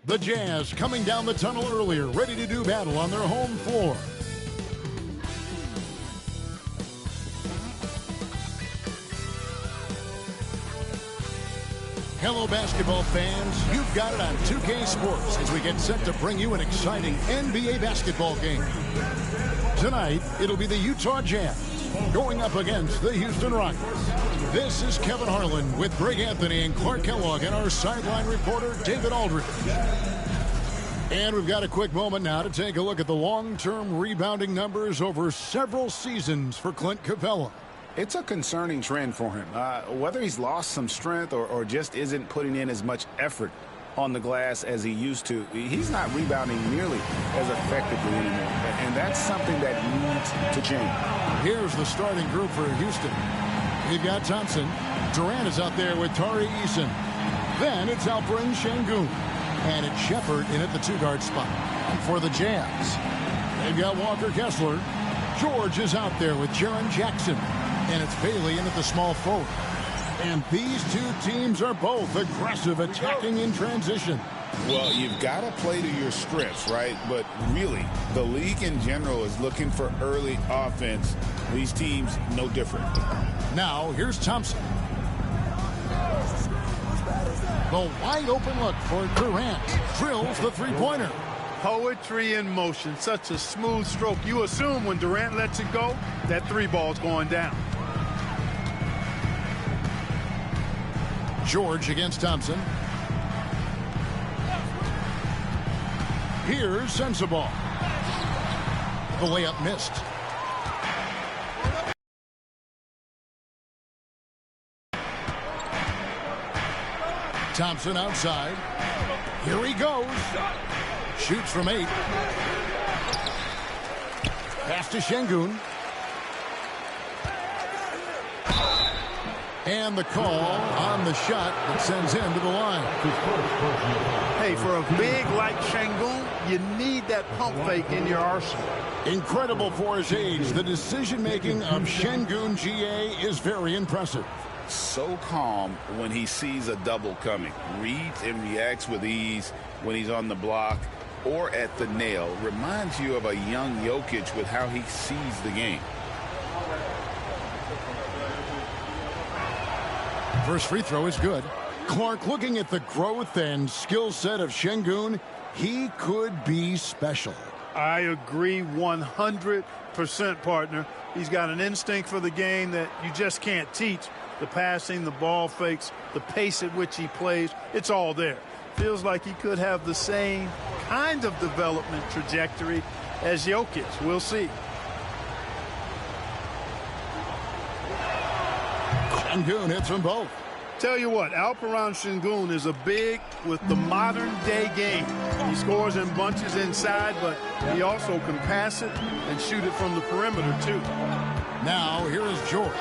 The Jazz coming down the tunnel earlier, ready to do battle on their home floor. Hello, basketball fans. You've got it on 2K Sports as we get set to bring you an exciting NBA basketball game. Tonight, it'll be the Utah Jazz going up against the Houston Rockets. This is Kevin Harlan with Greg Anthony and Clark Kellogg and our sideline reporter, David Aldridge. And we've got a quick moment now to take a look at the long-term rebounding numbers over several seasons for Clint Capella. It's a concerning trend for him. Whether he's lost some strength or just isn't putting in as much effort on the glass as he used to, he's not rebounding nearly as effectively anymore. And that's something that needs to change. Here's the starting group for Houston. You've got Thompson. Durant is out there with Tari Eason. Then it's Alperen Şengün. And it's Shepard in at the two-guard spot. And for the Jazz, they've got Walker Kessler. George is out there with Jaren Jackson. And it's Bailey in at the small forward. And these two teams are both aggressive, attacking in transition. Well, you've got to play to your strengths, right? But really, the league in general is looking for early offense. These teams, no different. Now, here's Thompson. The wide open look for Durant. Drills the three-pointer. Poetry in motion. Such a smooth stroke. You assume when Durant lets it go, that three ball's going down. George against Thompson. Here's Sensabaugh. The layup missed. Thompson outside. Here he goes. Shoots from 8. Pass to Şengün. And the call on the shot that sends him to the line. Hey, for a big like Şengün, you need that pump fake in your arsenal. Incredible for his age. The decision-making of Şengün GA is very impressive. So calm when he sees a double coming. Reads and reacts with ease when he's on the block or at the nail. Reminds you of a young Jokic with how he sees the game. First free throw is good. Clark, looking at the growth and skill set of Şengün, he could be special. I agree 100%, partner. He's got an instinct for the game that you just can't teach. The passing, the ball fakes, the pace at which he plays, it's all there. Feels like he could have the same kind of development trajectory as Jokic. We'll see. Şengün hits them both. Tell you what, Alperen Şengün is a big with the modern-day game. He scores in bunches inside, but he also can pass it and shoot it from the perimeter, too. Now, here is George.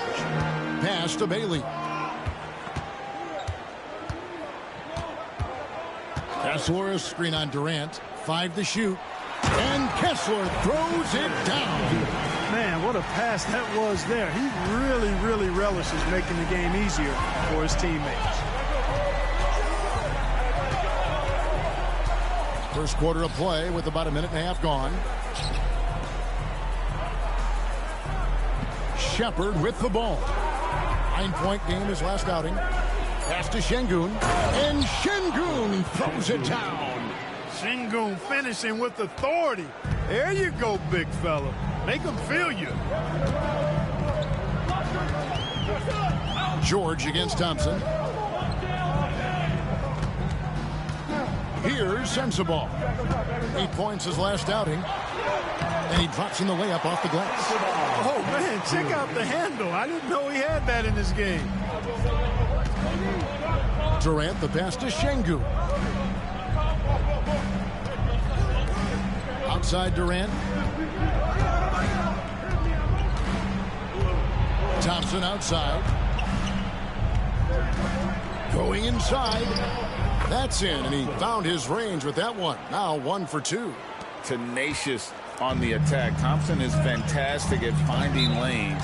Pass to Bailey. Kessler, a screen on Durant. 5 to shoot. And Kessler throws it down. Man, what a pass that was there. He really relishes making the game easier for his teammates. First quarter of play with about a minute and a half gone. Shepard with the ball. 9-point game his last outing. Pass to Şengün. And Şengün throws it down. Şengün finishing with authority. There you go, big fella. Make him feel you. George against Thompson. Here's Sensabaugh. 8 points his last outing. And he drops in the layup off the glass. Oh, man, check out the handle. I didn't know he had that in his game. Durant, the pass to Şengün. Outside Durant. Thompson outside. Going inside. That's in, and he found his range with that one. Now 1 for 2. Tenacious on the attack. Thompson is fantastic at finding lanes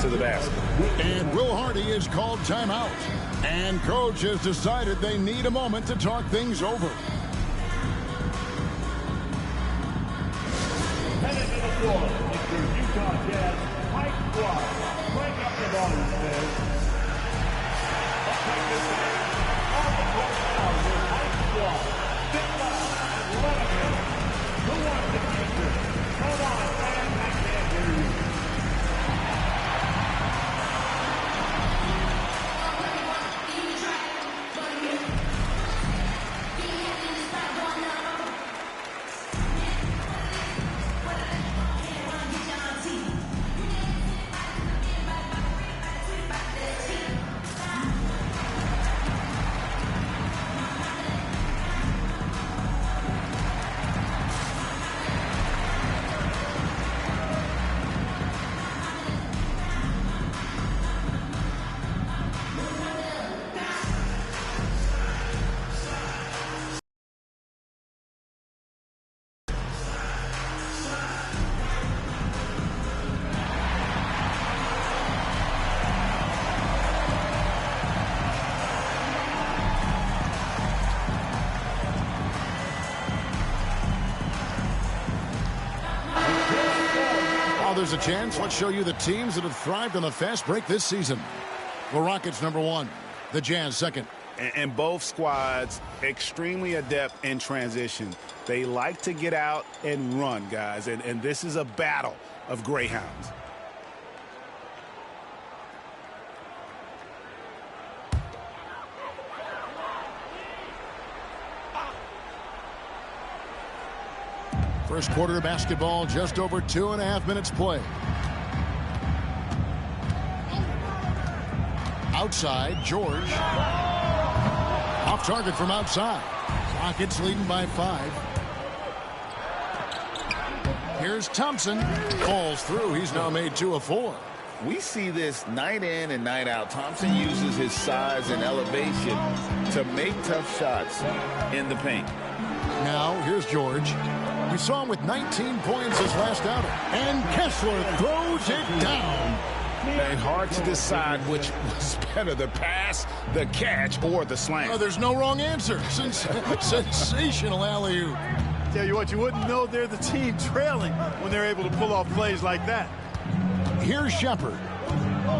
to the basket. And Will Hardy is called timeout. And coach has decided they need a moment to talk things over. score, Mr. Utah Jazz, Mike Squad. Bring up the ball, instead. Let's take this game. On the court now with Mike Squad. Big love, let him in. Who wants the answer? Come on, man, I can't hear you. There's a chance. Let's show you the teams that have thrived on a fast break this season. The Rockets #1, the Jazz second. And both squads extremely adept in transition. They like to get out and run, guys, and this is a battle of greyhounds. First quarter of basketball, just over 2.5 minutes play. Outside, George. Off target from outside. Rockets leading by 5. Here's Thompson. Falls through. He's now made 2 of 4. We see this night in and night out. Thompson uses his size and elevation to make tough shots in the paint. Now, here's George. We saw him with 19 points his last outing. And Kessler throws it down. And hard to decide which was better, the pass, the catch, or the slam. Oh, there's no wrong answer. Sensational alley-oop. Tell you what, you wouldn't know they're the team trailing when they're able to pull off plays like that. Here's Shepard.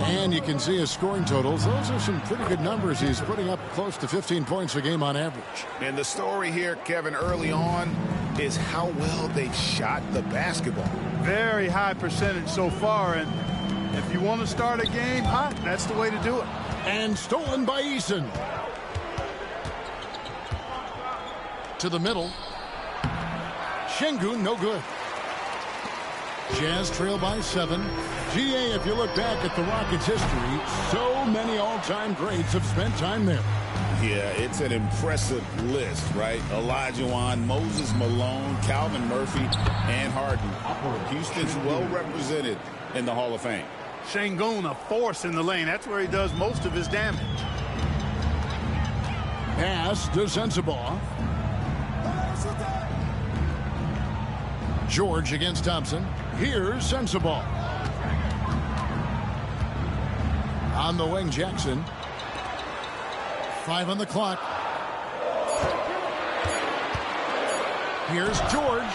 And you can see his scoring totals. Those are some pretty good numbers. He's putting up close to 15 points a game on average. And the story here, Kevin, early on is how well they've shot the basketball. Very high percentage so far, and if you want to start a game hot, that's the way to do it. And stolen by Eason. To the middle. Şengün, no good. Jazz trail by 7. GA, if you look back at the Rockets' history, so many all-time greats have spent time there. Yeah, it's an impressive list, right? Olajuwon, Moses Malone, Calvin Murphy, and Harden. Houston's well represented in the Hall of Fame. Şengün, a force in the lane. That's where he does most of his damage. Pass to Sensabaugh. George against Thompson. Here's Sensabaugh. On the wing, Jackson. 5 on the clock. Here's George.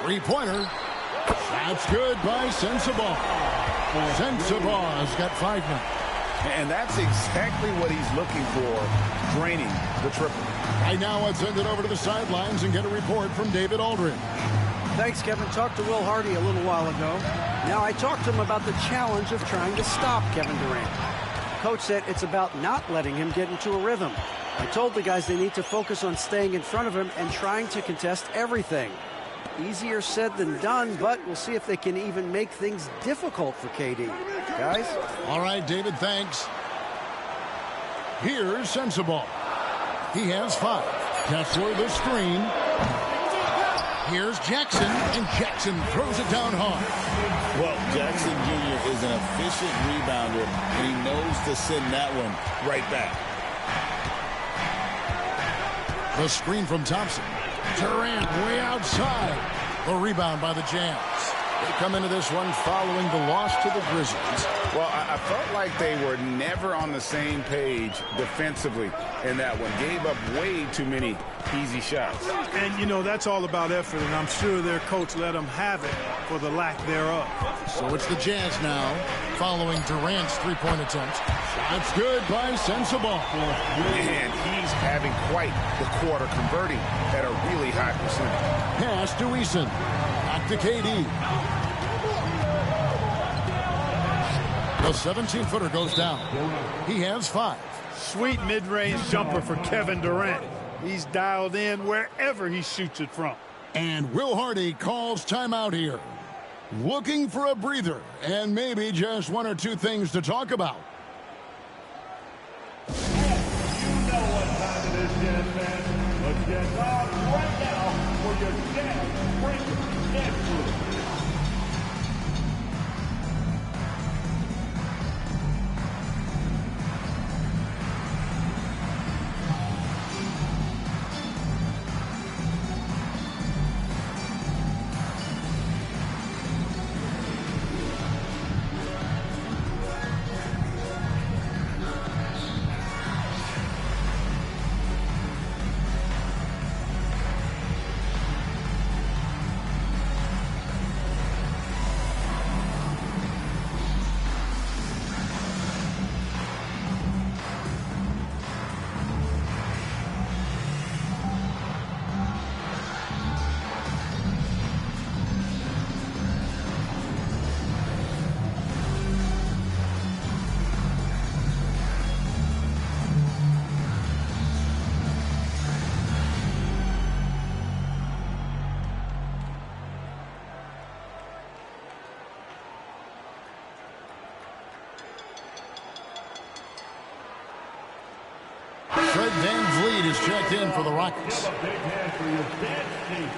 Three-pointer. That's good by Sensabaugh. Sensabaugh's got 5 now. And that's exactly what he's looking for, draining the triple. Right now, let's send it over to the sidelines and get a report from David Aldridge. Thanks, Kevin. Talked to Will Hardy a little while ago. Now, I talked to him about the challenge of trying to stop Kevin Durant. Coach said it's about not letting him get into a rhythm. I told the guys they need to focus on staying in front of him and trying to contest everything. Easier said than done, but we'll see if they can even make things difficult for KD. Guys? All right, David, thanks. Here's Sensabaugh. He has 5. Kessler the screen. Here's Jackson, and Jackson throws it down hard. Well, Jackson Jr. is an efficient rebounder, and he knows to send that one right back. The screen from Thompson. Durant way outside. The rebound by the Jazz. They come into this one following the loss to the Grizzlies. Well, I felt like they were never on the same page defensively in that one. Gave up way too many easy shots. And, you know, that's all about effort, and I'm sure their coach let them have it for the lack thereof. So it's the Jazz now, following Durant's three-point attempt. Shots good by Sensabaugh. And he's having quite the quarter, converting at a really high percentage. Pass to Eason. Back to KD. The 17-footer goes down. He has 5. Sweet mid-range jumper for Kevin Durant. He's dialed in wherever he shoots it from. And Will Hardy calls timeout here. Looking for a breather and maybe just one or two things to talk about. You know what time it is, Jazz fans. Let's get on right now for your Jazz Spring Network. Fred VanVleet is checked in for the Rockets. Give a big hand for your dance team.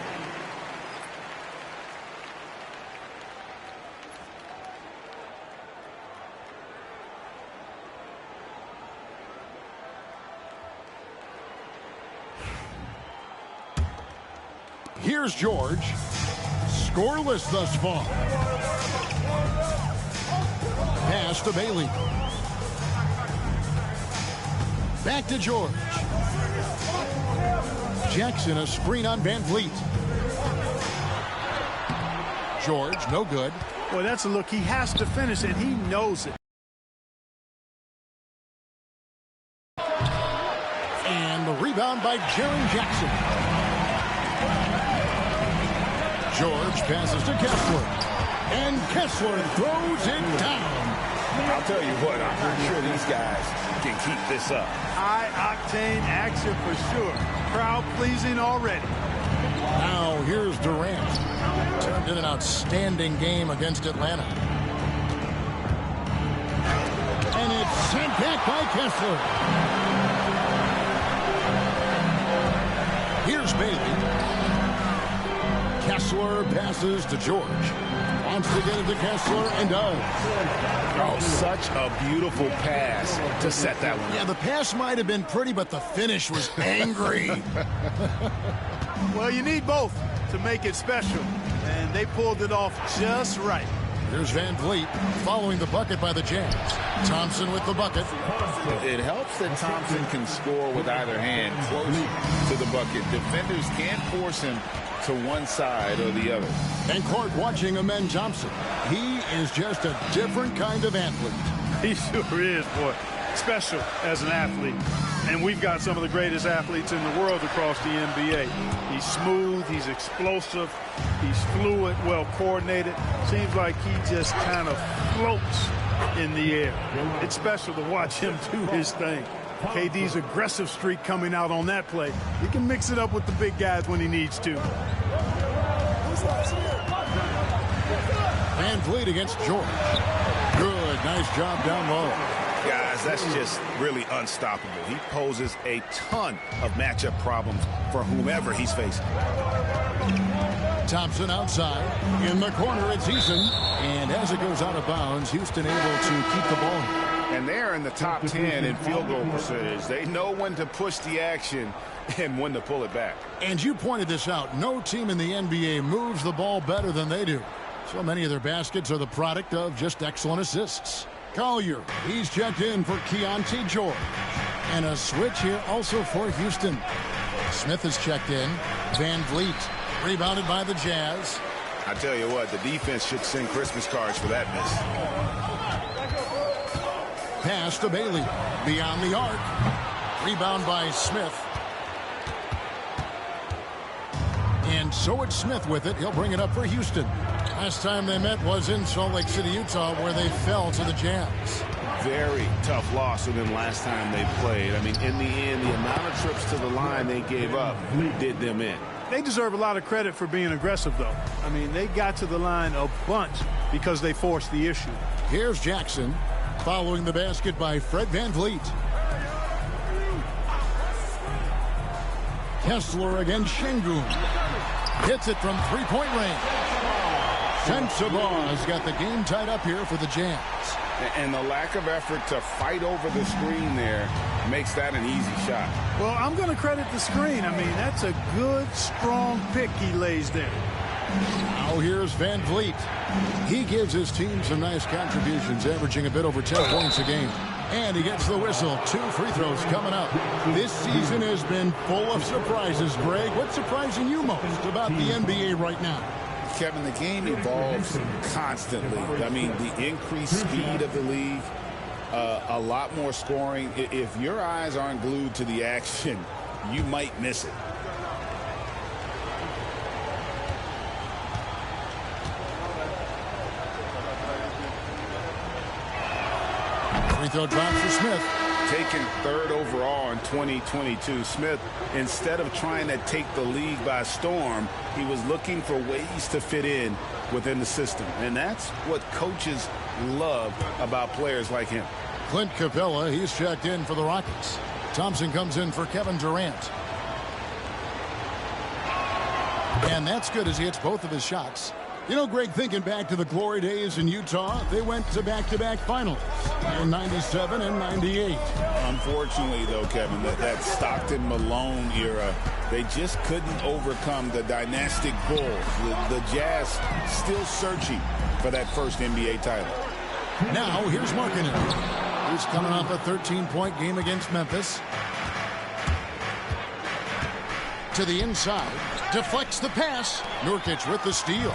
Here's George. Scoreless thus far. Pass to Bailey. Back to George. Jackson, a screen on VanVleet. George, no good. Boy, that's a look he has to finish, and he knows it. And the rebound by Jaren Jackson. George passes to Kessler. And Kessler throws it down. I'll tell you what, I'm pretty sure these guys can keep this up. High-octane action for sure. Crowd-pleasing already. Now here's Durant. Turned in an outstanding game against Atlanta. And it's sent back by Kessler. Here's Bailey. Kessler passes to George. Wants to get it to Kessler and does. Oh, such a beautiful pass to set that one. Yeah, the pass might have been pretty, but the finish was angry. Well, you need both to make it special, and they pulled it off just right. Here's VanVleet following the bucket by the Jazz. Thompson with the bucket. It helps that Thompson can score with either hand close to the bucket. Defenders can't force him to one side or the other. And court watching Amen Thompson. He is just a different kind of athlete. He sure is, boy. Special as an athlete. And we've got some of the greatest athletes in the world across the NBA. He's smooth, he's explosive, he's fluid, well coordinated. Seems like he just kind of floats in the air. It's special to watch him do his thing. KD's aggressive streak coming out on that play. He can mix it up with the big guys when he needs to. VanVleet against George. Good, nice job down low. Guys, that's just really unstoppable. He poses a ton of matchup problems for whomever he's facing. Thompson outside. In the corner, it's Eason. And as it goes out of bounds, Houston able to keep the ball. And they're in the top 10 in field goal percentage. They know when to push the action and when to pull it back. And you pointed this out. No team in the NBA moves the ball better than they do. So many of their baskets are the product of just excellent assists. Collier, he's checked in for Keontae George. And a switch here also for Houston. Smith is checked in. Van Vliet rebounded by the Jazz. I tell you what, the defense should send Christmas cards for that miss. Pass to Bailey. Beyond the arc. Rebound by Smith. And so it's Smith with it. He'll bring it up for Houston. Last time they met was in Salt Lake City, Utah, where they fell to the Jazz. Very tough loss for them last time they played. I mean, in the end, the amount of trips to the line they gave up did them in. They deserve a lot of credit for being aggressive, though. I mean, they got to the line a bunch because they forced the issue. Here's Jackson following the basket by Fred Van Vliet. Kessler against Şengün. Hits it from three-point range. Sensabaugh has got the game tied up here for the Jazz. And the lack of effort to fight over the screen there makes that an easy shot. Well, I'm going to credit the screen. I mean, that's a good, strong pick he lays there. Now here's Van Vliet. He gives his team some nice contributions, averaging a bit over 10 points a game. And he gets the whistle. 2 free throws coming up. This season has been full of surprises, Greg. What's surprising you most about the NBA right now? Kevin, the game evolves constantly. I mean, the increased speed of the league, a lot more scoring. If your eyes aren't glued to the action, you might miss it. Free throw drop for Smith. Taken 3rd overall in 2022, Smith, instead of trying to take the league by storm, he was looking for ways to fit in within the system. And that's what coaches love about players like him. Clint Capella, he's checked in for the Rockets. Thompson comes in for Kevin Durant. And that's good as he hits both of his shots. You know, Greg, thinking back to the glory days in Utah, they went to back-to-back finals in 97 and 98. Unfortunately, though, Kevin, that Stockton-Malone era, they just couldn't overcome the dynastic Bulls. The Jazz still searching for that first NBA title. Now, here's Markkanen. He's coming off a 13-point game against Memphis. To the inside. Deflects the pass. Nurkic with the steal.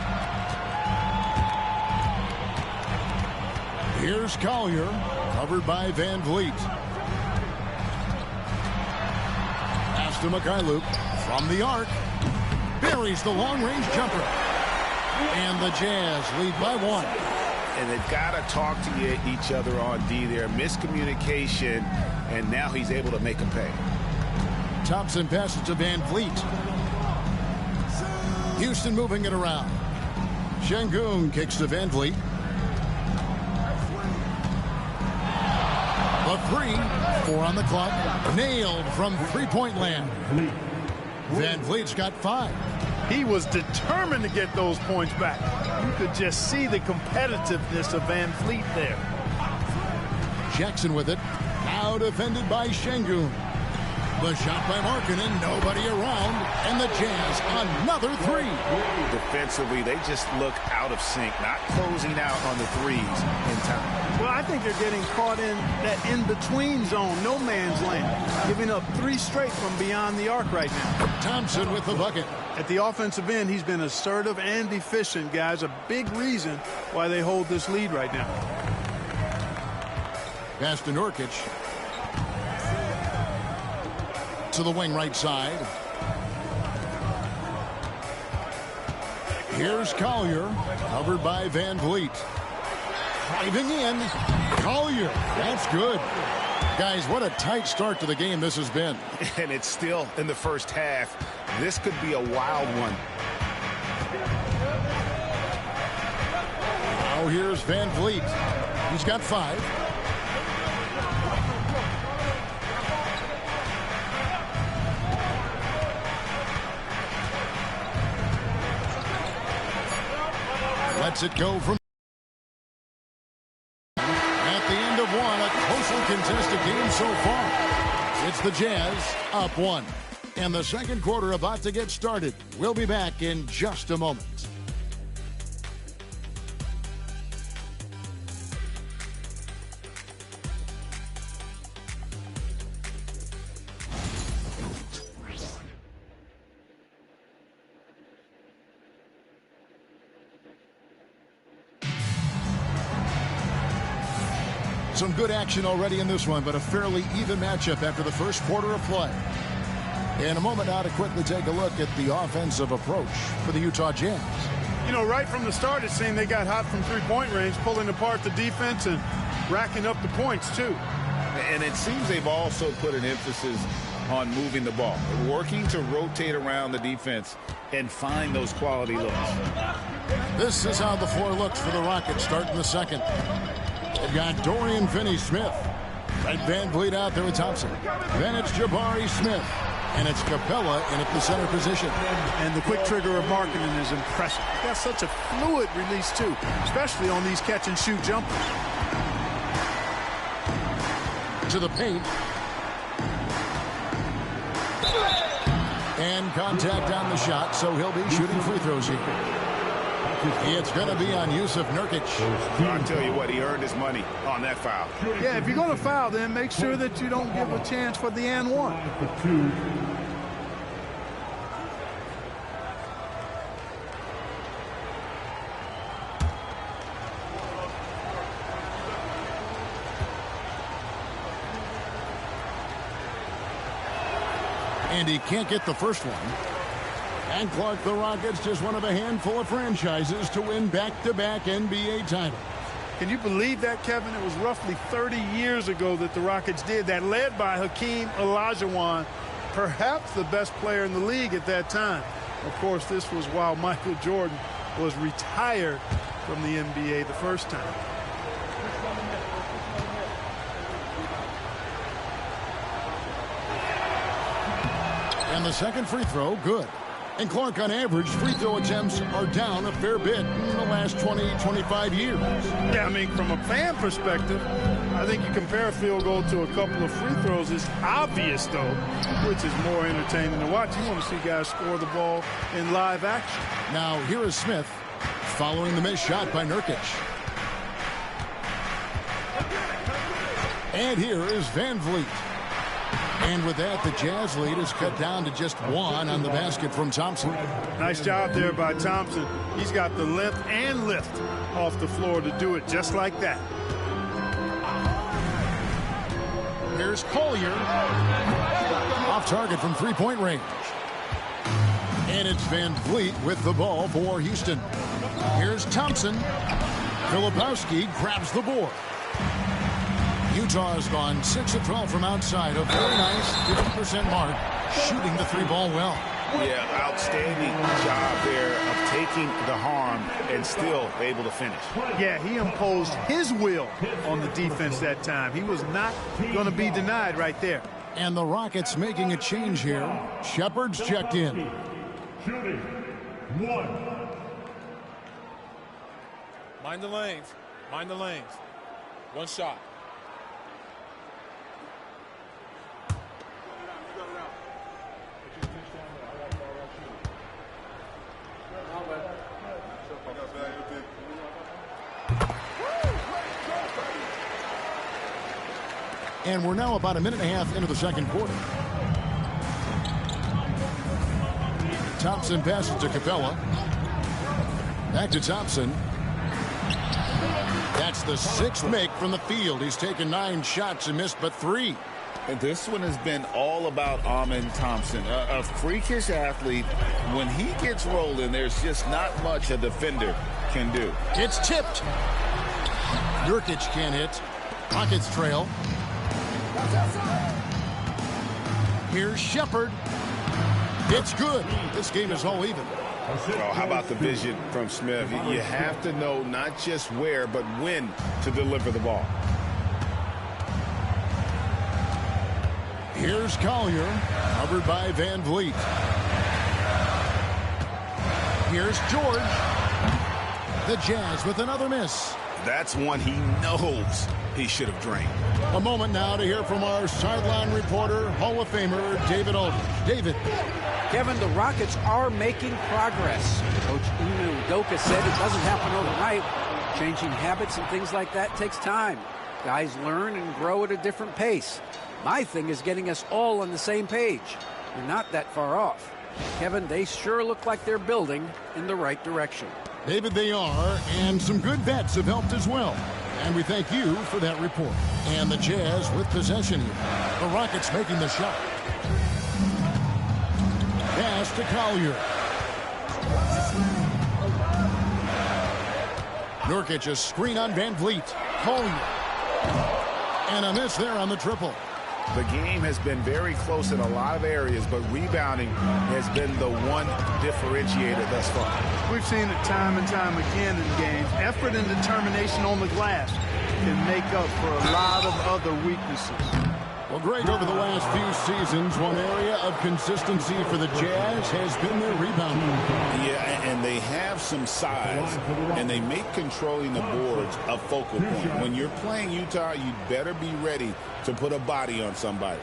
Here's Collier, covered by Van Vliet. Pass to Mikhailuk from the arc. Buries the long-range jumper. And the Jazz lead by 1. And they've got to talk to each other on D there. Miscommunication, and now he's able to make a pay. Thompson passes to Van Vliet. Houston moving it around. Şengün kicks to Van Vliet. The 3, 4 on the clock. Nailed from three-point land. Van Vliet's got 5. He was determined to get those points back. You could just see the competitiveness of Van Vliet there. Jackson with it. Now defended by Şengün. The shot by Markkanen, nobody around, and the Jazz another 3. Defensively, they just look out of sync, not closing out on the threes in time. Well, I think they're getting caught in that in-between zone, no man's land, giving up 3 straight from beyond the arc right now. Thompson with the bucket. At the offensive end, he's been assertive and efficient, guys. A big reason why they hold this lead right now. Pass to Nurkic. To the wing right side. Here's Collier, covered by Van Vliet. Driving in, Collier, that's good. Guys, what a tight start to the game this has been. And it's still in the first half. This could be a wild one. Now here's Van Vliet. He's got 5. Lets it go from at the end of 1, a closely contested game so far. It's the Jazz up 1. And the second quarter about to get started. We'll be back in just a moment. Some good action already in this one, but a fairly even matchup after the first quarter of play. In a moment now to quickly take a look at the offensive approach for the Utah Jazz. You know, right from the start, it seemed they got hot from three-point range, pulling apart the defense and racking up the points, too. And it seems they've also put an emphasis on moving the ball, working to rotate around the defense and find those quality looks. This is how the floor looks for the Rockets starting the second. They've got Dorian Finney-Smith. Right, Van Vliet out there with Thompson. Then it's Jabari Smith. And it's Capella in at the center position. And the quick trigger of Markkanen is impressive. He's got such a fluid release, too, especially on these catch-and-shoot jumpers. To the paint. And contact on the shot, so he'll be shooting free throws here. It's going to be on Yusuf Nurkic. I'll tell you what, he earned his money on that foul. Yeah, if you're going to foul, then make sure that you don't give a chance for the and one. And he can't get the first one. And Clark, the Rockets, just one of a handful of franchises to win back-to-back NBA titles. Can you believe that, Kevin? It was roughly 30 years ago that the Rockets did that, led by Hakeem Olajuwon, perhaps the best player in the league at that time. Of course, this was while Michael Jordan was retired from the NBA the first time. And the second free throw, good. And Clark, on average, free throw attempts are down a fair bit in the last 20, 25 years. Yeah, I mean, from a fan perspective, I think you compare a field goal to a couple of free throws. It's obvious, though, which is more entertaining to watch. You want to see guys score the ball in live action. Now, here is Smith following the missed shot by Nurkic. And here is Van Vliet. And with that, the Jazz lead is cut down to just one on the basket from Thompson. Nice job there by Thompson. He's got the length and lift off the floor to do it just like that. Here's Collier. Off target from three-point range. And it's Van Vliet with the ball for Houston. Here's Thompson. Filipowski grabs the board. Utah has gone 6 of 12 from outside. A very nice 50% mark, shooting the three ball well. Yeah, outstanding job there of taking the harm and still able to finish. Yeah, he imposed his will on the defense that time. He was not going to be denied right there. And the Rockets making a change here. Shepard's checked in. Shooting one. Mind the lanes. Mind the lanes. One shot. And we're now about a minute and a half into the second quarter. Thompson passes to Capella. Back to Thompson. That's the sixth make from the field. He's taken 9 shots and missed but 3. And this one has been all about Amen Thompson, a freakish athlete. When he gets rolling, there's just not much a defender can do. It's tipped. Nurkic can't hit. Rockets trail. Here's Shepard. It's good. This game is all even. Oh, how about the vision from Smith? You have to know not just where, but when to deliver the ball. Here's Collier, covered by Van Vliet. Here's George. The Jazz with another miss. That's one he knows he should have drained. A moment now to hear from our sideline reporter, Hall of Famer David Aldridge. David. Kevin, the Rockets are making progress. Coach Inu Udoka said it doesn't happen overnight. Changing habits and things like that takes time. Guys learn and grow at a different pace. My thing is getting us all on the same page. We're not that far off. Kevin, they sure look like they're building in the right direction. David, they are, and some good bets have helped as well. And we thank you for that report. And the Jazz with possession here. The Rockets making the shot. Pass to Collier. Nurkic, a screen on Van Vliet. Collier. And a miss there on the triple. The game has been very close in a lot of areas, but rebounding has been the one differentiator thus far. We've seen it time and time again in games. Effort and determination on the glass can make up for a lot of other weaknesses. Well, great over the last few seasons. One area of consistency for the Jazz has been their rebounding. Yeah, and they have some size, and they make controlling the boards a focal point. When you're playing Utah, you better be ready to put a body on somebody.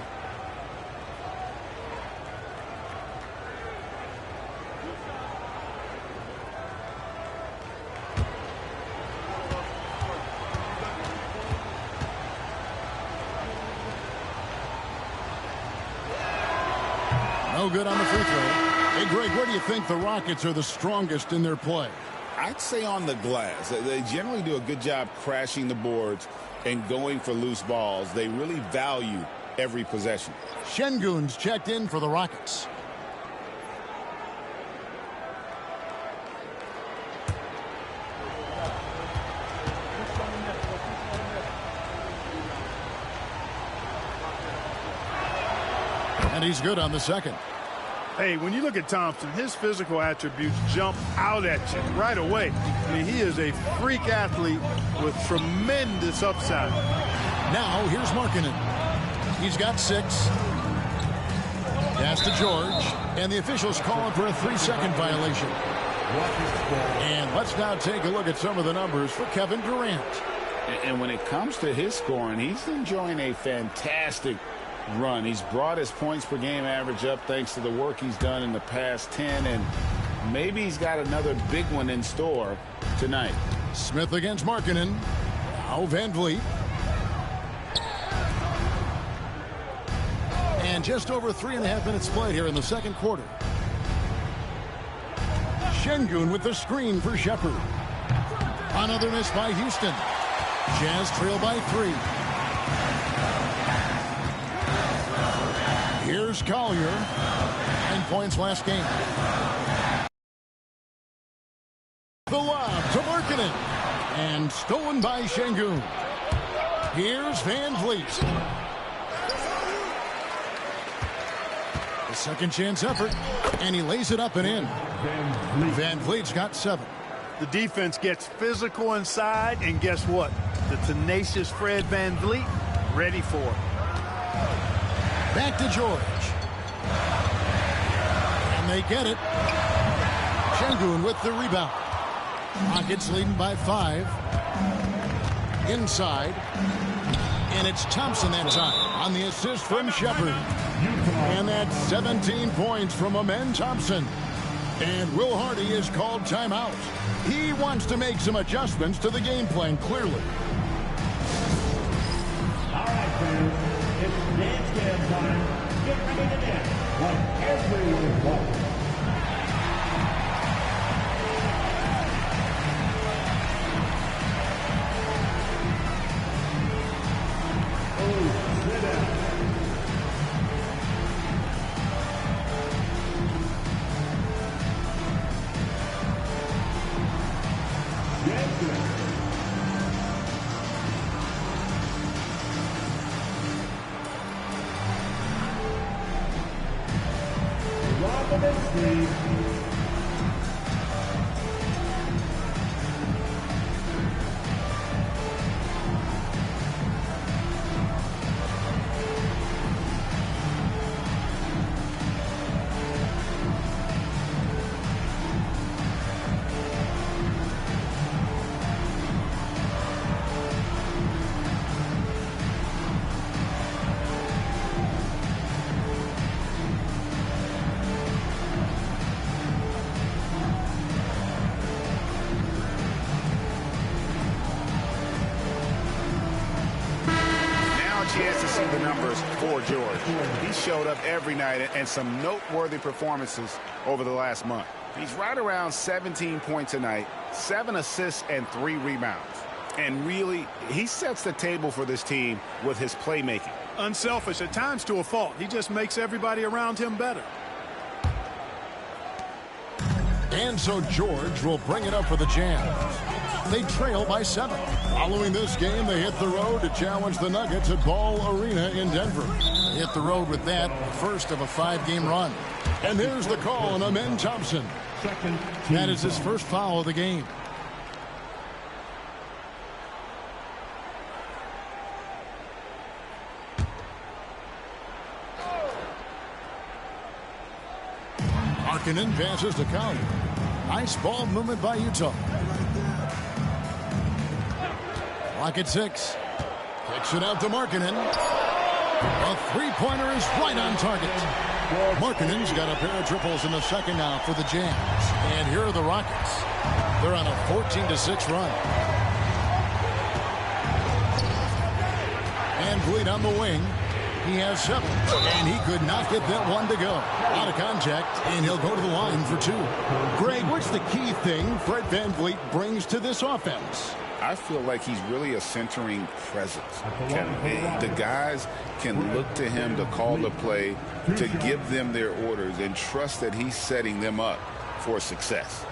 No good on the free throw. Hey, Greg, where do you think the Rockets are the strongest in their play? I'd say on the glass. They generally do a good job crashing the boards and going for loose balls. They really value every possession. Şengün's checked in for the Rockets. And he's good on the second. Hey, when you look at Thompson, his physical attributes jump out at you right away. I mean, he is a freak athlete with tremendous upside. Now, here's Markkanen. He's got 6. Pass to George. And the officials call him for a 3-second violation. And let's now take a look at some of the numbers for Kevin Durant. And when it comes to his scoring, he's enjoying a fantastic run. He's brought his points per game average up thanks to the work he's done in the past 10, and maybe he's got another big one in store tonight. Smith against Markkanen. Now Van Vliet. And just over 3.5 minutes played here in the second quarter. Şengün with the screen for Shepherd. Another miss by Houston. Jazz trail by 3. Here's Collier. 9 points last game. The lob to Markkanen. And stolen by Şengün. Here's Van Vliet. A second chance effort. And he lays it up and in. Van Vliet's got 7. The defense gets physical inside, and guess what? The tenacious Fred Van Vliet ready for it. Back to George. And they get it. Şengün with the rebound. Rockets leading by 5. Inside. And it's Thompson that time on the assist from Shepherd. And that's 17 points from Amen Thompson. And Will Hardy is called timeout. He wants to make some adjustments to the game plan, clearly. All right, fans. It's dance jam time. Get ready to dance like everyone wants. Oh, sit down. Chance to see the numbers for George. He showed up every night and some noteworthy performances over the last month. He's right around 17 points a night, 7 assists, and 3 rebounds. And really, he sets the table for this team with his playmaking. Unselfish at times to a fault. He just makes everybody around him better. And so George will bring it up for the Jazz. They trail by 7. Following this game, they hit the road to challenge the Nuggets at Ball Arena in Denver. They hit the road with that, the first of a 5-game run. And there's the call on Amen Thompson. That is his first foul of the game. Markkanen passes to Collier. Nice ball movement by Utah. Clock at 6. Kicks it out to Markkanen. A three-pointer is right on target. Markkanen's got a pair of triples in the second now for the Jazz. And here are the Rockets. They're on a 14-6 run. Van Vliet on the wing. He has 7, and he could not get that one to go. Out of contact, and he'll go to the line for 2. Greg, what's the key thing Fred Van Vliet brings to this offense? I feel like he's really a centering presence. The guys can look to him to call the play, to give them their orders, and trust that he's setting them up for success.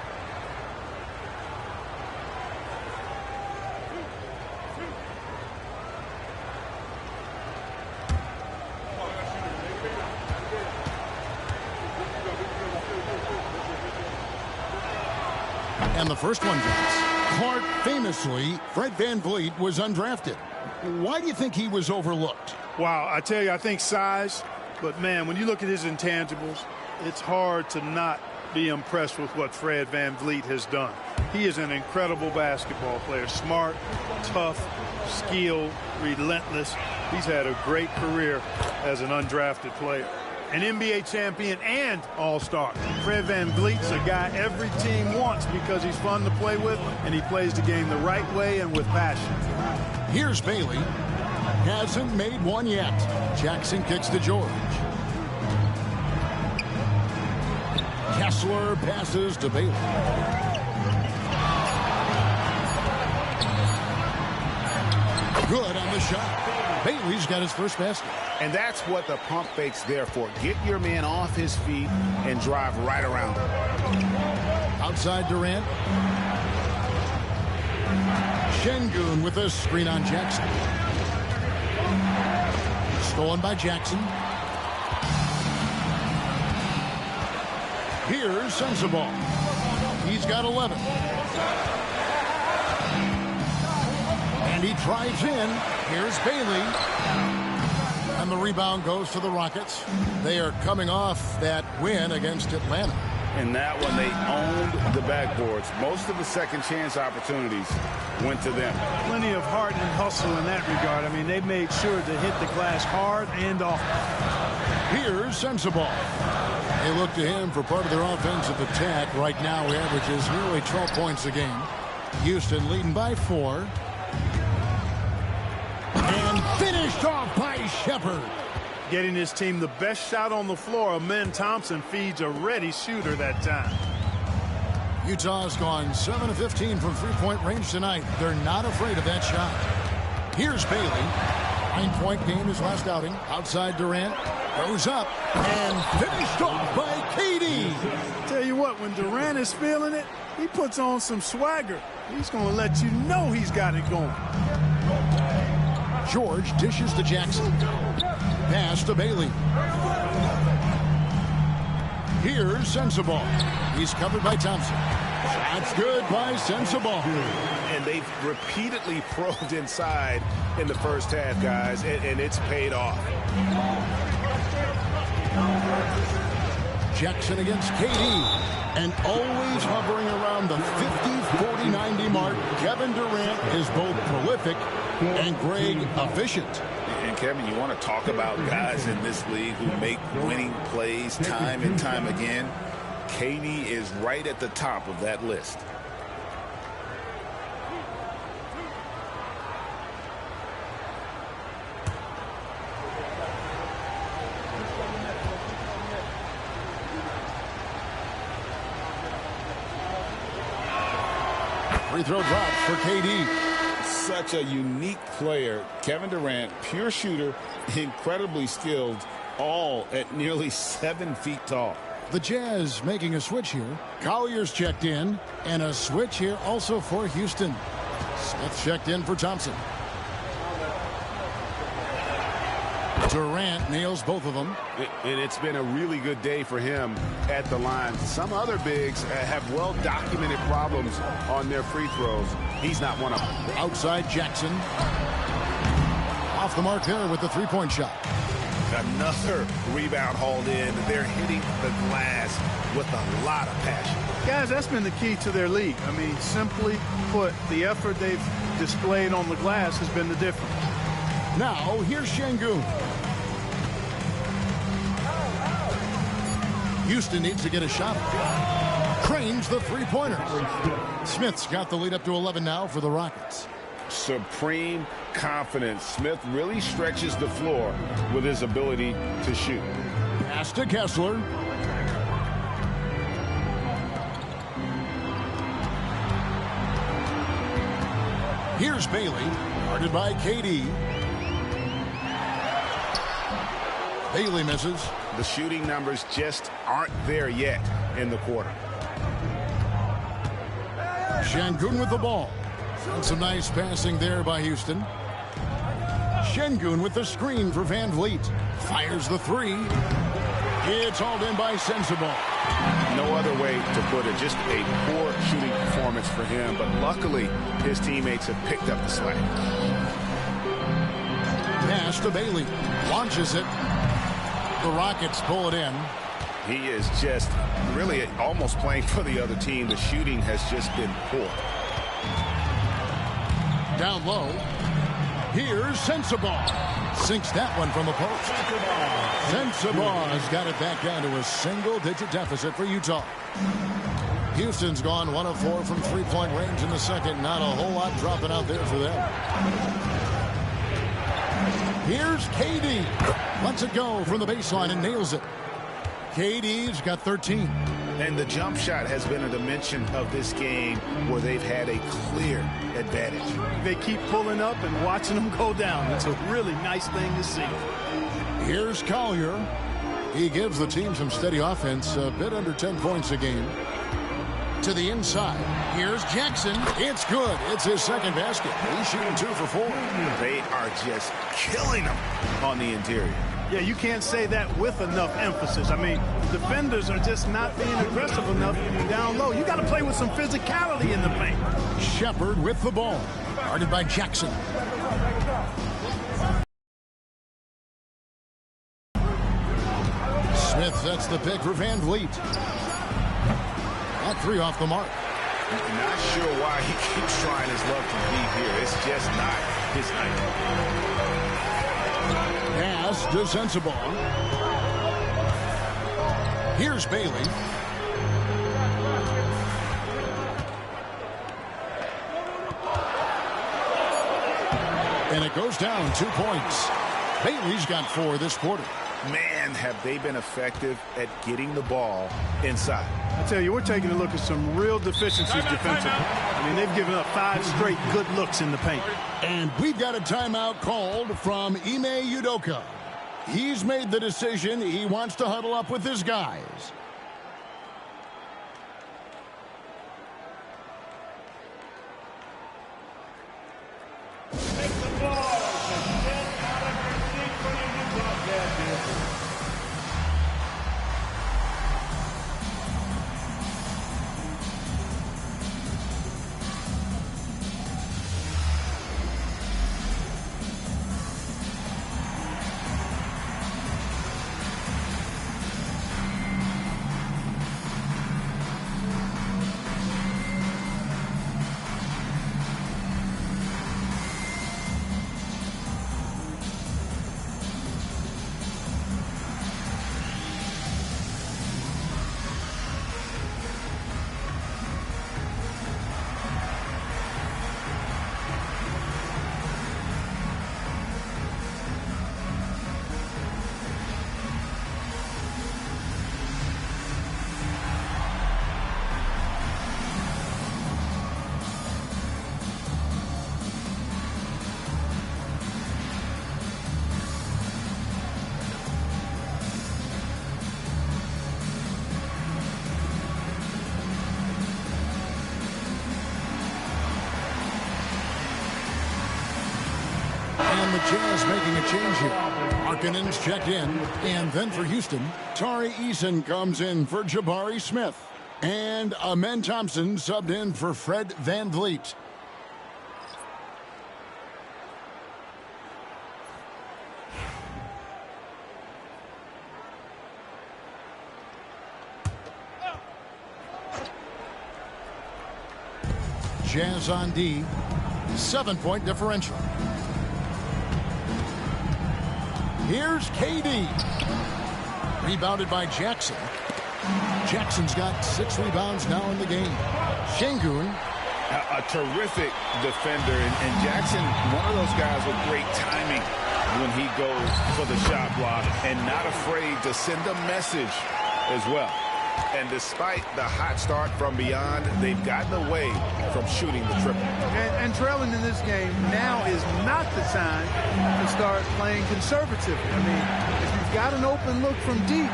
And the first one drops. Clark, famously, Fred Van Vliet was undrafted. Why do you think he was overlooked? Wow, I tell you, I think size. But, man, when you look at his intangibles, it's hard to not be impressed with what Fred Van Vliet has done. He is an incredible basketball player. Smart, tough, skilled, relentless. He's had a great career as an undrafted player. An NBA champion and all-star. Fred Van Vliet's a guy every team wants because he's fun to play with and he plays the game the right way and with passion. Here's Bailey. Hasn't made one yet. Jackson kicks to George. Kessler passes to Bailey. Good on the shot. Bailey's got his first basket. And that's what the pump fake's there for. Get your man off his feet and drive right around him. Outside Durant. Şengün with a screen on Jackson. Stolen by Jackson. Here's Sensabaugh. He's got 11. And he drives in. Here's Bailey. And the rebound goes to the Rockets. They are coming off that win against Atlanta. And that one, they owned the backboards. Most of the second chance opportunities went to them. Plenty of heart and hustle in that regard. I mean, they made sure to hit the glass hard and often. Here's Sensabaugh. They look to him for part of their offensive attack. Right now, he averages nearly 12 points a game. Houston leading by 4. And finished off by Shepherd. Getting his team the best shot on the floor. Amen Thompson feeds a ready shooter that time. Utah's gone 7 of 15 from three-point range tonight. They're not afraid of that shot. Here's Bailey. 9-point game his last outing. Outside Durant. Goes up and finished off by KD. Tell you what, when Durant is feeling it, he puts on some swagger. He's going to let you know he's got it going. George dishes to Jackson. Pass to Bailey. Here's Sensabaugh. He's covered by Thompson. That's good by Sensabaugh. And they've repeatedly probed inside in the first half, guys, and it's paid off. Jackson against KD. And always hovering around the 50, 40, 90 mark. Kevin Durant is both prolific and Greg efficient. And Kevin, you want to talk about guys in this league who make winning plays time and time again. KD is right at the top of that list. Free throw drops for KD. such a unique player. Kevin Durant, pure shooter, incredibly skilled, all at nearly 7 feet tall. The Jazz making a switch here. Collier's checked in, and a switch here also for Houston. Smith checked in for Thompson. Durant nails both of them. And it's been a really good day for him at the line. Some other bigs have well-documented problems on their free throws. He's not one of them. Outside Jackson. Off the mark there with the three-point shot. Another rebound hauled in. They're hitting the glass with a lot of passion. Guys, that's been the key to their league. I mean, simply put, the effort they've displayed on the glass has been the difference. Now, here's Şengün. Houston needs to get a shot. Cranes the three-pointer. Smith's got the lead up to 11 now for the Rockets. Supreme confidence. Smith really stretches the floor with his ability to shoot. Pass to Kessler. Here's Bailey, guarded by KD. Bailey misses. The shooting numbers just aren't there yet in the quarter. Şengün with the ball. And some nice passing there by Houston. Şengün with the screen for Van Vliet. Fires the three. It's hauled in by Sensabaugh. No other way to put it. Just a poor shooting performance for him. But luckily, his teammates have picked up the slack. Pass to Bailey. Launches it. The Rockets pull it in. He is just really almost playing for the other team. The shooting has just been poor. Down low. Here's Sensabaugh. Sinks that one from the post. Sensabaugh has got it back down to a single-digit deficit for Utah. Houston's gone 1 of 4 from three-point range in the second. Not a whole lot dropping out there for them. Here's KD. Lets it go from the baseline and nails it. KD's got 13. And the jump shot has been a dimension of this game where they've had a clear advantage. They keep pulling up and watching them go down. It's a really nice thing to see. Here's Collier. He gives the team some steady offense, a bit under 10 points a game. To the inside. Here's Jackson. It's good. It's his second basket. He's shooting 2 for 4. They are just killing them on the interior. Yeah, you can't say that with enough emphasis. I mean, defenders are just not being aggressive enough down low. You got to play with some physicality in the paint. Shepard with the ball. Guarded by Jackson. Smith sets the pick for Van Vliet. That three off the mark. Not sure why he keeps trying his luck from deep here. It's just not his night. Pass to Sensabaugh. Here's Bailey. And it goes down 2 points. Bailey's got 4 this quarter. Man, have they been effective at getting the ball inside. I tell you, we're taking a look at some real deficiencies defensively. I mean, they've given up 5 straight good looks in the paint. And we've got a timeout called from Ime Udoka. He's made the decision. He wants to huddle up with his guys. Take the ball and get out of your seat for the Utah Jazz. the Jazz making a change here. Markkanen's checked in. And then for Houston, Tari Eason comes in for Jabari Smith. And Amen Thompson subbed in for Fred VanVleet. Jazz on D. 7-point differential. Here's KD. Rebounded by Jackson. Jackson's got 6 rebounds now in the game. Şengün. A terrific defender. And Jackson, one of those guys with great timing when he goes for the shot block and not afraid to send a message as well. And despite the hot start from beyond, they've gotten away from shooting the triple. And trailing in this game now is not the time to start playing conservatively. I mean, if you've got an open look from deep,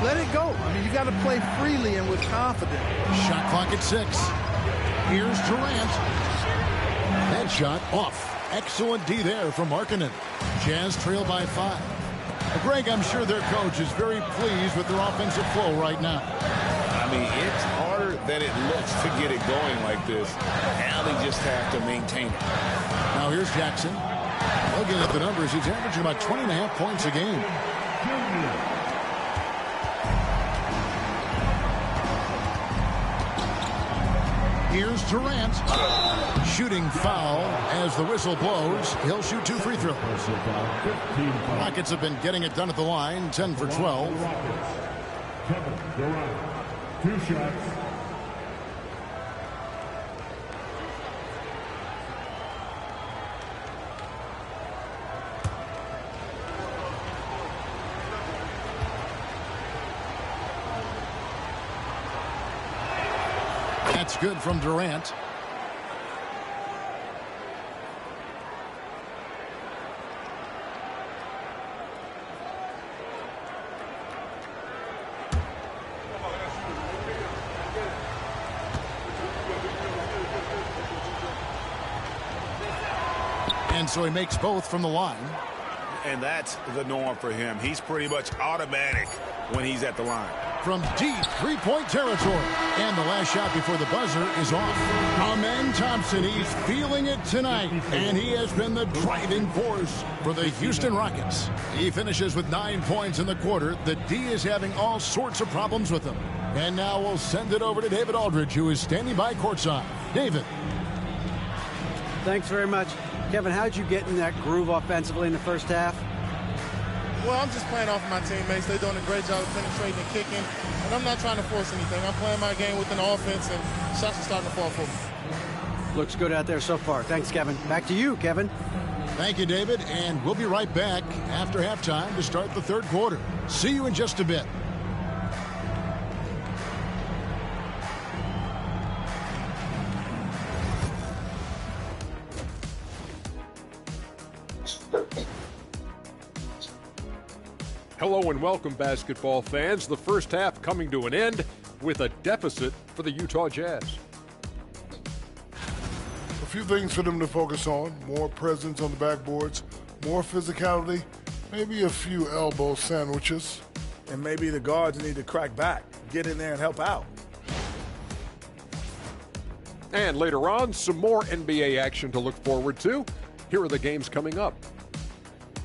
let it go. I mean, you got to play freely and with confidence. Shot clock at 6. Here's Durant. That shot off. Excellent D there from Markkanen. Jazz trail by 5. Greg, I'm sure their coach is very pleased with their offensive flow right now. I mean, it's harder than it looks to get it going like this. Now they just have to maintain it. Now here's Jackson. Looking at the numbers, he's averaging about 20.5 points a game. Here's Durant. Shooting foul as the whistle blows. He'll shoot 2 free throws. Rockets have been getting it done at the line. 10 for 12. Kevin Durant, 2 shots. That's good from Durant. And so he makes both from the line. And that's the norm for him. He's pretty much automatic when he's at the line. From deep 3-point territory. And the last shot before the buzzer is off. Amen Thompson, he's feeling it tonight. And he has been the driving force for the Houston Rockets. He finishes with 9 points in the quarter. The D is having all sorts of problems with him. And now we'll send it over to David Aldridge, who is standing by courtside. David. Thanks very much. Kevin, how'd you get in that groove offensively in the first half? Well, I'm just playing off of my teammates. They're doing a great job of penetrating and kicking, and I'm not trying to force anything. I'm playing my game with an offense, and shots are starting to fall for me. Looks good out there so far. Thanks, Kevin. Back to you, Kevin. Thank you, David, and we'll be right back after halftime to start the third quarter. See you in just a bit. Hello and welcome, basketball fans. The first half coming to an end with a deficit for the Utah Jazz. A few things for them to focus on. More presence on the backboards, more physicality, maybe a few elbow sandwiches. And maybe the guards need to crack back, get in there and help out. And later on, some more NBA action to look forward to. Here are the games coming up.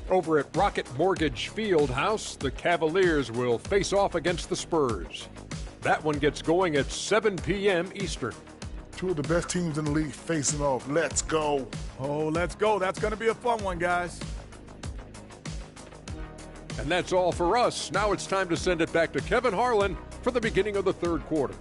Over at Rocket Mortgage Fieldhouse, the Cavaliers will face off against the Spurs. That one gets going at 7 p.m. Eastern. Two of the best teams in the league facing off. Let's go. Oh, let's go. That's going to be a fun one, guys. And that's all for us. Now it's time to send it back to Kevin Harlan for the beginning of the third quarter.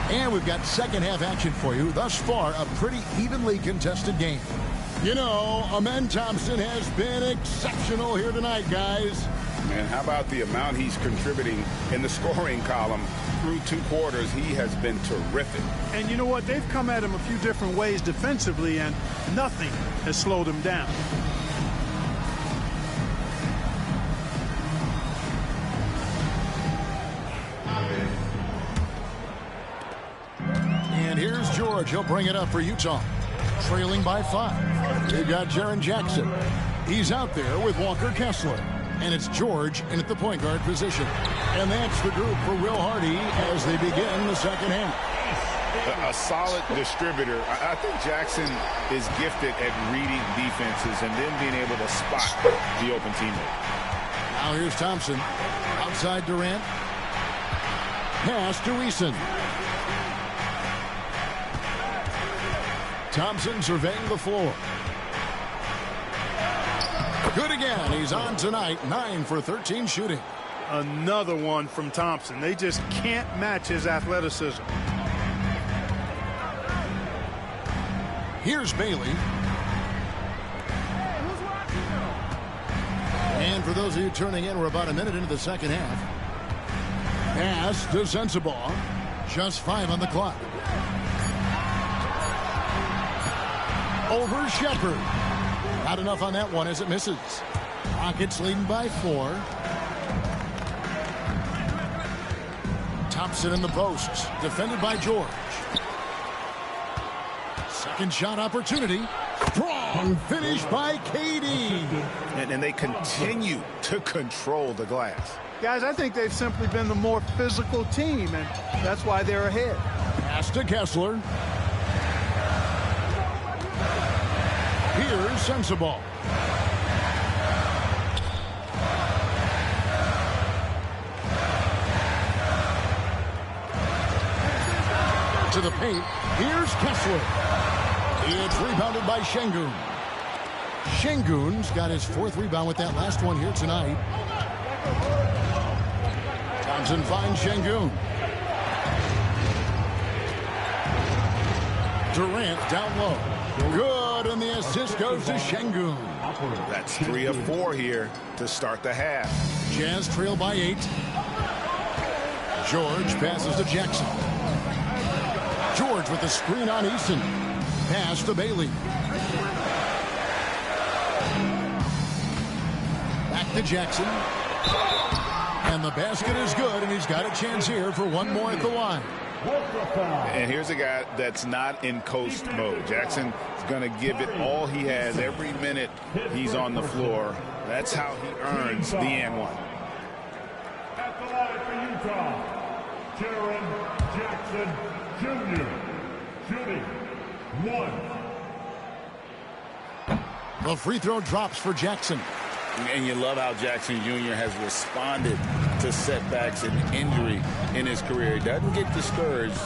And we've got second half action for you. Thus far, a pretty evenly contested game. You know, Amen Thompson has been exceptional here tonight, guys. And how about the amount he's contributing in the scoring column through 2 quarters? He has been terrific. And you know what? They've come at him a few different ways defensively, and nothing has slowed him down. George, he'll bring it up for Utah. Trailing by 5. They've got Jaren Jackson. He's out there with Walker Kessler. And it's George in at the point guard position. And that's the group for Will Hardy as they begin the second half. A solid distributor. I think Jackson is gifted at reading defenses and then being able to spot the open teammate. Now here's Thompson. Outside Durant. Pass to Eason. Thompson surveying the floor. Good again. He's on tonight. 9 for 13 shooting. Another one from Thompson. They just can't match his athleticism. Here's Bailey. And for those of you turning in, we're about a minute into the second half. Pass to Sensabaugh. Just 5 on the clock. Over Shepherd. Not enough on that one as it misses. Rockets leading by 4. Thompson in the posts. Defended by George. Second shot opportunity. Strong finish by KD. And they continue to control the glass. Guys, I think they've simply been the more physical team, and that's why they're ahead. Pass to Kessler. Here's Sensabaugh. To the paint. Here's Kessler. It's rebounded by Şengün. Şengün's got his 4th rebound with that last one here tonight. Thompson finds Şengün. Durant down low. Good, and the assist goes to Şengün. That's 3 of 4 here to start the half. Jazz trail by 8. George passes to Jackson. George with the screen on Eason. Pass to Bailey. Back to Jackson. And the basket is good, and he's got a chance here for one more at the line. And here's a guy that's not in coast mode. Jackson is going to give it all he has every minute he's on the floor. That's how he earns the and one. At the line for Utah, Jaren Jackson Jr. shooting 1. The free throw drops for Jackson. And you love how Jackson Jr. has responded to setbacks and injury in his career. He doesn't get discouraged,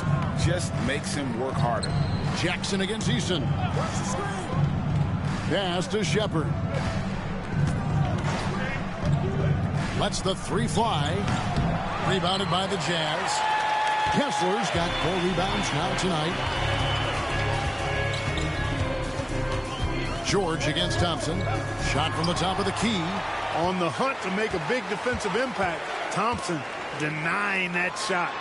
just makes him work harder. Jackson against Eason. Pass to Shepherd. Lets the 3 fly. Rebounded by the Jazz. Kessler's got 4 rebounds now tonight. George against Thompson. Shot from the top of the key. On the hunt to make a big defensive impact. Thompson denying that shot.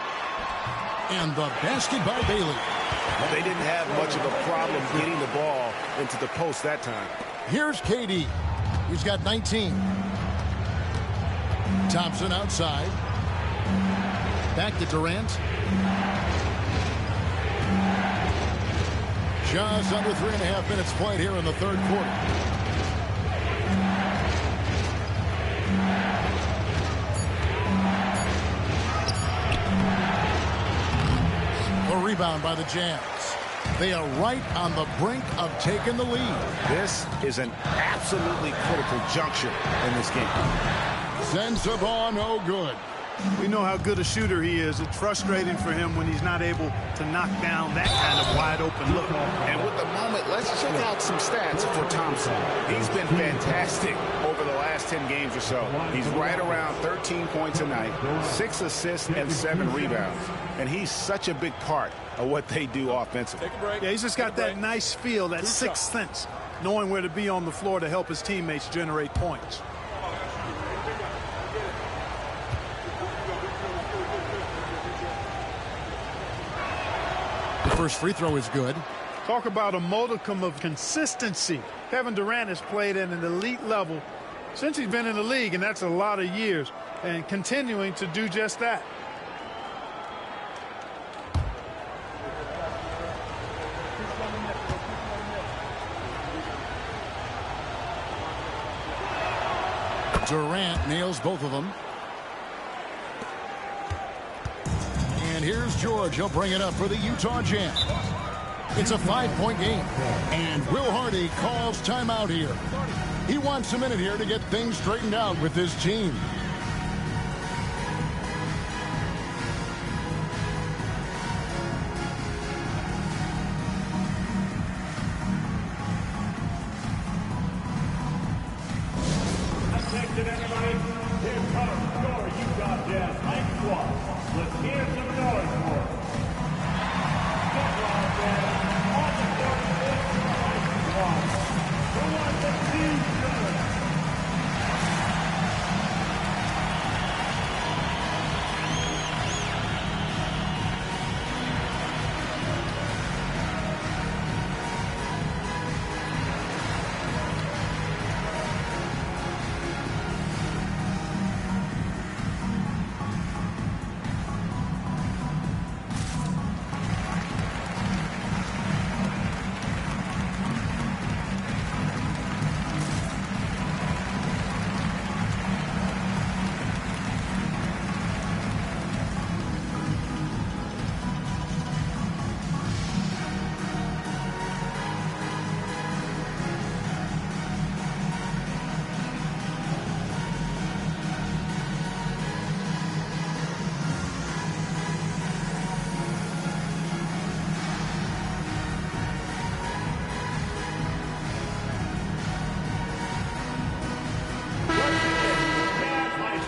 And the basket by Bailey. Well, they didn't have much of a problem getting the ball into the post that time. Here's KD. He's got 19. Thompson outside. Back to Durant. Just under 3.5 minutes played here in the third quarter. A rebound by the Jazz. They are right on the brink of taking the lead. This is an absolutely critical juncture in this game. Sensabaugh, no good. We know how good a shooter he is. It's frustrating for him when he's not able to knock down that kind of wide open look. And with the moment, let's check out some stats for Thompson. He's been fantastic over the last 10 games or so. He's right around 13 points a night, 6 assists and 7 rebounds. And he's such a big part of what they do offensively. Yeah, he's just got that nice feel, that sixth sense, knowing where to be on the floor to help his teammates generate points. The first free throw is good. Talk about a modicum of consistency. Kevin Durant has played at an elite level since he's been in the league, and that's a lot of years, and continuing to do just that. Durant nails both of them. And here's George. He'll bring it up for the Utah Jazz. It's a 5-point game. And Will Hardy calls timeout here. He wants a minute here to get things straightened out with this team. Attention everybody, here comes your Utah Jazz Night Squad. Let's hear some noise for it. Utah Jazz on the court with the Night Squad. Who wants to see good?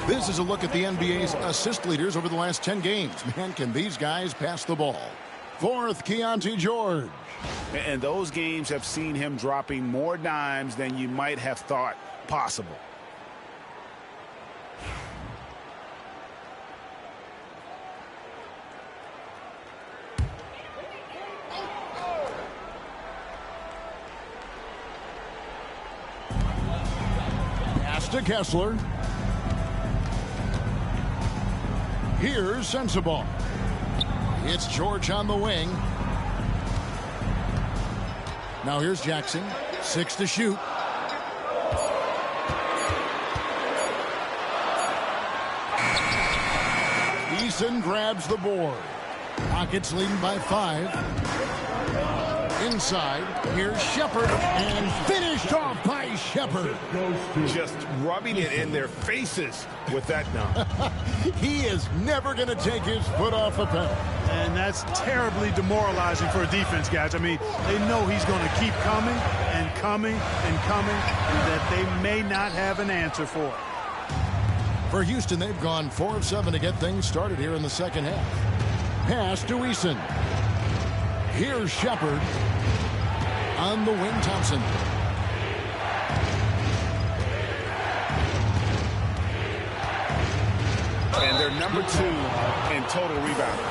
This is a look at the NBA's assist leaders over the last 10 games. Man, can these guys pass the ball? Fourth, Keontae George. And those games have seen him dropping more dimes than you might have thought possible. Pass to Kessler. Here's Sensabaugh. It's George on the wing. Now here's Jackson. 6 to shoot. Eason grabs the board. Rockets leading by 5. Inside, here's Shepard, and finished off by Shepard. Just rubbing it in their faces with that dunk. He is never going to take his foot off the pedal. And that's terribly demoralizing for a defense, guys. I mean, they know he's going to keep coming and coming and coming, and that they may not have an answer for it. For Houston, they've gone 4 of 7 to get things started here in the second half. Pass to Eason. Here's Shepard. On the wing, Thompson. And they're number 2 in total rebounding.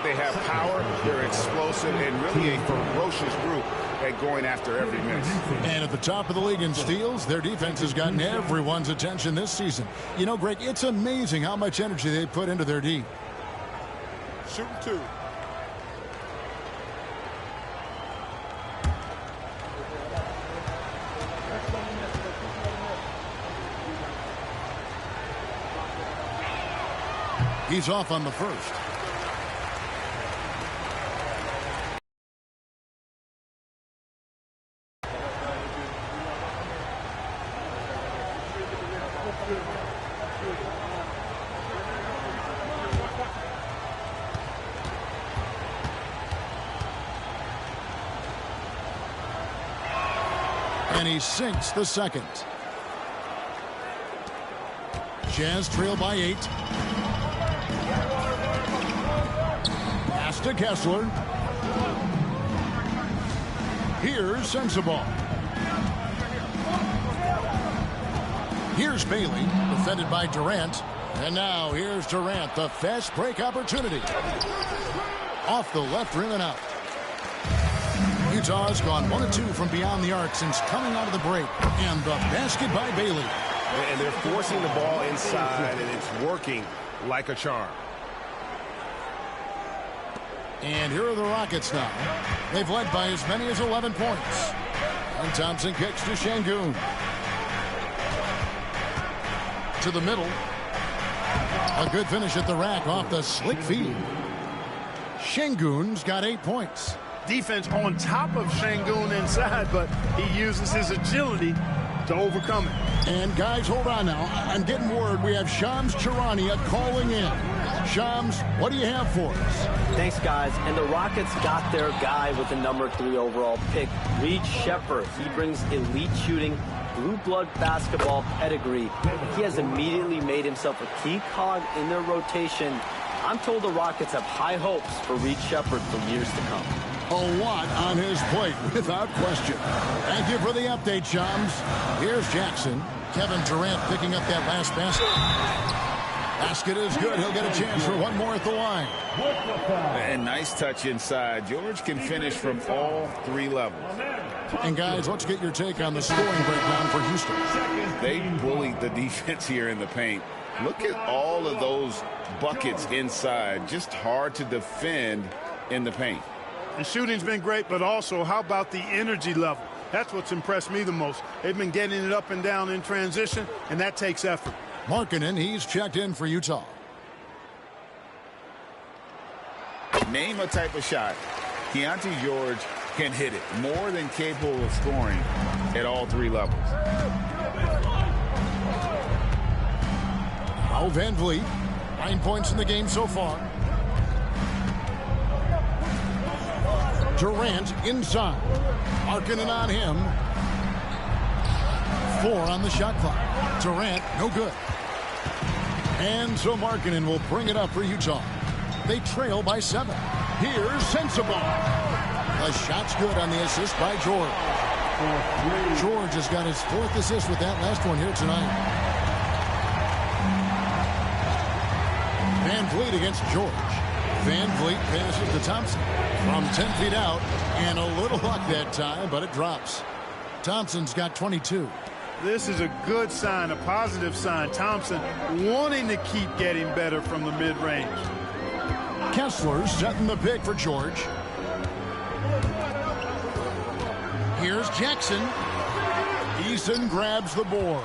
They have power, they're explosive, and really a ferocious group at going after every miss. And at the top of the league in steals, their defense has gotten everyone's attention this season. You know, Greg, it's amazing how much energy they put into their D. Shooting 2. He's off on the first. And he sinks the second. Jazz trail by 8. Pass to Kessler. Here's Sensabaugh. Here's Bailey, defended by Durant. And now here's Durant, the fast break opportunity. Off the left rim and out. Utah's gone 1 of 2 from beyond the arc since coming out of the break. And the basket by Bailey. And they're forcing the ball inside, and it's working like a charm. And here are the Rockets now. They've led by as many as 11 points. And Thompson kicks to Şengün. to the middle. A good finish at the rack off the slick feed. Şengün's got 8 points. Defense on top of Şengün inside, but he uses his agility to overcome it. And guys, hold on now. I'm getting word we have Shams Charania calling in. Shams, what do you have for us? Thanks, guys. And the Rockets got their guy with the number 3 overall pick, Reed Sheppard. He brings elite shooting, blue blood basketball pedigree. He has immediately made himself a key cog in their rotation. I'm told the Rockets have high hopes for Reed Sheppard for years to come. A lot on his plate, without question. Thank you for the update, Shams. Here's Jackson. Kevin Durant picking up that last basket. Basket is good. He'll get a chance for one more at the line. And nice touch inside. George can finish from all 3 levels. And guys, let's get your take on the scoring breakdown for Houston. They bullied the defense here in the paint. Look at all of those buckets inside. Just hard to defend in the paint. The shooting's been great, but also how about the energy level? That's what's impressed me the most. They've been getting it up and down in transition, and that takes effort. Markkanen, he's checked in for Utah. Name a type of shot Keontae George can hit it. More than capable of scoring at all 3 levels. Now Van Vliet, 9 points in the game so far. Durant inside. Markkanen on him. 4 on the shot clock. Durant, no good. And so Markkanen will bring it up for Utah. They trail by 7. Here's Sensabaugh. The shot's good on the assist by George. George has got his 4th assist with that last one here tonight. Van Vliet against George. Van Vliet passes to Thompson from 10 feet out, and a little luck that time, but it drops. Thompson's got 22. This is a good sign, a positive sign. Thompson wanting to keep getting better from the mid-range. Kessler setting the pick for George. Here's Jackson. Eason grabs the board.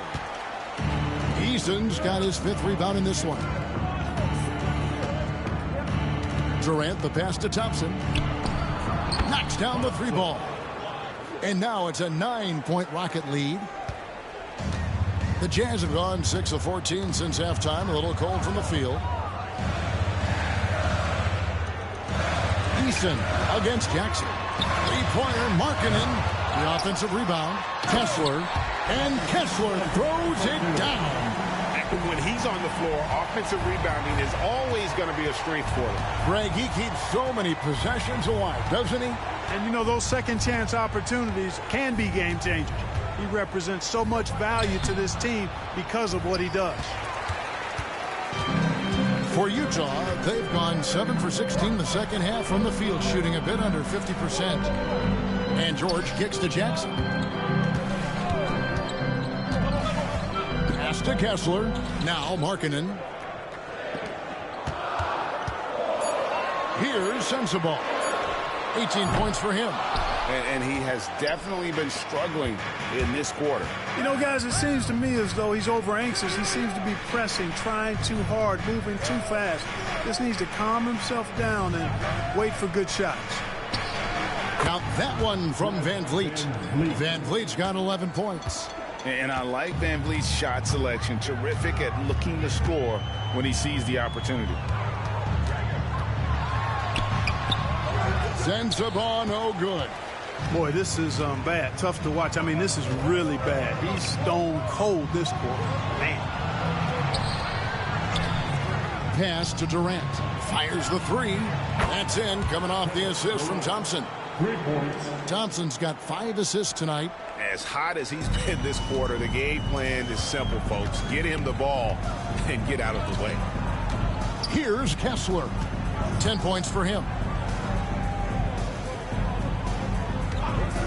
Eason's got his 5th rebound in this one. Durant, the pass to Thompson. Knocks down the 3 ball. And now it's a 9-point Rocket lead. The Jazz have gone 6 of 14 since halftime. A little cold from the field. Eason against Jackson. 3-pointer, Markkanen. The offensive rebound. Kessler. And Kessler throws it down. When he's on the floor, offensive rebounding is always going to be a strength for him. Greg, he keeps so many possessions alive, doesn't he? And, you know, those second-chance opportunities can be game-changers. He represents so much value to this team because of what he does. For Utah, they've gone 7 for 16 the second half from the field, shooting a bit under 50%. And George kicks to Jackson. Pass to Kessler. Now Markkanen. Here's Sensabaugh. 18 points for him. And he has definitely been struggling in this quarter. You know, guys, it seems to me as though he's over-anxious. He seems to be pressing, trying too hard, moving too fast. Just needs to calm himself down and wait for good shots. Now that one from Van Vliet. Van Vliet's got 11 points. And I like Van Vliet's shot selection. Terrific at looking to score when he sees the opportunity. Sensabaugh, no good. Boy, this is bad. Tough to watch. I mean, this is really bad. He's stone cold this quarter. Man. Pass to Durant. Fires the 3. That's in, coming off the assist from Thompson. 3 points. Thompson's got 5 assists tonight. As hot as he's been this quarter, the game plan is simple, folks. Get him the ball and get out of the way. Here's Kessler. 10 points for him.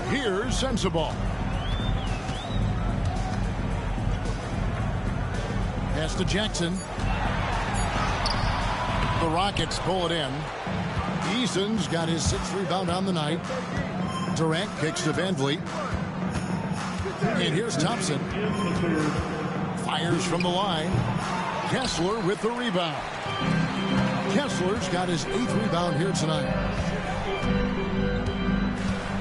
Here's Sensabaugh. Pass to Jackson. The Rockets pull it in. Eason's got his 6th rebound on the night. Durant kicks to Van Vliet. And here's Thompson. Fires from the line. Kessler with the rebound. Kessler's got his 8th rebound here tonight.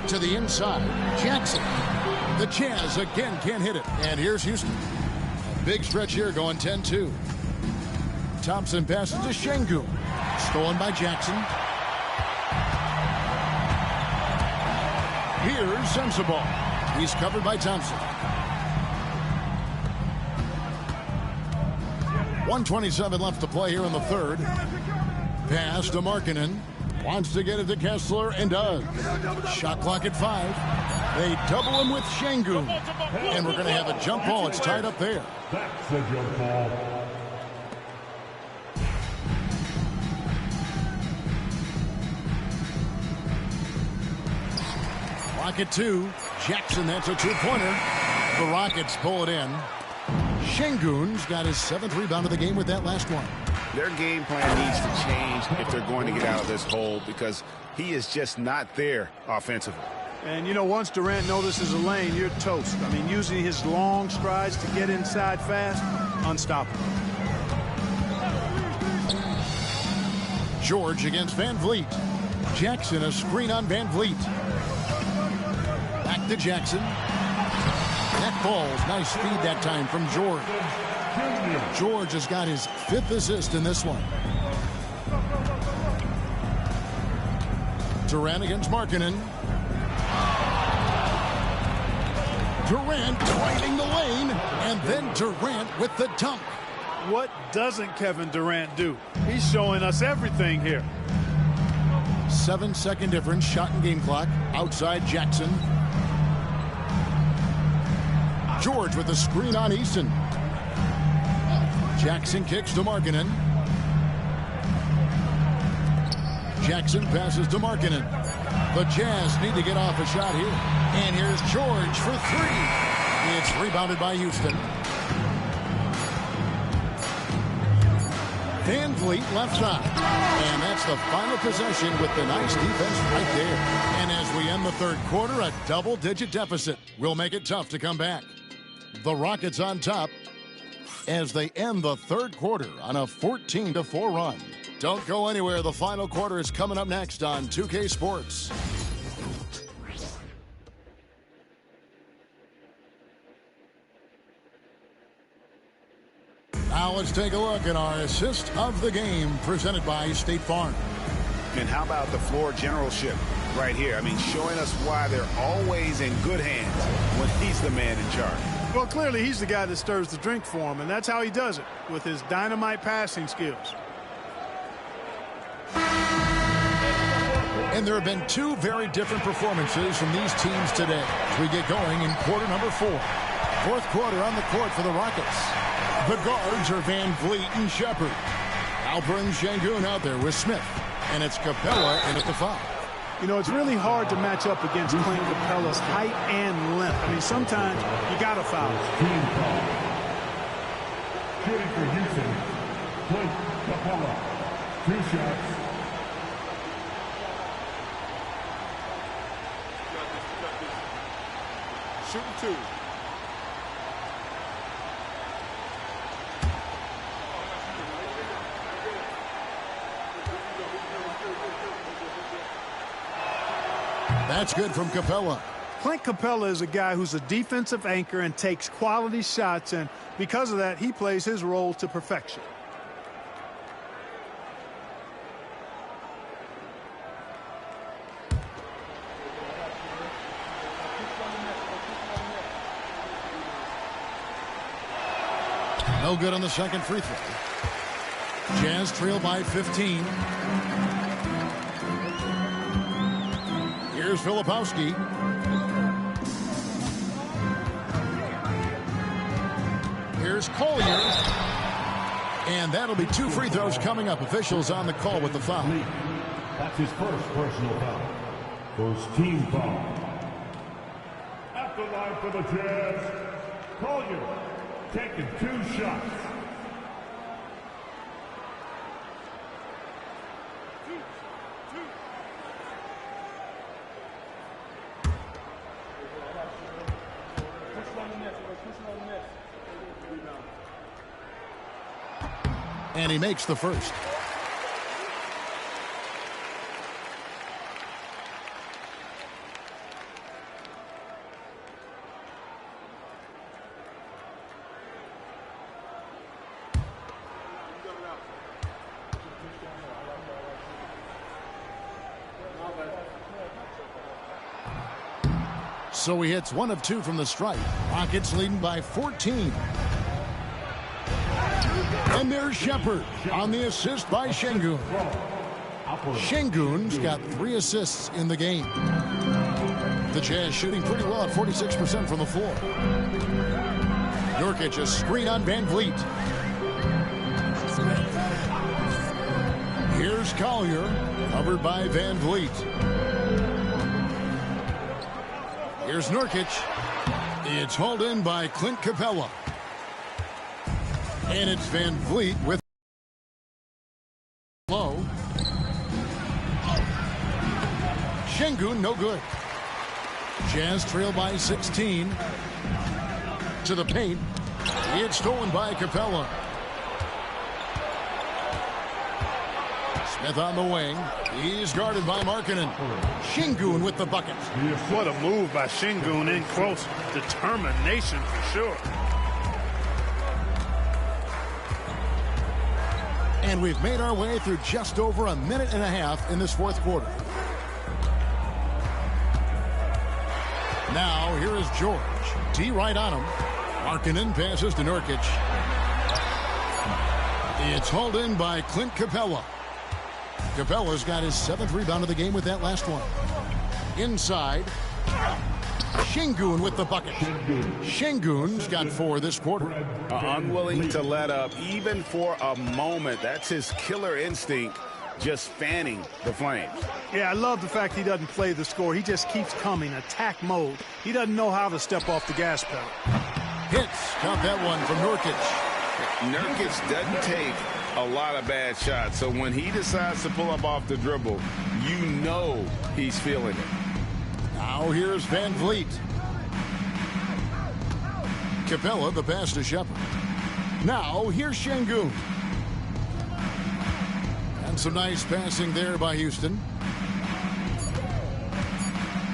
To the inside. Jackson. The Jazz again can't hit it. And here's Houston. A big stretch here going 10-2. Thompson passes to Şengün. Stolen by Jackson. Here's Sensabaugh. He's covered by Thompson. 1:27 left to play here in the third. Pass to Markkanen. Wants to get it to Kessler and does. Shot clock at 5. They double him with Şengün. And we're going to have a jump ball. It's tied up there. That's a jump ball. Rocket 2. Jackson, that's a two-pointer. The Rockets pull it in. Şengün's got his 7th rebound of the game with that last one. Their game plan needs to change if they're going to get out of this hole because he is just not there offensively. And, you know, once Durant notices a lane, you're toast. I mean, using his long strides to get inside fast, unstoppable. George against Van Vliet. Jackson, a screen on Van Vliet. Back to Jackson. That ball's nice feed that time from George. George has got his 5th assist in this one. Durant against Markkanen. Durant driving the lane, and then Durant with the dunk. What doesn't Kevin Durant do? He's showing us everything here. 7-second difference, shot and game clock. Outside Jackson. George with the screen on Easton. Jackson kicks to Markkanen. Jackson passes to Markkanen. The Jazz need to get off a shot here. And here's George for 3. It's rebounded by Houston. Van Vliet left side. And that's the final possession with the nice defense right there. And as we end the third quarter, a double-digit deficit will make it tough to come back. The Rockets on top as they end the third quarter on a 14-4 run. Don't go anywhere. The final quarter is coming up next on 2K Sports. Now let's take a look at our assist of the game presented by State Farm. And how about the floor generalship right here? I mean, showing us why they're always in good hands when he's the man in charge. Well, clearly he's the guy that stirs the drink for him, and that's how he does it, with his dynamite passing skills. And there have been 2 very different performances from these teams today as we get going in quarter number 4. Fourth quarter on the court for the Rockets. The guards are Van Vliet and Shepard. Alper and Şengün out there with Smith. And it's Capella in at the 5. You know, it's really hard to match up against Clint Capella's height and length. I mean, sometimes you got to foul. Team foul. Shooting for Houston, Clint Capella. 2 shots. Shooting 2. That's good from Capella. Clint Capella is a guy who's a defensive anchor and takes quality shots, and because of that, he plays his role to perfection. No good on the second free throw. Jazz trail by 15. Here's Filipowski. Here's Collier. And that'll be 2 free throws coming up. Officials on the call with the foul. That's his first personal foul. First team foul. At the line for the Jazz, Collier taking 2 shots. And he makes the first. So he hits 1 of 2 from the stripe. Rockets leading by 14. And there's Shepard on the assist by Şengün. Şengün's got 3 assists in the game. The Jazz shooting pretty well at 46% from the floor. Nurkic a screen on Van Vliet. Here's Collier, covered by Van Vliet. Here's Nurkic. It's hauled in by Clint Capella. And it's Van Vliet with low. Şengün no good. Jazz trail by 16. To the paint. It's stolen by Capella. Smith on the wing. He's guarded by Markkanen. Şengün with the bucket. What a move by Şengün, in close. Determination for sure. And we've made our way through just over a minute and a half in this fourth quarter. Now here is George. T right on him. Markkanen passes to Nurkic. It's hauled in by Clint Capella. Capella's got his 7th rebound of the game with that last one. Inside. Şengün with the bucket. Şengün's got 4 this quarter. Unwilling to let up even for a moment. That's his killer instinct, just fanning the flames. Yeah, I love the fact he doesn't play the score. He just keeps coming, attack mode. He doesn't know how to step off the gas pedal. Hits. Count that one from Nurkic. Nurkic doesn't take a lot of bad shots, so when he decides to pull up off the dribble, you know he's feeling it. Now here's Van Vliet. Capella the pass to Shepard. Now here's Şengün. And some nice passing there by Houston.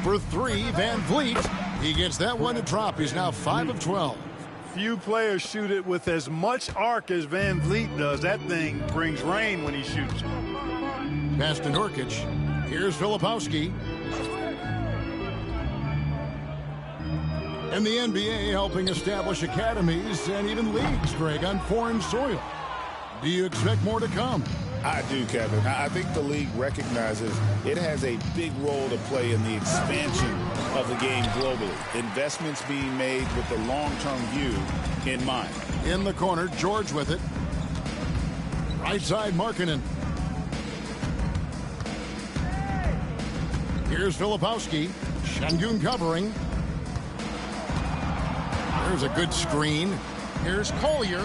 For 3, Van Vliet. He gets that one to drop. He's now 5 of 12. Few players shoot it with as much arc as Van Vliet does. That thing brings rain when he shoots. Pass to Nurkic. Here's Filipowski. And the NBA helping establish academies and even leagues, Greg, on foreign soil. Do you expect more to come? I do, Kevin. I think the league recognizes it has a big role to play in the expansion of the game globally. Investments being made with the long-term view in mind. In the corner, George with it. Right side, Markkanen. Here's Filipowski. Şengün covering. There's a good screen. Here's Collier.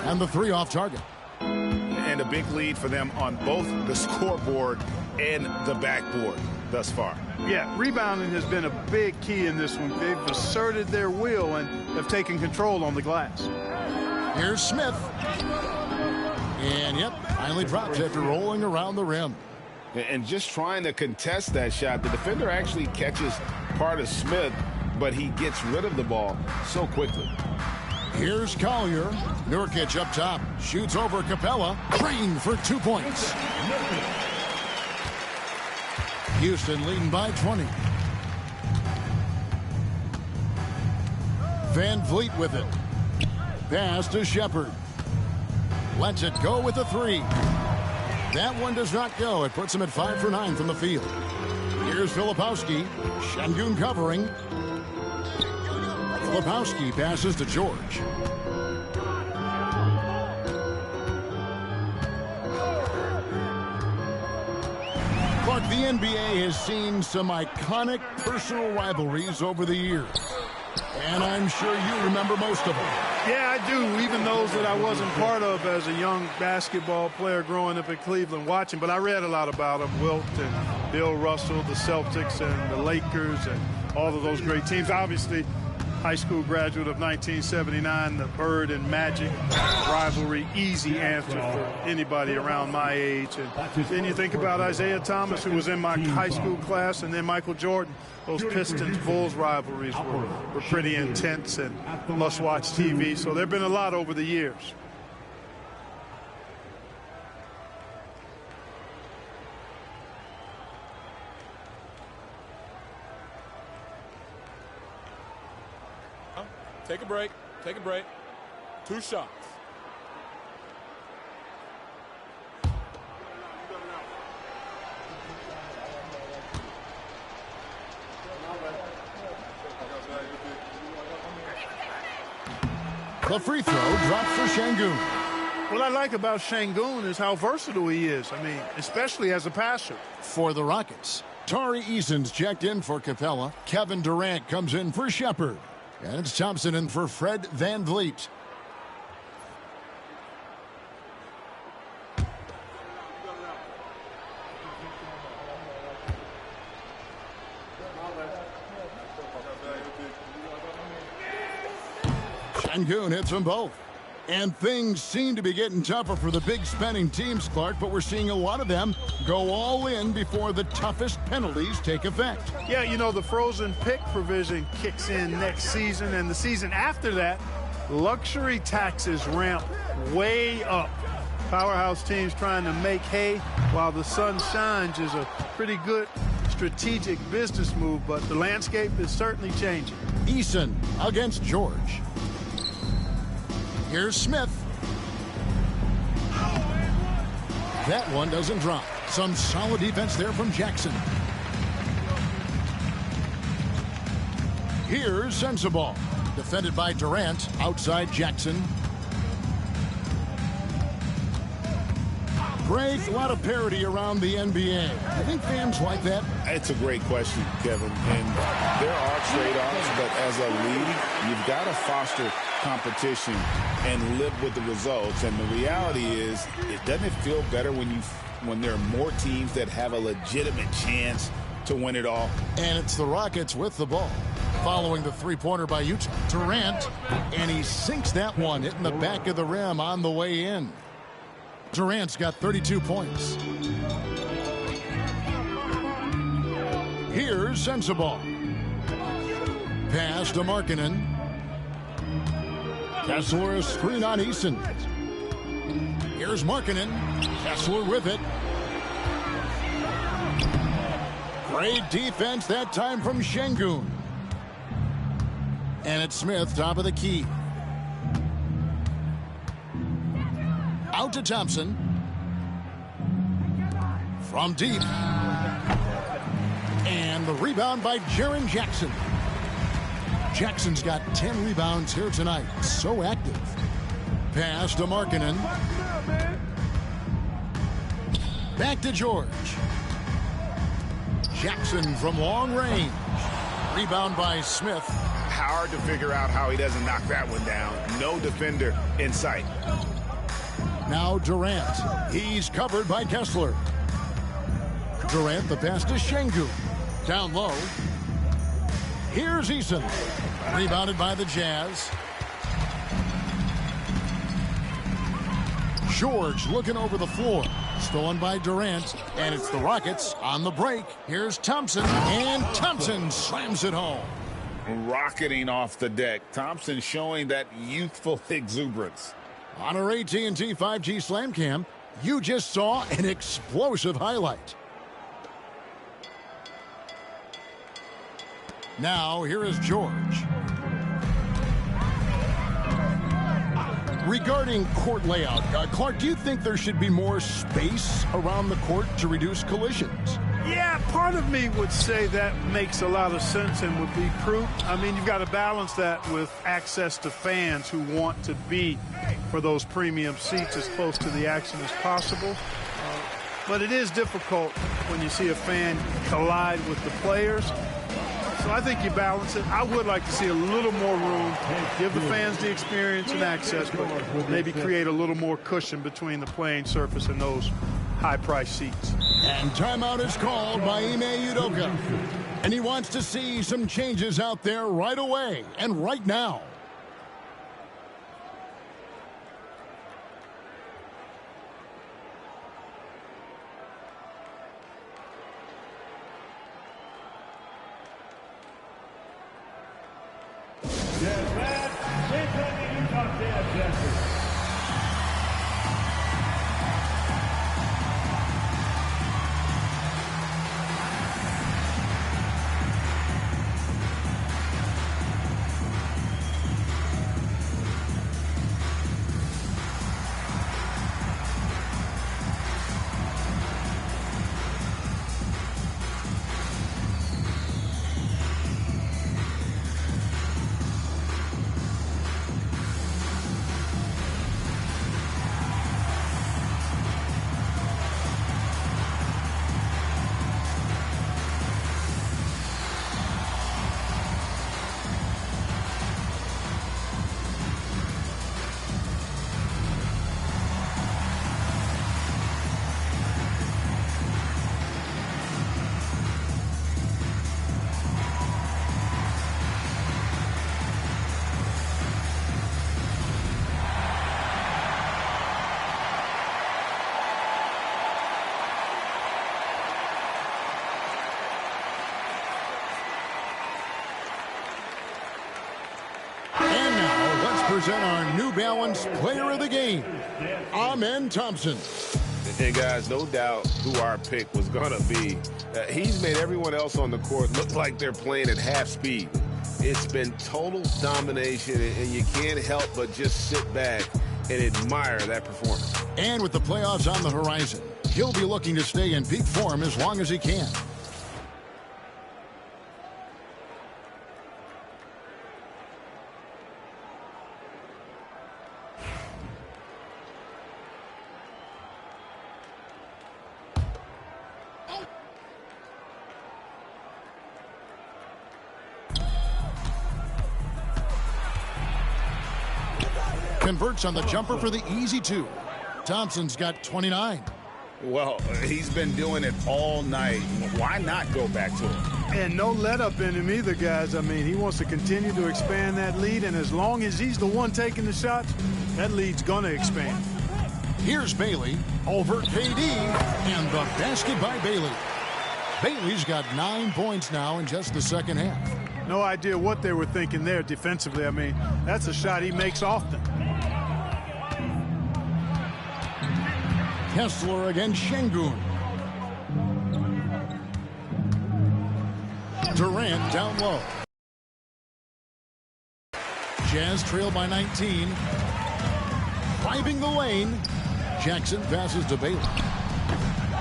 And the 3 off target. And a big lead for them on both the scoreboard and the backboard thus far. Yeah, rebounding has been a big key in this one. They've asserted their will and have taken control on the glass. Here's Smith. And, yep, finally drops after rolling around the rim. And just trying to contest that shot, the defender actually catches part of Smith, but he gets rid of the ball so quickly. Here's Collier. Nurkic up top. Shoots over Capella. Green for 2 points. Houston leading by 20. Van Vliet with it. Pass to Shepard. Lets it go with a 3. That one does not go. It puts him at 5 for 9 from the field. Here's Filipowski. Şengün covering. Filipowski passes to George. Clark, the NBA has seen some iconic personal rivalries over the years. And I'm sure you remember most of them. Yeah, I do, even those that I wasn't part of as a young basketball player growing up in Cleveland watching. But I read a lot about them, Wilt and Bill Russell, the Celtics and the Lakers and all of those great teams. Obviously, high school graduate of 1979, the Bird and Magic rivalry, easy answer for anybody around my age. And then you think about Isaiah Thomas, who was in my high school class, and then Michael Jordan. Those Pistons-Bulls rivalries were pretty intense and must-watch TV. So there have been a lot over the years. Take a break. Take a break. 2 shots. The free throw drops for Şengün. What I like about Şengün is how versatile he is. I mean, especially as a passer. For the Rockets, Tari Eason's checked in for Capella. Kevin Durant comes in for Shepard. And it's Thompson in for Fred VanVleet. Şengün hits them both. And things seem to be getting tougher for the big spending teams, Clark, but we're seeing a lot of them go all in before the toughest penalties take effect. Yeah, you know, the frozen pick provision kicks in next season, and the season after that, luxury taxes ramp way up. Powerhouse teams trying to make hay while the sun shines is a pretty good strategic business move, but the landscape is certainly changing. Eason against George. Here's Smith. That one doesn't drop. Some solid defense there from Jackson. Here's Sensabaugh. Defended by Durant. Outside Jackson. Greg, a lot of parity around the NBA. I think fans like that. It's a great question, Kevin. And there are trade-offs, but as a league, you've got to foster competition and live with the results. And the reality is, doesn't it feel better when there are more teams that have a legitimate chance to win it all? And it's the Rockets with the ball. Following the three-pointer by Utah. Durant, and he sinks that one, hitting the back of the rim on the way in. Durant's got 32 points. Here's Sensabaugh. Pass to Markkanen. Kessler, a screen on Eason. Here's Markkanen. Kessler with it. Great defense that time from Şengün. And it's Smith, top of the key. Out to Thompson. From deep. And the rebound by Jaren Jackson. Jackson's got 10 rebounds here tonight. So active. Pass to Markkanen. Back to George. Jackson from long range. Rebound by Smith. Hard to figure out how he doesn't knock that one down. No defender in sight. Now Durant. He's covered by Kessler. Durant, the pass to Şengün. Down low. Here's Eason. Rebounded by the Jazz. George looking over the floor. Stolen by Durant. And it's the Rockets on the break. Here's Thompson. And Thompson slams it home. Rocketing off the deck. Thompson showing that youthful exuberance. On our AT&T 5G Slam Cam, you just saw an explosive highlight. Now, here is George. Regarding court layout, Clark, do you think there should be more space around the court to reduce collisions? Yeah, part of me would say that makes a lot of sense and would be proof. I mean, you've got to balance that with access to fans who want to be for those premium seats as close to the action as possible. But it is difficult when you see a fan collide with the players. So I think you balance it. I would like to see a little more room, give the fans the experience and access, but maybe create a little more cushion between the playing surface and those high-priced seats. And timeout is called by Ime Udoka. And he wants to see some changes out there right away and right now. Present our New Balance Player of the Game, Amen Thompson. And guys, no doubt who our pick was going to be. He's made everyone else on the court look like they're playing at half speed. It's been total domination, and you can't help but just sit back and admire that performance. And with the playoffs on the horizon, he'll be looking to stay in peak form as long as he can. Converts on the jumper for the easy two. Thompson's got 29. Well, he's been doing it all night. Why not go back to him? And no let up in him either, guys. I mean, he wants to continue to expand that lead, and as long as he's the one taking the shots, that lead's going to expand. Here's Bailey over KD, and the basket by Bailey. Bailey's got 9 points now in just the second half. No idea what they were thinking there defensively. I mean, that's a shot he makes often. Kessler against Şengün. Durant down low. Jazz trail by 19. Driving the lane. Jackson passes to Bailey.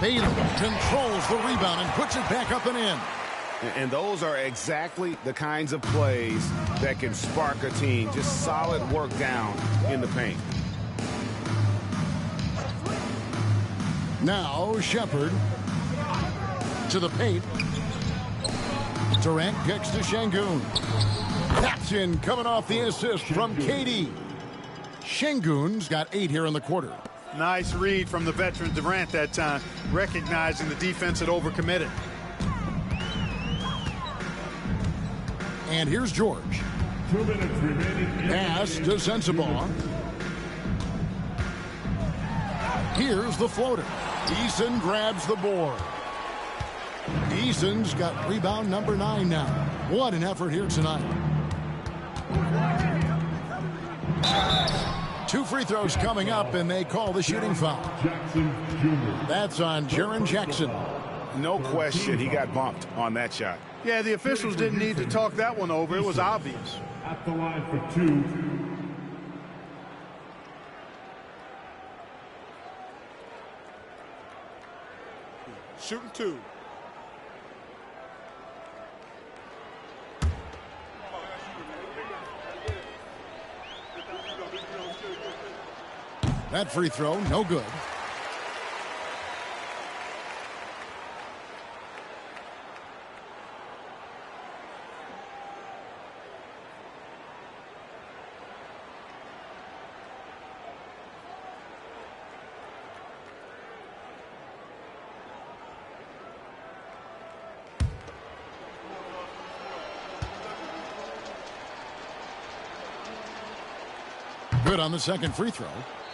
Bailey controls the rebound and puts it back up and in. And those are exactly the kinds of plays that can spark a team. Just solid work down in the paint. Now Shepherd to the paint. Durant kicks to Şengün. That's in, coming off the assist from KD. Şengün's got 8 here in the quarter. Nice read from the veteran Durant that time, recognizing the defense had overcommitted. And here's George. 2 minutes remaining. Pass to Sensabaugh. Here's the floater. Eason grabs the board. Eason's got rebound number 9 now. What an effort here tonight. 2 free throws coming up, and they call the shooting foul. That's on Jaren Jackson. No question, he got bumped on that shot. Yeah, the officials didn't need to talk that one over. It was obvious. At the line for 2. Shooting 2. That free throw, no good. Good on the second free throw.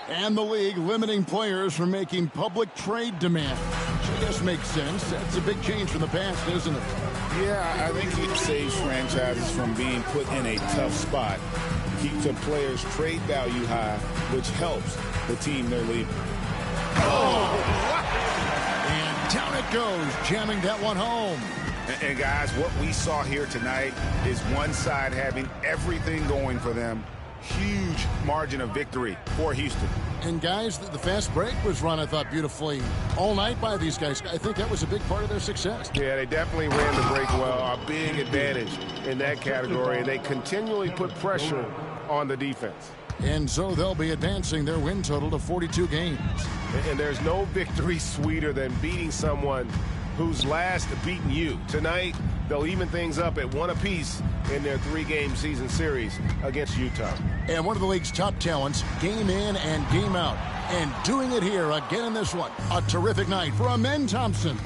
And the league limiting players from making public trade demands. Which I guess makes sense. That's a big change from the past, isn't it? Yeah, I think it saves franchises from being put in a tough spot. Keeps a player's trade value high, which helps the team they're leading. Oh! And down it goes, jamming that one home. And guys, what we saw here tonight is one side having everything going for them. Huge margin of victory for Houston. And guys, the fast break was run, I thought, beautifully all night by these guys. I think that was a big part of their success. Yeah, they definitely ran the break well. A big advantage in that category. And they continually put pressure on the defense. And so they'll be advancing their win total to 42 games. And there's no victory sweeter than beating someone who's last beaten you. Tonight, they'll even things up at one apiece in their 3-game season series against Utah. And one of the league's top talents, game in and game out. And doing it here again in this one. A terrific night for Amen Thompson.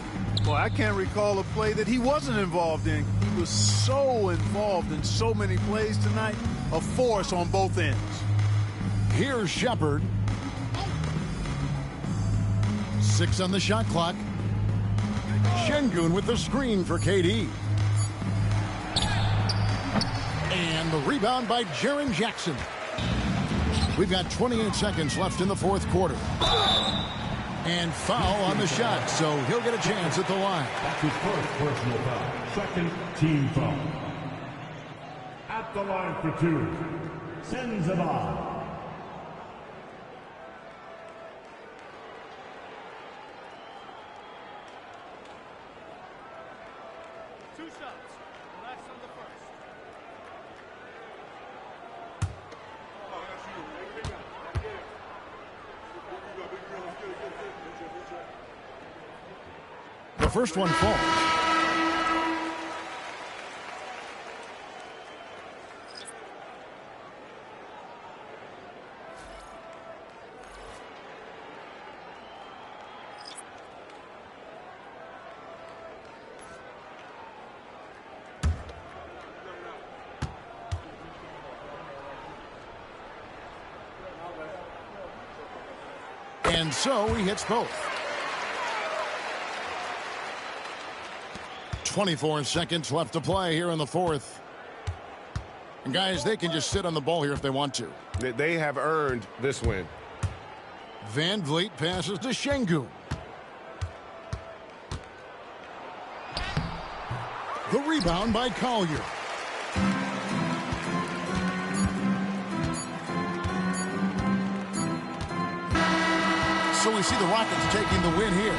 Well, I can't recall a play that he wasn't involved in. He was so involved in so many plays tonight. A force on both ends. Here's Shepard. 6 on the shot clock. Şengün with the screen for KD. And the rebound by Jaren Jackson. We've got 28 seconds left in the fourth quarter. And foul on the shot, so he'll get a chance at the line. That's his first personal foul. Second team foul. At the line for 2, Sensabaugh. The first one falls. And so he hits both. 24 seconds left to play here in the fourth. And guys, they can just sit on the ball here if they want to. They have earned this win. Van Vliet passes to Şengün. The rebound by Collier. So we see the Rockets taking the win here.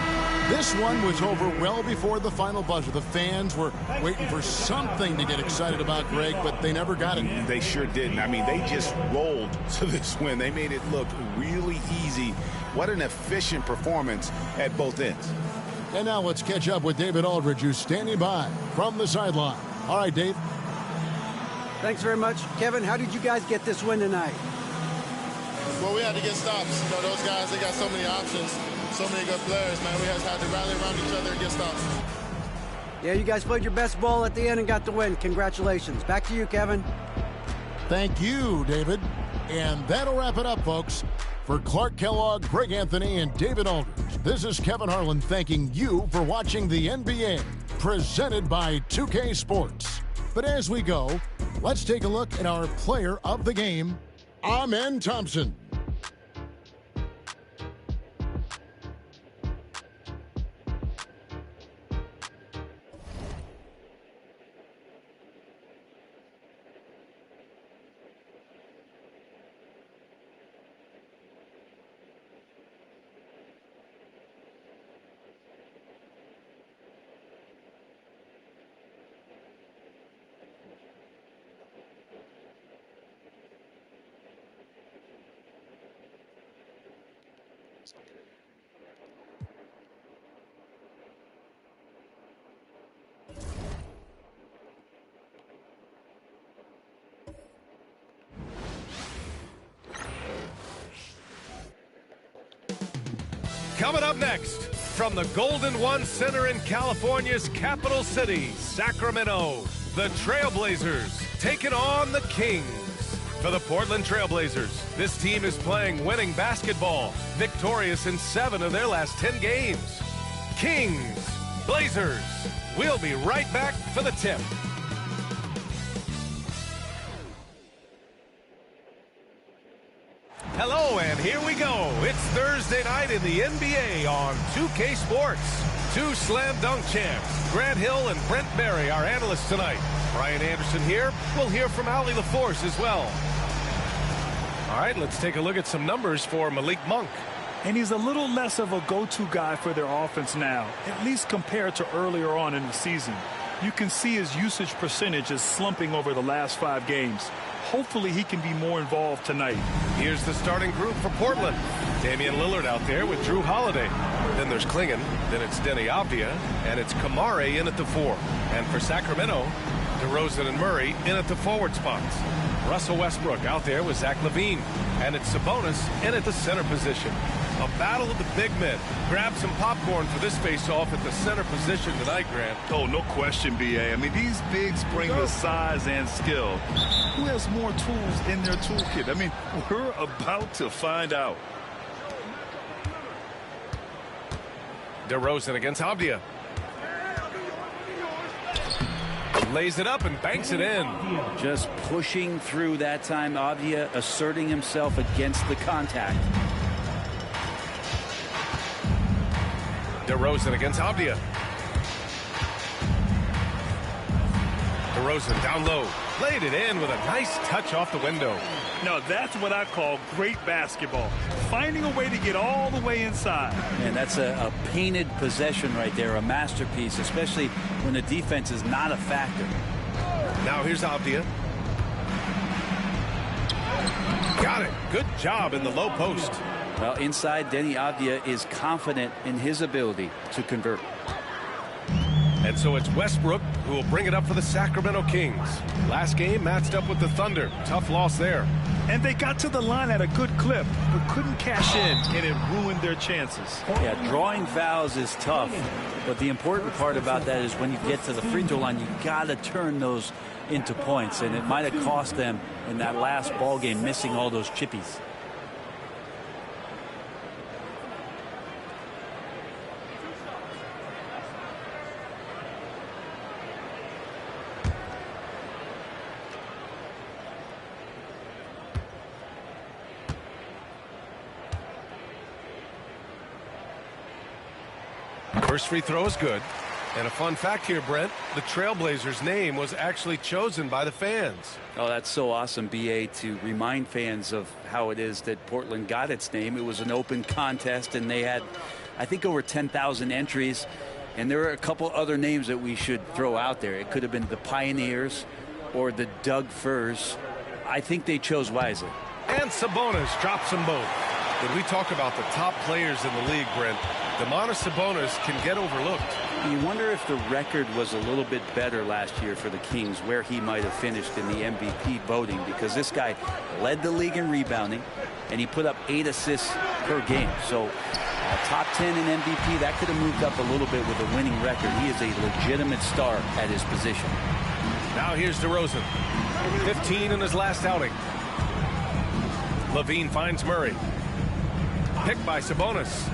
This one was over well before the final buzzer. The fans were waiting for something to get excited about, Greg, but they never got it. They sure didn't. I mean, they just rolled to this win. They made it look really easy. What an efficient performance at both ends. And now let's catch up with David Aldridge, who's standing by from the sideline. All right, Dave. Thanks very much. Kevin, how did you guys get this win tonight? Well, we had to get stops. You know, those guys, they got so many options, so many good players, man. We just had to rally around each other and get stops. Yeah, you guys played your best ball at the end and got the win. Congratulations. Back to you, Kevin. Thank you, David. And that'll wrap it up, folks. For Clark Kellogg, Greg Anthony, and David Aldridge, this is Kevin Harlan thanking you for watching the NBA, presented by 2K Sports. But as we go, let's take a look at our player of the game, Amen Thompson. Coming up next, from the Golden One Center in California's capital city, Sacramento, the Trailblazers taking on the Kings. for the Portland Trailblazers. This team is playing winning basketball, victorious in 7 of their last 10 games. Kings, Blazers. We'll be right back for the tip. Hello, and here we go. It's Thursday night in the NBA on 2K Sports. 2 slam dunk champs, Grant Hill and Brent Barry, our analysts tonight. Brian Anderson here. We'll hear from Allie LaForce as well. All right, let's take a look at some numbers for Malik Monk. And he's a little less of a go-to guy for their offense now, at least compared to earlier on in the season. You can see his usage percentage is slumping over the last 5 games. Hopefully he can be more involved tonight. Here's the starting group for Portland. Damian Lillard out there with Drew Holiday. Then there's Klingon. Then it's Denny Avdia. And it's Kamare in at the 4. And for Sacramento, DeRozan and Murray in at the forward spots. Russell Westbrook out there with Zach LaVine. And it's Sabonis in at the center position. A battle of the big men. Grab some popcorn for this face-off at the center position tonight, Grant. Oh, no question, B.A. I mean, these bigs bring the size and skill. Who has more tools in their toolkit? I mean, we're about to find out. DeRozan against Avdia. Lays it up and banks it in. Just pushing through that time. Avdia asserting himself against the contact. DeRozan against Avdia. DeRozan down low. Laid it in with a nice touch off the window. Now, that's what I call great basketball. Finding a way to get all the way inside. And that's a painted possession right there, a masterpiece, especially when the defense is not a factor. Now here's Avdia. Got it. Good job in the low post. Well, inside, Denny Avdia is confident in his ability to convert. And so it's Westbrook who will bring it up for the Sacramento Kings. Last game matched up with the Thunder. Tough loss there. And they got to the line at a good clip, but couldn't cash in, and it ruined their chances. Yeah, drawing fouls is tough, but the important part about that is when you get to the free throw line, you got to turn those into points, and it might have cost them in that last ball game, missing all those chippies. First free throw is good. And a fun fact here, Brent, the Trailblazers' name was actually chosen by the fans. Oh, that's so awesome, B.A., to remind fans of how it is that Portland got its name. It was an open contest, and they had, I think, over 10,000 entries. And there are a couple other names that we should throw out there. It could have been the Pioneers or the Doug Furs. I think they chose wisely. And Sabonis drops them both. When we talk about the top players in the league, Brent, Domantas Sabonis can get overlooked. You wonder if the record was a little bit better last year for the Kings, where he might have finished in the MVP voting, because this guy led the league in rebounding, and he put up 8 assists per game. So a top 10 in MVP, that could have moved up a little bit with a winning record. He is a legitimate star at his position. Now here's DeRozan. 15 in his last outing. LaVine finds Murray. Picked by Sabonis.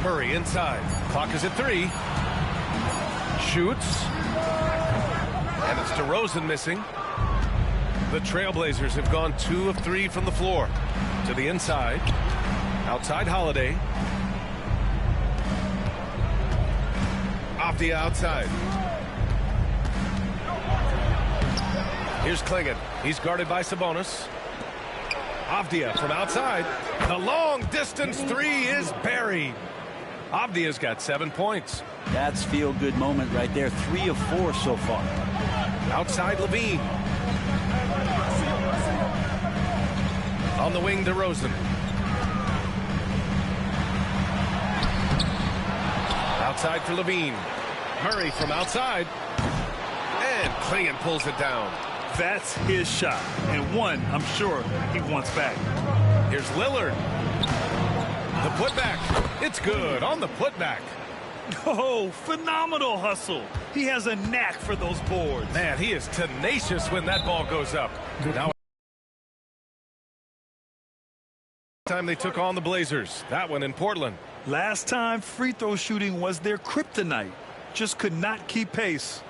Murray inside. Clock is at 3. Shoots. And it's DeRozan missing. The Trailblazers have gone 2 of 3 from the floor. To the inside. Outside Holiday. Avdia outside. Here's Klingon. He's guarded by Sabonis. Avdia from outside. The long distance 3 is buried. Avdia's got 7 points. That's feel-good moment right there. 3 of 4 so far. Outside LaVine. On the wing, DeRozan. Outside for LaVine. Murray from outside. And Klingon pulls it down. That's his shot, and one I'm sure he wants back. Here's Lillard. The putback. It's good on the putback. Oh, phenomenal hustle. He has a knack for those boards. Man, he is tenacious when that ball goes up. Now, time they took on the Blazers. That one in Portland. Last time, free throw shooting was their kryptonite. Just could not keep pace.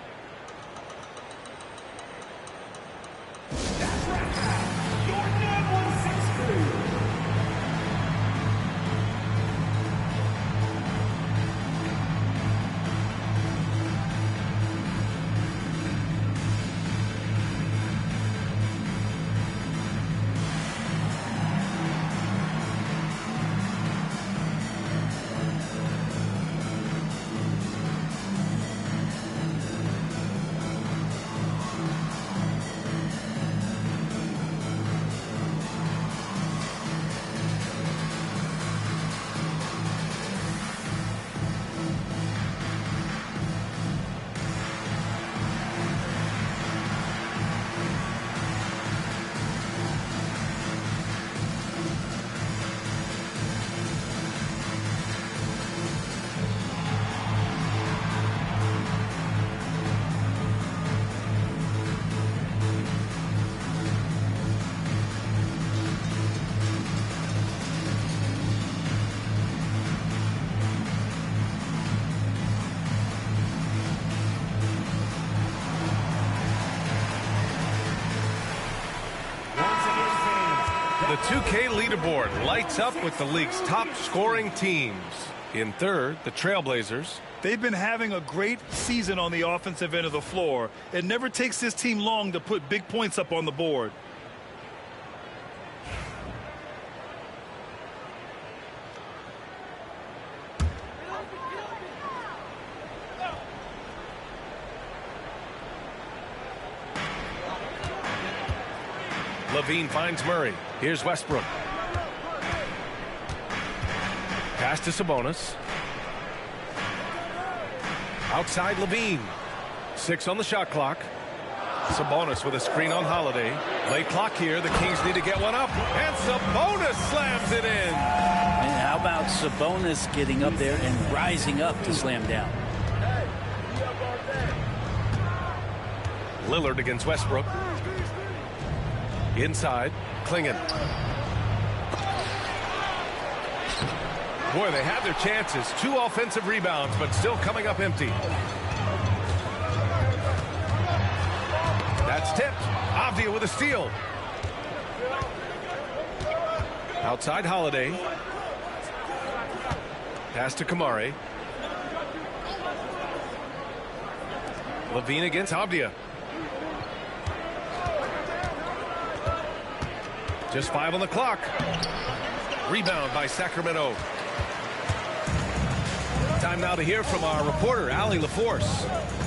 The 2K leaderboard lights up with the league's top scoring teams. In third, the Trailblazers. They've been having a great season on the offensive end of the floor. It never takes this team long to put big points up on the board. Levine finds Murray. Here's Westbrook. Pass to Sabonis. Outside Levine. 6 on the shot clock. Sabonis with a screen on Holiday. Late clock here. The Kings need to get one up. And Sabonis slams it in. And how about Sabonis getting up there and rising up to slam down? Lillard against Westbrook. Inside, Klingon. Boy, they had their chances. 2 offensive rebounds, but still coming up empty. That's tipped. Avdia with a steal. Outside Holiday. Pass to Kamari. Levine against Avdia. Just 5 on the clock. Rebound by Sacramento. Time now to hear from our reporter, Allie LaForce.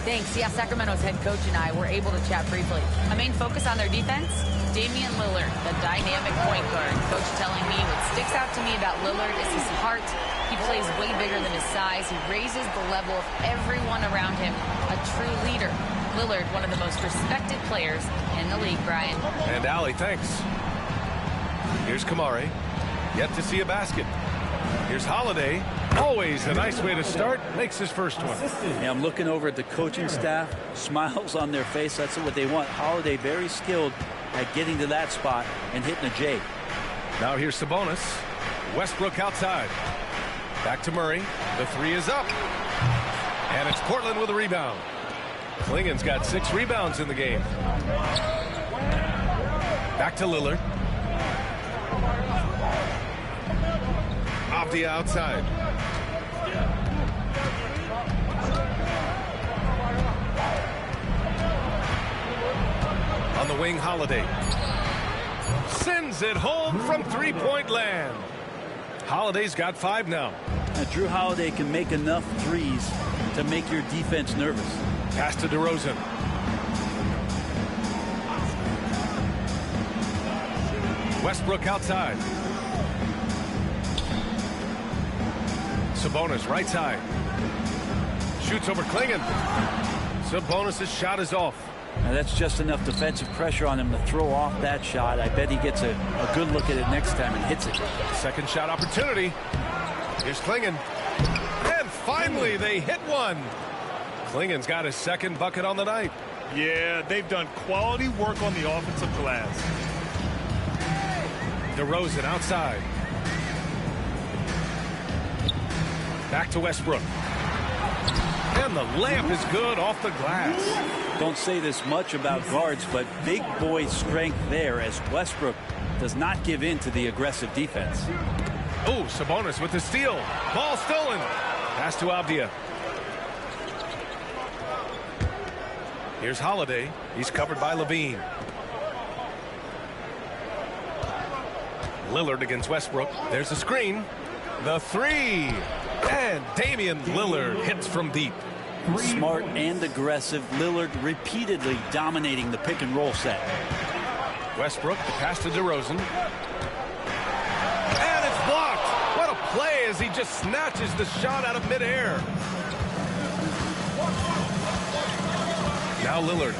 Thanks. Yeah, Sacramento's head coach and I were able to chat briefly. A main focus on their defense, Damian Lillard, the dynamic point guard. Coach telling me what sticks out to me about Lillard is his heart. He plays way bigger than his size. He raises the level of everyone around him. A true leader. Lillard, one of the most respected players in the league, Brian. And Allie, thanks. Here's Kamari. Yet to see a basket. Here's Holiday. Always a nice way to start. Makes his first one. Yeah, I'm looking over at the coaching staff. Smiles on their face. That's what they want. Holiday very skilled at getting to that spot and hitting a J. Now here's Sabonis. Westbrook outside. Back to Murray. The 3 is up. And it's Portland with a rebound. Klingon's got 6 rebounds in the game. Back to Lillard. Avdia outside. On the wing, Holiday. Sends it home from three-point land. Holiday's got 5 now. Drew Holiday can make enough threes to make your defense nervous. Pass to DeRozan. Westbrook outside. Sabonis right side. Shoots over Klingon. Sabonis' shot is off. Now that's just enough defensive pressure on him to throw off that shot. I bet he gets a good look at it next time and hits it. Second shot opportunity. Here's Klingon. And finally they hit one. Klingen's got his second bucket on the night. Yeah, they've done quality work on the offensive glass. DeRozan outside. Back to Westbrook. And the layup is good off the glass. Don't say this much about guards, but big boy strength there as Westbrook does not give in to the aggressive defense. Oh, Sabonis with the steal. Ball stolen. Pass to Avdia. Here's Holiday. He's covered by Levine. Lillard against Westbrook. There's a screen. The three. And Damian Lillard hits from deep. Smart and aggressive. Lillard repeatedly dominating the pick and roll set. Westbrook, the pass to DeRozan. And it's blocked. What a play as he just snatches the shot out of midair. Now Lillard.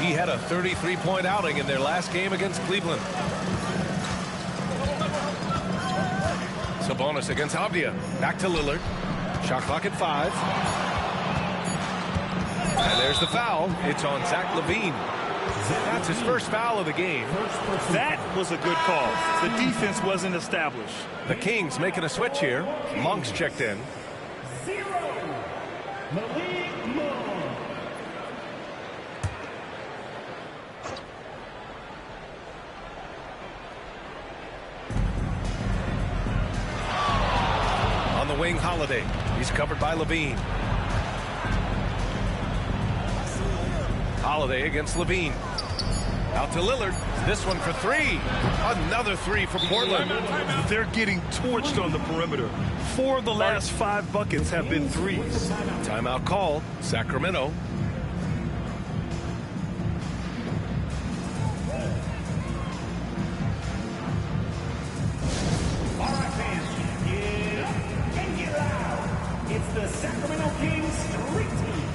He had a 33-point outing in their last game against Cleveland. Sabonis against Avdia. Back to Lillard. Shot clock at 5. And there's the foul. It's on Zach LaVine. That's his first foul of the game. That was a good call. The defense wasn't established. The Kings making a switch here. Monk's checked in. On the wing, Holiday. He's covered by Levine. Holiday against Levine. Out to Lillard. This one for 3. Another 3 for Portland. They're getting torched on the perimeter. 4 of the last 5 buckets have been threes. Timeout called. Sacramento. All right, fans. Get up and get loud. It's the Sacramento Kings Street Team.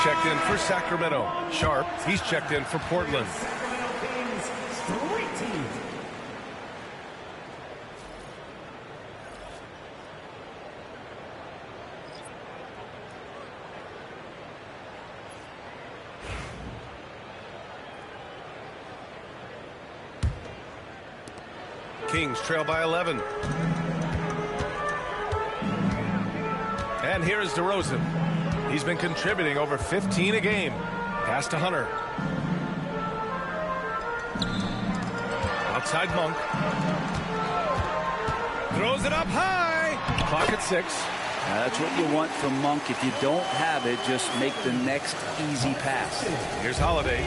Checked in for Sacramento. Sharp, he's checked in for Portland. Kings trail by 11. And here is DeRozan. He's been contributing over 15 a game. Pass to Hunter. Outside Monk. Throws it up high. Clock at 6. That's what you want from Monk. If you don't have it, just make the next easy pass. Here's Holiday.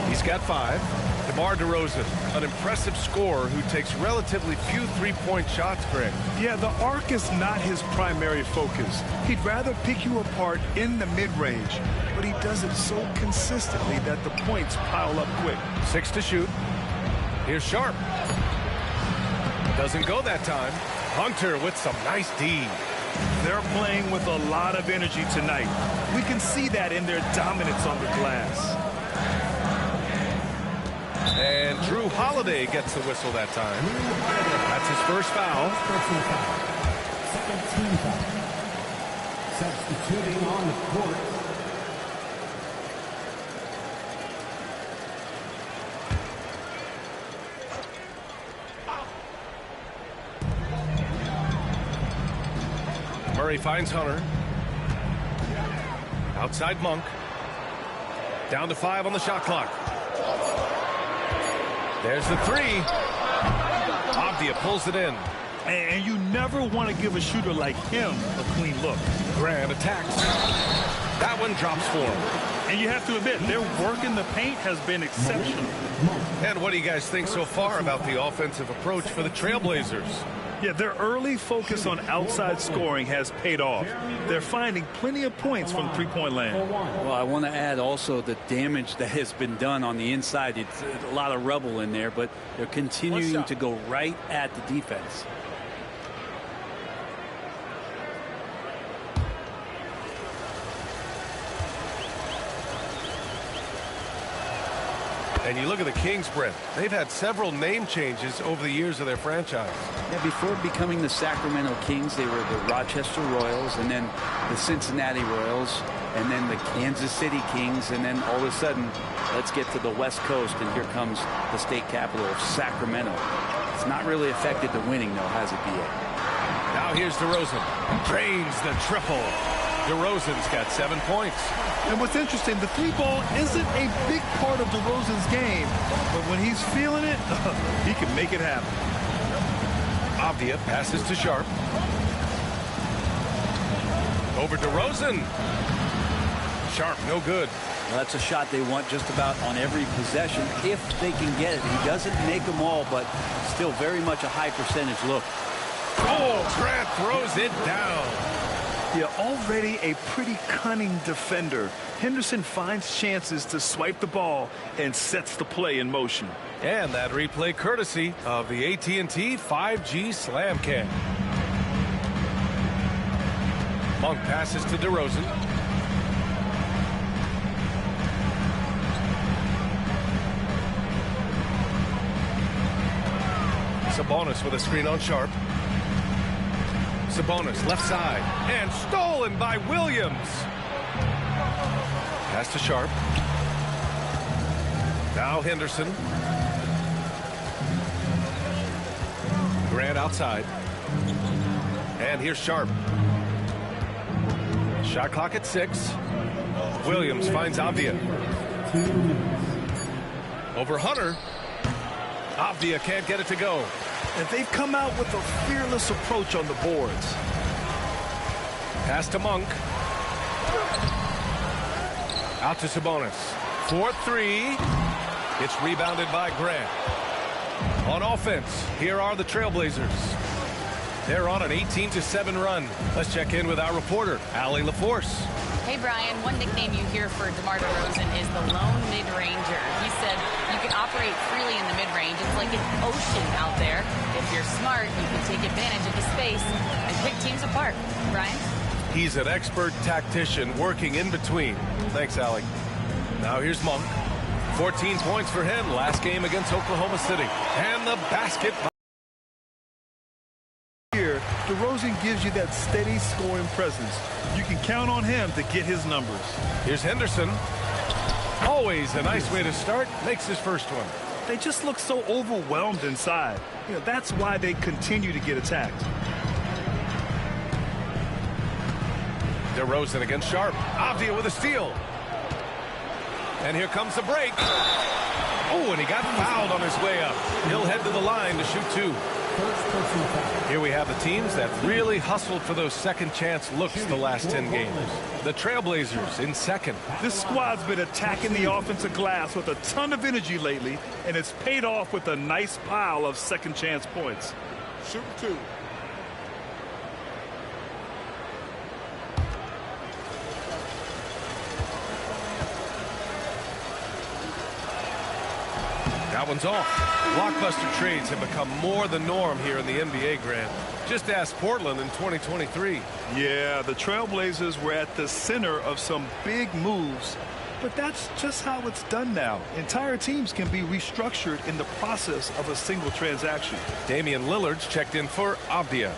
He's got 5. DeMar DeRozan, an impressive scorer who takes relatively few three-point shots, Greg. Yeah, the arc is not his primary focus. He'd rather pick you apart in the mid-range, but he does it so consistently that the points pile up quick. 6 to shoot. Here's Sharp. Doesn't go that time. Hunter with some nice D. They're playing with a lot of energy tonight. We can see that in their dominance on the glass. And Drew Holiday gets the whistle that time. That's his first foul. Second team foul. Substituting on the court. Kamari finds Hunter. Outside Monk. Down to 5 on the shot clock. There's the 3. Avdia pulls it in. And you never want to give a shooter like him a clean look. Grant attacks. That one drops for him. And you have to admit, their work in the paint has been exceptional. And what do you guys think so far about the offensive approach for the Trailblazers? Yeah, their early focus on outside scoring has paid off. They're finding plenty of points from three-point land. Well, I want to add also the damage that has been done on the inside. It's a lot of rubble in there, but they're continuing to go right at the defense. And you look at the Kings, Brent. They've had several name changes over the years of their franchise. Yeah, before becoming the Sacramento Kings, they were the Rochester Royals, and then the Cincinnati Royals, and then the Kansas City Kings, and then all of a sudden, let's get to the West Coast, and here comes the state capital of Sacramento. It's not really affected the winning, though, has it, B.A.? Now here's DeRozan. Drains the triple. DeRozan's got 7 points. And what's interesting, the 3-ball isn't a big part of DeRozan's game, but when he's feeling it, he can make it happen. Avdia passes to Sharp. Over DeRozan. Sharp, no good. Well, that's a shot they want just about on every possession if they can get it. He doesn't make them all, but still very much a high percentage look. Oh, Grant throws it down. Yeah, already a pretty cunning defender. Henderson finds chances to swipe the ball and sets the play in motion. And that replay courtesy of the AT&T 5G Slam Cam. Monk passes to DeRozan. Sabonis with a screen on Sharp. Sabonis left side and stolen by Williams. Pass to Sharp. Now Henderson. Grant outside. And here's Sharp. Shot clock at 6. Williams finds Avdia. Over Hunter. Avdia can't get it to go. And they've come out with a fearless approach on the boards. Pass to Monk. Out to Sabonis. 4-3. It's rebounded by Grant. On offense, here are the Trailblazers. They're on an 18-7 run. Let's check in with our reporter, Allie LaForce. Hey, Brian, one nickname you hear for DeMar DeRozan is the lone mid-ranger. He said you can operate freely in the mid-range. It's like an ocean out there. If you're smart, you can take advantage of the space and pick teams apart. Brian? He's an expert tactician working in between. Thanks, Allie. Now here's Monk. 14 points for him last game against Oklahoma City. And the basket. Here, DeRozan gives you that steady scoring presence. You can count on him to get his numbers. Here's Henderson. Always a nice way to start. Makes his first one. They just look so overwhelmed inside. You know, that's why they continue to get attacked. DeRozan against Sharp. Avdia with a steal. And here comes the break. Oh, and he got fouled on his way up. He'll head to the line to shoot 2. Here we have the teams that really hustled for those second chance looks the last 10 games. The Trailblazers in second. This squad's been attacking the offensive glass with a ton of energy lately, and it's paid off with a nice pile of second chance points. Shoot 2. That one's off. Blockbuster trades have become more the norm here in the NBA, Grant. Just ask Portland in 2023. Yeah, the Trailblazers were at the center of some big moves, but that's just how it's done now. Entire teams can be restructured in the process of a single transaction. Damian Lillard's checked in for Avdia.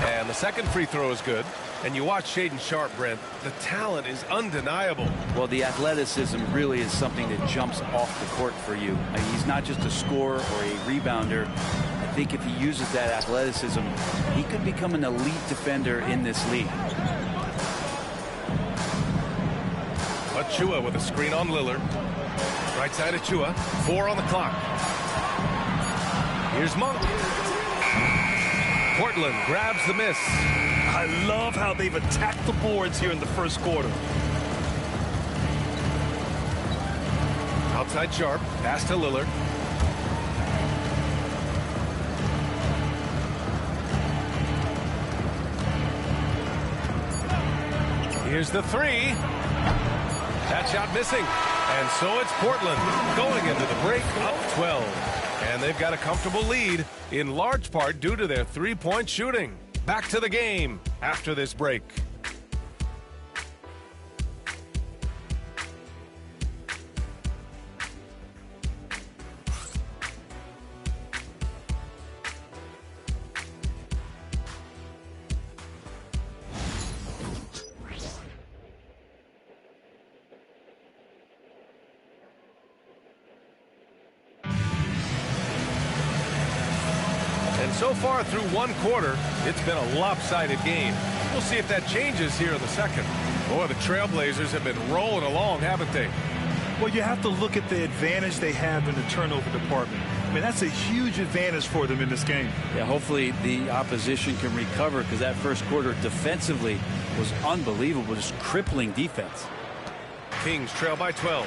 And the second free throw is good. And you watch Shaedon Sharp, Brent, the talent is undeniable. Well, the athleticism really is something that jumps off the court for you. I mean, he's not just a scorer or a rebounder. I think if he uses that athleticism, he could become an elite defender in this league. Achua with a screen on Lillard. Right side Achua. 4 on the clock. Here's Monk. Portland grabs the miss. I love how they've attacked the boards here in the first quarter. Outside Sharp. Pass to Lillard. Here's the 3. That shot missing. And so it's Portland going into the break up 12. And they've got a comfortable lead in large part due to their three-point shooting. Back to the game after this break. So far through one quarter, it's been a lopsided game. We'll see if that changes here in the second. Boy, the Trailblazers have been rolling along, haven't they? Well, you have to look at the advantage they have in the turnover department. I mean, that's a huge advantage for them in this game. Yeah, hopefully the opposition can recover, because that first quarter defensively was unbelievable, just crippling defense. Kings trail by 12.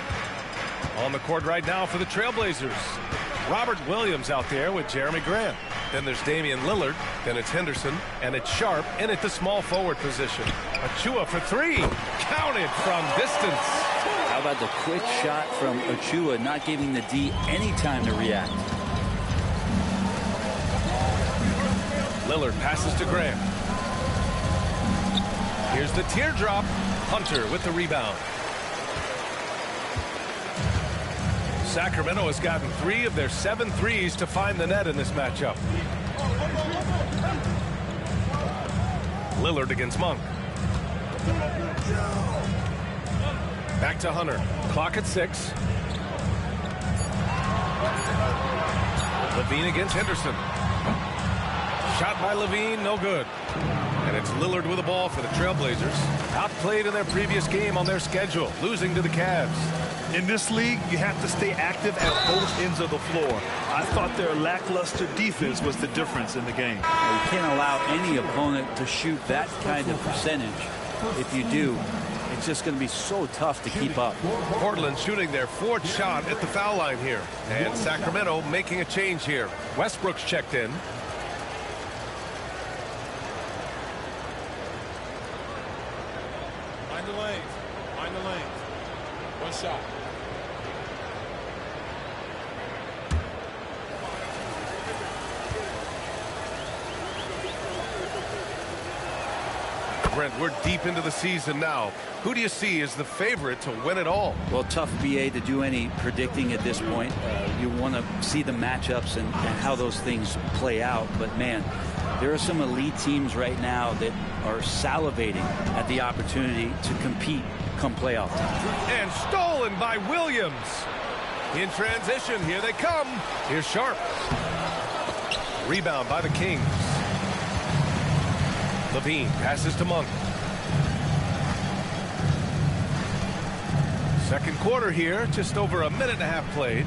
On the court right now for the Trailblazers. Robert Williams out there with Jeremy Grant. Then there's Damian Lillard. Then it's Henderson. And it's Sharp in at the small forward position. Achua for 3. Counted from distance. How about the quick shot from Achua, not giving the D any time to react. Lillard passes to Grant. Here's the teardrop. Hunter with the rebound. Sacramento has gotten 3 of their 7 threes to find the net in this matchup. Lillard against Monk. Back to Hunter. Clock at 6. Levine against Henderson. Shot by Levine, no good. And it's Lillard with the ball for the Trailblazers. Outplayed in their previous game on their schedule, losing to the Cavs. In this league, you have to stay active at both ends of the floor. I thought their lackluster defense was the difference in the game. You can't allow any opponent to shoot that kind of percentage. If you do, it's just going to be so tough to keep up. Portland shooting their 4th shot at the foul line here. And Sacramento making a change here. Westbrook's checked in. Mind the lanes. Mind the lanes. One shot. Brent, we're deep into the season now. Who do you see as the favorite to win it all? Well, tough, BA, to do any predicting at this point. You want to see the matchups and how those things play out. But, man, there are some elite teams right now that are salivating at the opportunity to compete come playoff time. And stolen by Williams. In transition, here they come. Here's Sharp. Rebound by the Kings. Levine passes to Monk. Second quarter here, just over a minute and a half played.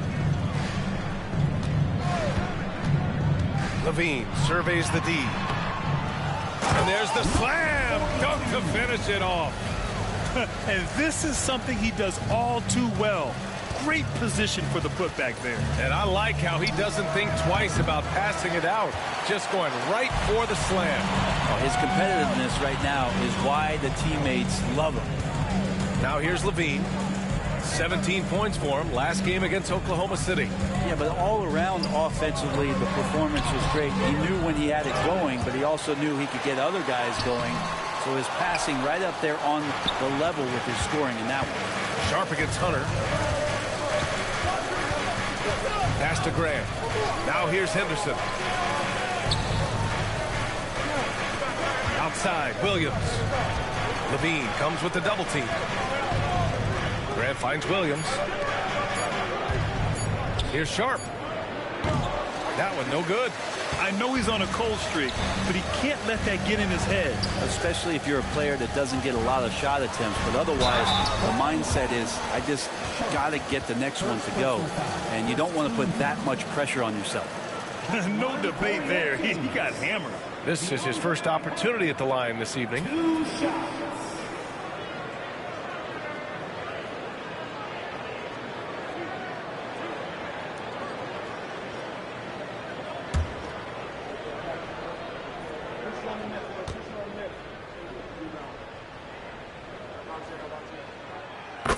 Levine surveys the D. And there's the slam dunk to finish it off. And this is something he does all too well. Great position for the putback there. And I like how he doesn't think twice about passing it out. Just going right for the slam. Well, his competitiveness right now is why the teammates love him. Now here's Levine. 17 points for him last game against Oklahoma City. Yeah, but all around offensively, the performance was great. He knew when he had it going, but he also knew he could get other guys going. So his passing right up there on the level with his scoring in that one. Sharp against Hunter. Pass to Grant. Now here's Henderson. Outside, Williams. Levine comes with the double team. Grant finds Williams. Here's Sharp. That one no good. I know he's on a cold streak, but he can't let that get in his head. Especially if you're a player that doesn't get a lot of shot attempts. But otherwise, the mindset is, I just got to get the next one to go. And you don't want to put that much pressure on yourself. No debate there. He got hammered. This is his first opportunity at the line this evening. 2 shots.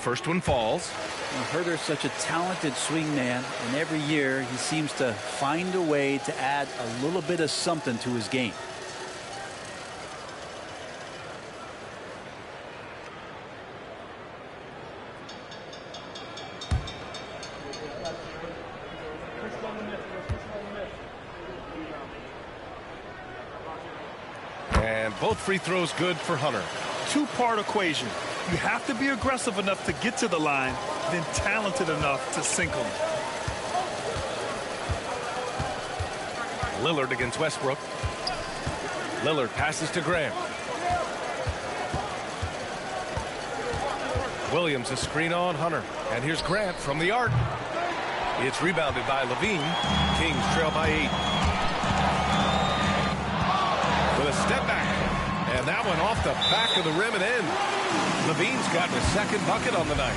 First one falls. Herder's such a talented swing man, and every year he seems to find a way to add a little bit of something to his game. And both free throws good for Hunter. Two-part equation. You have to be aggressive enough to get to the line, then talented enough to sink them. Lillard against Westbrook. Lillard passes to Graham. Williams a screen on Hunter. And here's Grant from the arc. It's rebounded by Levine. Kings trail by 8. With a step back. And that one off the back of the rim and in. Levine's gotten his second bucket on the night.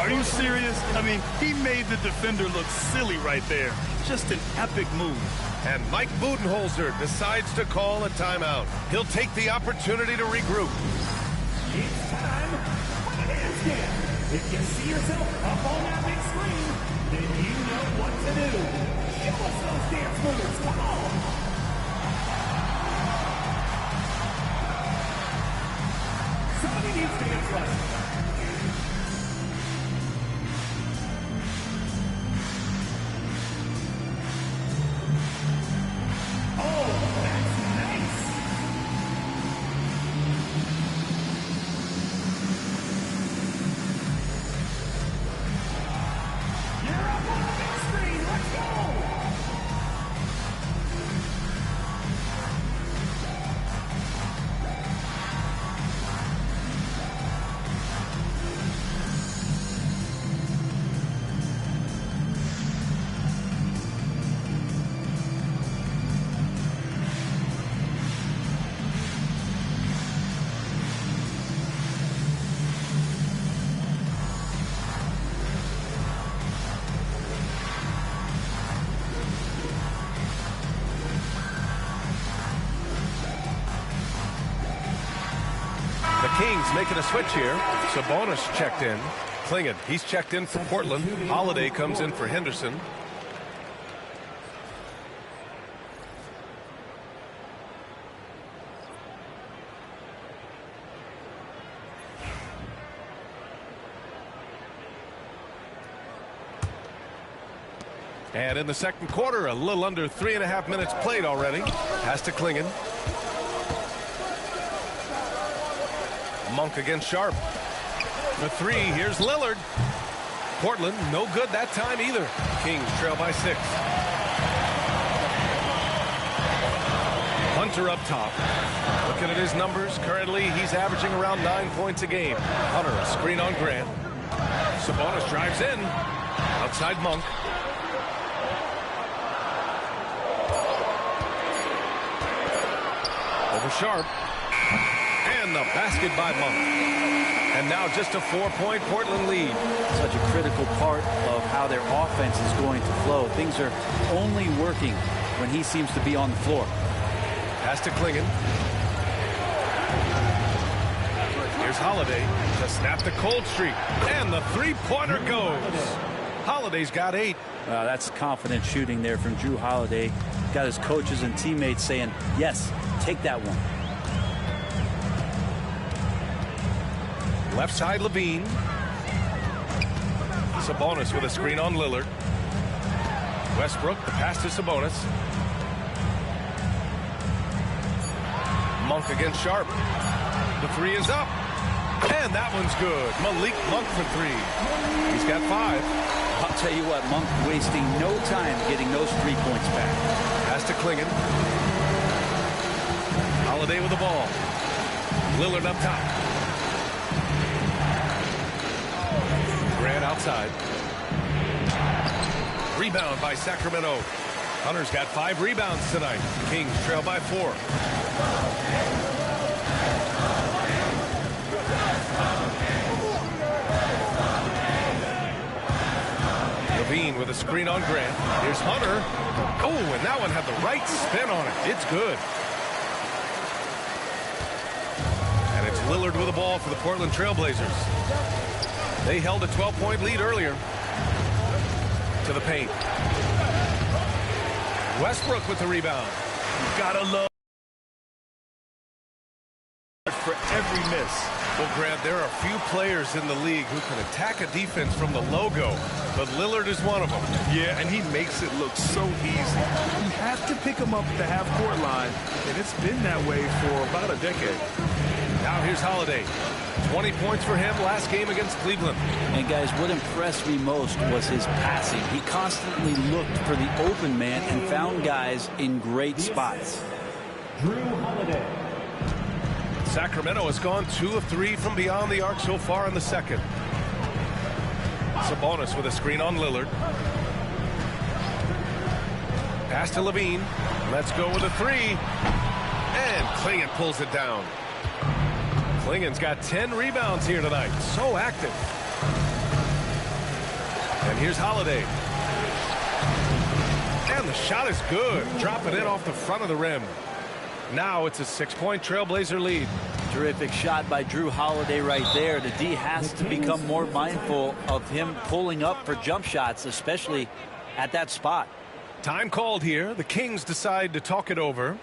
Are you serious? I mean, he made the defender look silly right there. Just an epic move. And Mike Budenholzer decides to call a timeout. He'll take the opportunity to regroup. It's time for the dance game. If you see yourself up on that big screen, then you know what to do. Show us those dance moves. Come on. Somebody needs dance lessons. Oh, that's nice. You're up on the big screen. Let's go. Kings making a switch here. Sabonis checked in. Klingon, he's checked in for Portland. Holiday comes in for Henderson. And in the second quarter, a little under 3.5 minutes played already. Pass to Klingon. Monk against Sharp. For three, here's Lillard. Portland, no good that time either. Kings trail by 6. Hunter up top. Looking at his numbers, currently he's averaging around 9 points a game. Hunter, a screen on Grant. Sabonis drives in. Outside Monk. Over Sharp. And the basket by Monk. And now just a 4-point Portland lead. Such a critical part of how their offense is going to flow. Things are only working when he seems to be on the floor. Pass to Klingon. Here's Holiday to snap the cold streak. And the three-pointer goes. Holiday's got 8. That's confident shooting there from Drew Holiday. Got his coaches and teammates saying, yes, take that one. Left side, Levine. Sabonis with a screen on Lillard. Westbrook, the pass to Sabonis. Monk against Sharp. The three is up. And that one's good. Malik Monk for 3. He's got 5. I'll tell you what, Monk wasting no time getting those 3 points back. Pass to Klingon. Holiday with the ball. Lillard up top. Grant outside. Rebound by Sacramento. Hunter's got 5 rebounds tonight. Kings trail by 4. Levine with a screen on Grant. Here's Hunter. Oh, and that one had the right spin on it. It's good. And it's Lillard with the ball for the Portland Trailblazers. They held a 12-point lead earlier. To the paint. Westbrook with the rebound. You gotta love for every miss. Well, Grant, there are few players in the league who can attack a defense from the logo, but Lillard is one of them. Yeah, and he makes it look so easy. You have to pick him up at the half-court line, and it's been that way for about a decade. Now here's Holiday. 20 points for him last game against Cleveland. And guys, what impressed me most was his passing. He constantly looked for the open man and found guys in great spots. Drew Holiday. Sacramento has gone 2 of 3 from beyond the arc so far in the second. Sabonis with a screen on Lillard. Pass to Levine. Let's go with a 3. And Klingon pulls it down. Klingon's got 10 rebounds here tonight. So active. And here's Holiday. And the shot is good. Dropping it off the front of the rim. Now it's a 6-point Trailblazer lead. Terrific shot by Drew Holiday right there. The D has to become more mindful of him pulling up for jump shots, especially at that spot. Time called here. The Kings decide to talk it over.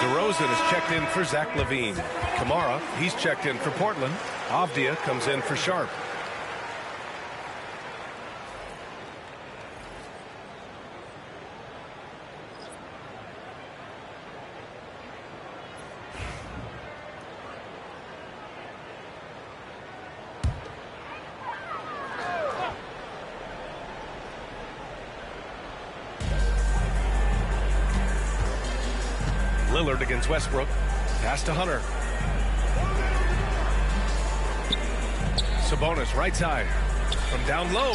DeRozan is checked in for Zach LaVine. Kamara, he's checked in for Portland. Avdia comes in for Sharp. Lillard against Westbrook. Pass to Hunter. Sabonis right side. From down low.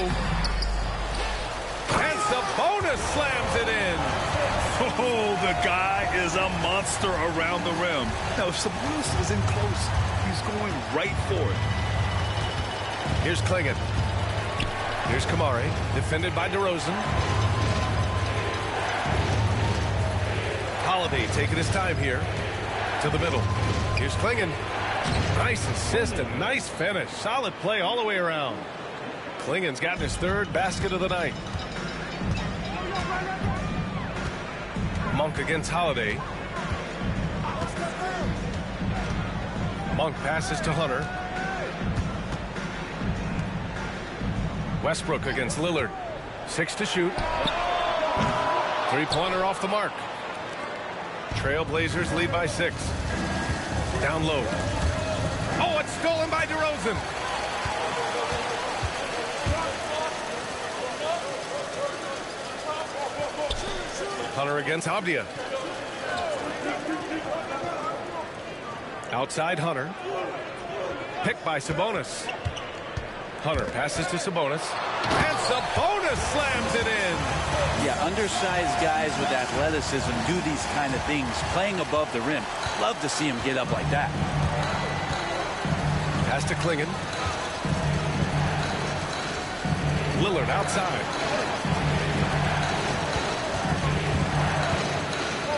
And Sabonis slams it in. Oh, the guy is a monster around the rim. Now, if Sabonis is in close, he's going right for it. Here's Klingon. Here's Kamari. Defended by DeRozan. Holiday taking his time here to the middle. Here's Klingon. Nice assist and nice finish. Solid play all the way around. Klingon's gotten his 3rd basket of the night. Monk against Holiday. Monk passes to Hunter. Westbrook against Lillard. 6 to shoot. Three-pointer off the mark. Trailblazers lead by 6. Down low. Oh, it's stolen by DeRozan. Hunter against Avdia. Outside Hunter. Picked by Sabonis. Hunter passes to Sabonis. And Sabonis slams it in. Yeah, undersized guys with athleticism do these kind of things, playing above the rim. Love to see him get up like that. Pass to Klingon. Lillard outside.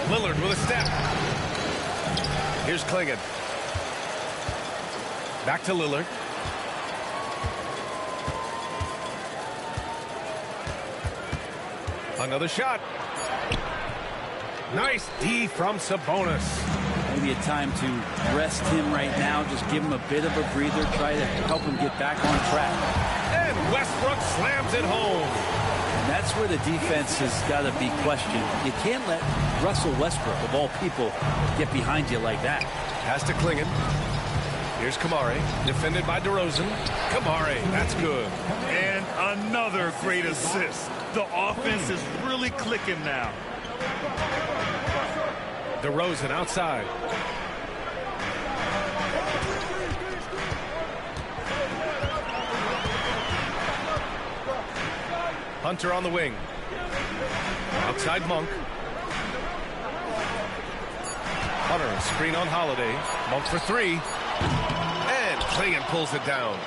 Lillard with a step. Here's Klingon. Back to Lillard. Another shot. Nice D from Sabonis. Maybe a time to rest him right now. Just give him a bit of a breather. Try to help him get back on track. And Westbrook slams it home. And that's where the defense has got to be questioned. You can't let Russell Westbrook, of all people, get behind you like that. Pass to Klingon. Here's Kamari, defended by DeRozan. Kamari, that's good. And another great assist. The offense is really clicking now. DeRozan outside. Hunter on the wing. Outside Monk. Hunter, screen on Holiday. Monk for 3. And Klingon pulls it down.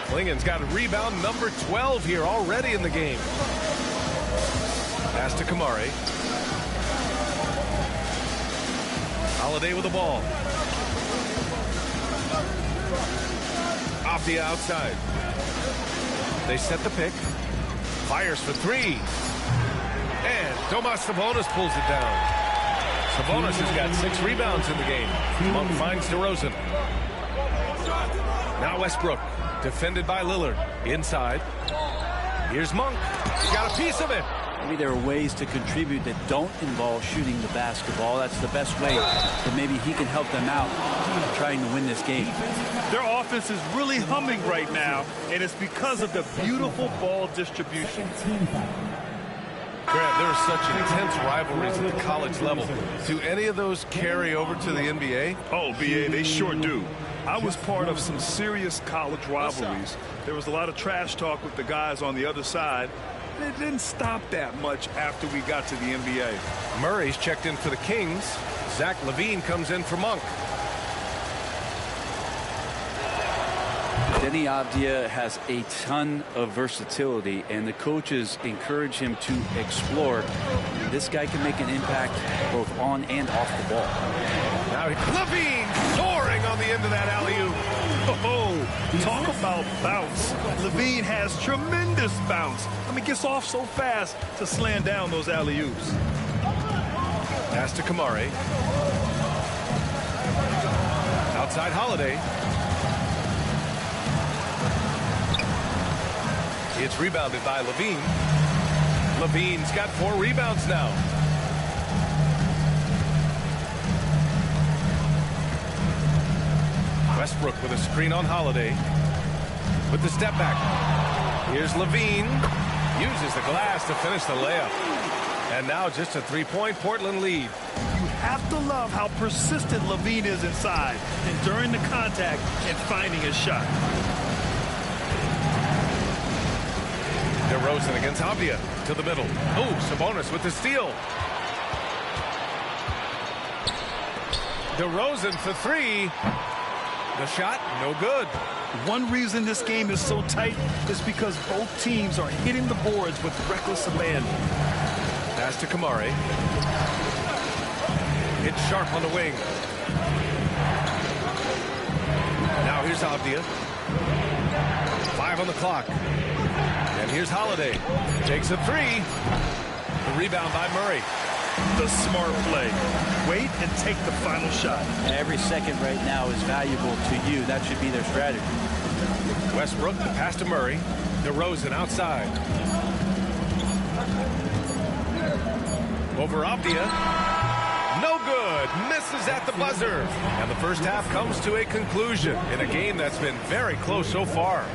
Klingon's got a rebound number 12 here already in the game. Pass to Kamari. Holiday with the ball. Off the outside. They set the pick. Fires for 3. And Domas Sabonis pulls it down. Sabonis has got 6 rebounds in the game. Monk finds DeRozan. Now Westbrook, defended by Lillard. Inside. Here's Monk. He got a piece of it. Maybe there are ways to contribute that don't involve shooting the basketball. That's the best way that maybe he can help them out trying to win this game. Their offense is really humming right now, and it's because of the beautiful ball distribution. Grant, there are such intense rivalries at the college level. Do any of those carry over to the NBA? Oh, BA, they sure do. I was part of some serious college rivalries. There was a lot of trash talk with the guys on the other side. It didn't stop that much after we got to the NBA. Murray's checked in for the Kings. Zach LaVine comes in for Monk. Denny Avdia has a ton of versatility, and the coaches encourage him to explore. This guy can make an impact both on and off the ball. Now LaVine soaring on the end of that alley-oop. Oh, talk about bounce. LaVine has tremendous bounce. I mean, gets off so fast to slam down those alley-oops. Pass to Kamari. Outside Holiday. It's rebounded by LaVine. LaVine's got 4 rebounds now. Westbrook with a screen on Holiday. With the step back. Here's LaVine. Uses the glass to finish the layup. And now just a 3-point Portland lead. You have to love how persistent LaVine is inside and during the contact and finding his shot. DeRozan against Avdia to the middle. Oh, Sabonis with the steal. DeRozan for 3. The shot, no good. One reason this game is so tight is because both teams are hitting the boards with reckless abandon. Pass to Kamari. It's Sharp on the wing. Now here's Avdia. 5 on the clock. And here's Holiday. Takes a 3. The rebound by Murray. The smart play. Wait and take the final shot. Every second right now is valuable to you. That should be their strategy. Westbrook, the pass to Murray. DeRozan outside. over Avdia. No good. Misses at the buzzer. And the first half comes to a conclusion in a game that's been very close so far.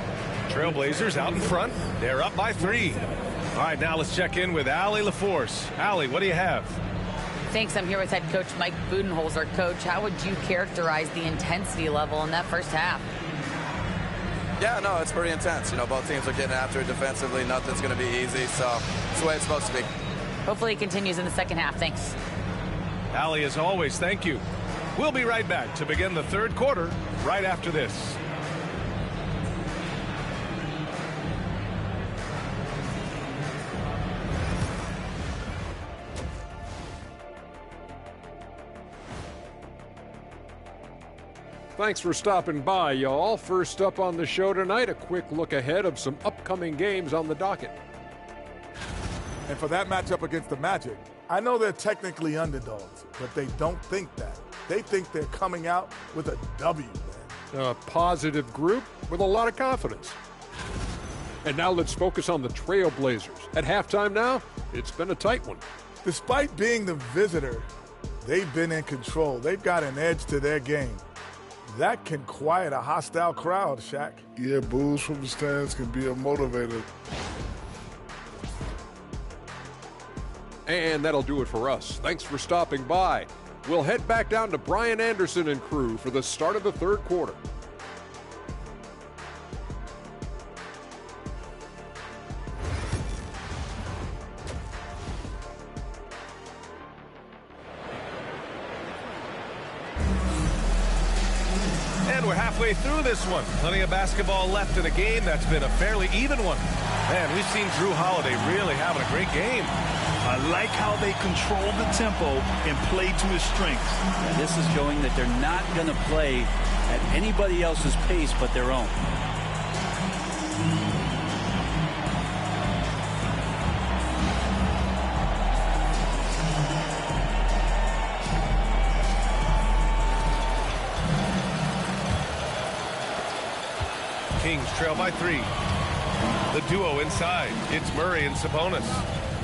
Trailblazers out in front. They're up by 3. All right, now let's check in with Allie LaForce. Allie, what do you have? Thanks. I'm here with head coach Mike Budenholzer. Coach, how would you characterize the intensity level in that first half? Yeah, no, it's pretty intense. You know, both teams are getting after it defensively. Nothing's going to be easy, so it's the way it's supposed to be. Hopefully it continues in the second half. Thanks. Allie, as always, thank you. We'll be right back to begin the third quarter right after this. Thanks for stopping by, y'all. First up on the show tonight, a quick look ahead of some upcoming games on the docket. And for that matchup against the Magic, I know they're technically underdogs, but they don't think that. They think they're coming out with a W, man. A positive group with a lot of confidence. And now let's focus on the Trailblazers. At halftime now, it's been a tight one. Despite being the visitor, they've been in control. They've got an edge to their game. That can quiet a hostile crowd, Shaq. Yeah, boos from the stands can be a motivator. And that'll do it for us. Thanks for stopping by. We'll head back down to Brian Anderson and crew for the start of the third quarter. And we're halfway through this one. Plenty of basketball left in a game that's been a fairly even one. Man, we've seen Drew Holiday really having a great game. I like how they control the tempo and play to his strengths. Yeah, this is showing that they're not going to play at anybody else's pace but their own. Kings trail by 3. The duo inside. It's Murray and Sabonis.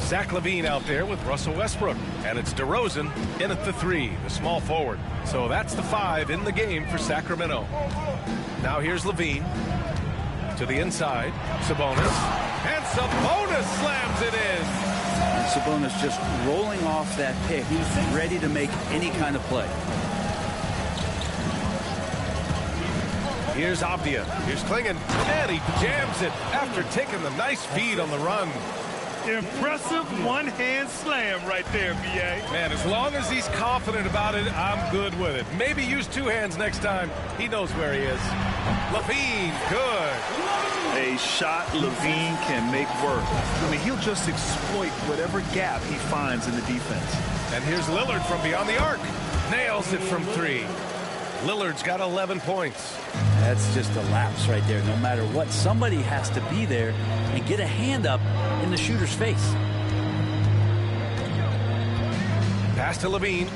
Zach LaVine out there with Russell Westbrook. And it's DeRozan in at the 3, the small forward. So that's the 5 in the game for Sacramento. Now here's LaVine to the inside. Sabonis. And Sabonis slams it in. And Sabonis just rolling off that pick. He's ready to make any kind of play. Here's Avdia. Here's Klingon. And he jams it after taking the nice feed on the run. Impressive one-hand slam right there, B.A. Man, as long as he's confident about it, I'm good with it. Maybe use 2 hands next time. He knows where he is. LaVine, good. A shot LaVine can make work. I mean, he'll just exploit whatever gap he finds in the defense. And here's Lillard from beyond the arc. Nails it from 3. Lillard's got 11 points. That's just a lapse right there. No matter what, somebody has to be there and get a hand up in the shooter's face. Pass to LaVine.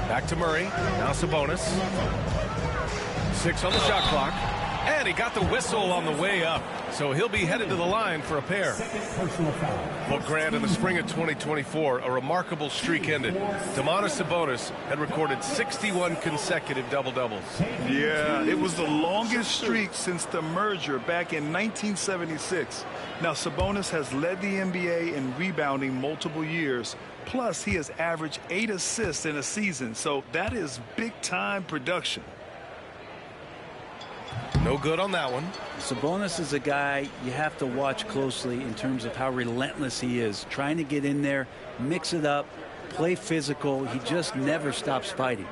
Back to Murray. Now Sabonis. 6 on the shot clock. And he got the whistle on the way up. So he'll be headed to the line for a pair. Well, Grant, in the spring of 2024, a remarkable streak ended. Domantas Sabonis had recorded 61 consecutive double-doubles. Yeah, it was the longest streak since the merger back in 1976. Now, Sabonis has led the NBA in rebounding multiple years. Plus, he has averaged 8 assists in a season. So that is big-time production. No good on that one. Sabonis is a guy you have to watch closely in terms of how relentless he is. Trying to get in there, mix it up, play physical. He just never stops fighting.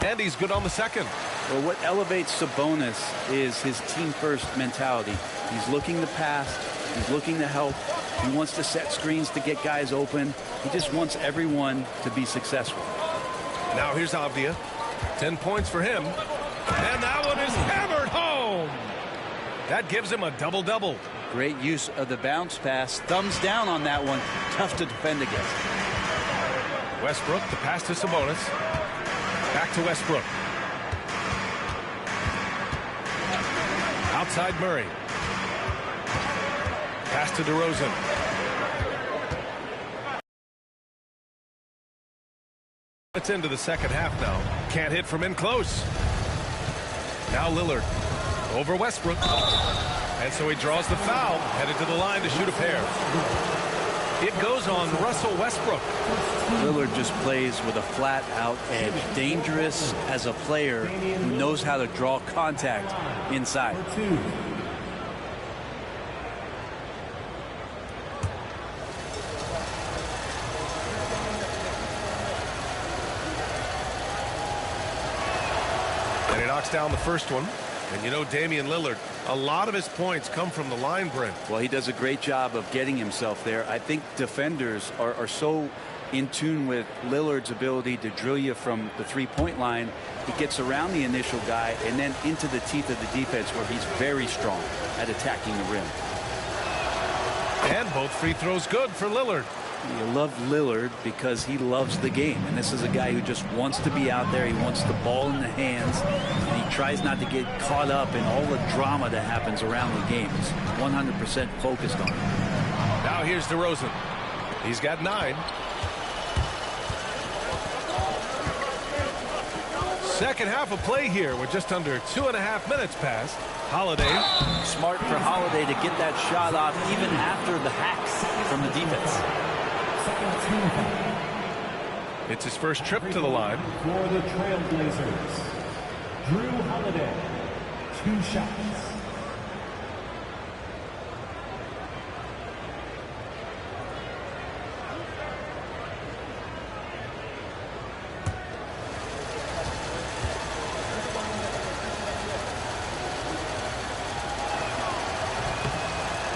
And he's good on the second. Well, what elevates Sabonis is his team-first mentality. He's looking to pass. He's looking to help. He wants to set screens to get guys open. He just wants everyone to be successful. Now here's Avdia. 10 points for him. And that one is hammered home. That gives him a double-double. Great use of the bounce pass. Thumbs down on that one. Tough to defend against. Westbrook, the pass to Sabonis. Back to Westbrook. Outside Murray. Pass to DeRozan. It's into the second half now. Can't hit from in close. Now Lillard over Westbrook. And so he draws the foul, headed to the line to shoot a pair. It goes on Russell Westbrook. Lillard just plays with a flat-out edge. Dangerous as a player who knows how to draw contact inside. And he knocks down the first one. And you know, Damian Lillard, a lot of his points come from the line, Brent. Well, he does a great job of getting himself there. I think defenders are so in tune with Lillard's ability to drill you from the three-point line. He gets around the initial guy and then into the teeth of the defense where he's very strong at attacking the rim. And both free throws good for Lillard. You love Lillard because he loves the game. And this is a guy who just wants to be out there. He wants the ball in the hands. And he tries not to get caught up in all the drama that happens around the game. He's 100% focused on it. Now here's DeRozan. He's got 9. Second half of play here with just under 2.5 minutes passed. Holiday. Smart for Holiday to get that shot off even after the hacks from the defense. It's his first trip to the line. For the Trailblazers, Drew Holiday, 2 shots.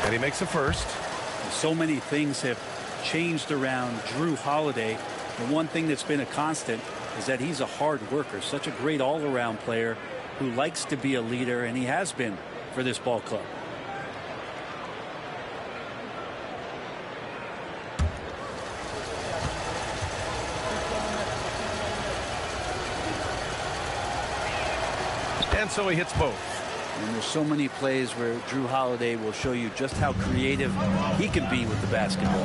And he makes the first. So many things have changed around Drew Holiday. The one thing that's been a constant is that he's a hard worker, such a great all-around player who likes to be a leader, and he has been for this ball club. And so he hits both. And there's so many plays where Drew Holiday will show you just how creative he can be with the basketball.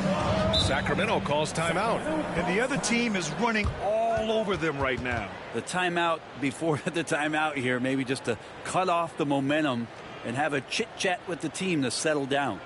Sacramento calls timeout. And the other team is running all over them right now. The timeout before the timeout here, maybe just to cut off the momentum and have a chit-chat with the team to settle down.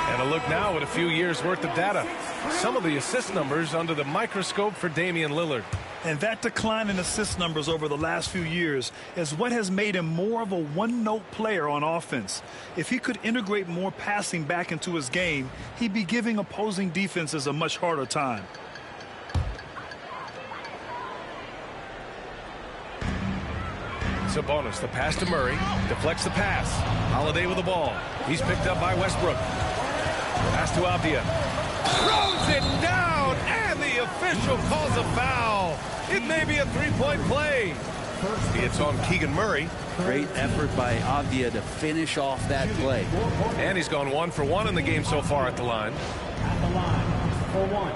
And a look now at a few years worth of data. Some of the assist numbers under the microscope for Damian Lillard. And that decline in assist numbers over the last few years is what has made him more of a one-note player on offense. If he could integrate more passing back into his game, he'd be giving opposing defenses a much harder time. Sabonis, the pass to Murray, deflects the pass. Holiday with the ball. He's picked up by Westbrook. Pass to Avdia. Throws it down, and the official calls a foul. It may be a three-point play. It's on Keegan Murray. Great effort by Avdia to finish off that play. And he's gone 1 for 1 in the game so far at the line. At the line for one.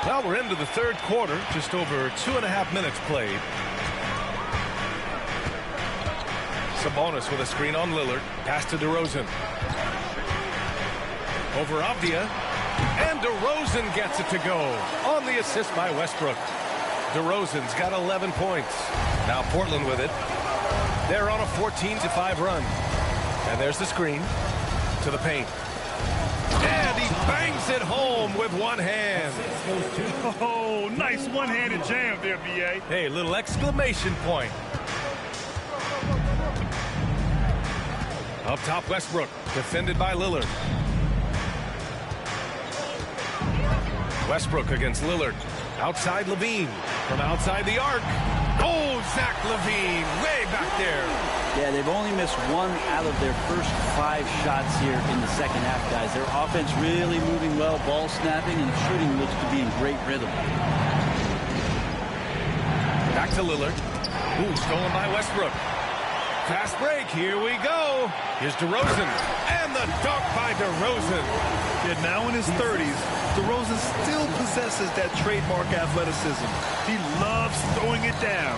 Well, we're into the third quarter, just over 2.5 minutes played. Sabonis with a screen on Lillard. Pass to DeRozan. Over Avdia. And DeRozan gets it to go on the assist by Westbrook. DeRozan's got 11 points. Now Portland with it. They're on a 14-5 run. And there's the screen to the paint. And he bangs it home with one hand. Oh, nice one-handed jam there, B.A. Hey, little exclamation point. Up top, Westbrook, defended by Lillard. Westbrook against Lillard. Outside Levine. From outside the arc. Oh, Zach Levine, way back there. Yeah, they've only missed 1 out of their first 5 shots here in the second half, guys. Their offense really moving well, ball snapping, and the shooting looks to be in great rhythm. Back to Lillard. Ooh, stolen by Westbrook. Fast break, here we go. Here's DeRozan, and the dunk by DeRozan. Yeah, now in his 30s, DeRozan still possesses that trademark athleticism. He loves throwing it down.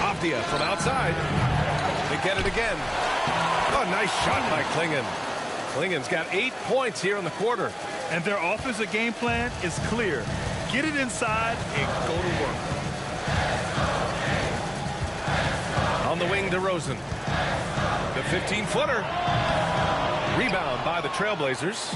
Avdia from outside. They get it again. Oh, nice shot by Klingon. Klingon's got 8 points here in the quarter. And their offensive game plan is clear. Get it inside and go to work. On the wing, DeRozan. The 15-footer. Rebound by the Trailblazers.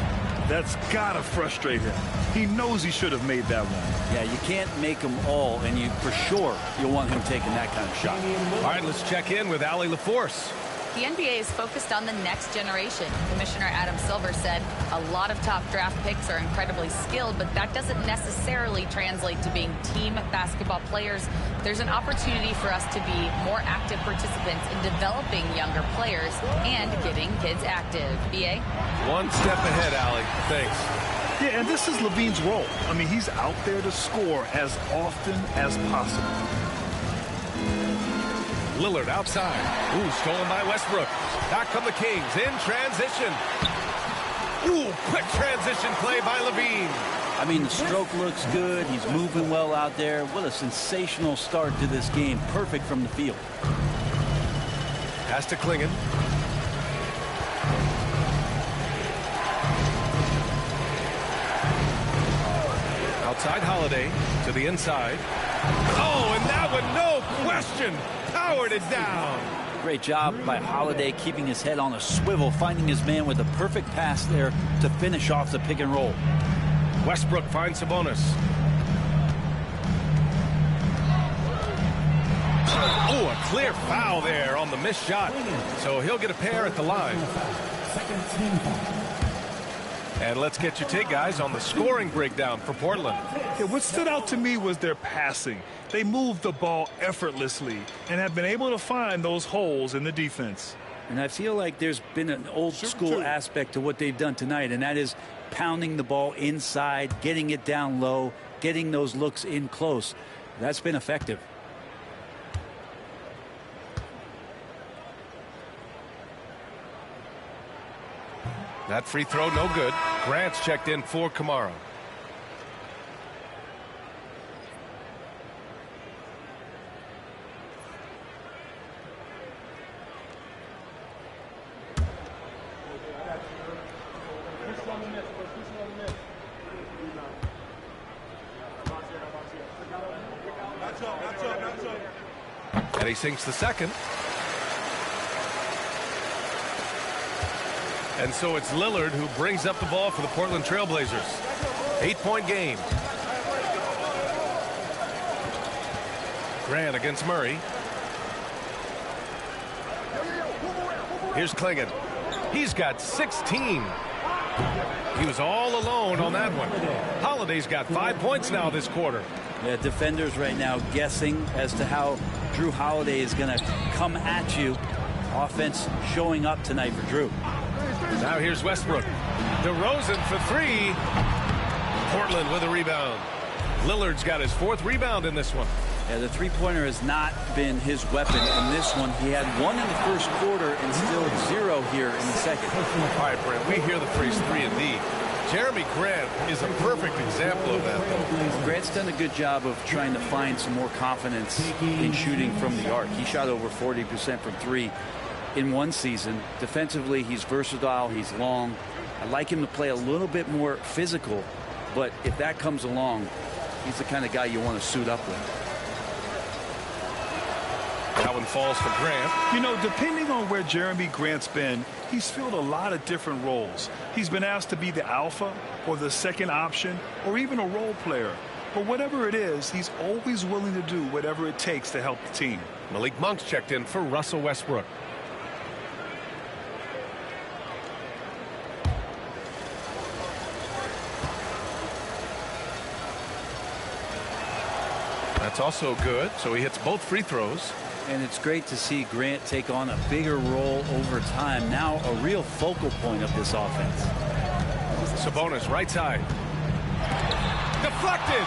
That's got to frustrate him. He knows he should have made that one. Yeah, you can't make them all, and you for sure you'll want him taking that kind of shot. All right, let's check in with Allie LaForce. The NBA is focused on the next generation. Commissioner Adam Silver said a lot of top draft picks are incredibly skilled, but that doesn't necessarily translate to being team basketball players. There's an opportunity for us to be more active participants in developing younger players and getting kids active. BA? One step ahead, Allie. Thanks. Yeah, and this is Levine's role. I mean, he's out there to score as often as possible. Lillard outside. Ooh, stolen by Westbrook. Back come the Kings in transition. Ooh, quick transition play by Levine. I mean, the stroke looks good. He's moving well out there. What a sensational start to this game. Perfect from the field. Pass to Klingon. Outside Holiday to the inside. Oh, and that one, no question, powered it down. Great job by Holiday keeping his head on a swivel, finding his man with a perfect pass there to finish off the pick and roll. Westbrook finds Sabonis. Oh, a clear foul there on the missed shot. So he'll get a pair at the line. And let's get your take, guys, on the scoring breakdown for Portland. Yeah, what stood out to me was their passing. They moved the ball effortlessly and have been able to find those holes in the defense. And I feel like there's been an old school aspect to what they've done tonight, and that is pounding the ball inside, getting it down low, getting those looks in close. That's been effective. That free throw, no good. Grant's checked in for Kamara. And he sinks the second. And so it's Lillard who brings up the ball for the Portland Trailblazers. 8-point game. Grant against Murray. Here's Klingon. He's got 16. He was all alone on that one. Holiday's got 5 points now this quarter. Yeah, defenders right now guessing as to how Drew Holiday is going to come at you. Offense showing up tonight for Drew. Now here's Westbrook. DeRozan for three. Portland with a rebound. Lillard's got his 4th rebound in this one. Yeah, the three-pointer has not been his weapon in this one. He had 1 in the first quarter and still 0 here in the second. All right, Brent, we hear the phrase 3-and-D. Jeremy Grant is a perfect example of that. Grant's done a good job of trying to find some more confidence in shooting from the arc. He shot over 40% from 3 in one season. Defensively, he's versatile. He's long. I'd like him to play a little bit more physical, but if that comes along, he's the kind of guy you want to suit up with. That one falls for Grant. You know, depending on where Jeremy Grant's been, he's filled a lot of different roles. He's been asked to be the alpha or the second option or even a role player. But whatever it is, he's always willing to do whatever it takes to help the team. Malik Monk's checked in for Russell Westbrook. That's also good, so he hits both free throws. And it's great to see Grant take on a bigger role over time. Now a real focal point of this offense. Sabonis right side. Deflected.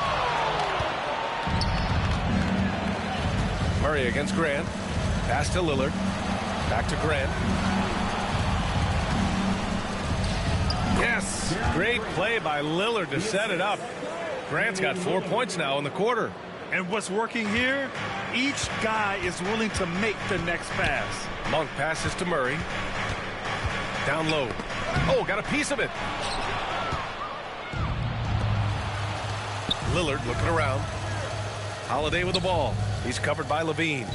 Murray against Grant. Pass to Lillard. Back to Grant. Yes. Great play by Lillard to set it up. Grant's got 4 points now in the quarter. And what's working here? Each guy is willing to make the next pass. Monk passes to Murray. Down low. Oh, got a piece of it. Lillard looking around. Holiday with the ball. He's covered by Levine.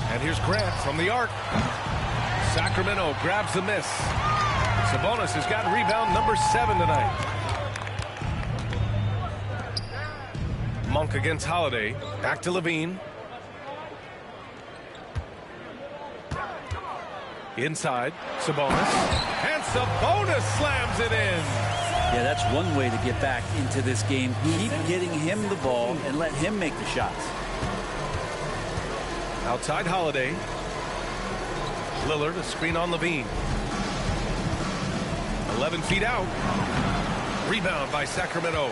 And here's Grant from the arc. Sacramento grabs the miss. Sabonis has got rebound number 7 tonight. Monk against Holiday. Back to Levine. Inside. Sabonis. And Sabonis slams it in. Yeah, that's one way to get back into this game. Keep getting him the ball and let him make the shots. Outside Holiday. Lillard, a screen on Levine. 11 feet out. Rebound by Sacramento.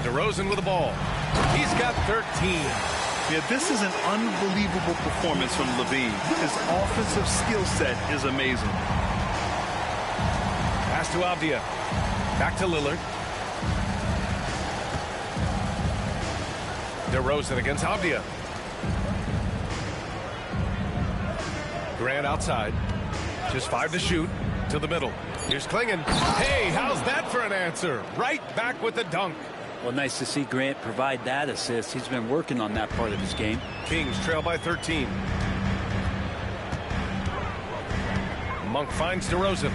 DeRozan with the ball. He's got 13. Yeah, this is an unbelievable performance from Levine. His offensive skill set is amazing. Pass to Avdia. Back to Lillard. DeRozan against Avdia. Grant outside. Just 5 to shoot. To the middle. Here's Klingon. Hey, how's that for an answer? Right back with the dunk. Well, nice to see Grant provide that assist. He's been working on that part of his game. Kings trail by 13. Monk finds DeRozan.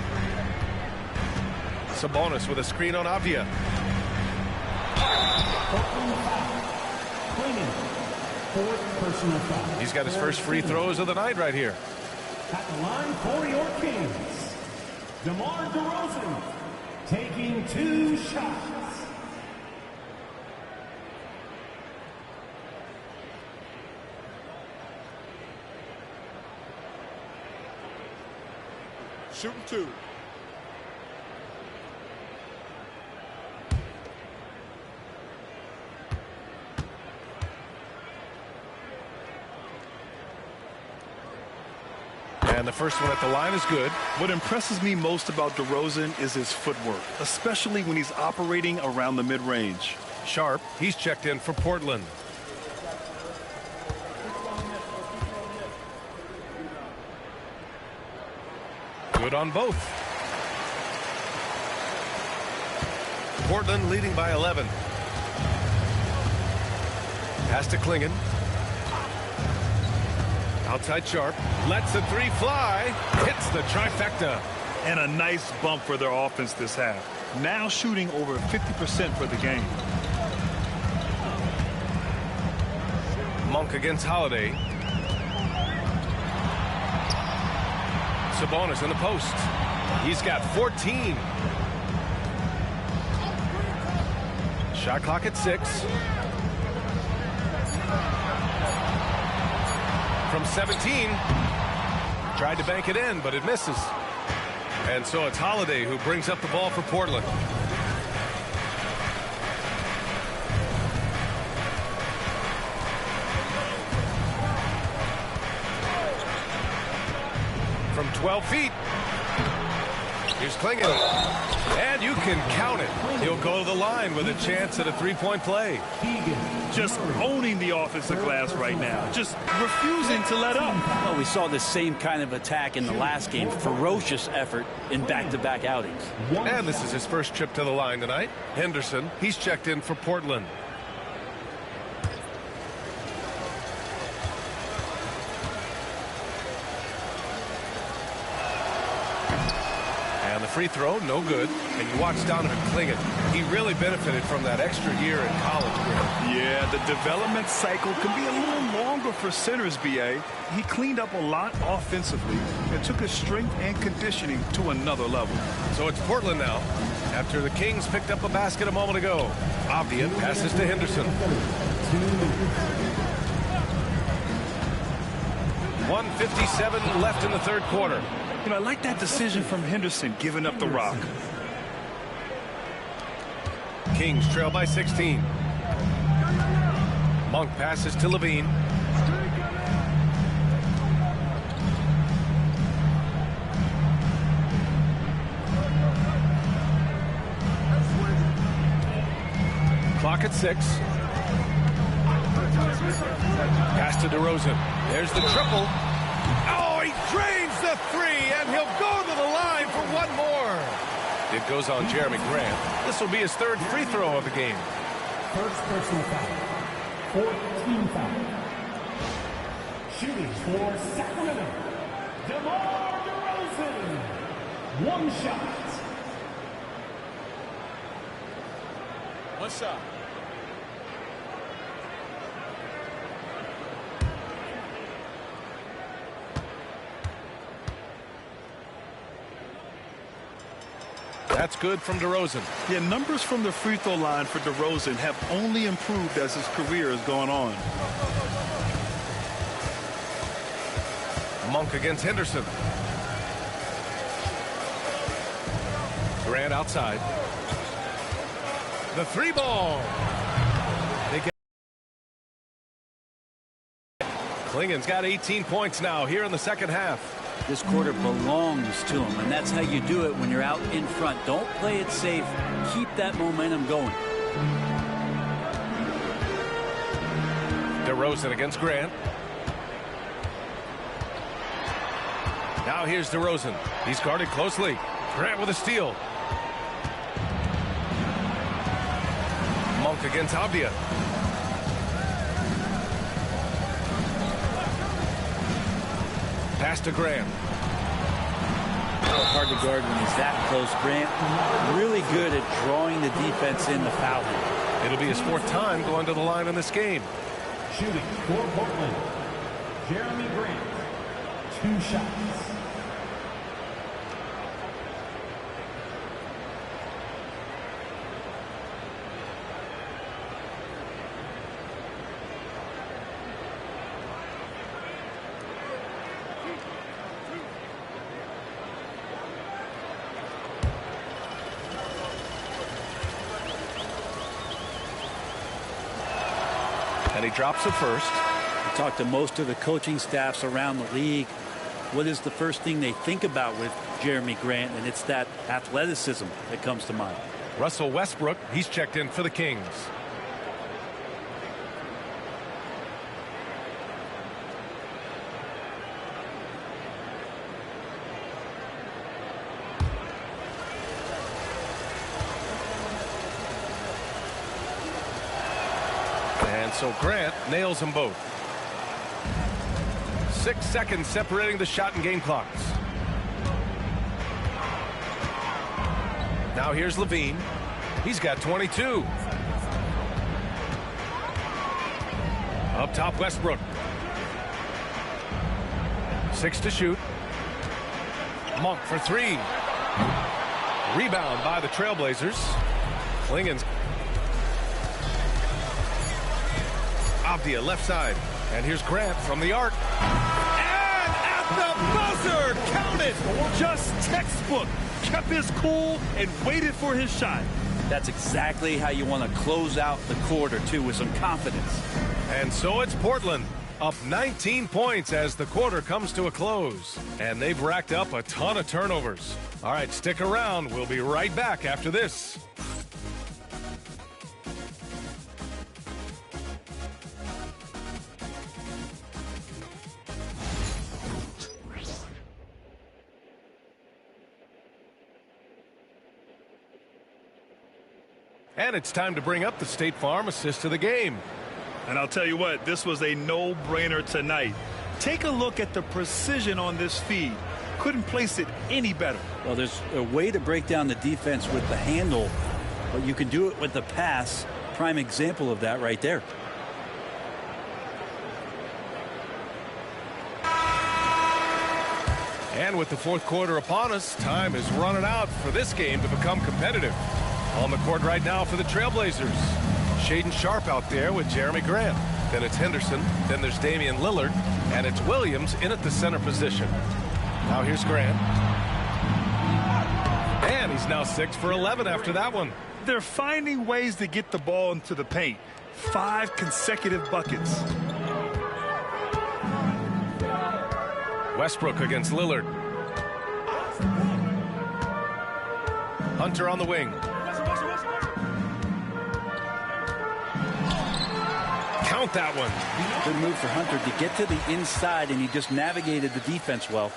Sabonis with a screen on Avdia. He's got his first free throws of the night right here. At the line for your Kings, DeMar DeRozan taking 2 shots. Shooting 2. And the first one at the line is good. What impresses me most about DeRozan is his footwork, especially when he's operating around the mid-range. Sharp, he's checked in for Portland. Good on both. Portland leading by 11. Pass to Klingon. Outside Sharp. Lets the 3 fly. Hits the trifecta. And a nice bump for their offense this half. now shooting over 50% for the game. Monk against Holiday. Sabonis in the post. He's got 14. Shot clock at 6. From 17. Tried to bank it in, but it misses. And so it's Holiday who brings up the ball for Portland. From 12 feet. Here's Klingon. And you can count it. He'll go to the line with a chance at a three-point play. Just owning the offensive glass right now. Just refusing to let up. Well, we saw the same kind of attack in the last game. Ferocious effort in back-to-back outings. And this is his first trip to the line tonight. Henderson, he's checked in for Portland. And the free throw, no good. And you watch Donovan Klingon. He really benefited from that extra year in college. Yeah, the development cycle can be a little longer for centers, B.A. He cleaned up a lot offensively and took his strength and conditioning to another level. So it's Portland now. After the Kings picked up a basket a moment ago. Avdia passes to Henderson. 1:57 left in the third quarter. You know, I like that decision from Henderson, giving up the rock. Kings trail by 16. Monk passes to Levine. Clock at 6. Pass to DeRozan. There's the triple. Oh, he drains the three, and he'll go to the line for one more. It goes on Jeremy Grant. This will be his third free throw of the game. First personal foul. 14 foul. Shooting for Sacramento, DeMar DeRozan. One shot. One shot. That's good from DeRozan. Yeah, numbers from the free throw line for DeRozan have only improved as his career has gone on. Monk against Henderson. Grant outside. The three ball. Klingon's got 18 points now here in the second half. This quarter belongs to him, and that's how you do it when you're out in front. Don't play it safe. Keep that momentum going. DeRozan against Grant. Now here's DeRozan. He's guarded closely. Grant with a steal. Monk against Avdia. Pass to Grant. Hard to guard when he's that close. Grant really good at drawing the defense in the foul line. It'll be his fourth time going to the line in this game. Shooting for Portland, Jeremy Grant. 2 shots. And he drops it first. I talked to most of the coaching staffs around the league. What is the first thing they think about with Jeremy Grant? And it's that athleticism that comes to mind. Russell Westbrook, he's checked in for the Kings. And so Grant nails them both. 6 seconds separating the shot and game clocks. Now here's Levine. He's got 22. Up top, Westbrook. 6 to shoot. Monk for 3. Rebound by the Trailblazers. Klingen's. Avdia left side. And here's Grant from the arc. And at the buzzer, count it. Just textbook. Kept his cool and waited for his shot. That's exactly how you want to close out the quarter, too, with some confidence. And so it's Portland, up 19 points as the quarter comes to a close. And they've racked up a ton of turnovers. All right, stick around. We'll be right back after this. And it's time to bring up the State Farm assist of the game. And I'll tell you what, this was a no-brainer tonight. Take a look at the precision on this feed. Couldn't place it any better. Well, there's a way to break down the defense with the handle, but you can do it with the pass. Prime example of that right there. And with the fourth quarter upon us, time is running out for this game to become competitive. On the court right now for the Trailblazers. Shaedon Sharpe out there with Jeremy Grant. Then it's Henderson. Then there's Damian Lillard. And it's Williams in at the center position. Now here's Grant. And he's now 6 for 11 after that one. They're finding ways to get the ball into the paint. 5 consecutive buckets. Westbrook against Lillard. Hunter on the wing. Count that one. Good move for Hunter to get to the inside, and he just navigated the defense well.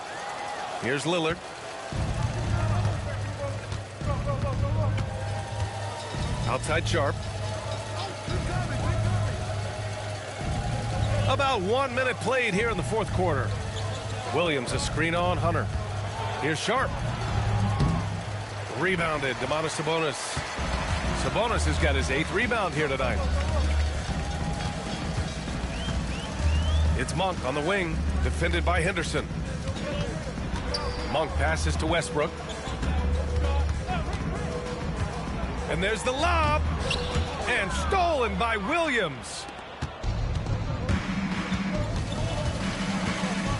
Here's Lillard. Outside Sharpe. About 1 minute played here in the fourth quarter. Williams a screen on Hunter. Here's Sharpe. Rebounded, Domantas Sabonis. Sabonis has got his 8th rebound here tonight. It's Monk on the wing, defended by Henderson. Monk passes to Westbrook. And there's the lob. And stolen by Williams.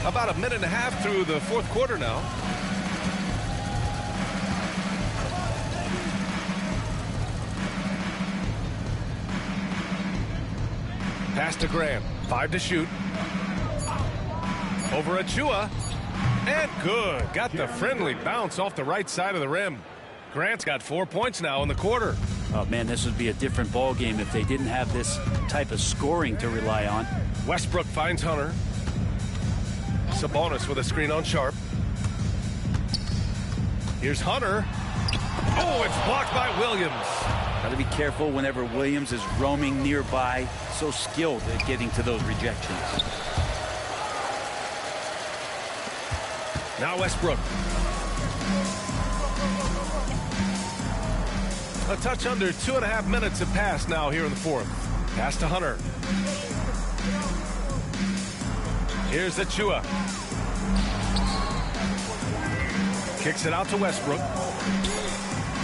About a minute and a half through the fourth quarter now. Pass to Grant. 5 to shoot. Over Achua. And good. Got the friendly bounce off the right side of the rim. Grant's got 4 points now in the quarter. Oh, man, this would be a different ball game if they didn't have this type of scoring to rely on. Westbrook finds Hunter. Sabonis with a screen on Sharpe. Here's Hunter. Oh, it's blocked by Williams. Got to be careful whenever Williams is roaming nearby. So skilled at getting to those rejections. Now Westbrook. A touch under 2.5 minutes have passed now here in the fourth. Pass to Hunter. Here's Achua. Kicks it out to Westbrook.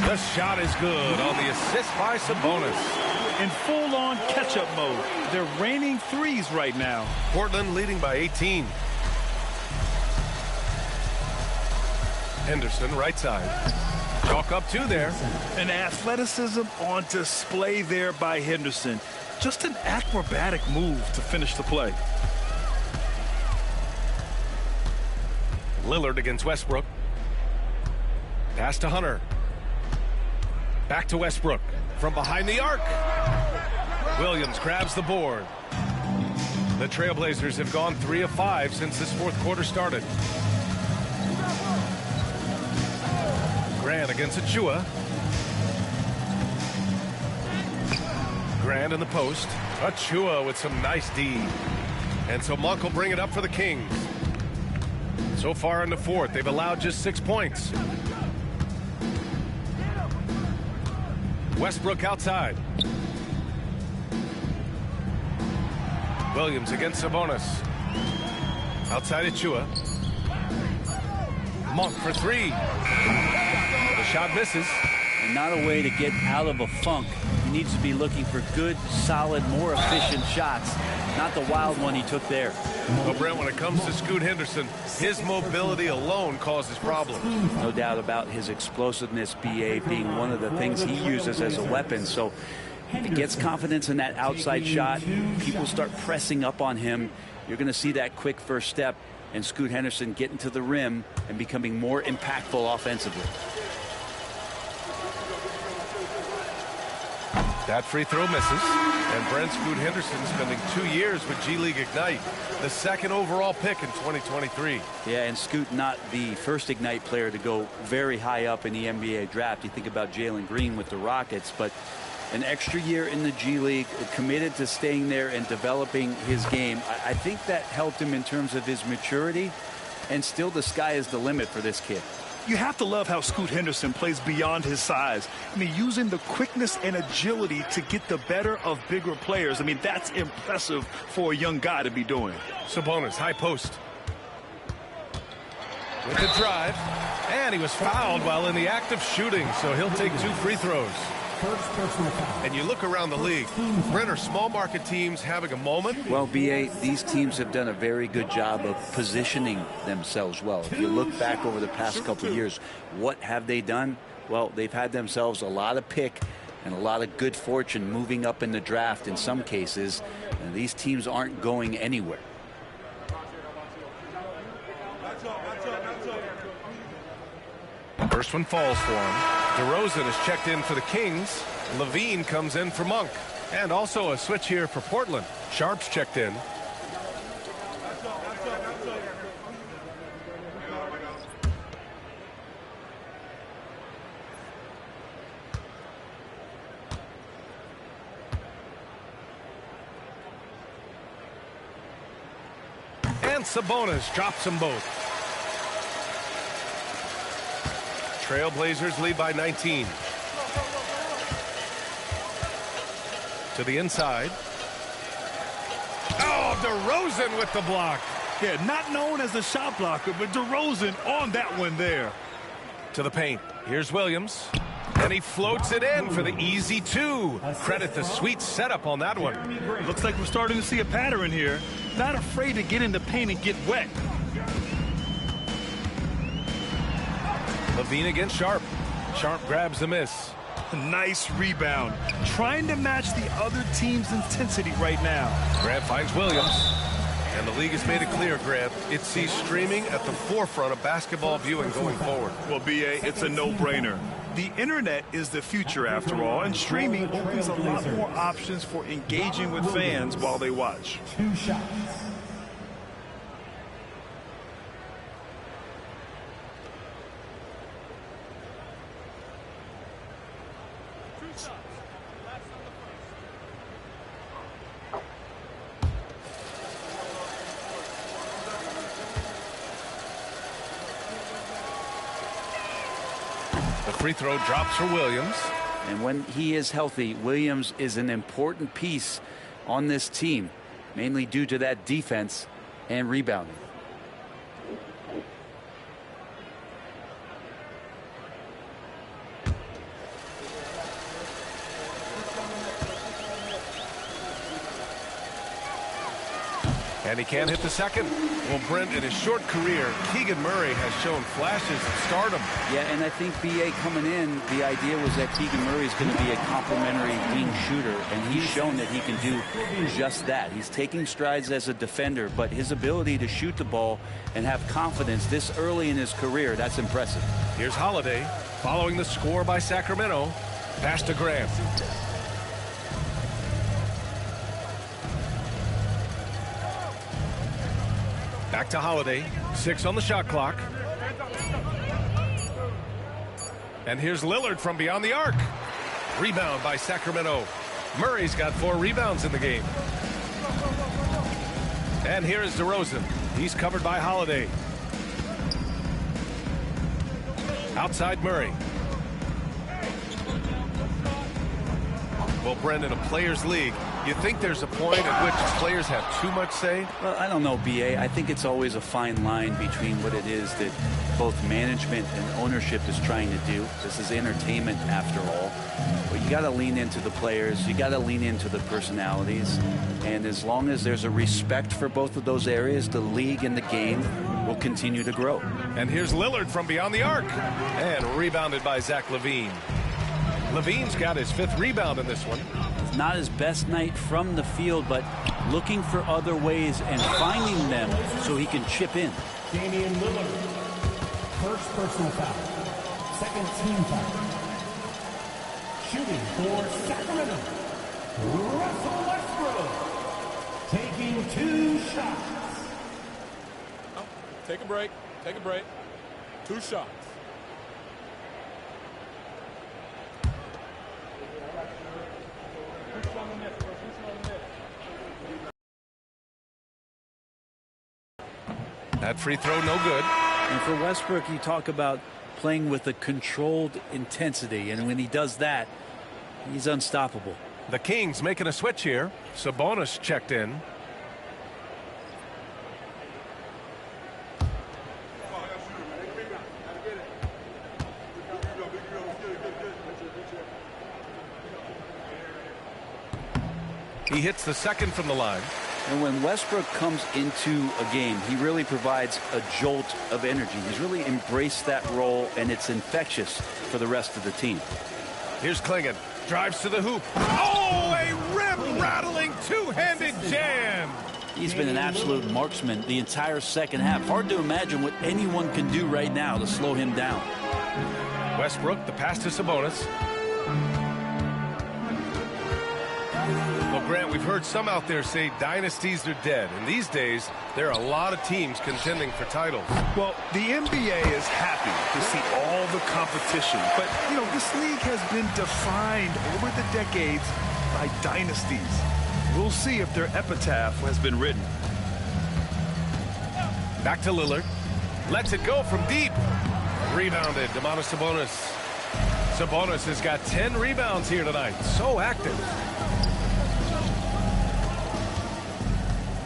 The shot is good on the assist by Sabonis. In full-on catch-up mode. They're raining threes right now. Portland leading by 18. Henderson, right side. Chalk up 2 there. An athleticism on display there by Henderson. Just an acrobatic move to finish the play. Lillard against Westbrook. Pass to Hunter. Back to Westbrook. From behind the arc. Williams grabs the board. The Trailblazers have gone 3 of 5 since this fourth quarter started. Grant against Achua. Grant in the post. Achua with some nice D. And so Monk will bring it up for the Kings. So far in the fourth, they've allowed just 6 points. Westbrook outside. Williams against Sabonis. Outside Achua. Monk for three. The shot misses. And not a way to get out of a funk. He needs to be looking for good, solid, more efficient shots, not the wild one he took there. Well, Brent, when it comes to Scoot Henderson, his mobility alone causes problems. No doubt about his explosiveness, BA, being one of the things he uses as a weapon. So if he gets confidence in that outside shot, people start pressing up on him, you're going to see that quick first step and Scoot Henderson getting to the rim and becoming more impactful offensively. That free throw misses. And Brent, Scoot Henderson spending 2 years with G League Ignite, the second overall pick in 2023. Yeah, and Scoot not the first Ignite player to go very high up in the NBA draft. You think about Jalen Green with the Rockets, but an extra year in the G League, committed to staying there and developing his game. I think that helped him in terms of his maturity, and still the sky is the limit for this kid. You have to love how Scoot Henderson plays beyond his size. I mean, using the quickness and agility to get the better of bigger players. I mean, that's impressive for a young guy to be doing. Sabonis, high post. With the drive. And he was fouled while in the act of shooting, so he'll take 2 free throws. And you look around the league, Brent, are small market teams having a moment? Well, BA, these teams have done a very good job of positioning themselves well. If you look back over the past couple of years, what have they done? Well, they've had themselves a lot of pick and a lot of good fortune moving up in the draft in some cases, and these teams aren't going anywhere. First one falls for him. DeRozan is checked in for the Kings. Levine comes in for Monk. And also a switch here for Portland. Sharp's checked in. And Sabonis drops them both. Trailblazers lead by 19. To the inside. Oh, DeRozan with the block. Yeah, not known as a shot blocker, but DeRozan on that one there. To the paint. Here's Williams. And he floats it in for the easy 2. Credit the sweet setup on that one. Looks like we're starting to see a pattern here. Not afraid to get in the paint and get wet. Levine against Sharp. Sharp grabs the miss. Nice rebound. Trying to match the other team's intensity right now. Grant finds Williams. And the league has made it clear, Grant, it sees streaming at the forefront of basketball viewing going forward. Well, BA, it's a no-brainer. The internet is the future after all, and streaming opens a lot more options for engaging with fans while they watch. 2 shots. The free throw drops for Williams. And when he is healthy, Williams is an important piece on this team, mainly due to that defense and rebounding. And he can't hit the second. Well, Brent, in his short career, Keegan Murray has shown flashes of stardom. Yeah, and I think BA coming in, the idea was that Keegan Murray is going to be a complimentary wing shooter, and he's shown that he can do just that. He's taking strides as a defender, but his ability to shoot the ball and have confidence this early in his career, that's impressive. Here's Holiday following the score by Sacramento. Pass to Graham. Back to Holiday. 6 on the shot clock. And here's Lillard from beyond the arc. Rebound by Sacramento. Murray's got 4 rebounds in the game. And here is DeRozan. He's covered by Holiday. Outside Murray. Well, Brendan, a players' league, you think there's a point at which players have too much say? Well, I don't know, B.A. I think it's always a fine line between what it is that both management and ownership is trying to do. This is entertainment after all. But you got to lean into the players. You got to lean into the personalities. And as long as there's a respect for both of those areas, the league and the game will continue to grow. And here's Lillard from beyond the arc. And rebounded by Zach LaVine. LaVine's got his 5th rebound in this one. It's not his best night from the field, but looking for other ways and finding them so he can chip in. Damian Lillard, first personal foul, second team foul. Shooting for Sacramento, Russell Westbrook, taking 2 shots. Take a break. Take a break. 2 shots. That free throw, no good. And for Westbrook, you talk about playing with a controlled intensity, and when he does that, he's unstoppable. The Kings making a switch here. Sabonis checked in. He hits the second from the line. And when Westbrook comes into a game, he really provides a jolt of energy. He's really embraced that role, and it's infectious for the rest of the team. Here's Klingon. Drives to the hoop. Oh, a rim-rattling two-handed jam. He's been an absolute marksman the entire second half. Hard to imagine what anyone can do right now to slow him down. Westbrook, the pass to Sabonis. Well, Grant, we've heard some out there say dynasties are dead. And these days, there are a lot of teams contending for titles. Well, the NBA is happy to see all the competition. But, you know, this league has been defined over the decades by dynasties. We'll see if their epitaph has been written. Back to Lillard. Lets it go from deep. Rebounded. Domantas Sabonis. Sabonis has got 10 rebounds here tonight. So active.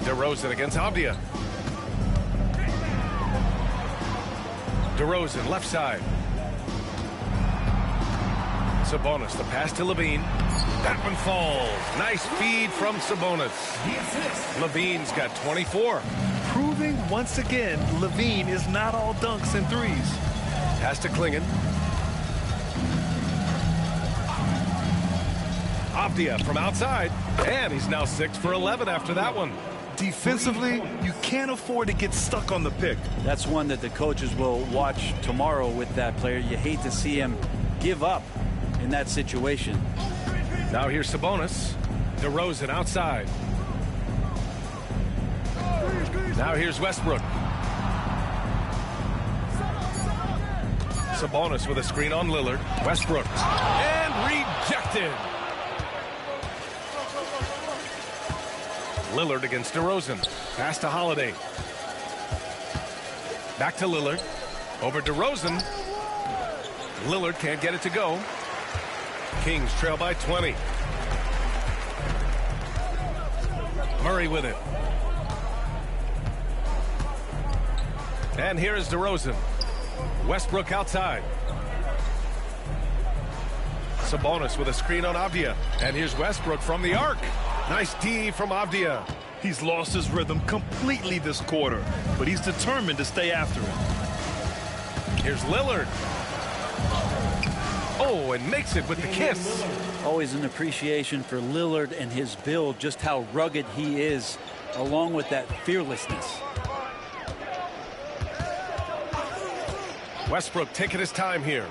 DeRozan against Avdia. DeRozan, left side. Sabonis, the pass to LaVine. That one falls. Nice feed from Sabonis. LaVine's got 24. Proving once again, LaVine is not all dunks and threes. Pass to Klingon. Avdia from outside. And he's now 6 for 11 after that one. Defensively, you can't afford to get stuck on the pick. That's one that the coaches will watch tomorrow with that player. You hate to see him give up in that situation. Now here's Sabonis. DeRozan outside. Now here's Westbrook. Sabonis with a screen on Lillard. Westbrook. And rejected. Lillard against DeRozan. Pass to Holiday. Back to Lillard. Over DeRozan. Lillard can't get it to go. Kings trail by 20. Murray with it. And here is DeRozan. Westbrook outside. Sabonis with a screen on Avdia. And here's Westbrook from the arc. Nice D from Avdia. He's lost his rhythm completely this quarter, but he's determined to stay after it. Here's Lillard. Oh, and makes it with the kiss. Always an appreciation for Lillard and his build, just how rugged he is, along with that fearlessness. Westbrook taking his time here.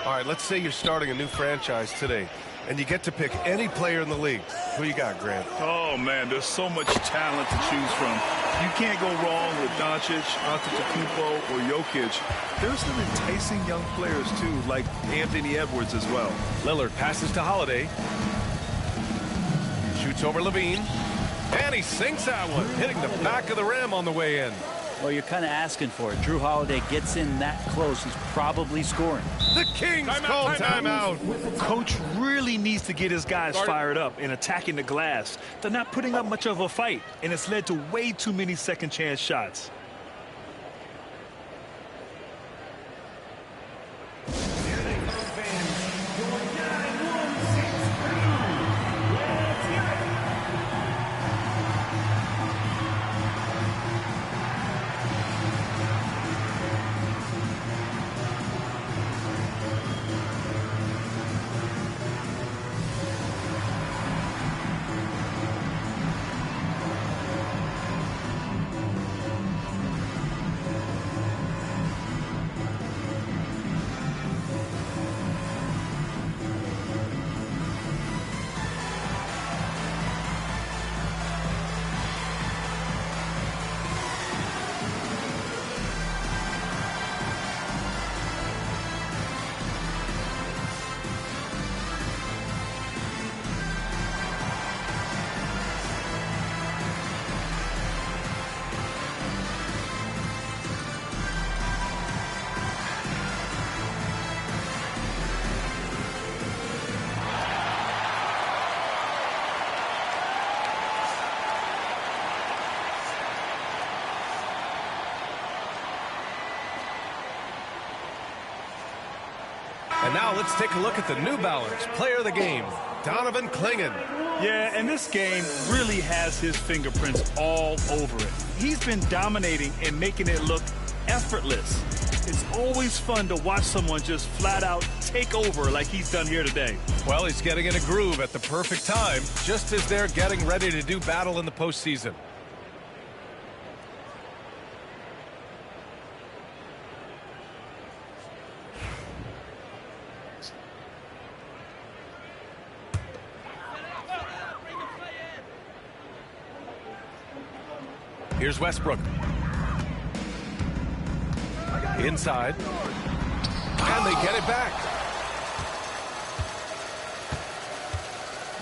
All right, let's say you're starting a new franchise today, and you get to pick any player in the league. Who you got, Grant? Oh, man, there's so much talent to choose from. You can't go wrong with Doncic, Antetokounmpo, or Jokic. There's some enticing young players, too, like Anthony Edwards as well. Lillard passes to Holiday. Shoots over LaVine. And he sinks that one, hitting the back of the rim on the way in. Well, you're kind of asking for it. Drew Holiday gets in that close. He's probably scoring. The Kings call timeout. Coach really needs to get his guys fired up and attacking the glass. They're not putting up much of a fight, and it's led to way too many second chance shots. And now let's take a look at the New Balance player of the game, Donovan Clingan. Yeah, and this game really has his fingerprints all over it. He's been dominating and making it look effortless. It's always fun to watch someone just flat out take over like he's done here today. Well, he's getting in a groove at the perfect time, just as they're getting ready to do battle in the postseason. Here's Westbrook. Inside. And they get it back.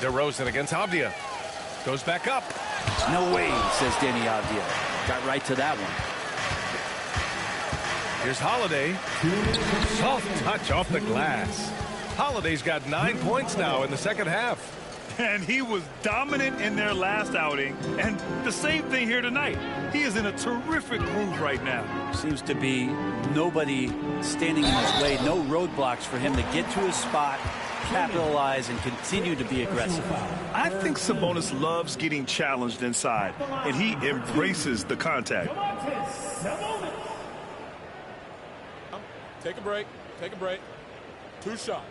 DeRozan against Avdia. Goes back up. No way, says Danny Avdia. Got right to that one. Here's Holiday. Soft touch off the glass. Holiday's got 9 points now in the second half. And he was dominant in their last outing. And the same thing here tonight. He is in a terrific groove right now. Seems to be nobody standing in his way. No roadblocks for him to get to his spot, capitalize, and continue to be aggressive. I think Sabonis loves getting challenged inside, and he embraces the contact. Take a break. Take a break. 2 shots.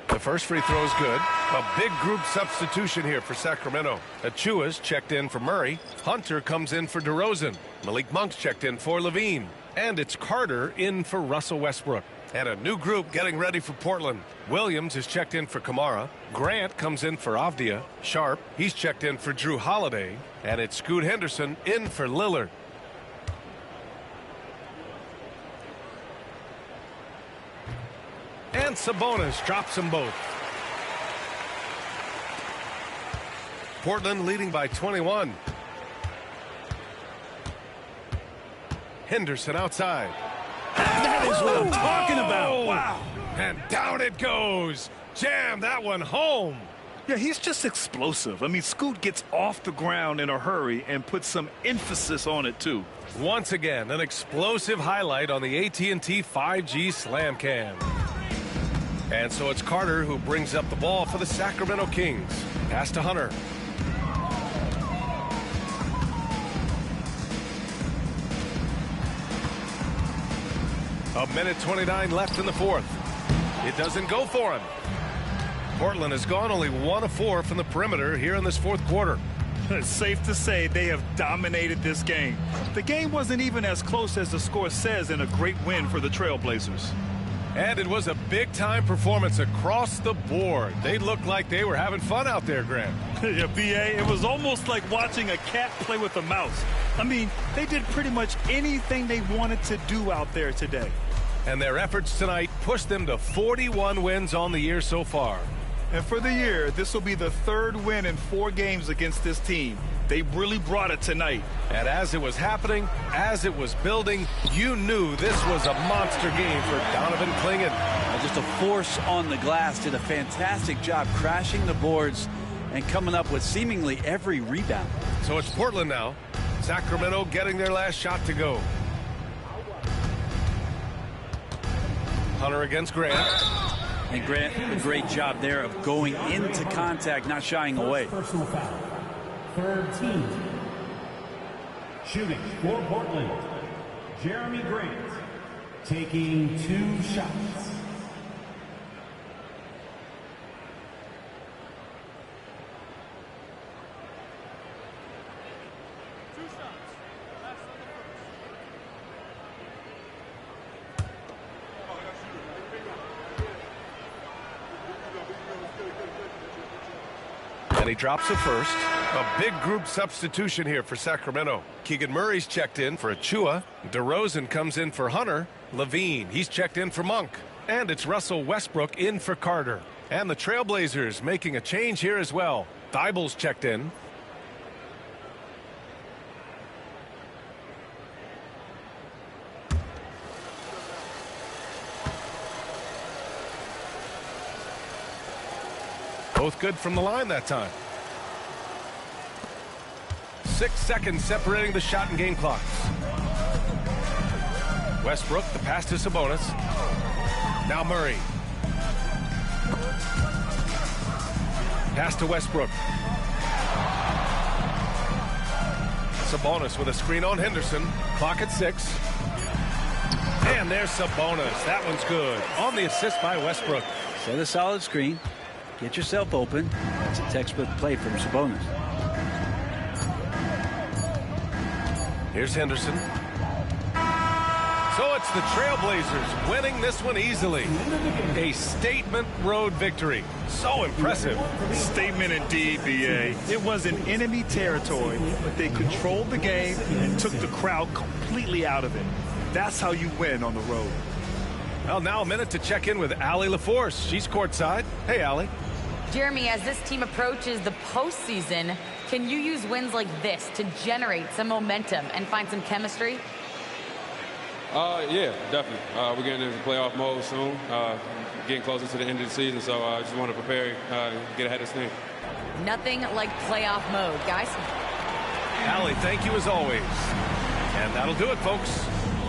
The first free throw is good. A big group substitution here for Sacramento. Achua's checked in for Murray. Hunter comes in for DeRozan. Malik Monk's checked in for Levine. And it's Carter in for Russell Westbrook. And a new group getting ready for Portland. Williams is checked in for Kamara. Grant comes in for Avdia. Sharp, he's checked in for Drew Holiday. And it's Scoot Henderson in for Lillard. And Sabonis drops them both. Portland leading by 21. Henderson outside. That is what I'm talking about. Wow. And down it goes. Jam that one home. Yeah, he's just explosive. I mean, Scoot gets off the ground in a hurry and puts some emphasis on it, too. Once again, an explosive highlight on the AT&T 5G Slam Cam. And so it's Carter who brings up the ball for the Sacramento Kings. Pass to Hunter. A minute 29 left in the fourth. It doesn't go for him. Portland has gone only 1 of 4 from the perimeter here in this fourth quarter. It's safe to say they have dominated this game. The game wasn't even as close as the score says in a great win for the Trailblazers. And it was a big-time performance across the board. They looked like they were having fun out there, Grant. Yeah, B.A., it was almost like watching a cat play with a mouse. I mean, they did pretty much anything they wanted to do out there today. And their efforts tonight pushed them to 41 wins on the year so far. And for the year, this will be the 3rd win in 4 games against this team. They really brought it tonight. And as it was happening, as it was building, you knew this was a monster game for Donovan Clingan. Just a force on the glass. Did a fantastic job crashing the boards and coming up with seemingly every rebound. So it's Portland now. Sacramento getting their last shot to go. Hunter against Grant. And Grant, a great job there of going into contact, not shying away. Personal foul. 3rd team. Shooting for Portland, Jeremy Grant, taking 2 shots. And he drops a first. A big group substitution here for Sacramento. Keegan Murray's checked in for Achua. DeRozan comes in for Hunter. Levine, he's checked in for Monk. And it's Russell Westbrook in for Carter. And the Trailblazers making a change here as well. Thibault's checked in. Both good from the line that time. 6 seconds separating the shot and game clocks. Westbrook, the pass to Sabonis. Now Murray. Pass to Westbrook. Sabonis with a screen on Henderson. Clock at 6. And there's Sabonis. That one's good. On the assist by Westbrook. Set a solid screen. Get yourself open. That's a textbook play from Sabonis. Here's Henderson. So it's the Trailblazers winning this one easily. A statement road victory. So impressive. Statement indeed, B.A. It was in enemy territory, but they controlled the game and took the crowd completely out of it. That's how you win on the road. Well, now a minute to check in with Allie LaForce. She's courtside. Hey, Allie. Jeremy, as this team approaches the postseason, can you use wins like this to generate some momentum and find some chemistry? Yeah, definitely. We're getting into playoff mode soon, getting closer to the end of the season, so I just want to prepare, get ahead of this thing. Nothing like playoff mode, guys. Allie, thank you as always. And that'll do it, folks.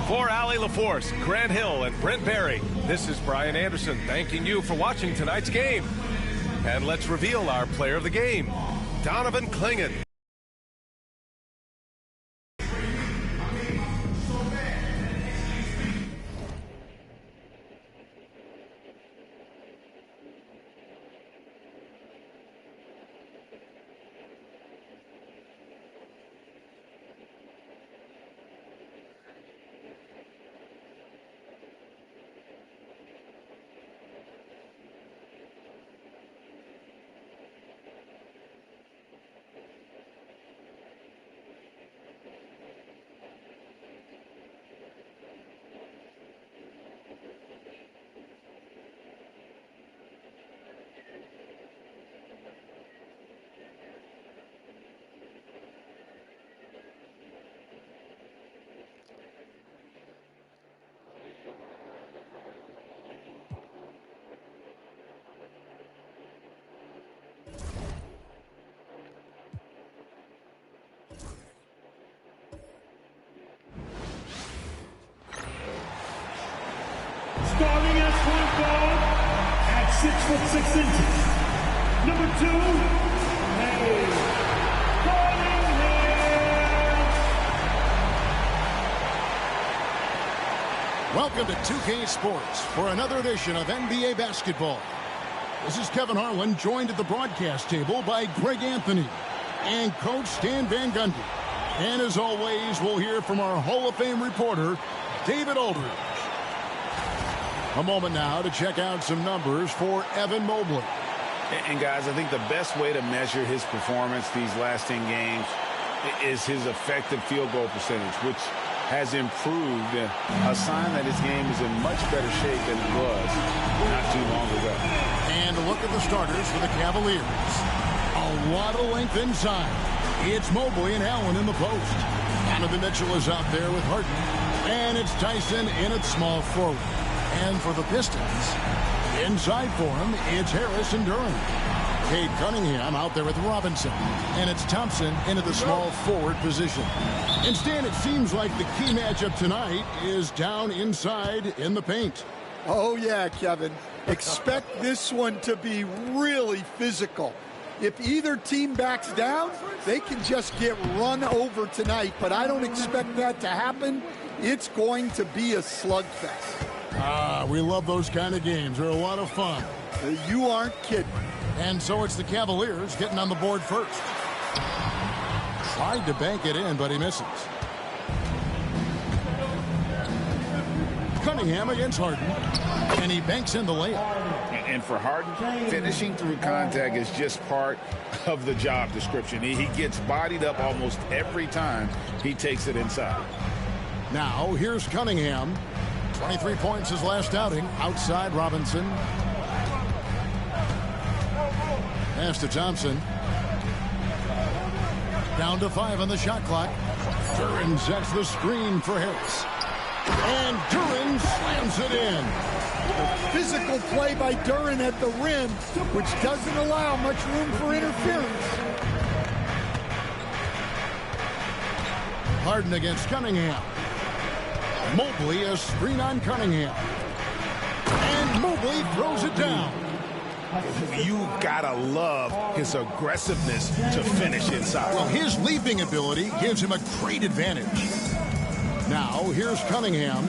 For Allie LaForce, Grant Hill, and Brent Barry, this is Brian Anderson thanking you for watching tonight's game. And let's reveal our player of the game, Donovan Clingan. Starting at point guard at 6'6". Number 2, Welcome to 2K Sports for another edition of NBA basketball. This is Kevin Harlan, joined at the broadcast table by Greg Anthony and Coach Stan Van Gundy. And as always, we'll hear from our Hall of Fame reporter, David Aldridge. A moment now to check out some numbers for Evan Mobley. And guys, I think the best way to measure his performance these last 10 games is his effective field goal percentage, which has improved, a sign that his game is in much better shape than it was not too long ago. And a look at the starters for the Cavaliers. A lot of length inside. It's Mobley and Allen in the post. Donovan Mitchell is out there with Harden. And it's Tyson in at small forward. And for the Pistons, inside for him, it's Harris and Duran. Cade Cunningham out there with Robinson. And it's Thompson into the small forward position. Instead, it seems like the key matchup tonight is down inside in the paint. Oh, yeah, Kevin. Expect this one to be really physical. If either team backs down, they can just get run over tonight. But I don't expect that to happen. It's going to be a slugfest. We love those kind of games. They're a lot of fun. You aren't kidding. And so it's the Cavaliers getting on the board first. Tried to bank it in, but he misses. Cunningham against Harden. And he banks in the layup. And for Harden, finishing through contact is just part of the job description. He gets bodied up almost every time he takes it inside. Now, here's Cunningham. 23 points his last outing. Outside Robinson. Pass to Thompson. Down to 5 on the shot clock. Duran sets the screen for Harris. And Duran slams it in. A physical play by Duran at the rim, which doesn't allow much room for interference. Harden against Cunningham. Mobley a screen on Cunningham. And Mobley throws it down. You've got to love his aggressiveness to finish inside. Well, his leaping ability gives him a great advantage. Now, here's Cunningham.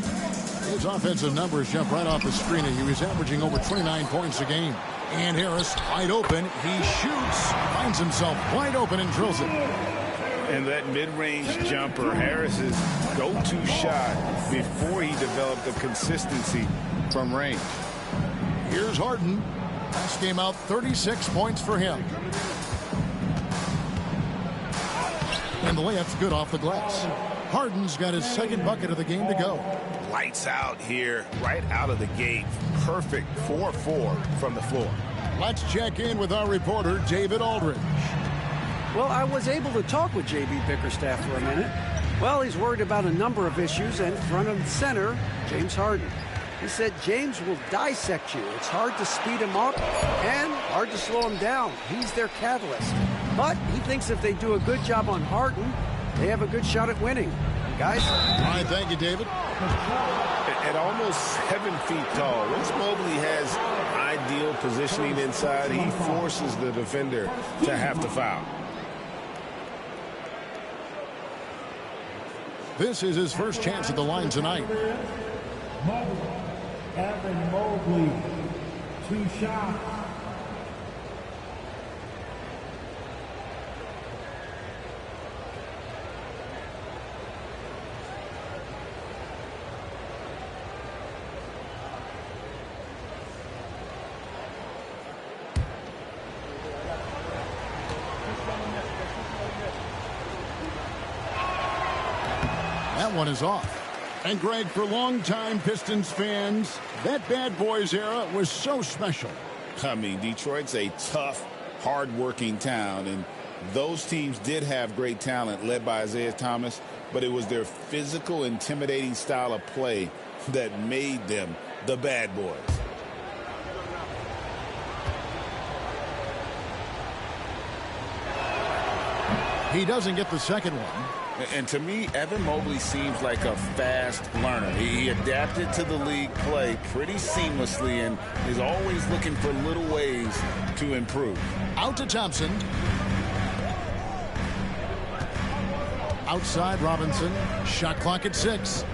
His offensive numbers jump right off the screen. He was averaging over 29 points a game. And Harris, wide open. He shoots, finds himself wide open and drills it. And that mid-range jumper, Harris's go-to shot before he developed the consistency from range. Here's Harden. Last game out, 36 points for him. And the layup's good off the glass. Harden's got his second bucket of the game to go. Lights out here, right out of the gate. Perfect 4-4 from the floor. Let's check in with our reporter, David Aldridge. Well, I was able to talk with J.B. Bickerstaff for a minute. Well, he's worried about a number of issues, and front and center, James Harden. He said James will dissect you. It's hard to speed him up and hard to slow him down. He's their catalyst. But he thinks if they do a good job on Harden, they have a good shot at winning. Guys? All right, thank you, David. At almost 7 feet tall, once Mobley has ideal positioning inside, he forces the defender to have to foul. This is his first chance at the line tonight. Evan Mobley, 2 shots. That one is off. And Greg, for longtime Pistons fans, that Bad Boys era was so special. I mean, Detroit's a tough, hard-working town, and those teams did have great talent led by Isaiah Thomas, but it was their physical, intimidating style of play that made them the Bad Boys. He doesn't get the second one. And to me, Evan Mobley seems like a fast learner. He adapted to the league play pretty seamlessly and is always looking for little ways to improve. Out to Thompson. Outside Robinson. Shot clock at 6.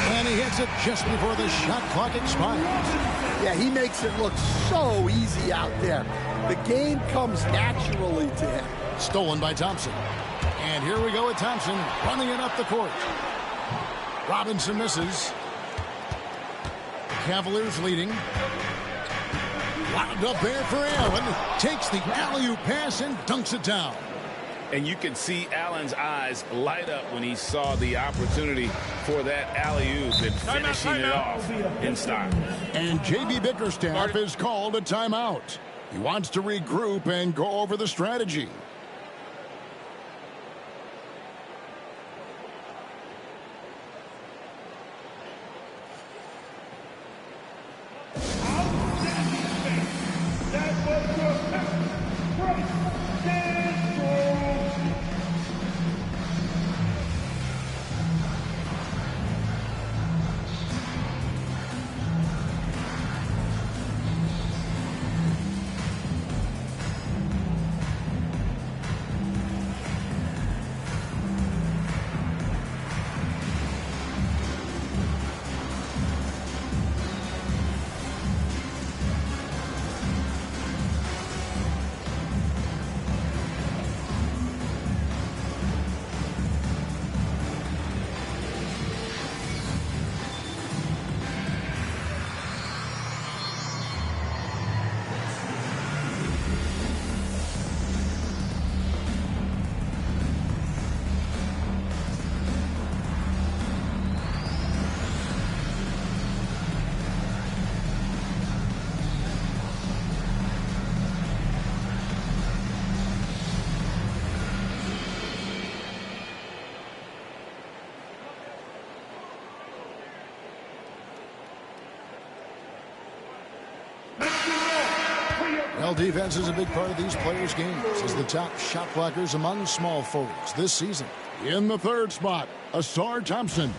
And he hits it just before the shot clock expires. Yeah, he makes it look so easy out there. The game comes naturally to him. Stolen by Thompson. And here we go with Thompson running it up the court. Robinson misses. Cavaliers leading. Wound up there for Allen. Takes the alley-oop pass and dunks it down. And you can see Allen's eyes light up when he saw the opportunity for that alley-oop and finishing it off in style. And J.B. Bickerstaff is called a timeout. He wants to regroup and go over the strategy. Well, defense is a big part of these players' games as the top shot blockers among small forwards this season. In the third spot, Asar Thompson.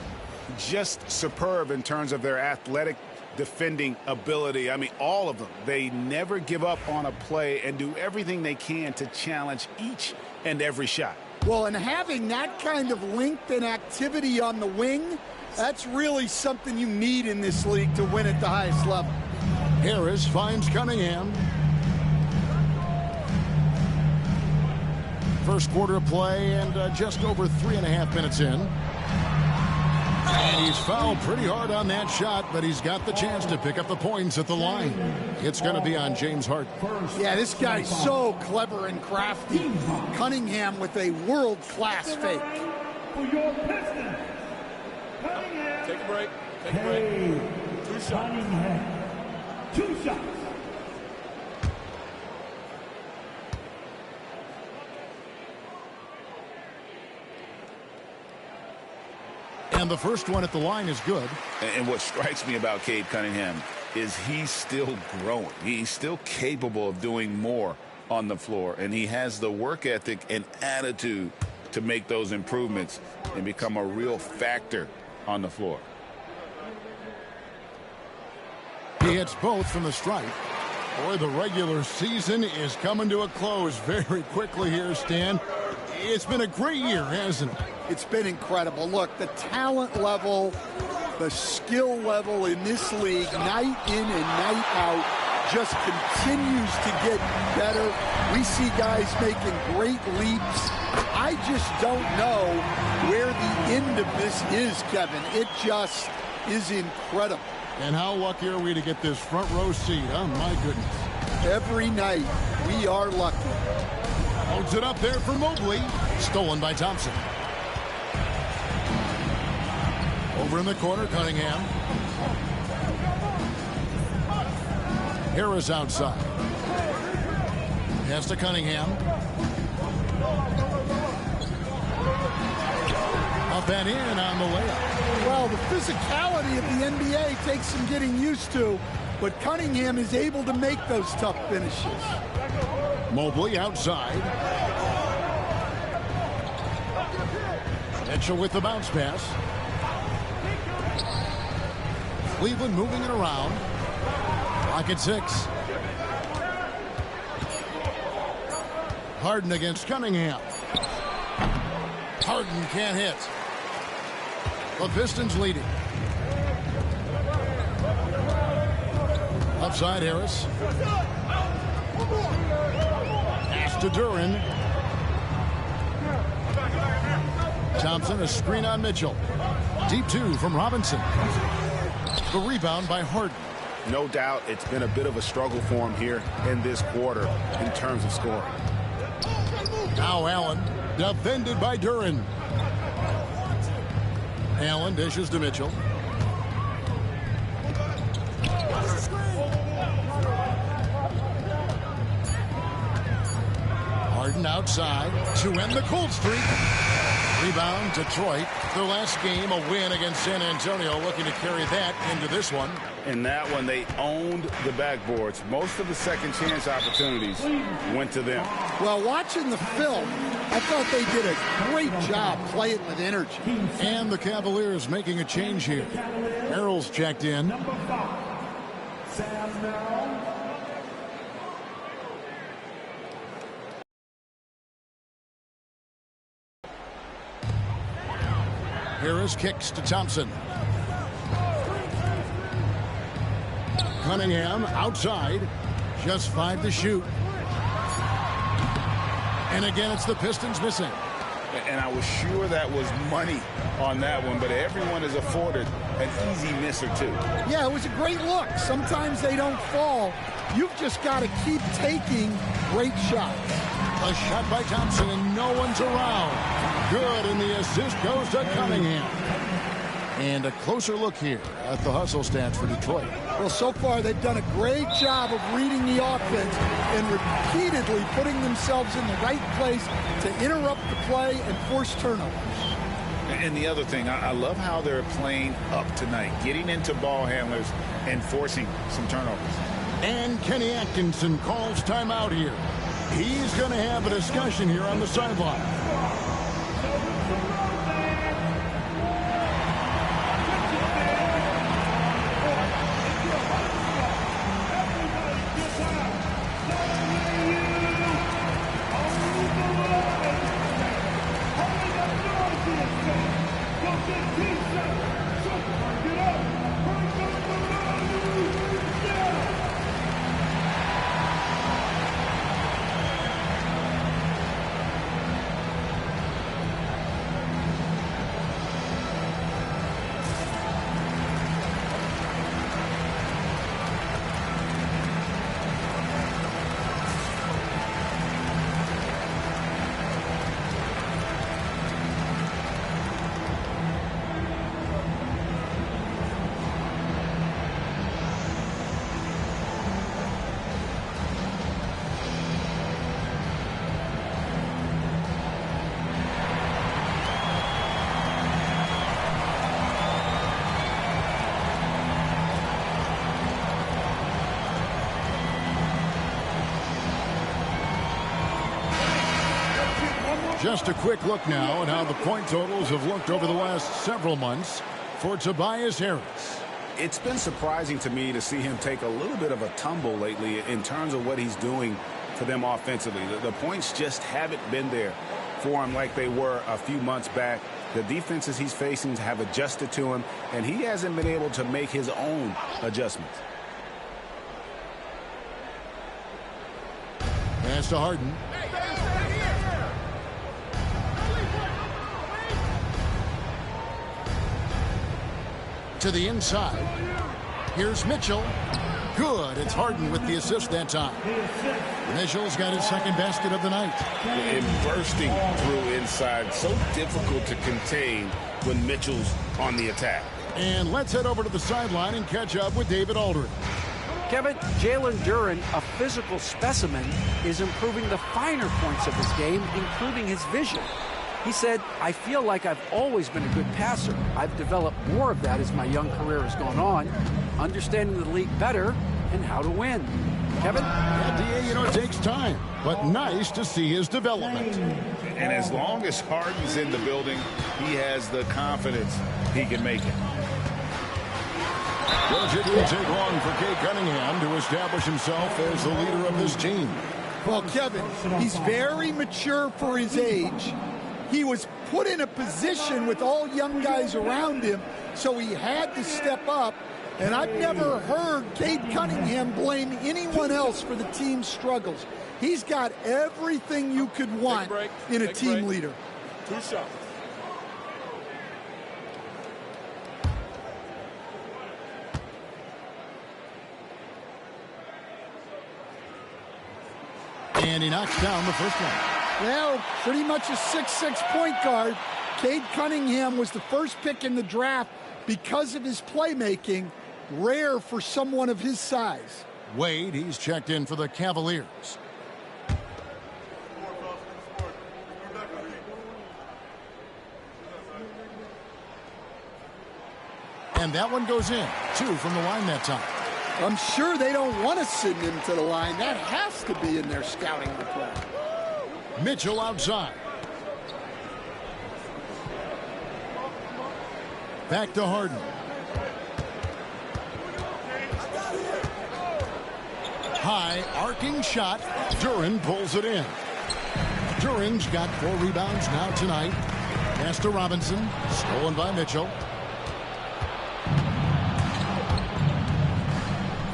Just superb in terms of their athletic defending ability. I mean, all of them. They never give up on a play and do everything they can to challenge each and every shot. Well, and having that kind of length and activity on the wing, that's really something you need in this league to win at the highest level. Harris finds Cunningham. First quarter of play and just over 3.5 minutes in. And he's fouled pretty hard on that shot, but he's got the chance to pick up the points at the line. It's going to be on James Harden. Yeah, this guy's so clever and crafty. Cunningham with a world-class fake. Take a break. Take a break. 2 shots. 2 shots. And the first one at the line is good. And what strikes me about Cade Cunningham is he's still growing. He's still capable of doing more on the floor. And he has the work ethic and attitude to make those improvements and become a real factor on the floor. He hits both from the stripe. Boy, the regular season is coming to a close very quickly here, Stan. It's been a great year, hasn't it? It's been incredible. Look, the talent level, the skill level in this league, night in and night out, just continues to get better. We see guys making great leaps. I just don't know where the end of this is, Kevin. It just is incredible. And how lucky are we to get this front row seat? Oh, my goodness. Every night, we are lucky. Holds it up there for Mobley. Stolen by Thompson. Over in the corner, Cunningham. Harris outside. Pass to Cunningham. Up and in on the layup. Well, the physicality of the NBA takes some getting used to, but Cunningham is able to make those tough finishes. Mobley outside. Mitchell with the bounce pass. Cleveland moving it around. Clock at 6. Harden against Cunningham. Harden can't hit. The Pistons leading. Upside Harris. Pass to Duran. Thompson, a screen on Mitchell. Deep 2 from Robinson. The rebound by Harden. No doubt it's been a bit of a struggle for him here in this quarter in terms of scoring. Now Allen, defended by Duren. Allen dishes to Mitchell. Harden outside to end the cold streak. Rebound, Detroit. Their last game, a win against San Antonio, looking to carry that into this one. In that one, they owned the backboards. Most of the second chance opportunities went to them. Well, watching the film, I thought they did a great job playing with energy. And the Cavaliers making a change here. Harrell's checked in. Harris kicks to Thompson. Cunningham outside. Just 5 to shoot. And again, it's the Pistons missing. And I was sure that was money on that one, but everyone is afforded an easy miss or two. Yeah, it was a great look. Sometimes they don't fall. You've just got to keep taking great shots. A shot by Thompson, and no one's around. Good, and the assist goes to Cunningham. And a closer look here at the hustle stats for Detroit. Well, so far they've done a great job of reading the offense and repeatedly putting themselves in the right place to interrupt the play and force turnovers. And the other thing, I love how they're playing up tonight, getting into ball handlers and forcing some turnovers. And Kenny Atkinson calls timeout here. He's going to have a discussion here on the sideline. Just a quick look now at how the point totals have looked over the last several months for Tobias Harris. It's been surprising to me to see him take a little bit of a tumble lately in terms of what he's doing for them offensively. The points just haven't been there for him like they were a few months back. The defenses he's facing have adjusted to him, and he hasn't been able to make his own adjustments. Pass to Harden. To the inside. Here's Mitchell. Good. It's Harden with the assist that time. Mitchell's got his second basket of the night. And bursting through inside. So difficult to contain when Mitchell's on the attack. And let's head over to the sideline and catch up with David Aldridge. Kevin, Jalen Duren, a physical specimen, is improving the finer points of his game, including his vision. He said, I feel like I've always been a good passer. I've developed more of that as my young career has gone on, understanding the league better and how to win. Kevin? Yeah, D.A., you know, it takes time, but nice to see his development. And as long as Harden's in the building, he has the confidence he can make it. Well, it didn't take long for Kate Cunningham to establish himself as the leader of this team. Well, Kevin, he's very mature for his age. He was put in a position with all young guys around him, so he had to step up. And I've never heard Cade Cunningham blame anyone else for the team's struggles. He's got everything you could want in a team leader. 2 shots. And he knocks down the first one. Well, pretty much a 6'6" point guard. Cade Cunningham was the first pick in the draft because of his playmaking. Rare for someone of his size. Wade, he's checked in for the Cavaliers. And that one goes in. 2 from the line that time. I'm sure they don't want to send him to the line. That has to be in their scouting report. Mitchell outside. Back to Harden. High arcing shot. Duren pulls it in. Duren's got 4 rebounds now tonight. Pass to Robinson. Stolen by Mitchell.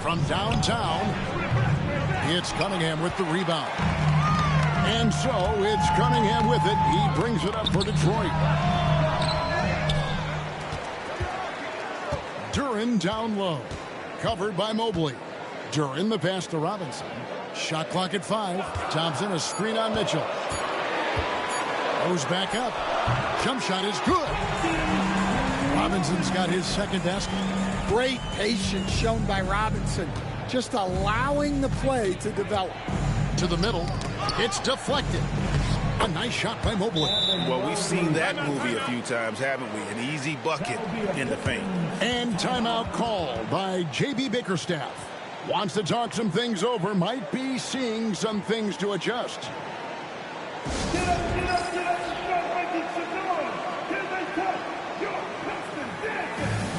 From downtown, it's Cunningham with the rebound. And so it's Cunningham with it. He brings it up for Detroit. Duren down low. Covered by Mobley. Duren the pass to Robinson. Shot clock at 5. Thompson a screen on Mitchell. Goes back up. Jump shot is good. Robinson's got his second basket. Great patience shown by Robinson. Just allowing the play to develop. To the middle. It's deflected. A nice shot by Mobley. Well, we've seen that movie a few times, haven't we? An easy bucket in the paint. And timeout called by J.B. Bickerstaff. Wants to talk some things over. Might be seeing some things to adjust. Get up, get up, get up, and start making some noise. Here they come, your Preston Jackask.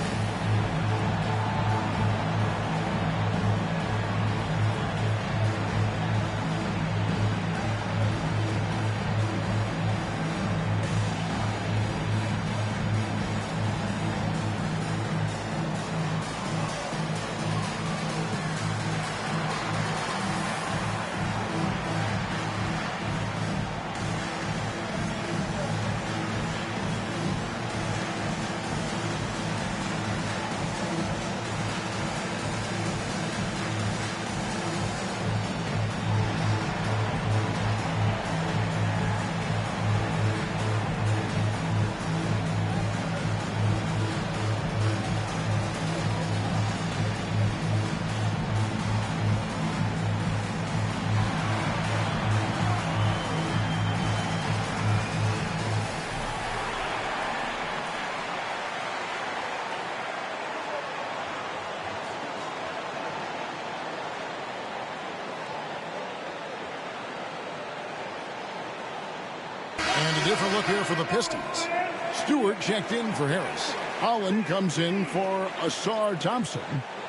And a different look here for the Pistons. Stewart checked in for Harris. Holland comes in for Asar Thompson.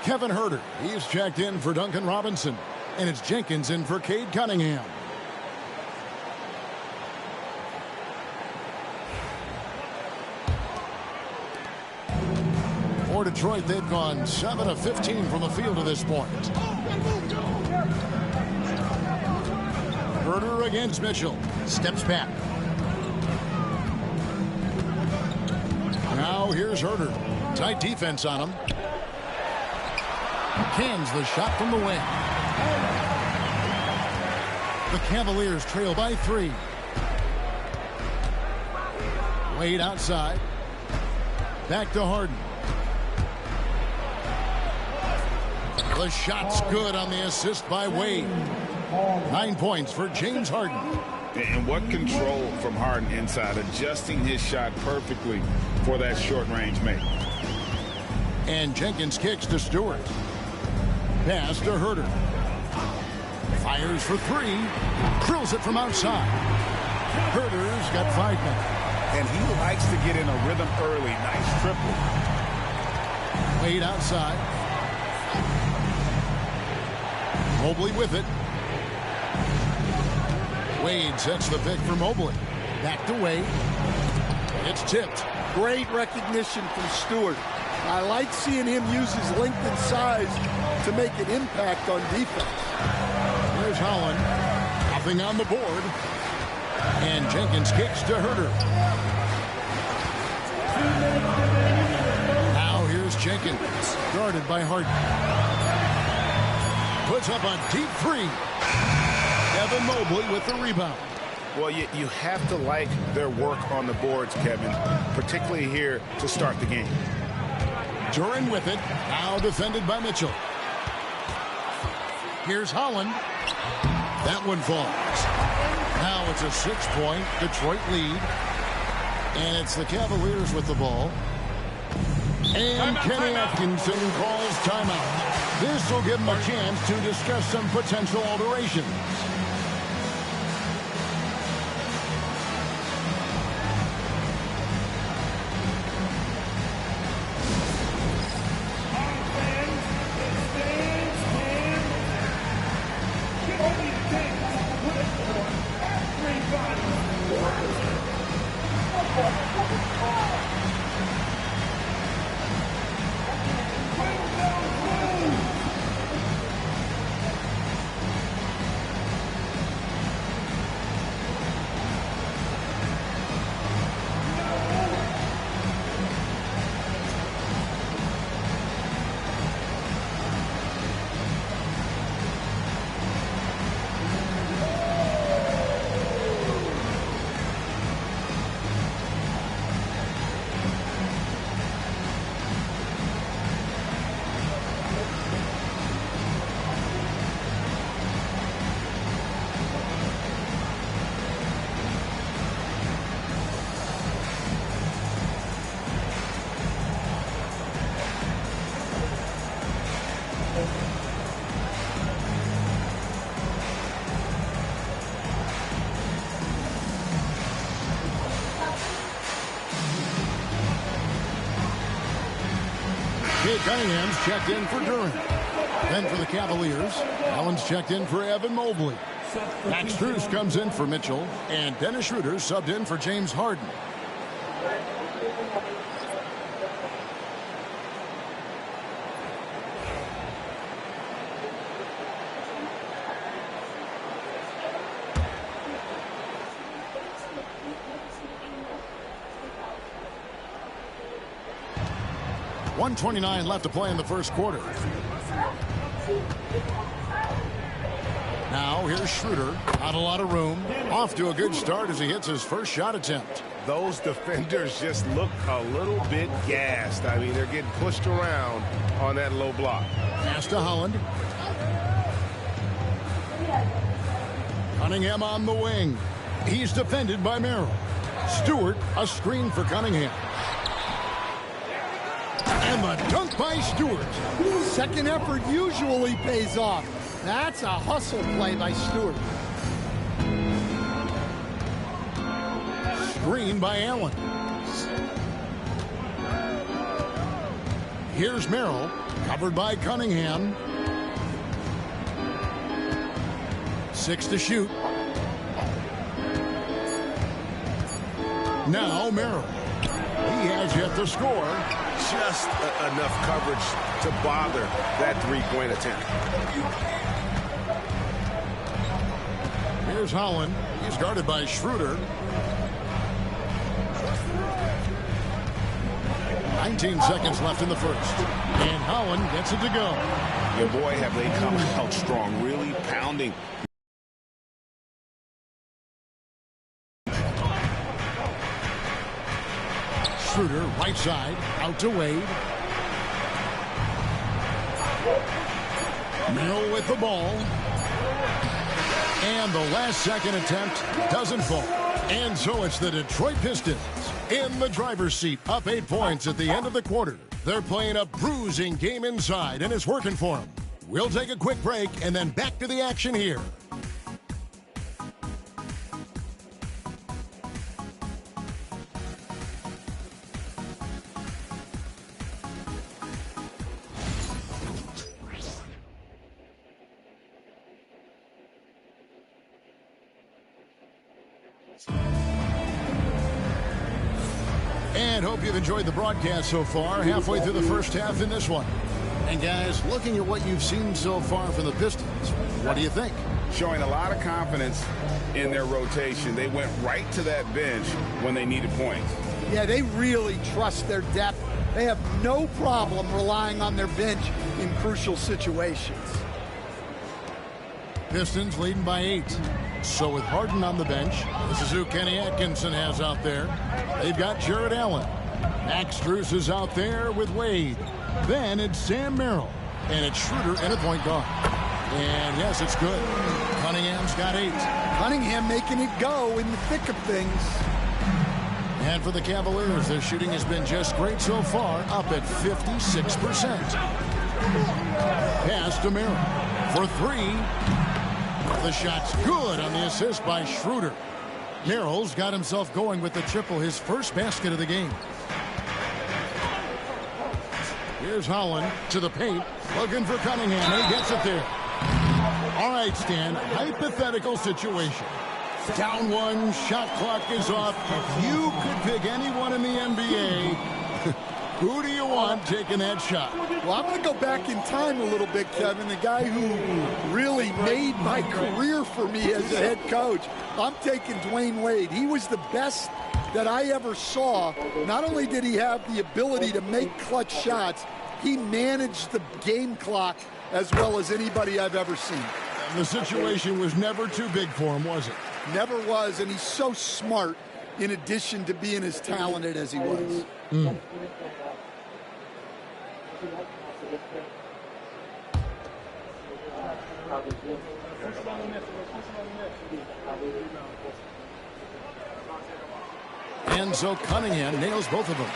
Kevin Huerter, he's checked in for Duncan Robinson. And it's Jenkins in for Cade Cunningham. For Detroit, they've gone 7 of 15 from the field to this point. Huerter against Mitchell. Steps back. Now here's Huerter. Tight defense on him. Cans the shot from the wing. The Cavaliers trail by 3. Wade outside. Back to Harden. The shot's good on the assist by Wade. 9 points for James Harden. And what control from Harden inside, adjusting his shot perfectly for that short-range make. And Jenkins kicks to Stewart. Pass to Huerter. Fires for 3. Drills it from outside. Huerter's got 5 minutes. And he likes to get in a rhythm early. Nice triple. Wade outside. Mobley with it. Wade sets the pick for Mobley. Back to Wade. It's tipped. Great recognition from Stewart. I like seeing him use his length and size to make an impact on defense. Here's Holland. Nothing on the board. And Jenkins kicks to Herter. Now here's Jenkins, guarded by Harden. Puts up a deep three. Evan Mobley with the rebound. Well, you have to like their work on the boards, Kevin, particularly here to start the game. Duran with it, now defended by Mitchell. Here's Holland. That one falls. Now it's a 6-point Detroit lead. And it's the Cavaliers with the ball. And Kenny Atkinson calls timeout. This will give them a chance to discuss some potential alterations. Cunningham's checked in for Duran. Then for the Cavaliers, Allen's checked in for Evan Mobley. Max Strus comes in for Mitchell, and Dennis Schroeder subbed in for James Harden. .129 left to play in the first quarter. Now here's Schroeder. Not a lot of room. Off to a good start as he hits his first shot attempt. Those defenders just look a little bit gassed. I mean, they're getting pushed around on that low block. Pass to Holland. Cunningham on the wing. He's defended by Merrill. Stewart, a screen for Cunningham. And the dunk by Stewart. Second effort usually pays off. That's a hustle play by Stewart. Screen by Allen. Here's Merrill, covered by Cunningham. 6 to shoot. Now Merrill. He has yet to score. Just enough coverage to bother that three-point attempt. Here's Holland. He's guarded by Schroeder. 19 seconds left in the first. And Holland gets it to go. Your boy, have they come out strong, really pounding. Schroeder, right side, out to Wade. Merrill with the ball. And the last second attempt doesn't fall. And so it's the Detroit Pistons in the driver's seat, up 8 points at the end of the quarter. They're playing a bruising game inside, and it's working for them. We'll take a quick break and then back to the action here. And hope you've enjoyed the broadcast so far, halfway through the first half in this one. And guys, looking at what you've seen so far from the Pistons, What do you think? Showing a lot of confidence in their rotation. They went right to that bench when they needed points. Yeah, they really trust their depth. They have no problem relying on their bench in crucial situations. Pistons leading by 8. So with Harden on the bench, this is who Kenny Atkinson has out there. They've got Jared Allen. Max Strus is out there with Wade. Then it's Sam Merrill. And it's Schroeder and a point guard. And yes, it's good. Cunningham's got 8. Cunningham making it go in the thick of things. And for the Cavaliers, their shooting has been just great so far, up at 56%. Pass to Merrill for 3. The shot's good on the assist by Schroeder. Merrill's got himself going with the triple, his first basket of the game. Here's Holland to the paint, looking for Cunningham, and he gets it there. All right, Stan, hypothetical situation. Down 1, shot clock is off. If you could pick anyone in the NBA, who do you want taking that shot? Well, I'm going to go back in time a little bit, Kevin. The guy who really made my career for me as a head coach. I'm taking Dwayne Wade. He was the best that I ever saw. Not only did he have the ability to make clutch shots, he managed the game clock as well as anybody I've ever seen. The situation was never too big for him, was it? Never was, and he's so smart in addition to being as talented as he was. And so Cunningham nails both of them.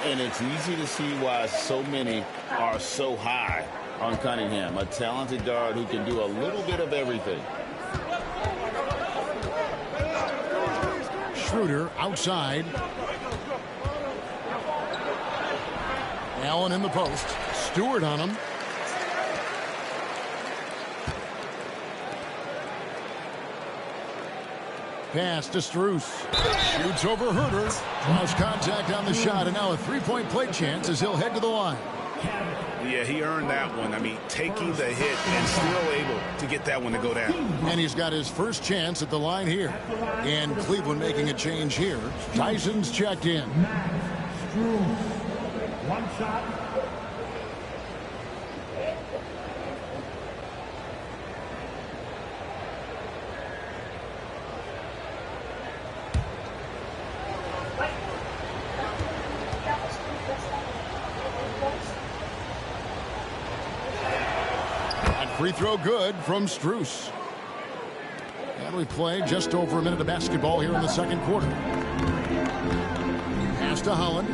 And it's easy to see why so many are so high on Cunningham, a talented guard who can do a little bit of everything. Schroeder outside. Allen in the post. Stewart on him. Pass to Strus. Shoots over Herder. Draws contact on the shot, and now a three-point play chance as he'll head to the line. Yeah, he earned that one. I mean, taking the hit and still able to get that one to go down. And he's got his first chance at the line here. And Cleveland making a change here. Tyson's checked in. One shot. Free throw good from Strus. And we play just over a minute of basketball here in the second quarter. Pass to Holland.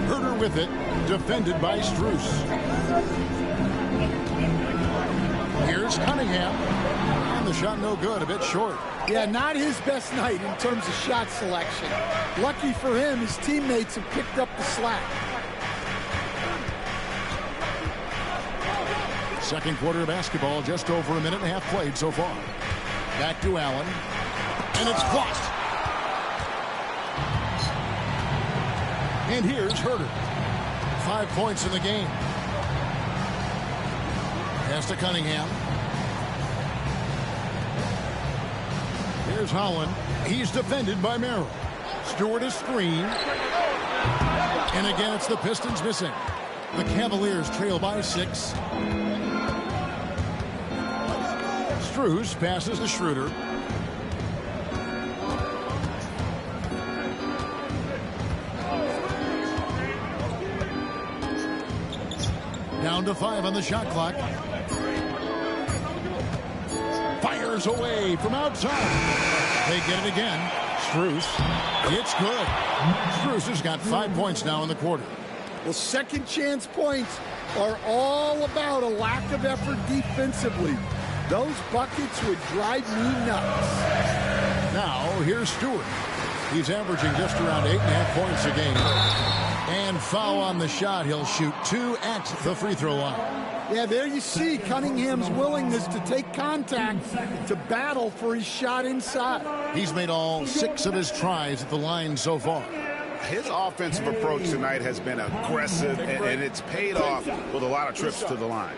Herder with it. Defended by Strus. Here's Cunningham. And the shot no good. A bit short. Yeah, not his best night in terms of shot selection. Lucky for him, his teammates have picked up the slack. Second quarter of basketball, just over a minute and a half played so far. Back to Allen. And it's blocked. And here's Herder. 5 points in the game. Pass to Cunningham. Here's Holland. He's defended by Merrill. Stewart is screen. And again, it's the Pistons missing. The Cavaliers trail by 6. Strus passes to Schroeder. Down to 5 on the shot clock. Fires away from outside. They get it again. Strus. It's good. Strus has got 5 points now in the quarter. Well, second chance points are all about a lack of effort defensively. Those buckets would drive me nuts. Now, here's Stewart. He's averaging just around 8.5 points a game. And foul on the shot. He'll shoot 2 at the free throw line. Yeah, there you see Cunningham's willingness to take contact, to battle for his shot inside. He's made all 6 of his tries at the line so far. His offensive approach tonight has been aggressive, and it's paid off with a lot of trips to the line.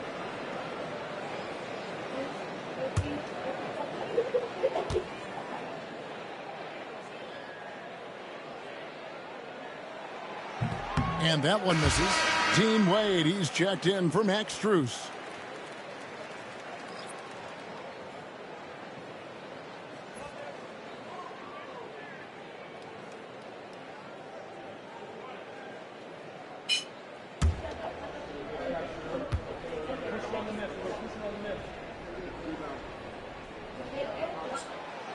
And that one misses. Dean Wade, he's checked in for Max Strus.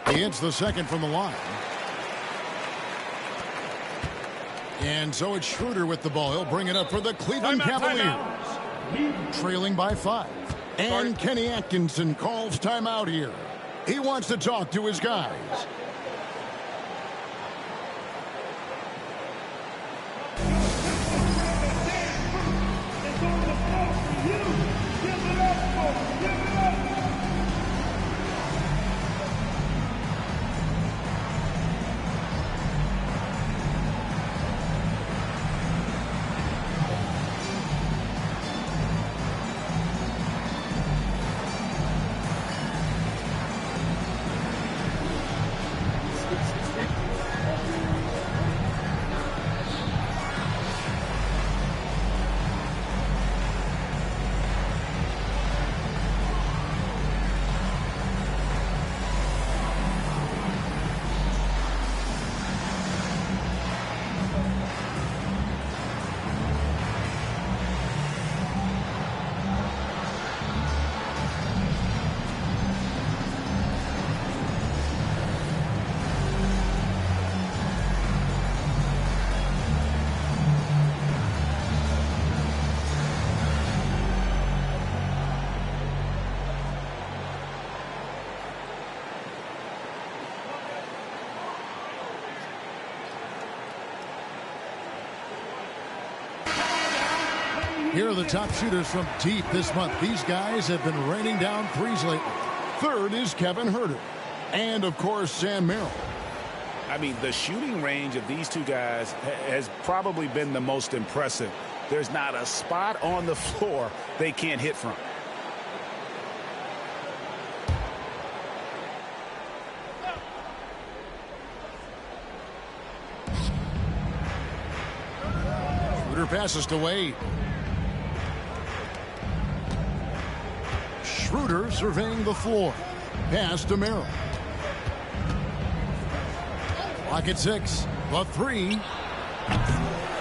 He hits the second from the line. And so it's Schroeder with the ball. He'll bring it up for the Cleveland Cavaliers. Trailing by 5. And Kenny Atkinson calls timeout here. He wants to talk to his guys. Here are the top shooters from deep this month. These guys have been raining down threes lately. Third is Kevin Huerter. And, of course, Sam Merrill. I mean, the shooting range of these two guys has probably been the most impressive. There's not a spot on the floor they can't hit from. Schroeder passes to Wade. Schroeder surveying the floor. Pass to Merrill. Clock at 6. The 3.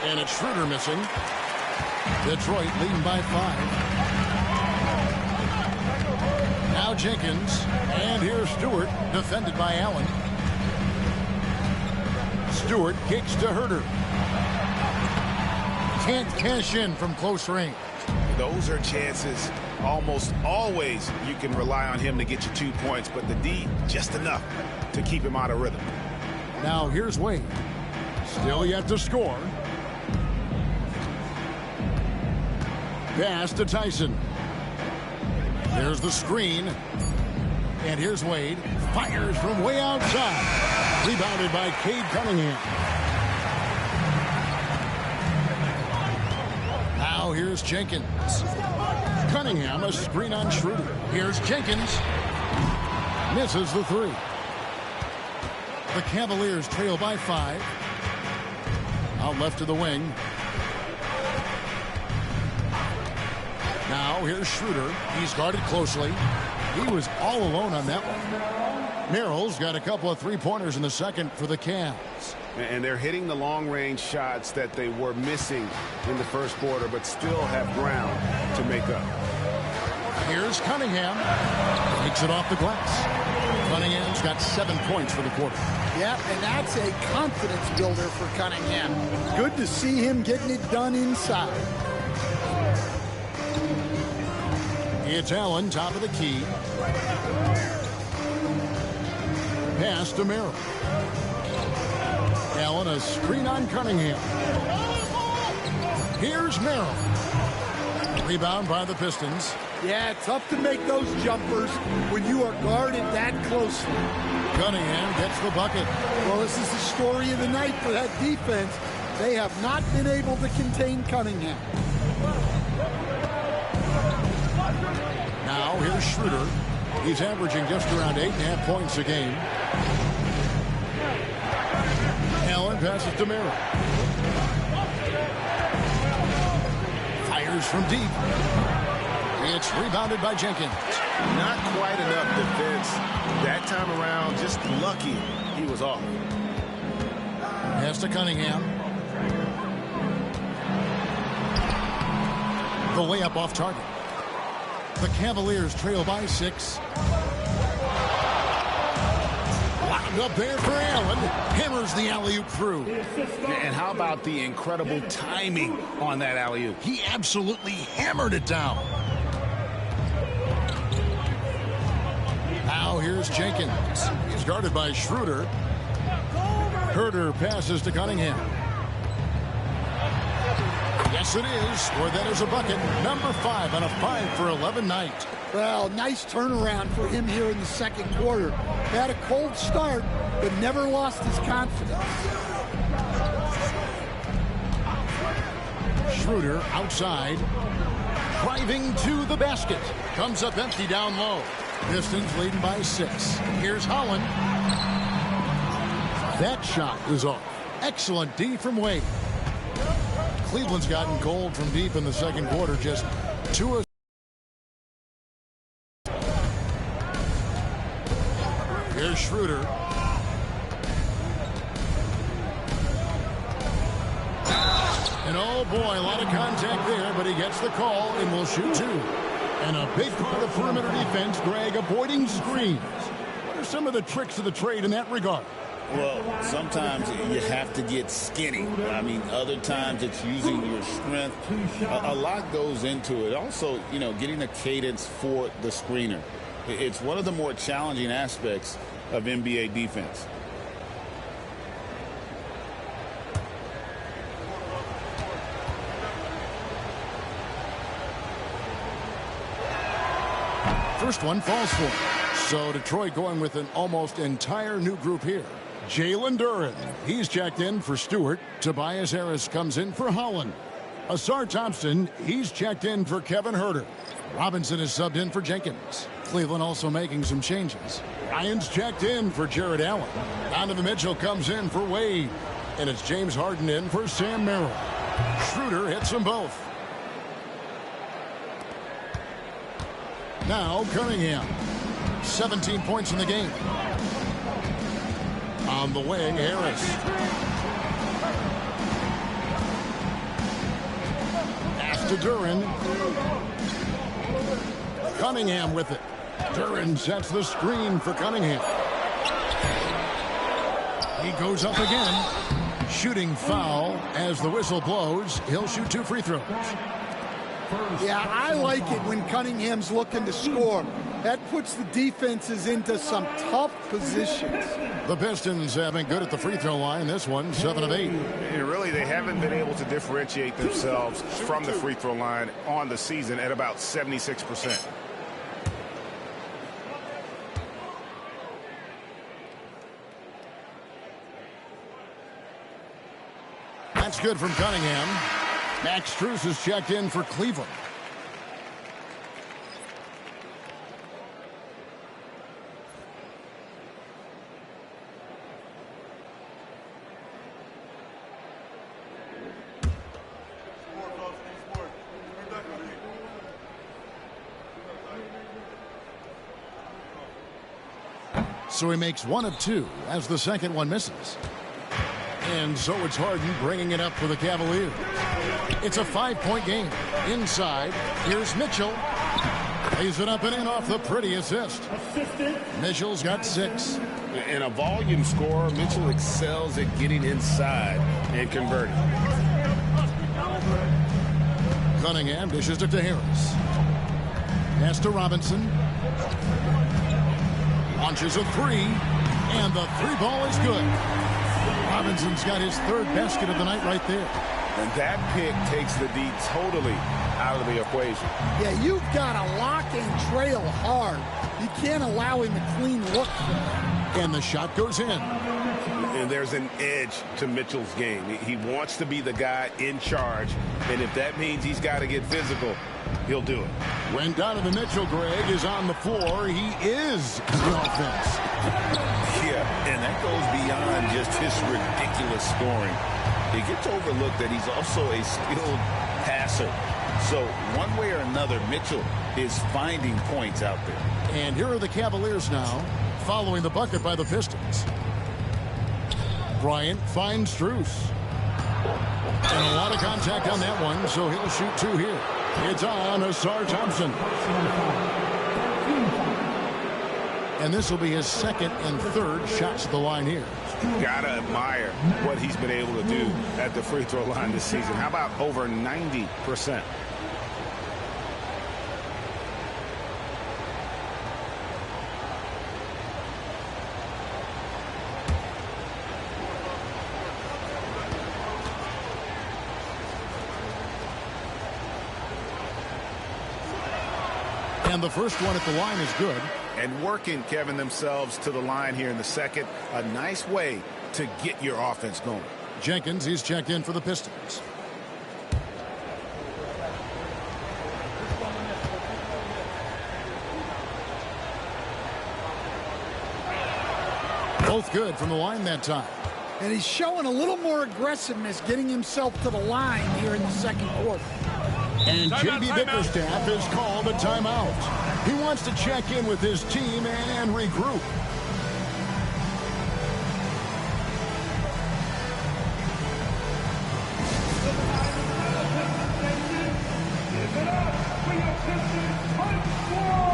And it's Schroeder missing. Detroit leading by 5. Now Jenkins. And here's Stewart, defended by Allen. Stewart kicks to Huerter. Can't cash in from close range. Those are chances. Almost always you can rely on him to get you 2 points, but the D, just enough to keep him out of rhythm. Now here's Wade. Still yet to score. Pass to Tyson. There's the screen. And here's Wade. Fires from way outside. Rebounded by Cade Cunningham. Now here's Jenkins. Cunningham, a screen on Schroeder. Here's Jenkins. Misses the 3. The Cavaliers trail by 5. Out left to the wing. Now here's Schroeder. He's guarded closely. He was all alone on that one. Merrill's got a couple of three-pointers in the second for the Cavs. And they're hitting the long-range shots that they were missing in the first quarter, but still have ground to make up. Here's Cunningham. Takes it off the glass. Cunningham's got 7 points for the quarter. Yeah, and that's a confidence builder for Cunningham. Good to see him getting it done inside. It's Allen, top of the key. Pass to Merrill. Allen, a screen on Cunningham. Here's Merrill. Rebound by the Pistons. Yeah, tough to make those jumpers when you are guarded that closely. Cunningham gets the bucket. Well, this is the story of the night for that defense. They have not been able to contain Cunningham. Now here's Schroeder. He's averaging just around 8.5 points a game. Allen passes to Merrill. Fires from deep. It's rebounded by Jenkins. Not quite enough defense that time around. Just lucky he was off. Pass to Cunningham. The layup off target. The Cavaliers trail by 6. Locked up there for Allen. Hammers the alley-oop through. And how about the incredible timing on that alley-oop? He absolutely hammered it down. Now here's Jenkins. He's guarded by Schroeder. Herter passes to Cunningham. Yes, it is. Or that is a bucket. Number 5 on a 5 for 11 night. Well, nice turnaround for him here in the second quarter. Had a cold start, but never lost his confidence. Schroeder outside. Driving to the basket. Comes up empty down low. Pistons leading by 6. Here's Holland. That shot is off. Excellent D from Wade. Cleveland's gotten cold from deep in the second quarter. Just 2 of. Here's Schroeder. And oh boy, a lot of contact there, but he gets the call and will shoot 2. And a big part of perimeter defense, Greg, avoiding screens. What are some of the tricks of the trade in that regard? Well, sometimes you have to get skinny. I mean, other times it's using your strength. A lot goes into it. Also, you know, getting a cadence for the screener. It's one of the more challenging aspects of NBA defense. First one falls for him. So Detroit going with an almost entire new group here. Jalen Duren. He's checked in for Stewart. Tobias Harris comes in for Holland. Asar Thompson. He's checked in for Kevin Herter. Robinson is subbed in for Jenkins. Cleveland also making some changes. Ryan's checked in for Jared Allen. Donovan Mitchell comes in for Wade. And it's James Harden in for Sam Merrill. Schroeder hits them both. Now Cunningham. 17 points in the game. On the wing, Harris. Pass to Duren. Cunningham with it. Duren sets the screen for Cunningham. He goes up again. Shooting foul as the whistle blows. He'll shoot 2 free throws. Yeah, I like it when Cunningham's looking to score. That puts the defenses into some tough positions. The Pistons have been good at the free throw line. This one, 7 of 8. And really, they haven't been able to differentiate themselves from the free throw line on the season at about 76%. That's good from Cunningham. Max Strus is checked in for Cleveland. So he makes 1 of 2 as the second one misses. And so it's Harden bringing it up for the Cavaliers. It's a 5-point game. Inside, here's Mitchell. Lays it up and in off the pretty assist. Mitchell's got 6. In a volume scorer, Mitchell excels at getting inside and converting. Cunningham dishes it to Harris. Pass to Robinson. Launches a 3. And the 3 ball is good. Robinson's got his 3rd basket of the night right there. And that pick takes the D totally out of the equation. Yeah, you've got to lock and trail hard. You can't allow him a clean look from that. And the shot goes in. And there's an edge to Mitchell's game. He wants to be the guy in charge, and if that means he's got to get physical, he'll do it. When Donovan Mitchell, Greg, is on the floor, he is the offense. Yeah, and that goes beyond just his ridiculous scoring. It gets overlooked that he's also a skilled passer. So one way or another, Mitchell is finding points out there. And here are the Cavaliers now, following the bucket by the Pistons. Bryant finds Strus. And a lot of contact on that one, so he'll shoot two here. It's on Asar Thompson. And this will be his second and third shots at the line here. Gotta admire what he's been able to do at the free throw line this season. How about over 90%? And the first one at the line is good. And working, Kevin, themselves to the line here in the second. A nice way to get your offense going. Jenkins, he's checked in for the Pistons. Both good from the line that time. And he's showing a little more aggressiveness, getting himself to the line here in the second quarter. And J.B. Bickerstaff has called a timeout. He wants to check in with his team and regroup. Give it up for your Pistons punch squad!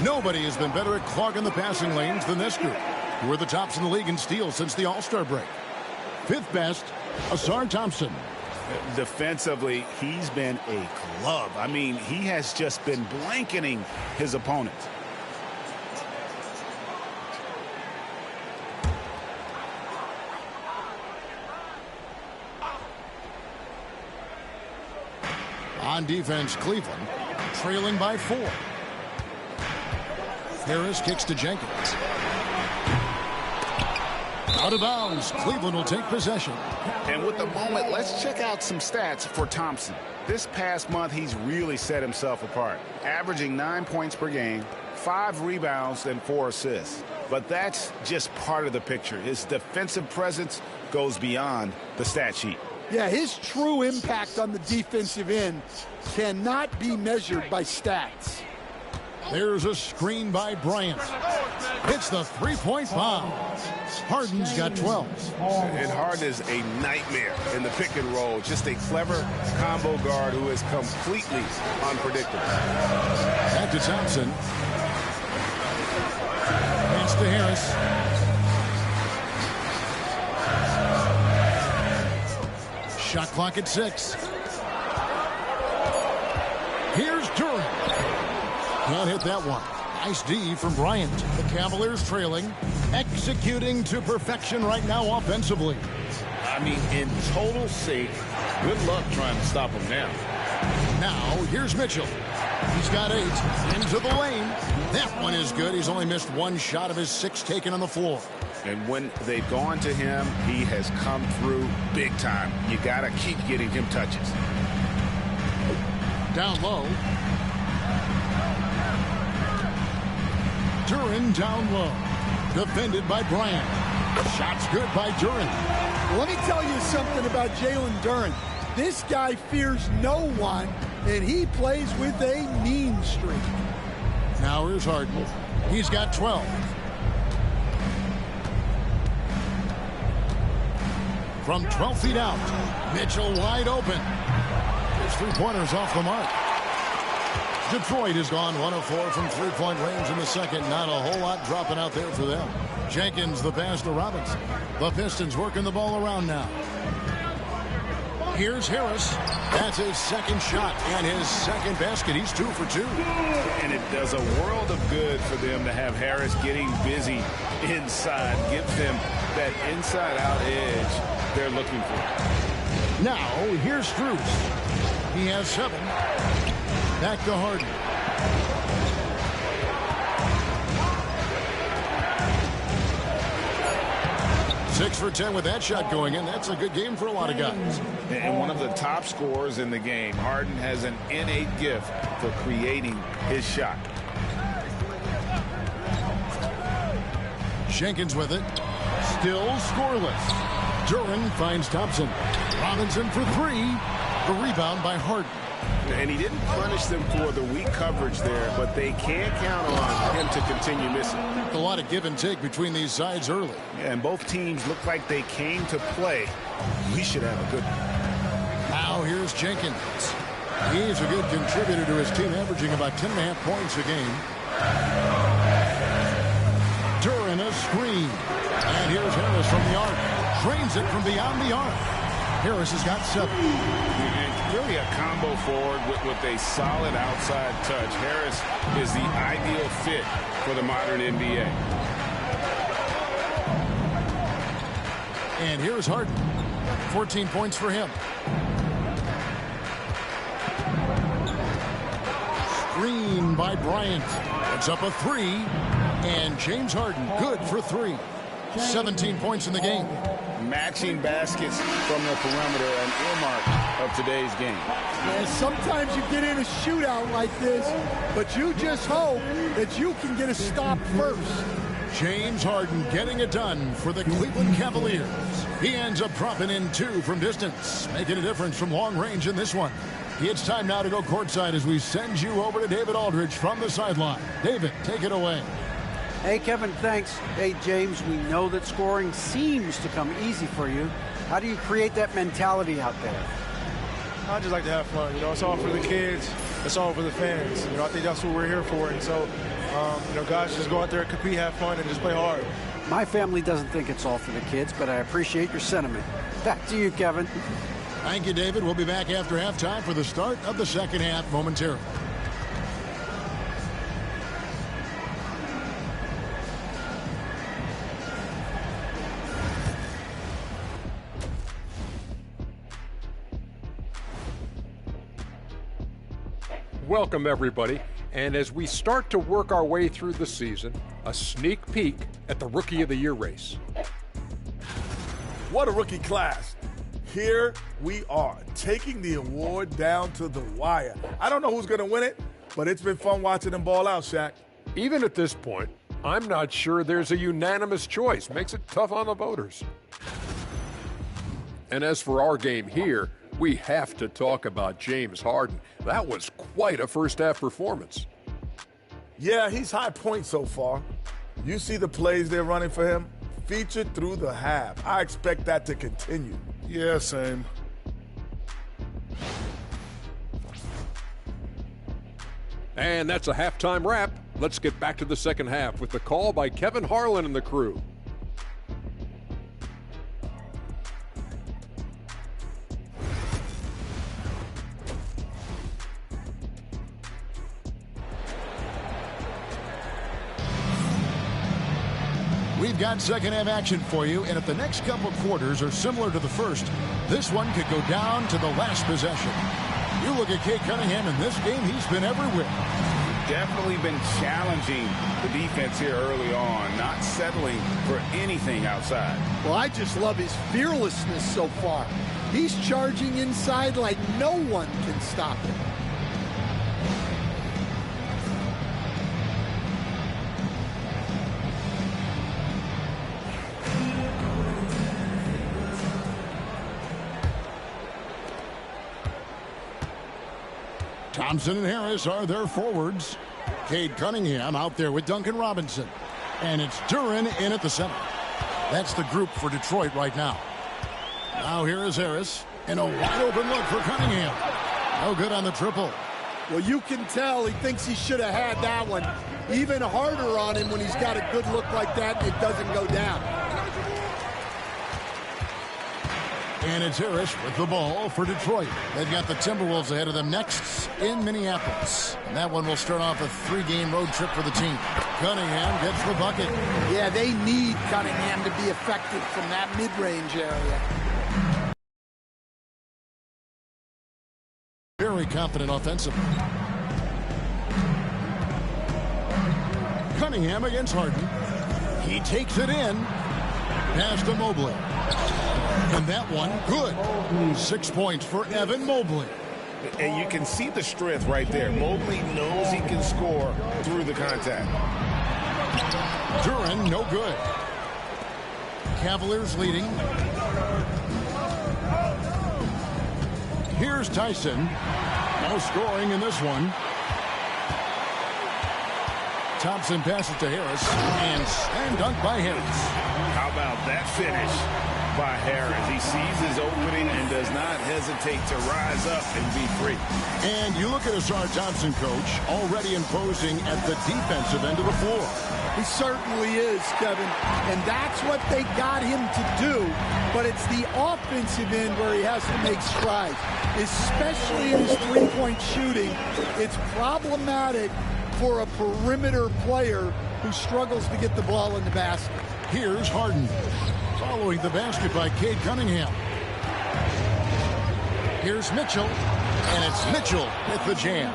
Nobody has been better at clogging the passing lanes than this group, who are the tops in the league in steals since the All-Star break. Fifth best, Asar Thompson. Defensively, he's been a glove. I mean, he has just been blanketing his opponents. On defense, Cleveland trailing by 4. Harris kicks to Jenkins. Out of bounds. Cleveland will take possession. And with the moment, let's check out some stats for Thompson. This past month, he's really set himself apart, averaging 9 points per game, 5 rebounds, and 4 assists. But that's just part of the picture. His defensive presence goes beyond the stat sheet. Yeah, his true impact on the defensive end cannot be measured by stats. There's a screen by Bryant. Hits the three-point bomb. Harden's got 12. And Harden is a nightmare in the pick and roll. Just a clever combo guard who is completely unpredictable. Back to Thompson. Pass to Harris. Shot clock at 6. Here's Durant. Can't hit that one. Nice D from Bryant. The Cavaliers trailing, executing to perfection right now offensively. I mean, in total sake, good luck trying to stop him now. Now, here's Mitchell. He's got 8 into the lane. That one is good. He's only missed one shot of his 6 taken on the floor. And when they've gone to him, he has come through big time. You got to keep getting him touches. Down low. Duren down low. Defended by Bryant. Shot's good by Duren. Let me tell you something about Jalen Duren. This guy fears no one, and he plays with a mean streak. Now here's Harden. He's got 12. From 12 feet out, Mitchell wide open. His three-pointers off the mark. Detroit has gone 1 of 4 from three-point range in the second. Not a whole lot dropping out there for them. Jenkins the pass to Robinson. The Pistons working the ball around now. Here's Harris. That's his second shot and his second basket. He's 2 for 2. And it does a world of good for them to have Harris getting busy inside. Gives them that inside-out edge they're looking for. Now, here's Strus. He has 7. Back to Harden. Six for 10 with that shot going in. That's a good game for a lot of guys. And one of the top scorers in the game. Harden has an innate gift for creating his shot. Jenkins with it. Still scoreless. Duren finds Thompson. Robinson for 3. The rebound by Harden. And he didn't punish them for the weak coverage there, but they can't count on him to continue missing. A lot of give and take between these sides early. Yeah, and both teams look like they came to play. We should have a good one. Now here's Jenkins. He's a good contributor to his team, averaging about 10.5 points a game. Duren a screen. And here's Harris from the arc. Drains it from beyond the arc. Harris has got 7. Really a combo forward with a solid outside touch. Harris is the ideal fit for the modern NBA. And here's Harden. 14 points for him. Screen by Bryant. It's up a 3. And James Harden good for 3. 17 points in the game. Matching baskets from the perimeter, an earmark of today's game. Yeah, sometimes you get in a shootout like this, but you just hope that you can get a stop first. James Harden getting it done for the Cleveland Cavaliers. He ends up dropping in 2 from distance, making a difference from long range in this one. It's time now to go courtside as we send you over to David Aldridge from the sideline. David, take it away. Hey, Kevin, thanks. Hey, James, we know that scoring seems to come easy for you. How do you create that mentality out there? I just like to have fun. You know, it's all for the kids. It's all for the fans. You know, I think that's what we're here for. And so, you know, guys, just go out there, compete, have fun, and just play hard. My family doesn't think it's all for the kids, but I appreciate your sentiment. Back to you, Kevin. Thank you, David. We'll be back after halftime for the start of the second half momentarily. Welcome, everybody. And as we start to work our way through the season, a sneak peek at the Rookie of the Year race. What a rookie class. Here we are, taking the award down to the wire. I don't know who's going to win it, but it's been fun watching them ball out, Shaq. Even at this point, I'm not sure there's a unanimous choice. Makes it tough on the voters. And as for our game here, we have to talk about James Harden. That was quite a first-half performance. Yeah, he's high point so far. You see the plays they're running for him? Featured through the half. I expect that to continue. Yeah, same. And that's a halftime wrap. Let's get back to the second half with the call by Kevin Harlan and the crew. We've got second half action for you, and if the next couple quarters are similar to the first, this one could go down to the last possession. You look at Kate Cunningham in this game, he's been everywhere. definitely been challenging the defense here early on, not settling for anything outside. Well, I just love his fearlessness so far. He's charging inside like no one can stop him. Thompson and Harris are their forwards. Cade Cunningham out there with Duncan Robinson. And it's Duren in at the center. That's the group for Detroit right now. Now here is Harris. And a wide open look for Cunningham. No good on the triple. Well, you can tell he thinks he should have had that one. Even harder on him when he's got a good look like that and it doesn't go down. And it's Harris with the ball for Detroit. They've got the Timberwolves ahead of them next in Minneapolis. And that one will start off a 3-game road trip for the team. Cunningham gets the bucket. Yeah, they need Cunningham to be effective from that mid-range area. Very confident offensively. Cunningham against Harden. He takes it in. Pass to Mobley. And that one, good. 6 points for Evan Mobley. And you can see the strength right there. Mobley knows he can score through the contact. Duren, no good. Cavaliers leading. Here's Tyson. No scoring in this one. Thompson passes to Harris. And slam dunk by Harris. How about that finish by Harris? He sees his opening and does not hesitate to rise up and be free. And you look at Asar Thompson, coach, already imposing at the defensive end of the floor. He certainly is, Kevin. And that's what they got him to do. But it's the offensive end where he has to make strides, especially in his three-point shooting. It's problematic for a perimeter player who struggles to get the ball in the basket. Here's Harden. Following the basket by Cade Cunningham. Here's Mitchell. And it's Mitchell with the jam.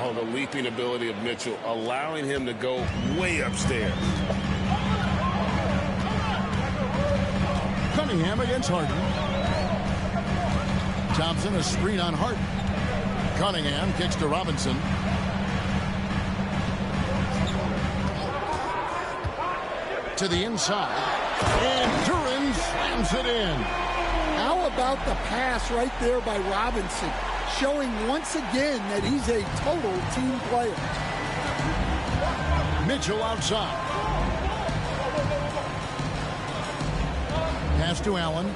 Oh, the leaping ability of Mitchell, allowing him to go way upstairs. Cunningham against Harden. Thompson, a screen on Harden. Cunningham kicks to Robinson. To the inside. And Duren slams it in. How about the pass right there by Robinson, showing once again that he's a total team player. Mitchell outside. Pass to Allen.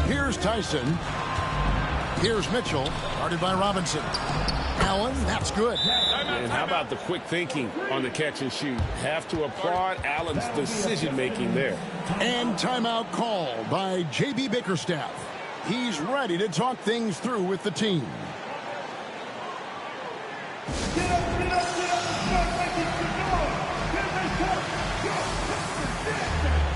Here's Tyson. Here's Mitchell, guarded by Robinson. Allen, that's good. And how about the quick thinking on the catch and shoot? Have to applaud Allen's decision-making there. And timeout called by J.B. Bickerstaff. He's ready to talk things through with the team. Get up, get up, get up, and start making some noise. Here they come. Your jackask.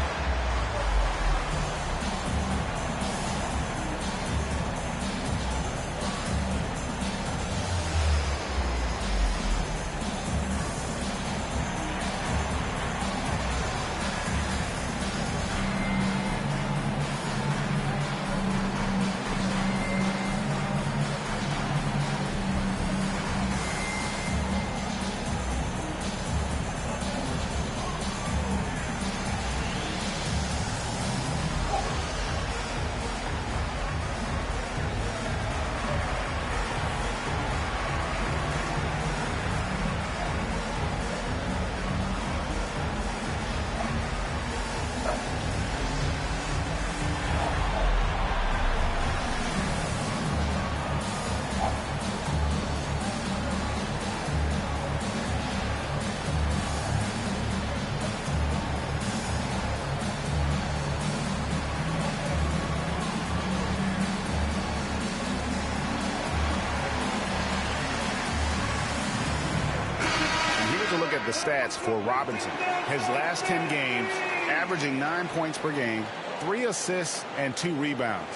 Look at the stats for Robinson. His last 10 games, averaging 9 points per game, 3 assists, and 2 rebounds.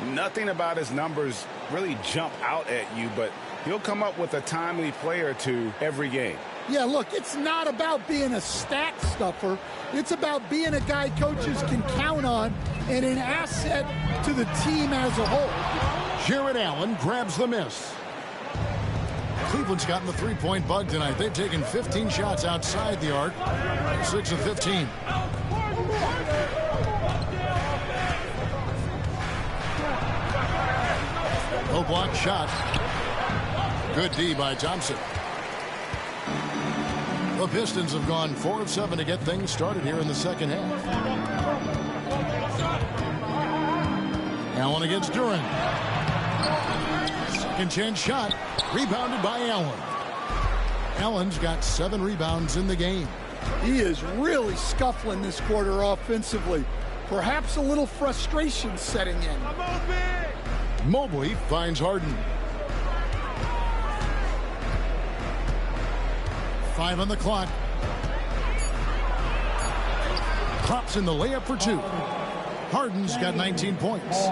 Nothing about his numbers really jump out at you, but he'll come up with a timely play or two every game. Yeah, look, it's not about being a stat stuffer. It's about being a guy coaches can count on and an asset to the team as a whole. Jared Allen grabs the miss. Cleveland's gotten the three-point bug tonight. They've taken 15 shots outside the arc. 6 of 15. No block shot. Good D by Thompson. The Pistons have gone 4 of 7 to get things started here in the second half. Allen against Durant. Second chance shot. Rebounded by Allen. Allen's got 7 rebounds in the game. He is really scuffling this quarter offensively. Perhaps a little frustration setting in. Mobley finds Harden. 5 on the clock. Pops in the layup for 2. Harden's got 19 points.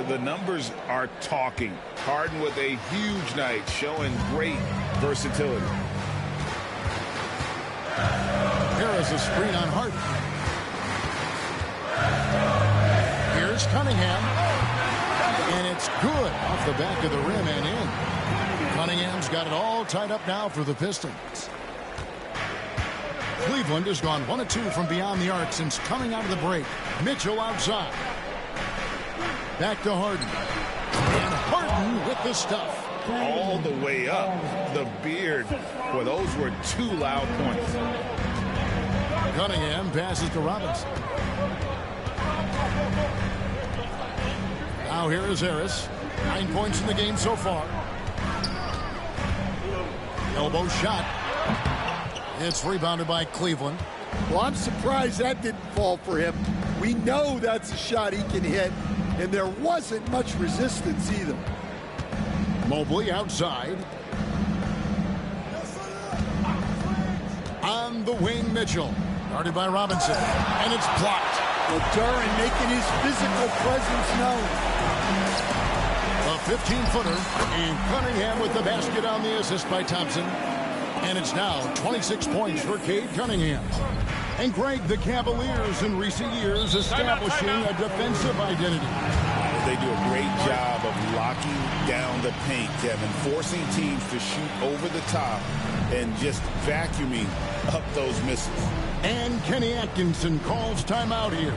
The numbers are talking. Harden with a huge night, showing great versatility. Harris a screen on Harden. Here's Cunningham. And it's good off the back of the rim and in. Cunningham's got it all tied up now for the Pistons. Cleveland has gone 1 of 2 from beyond the arc since coming out of the break. Mitchell outside. Back to Harden. And Harden with the stuff. All the way up. The beard. Well, those were 2 loud points. Cunningham passes to Robinson. Now here is Harris. 9 points in the game so far. Elbow shot. It's rebounded by Cleveland. Well, I'm surprised that didn't fall for him. We know that's a shot he can hit, and there wasn't much resistance either. Mobley outside. On the wing, Mitchell. Guarded by Robinson. And it's blocked. Well, Durant making his physical presence known. A 15-footer. And Cunningham with the basket on the assist by Thompson. And it's now 26 points for Cade Cunningham. And Greg, the Cavaliers in recent years establishing a defensive identity. They do a great job of locking down the paint, Kevin, forcing teams to shoot over the top and just vacuuming up those misses. And Kenny Atkinson calls timeout here.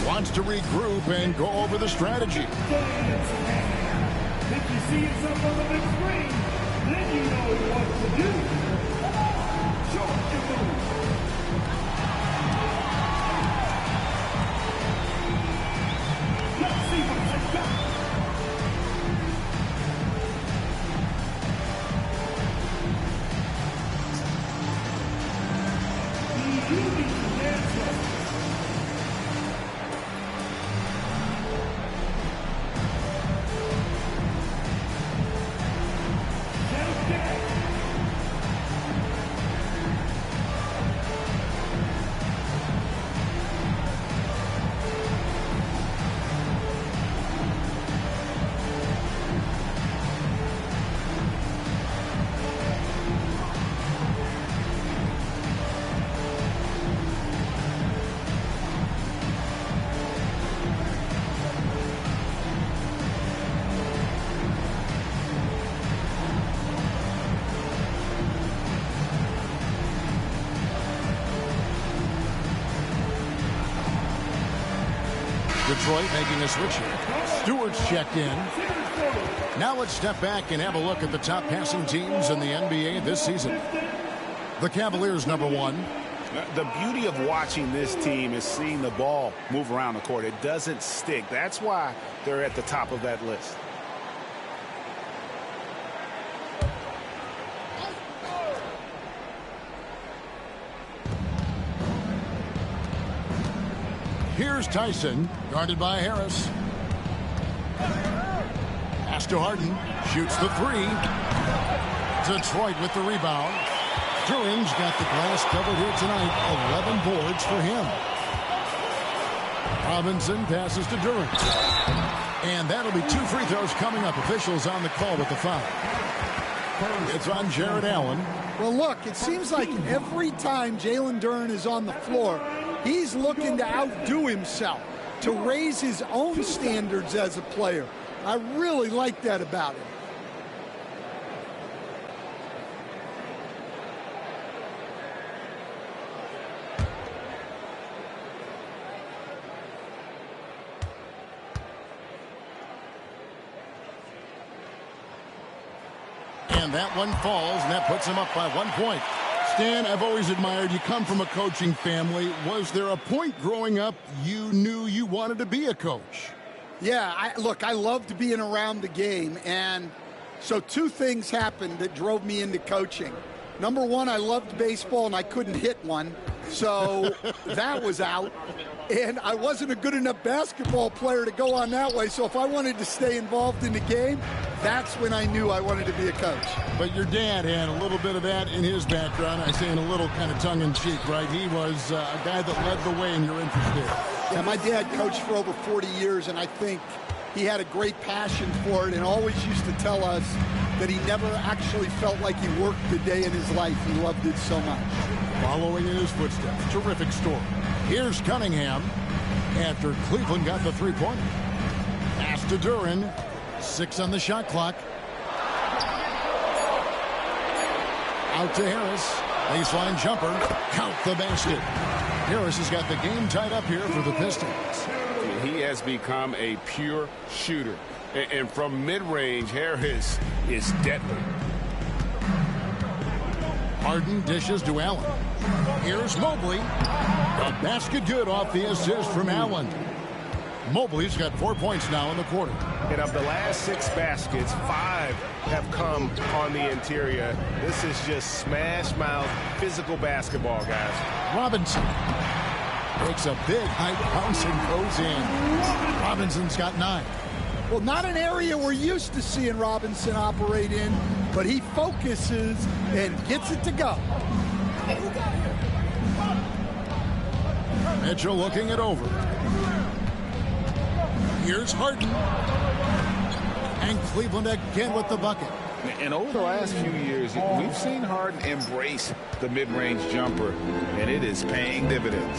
Wants to regroup and go over the strategy. If you see yourself on the big screen, then you know what to do. Short your move. Let's see what you got. You need to dance with. Detroit making a switch here. Stewart's checked in. Now let's step back and have a look at the top passing teams in the NBA this season. The Cavaliers, number 1. The beauty of watching this team is seeing the ball move around the court. It doesn't stick. That's why they're at the top of that list. Here's Tyson, guarded by Harris. Pass to Harden, shoots the 3. Detroit with the rebound. Turing's got the glass covered here tonight. 11 boards for him. Robinson passes to Durant. And that'll be 2 free throws coming up. Officials on the call with the foul. It's on Jared Allen. Well, look, it seems like every time Jalen Duren is on the floor, he's looking to outdo himself, to raise his own standards as a player. I really like that about him. And that one falls, and that puts him up by 1 point. Stan, I've always admired you. Come from a coaching family. Was there a point growing up you knew you wanted to be a coach? Yeah, I loved being around the game. And so 2 things happened that drove me into coaching. Number one, I loved baseball, and I couldn't hit one. So that was out. And I wasn't a good enough basketball player to go on that way. So if I wanted to stay involved in the game, that's when I knew I wanted to be a coach. But your dad had a little bit of that in his background. I say in a little kind of tongue-in-cheek, right? He was a guy that led the way in your interest there. Yeah, my dad coached for over 40 years, and I think he had a great passion for it and always used to tell us that he never actually felt like he worked a day in his life. He loved it so much. Following in his footsteps. Terrific story. Here's Cunningham after Cleveland got the 3-pointer. Pass to Duren. 6 on the shot clock. Out to Harris. Baseline jumper. Count the basket. Harris has got the game tied up here for the Pistons. He has become a pure shooter. And from mid-range, Harris is deadly. Harden dishes to Allen. Here's Mobley. A basket good off the assist from Allen. Mobley's got 4 points now in the quarter. And of the last 6 baskets, 5 have come on the interior. This is just smash-mouth physical basketball, guys. Robinson takes a big high bounce and goes in. Robinson's got 9. Well, not an area we're used to seeing Robinson operate in, but he focuses and gets it to go. Mitchell looking it over. Here's Harden. And Cleveland again with the bucket. And over the last few years, we've seen Harden embrace the mid-range jumper, and it is paying dividends.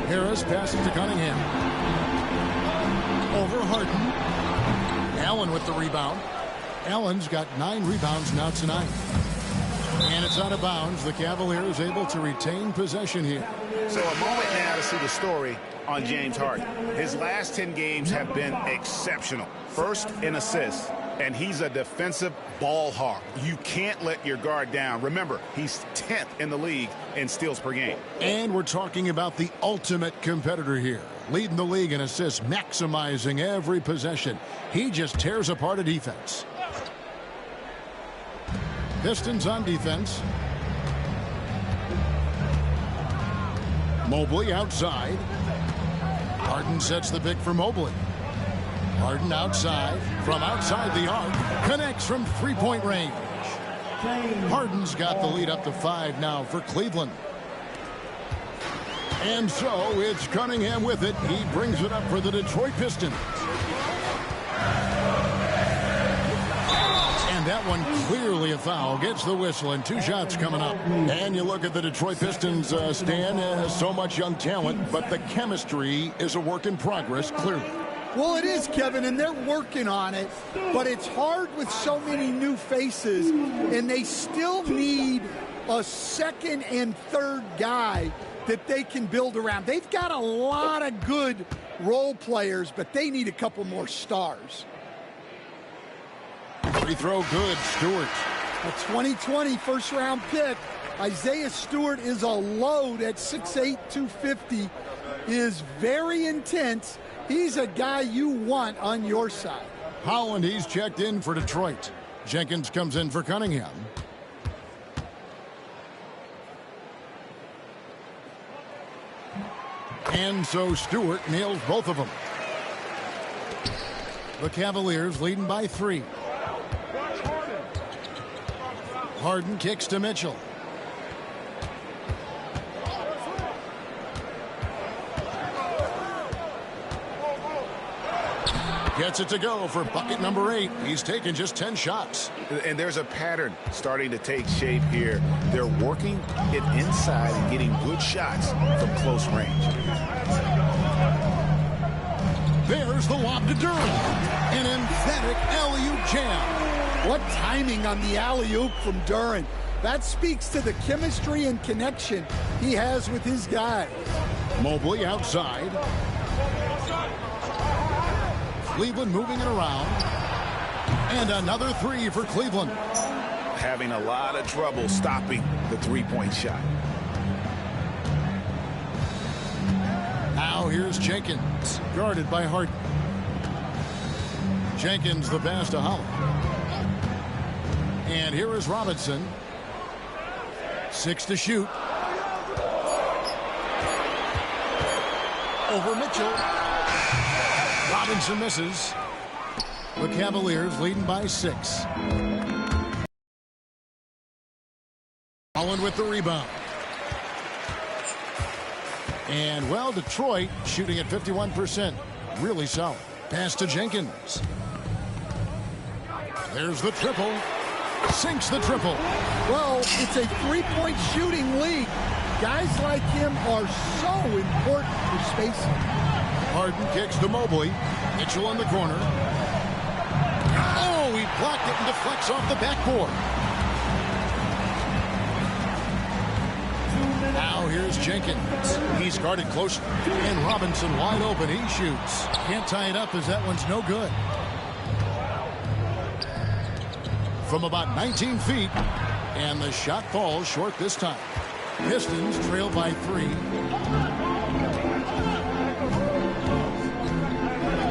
Harris passes to Cunningham. Over Harden. Allen with the rebound. Allen's got 9 rebounds now tonight. And it's out of bounds. The Cavaliers able to retain possession here. So a moment now to see the story on James Harden. His last 10 games have been exceptional. First in assists, and he's a defensive ball hawk. You can't let your guard down. Remember, he's 10th in the league in steals per game. And we're talking about the ultimate competitor here. Leading the league in assists, maximizing every possession. He just tears apart a defense. Pistons on defense. Mobley outside. Harden sets the pick for Mobley. Harden outside. From outside the arc. Connects from three-point range. Harden's got the lead up to 5 now for Cleveland. And so it's Cunningham with it. He brings it up for the Detroit Pistons. And that one clearly a foul. Gets the whistle and 2 shots coming up. And you look at the Detroit Pistons, Stan, so much young talent, but the chemistry is a work in progress, clearly. Well, it is, Kevin, and they're working on it, but it's hard with so many new faces, and they still need a second and third guy that they can build around. They've got a lot of good role players, but they need a couple more stars. Free throw good, Stewart. A 2020 first-round pick. Isaiah Stewart is a load at 6'8", 250, is very intense. He's a guy you want on your side. Holland, he's checked in for Detroit. Jenkins comes in for Cunningham. And so Stewart nails both of them. The Cavaliers leading by 3. Harden kicks to Mitchell. Gets it to go for bucket number 8. He's taken just 10 shots. And there's a pattern starting to take shape here. They're working it inside and getting good shots from close range. There's the lob to Durham. An emphatic alley-oop jam. What timing on the alley-oop from Durham. That speaks to the chemistry and connection he has with his guys. Mobley outside. Cleveland moving it around. And another 3 for Cleveland. Having a lot of trouble stopping the three-point shot. Now here's Jenkins, guarded by Harden. Jenkins the pass to Holland. And here is Robinson. 6 to shoot. Over Mitchell. Robinson misses. The Cavaliers leading by 6. Holland with the rebound. And, well, Detroit shooting at 51%. Really solid. Pass to Jenkins. There's the triple. Sinks the triple. Well, it's a three-point shooting league. Guys like him are so important for spacing. Harden kicks to Mobley. Mitchell in the corner. Oh, he blocked it and deflects off the backboard. Now here's Jenkins. He's guarded closely. And Robinson wide open. He shoots. Can't tie it up as that one's no good. From about 19 feet. And the shot falls short this time. Pistons trail by 3.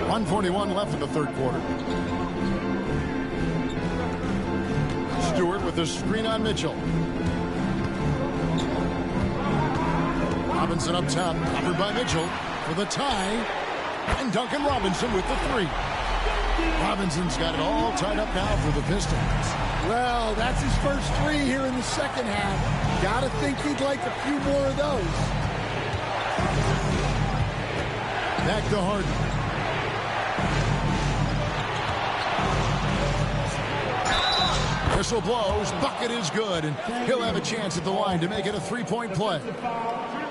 1:41 left in the third quarter. Stewart with the screen on Mitchell. Robinson up top, covered by Mitchell for the tie. And Duncan Robinson with the 3. Robinson's got it all tied up now for the Pistons. Well, that's his first 3 here in the second half. Gotta think he'd like a few more of those. Back to Harden. Whistle blows. Bucket is good. And he'll have a chance at the line to make it a 3-point play.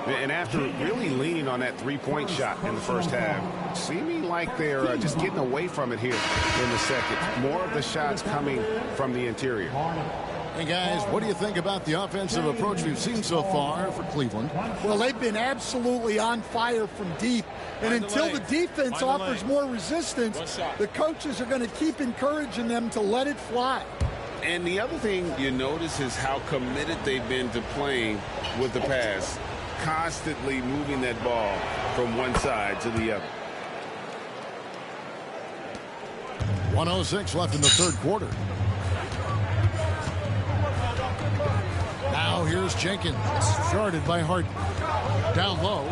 And after really leaning on that three-point shot in the first half, seeming like they're just getting away from it here in the second. More of the shots coming from the interior. Hey, guys, what do you think about the offensive approach we've seen so far for Cleveland? Well, they've been absolutely on fire from deep. And until the defense offers more resistance, the coaches are going to keep encouraging them to let it fly. And the other thing you notice is how committed they've been to playing with the pass. Constantly moving that ball from one side to the other. 1:06 left in the third quarter. Now here's Jenkins, guarded by Harden. Down low.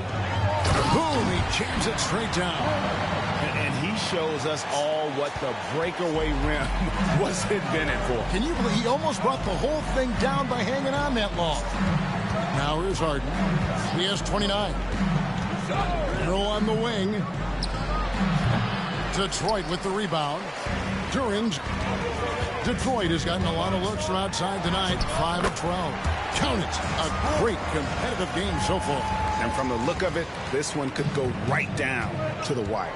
Boom, he jams it straight down. And he shows us all what the breakaway rim was invented for. Can you believe he almost brought the whole thing down by hanging on that long? Now here's Harden. He has 29. Throw on the wing. Detroit with the rebound. Detroit has gotten a lot of looks from outside tonight. 5 of 12. Count it. A great competitive game so far. And from the look of it, this one could go right down to the wire.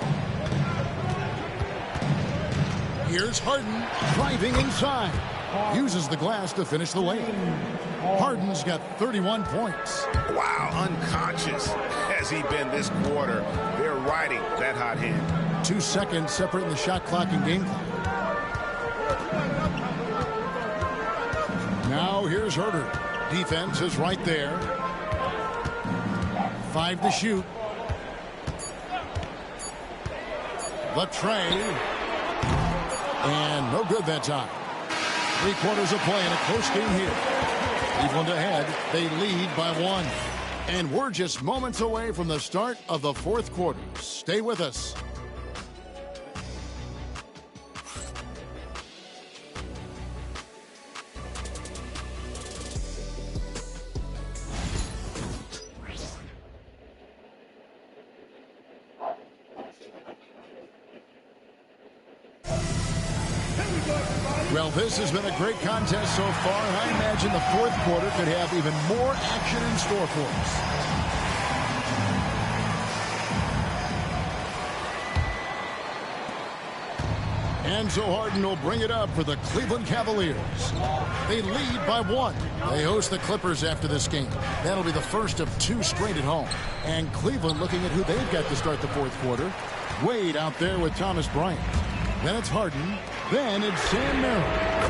Here's Harden driving inside. Uses the glass to finish the lane. Harden's got 31 points. Wow, unconscious has he been this quarter. They're riding that hot hand. 2 seconds separating the shot clock and game clock. Now here's Herter. Defense is right there. 5 to shoot. The tray. And no good that time. 3 quarters of play in a close game here. Cleveland ahead. They lead by 1. And we're just moments away from the start of the fourth quarter. Stay with us. Well, this has been a great contest so far, and I imagine the fourth quarter could have even more action in store for us. Enzo Harden will bring it up for the Cleveland Cavaliers. They lead by 1. They host the Clippers after this game. That'll be the first of 2 straight at home. And Cleveland looking at who they've got to start the fourth quarter. Wade out there with Thomas Bryant. Then it's Harden. Then it's Sam Merrill.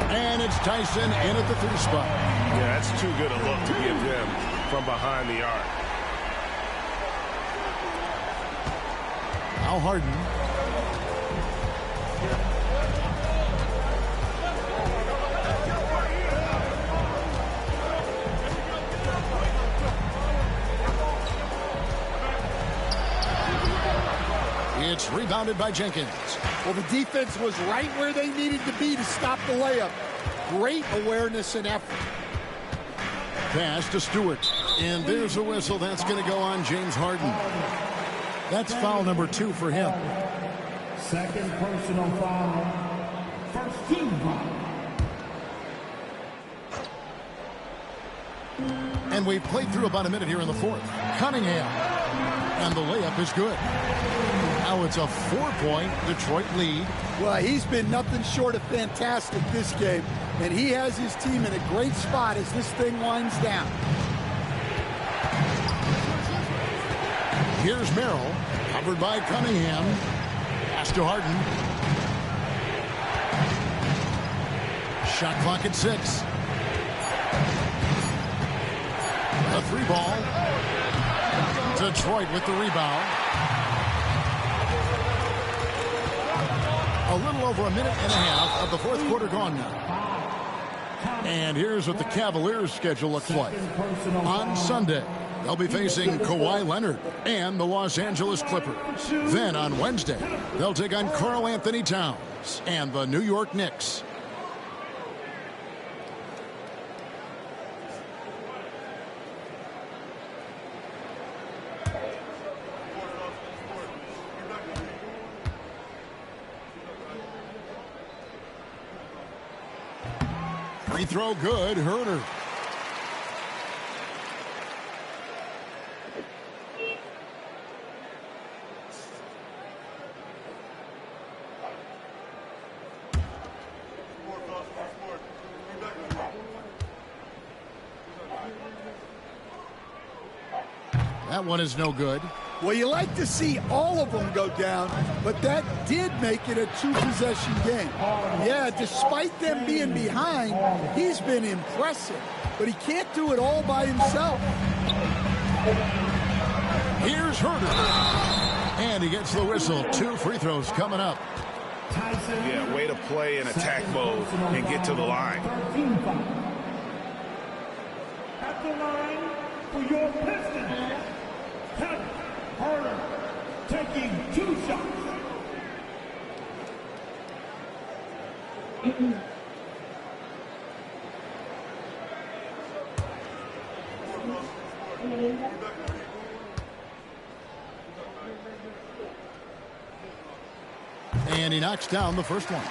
And it's Tyson in at the 3 spot. Yeah, that's too good a look to give them from behind the arc. Now Harden. It's rebounded by Jenkins. Well, the defense was right where they needed to be to stop the layup. Great awareness and effort. Pass to Stewart. And there's a whistle. That's going to go on James Harden. That's foul number 2 for him. Second personal foul. First team foul. And we've played through about a minute here in the fourth. Cunningham. And the layup is good. Now it's a 4-point Detroit lead. Well, he's been nothing short of fantastic this game, and he has his team in a great spot as this thing winds down. Here's Merrill, covered by Cunningham. Pass to Harden. Shot clock at 6. A 3 ball. Detroit with the rebound. A little over a minute and a half of the fourth quarter gone now. And here's what the Cavaliers' schedule looks like. On Sunday, they'll be facing Kawhi Leonard and the Los Angeles Clippers. Then on Wednesday, they'll take on Karl Anthony Towns and the New York Knicks. Free throw good, Herder. That one is no good. Well, you like to see all of them go down, but that did make it a 2-possession game. Yeah, despite them being behind, he's been impressive, but he can't do it all by himself. Here's Herder. And he gets the whistle. 2 free throws coming up. Yeah, way to play in attack mode and get to the line. At the line for your Pistons, Kevin Herder taking 2 shots. And he knocks down the first one.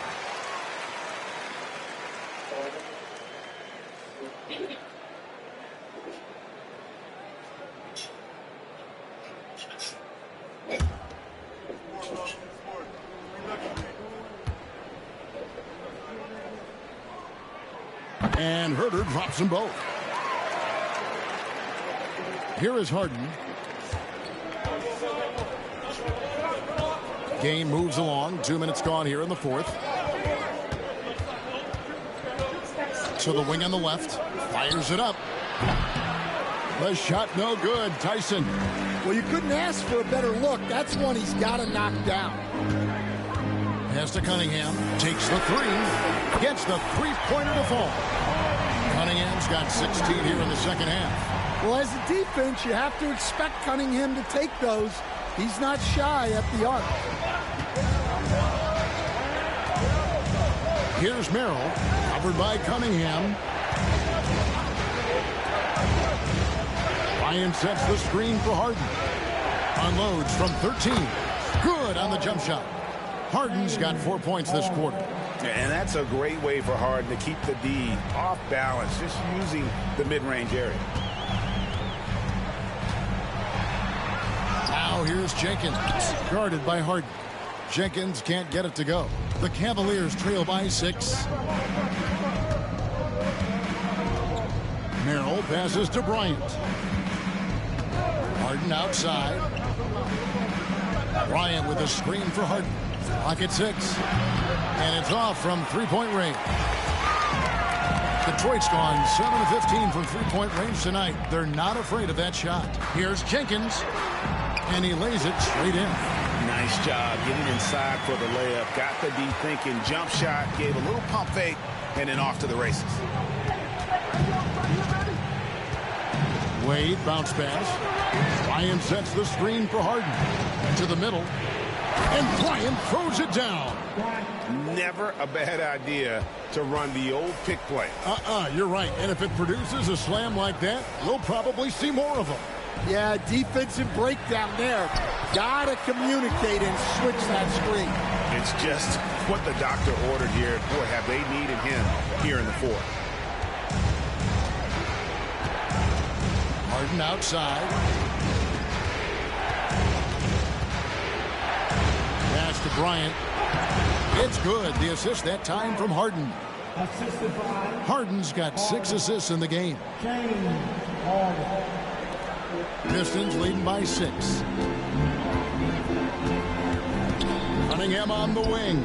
And Herder drops them both. Here is Harden. Game moves along. 2 minutes gone here in the fourth. To the wing on the left. Fires it up. The shot no good. Tyson. Well, you couldn't ask for a better look. That's one he's got to knock down. Pass to Cunningham. Takes the 3. Gets the 3-pointer to fall. Cunningham's got 16 here in the second half. Well, as a defense, you have to expect Cunningham to take those. He's not shy at the arc. Here's Merrill, covered by Cunningham. Ryan sets the screen for Harden. Unloads from 13. Good on the jump shot. Harden's got 4 points this quarter. And that's a great way for Harden to keep the D off balance, just using the mid-range area. Now here's Jenkins, guarded by Harden. Jenkins can't get it to go. The Cavaliers trail by 6. Merrill passes to Bryant. Harden outside. Bryant with a screen for Harden. Clock at 6. And it's off from three-point range. Detroit's gone 7 of 15 from three-point range tonight. They're not afraid of that shot. Here's Jenkins. And he lays it straight in. Nice job getting inside for the layup. Got the D thinking. Jump shot. Gave a little pump fake. And then off to the races. Wade bounce pass. Bryant sets the screen for Harden. To the middle. And Bryant throws it down. Never a bad idea to run the old pick play. You're right. And if it produces a slam like that, we'll probably see more of them. Yeah, defensive breakdown there. Gotta communicate and switch that screen. It's just what the doctor ordered here. Boy, have they needed him here in the fourth. Harden outside. Pass to Bryant. It's good. The assist that time from Harden. Harden's got 6 assists in the game. Pistons leading by 6. Cunningham on the wing.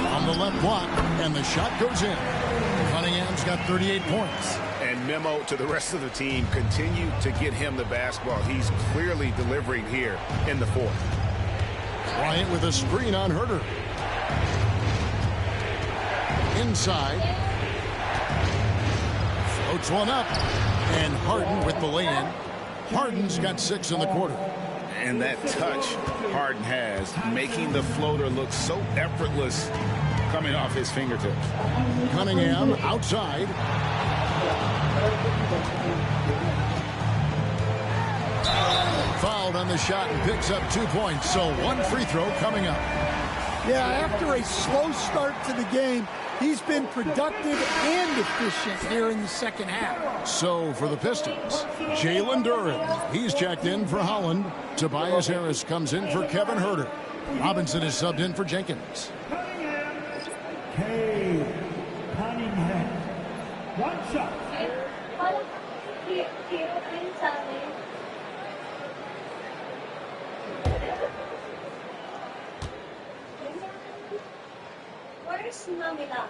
On the left block, and the shot goes in. Cunningham's got 38 points. And memo to the rest of the team, continue to get him the basketball. He's clearly delivering here in the fourth. Bryant with a screen on Herter. Inside. Floats one up. And Harden with the lay-in. Harden's got 6 in the quarter. And that touch Harden has, making the floater look so effortless coming off his fingertips. Cunningham outside. Fouled on the shot and picks up 2 points. So 1 free throw coming up. Yeah, after a slow start to the game, he's been productive and efficient here in the second half. So for the Pistons, Jalen Duren. He's checked in for Holland. Tobias Harris comes in for Kevin Herter. Robinson is subbed in for Jenkins. Cunningham. 1 shot. Where's Mamila?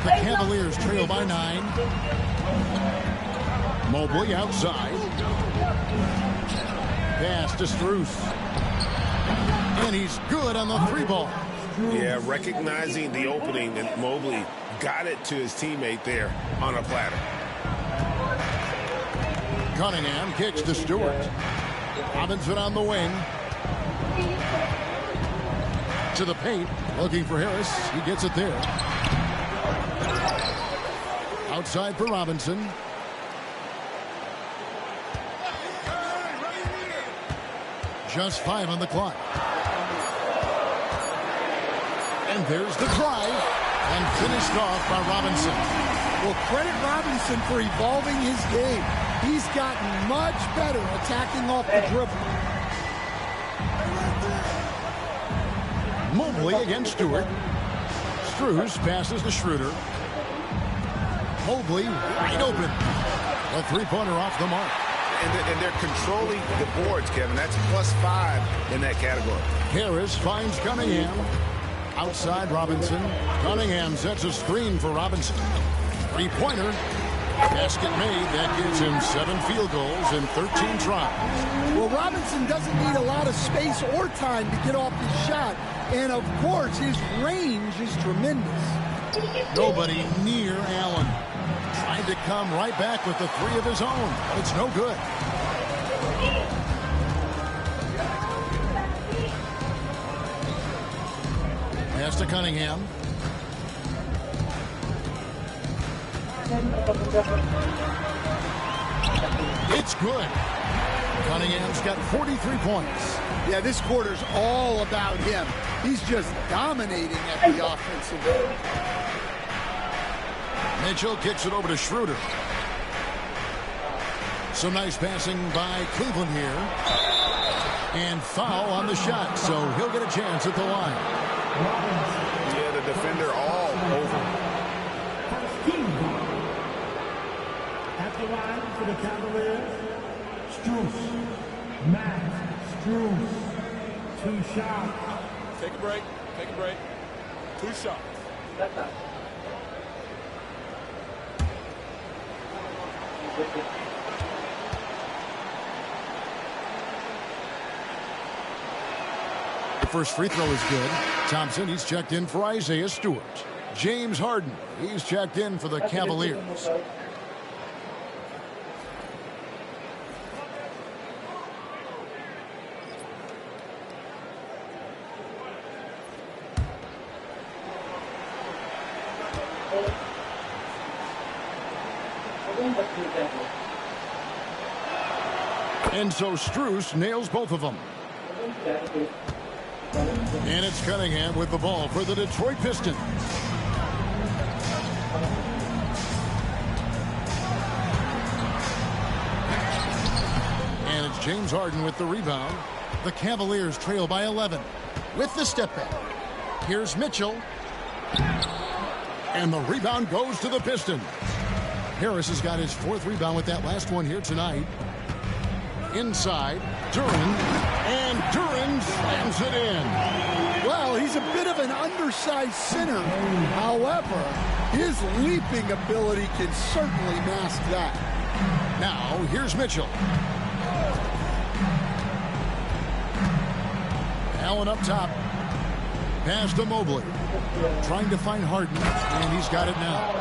The Cavaliers trail by 9. Mobley outside. Pass to Strus. And he's good on the 3-ball. Yeah, recognizing the opening, and Mobley got it to his teammate there on a platter. Cunningham kicks to Stewart. Robinson on the wing. To the paint, looking for Harris. He gets it there. Outside for Robinson. Just 5 on the clock. And there's the drive. And finished off by Robinson. Well, credit Robinson for evolving his game. He's gotten much better attacking off the dribble. Mobley against Stewart. Strus passes to Schroeder. Mobley wide open. A 3-pointer off the mark. And they're controlling the boards, Kevin. That's +5 in that category. Harris finds Cunningham. Outside Robinson. Cunningham sets a screen for Robinson. 3-pointer. Basket made. That gives him 7 field goals in 13 tries. Well, Robinson doesn't need a lot of space or time to get off his shot. And, of course, his range is tremendous. Nobody near Allen. Trying to come right back with the 3 of his own. But it's no good. Pass to Cunningham. It's good. Cunningham's got 43 points. Yeah, this quarter's all about him. He's just dominating at the offensive end. Mitchell kicks it over to Schroeder. Some nice passing by Cleveland here. And foul on the shot, so he'll get a chance at the line. Yeah, the defender all over. At the line for the Cavaliers, Strus. Matt Strus. 2 shots. Take a break. Take a break. 2 shots. The first free throw is good. Thompson, he's checked in for Isaiah Stewart. James Harden, he's checked in for the Cavaliers. And so Strus nails both of them. And it's Cunningham with the ball for the Detroit Pistons. And it's James Harden with the rebound. The Cavaliers trail by 11 with the step back. Here's Mitchell. And the rebound goes to the Pistons. Harris has got his 4th rebound with that last one here tonight. Inside, Duren, and Duren slams it in. Well, he's a bit of an undersized center. However, his leaping ability can certainly mask that. Now, here's Mitchell. Allen up top. Pass to Mobley. Trying to find Harden, and he's got it now.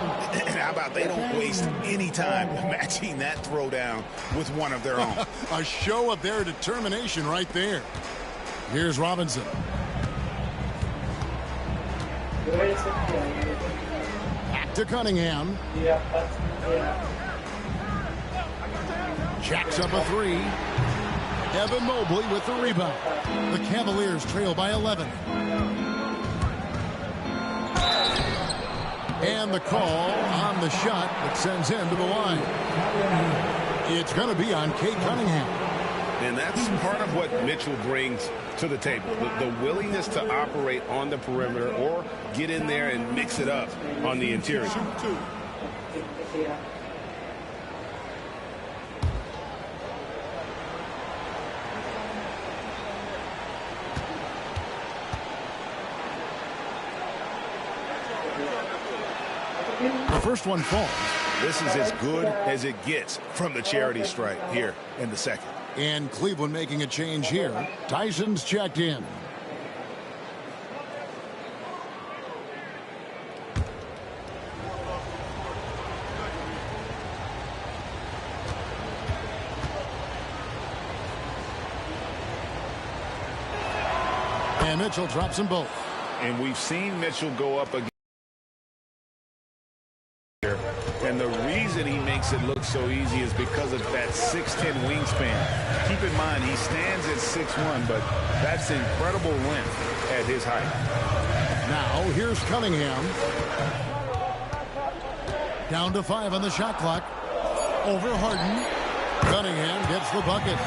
How about they don't waste any time matching that throwdown with one of their own. A show of their determination right there. Here's Robinson. Back to Cunningham. Jacks up a 3. Evan Mobley with the rebound. The Cavaliers trail by 11. And the call on the shot that sends him to the line. It's going to be on Cade Cunningham. And that's part of what Mitchell brings to the table. The willingness to operate on the perimeter or get in there and mix it up on the interior. The first one falls. This is as good as it gets from the charity stripe here in the second. And Cleveland making a change here. Tyson's checked in. And Mitchell drops them both. And we've seen Mitchell go up again. And the reason he makes it look so easy is because of that 6'10" wingspan. Keep in mind, he stands at 6'1", but that's incredible length at his height. Now, here's Cunningham. Down to 5 on the shot clock. Over Harden. Cunningham gets the bucket.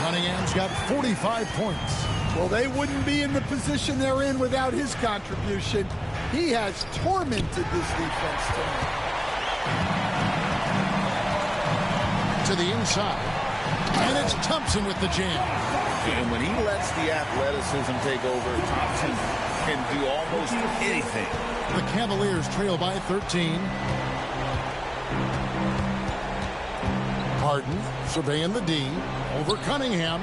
Cunningham's got 45 points. Well, they wouldn't be in the position they're in without his contribution. He has tormented this defense tonight. To the inside. And it's Thompson with the jam. And when he lets the athleticism take over, Thompson can do almost anything. The Cavaliers trail by 13. Harden surveying the D. Over Cunningham.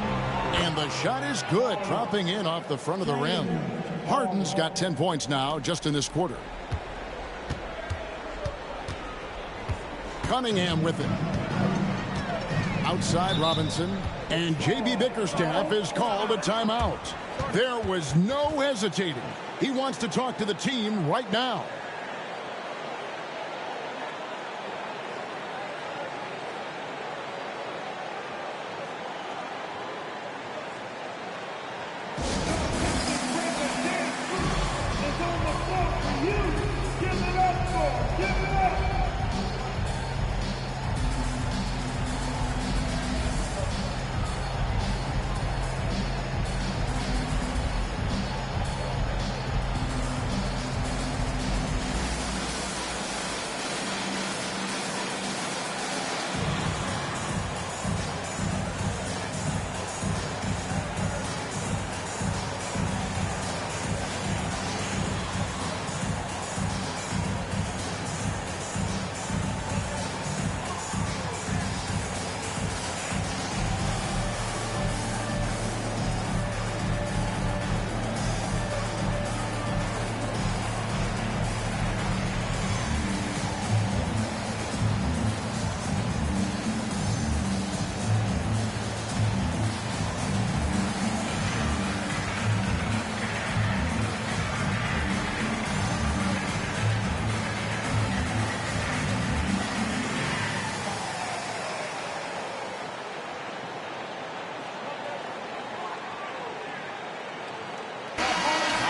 And the shot is good, dropping in off the front of the rim. Harden's got 10 points now just in this quarter. Cunningham with it. Outside Robinson. And J.B. Bickerstaff is called a timeout. There was no hesitating. He wants to talk to the team right now.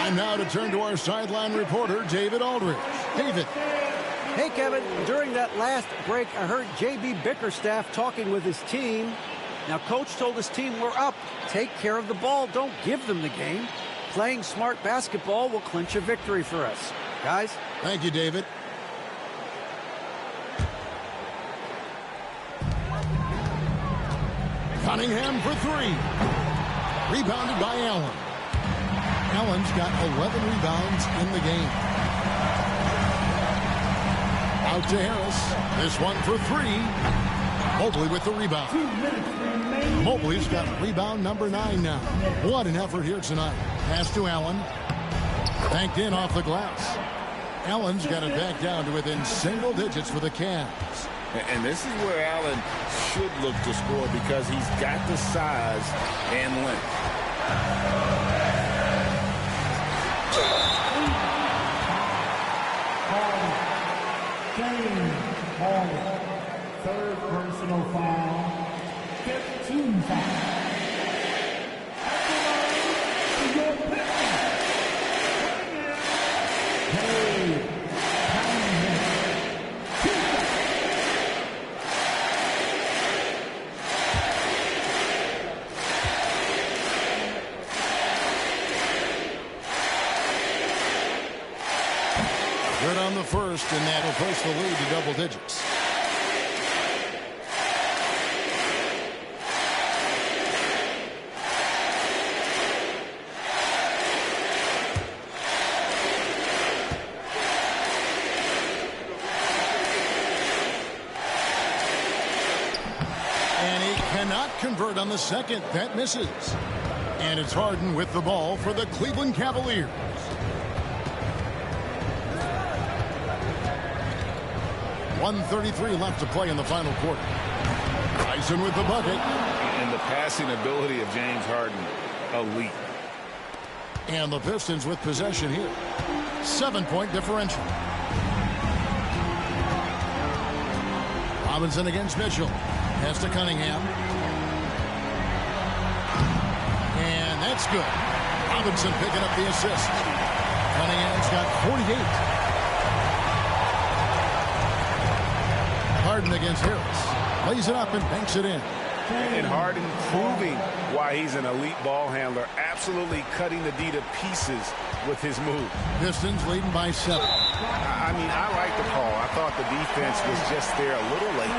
Time now to turn to our sideline reporter, David Aldridge. David. Hey, Kevin. During that last break, I heard J.B. Bickerstaff talking with his team. Now, Coach told his team, we're up. Take care of the ball. Don't give them the game. Playing smart basketball will clinch a victory for us. Guys? Thank you, David. Cunningham for three. Rebounded by Allen. Allen's got 11 rebounds in the game. Out to Harris. This one for three. Mobley with the rebound. Mobley's got rebound number 9 now. What an effort here tonight. Pass to Allen. Banked in off the glass. Allen's got it back down to within single digits for the Cavs. And this is where Allen should look to score because he's got the size and length. Third personal foul. 15 foul. Good on the first, and that'll push the lead to double digits. And he cannot convert on the second. That misses. And it's Harden with the ball for the Cleveland Cavaliers. .133 left to play in the final quarter. Tyson with the bucket. And the passing ability of James Harden, elite. And the Pistons with possession here. 7-point differential. Robinson against Mitchell. Pass to Cunningham. And that's good. Robinson picking up the assist. Cunningham's got 48. Harden against Harris. Lays it up and banks it in. And Harden proving why he's an elite ball handler. Absolutely cutting the D to pieces with his move. Pistons leading by 7. I mean, I like the call. I thought the defense was just there a little late.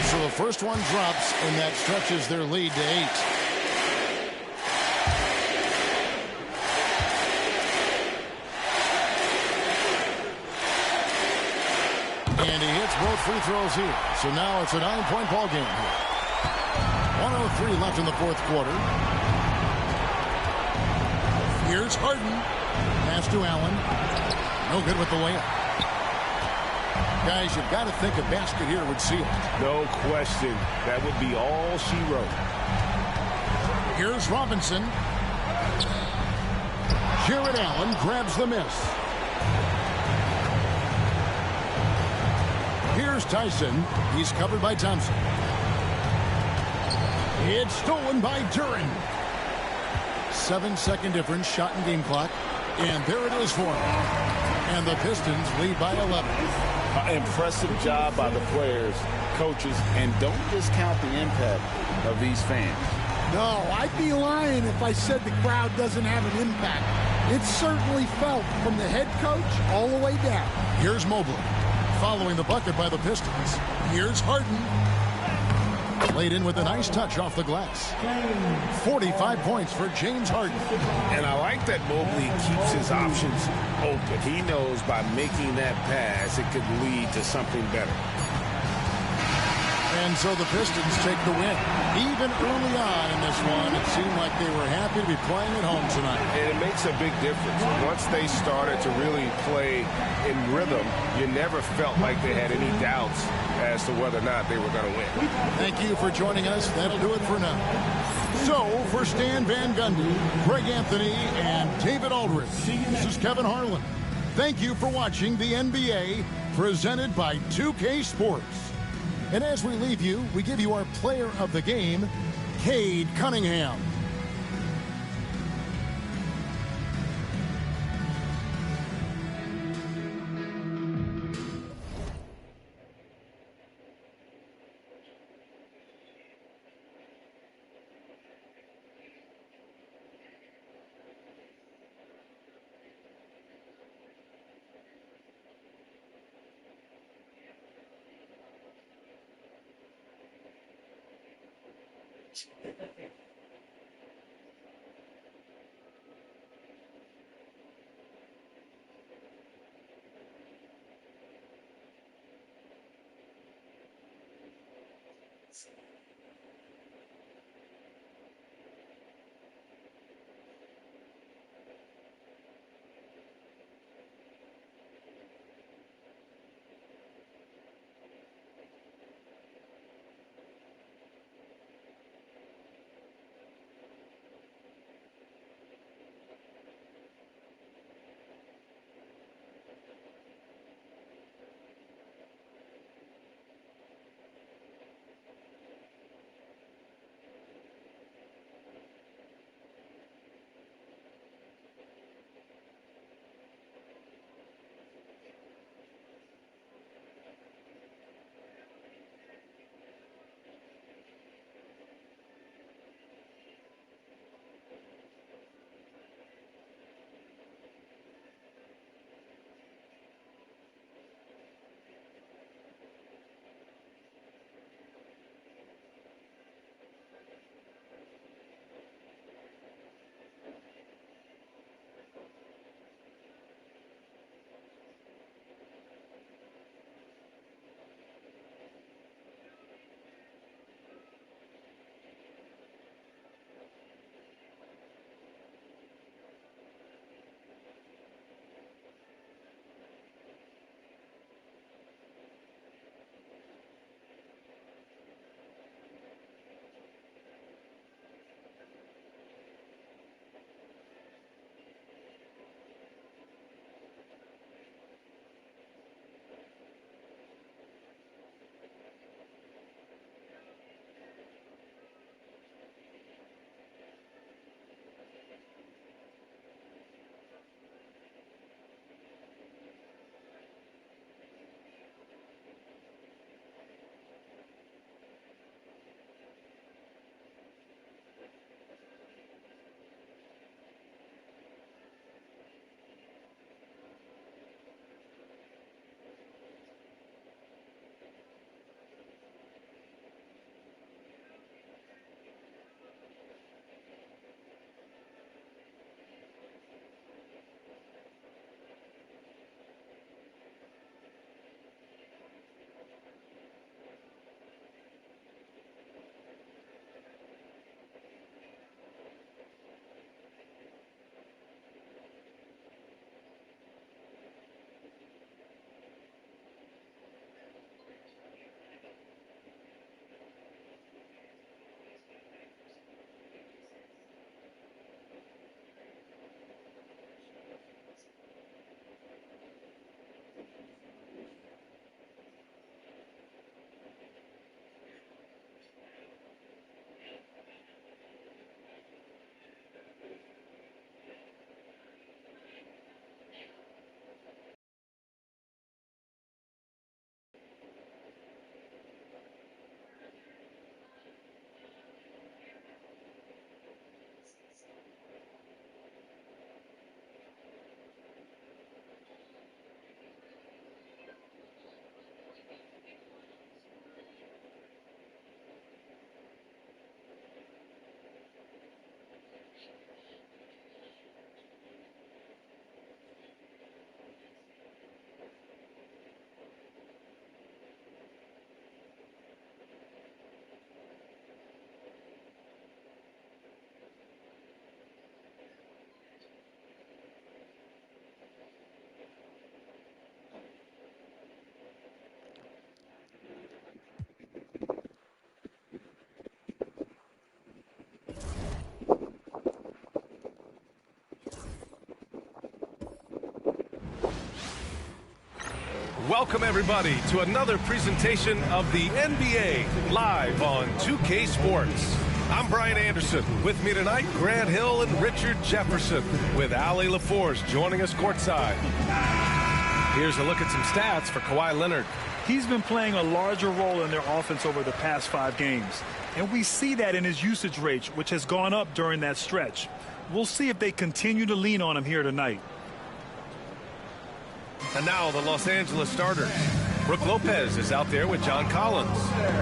So the first one drops, and that stretches their lead to 8. And he hits both free throws here. So now it's a 9-point ball game here. 1:03 left in the fourth quarter. Here's Harden. Pass to Allen. No good with the layup. Guys, you've got to think a basket here would seal it. No question. That would be all she wrote. Here's Robinson. Jared Allen grabs the miss. Here's Tyson. He's covered by Thompson. It's stolen by Duran. 7-second difference, shot and game clock. And there it is for him. And the Pistons lead by 11. Impressive job by the players, coaches, and don't discount the impact of these fans. No, I'd be lying if I said the crowd doesn't have an impact. It's certainly felt from the head coach all the way down. Here's Mobley. Following the bucket by the Pistons. Here's Harden. Laid in with a nice touch off the glass. 45 points for James Harden. And I like that Mobley keeps his options open. He knows by making that pass, it could lead to something better. And so the Pistons take the win. Even early on in this one, it seemed like they were happy to be playing at home tonight. And it makes a big difference. Once they started to really play in rhythm, you never felt like they had any doubts as to whether or not they were going to win. Thank you for joining us. That'll do it for now. So, for Stan Van Gundy, Greg Anthony, and David Aldridge, this is Kevin Harlan. Thank you for watching the NBA, presented by 2K Sports. And as we leave you, we give you our player of the game, Cade Cunningham. welcome everybody to another presentation of the NBA live on 2K Sports. I'm Brian Anderson. With me tonight, Grant Hill and Richard Jefferson, with Allie LaForce joining us courtside. Here's a look at some stats for Kawhi Leonard. He's been playing a larger role in their offense over the past 5 games. And we see that in his usage rate, which has gone up during that stretch. We'll see if they continue to lean on him here tonight. And now the Los Angeles starters. Brook Lopez is out there with John Collins.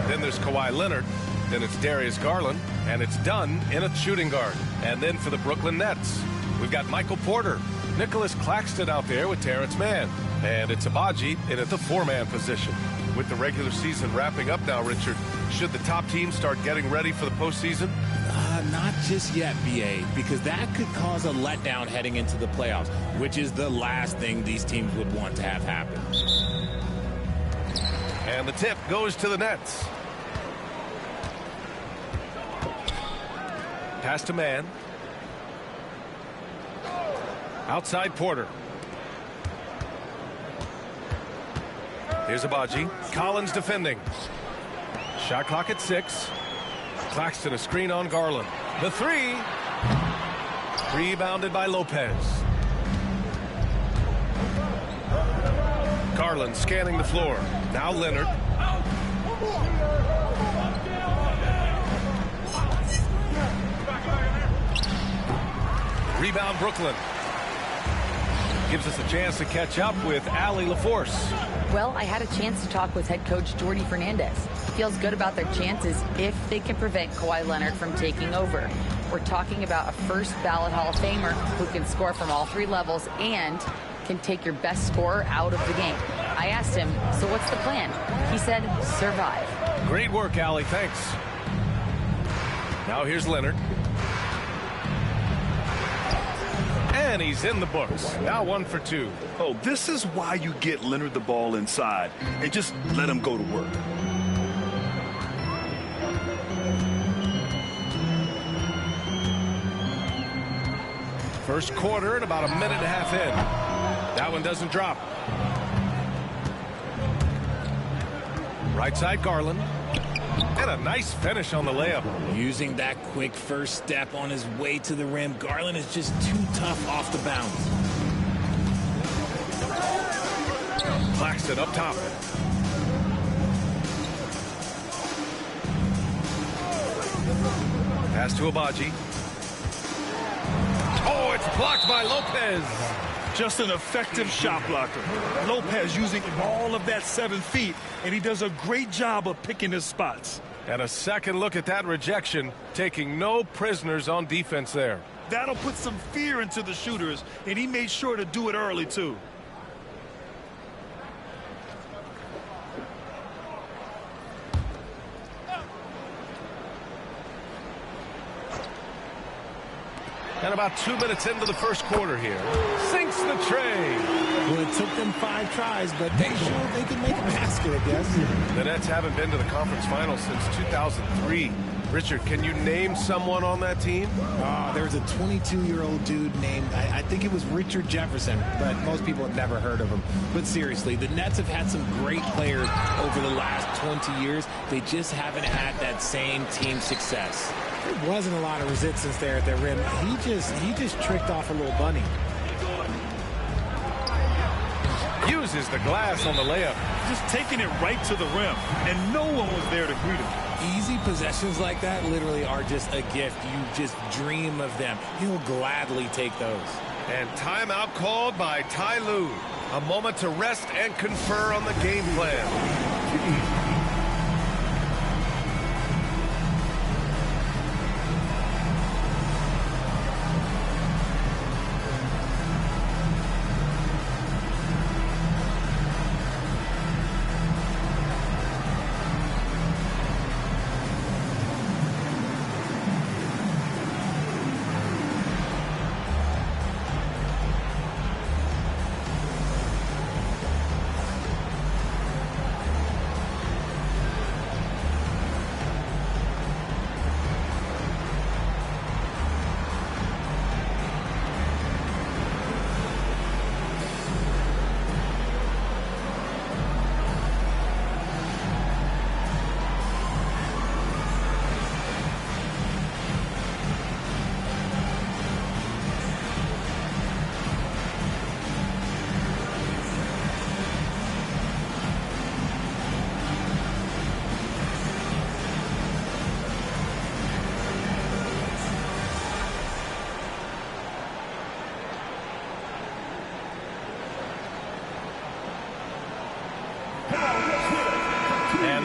Then there's Kawhi Leonard. Then it's Darius Garland. And it's Dunn in a shooting guard. And then for the Brooklyn Nets, we've got Michael Porter. Nicholas Claxton out there with Terrence Mann. And it's Abaji in at the 4-man position. With the regular season wrapping up now, Richard, should the top teams start getting ready for the postseason? Not just yet, BA, because that could cause a letdown heading into the playoffs, which is the last thing these teams would want to have happen. And the tip goes to the Nets. Pass to Mann. Outside Porter. Here's Abaji. Collins defending. Shot clock at 6. Claxton a screen on Garland. The 3. Rebounded by Lopez. Garland scanning the floor. Now Leonard. Rebound Brooklyn. Gives us a chance to catch up with Allie LaForce. Well, I had a chance to talk with head coach Jordy Fernandez. Feels good about their chances if they can prevent Kawhi Leonard from taking over. We're talking about a first ballot Hall of Famer who can score from all 3 levels and can take your best scorer out of the game. I asked him, so what's the plan? He said, survive. Great work, Allie. Thanks. Now here's Leonard. And he's in the books. Now 1 for 2. Oh, this is why you get Leonard the ball inside and just let him go to work. First quarter and about a minute and a half in. That one doesn't drop. Right side Garland. And a nice finish on the layup. Using that quick first step on his way to the rim, Garland is just too tough off the bounce. Claxton up top. Pass to Abaji. Oh, it's blocked by Lopez. Just an effective shot blocker. Lopez using all of that 7 feet, and he does a great job of picking his spots. And a second look at that rejection, taking no prisoners on defense there. That'll put some fear into the shooters, and he made sure to do it early, too. And about 2 minutes into the first quarter here. Sinks the tray. Well, it took them 5 tries, but they showed they could make a basket, I guess. The Nets haven't been to the conference finals since 2003. Richard, can you name someone on that team? There's a 22-year-old dude named, I think it was Richard Jefferson, but most people have never heard of him. But seriously, the Nets have had some great players over the last 20 years. They just haven't had that same team success. There wasn't a lot of resistance there at the rim. He just tricked off a little bunny. Uses the glass on the layup. Just taking it right to the rim, and no one was there to greet him. Easy possessions like that literally are just a gift. You just dream of them. He'll gladly take those. And timeout called by Ty Lue. A moment to rest and confer on the game plan.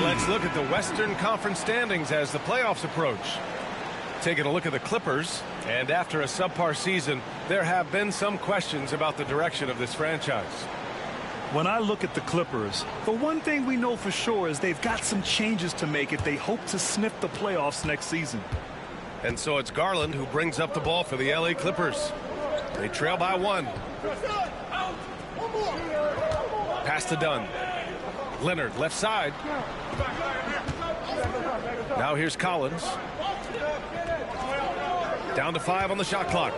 And let's look at the Western Conference standings as the playoffs approach. Taking a look at the Clippers, and after a subpar season, there have been some questions about the direction of this franchise. When I look at the Clippers, the one thing we know for sure is they've got some changes to make if they hope to sniff the playoffs next season. And so it's Garland who brings up the ball for the LA Clippers. They trail by 1. Pass to Dunn. Leonard, left side. Now here's Collins. Down to 5 on the shot clock.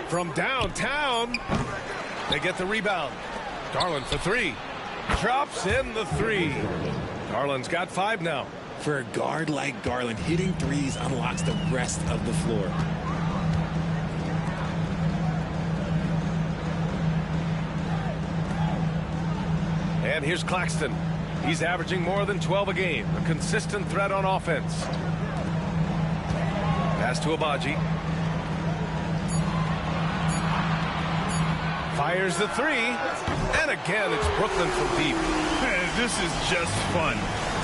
From downtown, they get the rebound. Garland for 3. Drops in the 3. Garland's got 5 now. For a guard like Garland, hitting threes unlocks the rest of the floor. And here's Claxton. He's averaging more than 12 a game. A consistent threat on offense. Pass to Abaji. Fires the 3. And again, it's Brooklyn from deep. This is just fun.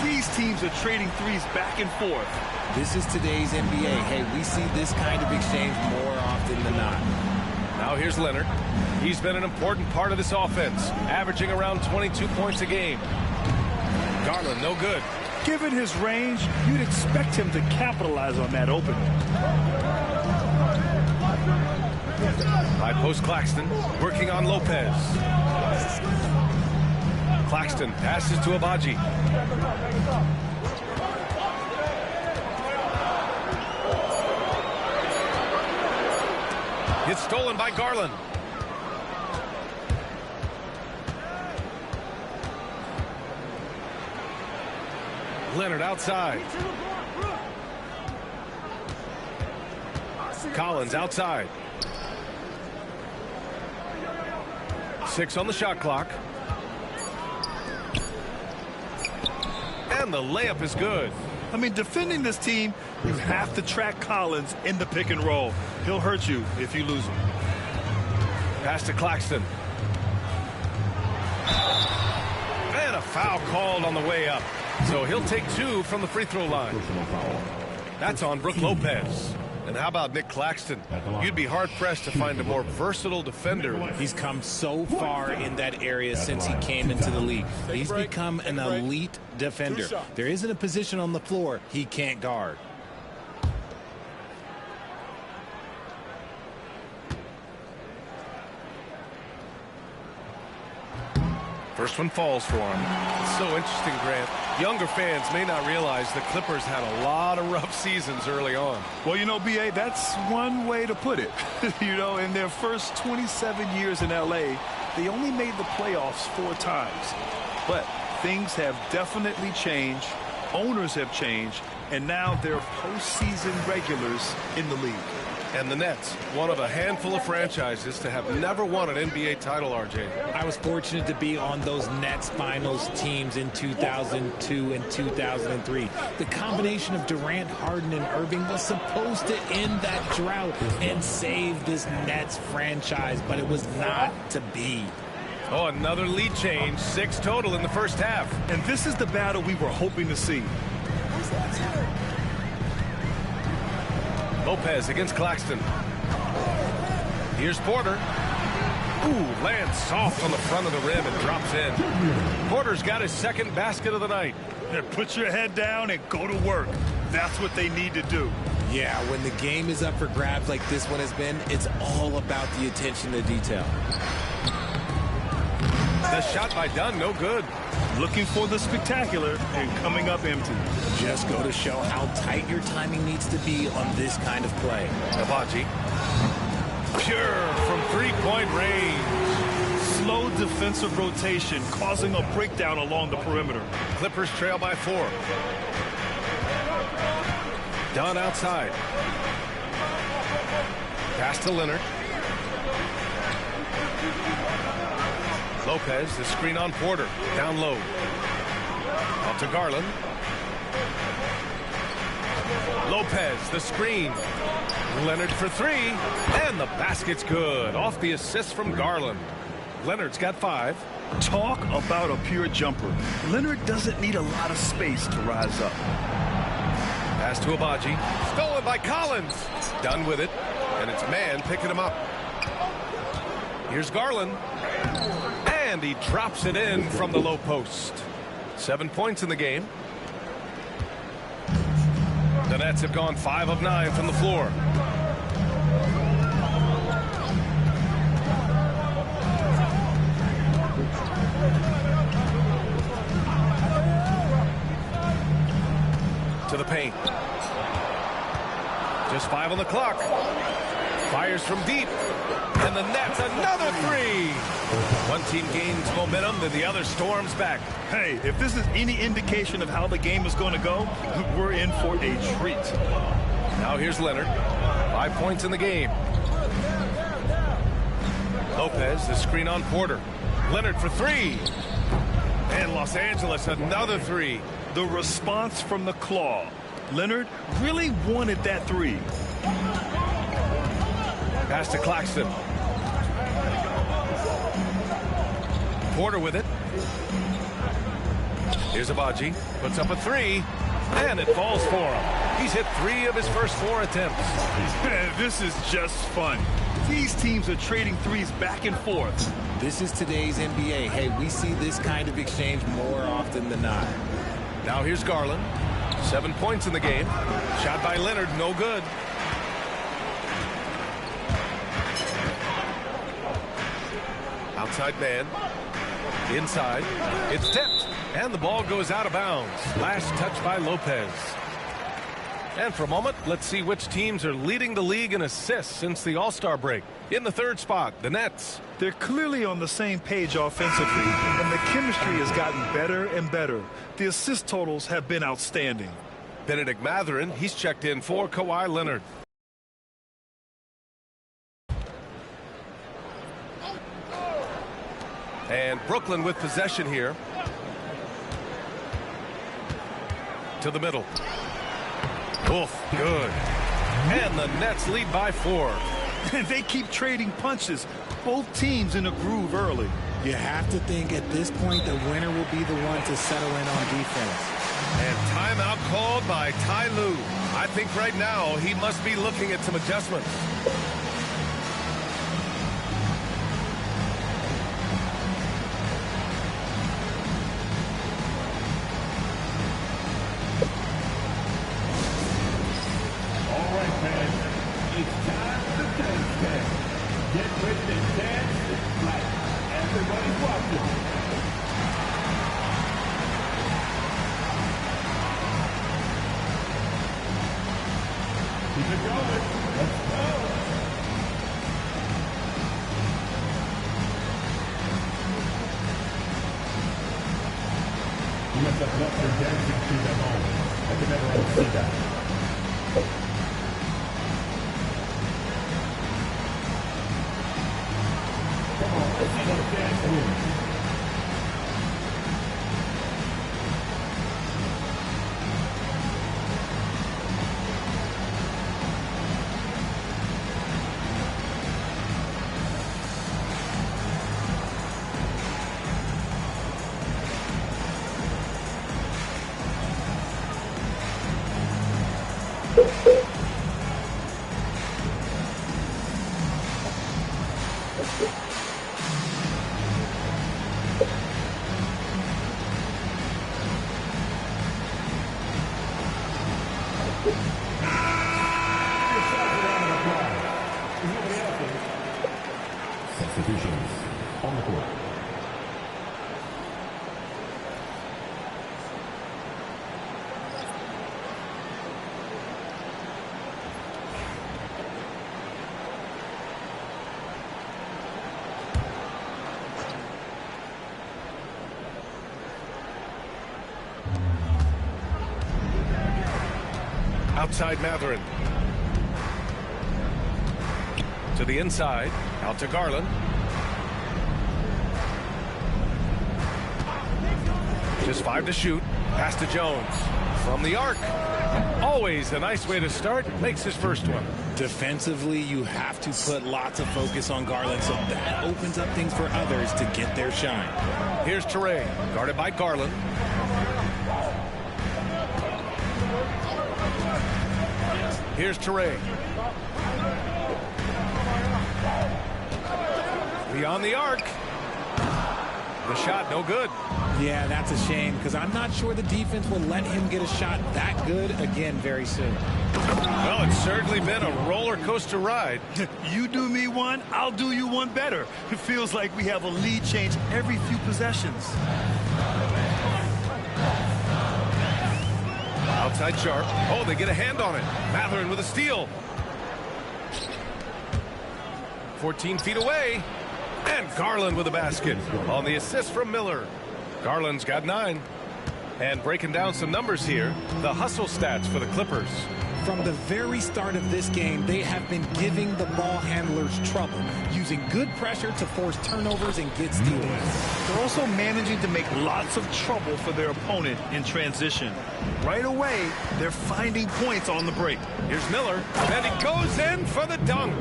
These teams are trading threes back and forth. This is today's NBA. Hey, we see this kind of exchange more often than not. Now here's Leonard. He's been an important part of this offense, averaging around 22 points a game. Garland, no good. Given his range, you'd expect him to capitalize on that opening. High post Claxton, working on Lopez. Claxton passes to Abaji. It's stolen by Garland. Leonard outside. Collins outside. 6 on the shot clock. And the layup is good. I mean, defending this team, you have to track Collins in the pick and roll. He'll hurt you if you lose him. Pass to Claxton. And a foul called on the way up. So he'll take 2 from the free throw line. That's on Brook Lopez. And how about Nick Claxton? You'd be hard-pressed to find a more versatile defender. He's come so far in that area since he came into the league. He's become an elite defender. There isn't a position on the floor he can't guard. First one falls for him. It's so interesting, Grant. Younger fans may not realize the Clippers had a lot of rough seasons early on. Well, you know, B.A., that's one way to put it. You know, in their first 27 years in L.A., they only made the playoffs 4 times. But things have definitely changed. Owners have changed. And now they're postseason regulars in the league. And the Nets, one of a handful of franchises to have never won an NBA title, RJ. I was fortunate to be on those Nets finals teams in 2002 and 2003. The combination of Durant, Harden, and Irving was supposed to end that drought and save this Nets franchise, but it was not to be. Oh, another lead change, 6 total in the first half. And this is the battle we were hoping to see. Lopez against Claxton. Here's Porter. Ooh, lands soft on the front of the rim and drops in. Porter's got his second basket of the night. Put your head down and go to work. That's what they need to do. Yeah, when the game is up for grabs like this one has been, it's all about the attention to detail. The shot by Dunn, no good. Looking for the spectacular and coming up empty. Just go to show how tight your timing needs to be on this kind of play. Abaji. Pure from 3-point range. Slow defensive rotation causing a breakdown along the perimeter. Clippers trail by 4. Dunn outside. Pass to Leonard. Lopez, the screen on Porter. Down low. Out to Garland. Lopez, the screen. Leonard for 3. And the basket's good. Off the assist from Garland. Leonard's got 5. Talk about a pure jumper. Leonard doesn't need a lot of space to rise up. Pass to Abaji. Stolen by Collins. Done with it. And it's Man picking him up. Here's Garland. And he drops it in from the low post. 7 points in the game. The Nets have gone 5 of 9 from the floor. To the paint. Just 5 on the clock. Fires from deep. And the Nets, another 3. One team gains momentum, then the other storms back. Hey, if this is any indication of how the game is going to go, we're in for a treat. Now here's Leonard. 5 points in the game. Lopez, the screen on Porter. Leonard for 3. And Los Angeles, another 3. The response from the claw. Leonard really wanted that 3. Pass to Claxton. Porter with it. Here's Abaji. Puts up a 3. And it falls for him. He's hit 3 of his first 4 attempts. This is just fun. These teams are trading threes back and forth. This is today's NBA. Hey, we see this kind of exchange more often than not. Now here's Garland. 7 points in the game. Shot by Leonard, no good. Outside man. Inside. It's tipped. And the ball goes out of bounds. Last touch by Lopez. And for a moment, let's see which teams are leading the league in assists since the All-Star break. In the 3rd spot, the Nets. They're clearly on the same page offensively, and the chemistry has gotten better and better. The assist totals have been outstanding. Benedict Mathurin, he's checked in for Kawhi Leonard. And Brooklyn with possession here. To the middle. Oof, good. And the Nets lead by 4. And they keep trading punches. Both teams in a groove early. You have to think at this point the winner will be the one to settle in on defense. And timeout called by Ty Lue. I think right now he must be looking at some adjustments. Outside Mathurin. To the inside. Out to Garland. Just 5 to shoot. Pass to Jones. From the arc. Always a nice way to start. Makes his first one. Defensively, you have to put lots of focus on Garland, so that opens up things for others to get their shine. Here's Teray, guarded by Garland. Here's Teray. Beyond the arc. The shot, no good. Yeah, that's a shame, because I'm not sure the defense will let him get a shot that good again very soon. Well, it's certainly been a roller coaster ride. You do me one, I'll do you one better. It feels like we have a lead change every few possessions. Outside Sharp. Oh, they get a hand on it. Mathurin with a steal. 14 feet away. And Garland with a basket on the assist from Miller. Garland's got 9. And breaking down some numbers here, the hustle stats for the Clippers. From the very start of this game, they have been giving the ball handlers trouble, using good pressure to force turnovers and get steals. They're also managing to make lots of trouble for their opponent in transition. Right away, they're finding points on the break. Here's Miller, and he goes in for the dunk.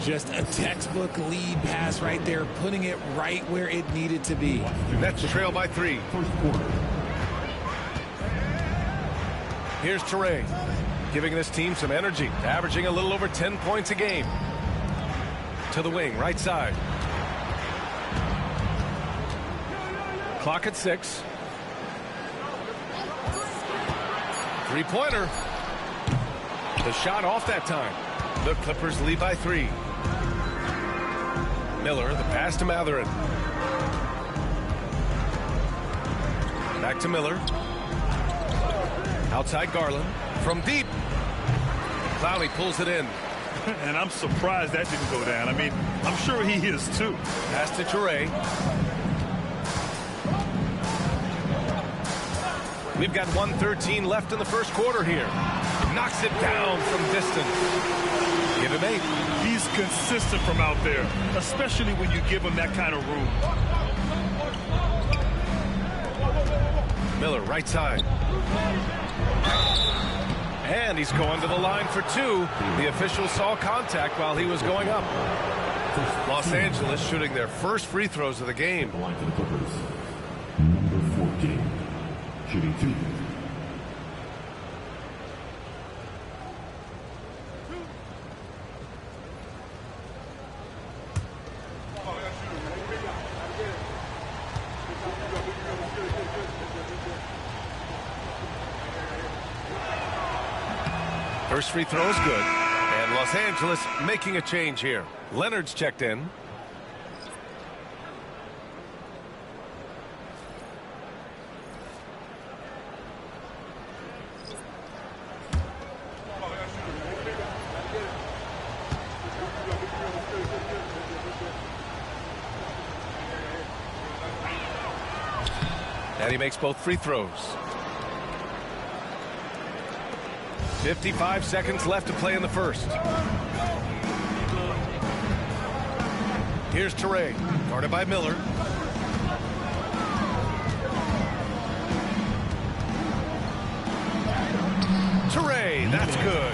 Just a textbook lead pass right there, putting it right where it needed to be. Nets trail by 3. Here's Teray, giving this team some energy, averaging a little over 10 points a game. To the wing, right side. Clock at 6. Three-pointer. The shot off that time. The Clippers lead by 3. Miller, the pass to Mathurin. Back to Miller. Outside Garland. From deep. Clowney pulls it in. And I'm surprised that didn't go down. I mean, I'm sure he is too. Pass to Teray. We've got 1:13 left in the first quarter here. Knocks it down from distance. Give him 8. He's consistent from out there, especially when you give him that kind of room. Miller, right side. And he's going to the line for 2. The official saw contact while he was going up. Los Angeles shooting their first free throws of the game. The line for the Clippers. Number 14, shooting 2. First free throw is good. And Los Angeles making a change here. Leonard's checked in. And he makes both free throws. 55 seconds left to play in the first. Here's Teray, guarded by Miller. Teray, that's good.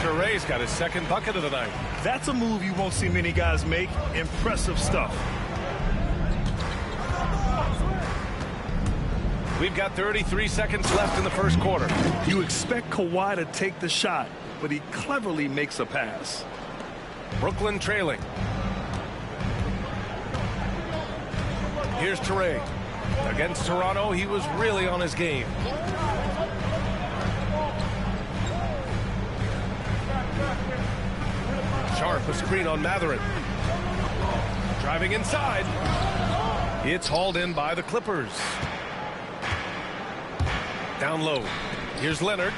Teray's got his second bucket of the night. That's a move you won't see many guys make. Impressive stuff. We've got 33 seconds left in the first quarter. You expect Kawhi to take the shot, but he cleverly makes a pass. Brooklyn trailing. Here's Teray. Against Toronto, he was really on his game. Sharp, a screen on Mathurin. Driving inside. It's hauled in by the Clippers. Down low. Here's Leonard.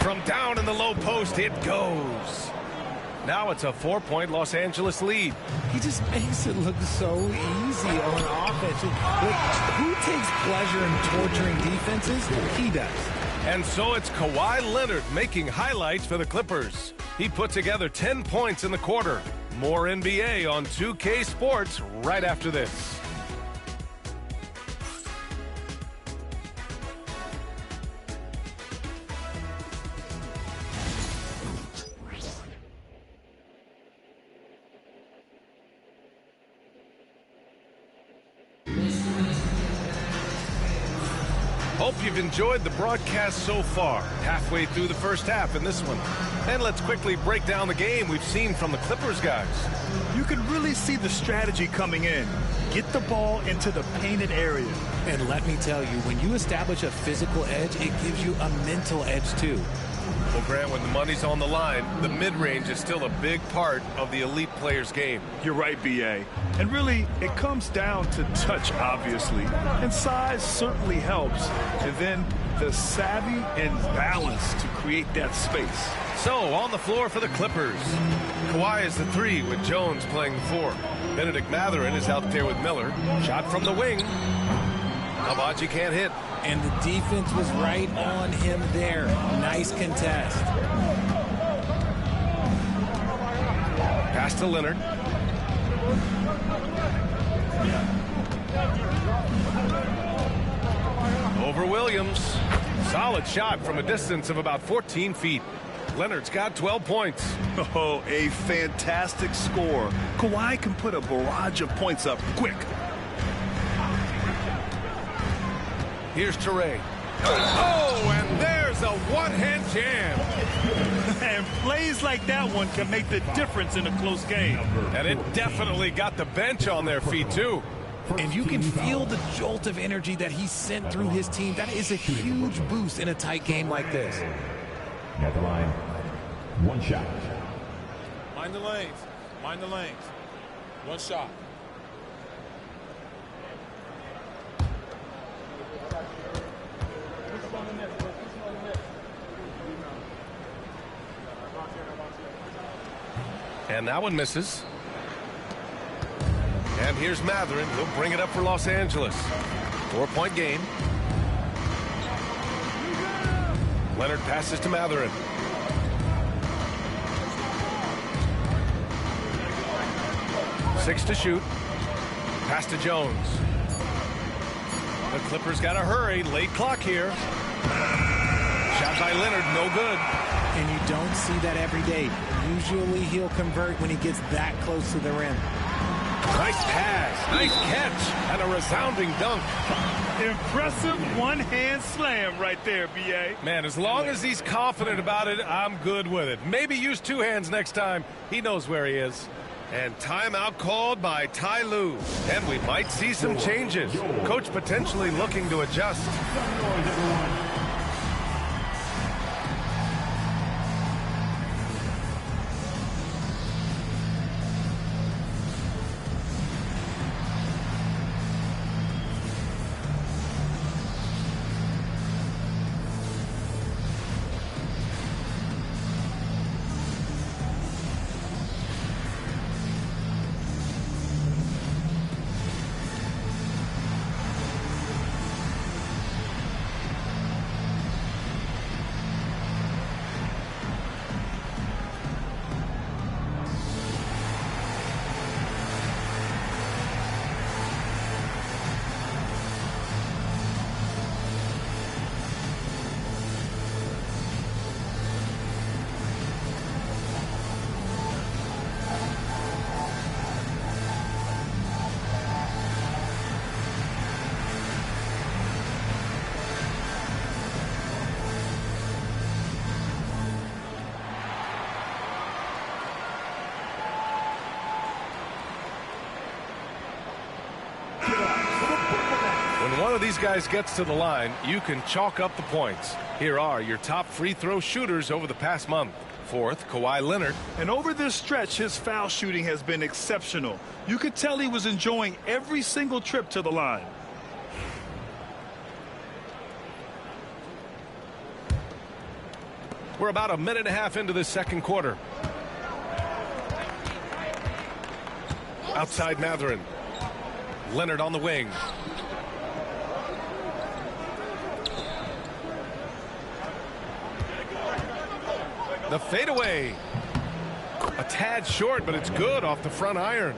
From down in the low post, it goes. Now it's a 4-point Los Angeles lead. He just makes it look so easy on offense. Like, who takes pleasure in torturing defenses? He does. And so it's Kawhi Leonard making highlights for the Clippers. He put together 10 points in the quarter. More NBA on 2K Sports right after this. Hope you've enjoyed the broadcast so far. Halfway through the first half in this one. And let's quickly break down the game we've seen from the Clippers guys. You can really see the strategy coming in. Get the ball into the painted area. And let me tell you, when you establish a physical edge, it gives you a mental edge too. Well, Grant, when the money's on the line, the mid-range is still a big part of the elite player's game. You're right, B.A. And really, it comes down to touch, obviously. And size certainly helps. And then the savvy and balance to create that space. So, on the floor for the Clippers. Kawhi is the 3 with Jones playing the 4. Benedict Mathurin is out there with Miller. Shot from the wing. Abaji can't hit. And the defense was right on him there. Nice contest. Pass to Leonard. Over Williams. Solid shot from a distance of about 14 feet. Leonard's got 12 points. Oh, a fantastic score. Kawhi can put a barrage of points up quick. Here's Teray. Oh, and there's a one-hand jam. And plays like that one can make the difference in a close game. And it definitely got the bench on their feet, too. And you can feel the jolt of energy that he sent through his team. That is a huge boost in a tight game like this. At the line, one shot. Mind the lanes. Mind the lanes. One shot. And that one misses. And here's Mathurin. He'll bring it up for Los Angeles. 4-point game. Leonard passes to Mathurin. Six to shoot. Pass to Jones. The Clippers got to hurry. Late clock here. Shot by Leonard, no good. And you don't see that every day. Usually he'll convert when he gets that close to the rim. Nice pass, nice catch, and a resounding dunk. Impressive one-hand slam right there, B.A. Man, as long as he's confident about it, I'm good with it. Maybe use two hands next time. He knows where he is. And timeout called by Ty Lue. And we might see some changes. Coach potentially looking to adjust. One of these guys gets to the line, you can chalk up the points. Here are your top free throw shooters over the past month. Fourth, Kawhi Leonard. And over this stretch, his foul shooting has been exceptional. You could tell he was enjoying every single trip to the line. We're about a minute and a half into this second quarter. Outside Mathurin. Leonard on the wing. The fadeaway. A tad short, but it's good off the front iron.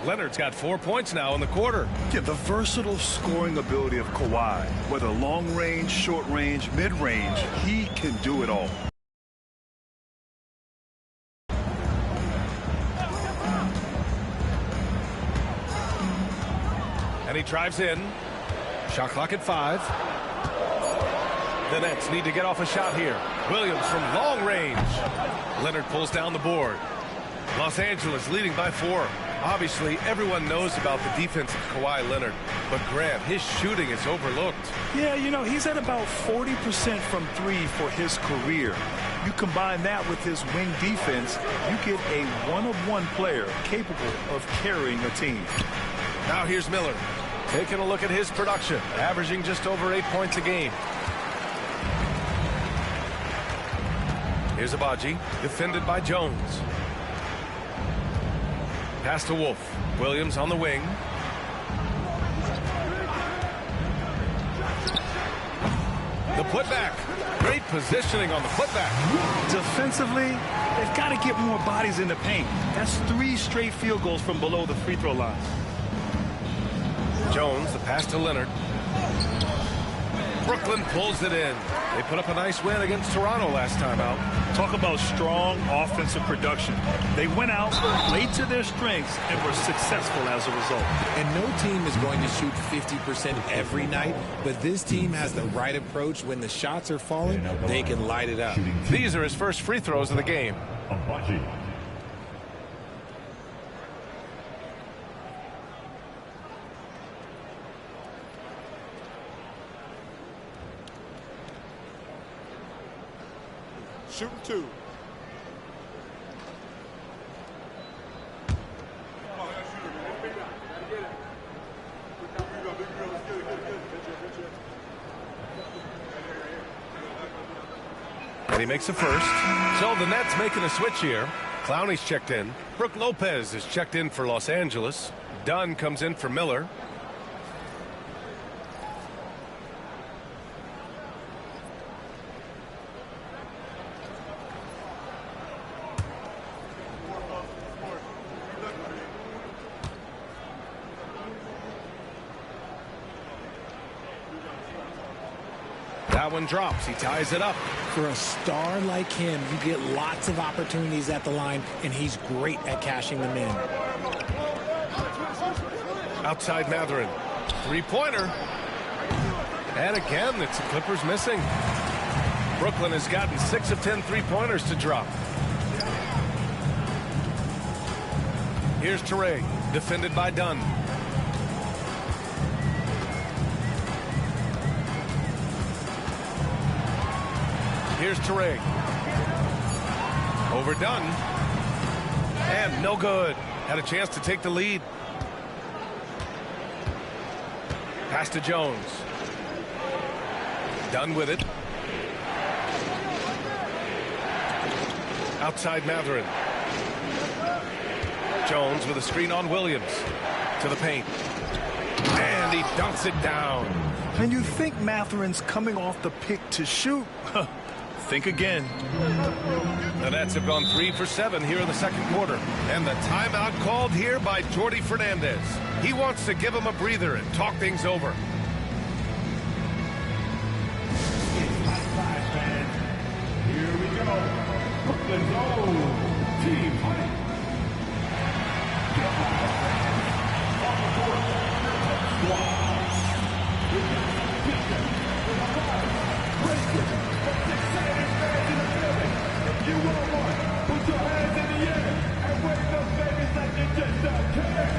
Leonard's got 4 points now in the quarter. Yeah, the versatile scoring ability of Kawhi, whether long range, short range, mid range, he can do it all. And he drives in. Shot clock at 5. The Nets need to get off a shot here. Williams from long range. Leonard pulls down the board. Los Angeles leading by 4. Obviously, everyone knows about the defense of Kawhi Leonard, but Grant, his shooting is overlooked. Yeah, you know, he's at about 40% from 3 for his career. You combine that with his wing defense, you get a one-of-one player capable of carrying a team. Now here's Miller, taking a look at his production, averaging just over 8 points a game. Here's Abaji, defended by Jones. Pass to Wolf. Williams on the wing. The putback. Great positioning on the putback. Defensively, they've got to get more bodies in the paint. That's 3 straight field goals from below the free throw line. Jones, the pass to Leonard. Brooklyn pulls it in. They put up a nice win against Toronto last time out. Talk about strong offensive production. They went out, played to their strengths, and were successful as a result. And no team is going to shoot 50% every night, but this team has the right approach. When the shots are falling, they can light it up. These are his first free throws of the game. Shooting 2. And he makes a first. So the Nets making a switch here. Clowney's checked in. Brook Lopez is checked in for Los Angeles. Dunn comes in for Miller. That one drops. He ties it up. For a star like him, you get lots of opportunities at the line, and he's great at cashing them in. Outside Mathurin. Three-pointer. And again, it's the Clippers missing. Brooklyn has gotten 6 of 10 three-pointers to drop. Here's Teray, defended by Dunn. Here's Teray. Overdone. And no good. Had a chance to take the lead. Pass to Jones. Done with it. Outside Mathurin. Jones with a screen on Williams. To the paint. And he dunks it down. And you think Mathurin's coming off the pick to shoot? Think again. The Nets have gone 3 for 7 here in the second quarter. And the timeout called here by Jordi Fernandez. He wants to give him a breather and talk things over. Here we go. Brooklyn's own team fight. On the court, squad. If you want one, put your hands in the air and wave those babies like you just don't care.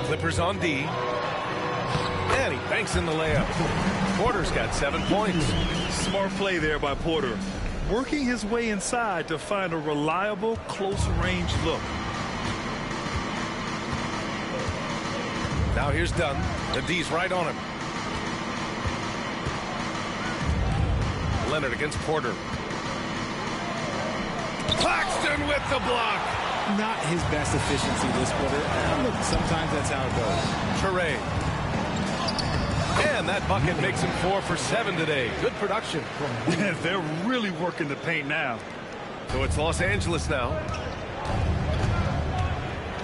Clippers on D. And he banks in the layup. Porter's got 7 points. Smart play there by Porter. Working his way inside to find a reliable, close-range look. Now here's Dunn. The D's right on him. Leonard against Porter. Claxton with the block. Not his best efficiency this quarter. Look, sometimes that's how it goes. Toure. And that bucket makes him 4 for 7 today. Good production. They're really working the paint now. So it's Los Angeles now.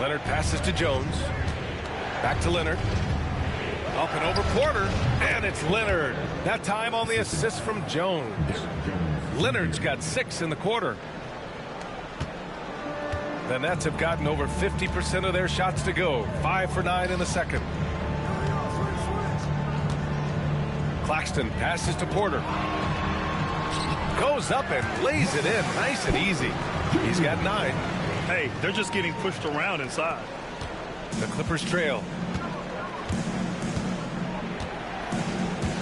Leonard passes to Jones. Back to Leonard. Up and over Porter. And it's Leonard. That time on the assist from Jones. Leonard's got 6 in the quarter. The Nets have gotten over 50% of their shots to go. 5 for 9 in the second. Claxton passes to Porter. Goes up and lays it in. Nice and easy. He's got 9. Hey, they're just getting pushed around inside. The Clippers trail.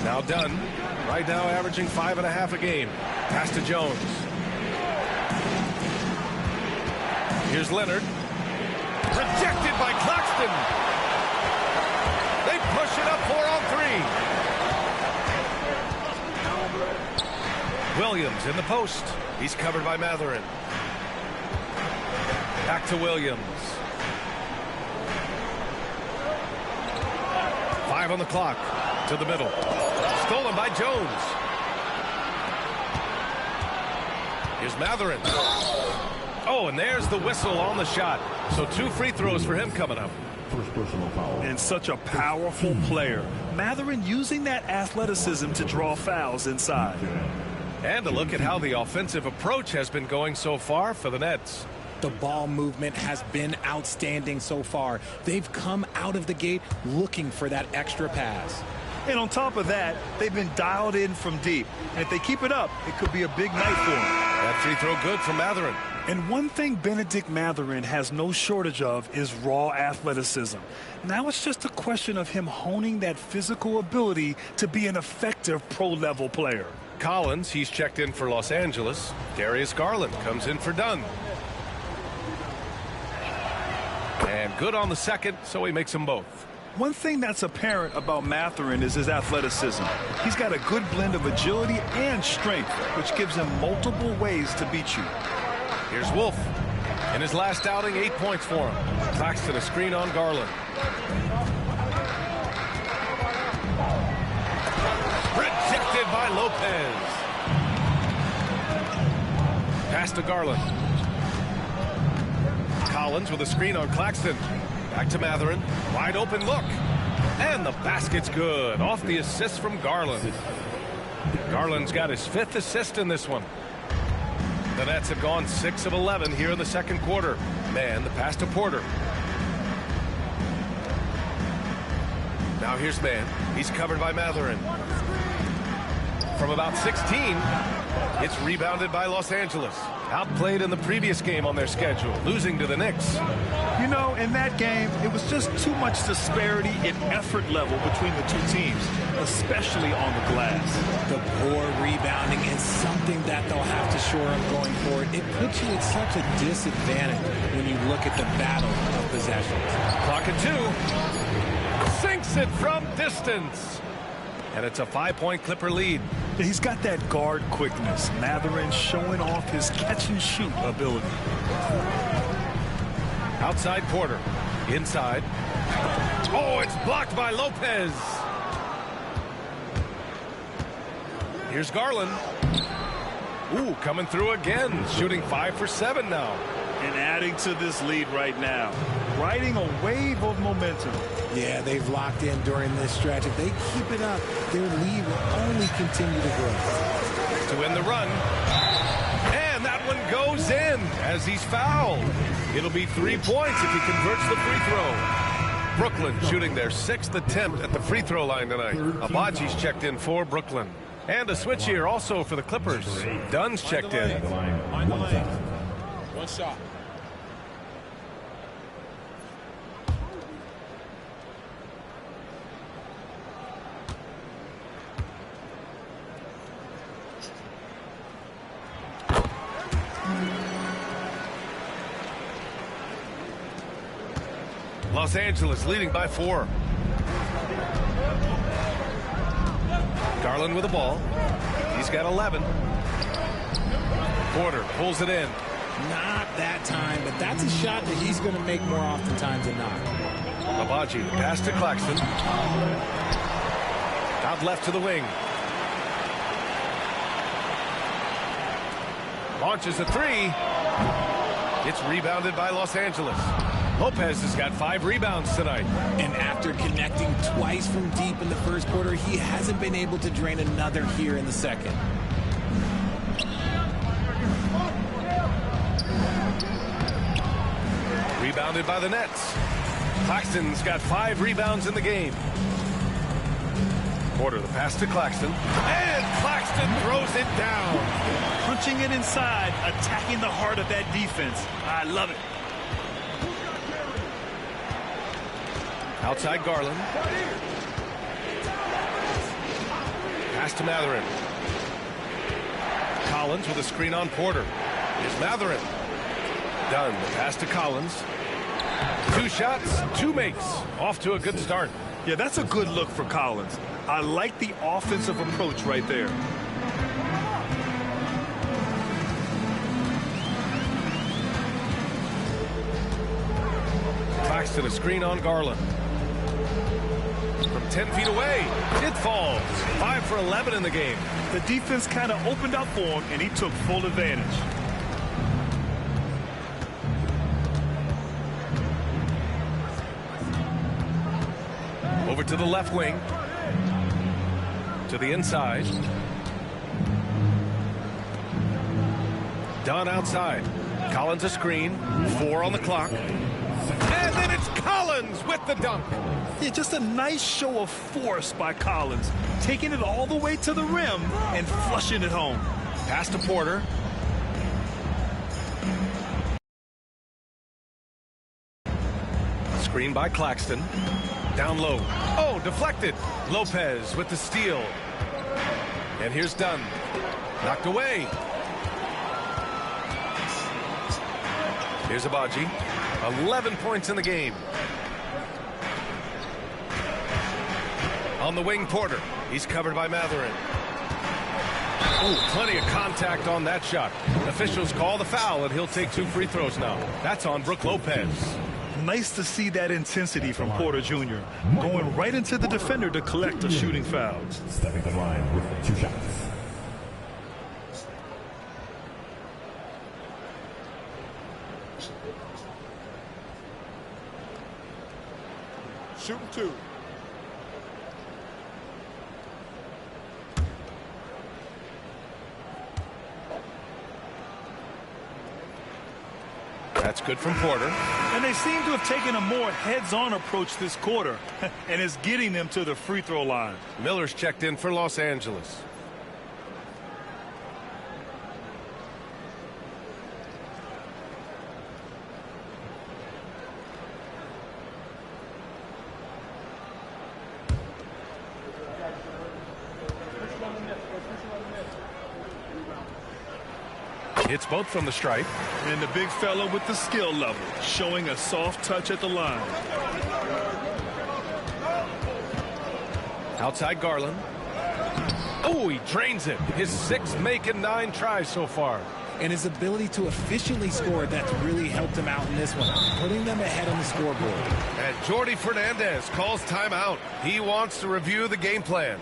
Now Dunn. Right now averaging 5.5 a game. Pass to Jones. Here's Leonard. Rejected by Claxton. They push it up 4 on 3. Williams in the post. He's covered by Matherin. Back to Williams. 5 on the clock. To the middle. Stolen by Jones. Here's Matherin. Oh, and there's the whistle on the shot. So 2 free throws for him coming up. First personal foul. And such a powerful player. Matherin using that athleticism to draw fouls inside. And a look at how the offensive approach has been going so far for the Nets. The ball movement has been outstanding so far. They've come out of the gate looking for that extra pass. And on top of that, they've been dialed in from deep. And if they keep it up, it could be a big night for them. That free throw good from Matherin. And one thing Benedict Matherin has no shortage of is raw athleticism. Now it's just a question of him honing that physical ability to be an effective pro-level player. Collins, he's checked in for Los Angeles. Darius Garland comes in for Dunn. And good on the second, so he makes them both. One thing that's apparent about Matherin is his athleticism. He's got a good blend of agility and strength, which gives him multiple ways to beat you. Here's Wolf. In his last outing, 8 points for him. Claxton a screen on Garland. Rejected by Lopez. Pass to Garland. Collins with a screen on Claxton. Back to Matherin. Wide open look. And the basket's good. Off the assist from Garland. Garland's got his 5th assist in this one. The Nets have gone 6 of 11 here in the second quarter. Man, the pass to Porter. Now here's Man. He's covered by Matherin. From about 16, it's rebounded by Los Angeles. Outplayed in the previous game on their schedule, losing to the Knicks. You know, in that game, it was just too much disparity in effort level between the two teams, especially on the glass. The poor rebounding is something that they'll have to shore up going forward. It puts you at such a disadvantage when you look at the battle of possessions. Clock at 2. Sinks it from distance. And it's a 5-point Clipper lead. He's got that guard quickness. Matherin showing off his catch-and-shoot ability. Outside Porter. Inside. Oh, it's blocked by Lopez. Here's Garland. Ooh, coming through again. Shooting 5 for 7 now. And adding to this lead right now. Riding a wave of momentum. Yeah, they've locked in during this stretch. If they keep it up, their lead will only continue to grow. To win the run. And that one goes in as he's fouled. It'll be 3 points if he converts the free throw. Brooklyn shooting their 6th attempt at the free throw line tonight. Abaji's checked in for Brooklyn. And a switch here also for the Clippers. Dunn's checked in. One shot. Los Angeles leading by 4. Garland with the ball. He's got 11. Porter pulls it in. Not that time, but that's a shot that he's going to make more oftentimes than not. Abaji pass to Claxton. Out left to the wing. Launches a 3. It's rebounded by Los Angeles. Lopez has got 5 rebounds tonight. And after connecting twice from deep in the first quarter, he hasn't been able to drain another here in the second. Rebounded by the Nets. Claxton's got 5 rebounds in the game. Porter the pass to Claxton. And Claxton throws it down. Punching it inside, attacking the heart of that defense. I love it. Outside Garland. Pass to Mathurin. Collins with a screen on Porter. Here's Mathurin. Dunn, the pass to Collins. 2 shots, 2 makes. Off to a good start. Yeah, that's a good look for Collins. I like the offensive approach right there. Claxton a screen on Garland. From 10 feet away, it falls. 5 for 11 in the game. The defense kind of opened up for him, and he took full advantage. Over to the left wing. To the inside. Dunn outside. Collins a screen. 4 on the clock. And then it's Collins with the dunk. Yeah, just a nice show of force by Collins, taking it all the way to the rim and flushing it home. Pass to Porter. Screen by Claxton. Down low. Oh, deflected. Lopez with the steal. And here's Dunn. Knocked away. Here's Abaji. 11 points in the game. On the wing, Porter. He's covered by Mathurin. Oh, plenty of contact on that shot. Officials call the foul, and he'll take 2 free throws now. That's on Brook Lopez. Nice to see that intensity from Porter Jr. Going right into the defender to collect a shooting foul. Stepping the line with 2 shots. Shooting 2. That's good from Porter. And they seem to have taken a more heads-on approach this quarter, and it's getting them to the free throw line. Miller's checked in for Los Angeles. Hits both from the stripe. And the big fella with the skill level, showing a soft touch at the line. Outside Garland. Oh, he drains it. His 6th make and 9 tries so far. And his ability to efficiently score, that's really helped him out in this one, putting them ahead on the scoreboard. And Jordi Fernandez calls timeout. He wants to review the game plan.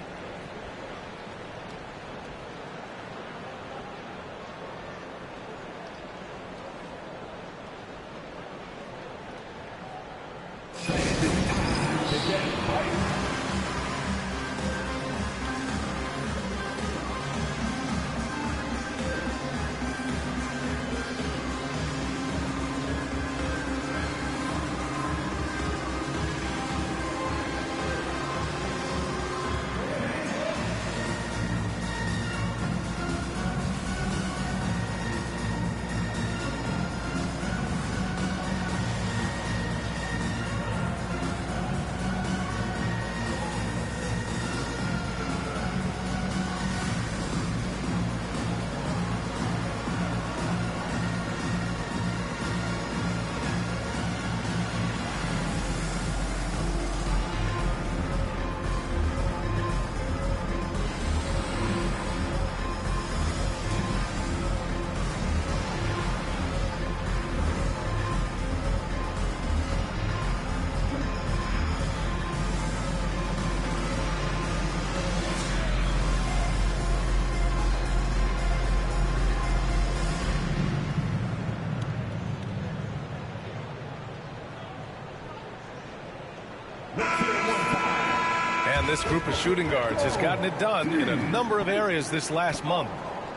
And this group of shooting guards has gotten it done in a number of areas this last month.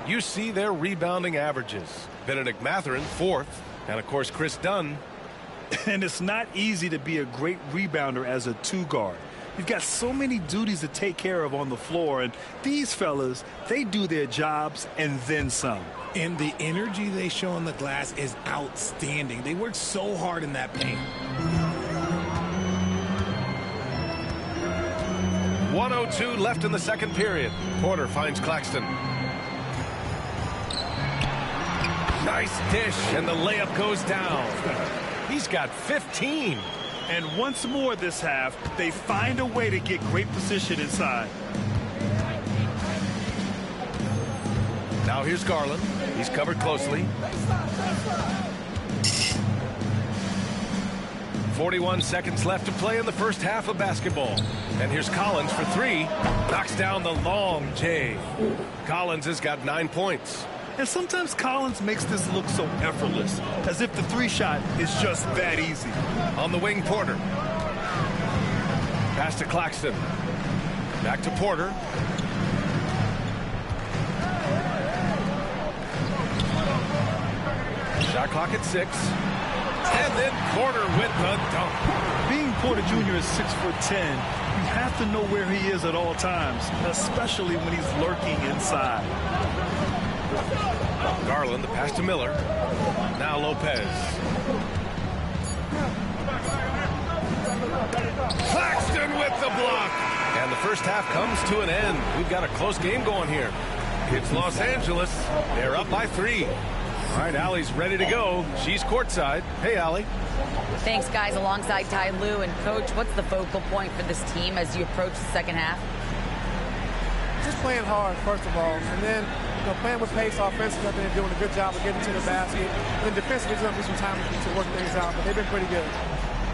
You see their rebounding averages. Benedict Mathurin, 4th, and of course Chris Dunn. And it's not easy to be a great rebounder as a 2-guard. You've got so many duties to take care of on the floor, and these fellas, they do their jobs and then some. And the energy they show on the glass is outstanding. They work so hard in that paint. 1:02 left in the second period. Porter finds Claxton. Nice dish, and the layup goes down. He's got 15. And once more this half, they find a way to get great position inside. Now here's Garland. He's covered closely. 41 seconds left to play in the first half of basketball. And here's Collins for 3. Knocks down the long J. Collins has got 9 points. And sometimes Collins makes this look so effortless, as if the 3-shot is just that easy. On the wing, Porter. Pass to Claxton. Back to Porter. Shot clock at 6. And then Porter with the dunk. Being Porter Jr. is 6'10", you have to know where he is at all times, especially when he's lurking inside. Garland, the pass to Miller. Now Lopez. Claxton with the block. And the first half comes to an end. We've got a close game going here. It's Los Angeles. They're up by 3. All right, Allie's ready to go. She's courtside. Hey, Allie. Thanks, guys. Alongside Ty Lue and Coach, what's the focal point for this team as you approach the second half? Just playing hard, first of all, and then playing with pace offensively. I think they're doing a good job of getting to the basket. And then defensively, there's going to be some time to work things out, but they've been pretty good.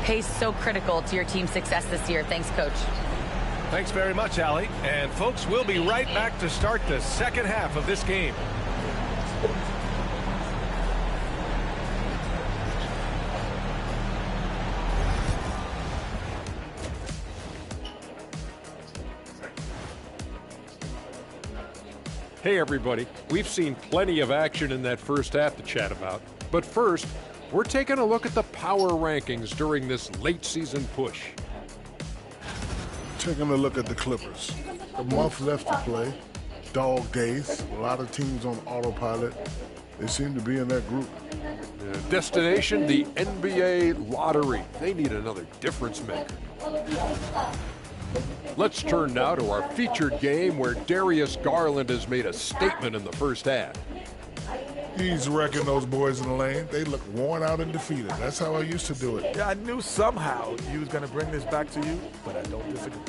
Pace so critical to your team's success this year. Thanks, Coach. Thanks very much, Allie. And, folks, we'll be right back to start the second half of this game. Hey everybody, we've seen plenty of action in that first half to chat about. But first, we're taking a look at the power rankings during this late season push. Taking a look at the Clippers. A month left to play. Dog days. A lot of teams on autopilot. They seem to be in that group. Destination, the NBA lottery. They need another difference maker. Let's turn now to our featured game where Darius Garland has made a statement in the first half. He's wrecking those boys in the lane. They look worn out and defeated. That's how I used to do it. Yeah, I knew somehow you was going to bring this back to you, but I don't disagree.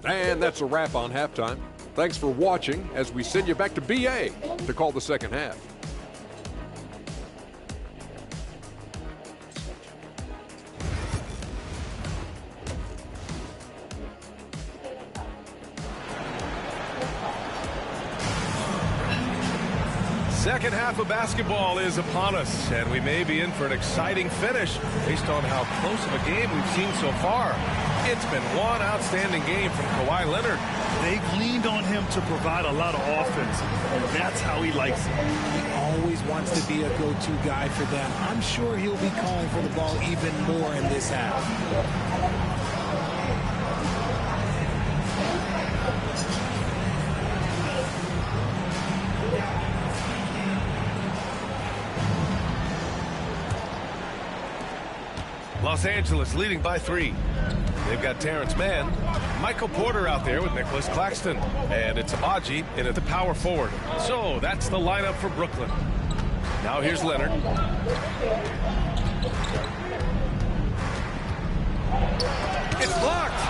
And that's a wrap on halftime. Thanks for watching as we send you back to BA to call the second half. Second half of basketball is upon us, and we may be in for an exciting finish based on how close of a game we've seen so far. It's been one outstanding game from Kawhi Leonard. They've leaned on him to provide a lot of offense, and that's how he likes it. He always wants to be a go-to guy for them. I'm sure he'll be calling for the ball even more in this half. Los Angeles leading by 3. They've got Terrence Mann, Michael Porter out there with Nicholas Claxton, and it's Abaji in at the power forward. So that's the lineup for Brooklyn. Now here's Leonard. It's blocked.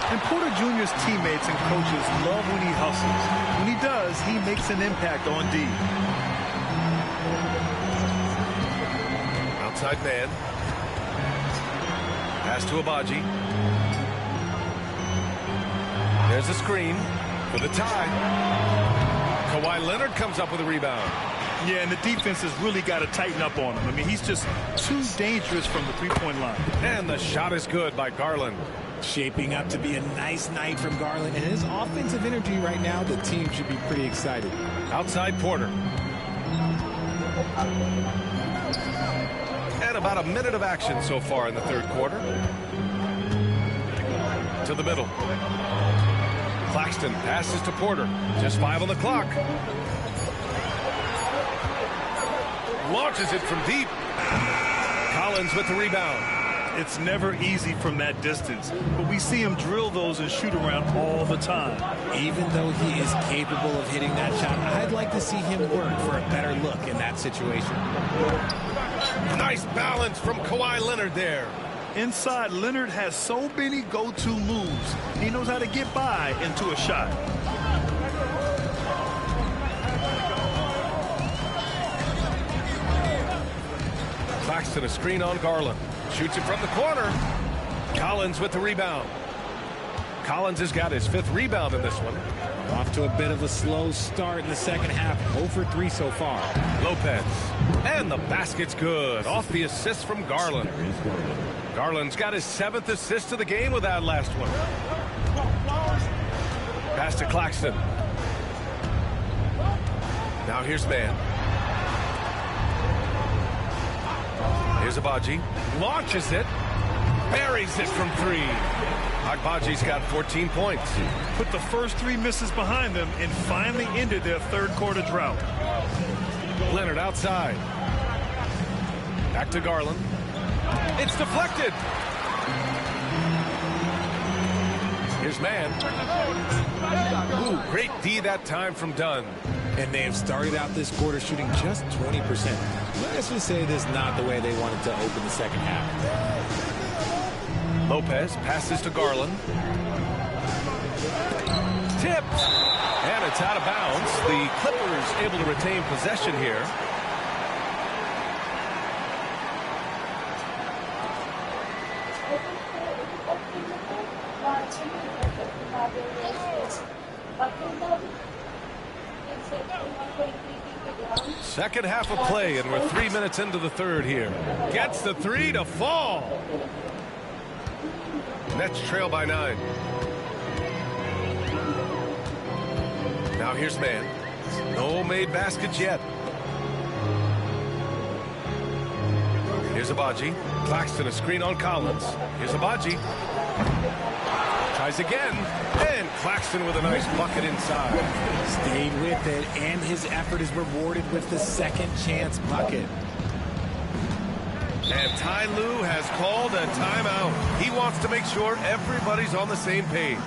And Porter Jr.'s teammates and coaches love when he hustles. When he does, he makes an impact on D. Outside man. Pass to Abaji. There's a screen for the tie. Kawhi Leonard comes up with a rebound. Yeah, and the defense has really got to tighten up on him. I mean, he's just too dangerous from the three-point line. And the shot is good by Garland. Shaping up to be a nice night from Garland. And his offensive energy right now, the team should be pretty excited. Outside Porter. And about a minute of action so far in the third quarter. To the middle. Claxton passes to Porter. Just 5 on the clock. Launches it from deep. Collins with the rebound. It's never easy from that distance, but we see him drill those and shoot around all the time. Even though he is capable of hitting that shot, I'd like to see him work for a better look in that situation. Nice balance from Kawhi Leonard there. Inside, Leonard has so many go-to moves. He knows how to get by into a shot. Claxton a screen on Garland. Shoots it from the corner. Collins with the rebound. Collins has got his 5th rebound in this one. Off to a bit of a slow start in the second half. 0 for 3 so far. Lopez. And the basket's good. Off the assist from Garland. Garland's got his 7th assist of the game with that last one. Pass to Claxton. Now here's Mann. Here's Agbaji. Launches it. Buries it from 3. Agbaji's got 14 points. Put the first 3 misses behind them and finally ended their third quarter drought. Leonard outside. Back to Garland. It's deflected. Here's Mann. Ooh, great D that time from Dunn. And they have started out this quarter shooting just 20%. Let's just say this is not the way they wanted to open the second half. Lopez passes to Garland. Tipped. And it's out of bounds. The Clippers able to retain possession here. Second half of play, and we're 3 minutes into the third here. Gets the 3 to fall. Nets trail by 9. Now here's Mann. No made baskets yet. Here's Agbaji. Claxton a screen on Collins. Here's Agbaji. Tries again. And Claxton with a nice bucket inside. Stayed with it, and his effort is rewarded with the second chance bucket. And Ty Lue has called a timeout. He wants to make sure everybody's on the same page.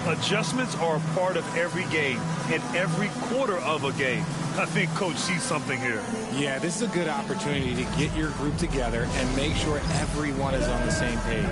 Adjustments are a part of every game and every quarter of a game. I think Coach sees something here. Yeah, this is a good opportunity to get your group together and make sure everyone is on the same page.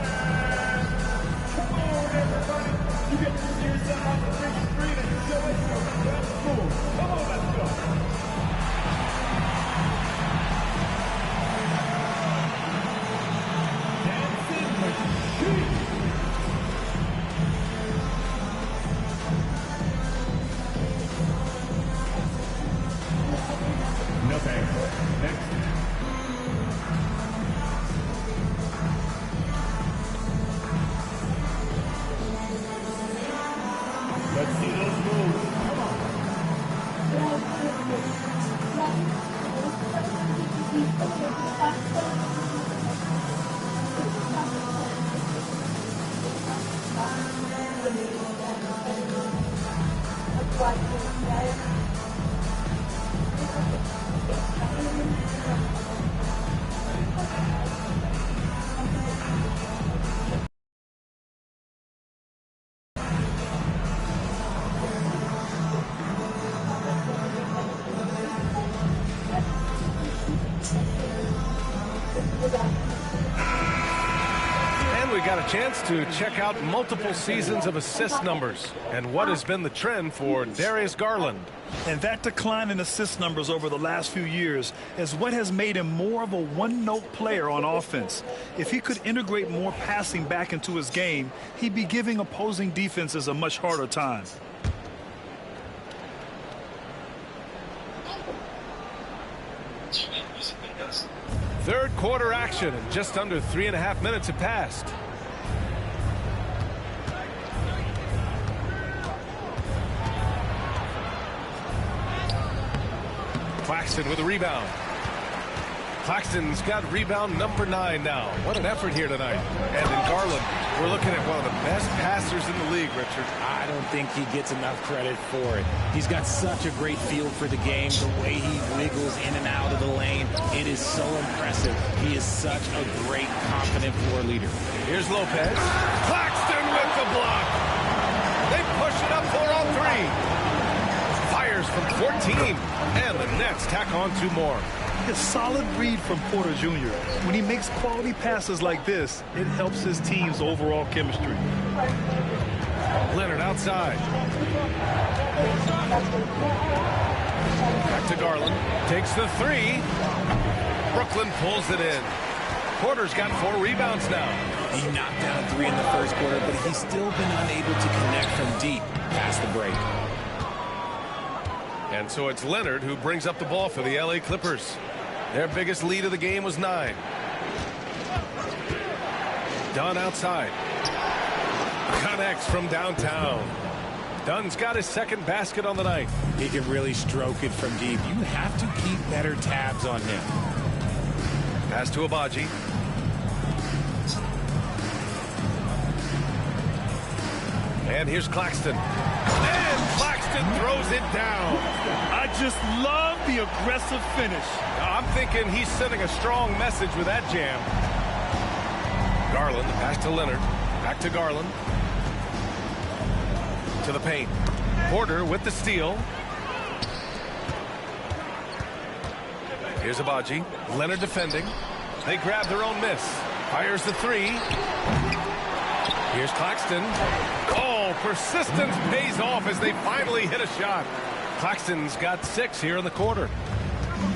Chance to check out multiple seasons of assist numbers and what has been the trend for Darius Garland. And that decline in assist numbers over the last few years is what has made him more of a one-note player on offense. If he could integrate more passing back into his game, he'd be giving opposing defenses a much harder time. Third quarter action, and just under 3.5 minutes have passed. Claxton with a rebound. Claxton's got rebound number 9 now. What an effort here tonight. And in Garland, we're looking at one of the best passers in the league, Richard. I don't think he gets enough credit for it. He's got such a great feel for the game, the way he wiggles in and out of the lane. It is so impressive. He is such a great, confident floor leader. Here's Lopez. Claxton with the block. They push it up 4 on 3. Fires from 14. And the Nets tack on 2 more. A solid read from Porter Jr. When he makes quality passes like this, it helps his team's overall chemistry. Leonard outside. Back to Garland. Takes the 3. Brooklyn pulls it in. Porter's got 4 rebounds now. He knocked down 3 in the first quarter, but he's still been unable to connect from deep past the break. And so it's Leonard who brings up the ball for the LA Clippers. Their biggest lead of the game was 9. Dunn outside. Connects from downtown. Dunn's got his second basket on the night. He can really stroke it from deep. You have to keep better tabs on him. Pass to Abaji. And here's Claxton. And Claxton throws it down. I just love the aggressive finish. I'm thinking he's sending a strong message with that jam. Garland, the pass to Leonard. Back to Garland. To the paint. Porter with the steal. Here's Abaji. Leonard defending. They grab their own miss. Fires the 3. Here's Claxton. Oh, persistence pays off as they finally hit a shot. Claxton's got 6 here in the quarter.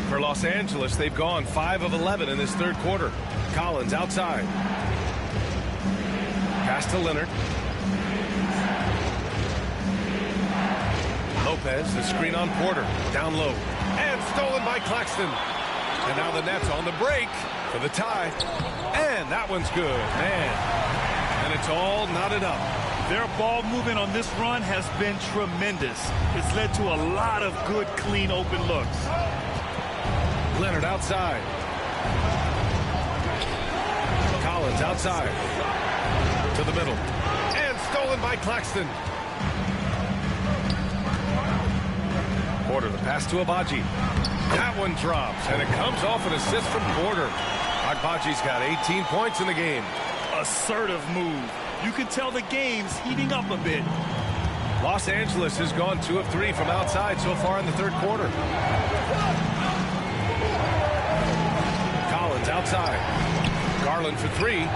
For Los Angeles, they've gone 5 of 11 in this third quarter. Collins outside. Pass to Leonard. Lopez, the screen on Porter. Down low. And stolen by Claxton. And now the Nets on the break for the tie. And that one's good. Man. And it's all knotted up. Their ball movement on this run has been tremendous. It's led to a lot of good, clean, open looks. Leonard outside. Collins outside. To the middle. And stolen by Claxton. Porter, the pass to Abaji. That one drops, and it comes off an assist from Porter. Agbaji's got 18 points in the game. Assertive move. You can tell the game's heating up a bit. Los Angeles has gone 2 of 3 from outside so far in the third quarter. Collins outside. Garland for 3.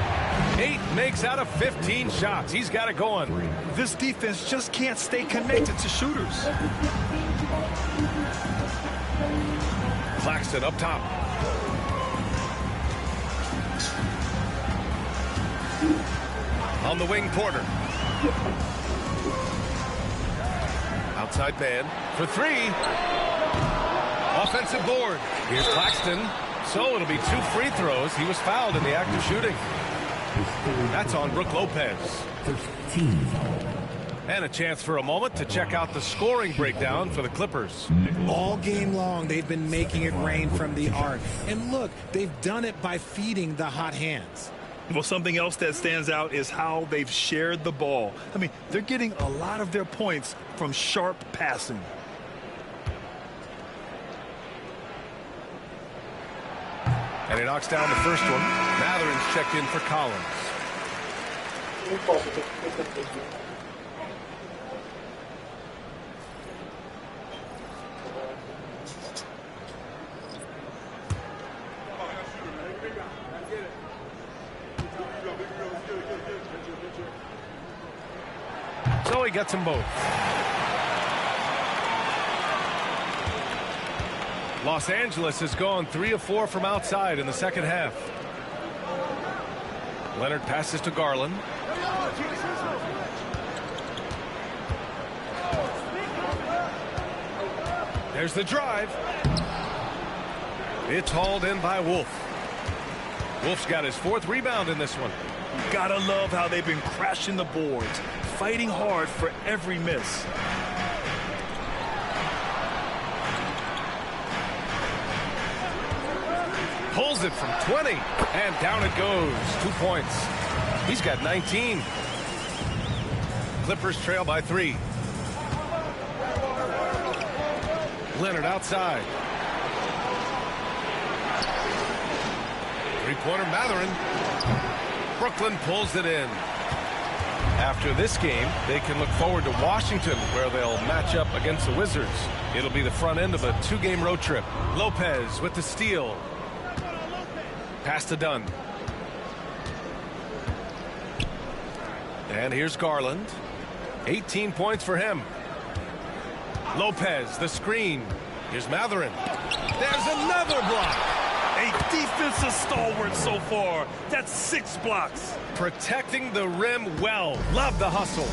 8 makes out of 15 shots. He's got it going. This defense just can't stay connected to shooters. Claxton up top. On the wing, Porter. Outside man for 3. Offensive board. Here's Claxton. So it'll be 2 free throws. He was fouled in the act of shooting. That's on Brook Lopez. 13. And a chance for a moment to check out the scoring breakdown for the Clippers. All game long, they've been making it rain from the arc. And look, they've done it by feeding the hot hands. Well, something else that stands out is how they've shared the ball. I mean, they're getting a lot of their points from sharp passing. And he knocks down the first one. Matherin's checked in for Collins. So he gets them both. Los Angeles has gone 3 of 4 from outside in the second half. Leonard passes to Garland. There's the drive. It's hauled in by Wolf. Wolf's got his 4th rebound in this one. Gotta love how they've been crashing the boards, fighting hard for every miss. Pulls it from 20, and down it goes. 2 points. He's got 19. Clippers trail by 3. Leonard outside. Three-pointer Mathurin. Brooklyn pulls it in. After this game, they can look forward to Washington, where they'll match up against the Wizards. It'll be the front end of a 2-game road trip. Lopez with the steal. Pass to Dunn. And here's Garland. 18 points for him. Lopez, the screen. Here's Mathurin. There's another block. A defensive stalwart so far. That's 6 blocks. Protecting the rim well. Love the hustle.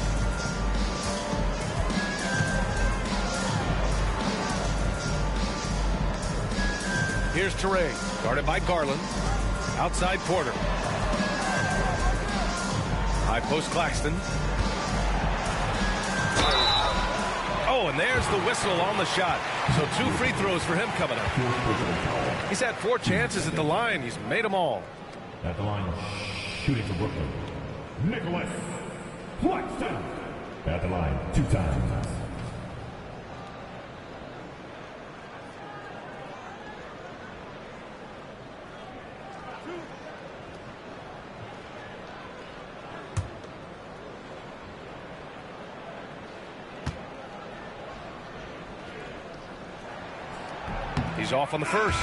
Here's Toure, guarded by Garland. Outside Porter. High post Claxton. Oh, and there's the whistle on the shot. So 2 free throws for him coming up. He's had 4 chances at the line. He's made them all. At the line, shooting for Brooklyn, Nicholas Claxton. At the line, 2 times. He's off on the first.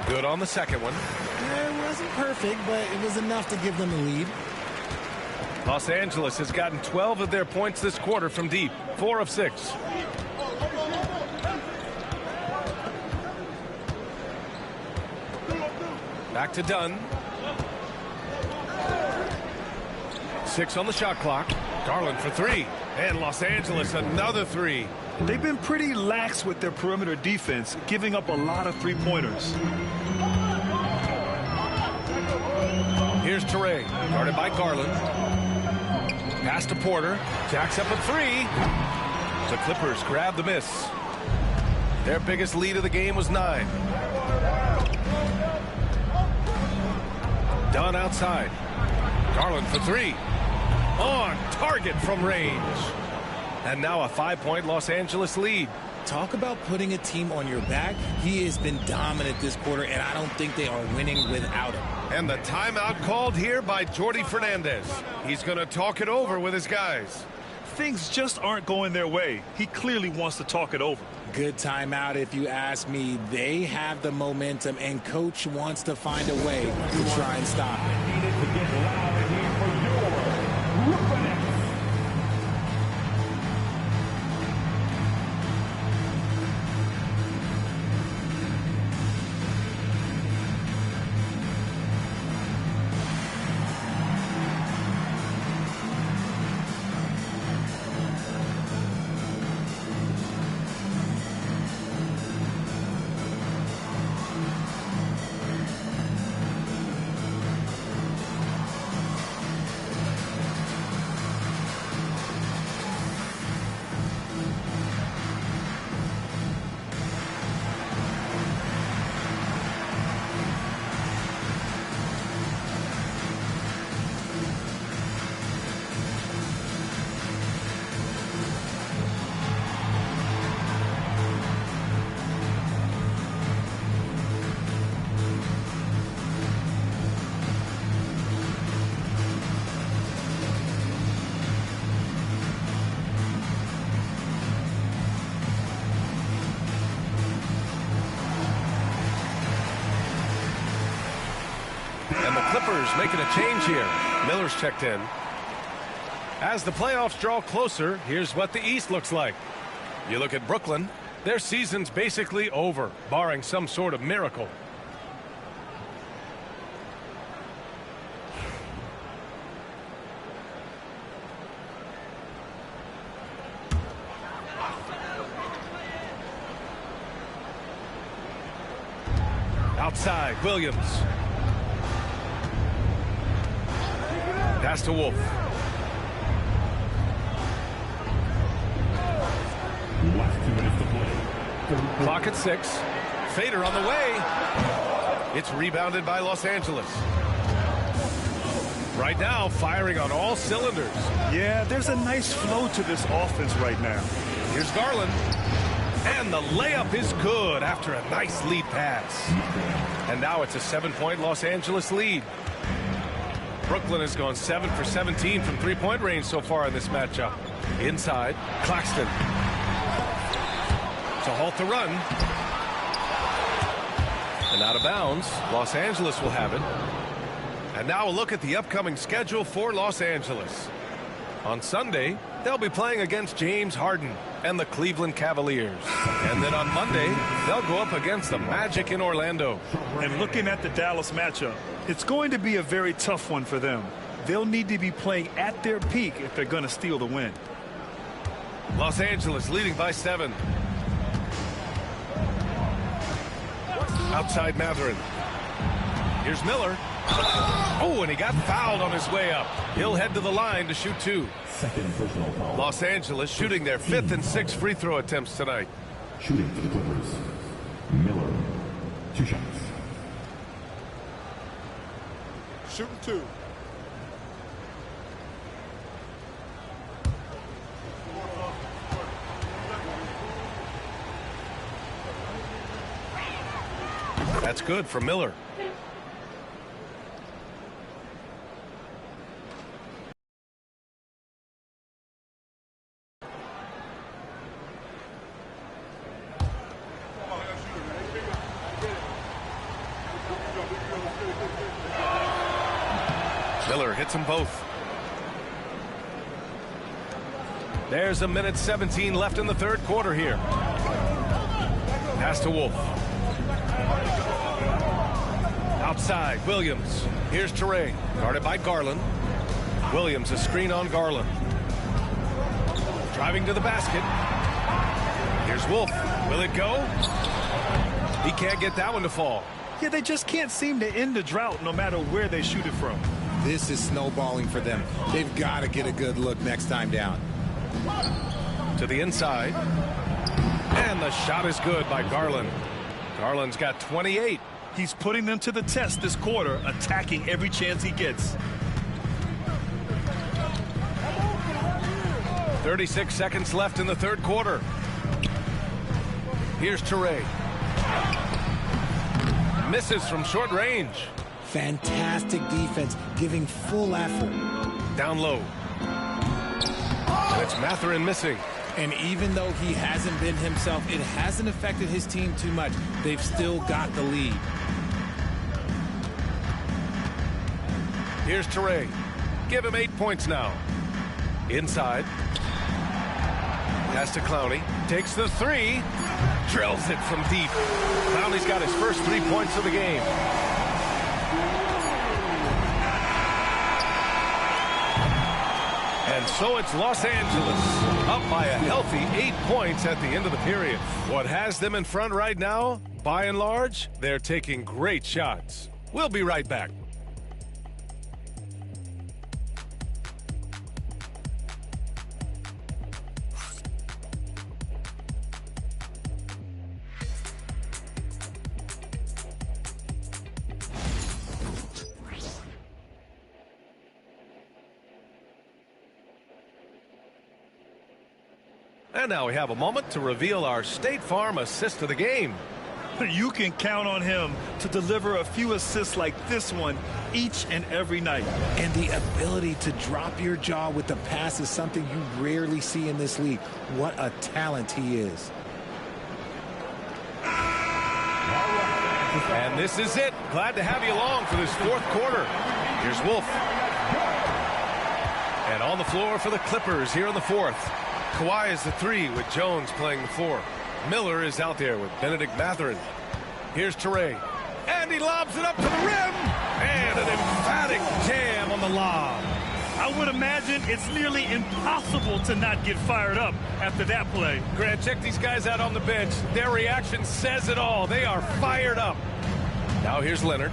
Good on the second one. It wasn't perfect, but it was enough to give them the lead. Los Angeles has gotten 12 of their points this quarter from deep. 4 of 6. Back to Dunn. 6 on the shot clock. Garland for 3. And Los Angeles another 3. They've been pretty lax with their perimeter defense, giving up a lot of 3-pointers. Here's Toure, guarded by Garland. Pass to Porter. Jacks up a 3. The Clippers grab the miss. Their biggest lead of the game was 9. Dunn outside. Garland for 3. On target from range. And now a 5-point Los Angeles lead. Talk about putting a team on your back. He has been dominant this quarter, and I don't think they are winning without him. And the timeout called here by Jordi Fernandez. He's going to talk it over with his guys. Things just aren't going their way. He clearly wants to talk it over. Good timeout if you ask me. They have the momentum, and Coach wants to find a way to try and stop it. Clippers making a change here. Miller's checked in. As the playoffs draw closer, here's what the East looks like. You look at Brooklyn, their season's basically over, barring some sort of miracle. Outside, Williams. Pass to Wolf. Last 2 minutes to play. Clock at 6. Fader on the way. It's rebounded by Los Angeles. Right now, firing on all cylinders. Yeah, there's a nice flow to this offense right now. Here's Garland. And the layup is good after a nice lead pass. And now it's a 7-point Los Angeles lead. Brooklyn has gone 7 for 17 from three-point range so far in this matchup. Inside, Claxton. To halt the run. And out of bounds, Los Angeles will have it. And now a look at the upcoming schedule for Los Angeles. On Sunday, they'll be playing against James Harden and the Cleveland Cavaliers. And then on Monday, they'll go up against the Magic in Orlando. And looking at the Dallas matchup, it's going to be a very tough one for them. They'll need to be playing at their peak if they're going to steal the win. Los Angeles leading by 7. Outside Matherin. Here's Miller. Oh, and he got fouled on his way up. He'll head to the line to shoot 2. Second personal foul. Los Angeles shooting their 5th and 6th free throw attempts tonight. Shooting for the Clippers. Miller. 2 shots. Shooting 2. That's good for Miller. Miller hits them both. There's a minute 17 left in the third quarter here. Pass to Wolf. Outside, Williams. Here's Teray, guarded by Garland. Williams, a screen on Garland. Driving to the basket. Here's Wolf. Will it go? He can't get that one to fall. Yeah, they just can't seem to end the drought no matter where they shoot it from. This is snowballing for them. They've got to get a good look next time down. To the inside. And the shot is good by Garland. Garland's got 28. He's putting them to the test this quarter, attacking every chance he gets. 36 seconds left in the third quarter. Here's Teray. Misses from short range. Fantastic defense, giving full effort. Down low. And it's Matherin missing. And even though he hasn't been himself, it hasn't affected his team too much. They've still got the lead. Here's Teray. Give him 8 points now. Inside. Pass to Clowney. Takes the 3. Drills it from deep. Clowney's got his first 3 points of the game. And so it's Los Angeles up by a healthy 8 points at the end of the period. What has them in front right now, by and large, they're taking great shots. We'll be right back. And now we have a moment to reveal our State Farm assist of the game. You can count on him to deliver a few assists like this one each and every night. And the ability to drop your jaw with the pass is something you rarely see in this league. What a talent he is. And this is it. Glad to have you along for this fourth quarter. Here's Wolf. And on the floor for the Clippers here in the fourth. Kawhi is the 3 with Jones playing the 4. Miller is out there with Benedict Mathurin. Here's Toure. And he lobs it up to the rim. And an emphatic jam on the lob. I would imagine it's nearly impossible to not get fired up after that play. Grant, check these guys out on the bench. Their reaction says it all. They are fired up. Now here's Leonard.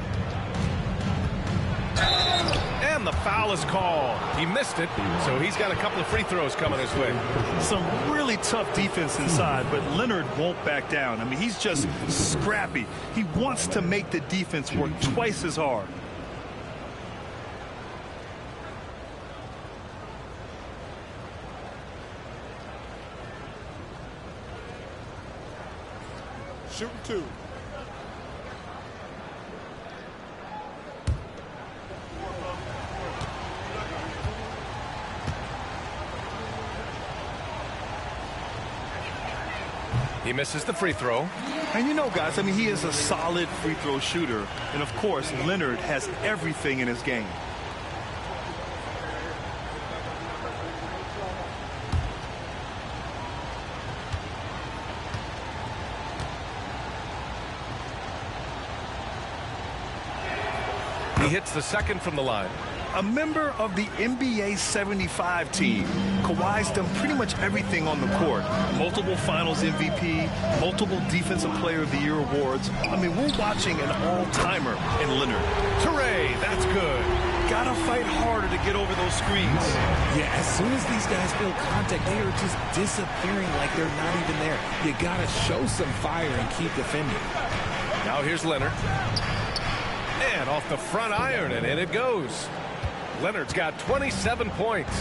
And the foul is called. He missed it, so he's got a couple of free throws coming his way. Some really tough defense inside, but Leonard won't back down. I mean, he's just scrappy. He wants to make the defense work twice as hard. Shooting 2. He misses the free throw. And you know, guys, I mean, he is a solid free throw shooter. And, of course, Leonard has everything in his game. He hits the second from the line. A member of the NBA 75 team, Kawhi's done pretty much everything on the court. Multiple Finals MVP, multiple Defensive Player of the Year awards. I mean, we're watching an all-timer in Leonard. Toure, that's good. Gotta fight harder to get over those screens. Yeah, as soon as these guys feel contact, they are just disappearing like they're not even there. You gotta show some fire and keep defending. Now here's Leonard. And off the front iron, and in it goes. Leonard's got 27 points.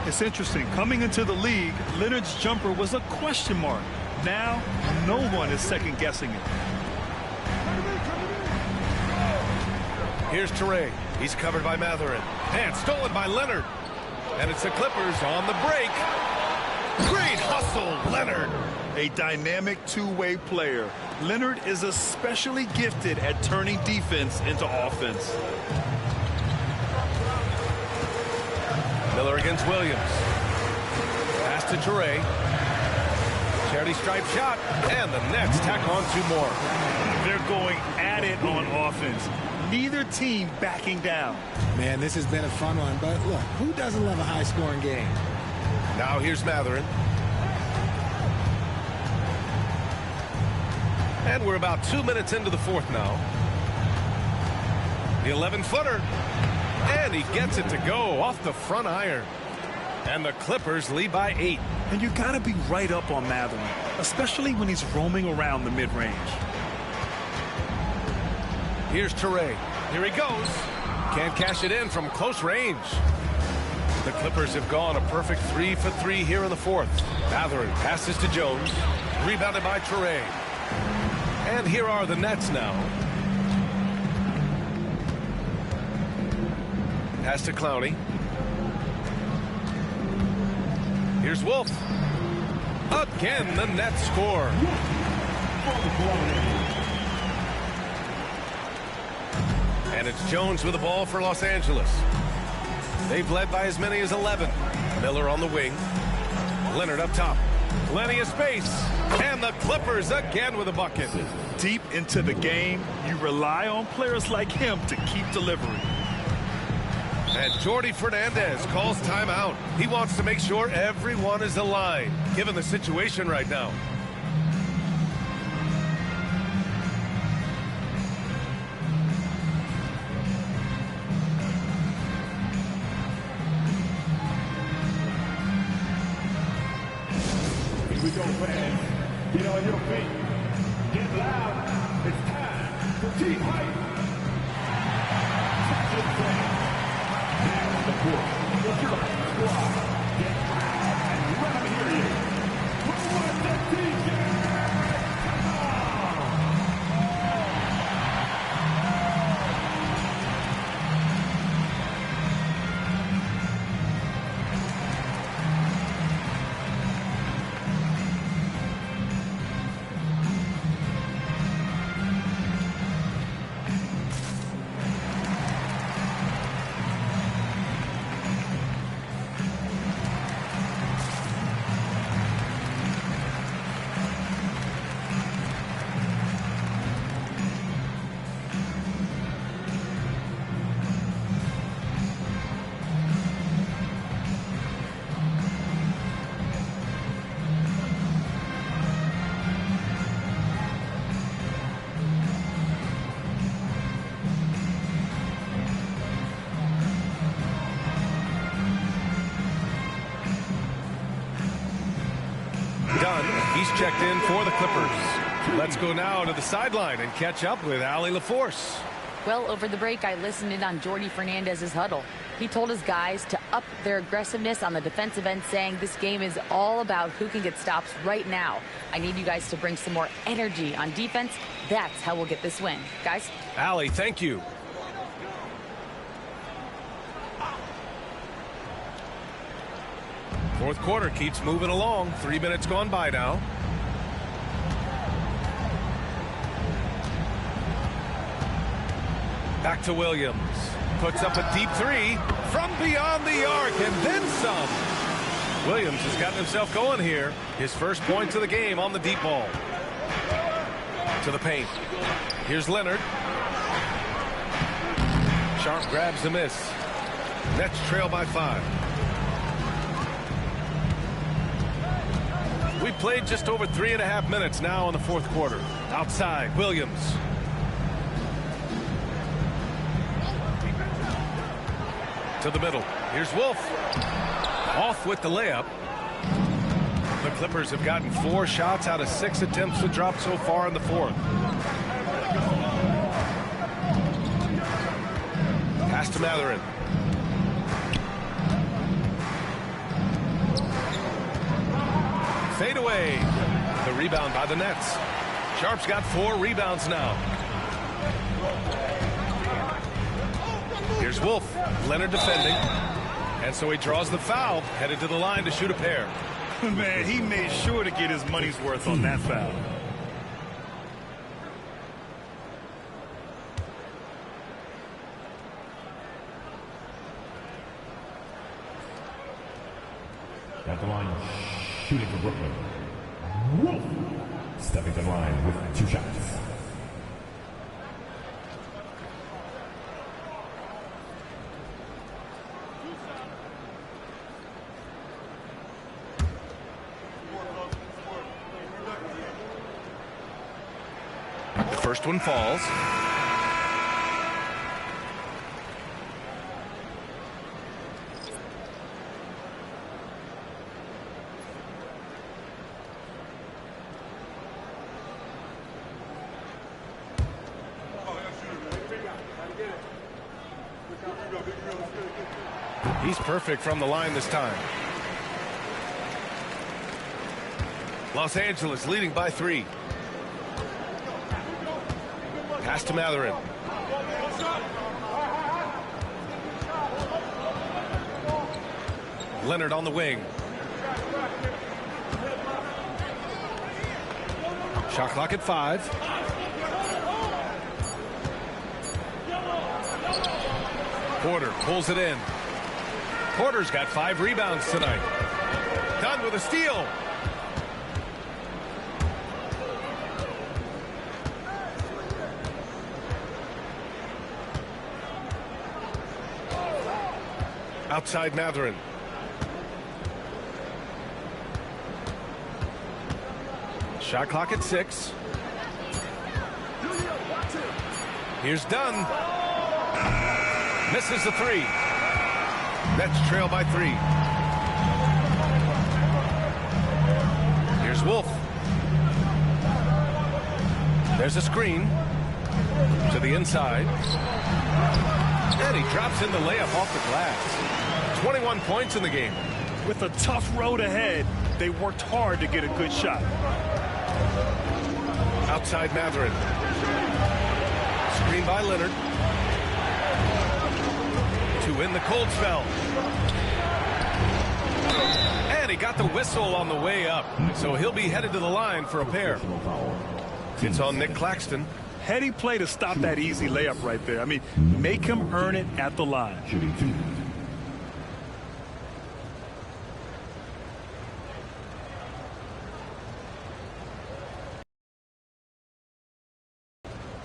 It's interesting. Coming into the league, Leonard's jumper was a question mark. Now, no one is second-guessing it. Here's Toure. He's covered by Mathurin. And stolen by Leonard. And it's the Clippers on the break. Great hustle, Leonard. A dynamic two-way player. Leonard is especially gifted at turning defense into offense. Miller against Williams. Pass to Toure. Charity stripe shot. And the Nets tack on 2 more. They're going at it on offense. Neither team backing down. Man, this has been a fun one, but look, who doesn't love a high-scoring game? Now here's Mathurin. And we're about 2 minutes into the fourth now. The 11-footer. And he gets it to go off the front iron. And the Clippers lead by 8. And you got to be right up on Mathurin, especially when he's roaming around the mid-range. Here's Toure. Here he goes. Can't cash it in from close range. The Clippers have gone a perfect 3 for 3 here in the fourth. Mathurin passes to Jones. Rebounded by Toure. And here are the Nets now. Pass to Clowney. Here's Wolf. Again, the Nets score. And it's Jones with the ball for Los Angeles. They've led by as many as 11. Miller on the wing. Leonard up top. Plenty of space. And the Clippers again with a bucket. Deep into the game, you rely on players like him to keep delivering. And Jordi Fernandez calls timeout. He wants to make sure everyone is aligned, given the situation right now. Here we go, fans. Get on your feet. Get loud. It's time for team hype. Now the court. The squad. Get loud and let me hear you. Who wants the DJ? Come on! Dunn, he's checked in for the Clippers. Let's go now to the sideline and catch up with Allie LaForce. Well, over the break, I listened in on Jordi Fernandez's huddle. He told his guys to up their aggressiveness on the defensive end, saying this game is all about who can get stops right now. I need you guys to bring some more energy on defense. That's how we'll get this win. Guys? Allie, thank you. Fourth quarter keeps moving along. 3 minutes gone by now. Back to Williams. Puts up a deep three from beyond the arc and then some. Williams has gotten himself going here. His first points of the game on the deep ball. To the paint. Here's Leonard. Sharp grabs the miss. Nets trail by 5. We've played just over 3.5 minutes now in the fourth quarter. Outside, Williams. To the middle. Here's Wolf. Off with the layup. The Clippers have gotten 4 shots out of 6 attempts to drop so far in the fourth. Pass to Mathurin. Fade away. The rebound by the Nets. Sharp's got 4 rebounds now. Here's Wolf. Leonard defending. And so he draws the foul, headed to the line to shoot a pair. Man, he made sure to get his money's worth on that foul. At the line, shooting for Brooklyn. Wolf stepping to the line with 2 shots. The first one falls. He's perfect from the line this time. Los Angeles leading by 3. Pass to Mathurin. Leonard on the wing. Shot clock at 5. Porter pulls it in. Porter's got 5 rebounds tonight. Dunn with a steal. Outside Mathurin. Shot clock at 6. Here's Dunn. Misses the 3. Nets trail by 3. Here's Wolf. There's a screen to the inside. And he drops in the layup off the glass. 21 points in the game. With a tough road ahead, they worked hard to get a good shot. Outside Mathurin. Screen by Leonard. To win the cold spell. And he got the whistle on the way up. So he'll be headed to the line for a pair. It's on Nick Claxton. Heady play to stop that easy layup right there. I mean, make him earn it at the line. Shooting 2.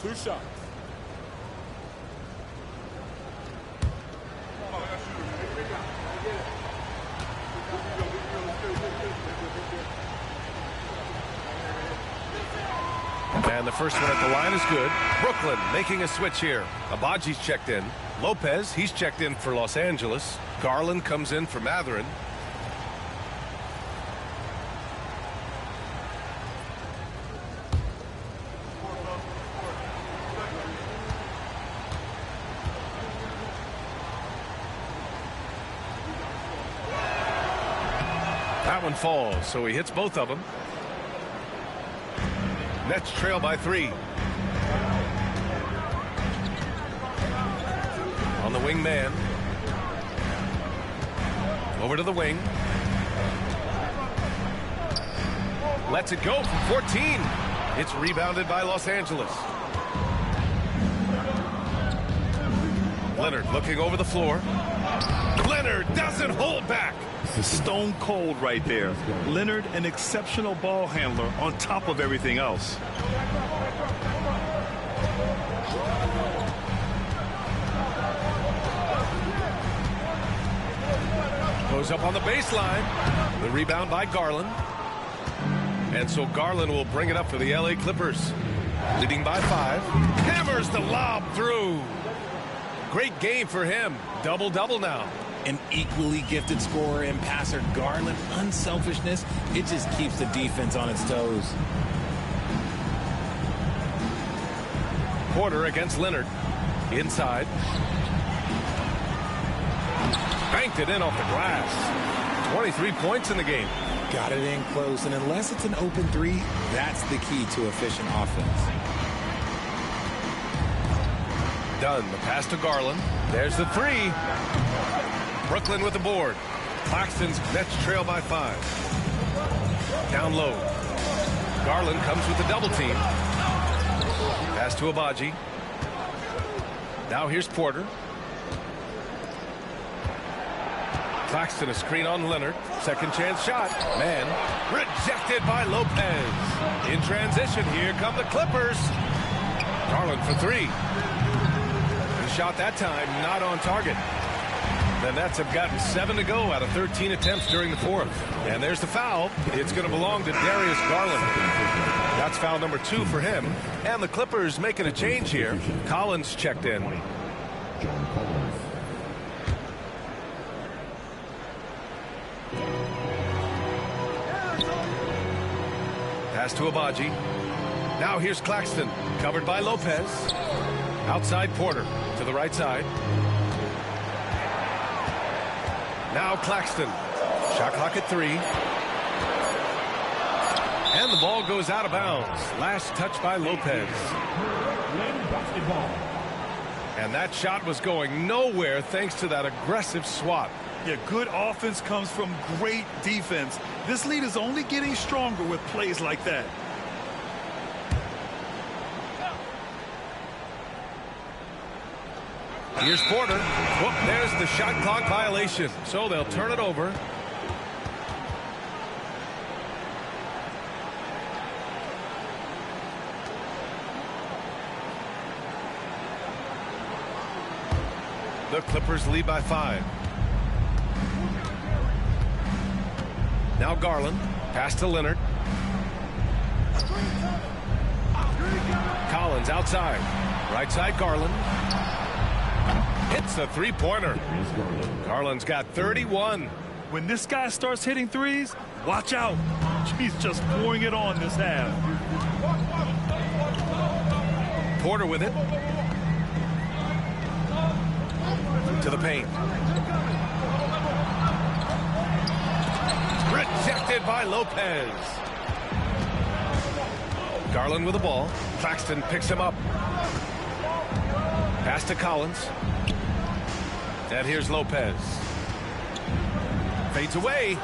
Two shots. And the first one at the line is good. Brooklyn making a switch here. Abaji's checked in. Lopez, he's checked in for Los Angeles. Garland comes in for Mathurin. one falls, so he hits both of them. Nets trail by 3. On the wing man. Over to the wing. Lets it go from 14. It's rebounded by Los Angeles. Leonard looking over the floor. Leonard doesn't hold back. Stone cold right there. Leonard, an exceptional ball handler on top of everything else. Goes up on the baseline. The rebound by Garland. And so Garland will bring it up for the LA Clippers. Leading by 5. Hammers the lob through. Great game for him. Double-double now. An equally gifted scorer and passer, Garland. Unselfishness, it just keeps the defense on its toes. Porter against Leonard. Inside. Banked it in off the glass. 23 points in the game. Got it in close, and unless it's an open 3, that's the key to efficient offense. Dunn, the pass to Garland. There's the 3. Brooklyn with the board. Claxton's Nets trail by 5. Down low. Garland comes with the double team. Pass to Abaji. Now here's Porter. Claxton a screen on Leonard. Second chance shot. Man. Rejected by Lopez. In transition, here come the Clippers. Garland for 3. The shot that time not on target. The Nets have gotten 7 to go out of 13 attempts during the 4th. And there's the foul. It's going to belong to Darius Garland. That's foul number 2 for him. And the Clippers making a change here. Collins checked in. Pass to Abaji. Now here's Claxton. Covered by Lopez. Outside Porter to the right side. Now Claxton. Shot clock at 3. And the ball goes out of bounds. Last touch by Lopez. And that shot was going nowhere thanks to that aggressive swat. Yeah, good offense comes from great defense. This lead is only getting stronger with plays like that. Here's Porter. Whoop, there's the shot clock violation. So they'll turn it over. The Clippers lead by 5. Now Garland. Pass to Leonard. Collins outside. Right side Garland. Hits a three-pointer. Garland's got 31. When this guy starts hitting threes, watch out. He's just pouring it on this half. Porter with it. To the paint. Rejected by Lopez. Garland with the ball. Claxton picks him up. Pass to Collins. And here's Lopez. Fades away.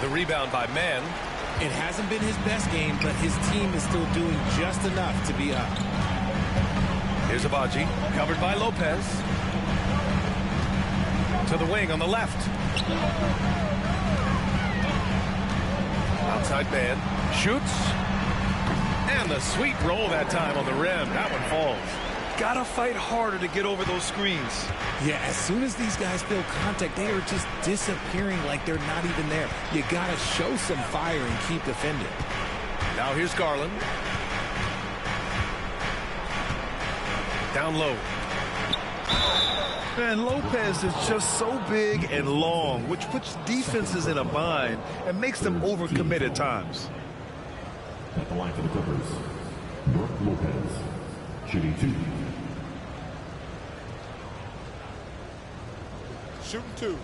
The rebound by Mann. It hasn't been his best game, but his team is still doing just enough to be up. Here's Abaji. Covered by Lopez. To the wing on the left. Outside man. Shoots. And the sweet roll that time on the rim. That one falls. Gotta fight harder to get over those screens. Yeah, as soon as these guys feel contact, they are just disappearing like they're not even there. You gotta show some fire and keep defending. Now here's Garland. Down low. And Lopez is just so big and long, which puts defenses in a bind and makes them overcommit at times. At the line for the Clippers, Brook Lopez, shooting 2. Shooting 2.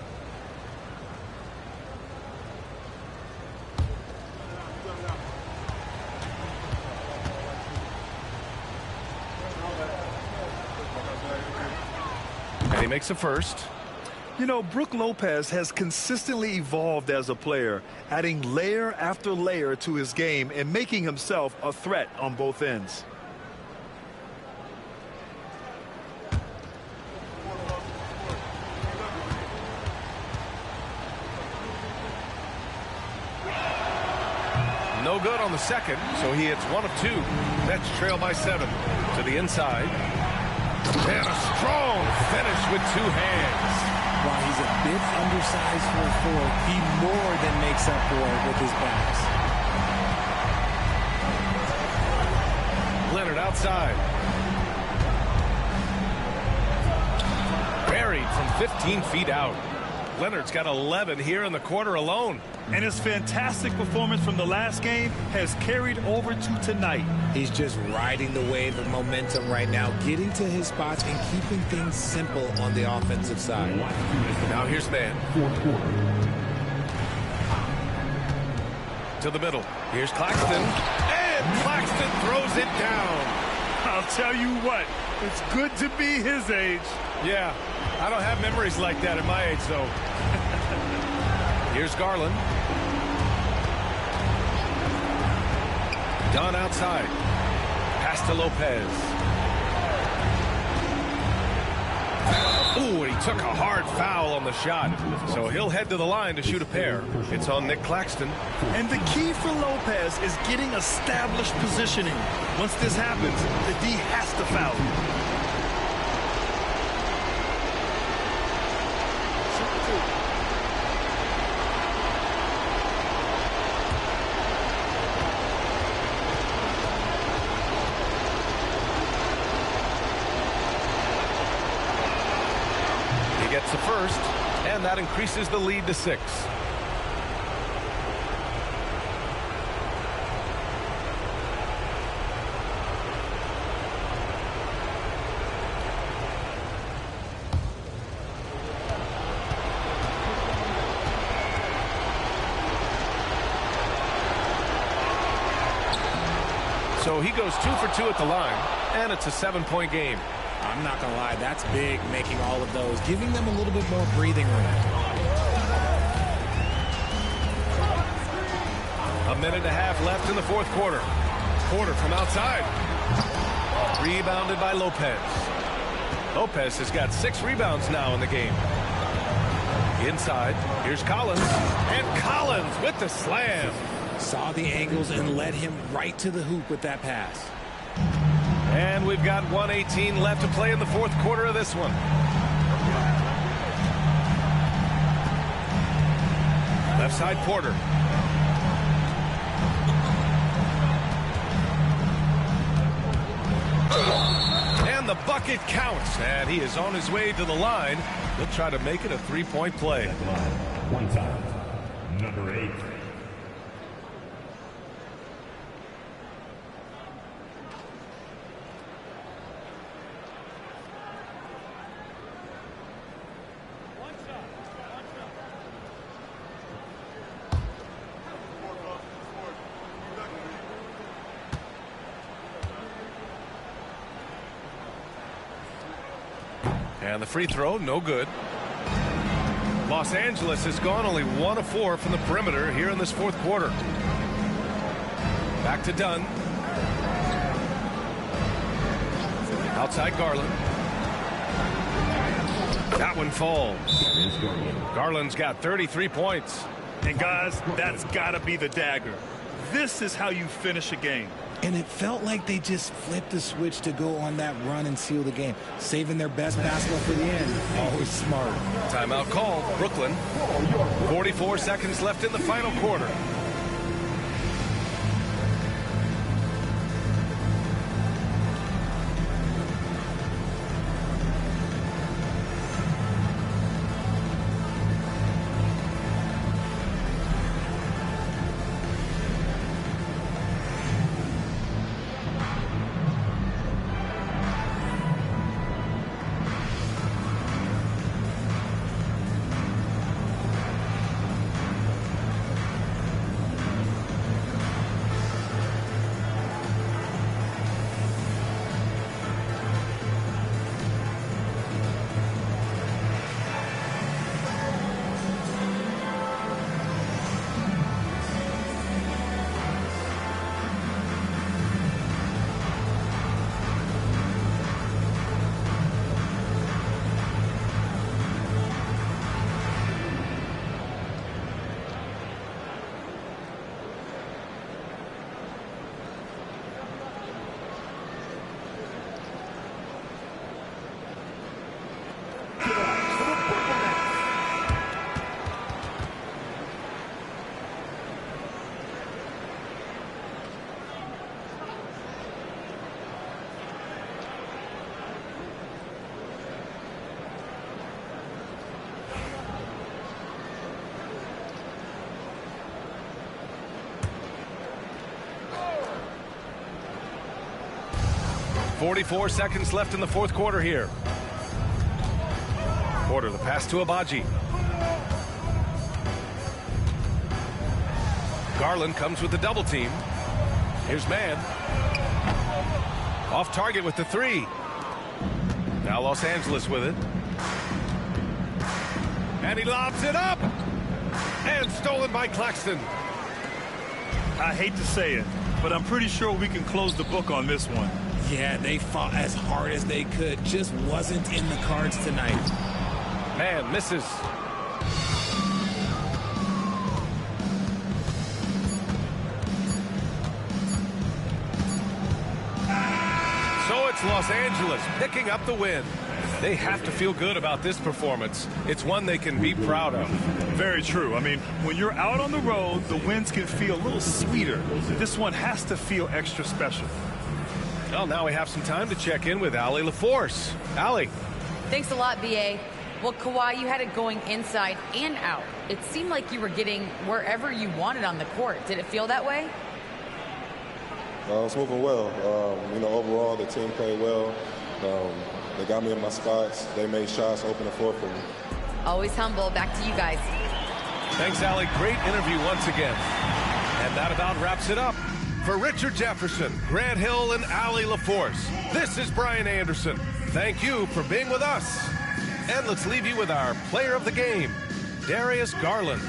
He makes a first. You know, Brook Lopez has consistently evolved as a player, adding layer after layer to his game and making himself a threat on both ends. No good on the second, so he hits 1 of 2. Nets trail by 7 to the inside. And a strong finish with 2 hands. While he's a bit undersized for a forward, he more than makes up for it with his backs. Leonard outside. Buried from 15 feet out. Leonard's got 11 here in the quarter alone. And his fantastic performance from the last game has carried over to tonight. He's just riding the wave of momentum right now, getting to his spots and keeping things simple on the offensive side. Now here's man. To the middle. Here's Claxton. And Claxton throws it down. I'll tell you what, it's good to be his age. Yeah, I don't have memories like that at my age, though. Here's Garland. Dunn outside. Pass to Lopez. Ooh, and he took a hard foul on the shot. So he'll head to the line to shoot a pair. It's on Nick Claxton. And the key for Lopez is getting established positioning. Once this happens, the D has to foul. Gets the first, and that increases the lead to 6. So he goes 2 for 2 at the line, and it's a 7-point game. I'm not going to lie, that's big, making all of those, giving them a little bit more breathing room. A minute and a half left in the fourth quarter. Porter from outside. Rebounded by Lopez. Lopez has got 6 rebounds now in the game. Inside, here's Collins. And Collins with the slam. Saw the angles and led him right to the hoop with that pass. And we've got 1:18 left to play in the fourth quarter of this one. Left side, Porter. And the bucket counts. And he is on his way to the line. He'll try to make it a 3-point play. One time, number 8. And the free throw, no good. Los Angeles has gone only 1 of 4 from the perimeter here in this fourth quarter. Back to Dunn. Outside Garland. That one falls. Garland's got 33 points. And guys, that's got to be the dagger. This is how you finish a game. And it felt like they just flipped the switch to go on that run and seal the game. Saving their best basketball for the end. Always smart. Timeout called. Brooklyn. 44 seconds left in the final quarter. 44 seconds left in the fourth quarter here. Porter, the pass to Abaji. Garland comes with the double team. Here's man. Off target with the three. Now Los Angeles with it. And he lobs it up. And stolen by Claxton. I hate to say it, but I'm pretty sure we can close the book on this one. Yeah, they fought as hard as they could. Just wasn't in the cards tonight. Man misses. So it's Los Angeles picking up the win. They have to feel good about this performance. It's one they can be proud of. Very true. I mean, when you're out on the road, the wins can feel a little sweeter. This one has to feel extra special. Well, now we have some time to check in with Allie LaForce. Allie. Thanks a lot, B.A. Well, Kawhi, you had it going inside and out. It seemed like you were getting wherever you wanted on the court. Did it feel that way? It's moving well. Overall, the team played well. They got me in my spots. They made shots, open the floor for me. Always humble. Back to you guys. Thanks, Allie. Great interview once again. And that about wraps it up. For Richard Jefferson, Grant Hill, and Allie LaForce, this is Brian Anderson. Thank you for being with us. And let's leave you with our player of the game, Darius Garland.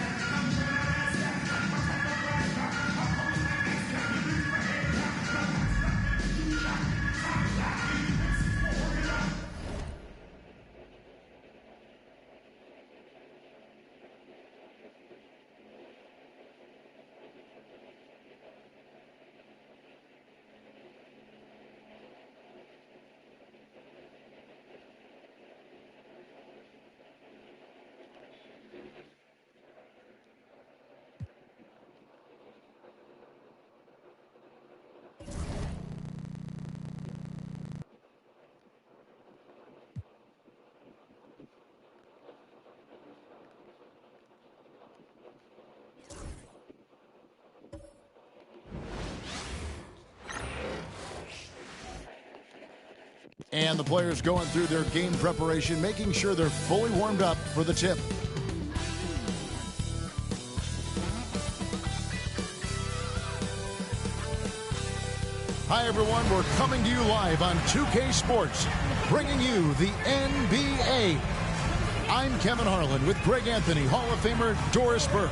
And the players going through their game preparation, making sure they're fully warmed up for the tip. Hi, everyone. We're coming to you live on 2K Sports, bringing you the NBA. I'm Kevin Harlan with Greg Anthony, Hall of Famer Doris Burke,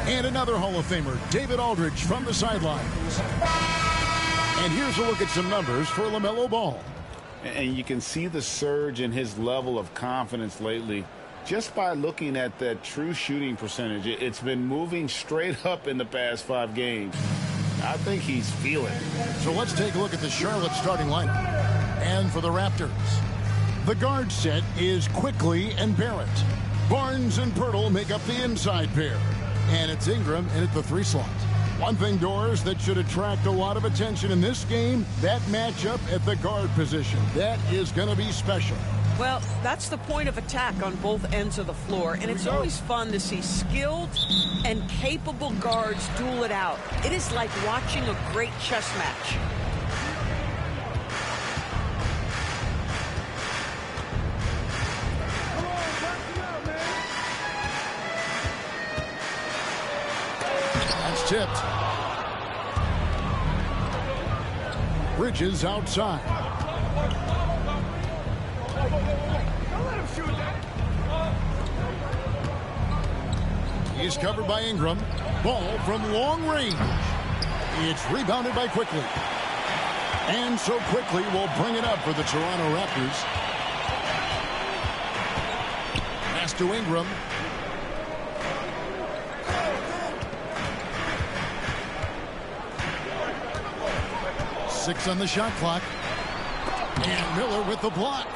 and another Hall of Famer, David Aldridge, from the sidelines. And here's a look at some numbers for LaMelo Ball. And you can see the surge in his level of confidence lately just by looking at that true shooting percentage. It's been moving straight up in the past 5 games. I think he's feeling it. So let's take a look at the Charlotte starting lineup. And for the Raptors, the guard set is Quickly and Barrett. Barnes and Pirtle make up the inside pair. And it's Ingram in at the 3 slot. One thing, Doris, that should attract a lot of attention in this game, that matchup at the guard position. That is going to be special. Well, that's the point of attack on both ends of the floor, and it's always fun to see skilled and capable guards duel it out. It is like watching a great chess match. That's tipped. Bridges outside. He's covered by Ingram. Ball from long range. It's rebounded by Quickly. And so Quickly will bring it up for the Toronto Raptors. Pass to Ingram. Six on the shot clock. And Miller with the block.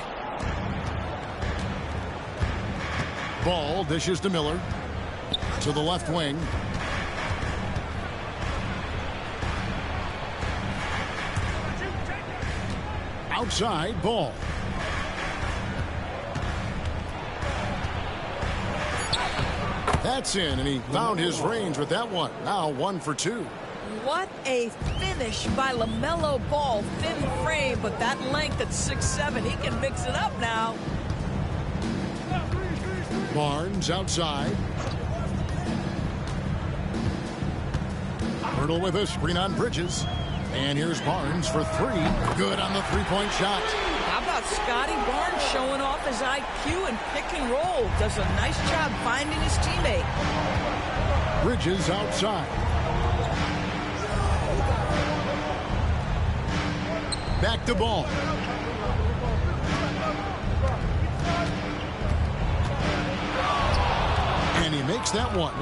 Ball dishes to Miller. To the left wing. Outside, Ball. That's in, and he found his range with that one. Now 1 for 2. What a finish by LaMelo Ball. Thin frame, but that length at 6'7", he can mix it up now. Barnes outside. Hurdle with a screen on Bridges. And here's Barnes for three. Good on the three-point shot. How about Scotty Barnes showing off his IQ and pick and roll? Does a nice job finding his teammate. Bridges outside. Back to Ball. And he makes that one.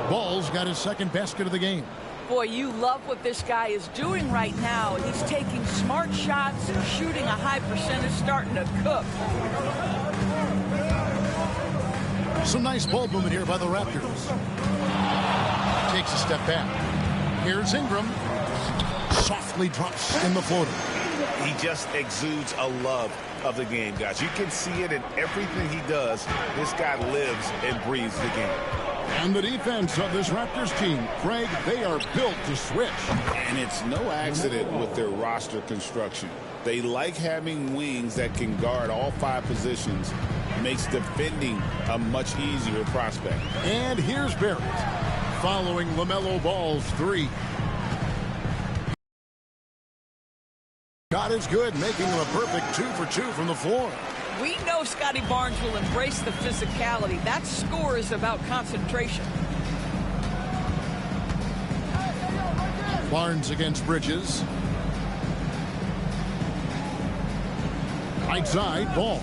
Ball's got his second basket of the game. Boy, you love what this guy is doing right now. He's taking smart shots and shooting a high percentage, starting to cook. Some nice ball movement here by the Raptors. Takes a step back. Here's Ingram. Softly drops in the floater. He just exudes a love of the game, guys. You can see it in everything he does. This guy lives and breathes the game. And the defense of this Raptors team, Craig, they are built to switch. And it's no accident with their roster construction. They like having wings that can guard all 5 positions. Makes defending a much easier prospect. And here's Barrett following LaMelo Ball's three. Shot is good, making him a perfect 2 for 2 from the floor. We know Scotty Barnes will embrace the physicality. That score is about concentration. Barnes against Bridges. Right side, Ball.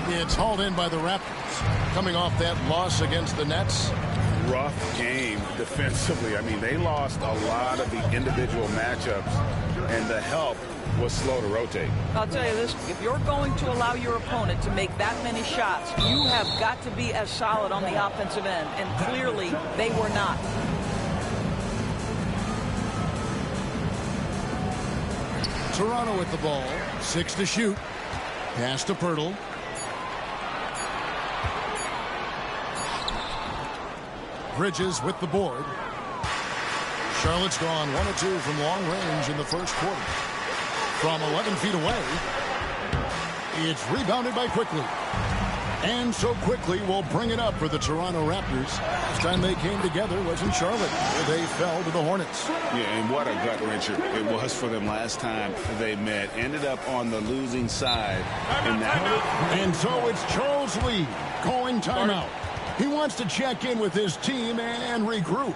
It's hauled in by the Raptors. Coming off that loss against the Nets. Rough game defensively. I mean, they lost a lot of the individual matchups, and the help was slow to rotate. I'll tell you this, if you're going to allow your opponent to make that many shots, you have got to be as solid on the offensive end, and clearly they were not. Toronto with the ball, 6 to shoot. Pass to Pirtle. Bridges with the board. Charlotte's gone 1 of 2 from long range in the first quarter. From 11 feet away, it's rebounded by Quickly. And so Quickly will bring it up for the Toronto Raptors. Last time they came together was in Charlotte, where they fell to the Hornets. Yeah, and what a gut-wrencher it was for them last time they met. Ended up on the losing side. And so it's Charles Lee calling timeout. He wants to check in with his team and regroup.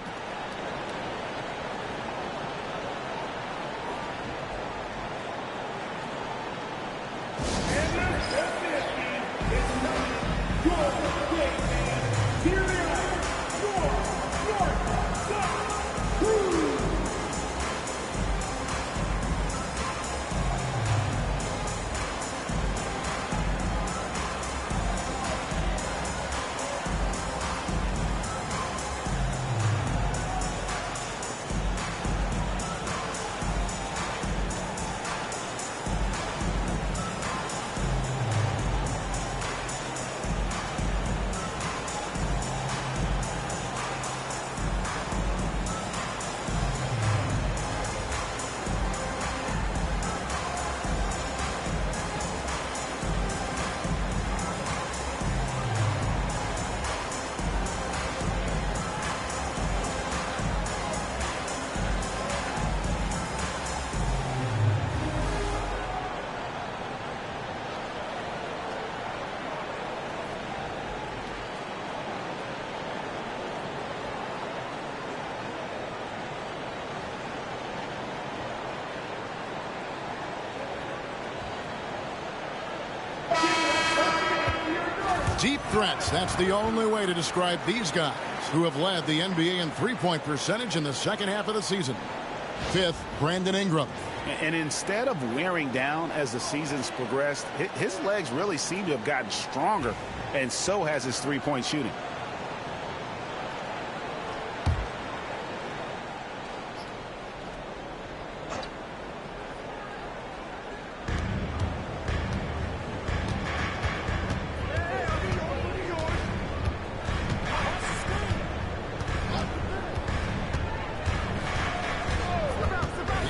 Deep threats. That's the only way to describe these guys who have led the NBA in three-point percentage in the second half of the season. 5th, Brandon Ingram. And instead of wearing down as the season's progressed, his legs really seem to have gotten stronger, and so has his three-point shooting.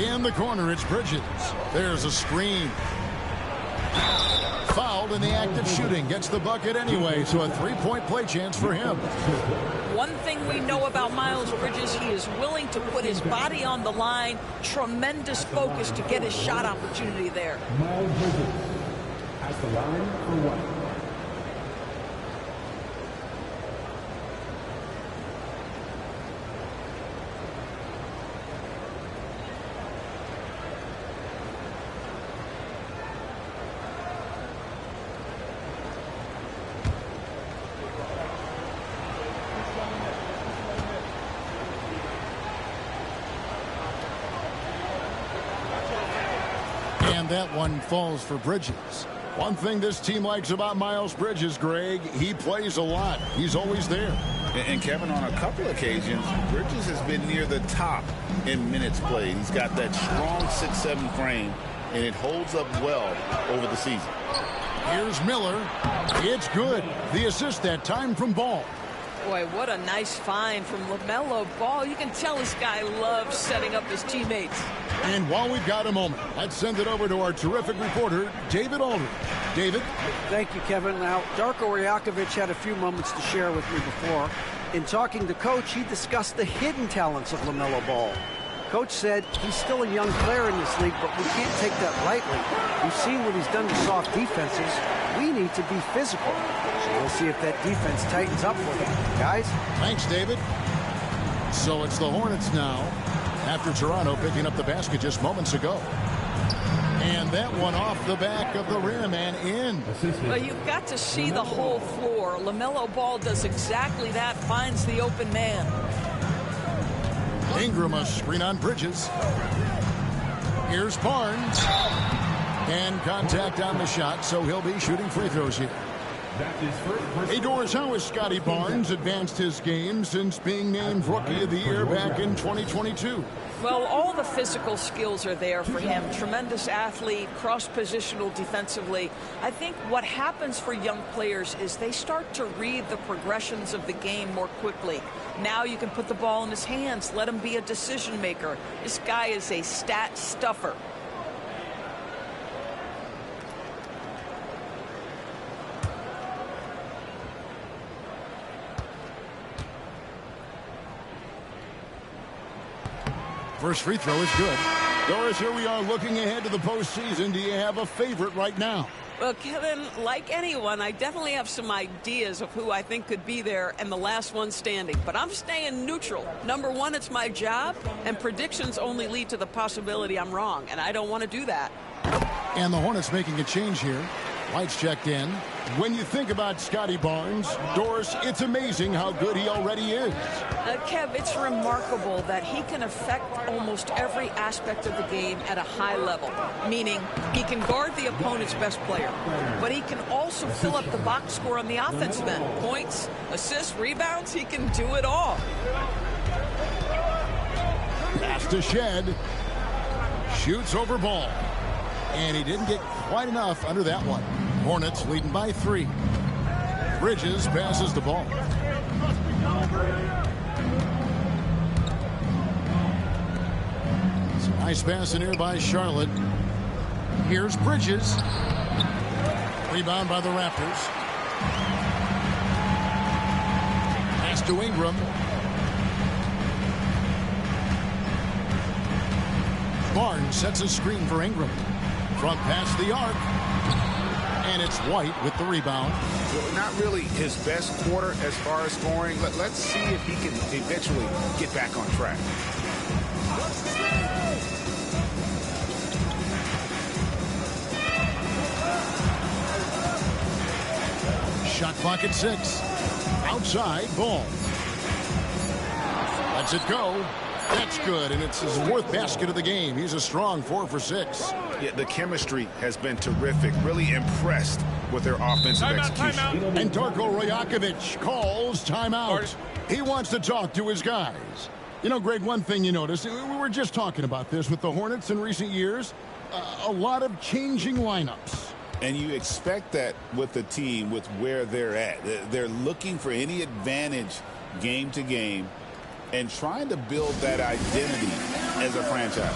In the corner, it's Bridges. There's a screen. Fouled in the act of shooting. Gets the bucket anyway, so a three-point play chance for him. One thing we know about Miles Bridges, he is willing to put his body on the line. Tremendous focus to get his shot opportunity there. Miles Bridges at the line for one. And that one falls for Bridges. One thing this team likes about Miles Bridges, Greg, he plays a lot. He's always there. And Kevin, on a couple occasions, Bridges has been near the top in minutes played. He's got that strong 6'7" frame, and it holds up well over the season. Here's Miller. It's good. The assist that time from Ball. Boy, what a nice find from LaMelo Ball. You can tell this guy loves setting up his teammates. And while we've got a moment, let's send it over to our terrific reporter, David Aldridge. David? Thank you, Kevin. Now, Darko Rajakovic had a few moments to share with me before. In talking to Coach, he discussed the hidden talents of LaMelo Ball. Coach said he's still a young player in this league, but we can't take that lightly. We've seen what he's done to soft defenses. We need to be physical. So we'll see if that defense tightens up for them. Guys? Thanks, David. So it's the Hornets now, after Toronto picking up the basket just moments ago. And that one off the back of the rim and in. Well, you've got to see the whole floor. LaMelo Ball does exactly that, finds the open man. Ingram a screen on Bridges. Here's Barnes. And contact on the shot, so he'll be shooting free throws here. Hey, Doris, how has Scotty Barnes advanced his game since being named Rookie of the Year back in 2022? Well, all the physical skills are there for him. Tremendous athlete, cross-positional defensively. I think what happens for young players is they start to read the progressions of the game more quickly. Now you can put the ball in his hands, let him be a decision maker. This guy is a stat stuffer. First free throw is good. Doris, here we are looking ahead to the postseason. Do you have a favorite right now? Well, Kevin, like anyone, I definitely have some ideas of who I think could be there and the last one standing. But I'm staying neutral. Number one, it's my job, and predictions only lead to the possibility I'm wrong, and I don't want to do that. And the Hornets making a change here. Lights checked in. When you think about Scotty Barnes, Doris, it's amazing how good he already is. Kev, it's remarkable that he can affect almost every aspect of the game at a high level, meaning he can guard the opponent's best player, but he can also fill up the box score on the offensive end. Points, assists, rebounds, he can do it all. Pass to Shed. Shoots over Ball. And he didn't get quite enough under that one. Hornets leading by 3. Bridges passes the ball. It's a nice pass in here by Charlotte. Here's Bridges. Rebound by the Raptors. Pass to Ingram. Barnes sets a screen for Ingram. Front pass the arc. And it's White with the rebound. Well, not really his best quarter as far as scoring. Let's see if he can eventually get back on track. Shot clock at 6. Outside, Ball. Lets it go. That's good, and it's his 4th basket of the game. He's a strong 4 for 6. Yeah, the chemistry has been terrific. Really impressed with their offensive execution. Timeout. And Darko Rajakovic calls timeout. He wants to talk to his guys. You know, Greg, one thing you notice, we were just talking about this with the Hornets in recent years, a lot of changing lineups. And you expect that with the team, with where they're at. They're looking for any advantage game to game and trying to build that identity as a franchise.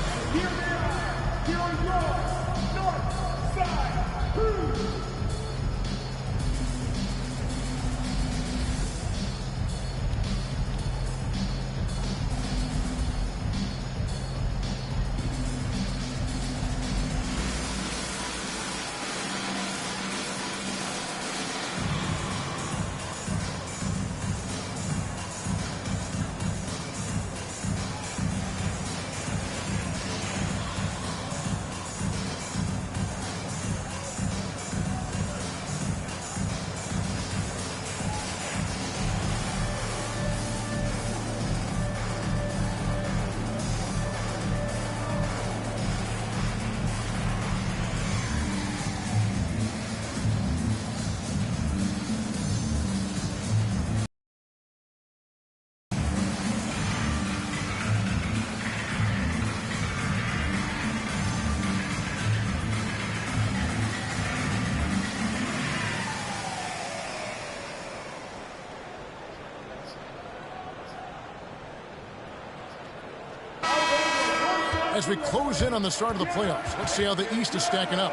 As we close in on the start of the playoffs, let's see how the East is stacking up.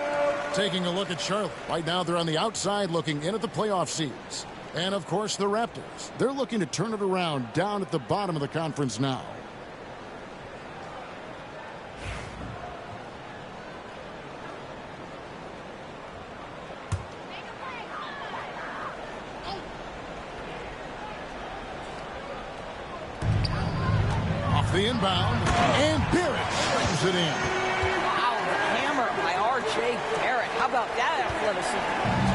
Taking a look at Charlotte. Right now, they're on the outside looking in at the playoff seeds. And, of course, the Raptors. They're looking to turn it around down at the bottom of the conference now. Off the inbound, and Barrett slams it in. Wow, the hammer by R.J. Barrett. How about that athleticism?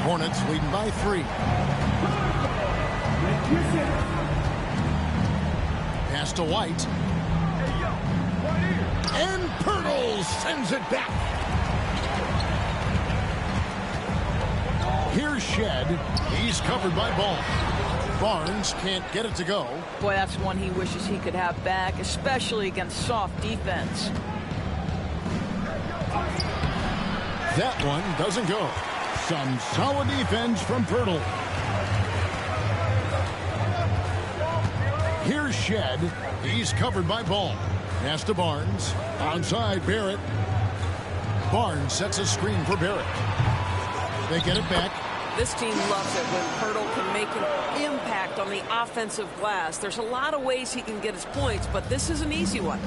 Hornets leading by 3. Pass to White. And Pirtle sends it back. Here's Shed. He's covered by Ball. Barnes can't get it to go. Boy, that's one he wishes he could have back, especially against soft defense. That one doesn't go. Some solid defense from Pirtle. Here's Shed. He's covered by Ball. Pass to Barnes. Outside Barrett. Barnes sets a screen for Barrett. They get it back. This team loves it when Pirtle can make an impact on the offensive glass. There's a lot of ways he can get his points, but this is an easy one.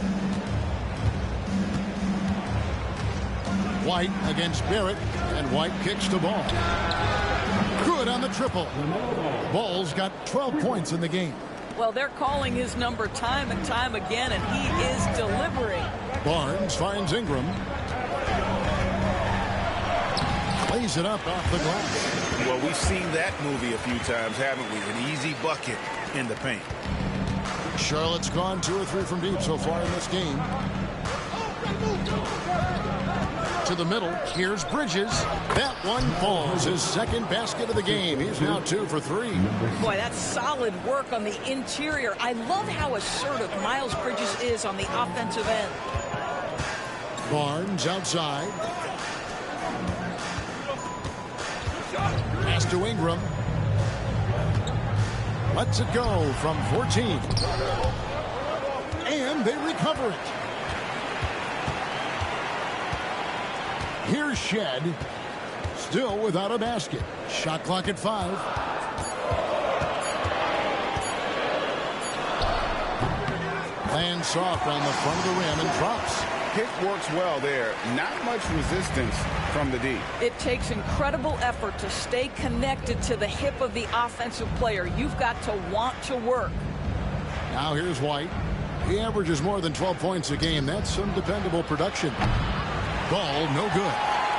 White against Barrett, and White kicks the ball. Good on the triple. Ball's got 12 points in the game. Well, they're calling his number time and time again, and he is delivering. Barnes finds Ingram. Plays it up off the glass. Well, we've seen that movie a few times, haven't we? An easy bucket in the paint. Charlotte's gone 2 or 3 from deep so far in this game. To the middle, here's Bridges. That one falls. His second basket of the game. He's now 2 for 3. Boy, that's solid work on the interior. I love how assertive Miles Bridges is on the offensive end. Barnes outside. Pass to Ingram. Lets it go from 14. And they recover it. Here's Shed. Still without a basket. Shot clock at 5. Lands soft on the front of the rim and drops. Pick works well there. Not much resistance from the D. It takes incredible effort to stay connected to the hip of the offensive player. You've got to want to work. Now here's White. He averages more than 12 points a game. That's some dependable production. Ball no good.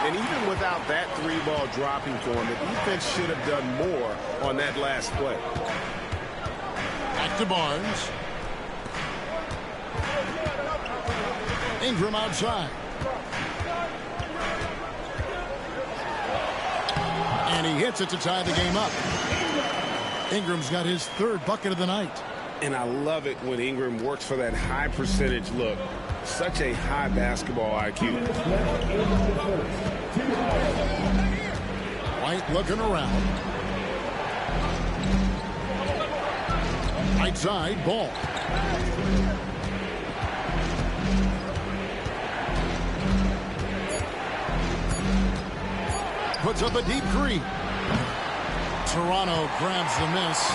And even without that 3-ball dropping for him, the defense should have done more on that last play. Back to Barnes. Ingram outside. And he hits it to tie the game up. Ingram's got his 3rd bucket of the night. And I love it when Ingram works for that high percentage look. Such a high basketball IQ. White looking around. Right side, Ball. Puts up a deep three. Toronto grabs the miss.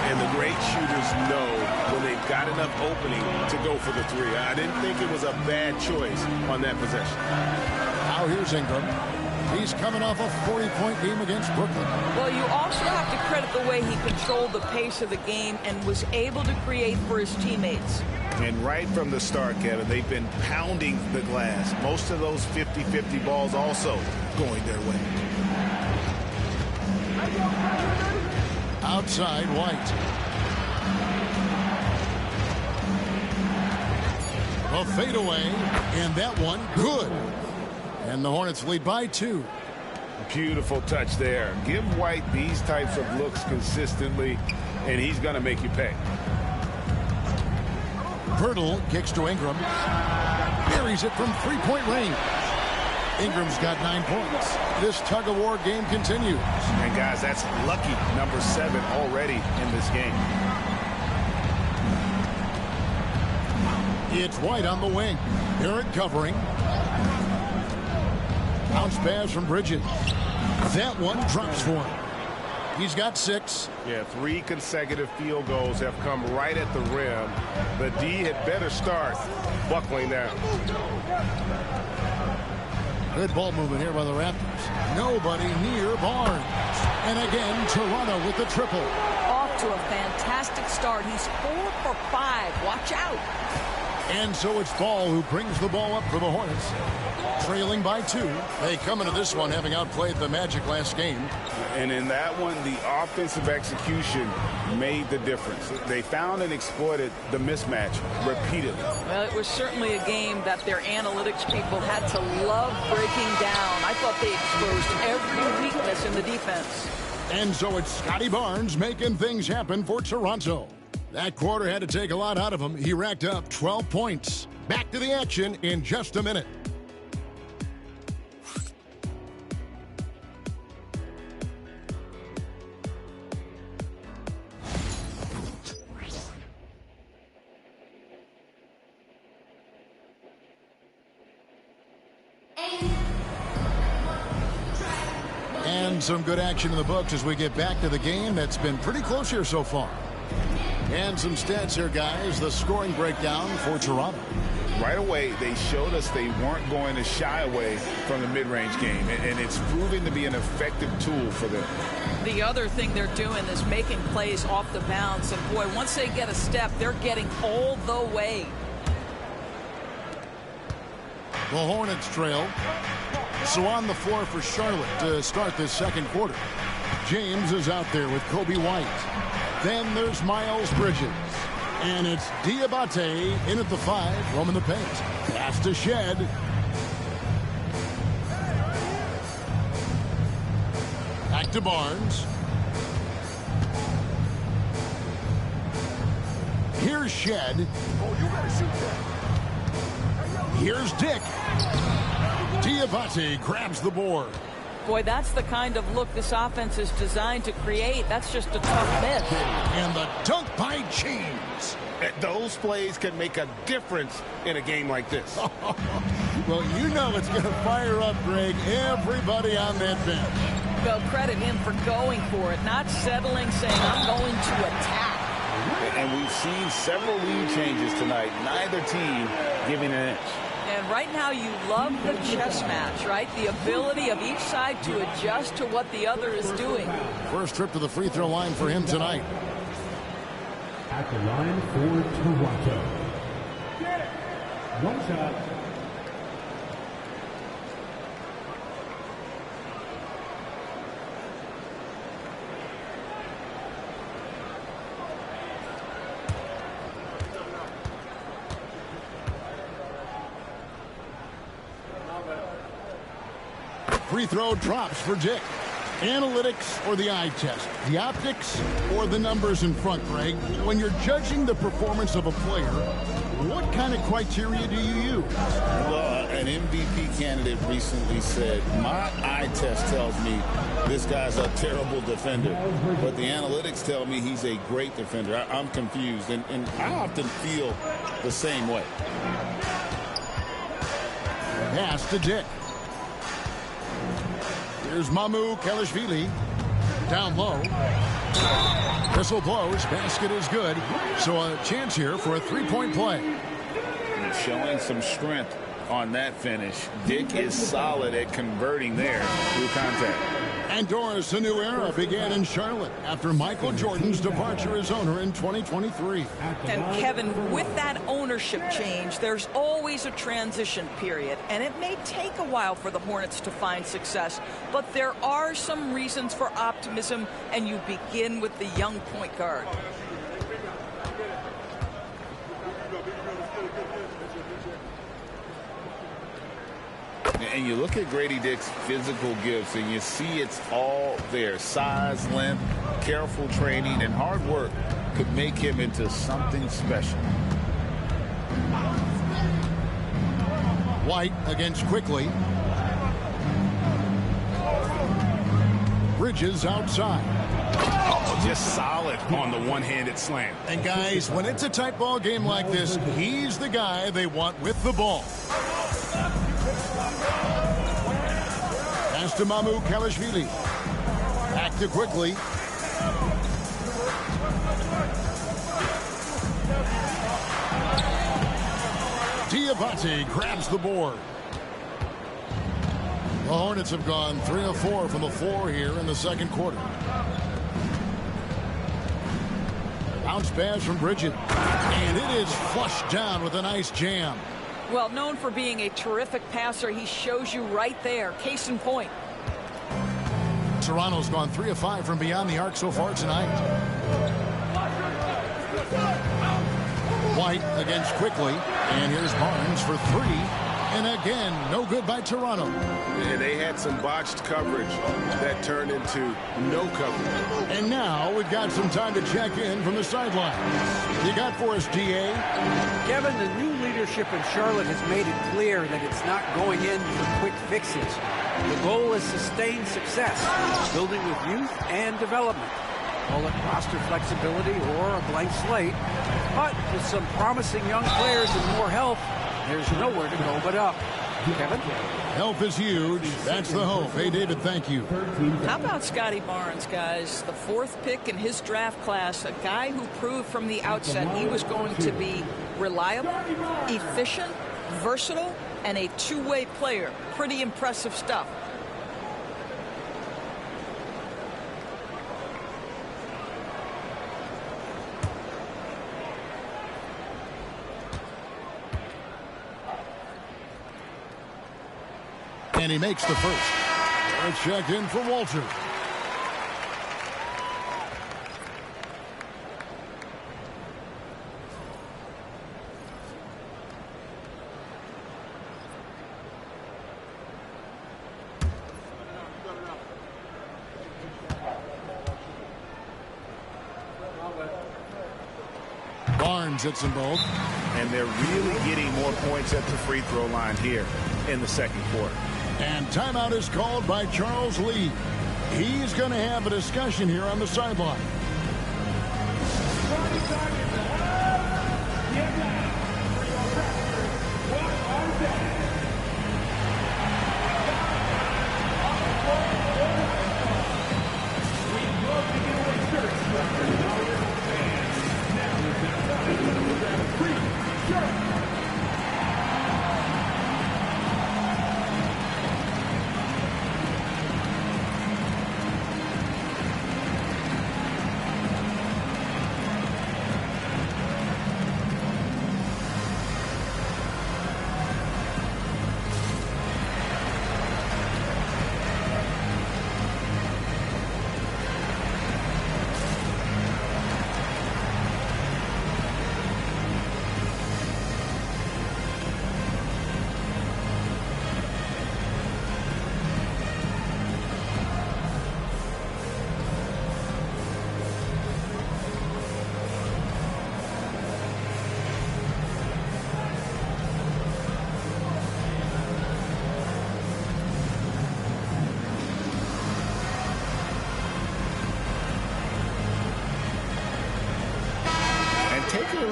And the great shooters know when they've got enough opening to go for the three. I didn't think it was a bad choice on that possession. Now here's Ingram. He's coming off a 40-point game against Brooklyn. Well, you also have to credit the way he controlled the pace of the game and was able to create for his teammates. And right from the start, Kevin, they've been pounding the glass. Most of those 50-50 balls also going their way. Outside, White. A fadeaway, and that one good. And the Hornets lead by 2. Beautiful touch there. Give White these types of looks consistently, and he's going to make you pay. Pirtle kicks to Ingram. Buries it from three-point range. Ingram's got 9 points. This tug-of-war game continues. And, guys, that's lucky number 7 already in this game. It's White on the wing. Barrett covering. Bounce pass from Bridges. That one drops for him. He's got 6. Yeah, 3 consecutive field goals have come right at the rim. The D had better start buckling down. Good ball movement here by the Raptors. Nobody near Barnes. And again, Toronto with the triple. Off to a fantastic start. He's 4 for 5. Watch out. And so it's Ball who brings the ball up for the Hornets. Trailing by 2. They come into this one having outplayed the Magic last game. And in that one, the offensive execution made the difference. They found and exploited the mismatch repeatedly. Well, it was certainly a game that their analytics people had to love breaking down. I thought they exposed every weakness in the defense. And so it's Scotty Barnes making things happen for Toronto. That quarter had to take a lot out of him. He racked up 12 points. Back to the action in just a minute. And some good action in the books as we get back to the game that's been pretty close here so far. And some stats here, guys. The scoring breakdown for Toronto. Right away, they showed us they weren't going to shy away from the mid-range game, and it's proving to be an effective tool for them. The other thing they're doing is making plays off the bounce, and boy, once they get a step, they're getting all the way. The Hornets trail. So on the floor for Charlotte to start this second quarter. James is out there with Kobe White. Then there's Miles Bridges. And it's Diabate in at the 5, roaming the paint. Pass to Shed. Back to Barnes. Here's Shed. Here's Dick. Diabate grabs the board. Boy, that's the kind of look this offense is designed to create. That's just a tough miss. And the dunk by James. Those plays can make a difference in a game like this. Well, you know it's going to fire up, Greg, everybody on that bench. Well, credit him for going for it, not settling, saying, I'm going to attack. And we've seen several lead changes tonight, neither team giving an inch. And right now you love the chess match, right? The ability of each side to adjust to what the other is doing. First trip to the free throw line for him tonight. At the line for Toronto. One shot. Free throw drops for Dick. Analytics or the eye test? The optics or the numbers in front, Greg? When you're judging the performance of a player, what kind of criteria do you use? Well, an MVP candidate recently said, my eye test tells me this guy's a terrible defender, but the analytics tell me he's a great defender. I'm confused, and I often feel the same way. Pass to Dick. Here's Mamu Kelishvili. Down low. Whistle blows. Basket is good. So a chance here for a three-point play. Showing some strength on that finish. Dick is solid at converting there through contact. And Doris, a new era began in Charlotte after Michael Jordan's departure as owner in 2023. And Kevin, with that ownership change, there's always a transition period, and it may take a while for the Hornets to find success, but there are some reasons for optimism, and you begin with the young point guard. And you look at Grady Dick's physical gifts, and you see it's all there. Size, length, careful training, and hard work could make him into something special. White against Quickly. Bridges outside. Oh, just solid on the one-handed slam. And guys, when it's a tight ball game like this, he's the guy they want with the ball. Pass to Mamu Kelishvili. Back to Quickly. Diabate grabs the board. The Hornets have gone 3 of 4 from the floor here in the second quarter. Bounce pass from Bridget. And it is flushed down with a nice jam. Well, known for being a terrific passer, he shows you right there. Case in point. Toronto's gone 3 of 5 from beyond the arc so far tonight. White against Quickly. And here's Barnes for 3. And again, no good by Toronto. Yeah, they had some botched coverage that turned into no coverage. And now we've got some time to check in from the sidelines. You got for us, DA? Kevin, the new leadership in Charlotte has made it clear that it's not going in for quick fixes. The goal is sustained success, building with youth and development. Call it roster flexibility or a blank slate. But with some promising young players and more health, there's nowhere to go but up. Kevin? Health is huge. That's the hope. Hey, David, thank you. How about Scotty Barnes, guys? The 4th pick in his draft class, a guy who proved from the outset he was going to be reliable, efficient, versatile, and a two-way player. Pretty impressive stuff. And he makes the first. Let's check in for Walter. Barnes hits them both. And they're really getting more points at the free throw line here in the second quarter. And timeout is called by Charles Lee. He's going to have a discussion here on the sideline.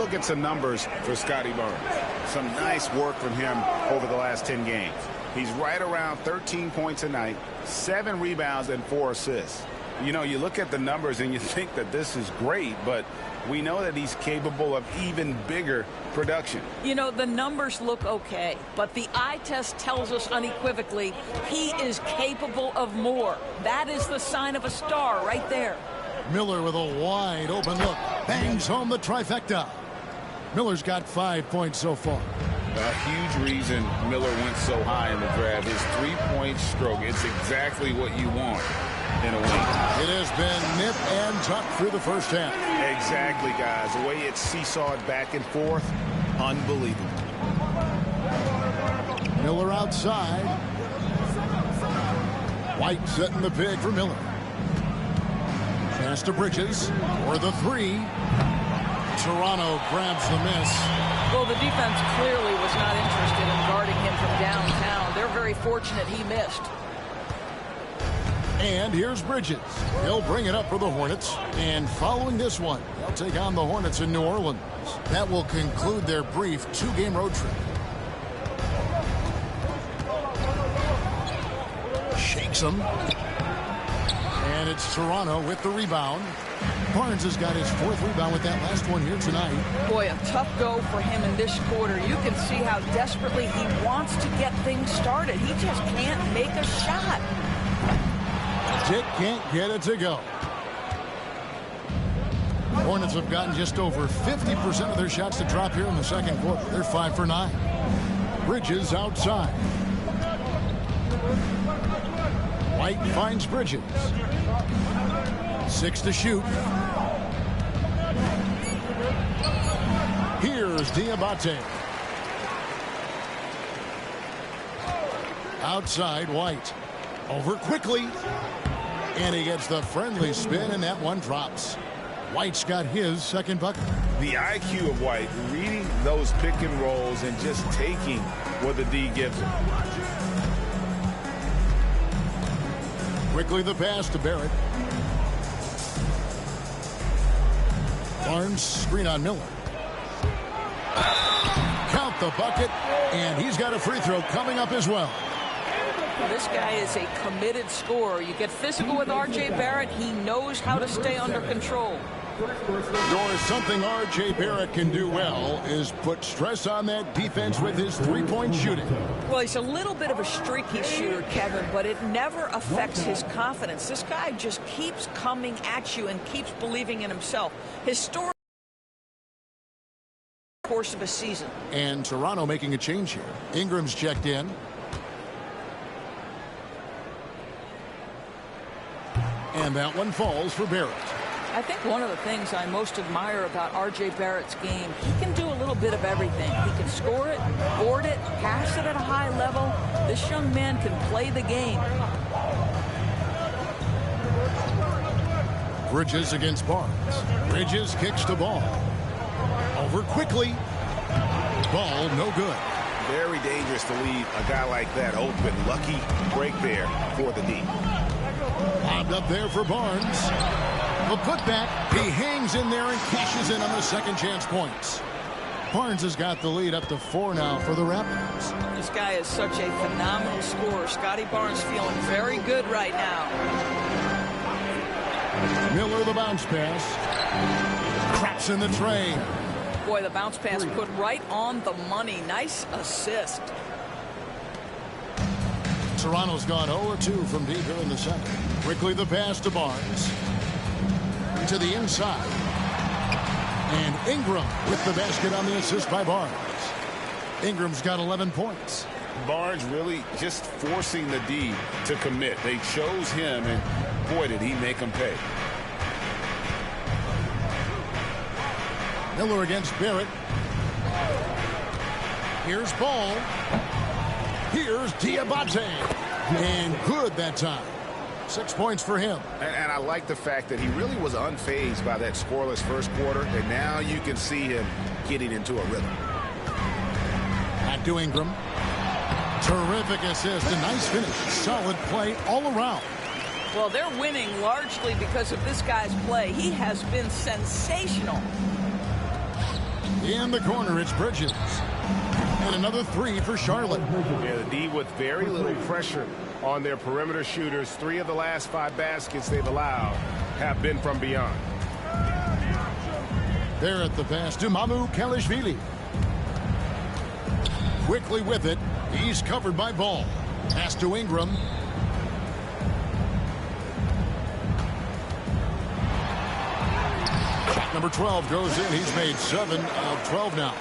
look at some numbers for Scotty Barnes. Some nice work from him over the last 10 games. He's right around 13 points a night, 7 rebounds, and 4 assists. You know, you look at the numbers and you think that this is great, but we know that he's capable of even bigger production. You know, the numbers look okay, but the eye test tells us unequivocally he is capable of more. That is the sign of a star right there. Miller with a wide open look. Bangs home the trifecta. Miller's got 5 points so far. A huge reason Miller went so high in the draft. His three-point stroke. It's exactly what you want in a wing. It has been nip and tuck through the first half. Exactly, guys. The way it's seesawed back and forth, unbelievable. Miller outside. White setting the pig for Miller. Pass to Bridges for the 3. Toronto grabs the miss. Well, the defense clearly was not interested in guarding him from downtown. They're very fortunate he missed. And here's Bridges. He'll bring it up for the Hornets. And following this one, they'll take on the Hornets in New Orleans. That will conclude their brief 2-game road trip. Shakes him. And it's Toronto with the rebound. Barnes has got his 4th rebound with that last one here tonight. Boy, a tough go for him in this quarter. You can see how desperately he wants to get things started. He just can't make a shot. Dick can't get it to go. Hornets have gotten just over 50% of their shots to drop here in the second quarter. They're 5 for 9. Bridges outside. White finds Bridges. 6 to shoot. Here's Diabate. Outside, White. Over quickly. And he gets the friendly spin, and that one drops. White's got his second bucket. The IQ of White, reading those pick and rolls and just taking what the D gives him. Quickly the pass to Barrett. Barnes screen on Miller. Count the bucket, and he's got a free throw coming up as well. This guy is a committed scorer. You get physical with R.J. Barrett, he knows how to stay under control. Doris, something R.J. Barrett can do well is put stress on that defense with his three-point shooting. Well, he's a little bit of a streaky shooter, Kevin, but it never affects his confidence. This guy just keeps coming at you and keeps believing in himself. His story course of a season. And Toronto making a change here. Ingram's checked in. And that one falls for Barrett. I think one of the things I most admire about R.J. Barrett's game, he can do a little bit of everything. He can score it, board it, pass it at a high level. This young man can play the game. Bridges against Barnes. Bridges kicks the ball. Over quickly. Ball no good. Very dangerous to leave a guy like that open. Lucky break there for the D. Lobbed up there for Barnes. The putback. He hangs in there and cashes in on the second chance points. Barnes has got the lead up to 4 now for the Raptors. This guy is such a phenomenal scorer. Scotty Barnes feeling very good right now. Miller the bounce pass. Craps in the tray. Boy, the bounce pass put right on the money. Nice assist. Toronto's gone 0-2 from deep here in the second. Quickly the pass to Barnes. To the inside. And Ingram with the basket on the assist by Barnes. Ingram's got 11 points. Barnes really just forcing the D to commit. They chose him, and boy, did he make them pay. Miller against Barrett. Here's Ball. Here's Diabate. And good that time. 6 points for him. And I like the fact that he really was unfazed by that scoreless first quarter. And now you can see him getting into a rhythm. Back to Ingram. Terrific assist. A nice finish. Solid play all around. Well, they're winning largely because of this guy's play. He has been sensational. In the corner, it's Bridges. And another three for Charlotte. Yeah, the D with very little pressure on their perimeter shooters. 3 of the last 5 baskets they've allowed have been from beyond. There at the pass to Mamu Kalishvili. Quickly with it. He's covered by Ball. Pass to Ingram. Shot number 12 goes in. He's made 7 of 12 now.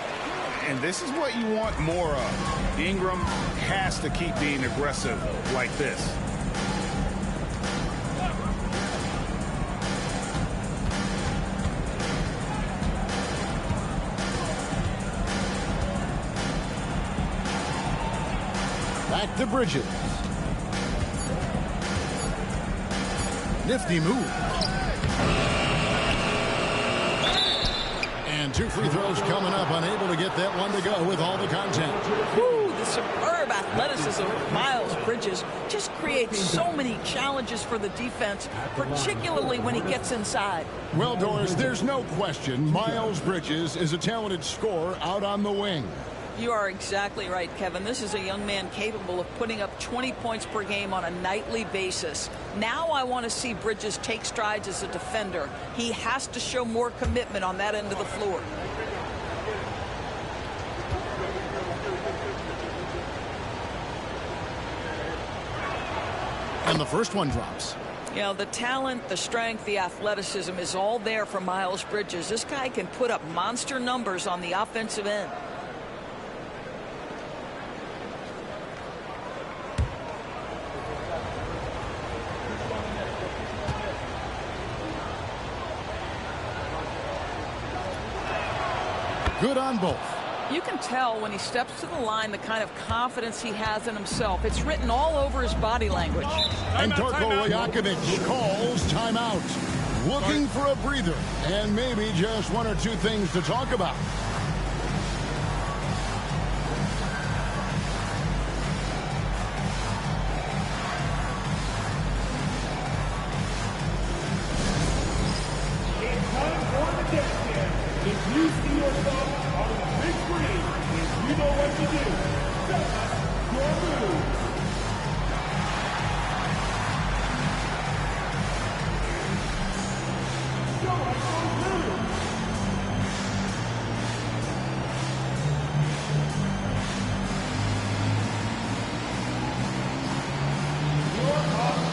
And this is what you want more of. Ingram has to keep being aggressive like this. Back to Bridges. Nifty move. And 2 free throws coming up. Unable to get that one to go with all the content. Woo, the superb athleticism of Miles Bridges just creates so many challenges for the defense, particularly when he gets inside. Well, Doris, there's no question Miles Bridges is a talented scorer out on the wing. You are exactly right, Kevin. This is a young man capable of putting up 20 points per game on a nightly basis. Now I want to see Bridges take strides as a defender. He has to show more commitment on that end of the floor. And the first one drops. You know, the talent, the strength, the athleticism is all there for Miles Bridges. This guy can put up monster numbers on the offensive end. Good on both. You can tell when he steps to the line the kind of confidence he has in himself. It's written all over his body language. And Darko Rajakovic calls timeout. Looking for a breather and maybe just 1 or 2 things to talk about. It's time for the jackask. If you see yourself on the big screen, if you know what to do, that's your move. Show us those moves. Your offense.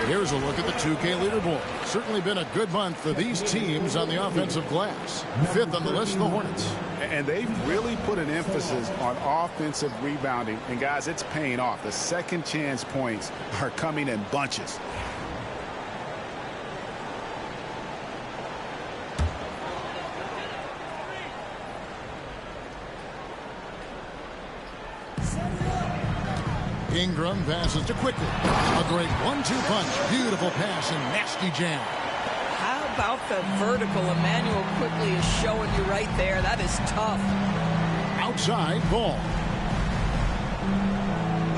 Here's a look at the 2K leaderboard. Certainly been a good month for these teams on the offensive glass. 5th on the list, the Hornets. And they've really put an emphasis on offensive rebounding. And, guys, it's paying off. The second chance points are coming in bunches. Ingram passes to Quickly. A great 1-2 punch. Beautiful pass and nasty jam. How about the vertical Emmanuel Quickly is showing you right there? That is tough. Outside Ball.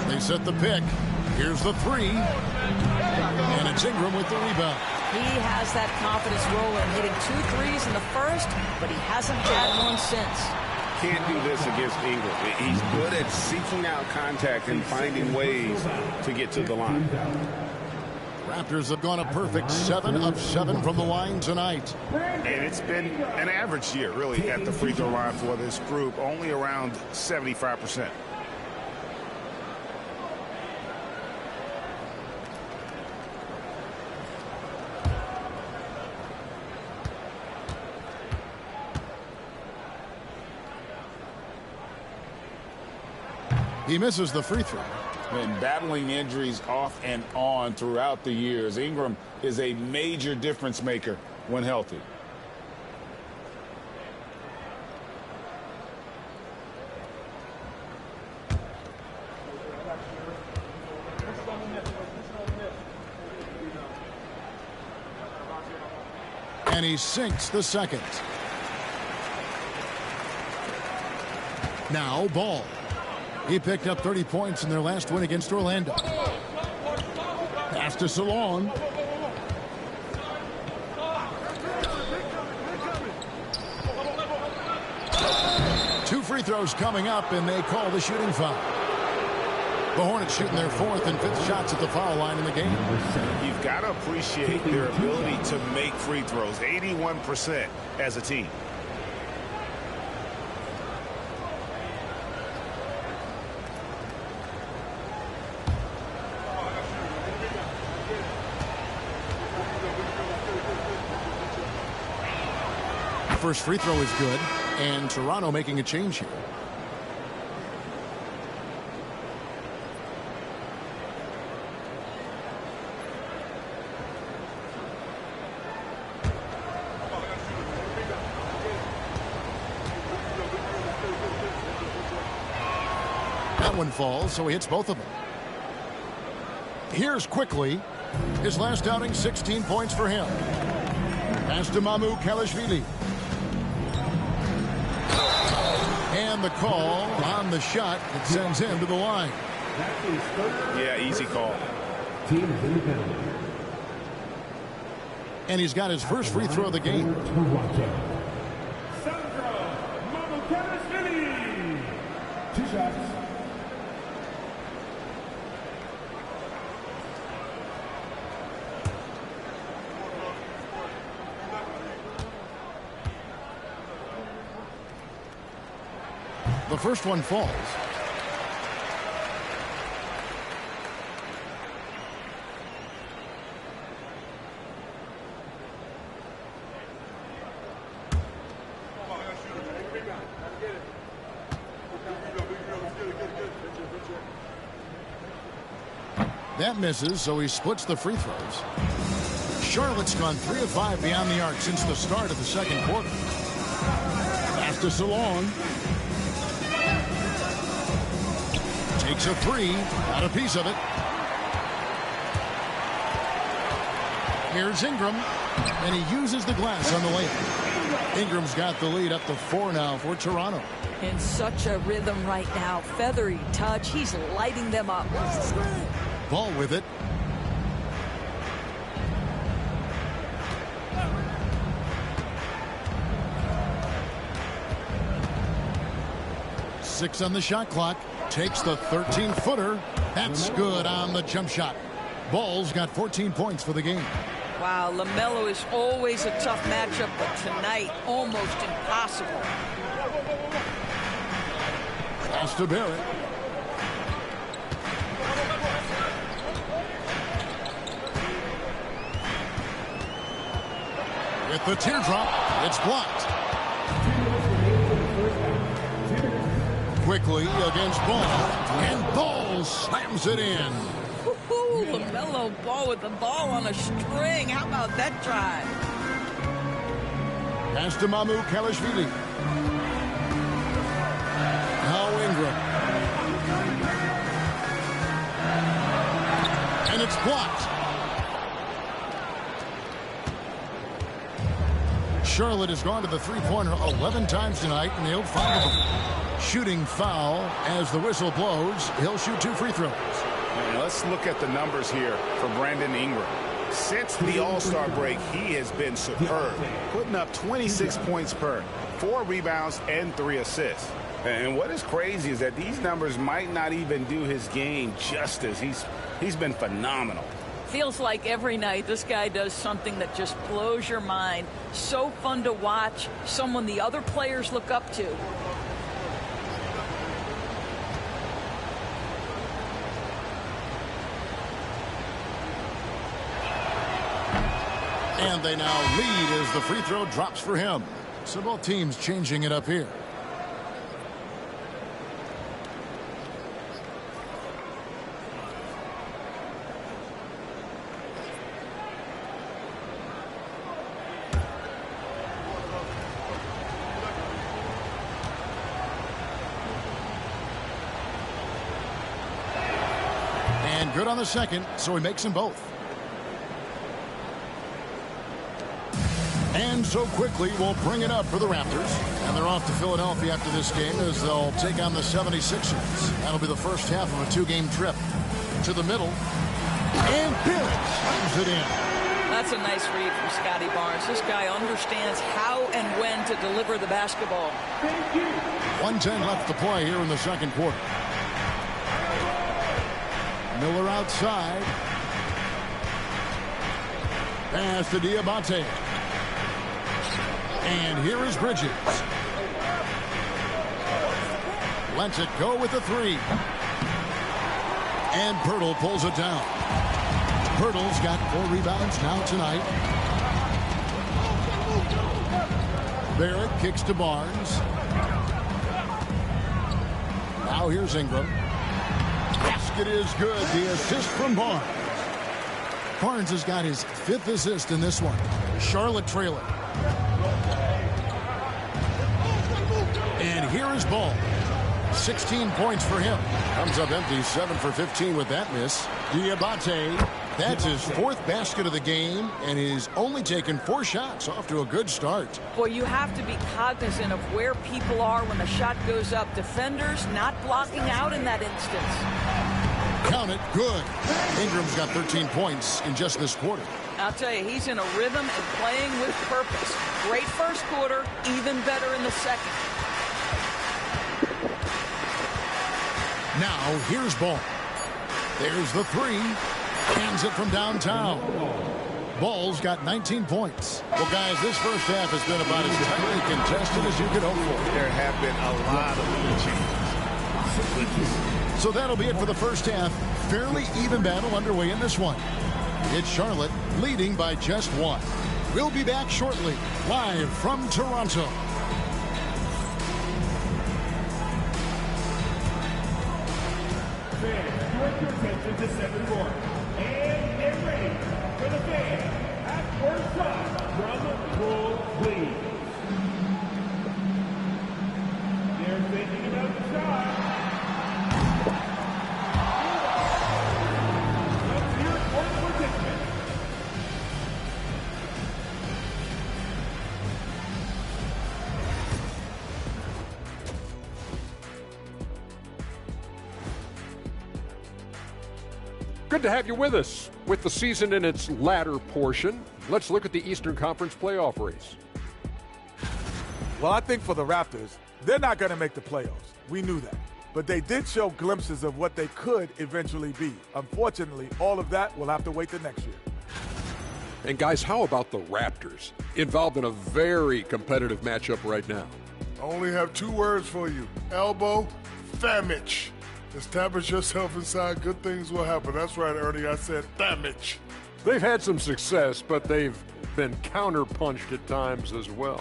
They set the pick. Here's the 3. And it's Ingram with the rebound. He has that confidence rolling, hitting 2 threes in the first, but he hasn't had one since. Can't do this against Ingram. He's good at seeking out contact and finding ways to get to the line. Raptors have gone a perfect 7 of 7 from the line tonight. And it's been an average year, really, at the free throw line for this group, only around 75%. He misses the free throw. Been battling injuries off and on throughout the years. Ingram is a major difference maker when healthy. And he sinks the second. Now Ball. He picked up 30 points in their last win against Orlando. Pass to Salon. Two free throws coming up, and they call the shooting foul. The Hornets shooting their fourth and fifth shots at the foul line in the game. You've got to appreciate their ability to make free throws. 81% as a team. First free throw is good, and Toronto making a change here. That one falls, so he hits both of them. Here's Quickly. His last outing, 16 points for him. Pass to Mamu Kalashvili. And the call on the shot that sends him to the line. Yeah, easy call. And he's got his first free throw of the game. Two shots. The first one falls. That misses, so he splits the free throws. Charlotte's gone 3 of 5 beyond the arc since the start of the second quarter. Pass to Salon. Takes a three, got a piece of it. Here's Ingram, and he uses the glass on the layup. Ingram's got the lead up to 4 now for Toronto. In such a rhythm right now. Feathery touch. He's lighting them up. Ball with it. Six on the shot clock. Takes the 13-footer. That's good on the jump shot. Ball's got 14 points for the game. Wow, LaMelo is always a tough matchup, but tonight almost impossible. Pass to Barrett. With the teardrop, it's blocked. Quickly against Ball, and Ball slams it in. LaMelo Ball with the ball on a string. How about that drive? Pass to Mamu Kalashvili. Now Ingram. And it's blocked. Charlotte has gone to the three-pointer 11 times tonight and nailed 5 of them. Shooting foul as the whistle blows. He'll shoot 2 free throws. And let's look at the numbers here for Brandon Ingram. Since the All-Star break, he has been superb, putting up 26 points per, 4 rebounds, and 3 assists. And what is crazy is that these numbers might not even do his game justice. He's been phenomenal. Feels like every night this guy does something that just blows your mind. So fun to watch. Someone the other players look up to. And they now lead as the free throw drops for him. So both teams changing it up here. good on the second, so he makes them both. And so quickly, we'll bring it up for the Raptors. And they're off to Philadelphia after this game as they'll take on the 76ers. That'll be the first half of a two-game trip. To the middle. And Barrett slams it in. That's a nice read from Scotty Barnes. This guy understands how and when to deliver the basketball. 1:10 left to play here in the second quarter. Miller outside. Pass to Diabate. And here is Bridges. Lets it go with the three. And Pirtle pulls it down. Pirtle's got 4 rebounds now tonight. Barrett kicks to Barnes. Now here's Ingram. Basket is good. The assist from Barnes. Barnes has got his 5th assist in this one. Charlotte trailing. And here is Ball. 16 points for him. Comes up empty, 7 for 15 with that miss. Diabate, that's his 4th basket of the game, and he's only taken 4 shots. Off to a good start. Boy, you have to be cognizant of where people are when the shot goes up. Defenders not blocking out in that instance. Count it, good. Ingram's got 13 points in just this quarter. I'll tell you, he's in a rhythm and playing with purpose. Great first quarter, even better in the second. Now, here's Ball. There's the three. Hands it from downtown. Ball's got 19 points. Well, guys, this first half has been about as tightly contested as you could hope for. There have been a lot of lead changes. So that'll be it for the first half. Fairly even battle underway in this one. It's Charlotte leading by just 1. We'll be back shortly, live from Toronto. Direct your attention to 7 more. And get ready for the fan at first shot from Bull Please. They're thinking about the shot. Let's hear it for the participant. Good to have you with us. With the season in its latter portion, let's look at the Eastern Conference playoff race. Well, I think for the Raptors, they're not going to make the playoffs. We knew that. But they did show glimpses of what they could eventually be. Unfortunately, all of that will have to wait till next year. And guys, how about the Raptors? Involved in a very competitive matchup right now. I only have 2 words for you. Elbow, damage. Establish yourself inside, good things will happen. That's right, Ernie, I said damage. They've had some success, but they've been counterpunched at times as well.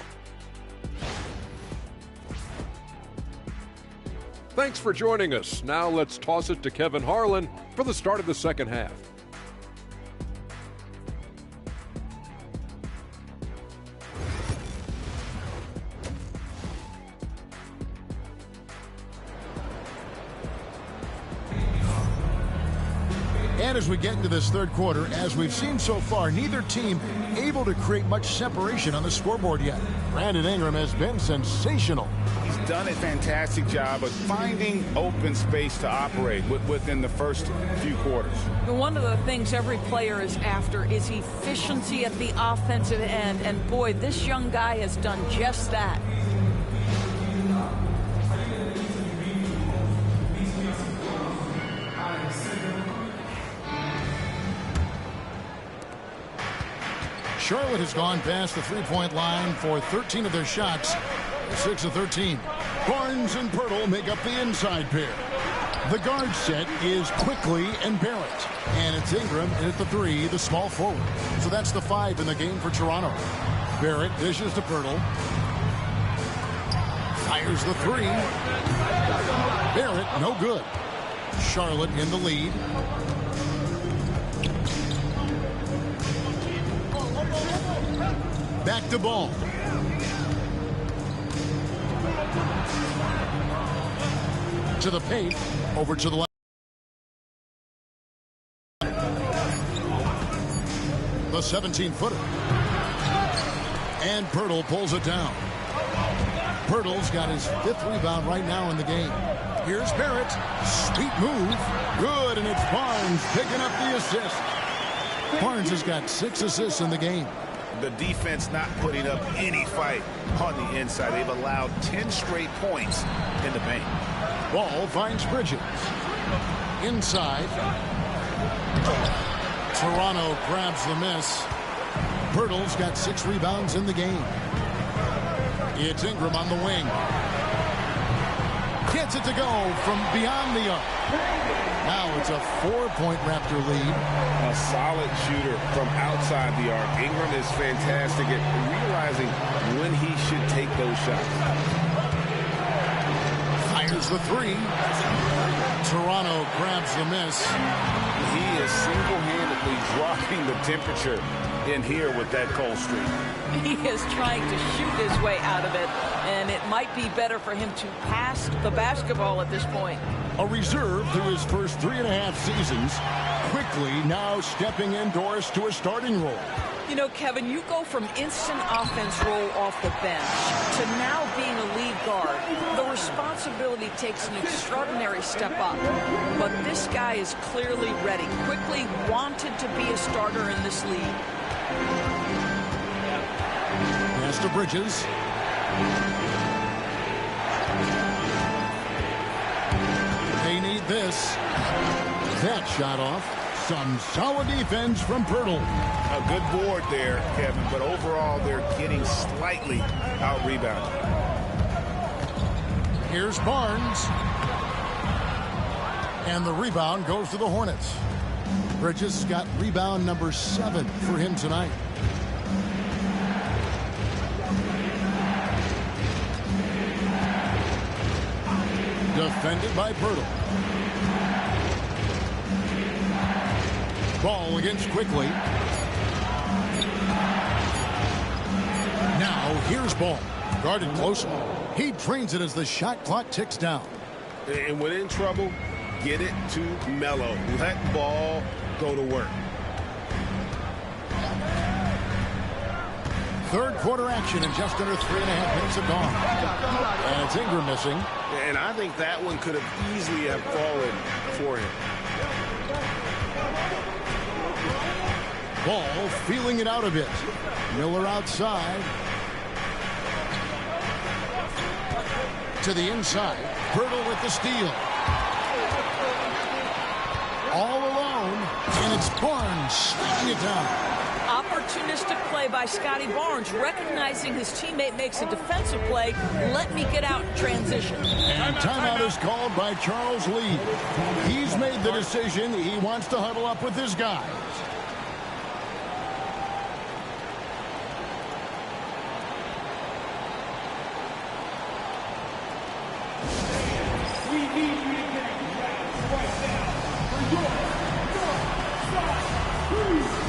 Thanks for joining us. Now let's toss it to Kevin Harlan for the start of the second half. And as we get into this third quarter, as we've seen so far, neither team able to create much separation on the scoreboard yet. Brandon Ingram has been sensational. He's done a fantastic job of finding open space to operate within the first few quarters. One of the things every player is after is efficiency at the offensive end. And boy, this young guy has done just that. Charlotte has gone past the three-point line for 13 of their shots, 6 of 13. Barnes and Pirtle make up the inside pair. The guard set is Quickly and Barrett. And it's Ingram at the 3, the small forward. So that's the 5 in the game for Toronto. Barrett dishes to Pirtle. Fires the 3. Barrett, no good. Charlotte in the lead. Back to Ball. To the paint, over to the left. 17-footer. And Pirtle pulls it down. Pirtle's got his 5th rebound right now in the game. Here's Barrett. Sweet move. Good, and it's Barnes picking up the assist. Barnes has got 6 assists in the game. The defense not putting up any fight on the inside. They've allowed 10 straight points in the paint. Ball finds Bridges. Inside. Toronto grabs the miss. Pirtle's got 6 rebounds in the game. It's Ingram on the wing. Gets it to go from beyond the arc. Now it's a 4-point Raptor lead. A solid shooter from outside the arc. Ingram is fantastic at realizing when he should take those shots. Fires the 3. Toronto grabs the miss. He is single-handedly dropping the temperature in here with that cold streak. He is trying to shoot his way out of it, and it might be better for him to pass the basketball at this point. A reserve through his first 3.5 seasons. Quickly now stepping indoors to a starting role. You know, Kevin, you go from instant offense role off the bench to now being a lead guard. The responsibility takes an extraordinary step up. But this guy is clearly ready, quickly wanted to be a starter in this league. Pass to Bridges. They need this. That shot off. Some solid defense from Pirtle. A good board there, Kevin, but overall they're getting slightly out-rebounded. Here's Barnes. And the rebound goes to the Hornets. Bridges got rebound number 7 for him tonight. Defended by Pirtle. Ball against quickly. Now here's Ball. Guarded close. He drains it as the shot clock ticks down. And when in trouble, get it to Melo. Let Ball go to work. Third quarter action in just under 3.5 minutes have gone. And it's Ingram missing. And I think that one could have easily have fallen for him. Ball feeling it out a bit. Miller outside. To the inside. Pirtle with the steal. All alone. And it's Barnes slamming it down. Opportunistic play by Scotty Barnes, recognizing his teammate makes a defensive play. Let me get out in transition. And timeout is called by Charles Lee. He's made the decision. He wants to huddle up with his guys. We need you to get right now for your North Side Crew.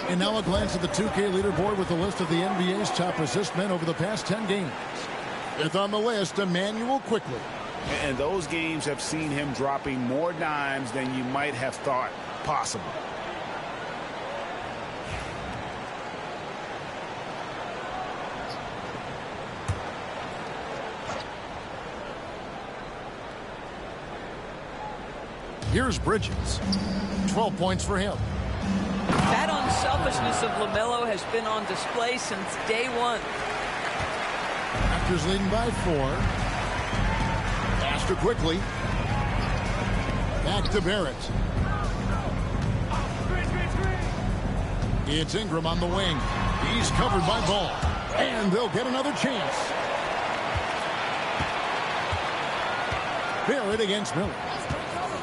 And now a glance at the 2K leaderboard with a list of the NBA's top assist men over the past 10 games. Fifth on the list, Emmanuel Quickley. And those games have seen him dropping more dimes than you might have thought possible. Here's Bridges. 12 points for him. That unselfishness of LaMelo has been on display since day one. Raptors leading by 4. Faster quickly. Back to Barrett. It's Ingram on the wing. He's covered by Ball. And they'll get another chance. Barrett against Miller.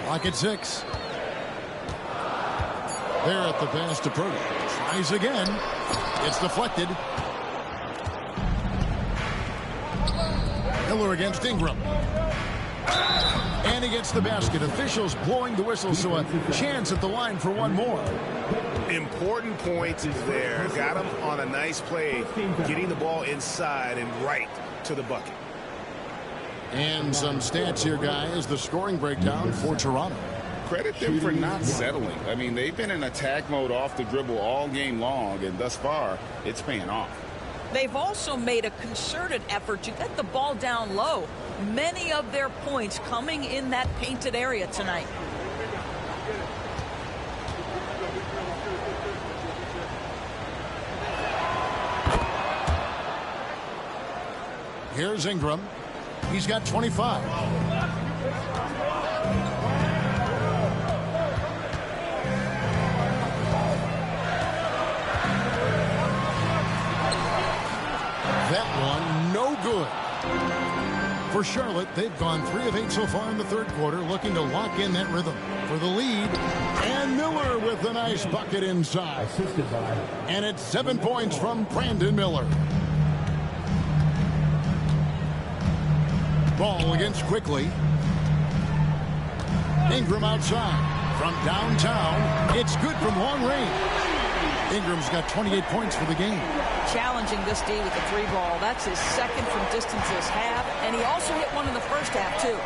Lock at 6. Barrett the pass to Purdy. Tries again. It's deflected. Miller against Ingram. And he gets the basket. Officials blowing the whistle, so a chance at the line for one more. Important points there. Got him on a nice play, getting the ball inside and right to the bucket. And some stats here, guys. The scoring breakdown for Toronto. Credit them for not settling. I mean, they've been in attack mode off the dribble all game long, and thus far, it's paying off. They've also made a concerted effort to get the ball down low. Many of their points coming in that painted area tonight. Here's Ingram. He's got 25. That one, no good. For Charlotte, they've gone 3 of 8 so far in the third quarter, looking to lock in that rhythm for the lead. And Miller with a nice bucket inside. And it's 7 points from Brandon Miller. Ball against quickly. Ingram outside. From downtown, it's good from long range. Ingram's got 28 points for the game. Challenging this D with the 3 ball. That's his second from distance this half. And he also hit one in the first half, too.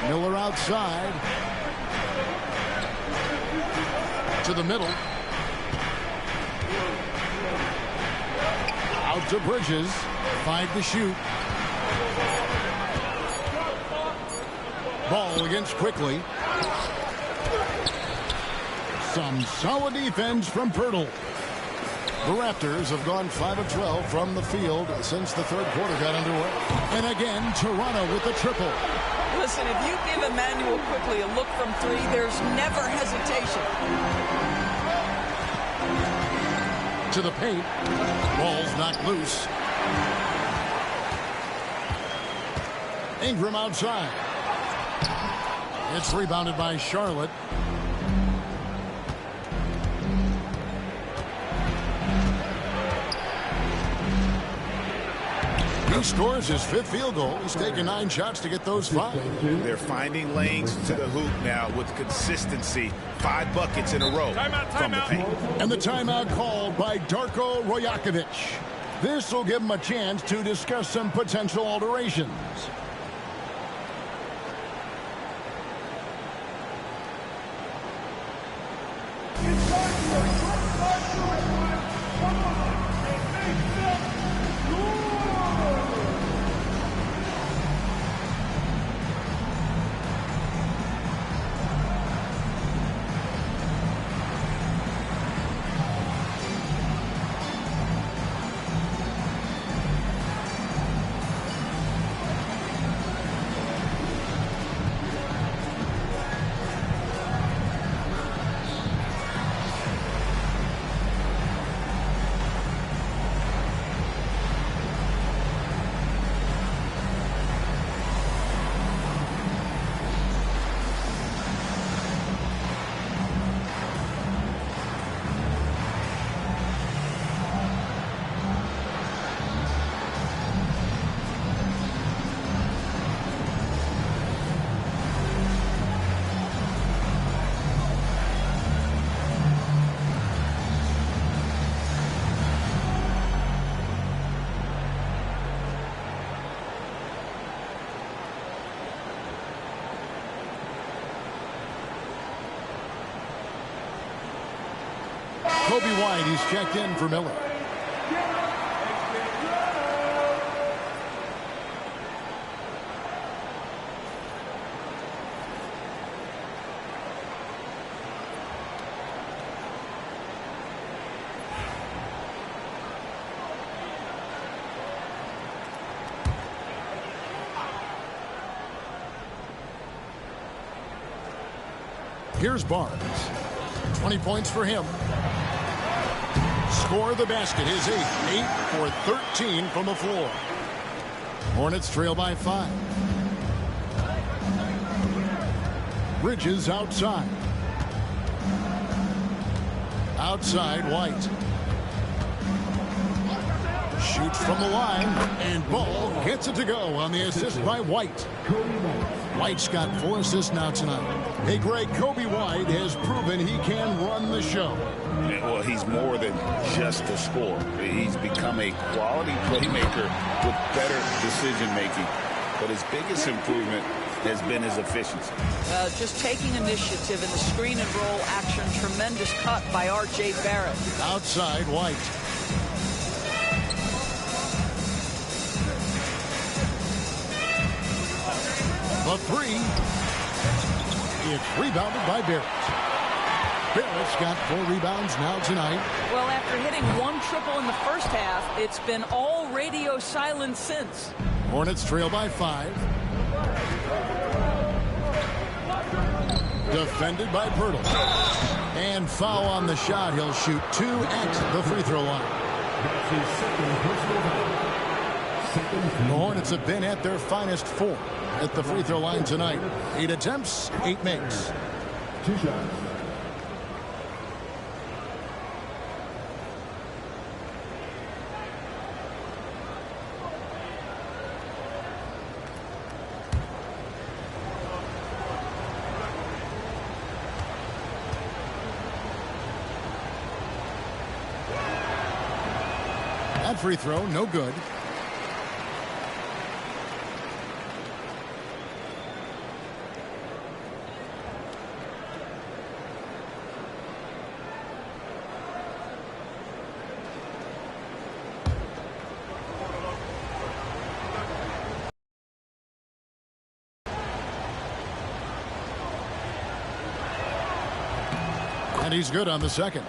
Miller outside. To the middle. Out to Bridges. 5 to shoot. Ball against quickly. Some solid defense from Pirtle. The Raptors have gone 5 of 12 from the field since the third quarter got underway. And again, Toronto with the triple. Listen, if you give Emmanuel quickly a look from 3, there's never hesitation. To the paint. Ball's knocked loose. Ingram outside. It's rebounded by Charlotte. He scores his 5th field goal. He's taken 9 shots to get those 5. They're finding lanes to the hoop now with consistency. 5 buckets in a row from the paint. And the timeout called by Darko Rojakovic. This will give him a chance to discuss some potential alterations. Kobe White, he's checked in for Miller. Here's Barnes. 20 points for him. Score the basket. His 8 for 13 from the floor. Hornets trail by 5. Bridges outside. Outside, White. Shoots from the line, and Ball gets it to go on the assist by White. White's got 4 assists now tonight. Hey, Greg, Kobe White has proven he can run the show. Well, he's more than just a scorer. He's become a quality playmaker with better decision-making. But his biggest improvement has been his efficiency. Just taking initiative in the screen and roll action. Tremendous cut by R.J. Barrett. Outside, White. The 3. It's rebounded by Barrett. Barrett's got 4 rebounds now tonight. Well, after hitting 1 triple in the first half, it's been all radio silence since. Hornets trail by 5. Defended by Pirtle. And foul on the shot. He'll shoot 2 at the free throw line. The Hornets have been at their finest 4 at the free throw line tonight. 8 attempts, 8 makes. 2 shots. That free throw, no good. And he's good on the second.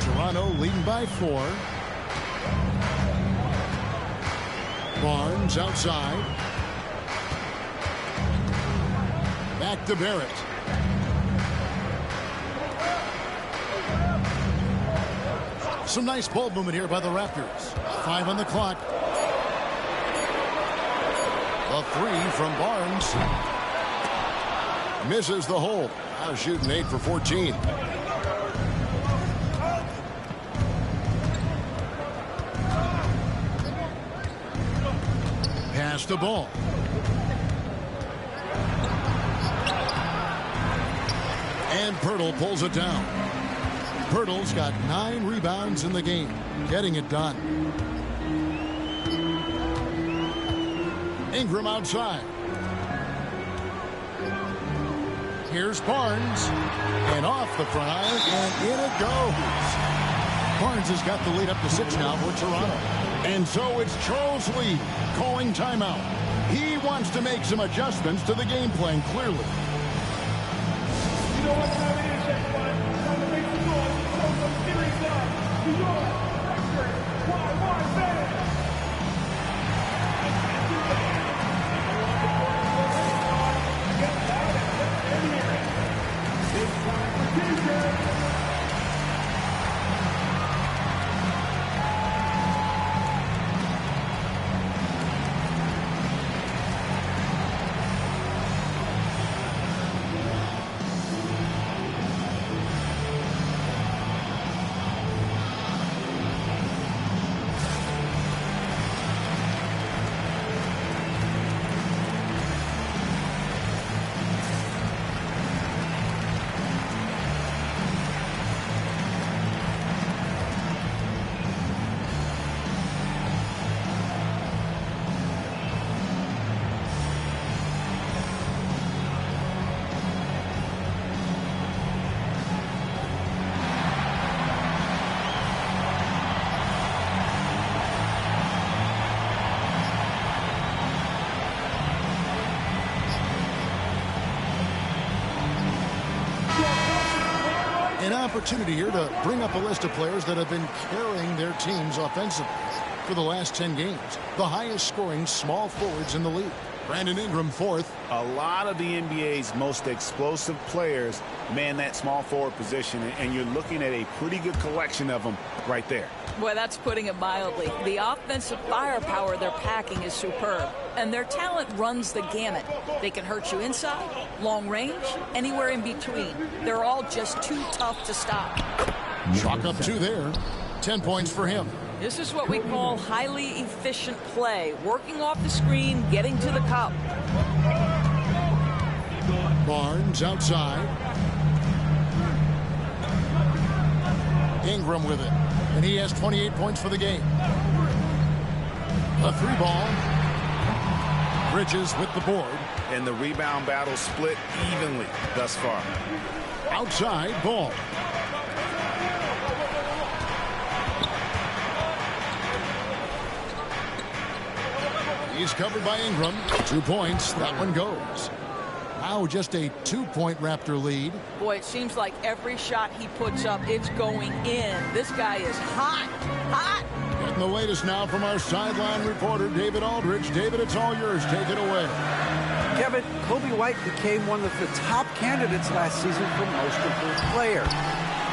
Toronto leading by 4. Barnes outside. Back to Barrett. Some nice ball movement here by the Raptors. 5 on the clock. A 3 from Barnes. Misses the hole. Now shooting 8 for 14. Pass the ball. And Pirtle pulls it down. Pirtle's got 9 rebounds in the game. Getting it done. Ingram outside. Here's Barnes. And off the front iron, and in it goes. Barnes has got the lead up to 6 now for Toronto. And so it's Charles Lee calling timeout. He wants to make some adjustments to the game plan, clearly. You know what time it is, everyone? Time to make some noise and show some serious love. New York, Frankfurt, why, man? Get loud and hear it. It's time for DJ. An opportunity here to bring up a list of players that have been carrying their teams offensively. for the last 10 games. The highest scoring small forwards in the league. Brandon Ingram fourth. A lot of the NBA's most explosive players man that small forward position, and you're looking at a pretty good collection of them right there. Boy, that's putting it mildly. The offensive firepower they're packing is superb, and their talent runs the gamut. They can hurt you inside, long range, anywhere in between. They're all just too tough to stop. Chalk up 2 there. 10 points for him. This is what we call highly efficient play. Working off the screen, getting to the cup. Barnes outside. Ingram with it. And he has 28 points for the game. A 3-ball. Bridges with the board. And the rebound battle split evenly thus far. Outside ball. He's covered by Ingram. 2 points. That one goes. Now just a 2-point Raptor lead. Boy, it seems like every shot he puts up, it's going in. This guy is hot. Hot. Getting the latest now from our sideline reporter, David Aldridge. David, it's all yours. Take it away. Kevin, Kobe White became one of the top candidates last season for most improved player.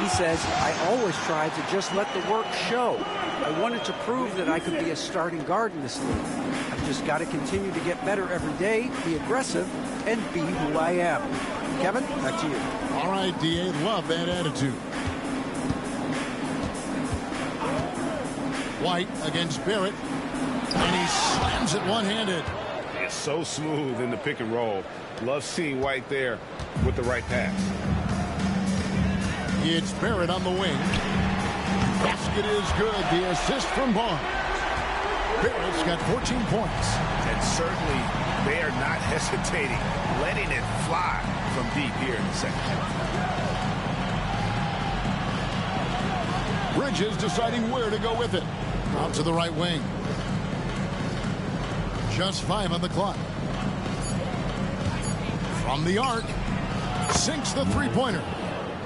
He says, I always tried to just let the work show. I wanted to prove that I could be a starting guard in this league. I've just got to continue to get better every day, be aggressive, and be who I am. Kevin, back to you. All right, D.A., love that attitude. White against Barrett, and he slams it one-handed. It's so smooth in the pick and roll. Love seeing White there with the right pass. It's Barrett on the wing. Basket is good. The assist from Barnes. Barrett's got 14 points. And certainly they are not hesitating, letting it fly from deep here in the second half. Bridges deciding where to go with it. Out to the right wing. Just 5 on the clock. From the arc. Sinks the three-pointer.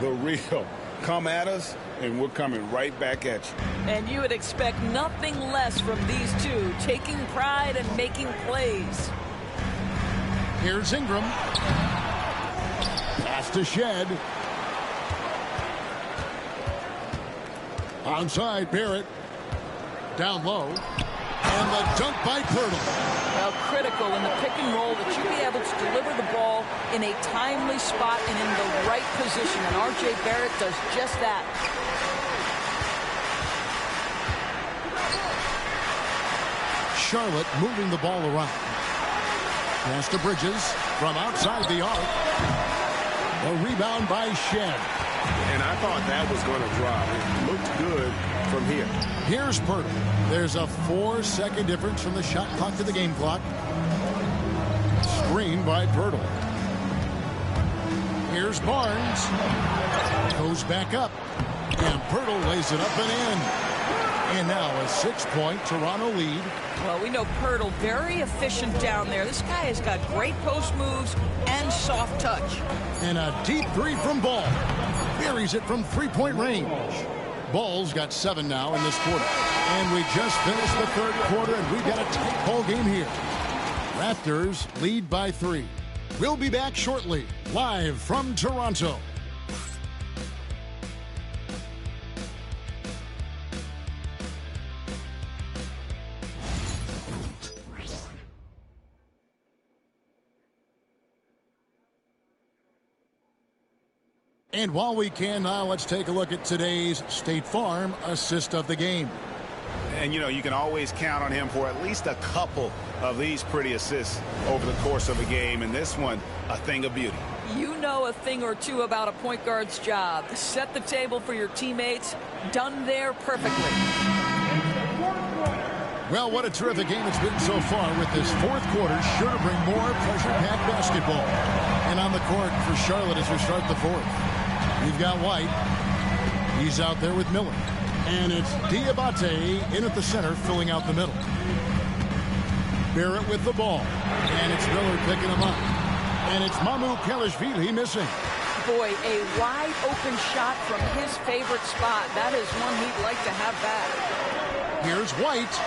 The real. Come at us, and we're coming right back at you. And you would expect nothing less from these two, taking pride and making plays. Here's Ingram. Pass to Shed. Onside, Barrett. Down low. And the dunk by Pirtle. Well, critical in the pick and roll that you be able to deliver the ball in a timely spot and in the right position. And R.J. Barrett does just that. Charlotte moving the ball around. Pass to Bridges from outside the arc. A rebound by Shed. And I thought that was going to drop. It looked good from here. Here's Pirtle. There's a 4-second difference from the shot clock to the game clock. Screen by Pirtle. Here's Barnes. Goes back up. And Pirtle lays it up and in. And now a 6-point Toronto lead. Well, we know Pirtle very efficient down there. This guy has got great post moves and soft touch. And a deep 3 from Ball. Buries it from 3-point range. Ball's got 7 now in this quarter. And we just finished the third quarter, and we've got a tight ball game here. Raptors lead by 3. We'll be back shortly, live from Toronto. And while we can now, let's take a look at today's State Farm assist of the game. And, you know, you can always count on him for at least a couple of these pretty assists over the course of a game. And this one, a thing of beauty. You know a thing or two about a point guard's job. Set the table for your teammates. Done there perfectly. Well, what a terrific game it's been so far, with this fourth quarter sure to bring more pressure-packed basketball. And on the court for Charlotte as we start the fourth. We've got White. He's out there with Miller. And it's Diabate in at the center, filling out the middle. Barrett with the ball. And it's Miller picking him up. And it's Mamu Kalashvili missing. Boy, a wide open shot from his favorite spot. That is one he'd like to have back. Here's White.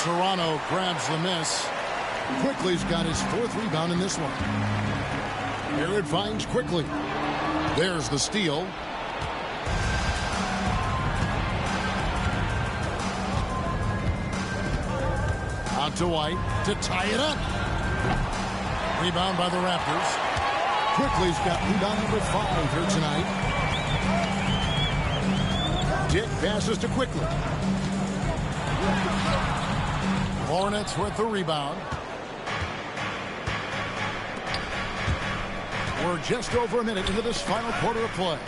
Toronto grabs the miss. Quickly's got his 4th rebound in this one. Barrett finds Quickly. There's the steal. Out to White to tie it up. Rebound by the Raptors. Quickly's got rebound number 5 here tonight. Dick passes to Quickly. Hornets with the rebound. We're just over a minute into this final quarter of play.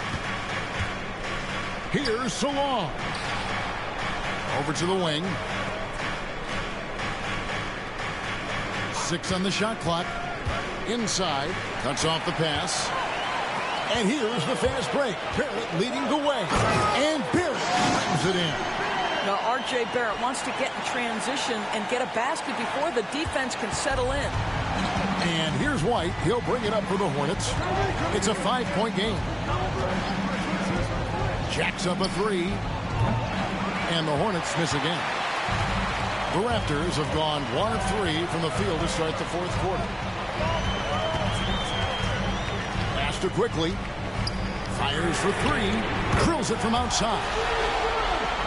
Here's Salon. Over to the wing. 6 on the shot clock. Inside. Cuts off the pass. And here's the fast break. Barrett leading the way. And Barrett slams it in. Now, R.J. Barrett wants to get in transition and get a basket before the defense can settle in. And here's White. He'll bring it up for the Hornets. It's a 5-point game. Jacks up a 3. And the Hornets miss again. The Raptors have gone 1 of 3 from the field to start the 4th quarter. Pass to Quickly. Fires for 3. Drills it from outside.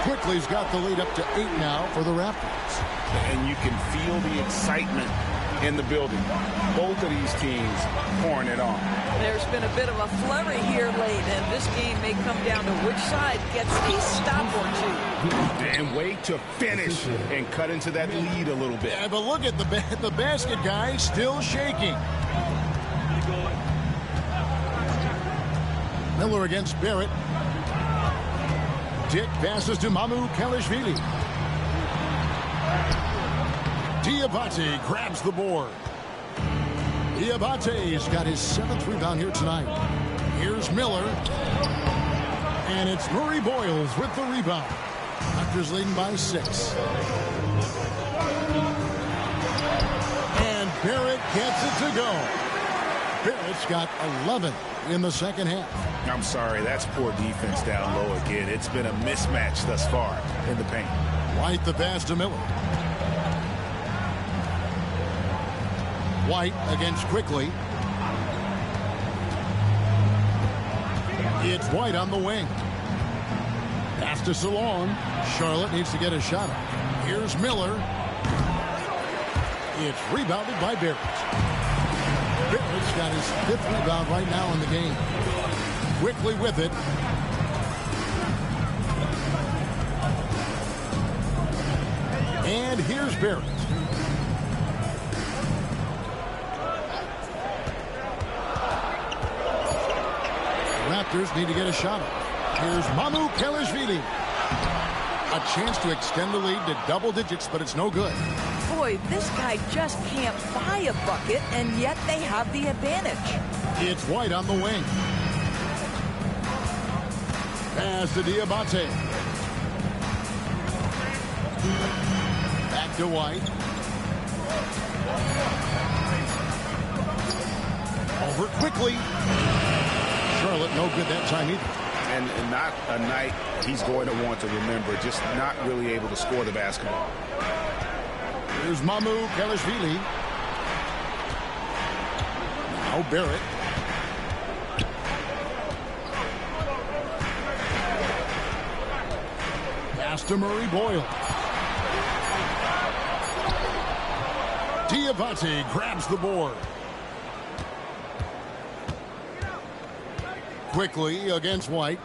Quickly's got the lead up to 8 now for the Raptors. And you can feel the excitement in the building. Both of these teams pouring it on. There's been a bit of a flurry here late, and this game may come down to which side gets a stop or 2. And wait to finish and cut into that lead a little bit. Yeah, but look at the basket guy still shaking. Miller against Barrett. Dick passes to Mamu Kalashvili. Diabate grabs the board. Diabate's got his 7th rebound here tonight. Here's Miller. And it's Murray Boyles with the rebound. Raptors leading by 6. And Barrett gets it to go. Barrett's got 11 in the second half. I'm sorry, that's poor defense down low again. It's been a mismatch thus far in the paint. White the pass to Miller. White against Quickly. It's White on the wing. Pass to Salon. Charlotte needs to get a shot up. Here's Miller. It's rebounded by Barrett. Barrett's got his 5th rebound right now in the game. Quickly with it. And here's Barrett. Raptors need to get a shot up. Here's Mamu Kalashvili. A chance to extend the lead to double digits, but it's no good. Boy, this guy just can't buy a bucket, and yet they have the advantage. It's White on the wing. Pass to Diabate. Back to White. Over Quickly. Charlotte no good that time either. And not a night he's going to want to remember, just not really able to score the basketball. Here's Mamu Kalashvili. Now Barrett. Pass to Murray Boyle. Diabate grabs the board. Quickly against White.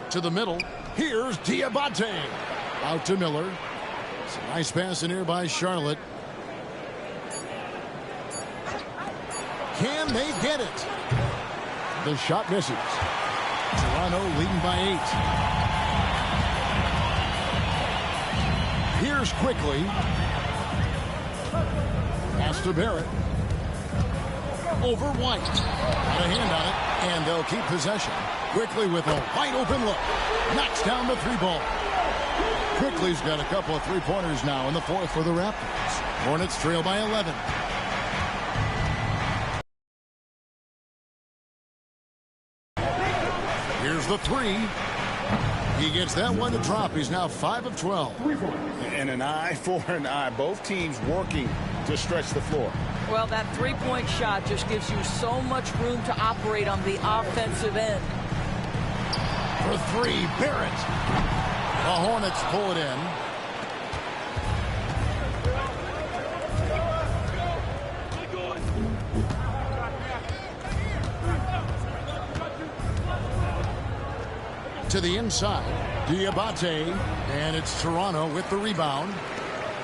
To the middle. Here's Diabate. Out to Miller. It's a nice pass in here by Charlotte. Can they get it? The shot misses. Toronto leading by 8. Here's Quickly. Pass to Barrett. Over White. Got a hand on it, and they'll keep possession. Quickly with a wide open look. Knocks down the 3-ball. Quickly's got a couple of 3-pointers now in the 4th for the Raptors. Hornets trail by 11. the three. He gets that one to drop. He's now 5 of 12. And an eye for an eye. Both teams working to stretch the floor. Well, that three-point shot just gives you so much room to operate on the offensive end. For three, Barrett. The Hornets pull it in. To the inside, Diabate, and it's Toronto with the rebound.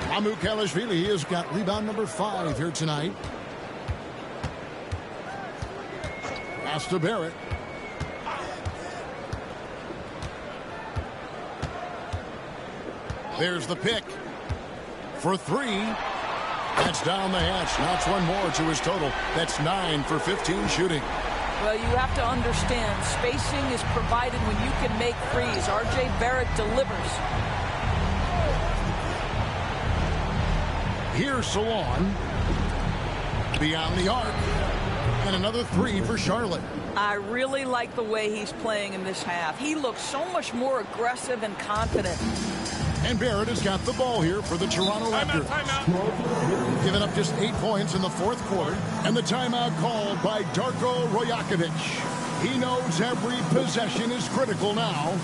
Mamukelashvili has got rebound number 5 here tonight. Pass to Barrett. There's the pick for 3. That's down the hatch. Now it's one more to his total. That's 9 for 15 shooting. Well, you have to understand, spacing is provided when you can make threes. R.J. Barrett delivers. Here's Salon. Beyond the arc. And another 3 for Charlotte. I really like the way he's playing in this half. He looks so much more aggressive and confident. And Barrett has got the ball here for the Toronto Raptors. Giving up just 8 points in the fourth quarter. And the timeout called by Darko Rajakovic. He knows every possession is critical now.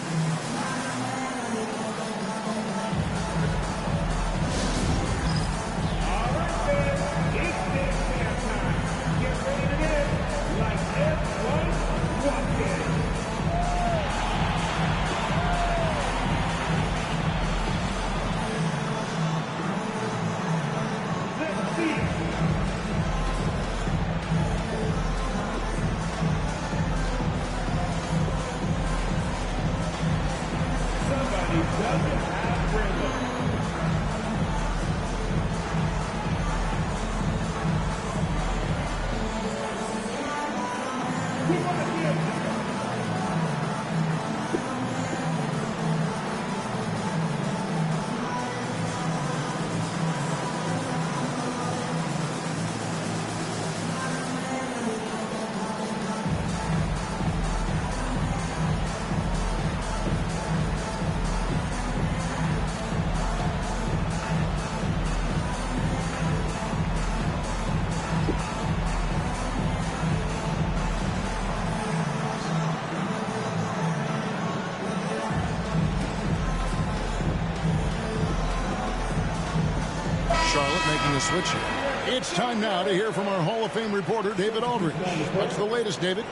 Making a switch here. It's time now to hear from our Hall of Fame reporter, David Aldridge. What's the latest, David?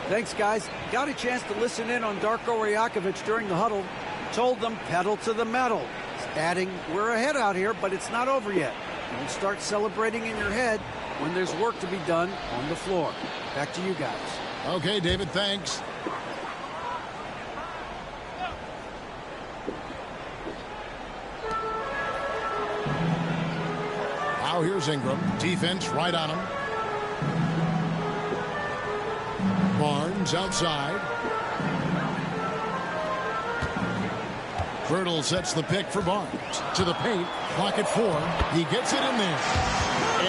Thanks, guys. Got a chance to listen in on Darko Rajakovic during the huddle. Told them pedal to the metal. Adding, we're ahead out here, but it's not over yet. Don't start celebrating in your head when there's work to be done on the floor. Back to you guys. Okay, David, thanks. Now here's Ingram. Defense right on him. Barnes outside. Pirtle sets the pick for Barnes. To the paint. Clock at 4. He gets it in there.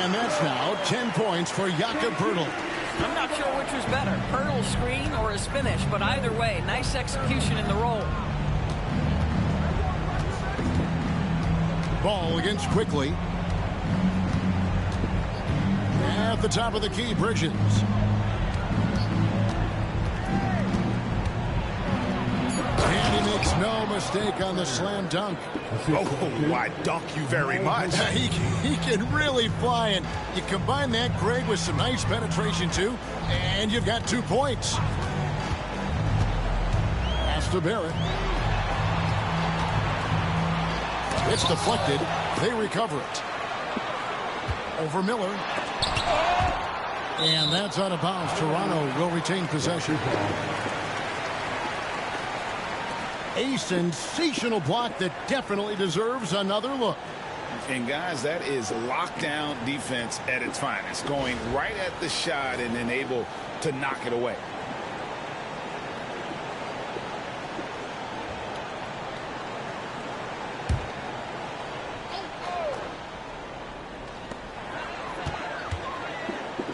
And that's now 10 points for Jakob Pirtle. I'm not sure which was better, Pirtle's screen or his finish, but either way, nice execution in the roll. Ball against Quickly. At the top of the key, Bridges. And he makes no mistake on the slam dunk. Oh, I dunk you very much. He can really fly, and you combine that, Greg, with some nice penetration, too, and you've got 2 points. Pass to Barrett. It's deflected. They recover it. Over Miller. And that's out of bounds. Toronto will retain possession. A sensational block that definitely deserves another look. And guys, that is lockdown defense at its finest. Going right at the shot and then able to knock it away.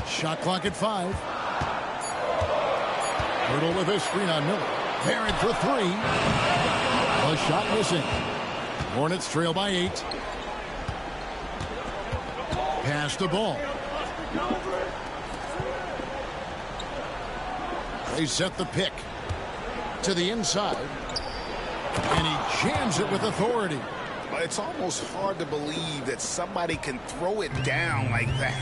Shot clock at 5. Pirtle with a screen on Miller. Barrett for three. A shot missing. Hornets trail by 8. Pass the ball. They set the pick to the inside. And he jams it with authority. It's almost hard to believe that somebody can throw it down like that.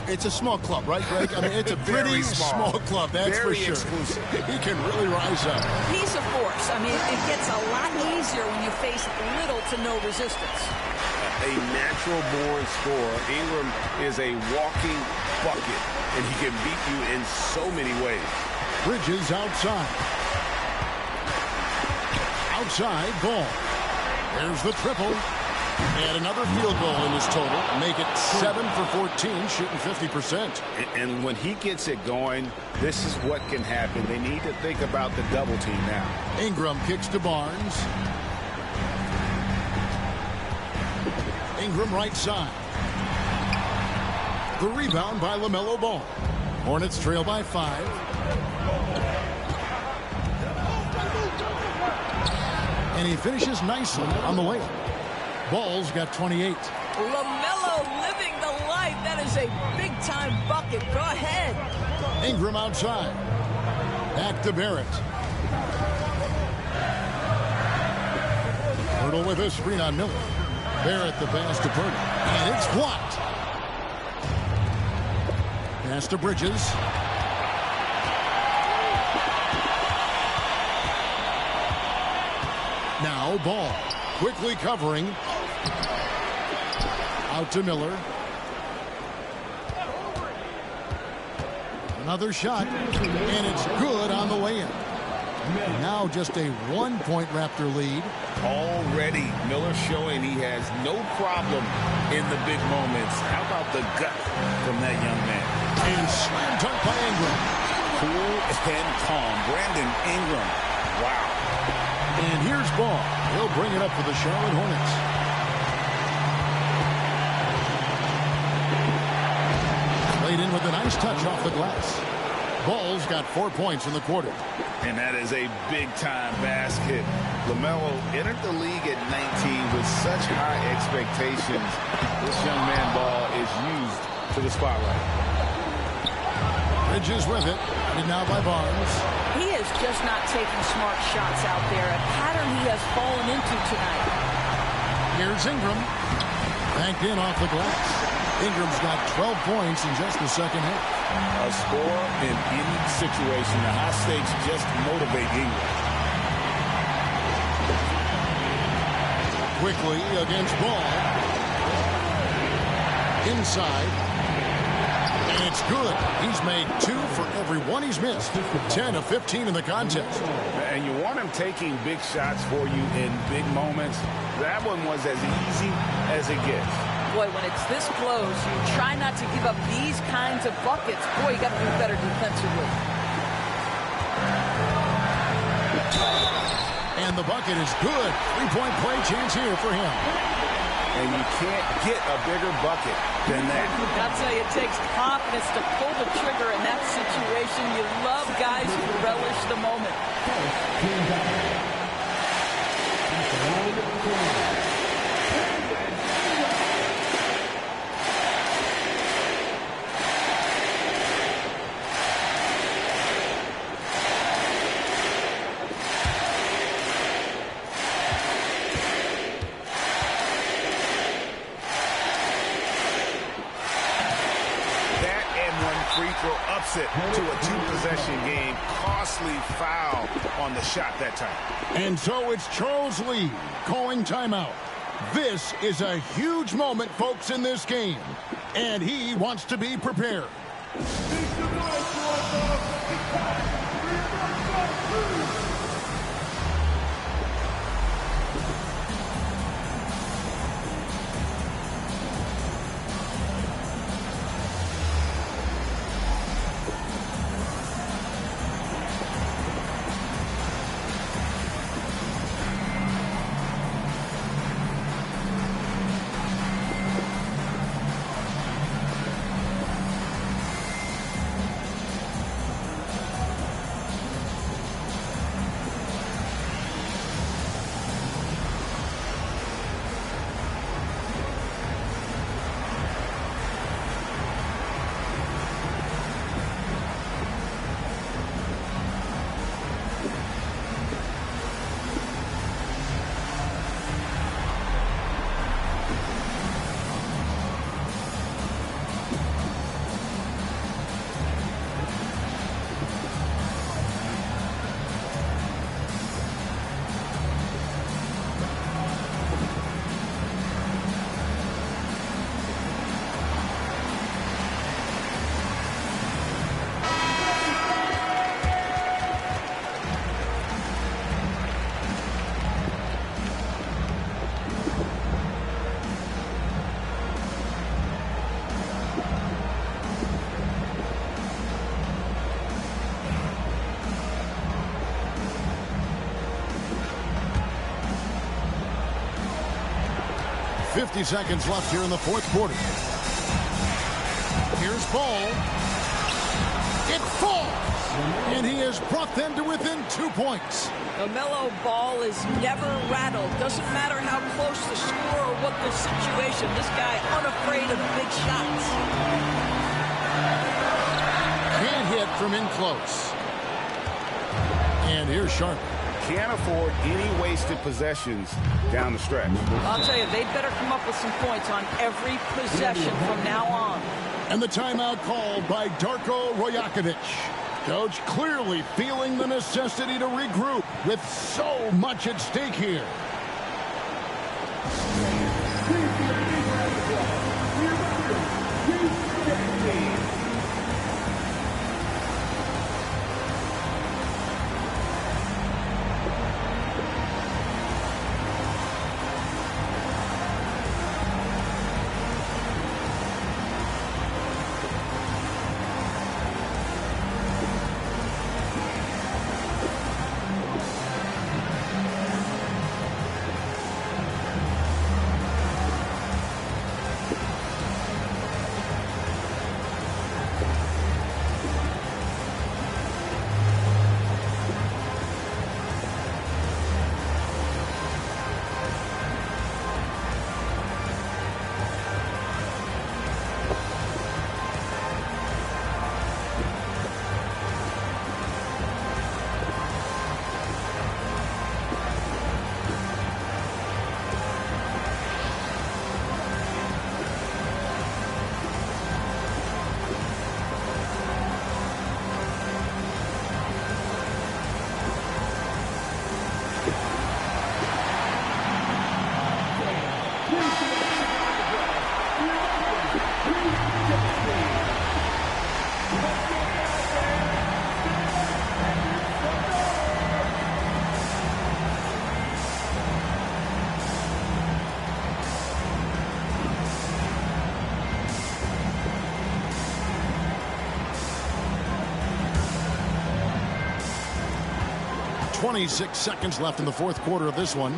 It's a small club, right, Greg? I mean, it's a pretty small club, that's Very for sure. exclusive. He can really rise up. He's a force. I mean, it gets a lot easier when you face little to no resistance. A natural-born scorer. Ingram is a walking bucket, and he can beat you in so many ways. Bridges outside. Outside ball. There's the triple. And another field goal in his total. Make it 7 for 14, shooting 50%. And when he gets it going, this is what can happen. They need to think about the double team now. Ingram kicks to Barnes. Ingram right side. The rebound by LaMelo Ball. Hornets trail by 5. And he finishes nicely on the way. Ball's got 28. LaMelo living the life. That is a big-time bucket. Go ahead. Ingram outside. Back to Barrett. Hurdle with a screen on Miller. Barrett the pass to Purdy. And it's blocked. Pass to Bridges. Now Ball. Quickly covering. Out to Miller. Another shot. And it's good on the way in. Now just a 1-point Raptor lead. Already, Miller showing he has no problem in the big moments. How about the gut from that young man? And slam dunk by Ingram. Cool and calm. Brandon Ingram. Wow. And here's Ball. He'll bring it up for the Charlotte Hornets. Played in with a nice touch off the glass. Ball's got 4 points in the quarter. And that is a big-time basket. LaMelo entered the league at 19 with such high expectations. This young man Ball is used to the spotlight. Bridges with it. And now by Barnes. He is just not taking smart shots out there. A pattern he has fallen into tonight. Here's Ingram. Banked in off the glass. Ingram's got 12 points in just the second half. A score in any situation. The high stakes just motivate Ingram. Quickly against Ball. Inside. And it's good. He's made 2 for every one he's missed. 10 of 15 in the contest. And you want him taking big shots for you in big moments. That one was as easy as it gets. Boy, when it's this close, you try not to give up these kinds of buckets. Boy, you got to do better defensively. And the bucket is good. 3-point play chance here for him. And you can't get a bigger bucket than that. I'll tell you, it takes confidence to pull the trigger in that situation. You love guys who relish the moment. Upset to a 2-possession game. Costly foul on the shot that time. And so it's Charles Lee calling timeout. This is a huge moment, folks, in this game. And he wants to be prepared. 50 seconds left here in the fourth quarter. Here's Ball. It falls. And he has brought them to within 2 points. LaMelo Ball is never rattled. Doesn't matter how close the score or what the situation. This guy unafraid of big shots. Can't hit from in close. And here's Sharp. Can't afford any wasted possessions down the stretch. I'll tell you, they'd better come up with some points on every possession from now on. And the timeout called by Darko Rajakovic. Coach clearly feeling the necessity to regroup with so much at stake here. .26 seconds left in the fourth quarter of this one.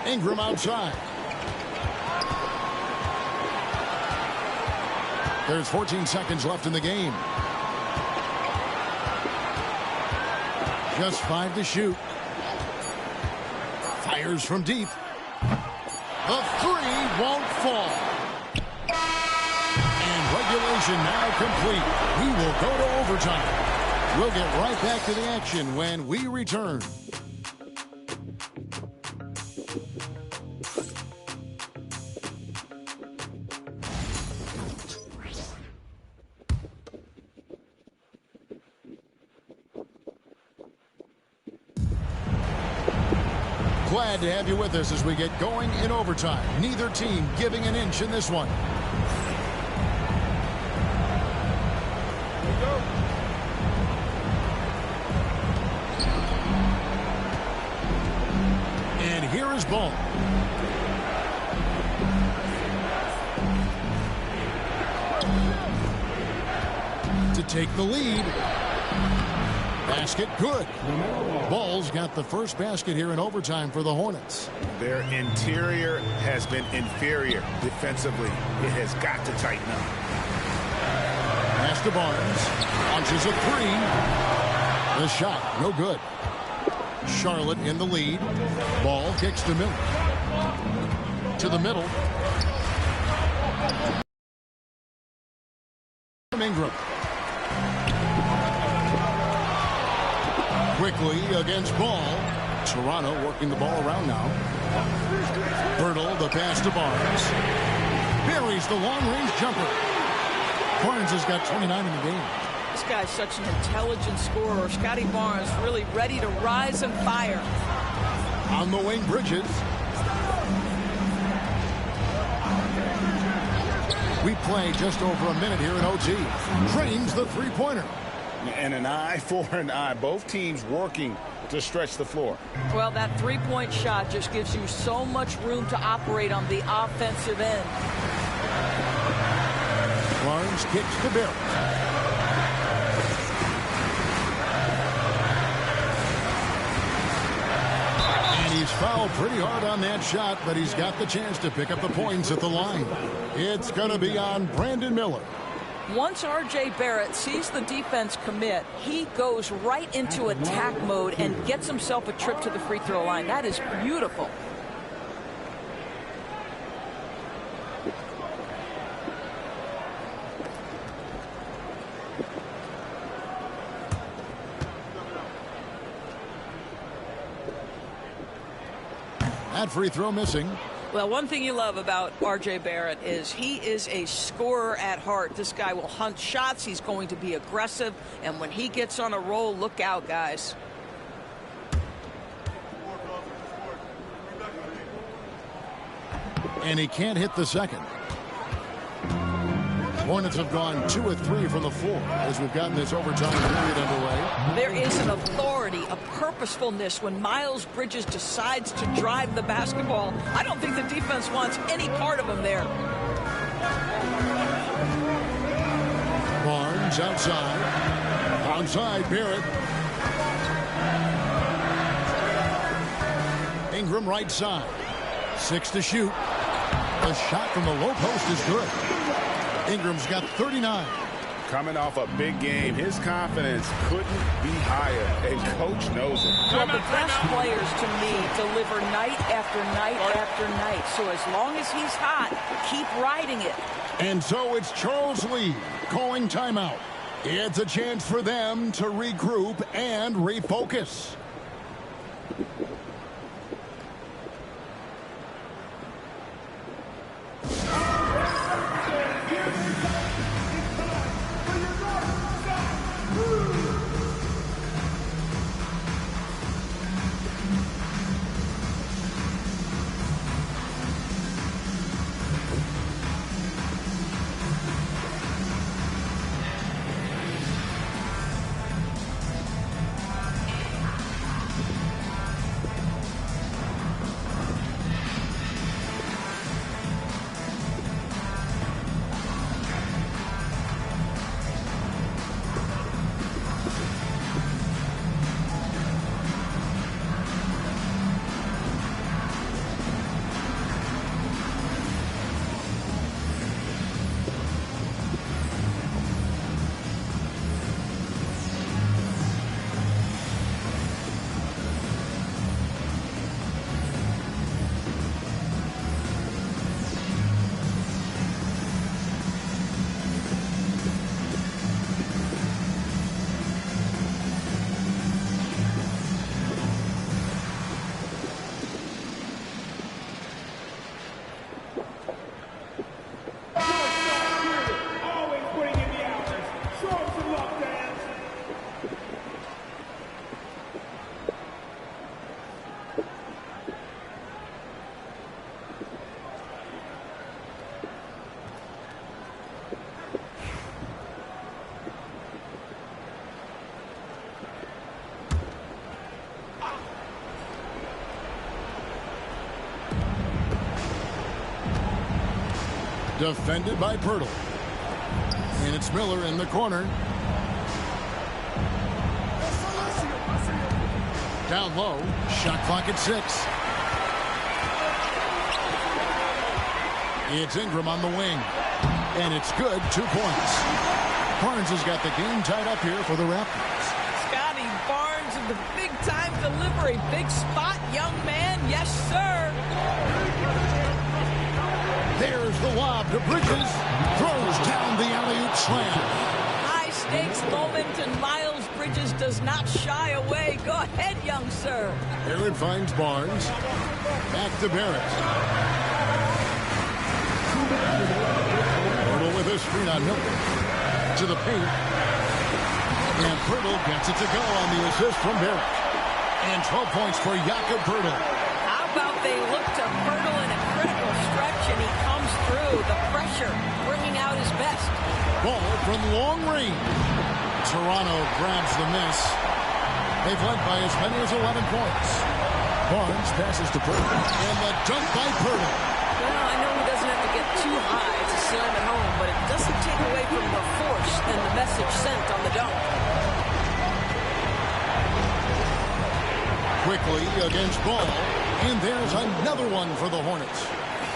Ingram outside. There's 14 seconds left in the game. Just 5 to shoot. Fires from deep. The three won't fall. And regulation now complete. We will go to overtime. We'll get right back to the action when we return. Glad to have you with us as we get going in overtime. Neither team giving an inch in this one. And here is Ball. To take the lead. Basket good. Ball's got the first basket here in overtime for the Hornets. Their interior has been inferior defensively. It has got to tighten up. Pass to Barnes. Launches a three. The shot, no good. Charlotte in the lead. Ball kicks to Miller. To the middle. Ingram. Quickly against Ball. Toronto working the ball around now. Bertle, the pass to Barnes. Buries the long-range jumper. Barnes has got 29 in the game. This guy's such an intelligent scorer. Scotty Barnes really ready to rise and fire. On the wing, Bridges. We play just over a minute here in OT. Drains the three-pointer. And an eye for an eye. Both teams working to stretch the floor. Well, that three-point shot just gives you so much room to operate on the offensive end. Barnes kicks to Barrett. And he He's fouled pretty hard on that shot, but he's got the chance to pick up the points at the line. It's going to be on Brandon Miller. Once R.J. Barrett sees the defense commit, he goes right into attack mode and gets himself a trip to the free throw line. That is beautiful. That free throw missing. Well, one thing you love about R.J. Barrett is he is a scorer at heart. This guy will hunt shots. He's going to be aggressive. And when he gets on a roll, look out, guys. And he can't hit the second. Hornets have gone 2 of 3 from the floor as we've gotten this overtime period underway. There is an authority, a purposefulness when Miles Bridges decides to drive the basketball. I don't think the defense wants any part of him there. Barnes outside. Outside, Barrett. Ingram right side. 6 to shoot. The shot from the low post is good. Ingram's got 39. Coming off a big game, his confidence couldn't be higher, and coach knows it. Well, the best players, to me, deliver night after night after night. So as long as he's hot, keep riding it. And so it's Charles Lee calling timeout. It's a chance for them to regroup and refocus. Defended by Pirtle. And it's Miller in the corner. Down low. Shot clock at 6. It's Ingram on the wing. And it's good. 2 points. Barnes has got the game tied up here for the Raptors. Scotty Barnes in the big-time delivery. Big spot, young man. Yes, sir. There's the lob to Bridges. Throws down the alley-oop slam. High-stakes moment, and Miles Bridges does not shy away. Go ahead, young sir. Barrett finds Barnes. Back to Barrett. Pirtle with a screen on Miller. To the paint. And Pirtle gets it to go on the assist from Barrett. And 12 points for Jakob Pirtle. How about they look to Pirtle in a critical stretch, and he comes through. The pressure bringing out his best. Ball from long range. Toronto grabs the miss. They've led by as many as 11 points. Barnes passes to Pirtle. And the dunk by Pirtle. Well, I know he doesn't have to get too high to slam it home, but it doesn't take away from the force and the message sent on the dunk. Quickly against Ball. And there's another one for the Hornets.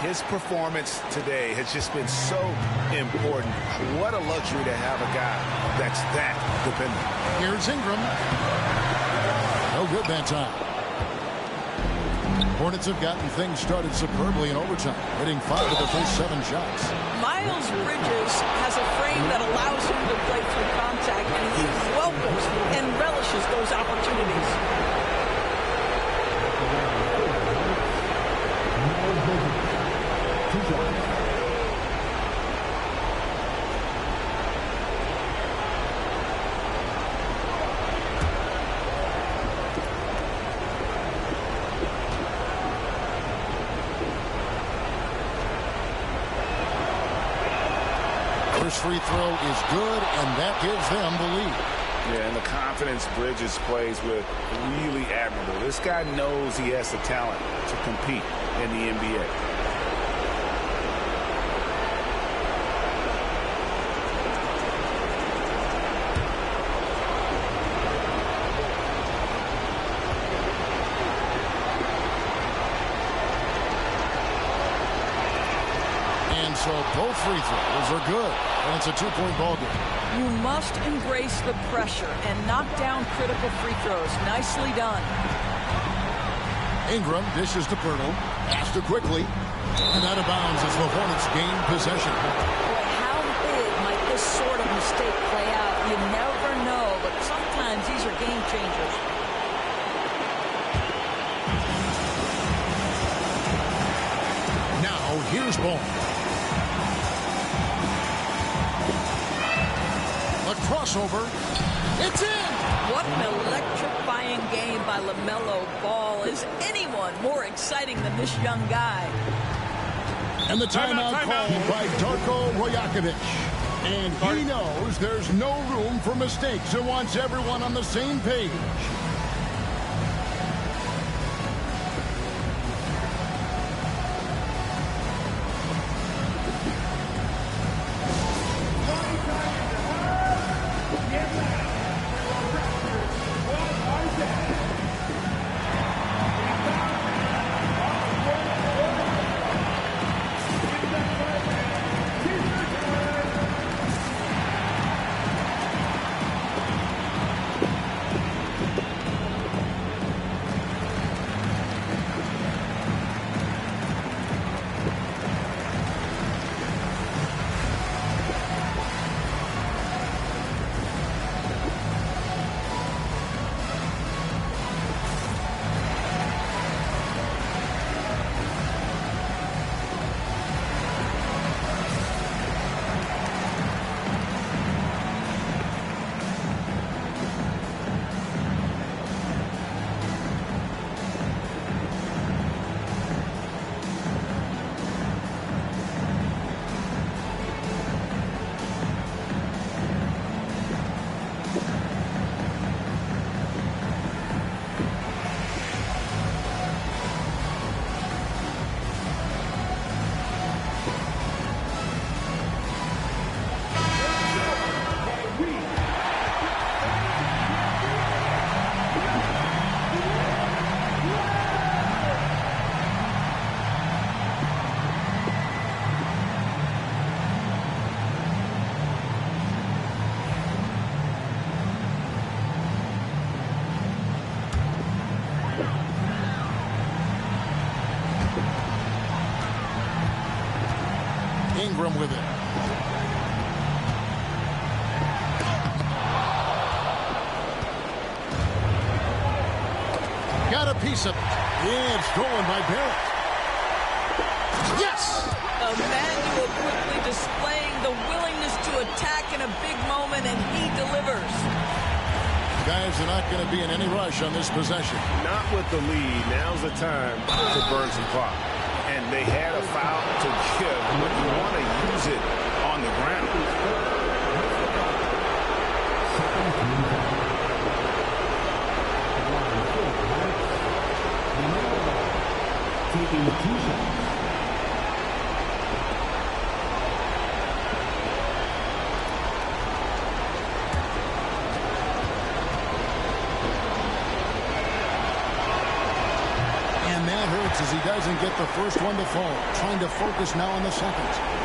His performance today has just been so important. What a luxury to have a guy that's that dependent. Here's Ingram. No good that time. Hornets have gotten things started superbly in overtime, hitting 5 of the first 7 shots. Miles Bridges has a frame that allows him to play through contact, and he welcomes and relishes those opportunities. First free throw is good, and that gives them the lead. Yeah, and the confidence Bridges plays with, really admirable. This guy knows he has the talent to compete in the NBA. So both free throws are good, and it's a 2-point ball game. You must embrace the pressure and knock down critical free throws. Nicely done. Ingram dishes to Pirtle, pass to quickly, and out of bounds as the Hornets gain possession. Boy, how big might this sort of mistake play out? You never know, but sometimes these are game changers. Now here's Ball. Crossover. It's in! What an electrifying game by LaMelo Ball. Is anyone more exciting than this young guy? And the timeout called by Darko Rajakovic. And he knows there's no room for mistakes and wants everyone on the same page. Ingram with it. Got a piece of it. Yeah, it's stolen by Barrett. Yes! Emmanuel quickly displaying the willingness to attack in a big moment, and he delivers. Guys are not going to be in any rush on this possession. Not with the lead. Now's the time to burn some clock. And they had a foul to give, but you want to use it on the ground. Taking 2 shots. And that hurt notices he doesn't get the first one to fall. Trying to focus now on the second.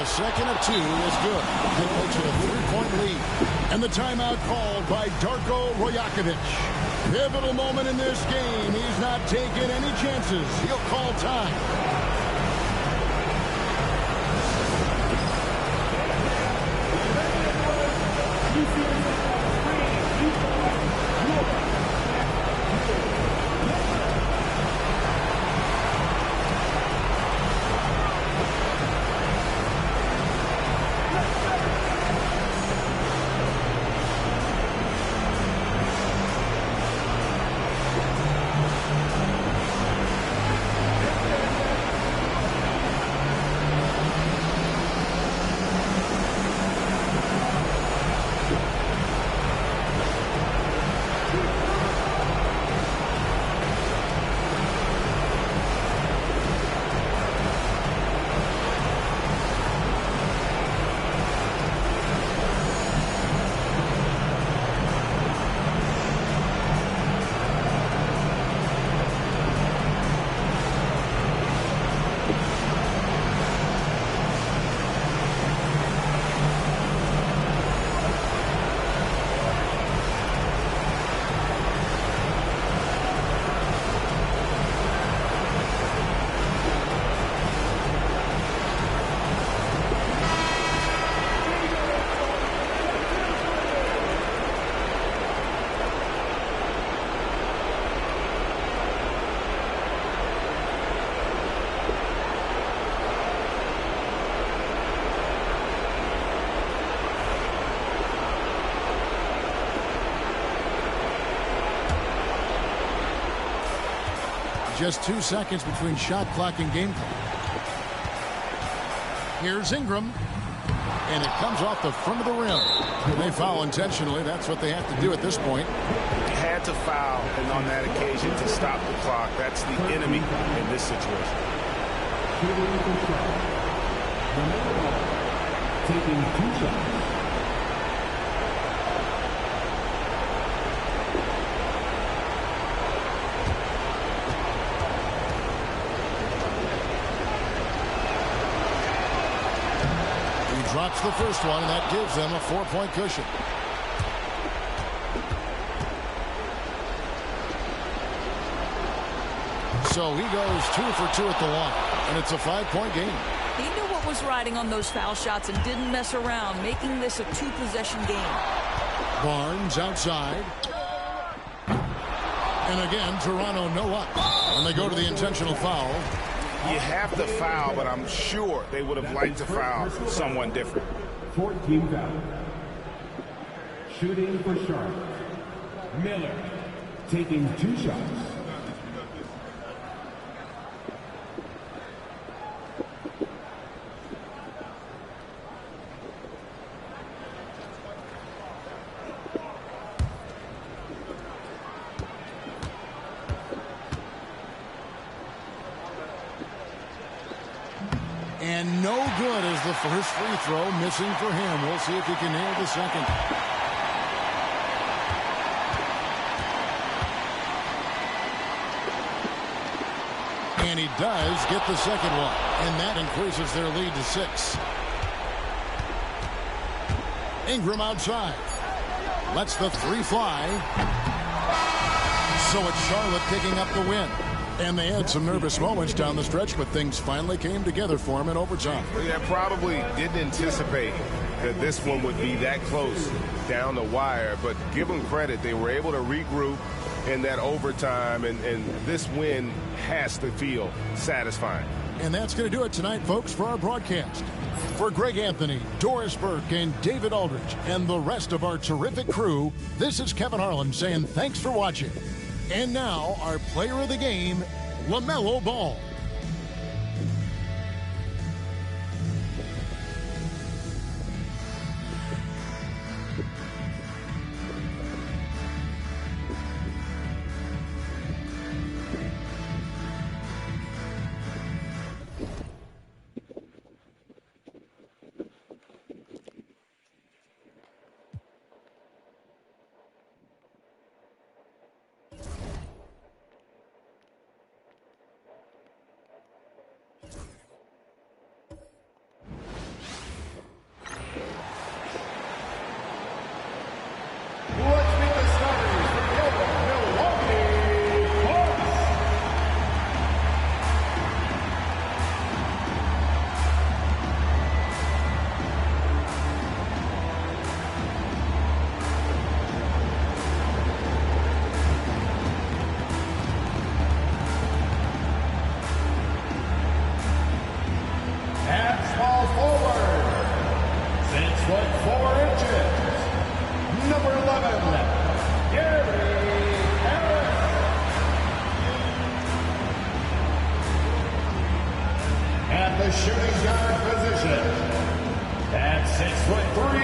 Second of 2 is good. That makes it a 3-point lead. And the timeout called by Darko Rajakovic. Pivotal moment in this game. He's not taking any chances. He'll call time. Just 2 seconds between shot clock and game clock. Here's Ingram. And it comes off the front of the rim. They foul intentionally. That's what they have to do at this point. Had to foul, and on that occasion to stop the clock. That's the enemy in this situation. Taking 2 shots. Drops the first one, and that gives them a 4-point cushion. So he goes 2 for 2 at the line, and it's a 5-point game. He knew what was riding on those foul shots and didn't mess around, making this a 2-possession game. Barnes outside. And again, Toronto no up. And they go to the intentional foul. You have to foul, but I'm sure they would have liked to foul someone different. 14 foul. Shooting for Charlotte. Miller taking 2 shots. And no good as the first free throw missing for him. We'll see if he can nail the second. And he does get the second one. And that increases their lead to 6. Ingram outside. Lets the 3 fly. So it's Charlotte picking up the win. And they had some nervous moments down the stretch, but things finally came together for him in overtime. Yeah, probably didn't anticipate that this one would be that close down the wire, but give them credit. They were able to regroup in that overtime, and this win has to feel satisfying. And that's going to do it tonight, folks, for our broadcast. For Greg Anthony, Doris Burke, and David Aldridge, and the rest of our terrific crew, this is Kevin Harlan saying thanks for watching. And now, our player of the game, LaMelo Ball. at the shooting guard position, at 6'3"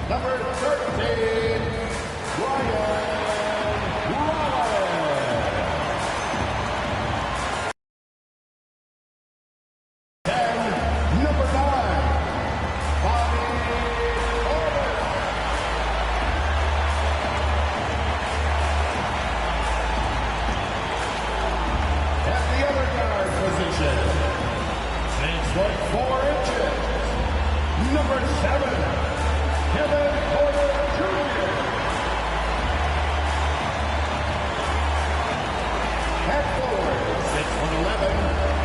number 13, Ryan Rollins. 10, number 9, Bobby Orr. At the other guard position, 6'4", number 7, Kevin Porter Jr. At forward, 6'11",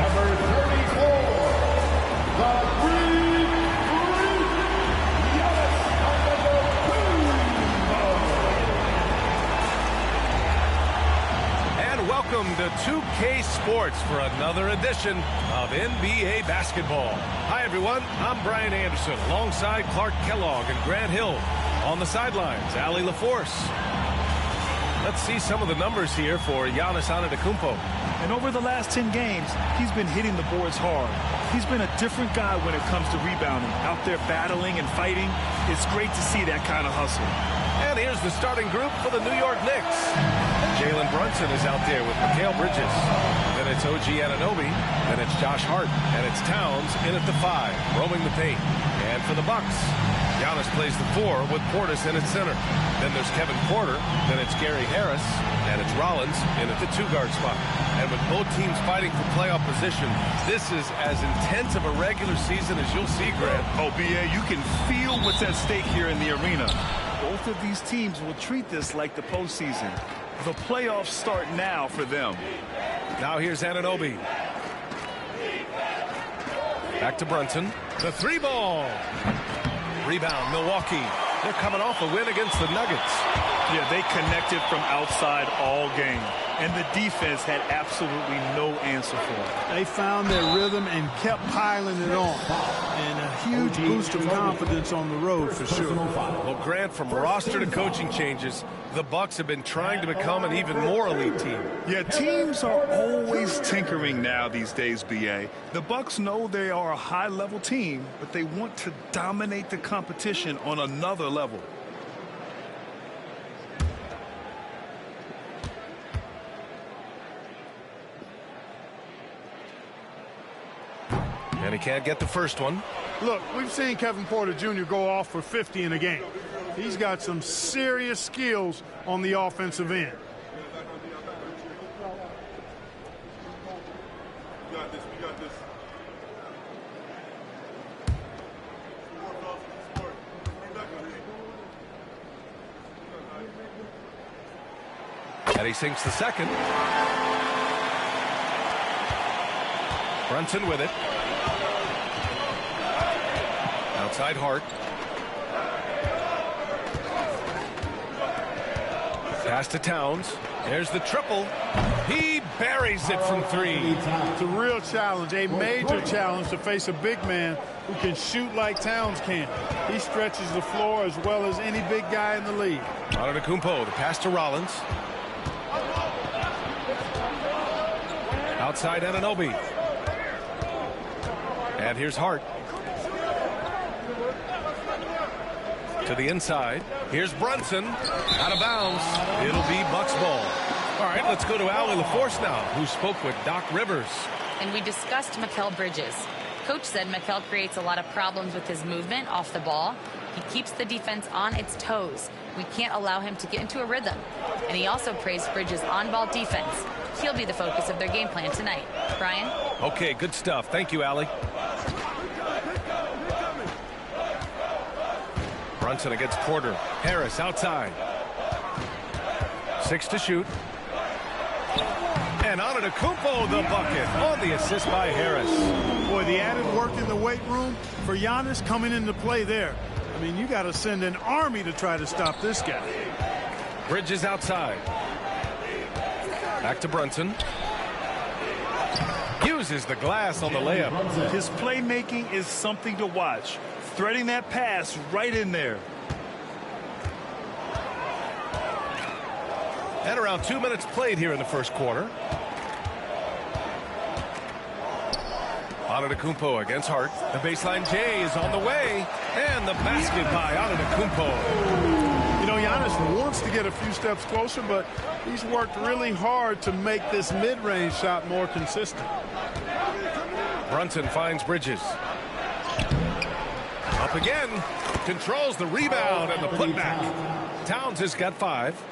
number 34, the Greek Freak, Giannis Antetokounmpo. And welcome to 2K Sports for another edition of NBA basketball. Hi, everyone. I'm Brian Anderson alongside Clark Kellogg and Grant Hill. On the sidelines, Allie LaForce. Let's see some of the numbers here for Giannis Antetokounmpo. And over the last 10 games, he's been hitting the boards hard. He's been a different guy when it comes to rebounding. Out there battling and fighting. It's great to see that kind of hustle. And here's the starting group for the New York Knicks. Jalen Brunson is out there with Mikal Bridges. Then it's OG Anunoby. Then it's Josh Hart. And it's Towns in at the 5, roaming the paint. And for the Bucks, Giannis plays the 4 with Portis in at center. Then there's Kevin Porter. Then it's Gary Harris. And it's Rollins in at the 2-guard spot. And with both teams fighting for playoff position, this is as intense of a regular season as you'll see, Grant. Oh, B.A., you can feel what's at stake here in the arena. Both of these teams will treat this like the postseason. The playoffs start now for them. Now here's Anunoby. Back to Brunson. The 3-ball. Rebound, Milwaukee. They're coming off a win against the Nuggets. Yeah, they connected from outside all game. And the defense had absolutely no answer for it. They found their rhythm and kept piling it on. And a huge boost of confidence on the road for sure. Well, Grant, from roster to coaching changes, the Bucks have been trying to become an even more elite team. Yeah, teams are always tinkering now these days, B.A. The Bucks know they are a high-level team, but they want to dominate the competition on another level. And he can't get the first one. Look, we've seen Kevin Porter Jr. go off for 50 in a game. He's got some serious skills on the offensive end. We got this. And he sinks the second. Brunson with it. Outside Hart. Pass to Towns. There's the triple. He buries it from 3. It's a real challenge, a major challenge to face a big man who can shoot like Towns can. He stretches the floor as well as any big guy in the league. Antetokounmpo, the pass to Rollins. Outside Anunoby. And here's Hart. To the inside. Here's Brunson. Out of bounds. It'll be Bucks ball. All right, let's go to Allie LaForce now, who spoke with Doc Rivers. And we discussed Mikal Bridges. Coach said Mikal creates a lot of problems with his movement off the ball. He keeps the defense on its toes. We can't allow him to get into a rhythm. And he also praised Bridges' on-ball defense. He'll be the focus of their game plan tonight. Brian? Okay, good stuff. Thank you, Allie. Brunson against Porter. Harris outside. 6 to shoot. And Antetokounmpo the bucket on the assist by Harris. Boy, the added work in the weight room for Giannis coming into play there. I mean, you got to send an army to try to stop this guy. Bridges outside. Back to Brunson. Uses the glass on the layup. His playmaking is something to watch. Threading that pass right in there. And around 2 minutes played here in the first quarter. Antetokounmpo against Hart. The baseline J is on the way. And the basket by Antetokounmpo. You know, Giannis wants to get a few steps closer, but he's worked really hard to make this mid-range shot more consistent. Brunson finds Bridges. Up again. Controls the rebound and the putback. Towns has got 5.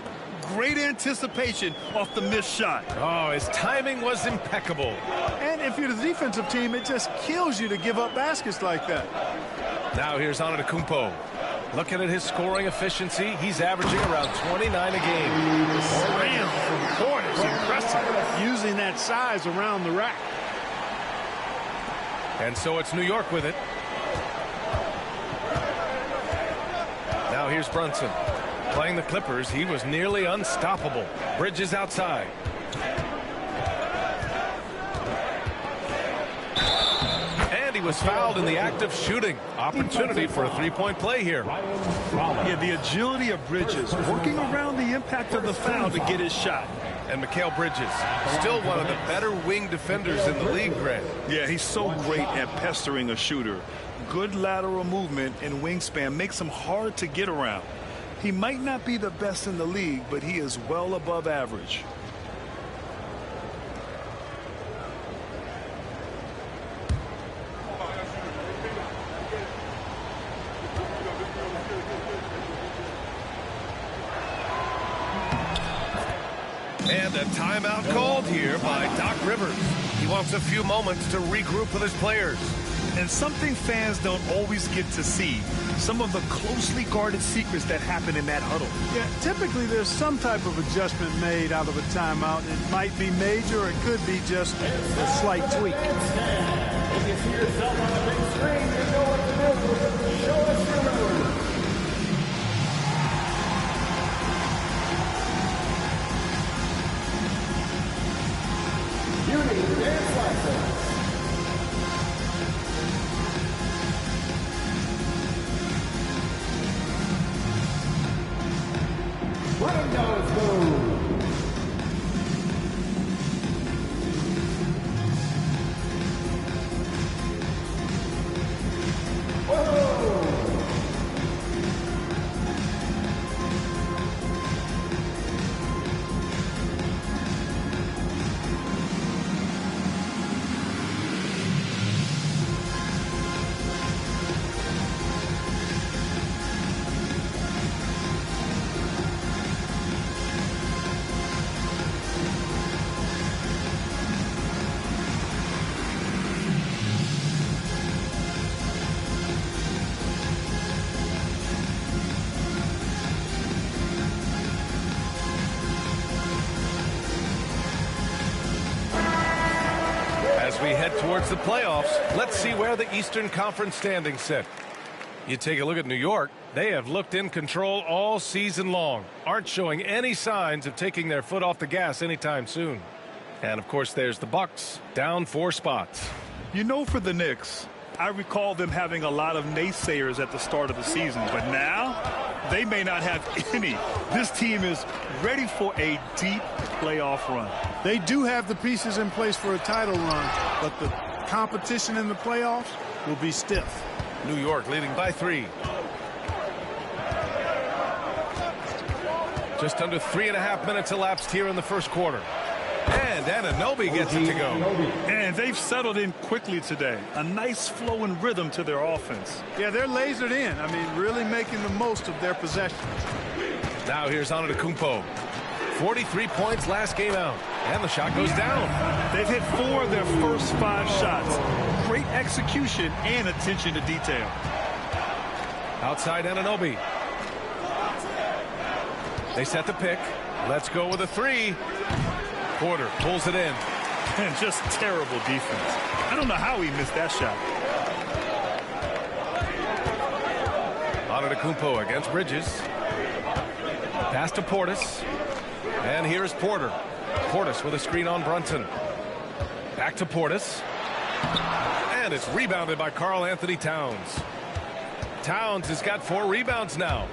Great anticipation off the missed shot. Oh, his timing was impeccable. And if you're the defensive team, it just kills you to give up baskets like that. Now here's Antetokounmpo. Looking at his scoring efficiency, he's averaging around 29 a game. Slam from court is impressive. Using that size around the rack. And so it's New York with it. Now here's Brunson. Playing the Clippers, he was nearly unstoppable. Bridges outside. And he was fouled in the act of shooting. Opportunity for a three-point play here. Yeah, the agility of Bridges, working around the impact of the foul to get his shot. And Mikal Bridges, still one of the better wing defenders in the league, Grant. Yeah, he's so great at pestering a shooter. Good lateral movement and wingspan makes him hard to get around. He might not be the best in the league, but he is well above average. And a timeout called here by Doc Rivers. He wants a few moments to regroup with his players. And something fans don't always get to see, some of the closely guarded secrets that happen in that huddle. Yeah, typically there's some type of adjustment made out of a timeout. It might be major, or it could be just a slight tweak. If you see yourself on the big screen, you know what to do. Show us your numbers. Beauty dance license. Windows move. As we head towards the playoffs, let's see where the Eastern Conference standings sit. You take a look at New York. They have looked in control all season long, aren't showing any signs of taking their foot off the gas anytime soon. And of course there's the Bucks, down 4 spots. You know, for the Knicks, I recall them having a lot of naysayers at the start of the season, but now they may not have any. This team is ready for a deep playoff run. They do have the pieces in place for a title run, but the competition in the playoffs will be stiff. New York leading by 3. Just under 3.5 minutes elapsed here in the first quarter. And Anunoby gets it to go. And they've settled in quickly today. A nice flow and rhythm to their offense. Yeah, they're lasered in. I mean, really making the most of their possession. Now here's Antetokounmpo. 43 points last game out. And the shot goes down. They've hit 4 of their first 5 shots. Great execution and attention to detail. Outside Anunoby. They set the pick. Let's go with a 3. Porter pulls it in. And just terrible defense. I don't know how he missed that shot. Antetokounmpo against Bridges. Pass to Portis. And here's Porter. Portis with a screen on Brunson. Back to Portis. And it's rebounded by Karl Anthony Towns. Towns has got 4 rebounds now.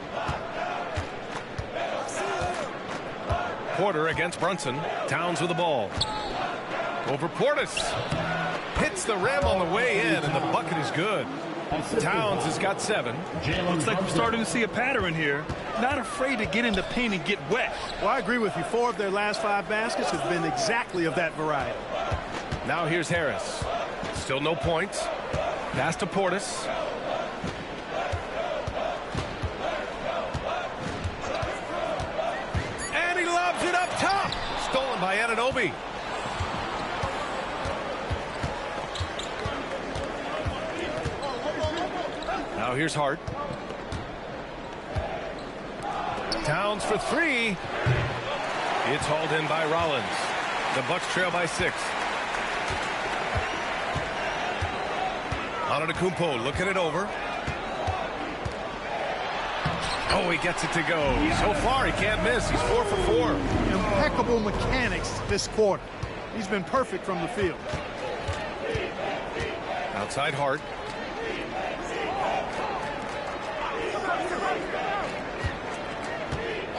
Porter against Brunson. Towns with the ball. Over Portis. Hits the rim on the way in, and the bucket is good. Towns has got 7. Looks like we're starting to see a pattern here. Not afraid to get in the paint and get wet. Well, I agree with you. 4 of their last 5 baskets have been exactly of that variety. Now here's Harris. Still no points. Pass to Portis. And he lobs it up top. Stolen by Anunoby. Now here's Hart. Towns for 3. It's hauled in by Rollins. The Bucks trail by 6. Antetokounmpo looking it over. Oh, he gets it to go. So far, he can't miss. He's 4 for 4. Impeccable mechanics this quarter. He's been perfect from the field. Outside Hart.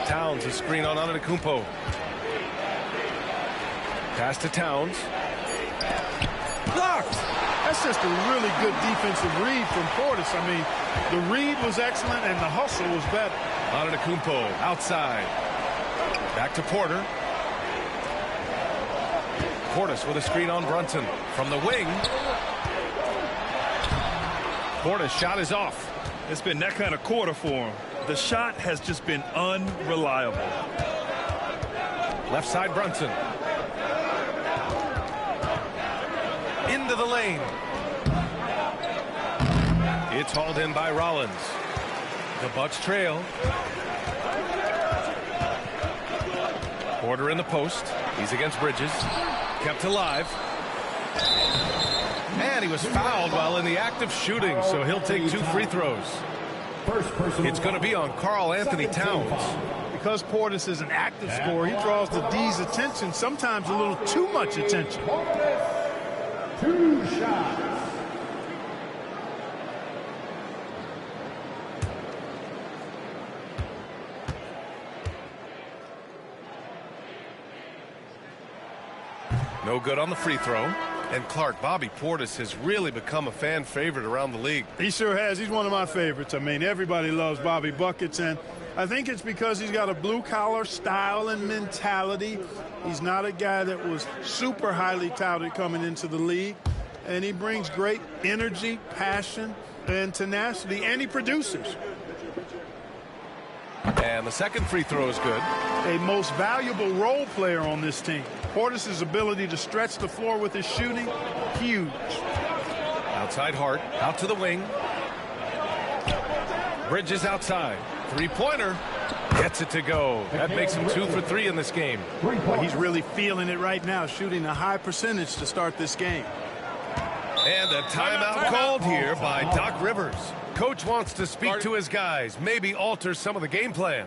Towns, a screen on Antetokounmpo. Pass to Towns. Blocked! That's just a really good defensive read from Portis. I mean, the read was excellent and the hustle was better. Antetokounmpo outside. Back to Porter. Portis with a screen on Brunson. From the wing. Portis' shot is off. It's been that kind of quarter for him. The shot has just been unreliable. Left side Brunson. Into the lane. It's hauled in by Rollins. The Bucks trail. Porter in the post. He's against Bridges. Kept alive. And he was fouled while in the act of shooting, so he'll take 2 free throws. It's going to be on Karl Anthony Towns. Because Portis is an active scorer, he draws the D's attention, sometimes a little too much attention. 2 shots. No good on the free throw. And Clark, Bobby Portis has really become a fan favorite around the league. He sure has. He's one of my favorites. I mean, everybody loves Bobby Buckets, and I think it's because he's got a blue-collar style and mentality. He's not a guy that was super highly touted coming into the league, and he brings great energy, passion, and tenacity, and he produces. And the second free throw is good. A most valuable role player on this team. Portis' ability to stretch the floor with his shooting, huge. Outside Hart, out to the wing. Bridges outside. Three-pointer. Gets it to go. That makes him 2 for 3 in this game. Well, he's really feeling it right now, shooting a high percentage to start this game. And a timeout called here by Doc Rivers. Coach wants to speak to his guys, maybe alter some of the game plan.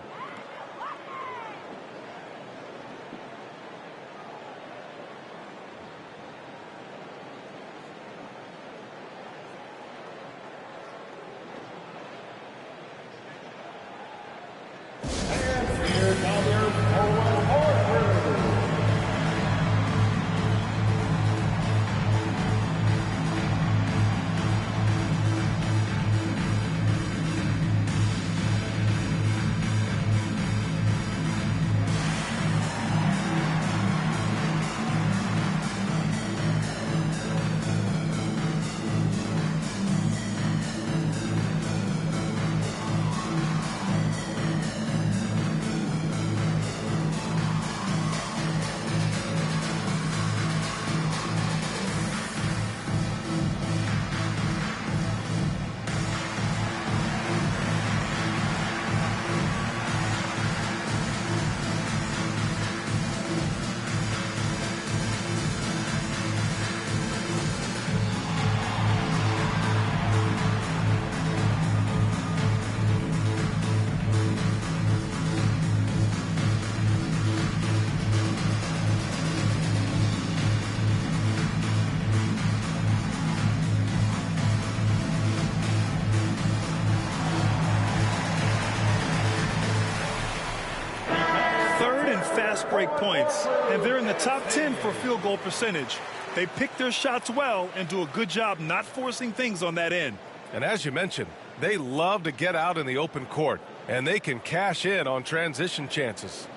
Break points, and they're in the top 10 for field goal percentage. They pick their shots well and do a good job not forcing things on that end. And as you mentioned, they love to get out in the open court, and they can cash in on transition chances.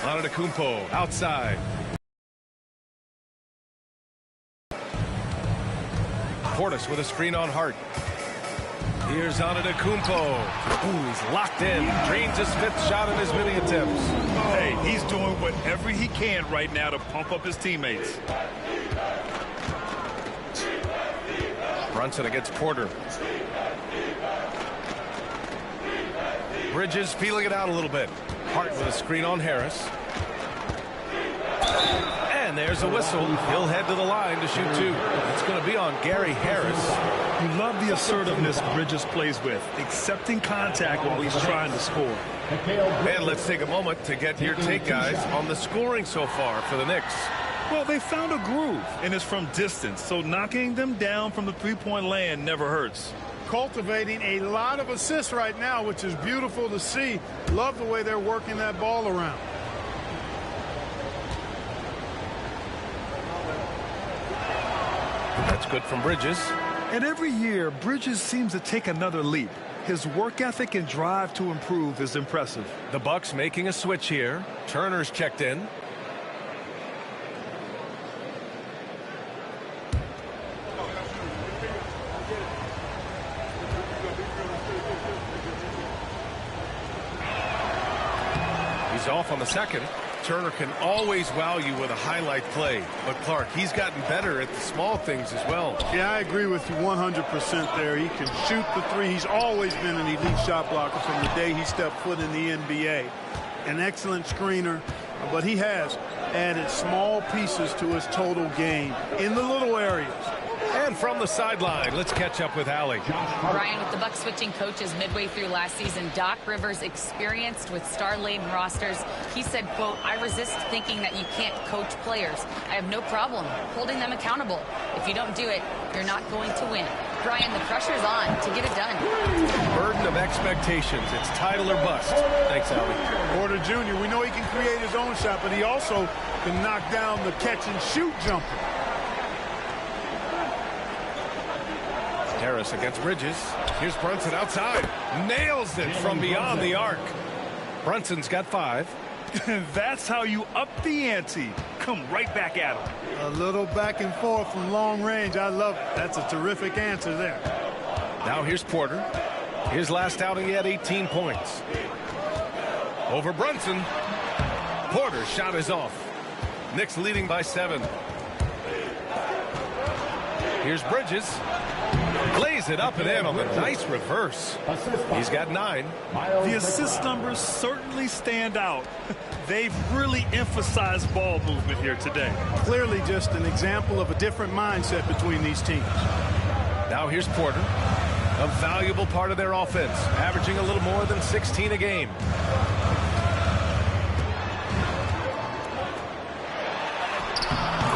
Antetokounmpo outside. Portis with a screen on Hart. Here's Antetokounmpo. Ooh, he's locked in. Drains his 5th shot in his many attempts. Hey, he's doing whatever he can right now to pump up his teammates. Brunson against Porter. Bridges feeling it out a little bit. Hart with a screen on Harris. And there's a whistle. He'll head to the line to shoot 2. It's going to be on Gary Harris. You love the assertiveness Bridges plays with, accepting contact while he's trying to score. And let's take a moment to get your take, guys, on the scoring so far for the Knicks. Well, they found a groove, and it's from distance, so knocking them down from the three-point land never hurts. Cultivating a lot of assists right now, which is beautiful to see. Love the way they're working that ball around. That's good from Bridges. And every year, Bridges seems to take another leap. His work ethic and drive to improve is impressive. The Bucks making a switch here. Turner's checked in. He's off on the second. Turner can always wow you with a highlight play. But Clark, he's gotten better at the small things as well. Yeah, I agree with you 100% there. He can shoot the 3. He's always been an elite shot blocker from the day he stepped foot in the NBA. An excellent screener, but he has added small pieces to his total game in the little areas. And from the sideline, let's catch up with Allie. Brian, with the Bucks switching coaches midway through last season, Doc Rivers experienced with star-laden rosters. He said, quote, "I resist thinking that you can't coach players. I have no problem holding them accountable. If you don't do it, you're not going to win." Brian, the pressure's on to get it done. Burden of expectations. It's title or bust. Thanks, Allie. Porter Jr., we know he can create his own shot, but he also can knock down the catch-and-shoot jumper. Harris against Bridges. Here's Brunson outside. Nails it from beyond the arc. Brunson's got 5. That's how you up the ante. Come right back at him. A little back and forth from long range. I love it. That's a terrific answer there. Now here's Porter. His last outing, he had 18 points. Over Brunson. Porter's shot is off. Knicks leading by 7. Here's Bridges. Lays it up and in on the nice reverse. He's got 9. The assist numbers certainly stand out. They've really emphasized ball movement here today. Clearly just an example of a different mindset between these teams. Now here's Porter. A valuable part of their offense, averaging a little more than 16 a game.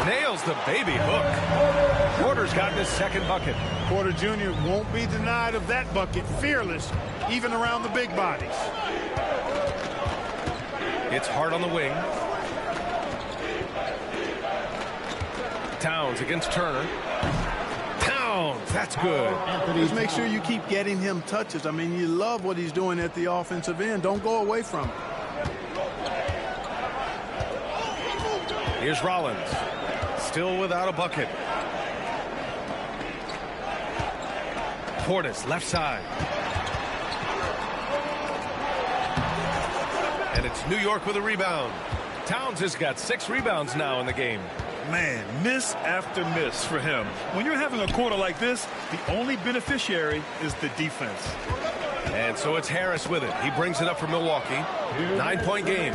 Nails the baby hook. Porter's gotten his 2nd bucket. Porter Jr. won't be denied of that bucket. Fearless, even around the big bodies. It's Hart on the wing. Towns against Turner. Towns, that's good. Just make sure you keep getting him touches. I mean, you love what he's doing at the offensive end. Don't go away from it. Here's Rollins. Still without a bucket. Portis, left side. And it's New York with a rebound. Towns has got 6 rebounds now in the game. Man, miss after miss for him. When you're having a quarter like this, the only beneficiary is the defense. And so it's Harris with it. He brings it up for Milwaukee. 9-point game.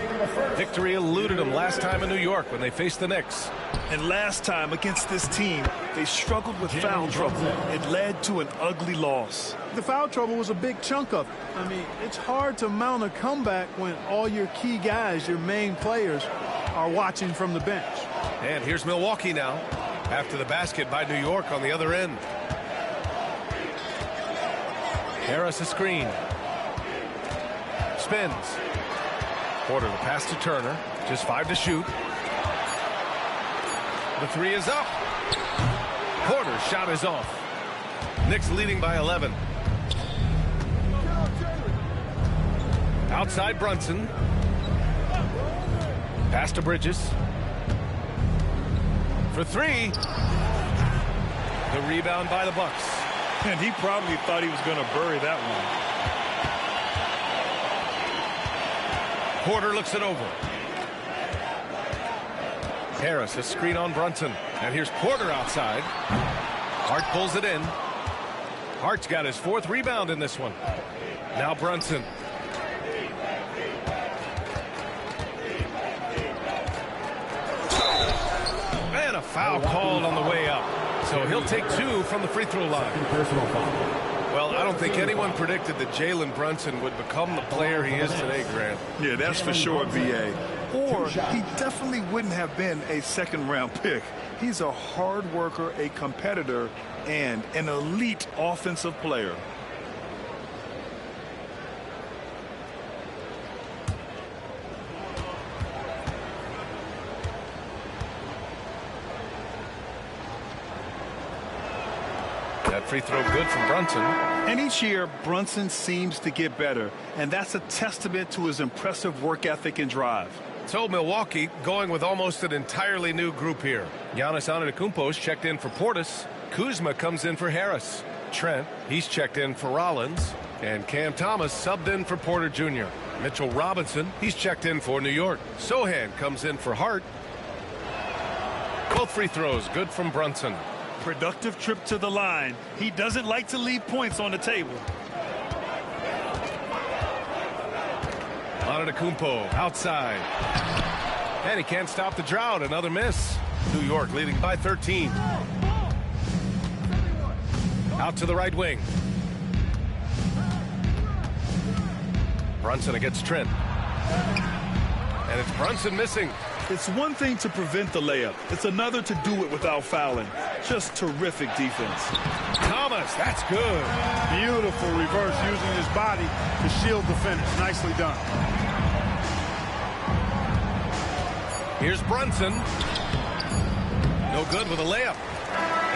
Victory eluded them last time in New York when they faced the Knicks. And last time against this team, they struggled with foul trouble. It led to an ugly loss. The foul trouble was a big chunk of it. I mean, it's hard to mount a comeback when all your key guys, your main players, are watching from the bench. And here's Milwaukee now after the basket by New York on the other end. Harris a screen. Spins. Porter the pass to Turner. Just 5 to shoot. The 3 is up. Porter's shot is off. Knicks leading by 11. Outside Brunson. Pass to Bridges. For 3. The rebound by the Bucks. And he probably thought he was going to bury that one. Porter looks it over. Harris a screen on Brunson. And here's Porter outside. Hart pulls it in. Hart's got his 4th rebound in this one. Now Brunson. And a foul called on the way up. So he'll take 2 from the free throw line. Well, I don't think anyone predicted that Jalen Brunson would become the player he is today, Grant. Yeah, that's for sure, B.A. Or he definitely wouldn't have been a second-round pick. He's a hard worker, a competitor, and an elite offensive player. That free throw good from Brunson. And each year, Brunson seems to get better, and that's a testament to his impressive work ethic and drive. So Milwaukee going with almost an entirely new group here. Giannis Antetokounmpo's checked in for Portis. Kuzma comes in for Harris. Trent, he's checked in for Rollins. And Cam Thomas subbed in for Porter Jr. Mitchell Robinson, he's checked in for New York. Sohan comes in for Hart. Both free throws good from Brunson. Productive trip to the line. He doesn't like to leave points on the table. Antetokounmpo outside. And he can't stop the drought. Another miss. New York leading by 13. Out to the right wing. Brunson against Trent. And it's Brunson missing. It's one thing to prevent the layup. It's another to do it without fouling. Just terrific defense. Thomas, that's good. Beautiful reverse using his body to shield the finish. Nicely done. Here's Brunson. No good with a layup.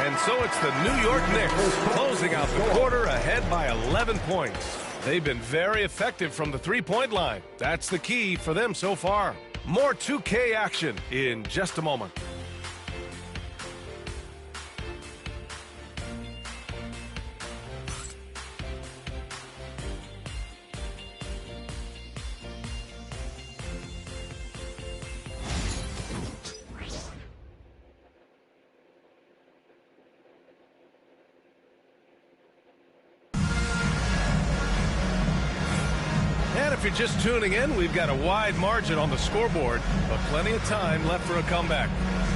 And so it's the New York Knicks closing out the quarter ahead by 11 points. They've been very effective from the three-point line. That's the key for them so far. More 2K action in just a moment. If you're just tuning in, we've got a wide margin on the scoreboard, but plenty of time left for a comeback.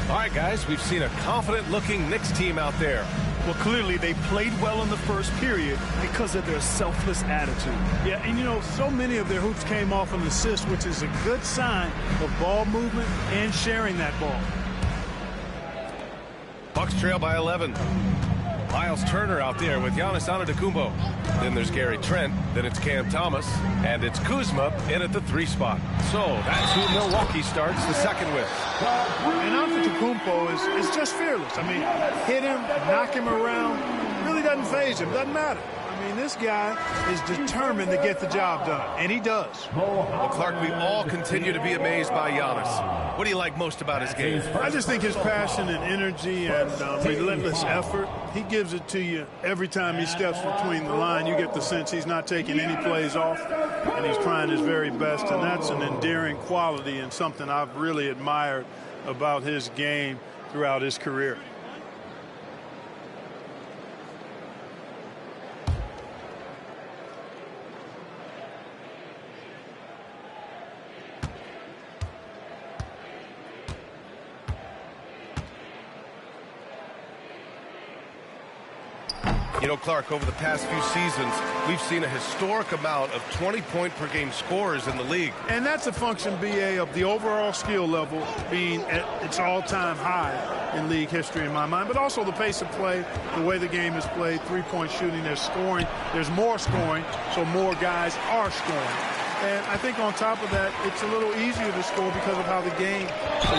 All right, guys, we've seen a confident-looking Knicks team out there. Well, clearly they played well in the first period because of their selfless attitude. Yeah, and you know, so many of their hoops came off an assist, which is a good sign of ball movement and sharing that ball. Bucks trail by 11. Miles Turner out there with Giannis Antetokounmpo. Then there's Gary Trent. Then it's Cam Thomas. And it's Kuzma in at the 3 spot. So that's who Milwaukee starts the second with. And Antetokounmpo is just fearless. I mean, hit him, knock him around. Really doesn't faze him. Doesn't matter. I mean, this guy is determined to get the job done, and he does. Well, Clark, we all continue to be amazed by Giannis. What do you like most about his game? I just think his passion and energy and relentless effort, he gives it to you every time he steps between the line. You get the sense he's not taking any plays off, and he's trying his very best, and that's an endearing quality and something I've really admired about his game throughout his career. You know, Clark, over the past few seasons, we've seen a historic amount of 20-point-per-game scorers in the league. And that's a function, BA, of the overall skill level being at its all-time high in league history in my mind, but also the pace of play, the way the game is played, three-point shooting, there's scoring, there's more scoring, so more guys are scoring. And I think on top of that, it's a little easier to score because of how the game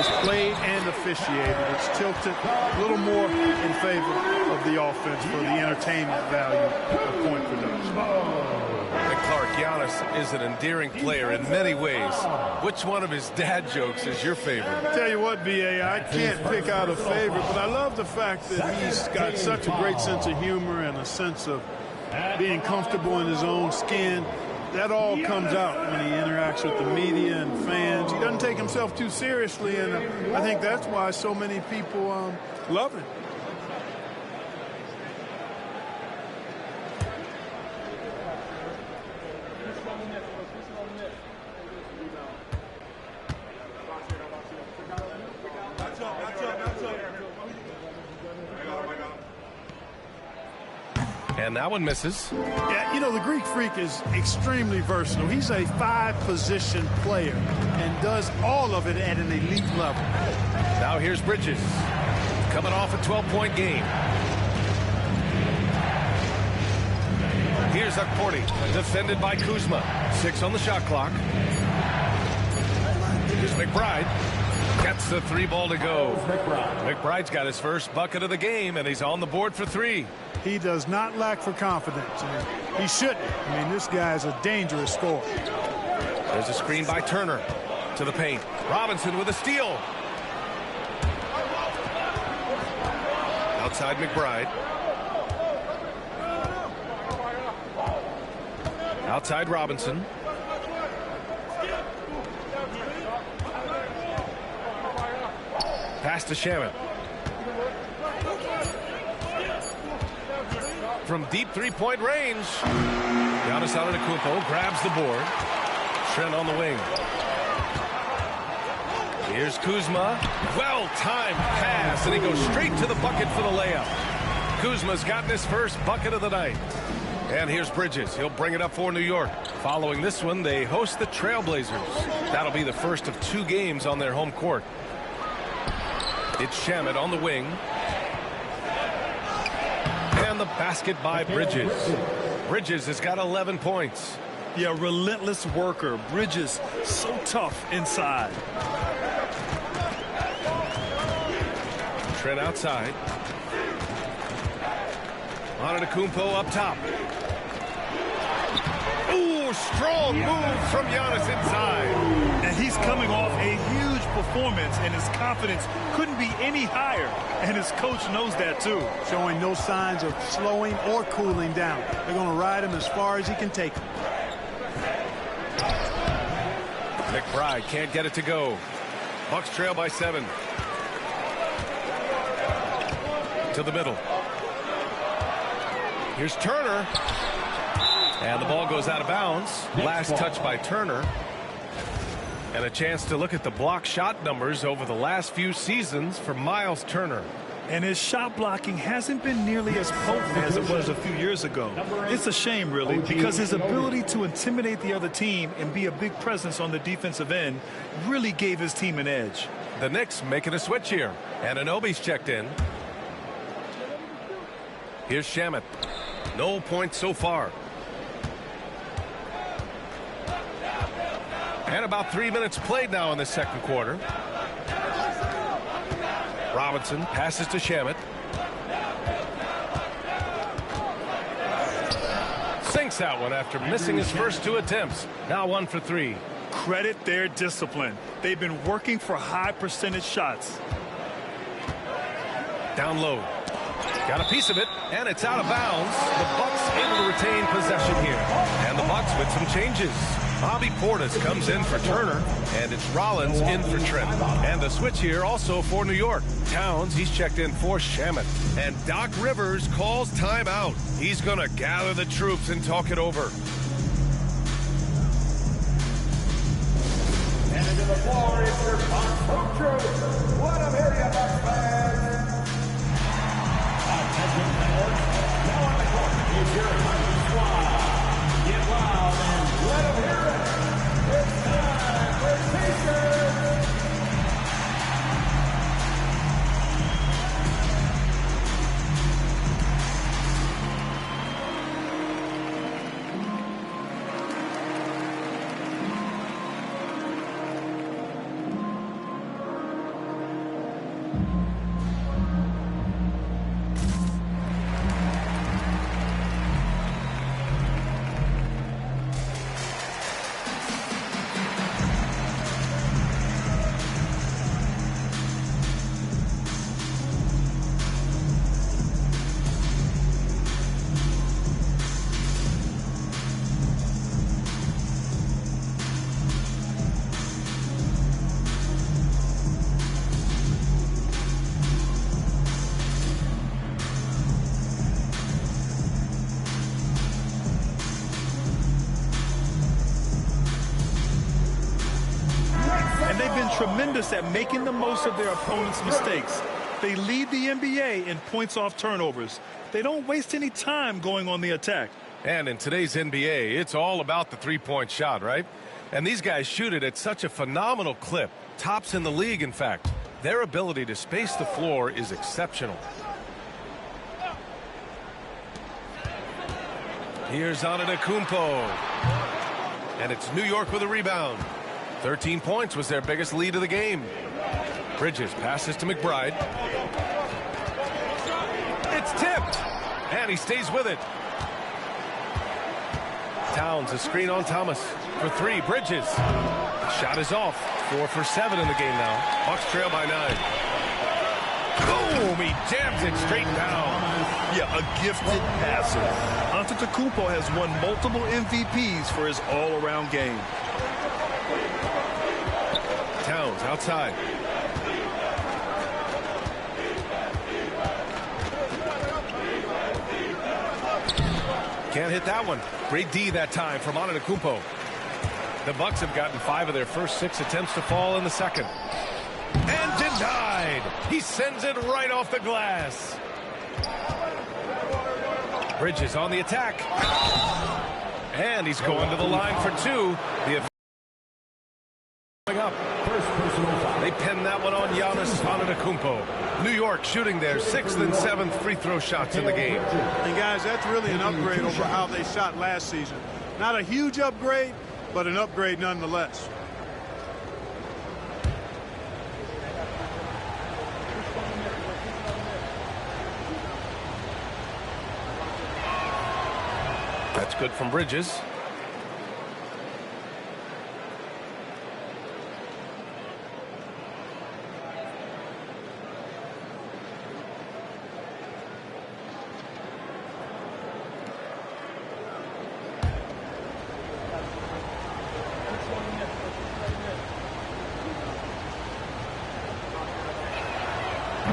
is played and officiated. It's tilted a little more in favor of the offense for the entertainment value of point production. And Clark, Giannis is an endearing player in many ways. Which one of his dad jokes is your favorite? Tell you what, BA, I can't pick out a favorite, but I love the fact that he's got such a great sense of humor and a sense of being comfortable in his own skin. That all comes out when he interacts with the media and fans. He doesn't take himself too seriously, and I think that's why so many people love him. And that one misses. Yeah, you know, the Greek Freak is extremely versatile. He's a 5-position player and does all of it at an elite level. Now here's Bridges, coming off a 12-point game. Here's Akporti, defended by Kuzma. 6 on the shot clock. Here's McBride. Gets the 3-ball to go. McBride's got his first bucket of the game, and he's on the board for 3. He does not lack for confidence. He shouldn't. I mean, this guy is a dangerous scorer. There's a screen by Turner to the paint. Robinson with a steal. Outside McBride. Outside Robinson. Pass to Shamet. From deep three-point range. Giannis Antetokounmpo grabs the board. Trent on the wing. Here's Kuzma. Well-timed pass, and he goes straight to the bucket for the layup. Kuzma's gotten his first bucket of the night. And here's Bridges. He'll bring it up for New York. Following this one, they host the Trailblazers. That'll be the first of 2 games on their home court. It's Shamet on the wing. And the basket by Bridges. Bridges has got 11 points. Yeah, relentless worker. Bridges, so tough inside. Trent outside. Antetokounmpo up top. Ooh, strong move from Giannis inside. And he's coming off a huge performance, and his confidence couldn't be any higher. And his coach knows that, too. Showing no signs of slowing or cooling down. They're going to ride him as far as he can take him. McBride can't get it to go. Bucks trail by 7. To the middle. Here's Turner. And the ball goes out of bounds. Last touch by Turner. And a chance to look at the block shot numbers over the last few seasons for Miles Turner. And his shot blocking hasn't been nearly as potent as it was a few years ago. It's a shame, really, because his ability to intimidate the other team and be a big presence on the defensive end really gave his team an edge. The Knicks making a switch here. And Anunoby's checked in. Here's Shamet. No points so far. And about 3 minutes played now in the second quarter. Robinson passes to Shamet. Sinks that one after missing his first 2 attempts. Now 1 for 3. Credit their discipline. They've been working for high percentage shots. Down low. Got a piece of it, and it's out of bounds. The Bucks able to retain possession here. And the Bucks with some changes. Bobby Portis comes in for Turner, and it's Rollins in for Trent. And the switch here also for New York. Towns, he's checked in for Shamet. And Doc Rivers calls timeout. He's going to gather the troops and talk it over. And into the floor is your Bucks coach. What up here, you Bucks fans? Attention, fans. Now on the been tremendous at making the most of their opponent's mistakes. They lead the NBA in points off turnovers. They don't waste any time going on the attack. And in today's NBA, it's all about the three-point shot, right? And these guys shoot it at such a phenomenal clip. Tops in the league, in fact. Their ability to space the floor is exceptional. Here's Antetokounmpo. And it's New York with a rebound. 13 points was their biggest lead of the game. Bridges passes to McBride. It's tipped. And he stays with it. Towns, a screen on Thomas. For three, Bridges. Shot is off. 4 for 7 in the game now. Bucks trail by 9. Boom! He jams it straight down. Yeah, a gifted passer. Antetokounmpo has won multiple MVPs for his all-around game. Towns outside. Can't hit that one. Great D that time from Antetokounmpo. The Bucks have gotten 5 of their first 6 attempts to fall in the second. And denied. He sends it right off the glass. Bridges on the attack. And he's going to the line for 2. Up. They pin that one on Giannis Antetokounmpo. New York shooting their 6th and 7th free throw shots in the game. And guys, that's really an upgrade over how they shot last season. Not a huge upgrade, but an upgrade nonetheless. That's good from Bridges.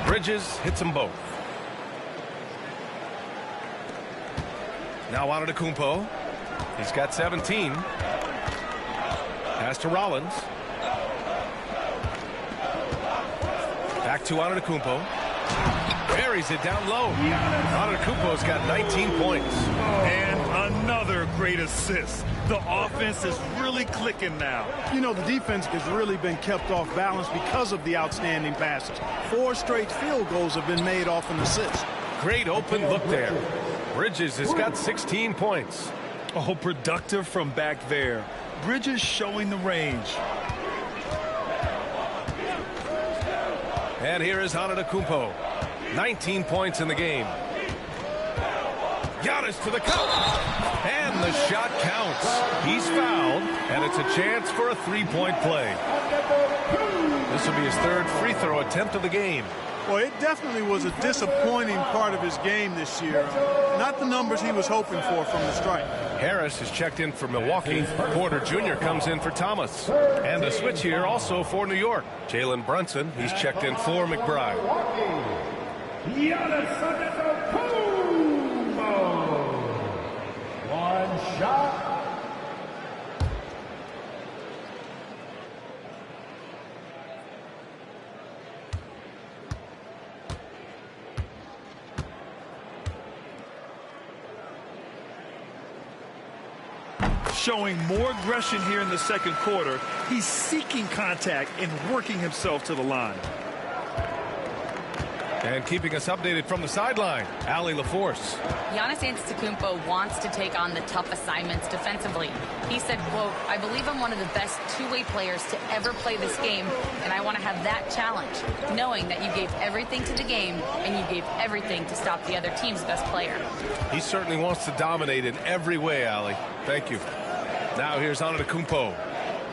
Bridges hits them both. Now Antetokounmpo. He's got 17. Pass to Rollins. Back to Antetokounmpo. Buries it down low. Antetokounmpo's got 19 points. And another great assist. The offense is really clicking now. You know, the defense has really been kept off balance because of the outstanding passes. 4 straight field goals have been made off an assist. Great open look there. Bridges has got 16 points. Oh, productive from back there. Bridges showing the range. And here is Antetokounmpo. 19 points in the game. Giannis to the cup. And the shot counts. He's fouled, and it's a chance for a three-point play. This will be his 3rd free throw attempt of the game. Well, it definitely was a disappointing part of his game this year. Not the numbers he was hoping for from the strike. Harris is checked in for Milwaukee. Porter Jr. comes in for Thomas. And a switch here also for New York. Jalen Brunson, he's checked in for McBride. Giannis Antetokounmpo. One shot. Showing more aggression here in the second quarter. He's seeking contact and working himself to the line. And keeping us updated from the sideline, Allie LaForce. Giannis Antetokounmpo wants to take on the tough assignments defensively. He said, quote, "I believe I'm one of the best two-way players to ever play this game, and I want to have that challenge, knowing that you gave everything to the game and you gave everything to stop the other team's best player." He certainly wants to dominate in every way, Allie. Thank you. Now here's Antetokounmpo.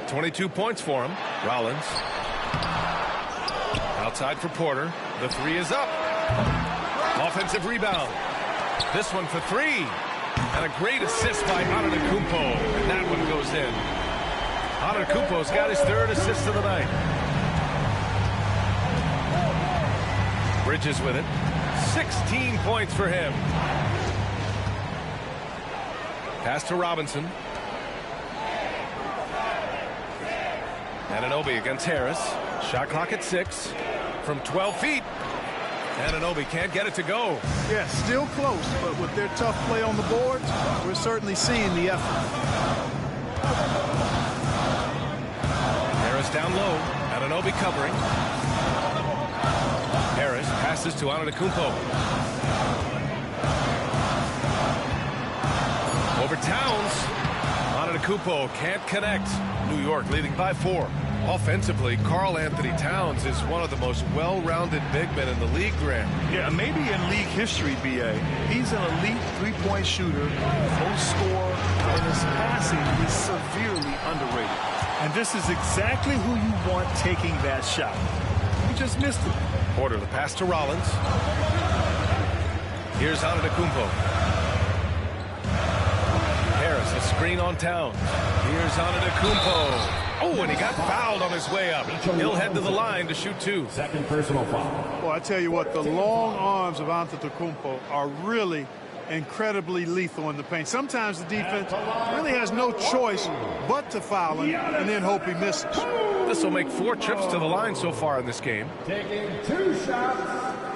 22 points for him. Rollins. Outside for Porter. The 3 is up. Offensive rebound. This one for 3. And a great assist by Antetokounmpo. And that one goes in. Antetokounmpo's got his 3rd assist of the night. Bridges with it. 16 points for him. Pass to Robinson. Anunoby against Harris. Shot clock at 6 from 12 feet. Anunoby can't get it to go. Yeah, still close, but with their tough play on the boards, we're certainly seeing the effort. Harris down low. Anunoby covering. Harris passes to Antetokounmpo. Over Towns. Antetokounmpo can't connect. New York leading by 4. Offensively, Karl Anthony Towns is one of the most well-rounded big men in the league, Grant. Yeah, maybe in league history, B.A. He's an elite three-point shooter, most scorer, and his passing is severely underrated. And this is exactly who you want taking that shot. He just missed it. Porter, the pass to Rollins. Here's Antetokounmpo. Harris, a screen on Towns. Here's Antetokounmpo. Oh, and he got fouled on his way up. He'll head to the line to shoot 2. Second personal foul. Well, I tell you what, the long arms of Antetokounmpo are really incredibly lethal in the paint. Sometimes the defense really has no choice but to foul him and then hope he misses. This will make 4 trips to the line so far in this game. Taking 2 shots.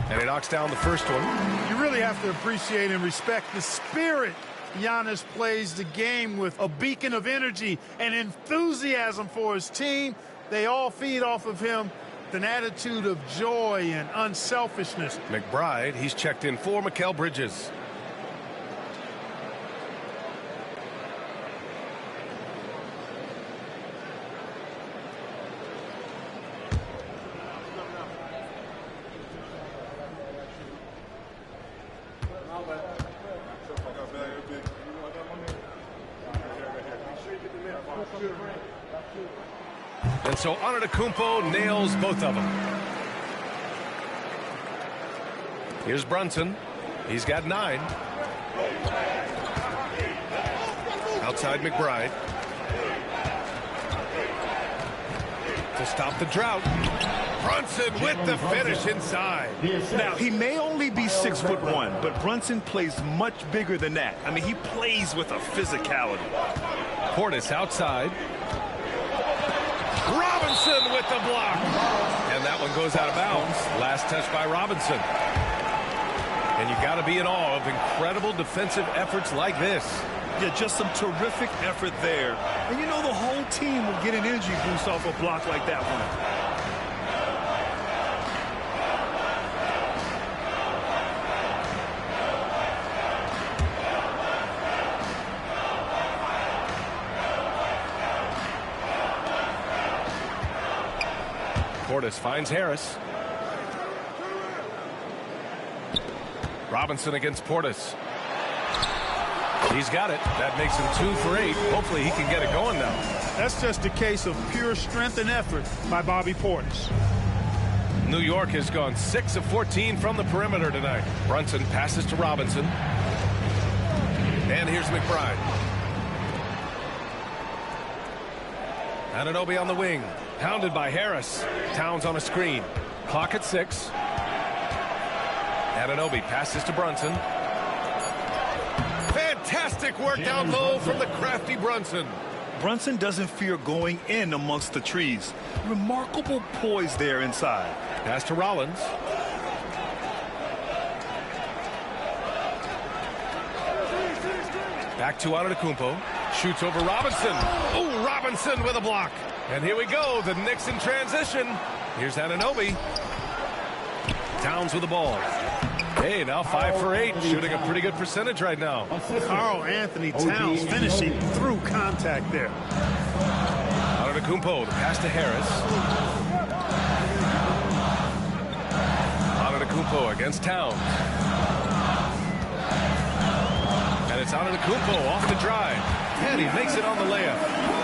And he knocks down the first one. You really have to appreciate and respect the spirit Giannis plays the game with, a beacon of energy and enthusiasm for his team. They all feed off of him with an attitude of joy and unselfishness. McBride, he's checked in for Mikal Bridges. And so Antetokounmpo nails both of them. Here's Brunson. He's got 9. Outside McBride. To stop the drought. Brunson with the finish inside. Now, he may only be 6'1", but Brunson plays much bigger than that. I mean, he plays with a physicality. Portis outside. Robinson with the block. And that one goes out of bounds. Last touch by Robinson. And you got to be in awe of incredible defensive efforts like this. Yeah, just some terrific effort there. And you know the whole team will get an energy boost off a block like that one. Portis finds Harris. Robinson against Portis. He's got it. That makes him 2 for 8. Hopefully he can get it going now. That's just a case of pure strength and effort by Bobby Portis. New York has gone 6 of 14 from the perimeter tonight. Brunson passes to Robinson. And here's McBride. Anunoby on the wing. Pounded by Harris. Towns on a screen. Clock at 6. Anunoby passes to Brunson. Fantastic work down low from the crafty Brunson. Brunson doesn't fear going in amongst the trees. Remarkable poise there inside. Pass to Rollins. Back to Antetokounmpo. Shoots over Robinson. Oh, Robinson with a block. And here we go. The Knicks in transition. Here's Anunoby. Towns with the ball. Hey, now 5 for 8. Shooting a pretty good percentage right now. Karl Anthony Towns finishing through contact there. Antetokounmpo, the pass to Harris. Antetokounmpo against Towns. And it's Antetokounmpo off the drive. And he makes it on the layup.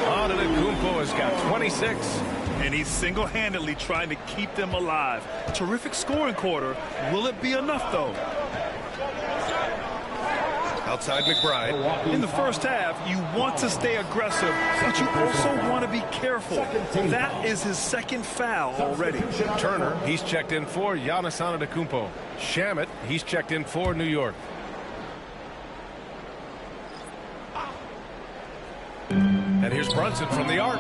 Antetokounmpo has got 26. And he's single-handedly trying to keep them alive. Terrific scoring quarter. Will it be enough, though? Outside McBride. In the first half, you want to stay aggressive, but you also want to be careful. That is his second foul already. Turner, he's checked in for Giannis Antetokounmpo. Shamet, he's checked in for New York. And here's Brunson from the arc.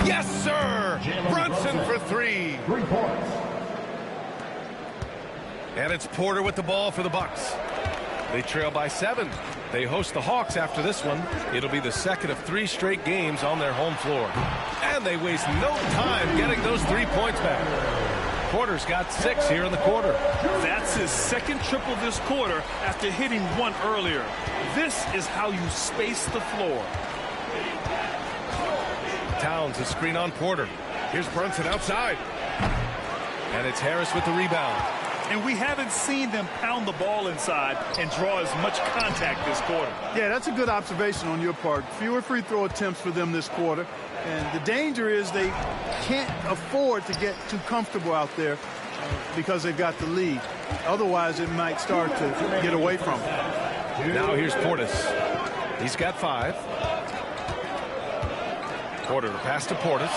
Yes, sir! Brunson for 3. 3 points. And it's Porter with the ball for the Bucks. They trail by 7. They host the Hawks after this one. It'll be the second of 3 straight games on their home floor. And they waste no time getting those 3 points back. Porter's got 6 here in the quarter. That's his second triple this quarter after hitting 1 earlier. This is how you space the floor. Towns a screen on Porter. Here's Brunson outside. And it's Harris with the rebound. And we haven't seen them pound the ball inside and draw as much contact this quarter. Yeah, that's a good observation on your part. Fewer free throw attempts for them this quarter. And the danger is they can't afford to get too comfortable out there because they've got the lead. Otherwise, it might start to get away from them. Now here's Portis. He's got 5. Porter pass to Portis.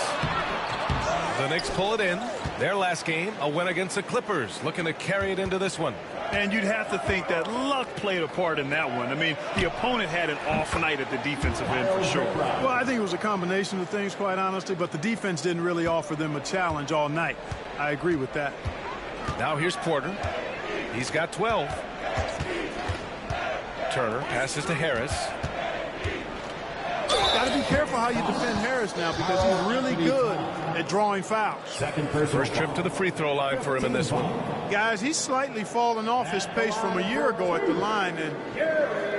The Knicks pull it in. Their last game, a win against the Clippers, looking to carry it into this one. And you'd have to think that luck played a part in that one. I mean, the opponent had an off night at the defensive end for sure. Well, I think it was a combination of things, quite honestly, but the defense didn't really offer them a challenge all night. I agree with that. Now here's Porter. He's got 12. Turner passes to Harris. Got to be careful how you defend Harris now because he's really good at drawing fouls. First trip to the free throw line for him in this one. Guys, he's slightly fallen off his pace from a year ago at the line, and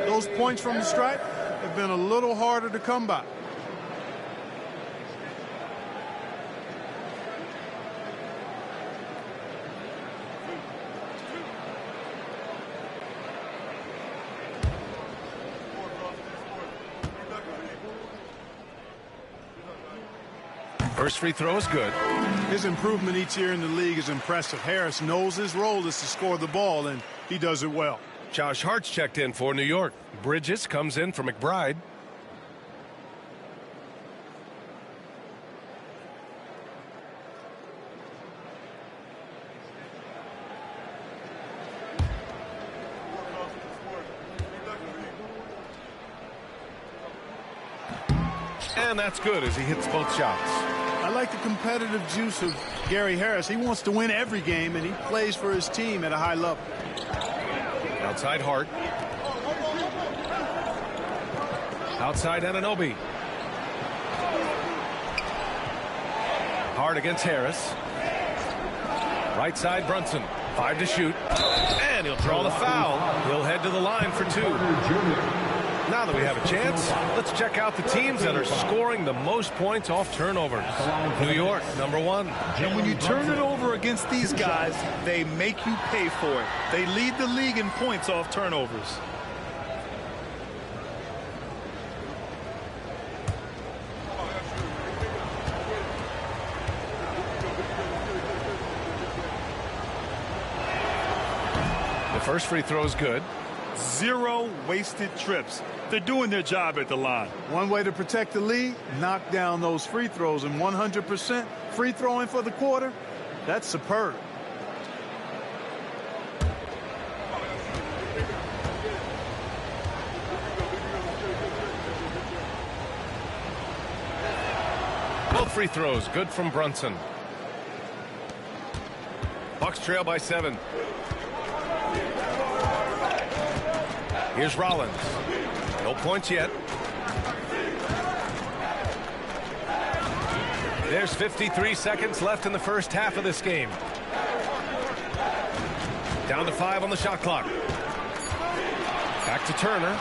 those points from the stripe have been a little harder to come by. First free throw is good. His improvement each year in the league is impressive. Harris knows his role is to score the ball, and he does it well. Josh Hart's checked in for New York. Bridges comes in for McBride. And that's good as he hits both shots. I like the competitive juice of Gary Harris. He wants to win every game, and he plays for his team at a high level. Outside Hart. Outside Anunoby. Hart against Harris. Right side Brunson. 5 to shoot. And he'll draw the foul. He'll head to the line for 2. Now that we have a chance, let's check out the teams that are scoring the most points off turnovers. New York, number 1. And when you turn it over against these guys, they make you pay for it. They lead the league in points off turnovers. The first free throw is good. 0 wasted trips. They're doing their job at the line. One way to protect the lead, knock down those free throws, and 100% free throwing for the quarter, that's superb. Both free throws good from Brunson. Bucks trail by 7. Here's Rollins. No points yet. There's 53 seconds left in the first half of this game. Down to 5 on the shot clock. Back to Turner.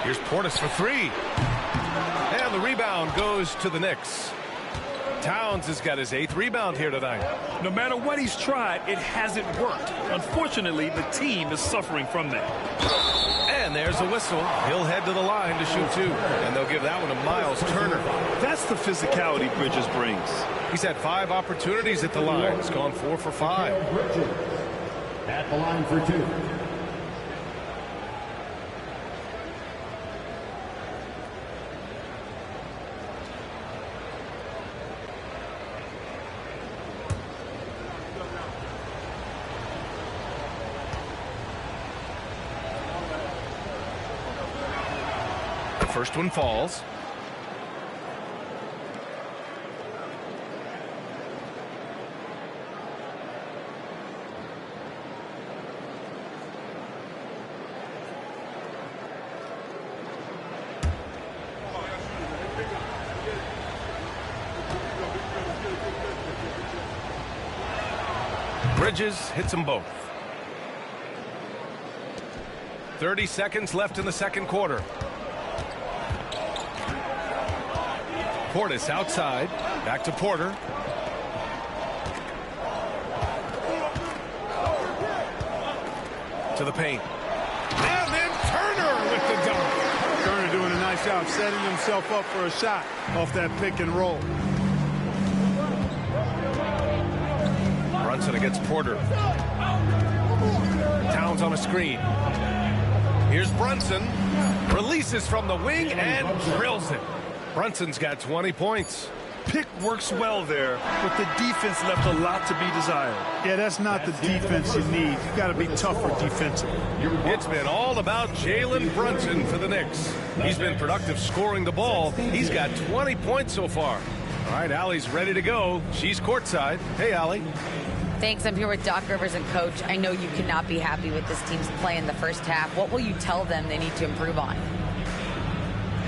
Here's Portis for 3. And the rebound goes to the Knicks. Towns has got his 8th rebound here tonight. No matter what he's tried, it hasn't worked. Unfortunately, the team is suffering from that. And there's a whistle. He'll head to the line to shoot 2. And they'll give that one to Miles Turner. That's the physicality Bridges brings. He's had 5 opportunities at the line. He's gone 4 for 5. At the line for 2. First one falls. Bridges hits them both. 30 seconds left in the second quarter. Portis outside. Back to Porter. To the paint. And then Turner with the dunk. Turner doing a nice job setting himself up for a shot off that pick and roll. Brunson against Porter. Towns on a screen. Here's Brunson. Releases from the wing and drills it. Brunson's got 20 points. Pick works well there, but the defense left a lot to be desired. Yeah, that's not the defense you need. You got to be tougher defensively. It's been all about Jalen Brunson for the Knicks. He's been productive scoring the ball. He's got 20 points so far. All right, Allie's ready to go. She's courtside. Hey, Allie. Thanks. I'm here with Doc Rivers and Coach. I know you cannot be happy with this team's play in the first half. What will you tell them they need to improve on?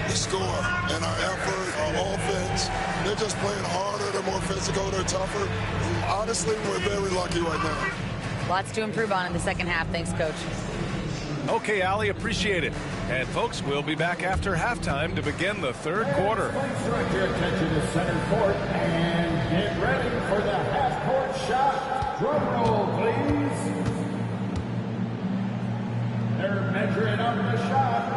The score and our effort, our offense. They're just playing harder. They're more physical. They're tougher. Honestly, we're very lucky right now. Lots to improve on in the second half. Thanks, Coach. Okay, Allie, appreciate it. And, folks, we'll be back after halftime to begin the third quarter. Direct your attention to center court and get ready for the half-court shot. Drum roll, please. They're measuring up the shot.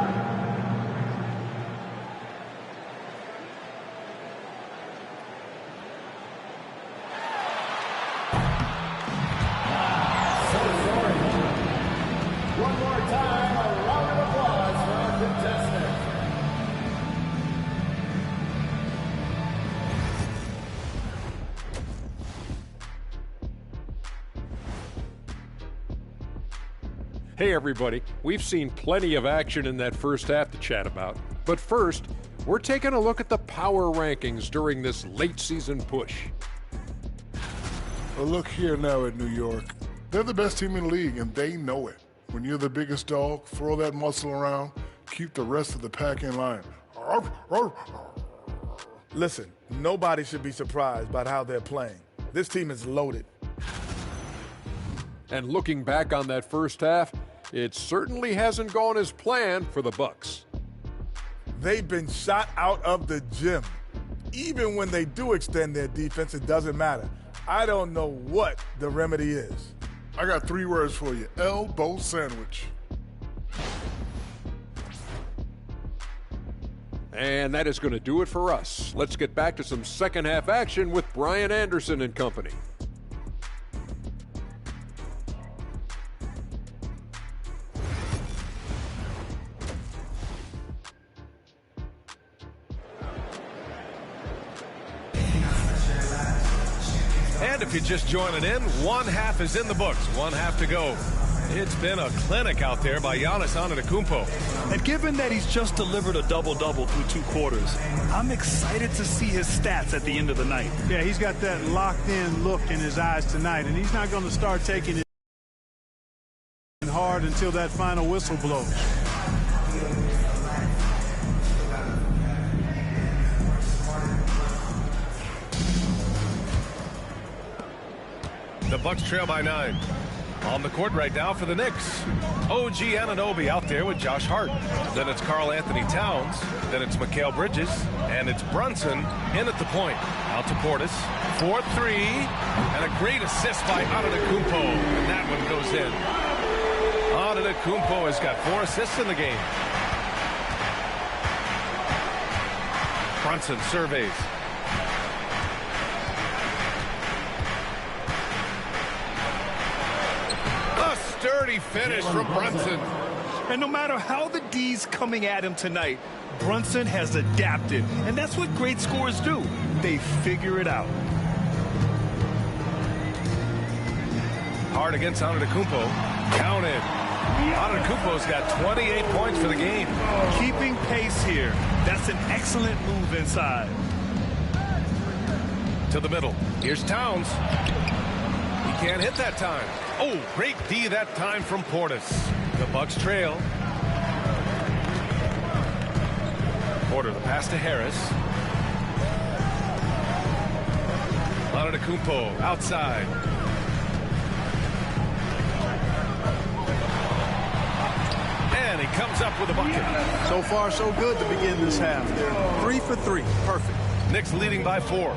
One more time, a round of applause for our contestant. Hey everybody, we've seen plenty of action in that first half to chat about. But first, we're taking a look at the power rankings during this late season push. Well, look here now at New York. They're the best team in the league, and they know it. When you're the biggest dog, throw that muscle around, keep the rest of the pack in line. Listen, nobody should be surprised by how they're playing. This team is loaded. And looking back on that first half, it certainly hasn't gone as planned for the Bucks. They've been shot out of the gym. Even when they do extend their defense, it doesn't matter. I don't know what the remedy is. I got 3 words for you. Elbow sandwich. And that is going to do it for us. Let's get back to some second half action with Brian Anderson and company. And if you're just joining in, one half is in the books, one half to go. It's been a clinic out there by Giannis Antetokounmpo. And given that he's just delivered a double-double through 2 quarters, I'm excited to see his stats at the end of the night. Yeah, he's got that locked-in look in his eyes tonight, and he's not going to start taking it hard until that final whistle blows. The Bucks trail by 9. On the court right now for the Knicks. OG Anunoby out there with Josh Hart. Then it's Karl Anthony Towns. Then it's Mikal Bridges. And it's Brunson in at the point. Out to Portis. 4-3. And a great assist by Antetokounmpo. And that one goes in. Antetokounmpo has got 4 assists in the game. Brunson surveys. A sturdy finish from Brunson. And no matter how the D's coming at him tonight, Brunson has adapted. And that's what great scorers do. They figure it out. Hard against Antetokounmpo. Counted. Antetokounmpo's got 28 points for the game. Keeping pace here. That's an excellent move inside. To the middle. Here's Towns. He can't hit that time. Oh, great D that time from Portis. The Bucks trail. Porter, the pass to Harris. Antetokounmpo outside. And he comes up with a bucket. So far, so good to begin this half. They're 3 for 3. Perfect. Knicks leading by 4.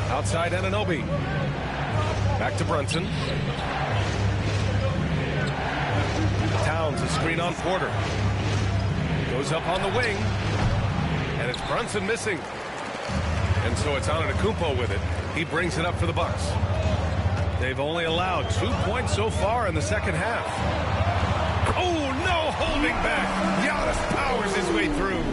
Outside Anunoby. Back to Brunson. Towns, a screen on Porter. Goes up on the wing. And it's Brunson missing. And so it's Antetokounmpo with it. He brings it up for the Bucks. They've only allowed 2 points so far in the second half. Oh, no holding back. Giannis powers his way through.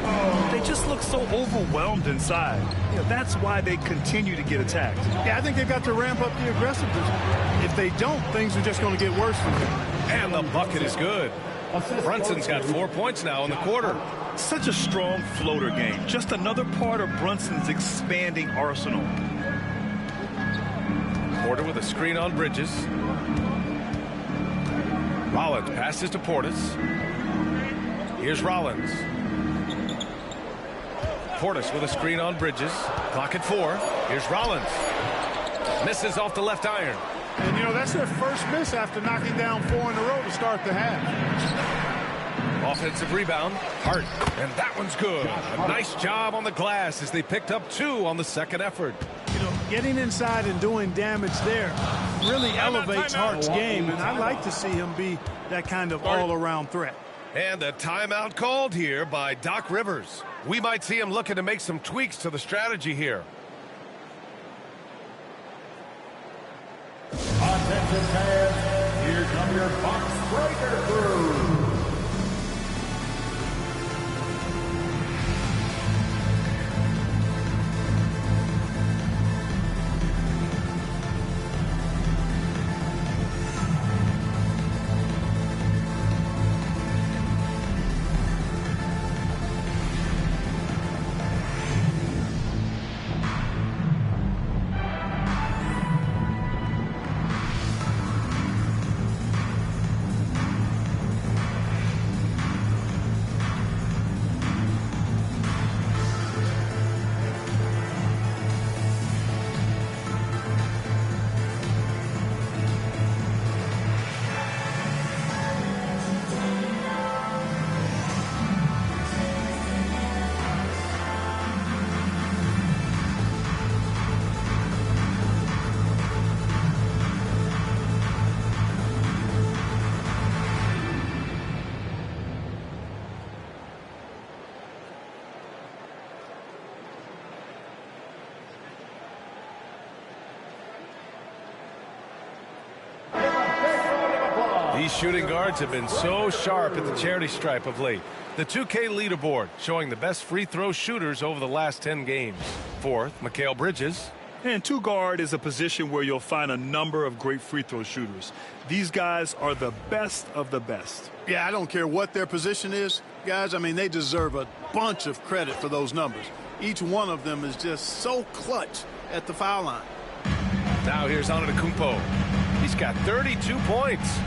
They just look so overwhelmed inside. That's why they continue to get attacked. Yeah, I think they've got to ramp up the aggressiveness. If they don't, things are just going to get worse for them. And the bucket is good. Brunson's got 4 points now in the quarter. Such a strong floater game. Just another part of Brunson's expanding arsenal. Porter with a screen on Bridges. Rollins passes to Portis. Here's Rollins. Portis with a screen on Bridges. Clock at 4. Here's Rollins. Misses off the left iron. And, you know, that's their first miss after knocking down 4 in a row to start the half. Offensive rebound. Hart. And that one's good. A nice job on the glass as they picked up 2 on the second effort. You know, getting inside and doing damage there really elevates Hart's game, and I like to see him be that kind of all-around threat. And a timeout called here by Doc Rivers. We might see him looking to make some tweaks to the strategy here. Attention fans, here come your box breaker crew. These shooting guards have been so sharp at the charity stripe of late. The 2K leaderboard showing the best free throw shooters over the last 10 games. 4th, Mikal Bridges. And 2 guard is a position where you'll find a number of great free throw shooters. These guys are the best of the best. Yeah, I don't care what their position is, guys. I mean, they deserve a bunch of credit for those numbers. Each one of them is just so clutch at the foul line. Now here's Antetokounmpo. He's got 32 points.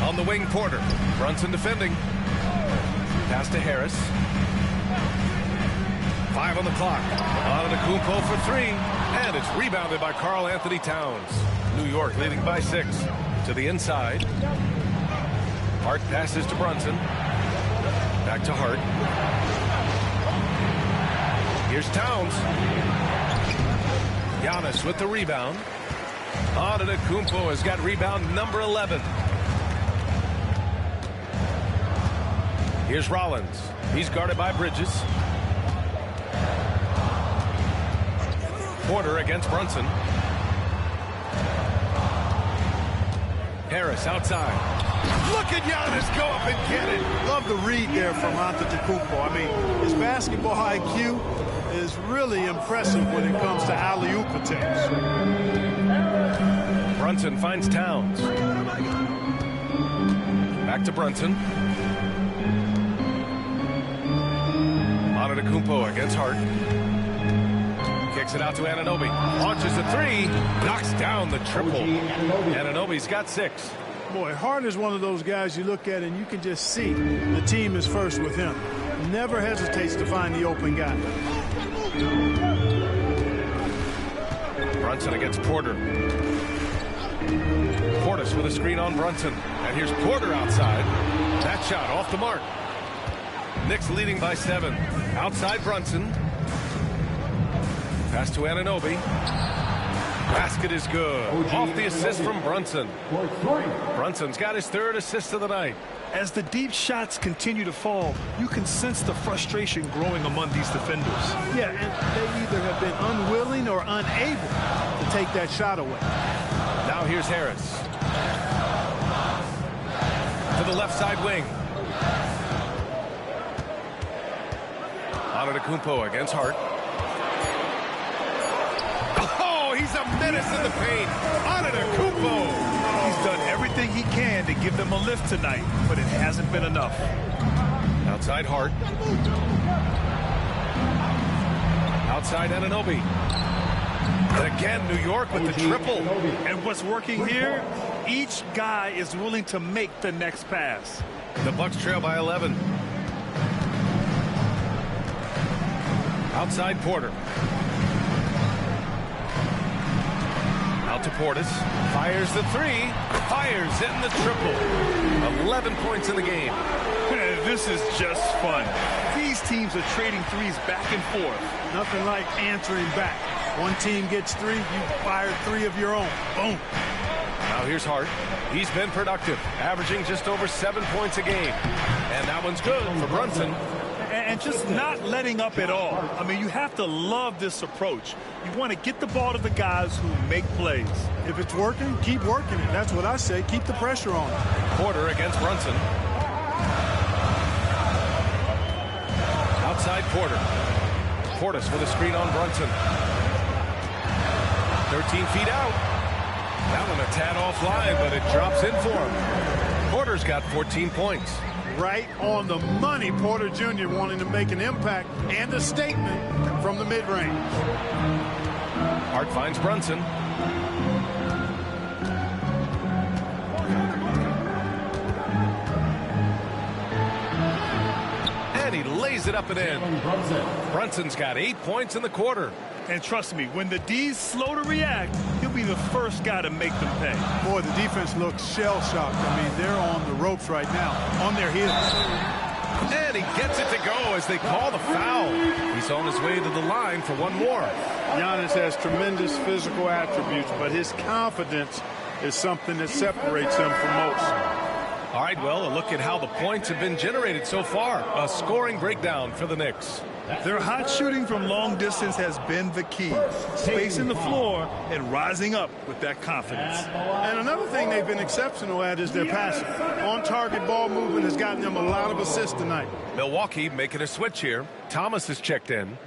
On the wing, Porter. Brunson defending. Pass to Harris. 5 on the clock. Antetokounmpo for 3. And it's rebounded by Karl Anthony Towns. New York leading by 6. To the inside. Hart passes to Brunson. Back to Hart. Here's Towns. Giannis with the rebound. Antetokounmpo has got rebound number 11. Here's Rollins. He's guarded by Bridges. Porter against Brunson. Harris outside. Look at Giannis go up and get it. Love the read there from Antetokounmpo. I mean, his basketball IQ is really impressive when it comes to alley-oop attempts. Brunson finds Towns. Back to Brunson. Antetokounmpo against Hart. Kicks it out to Anunoby. Launches a three. Knocks down the triple. Anunoby's got 6. Boy, Hart is one of those guys you look at and you can just see the team is first with him. Never hesitates to find the open guy. Brunson against Porter. Portis with a screen on Brunson. And here's Porter outside. That shot off the mark. Knicks leading by 7. Outside Brunson. Pass to Anunoby. Basket is good. Off the assist from Brunson. Brunson's got his 3rd assist of the night. As the deep shots continue to fall, you can sense the frustration growing among these defenders. Yeah, and they either have been unwilling or unable to take that shot away. Now here's Harris. To the left side wing. Antetokounmpo against Hart. Oh, he's a menace in the paint. Antetokounmpo. He's done everything he can to give them a lift tonight, but it hasn't been enough. Outside Hart. Outside Anunoby. And again, New York with the triple. And what's working here? Each guy is willing to make the next pass. The Bucks trail by 11. Outside Porter. Out to Portis. Fires the 3. Fires in the triple. 11 points in the game. This is just fun. These teams are trading threes back and forth. Nothing like answering back. One team gets 3, you fire 3 of your own. Boom. Now here's Hart. He's been productive, averaging just over 7 points a game. And that one's good for Brunson. And just not letting up at all. I mean, you have to love this approach. You want to get the ball to the guys who make plays. If it's working, keep working it. That's what I say. Keep the pressure on. Porter against Brunson. Outside Porter. Portis with a screen on Brunson. 13 feet out. That one a tad offline, but it drops in for him. Porter's got 14 points. Right on the money. Porter Jr. wanting to make an impact and a statement from the mid-range. Hart finds Brunson. And he lays it up and in. Brunson's got 8 points in the quarter. And trust me, when the D's slow to react, he'll be the first guy to make them pay. Boy, the defense looks shell-shocked. I mean, they're on the ropes right now, on their heels. And he gets it to go as they call the foul. He's on his way to the line for one more. Giannis has tremendous physical attributes, but his confidence is something that separates him from most. All right, well, a look at how the points have been generated so far. A scoring breakdown for the Knicks. Their hot shooting from long distance has been the key. Spacing the floor and rising up with that confidence. And another thing they've been exceptional at is their passing. On-target ball movement has gotten them a lot of assists tonight. Milwaukee making a switch here. Thomas is checked in.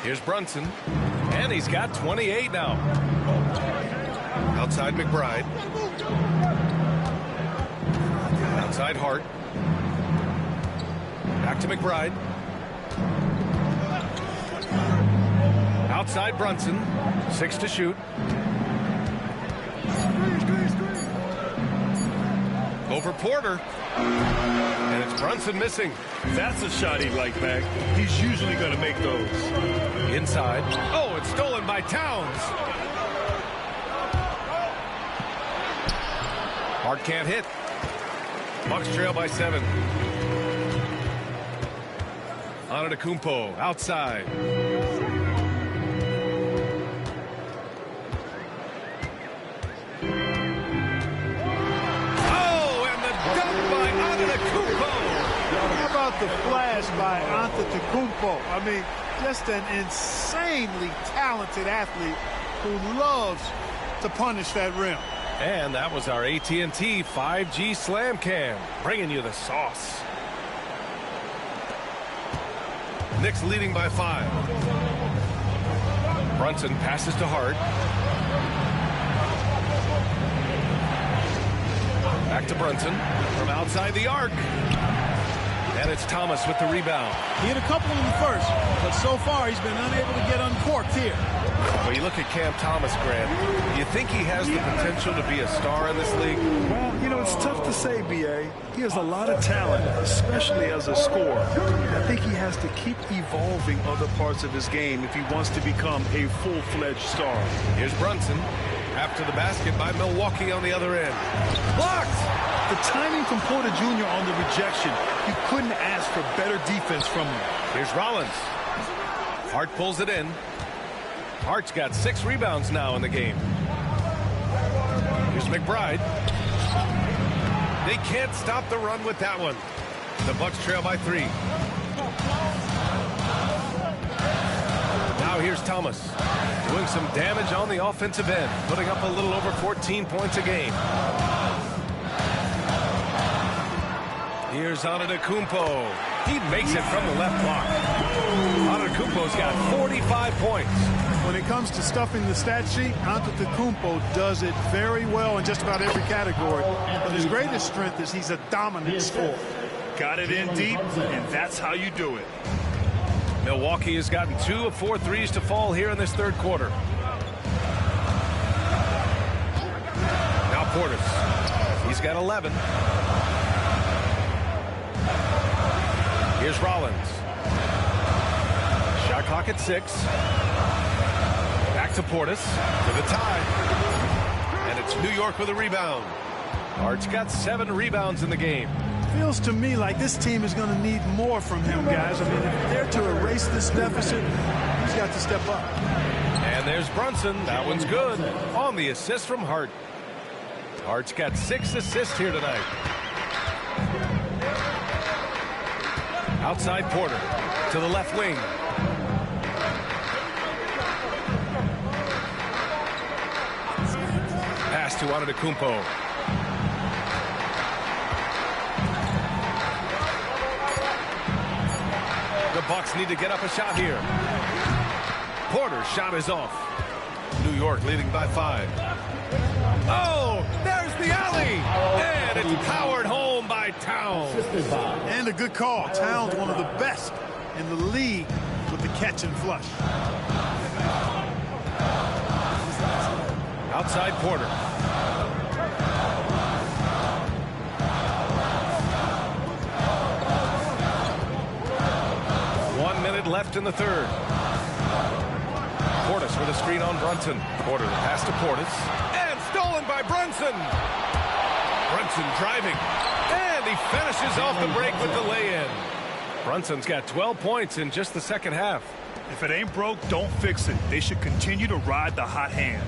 Here's Brunson, and he's got 28 now. Outside McBride. Outside Hart. Back to McBride. Outside Brunson. 6 to shoot. Over Porter. And it's Brunson missing. That's a shot he'd like back. He's usually going to make those. Inside. Oh, it's stolen by Towns. Hart can't hit. Bucks trail by 7. Antetokounmpo outside. Oh, and the dunk by Antetokounmpo. How about the flash by Antetokounmpo? I mean, just an insanely talented athlete who loves to punish that rim. And that was our AT&T 5G Slam Cam, bringing you the sauce. Knicks leading by 5. Brunson passes to Hart. Back to Brunson from outside the arc. And it's Thomas with the rebound. He had a couple in the first, but so far he's been unable to get uncorked here. Well, you look at Cam Thomas, Grant. You think he has the potential to be a star in this league? Well, you know, it's tough to say, B.A. He has a lot of talent, especially as a scorer. I think he has to keep evolving other parts of his game if he wants to become a full-fledged star. Here's Brunson. After the basket by Milwaukee on the other end. Blocked! The timing from Porter Jr. on the rejection, you couldn't ask for better defense from him. Here's Rollins. Hart pulls it in. Hart's got 6 rebounds now in the game. Here's McBride. They can't stop the run with that one. The Bucks trail by 3. Now here's Thomas. Doing some damage on the offensive end. Putting up a little over 14 points a game. Here's Antetokounmpo. He makes it from the left block. Antetokounmpo's got 45 points. When it comes to stuffing the stat sheet, Antetokounmpo does it very well in just about every category. But his greatest strength is he's a dominant scorer. Got it in deep, and that's how you do it. Milwaukee has gotten 2 of 4 threes to fall here in this third quarter. Now Portis. He's got 11. Here's Rollins. Shot clock at 6. Back to Portis for the tie. And it's New York with a rebound. Hart's got 7 rebounds in the game. Feels to me like this team is going to need more from him, guys. I mean, if they're to erase this deficit, he's got to step up. And there's Brunson. That one's good. On the assist from Hart. Hart's got 6 assists here tonight. Outside Porter to the left wing. Pass to Antetokounmpo. The Bucks need to get up a shot here. Porter's shot is off. New York leading by 5. Oh, there's the alley. And it's powered home by Towns. And a good call. Towns, one of the best in the league with the catch and flush. Outside Porter. Left in the third. Portis with a screen on Brunson. Porter the pass to Portis. And stolen by Brunson. Brunson driving. And he finishes off the break with the lay-in. Brunson's got 12 points in just the second half. If it ain't broke, don't fix it. They should continue to ride the hot hand.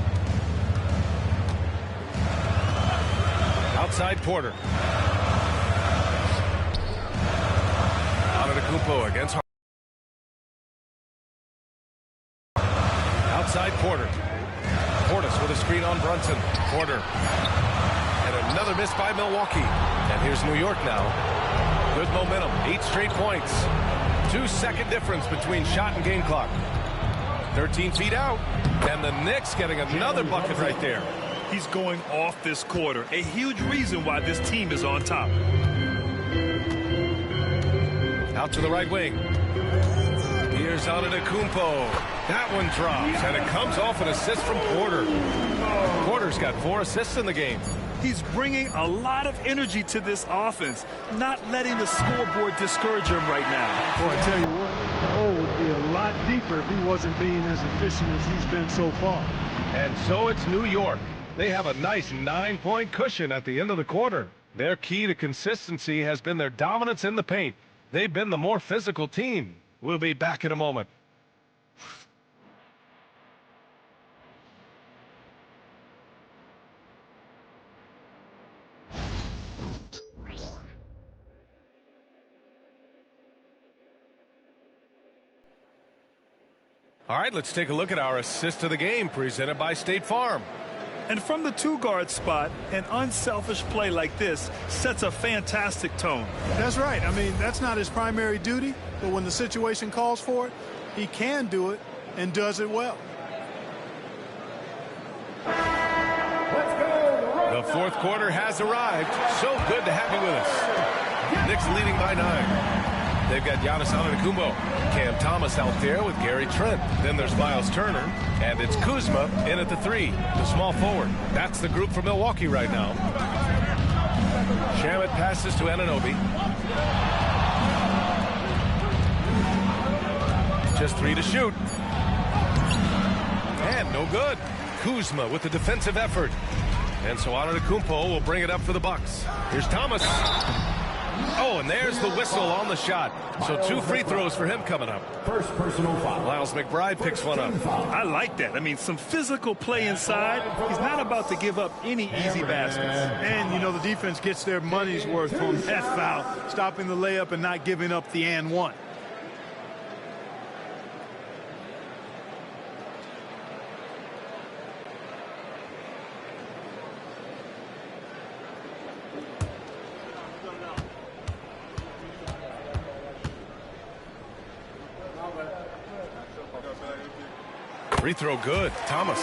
Outside Porter. Antetokounmpo against Hart. Outside Porter. Portis with a screen on Brunson. Porter. And another miss by Milwaukee. And here's New York now. Good momentum. 8 straight points. 2-second difference between shot and game clock. 13 feet out. And the Knicks getting another bucket right there. He's going off this quarter. A huge reason why this team is on top. Out to the right wing. Here's Antetokounmpo. That one drops, and it comes off an assist from Porter. Porter's got 4 assists in the game. He's bringing a lot of energy to this offense, not letting the scoreboard discourage him right now. Boy, I tell you what, the hole would be a lot deeper if he wasn't being as efficient as he's been so far. And so it's New York. They have a nice 9-point cushion at the end of the quarter. Their key to consistency has been their dominance in the paint. They've been the more physical team. We'll be back in a moment. All right, let's take a look at our assist of the game presented by State Farm. And from the two-guard spot, an unselfish play like this sets a fantastic tone. That's right. I mean, that's not his primary duty, but when the situation calls for it, he can do it and does it well. The fourth quarter has arrived. So good to have you with us. Knicks leading by 9. They've got Giannis Antetokounmpo, Cam Thomas out there with Gary Trent. Then there's Miles Turner, and it's Kuzma in at the 3, the small forward. That's the group for Milwaukee right now. Shamet passes to Anunoby. Just 3 to shoot. And no good. Kuzma with the defensive effort. And so Antetokounmpo will bring it up for the Bucks. Here's Thomas. Oh, and there's the whistle on the shot. So 2 free throws for him coming up. First personal foul. Miles McBride picks one up. I like that. I mean, some physical play inside. He's not about to give up any easy baskets. And, you know, the defense gets their money's worth on that foul, stopping the layup and not giving up the and one. Free throw good. Thomas.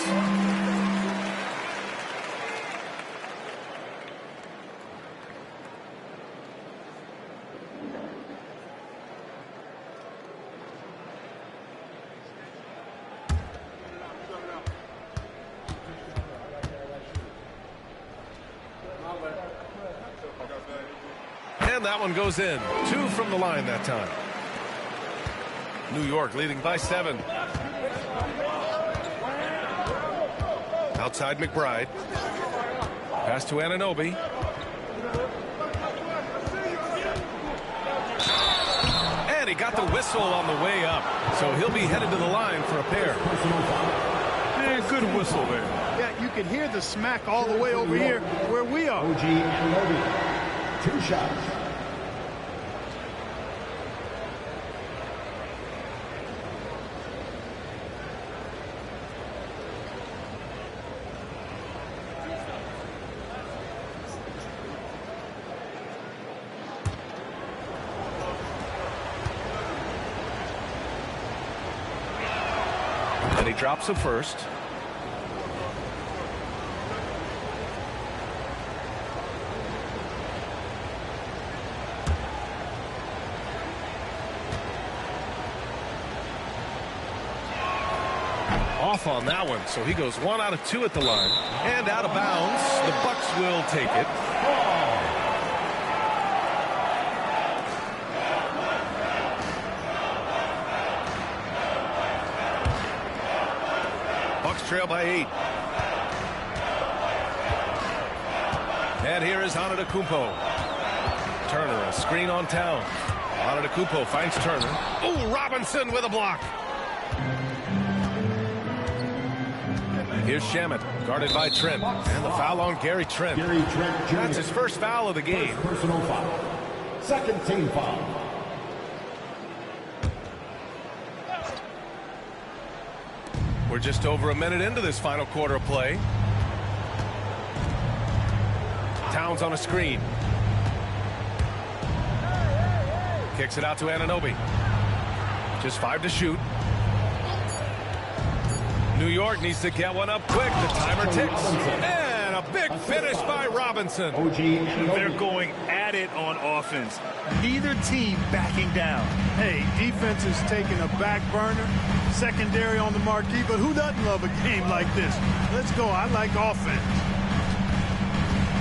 And that one goes in. 2 from the line that time. New York leading by 7. Outside McBride. Pass to Anunoby. And he got the whistle on the way up. So he'll be headed to the line for a pair. Man, good whistle there. Yeah, you can hear the smack all the way over here where we are. OG Anunoby. 2 shots. And he drops the first. Off on that one, so he goes 1 out of 2 at the line. And out of bounds, the Bucks will take it. Trail by 8. And here is Antetokounmpo. Turner, a screen on Towns. Antetokounmpo finds Turner. Oh, Robinson with a block. Here's Shamet, guarded by Trent. And the foul on Gary Trent. Gary Trent Jr. That's his first foul of the game. First personal foul. Second team foul. We're just over a minute into this final quarter of play. Towns on a screen. Kicks it out to Anunoby. Just 5 to shoot. New York needs to get one up quick. The timer ticks. And a big finish by Robinson. They're going at it on offense. Neither team backing down. Hey, defense is taking a back burner. Secondary on the marquee, but who doesn't love a game like this? Let's go. I like offense.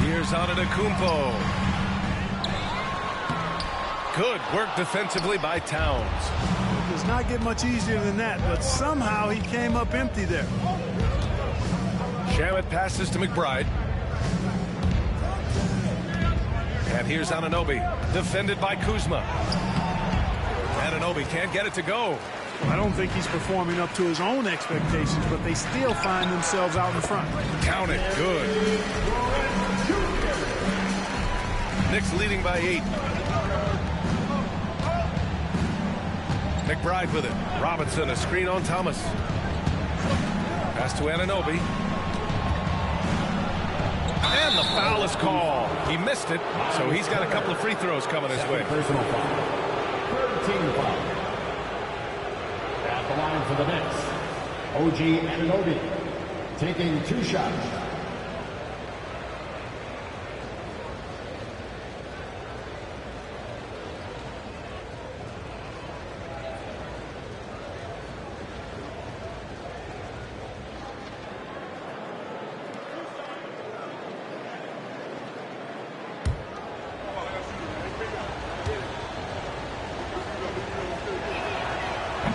Here's Antetokounmpo. Good work defensively by Towns. It does not get much easier than that, but somehow he came up empty there. Shamet passes to McBride. And here's Anunoby, defended by Kuzma. Anunoby can't get it to go. I don't think he's performing up to his own expectations, but they still find themselves out in front. Count it, good. Knicks leading by 8. McBride with it. Robinson, a screen on Thomas. Pass to Anunoby. And the foul is called. He missed it, so he's got a couple of free throws coming his way. Personal foul. Third team foul. At the line for the Knicks, OG Anunoby taking 2 shots.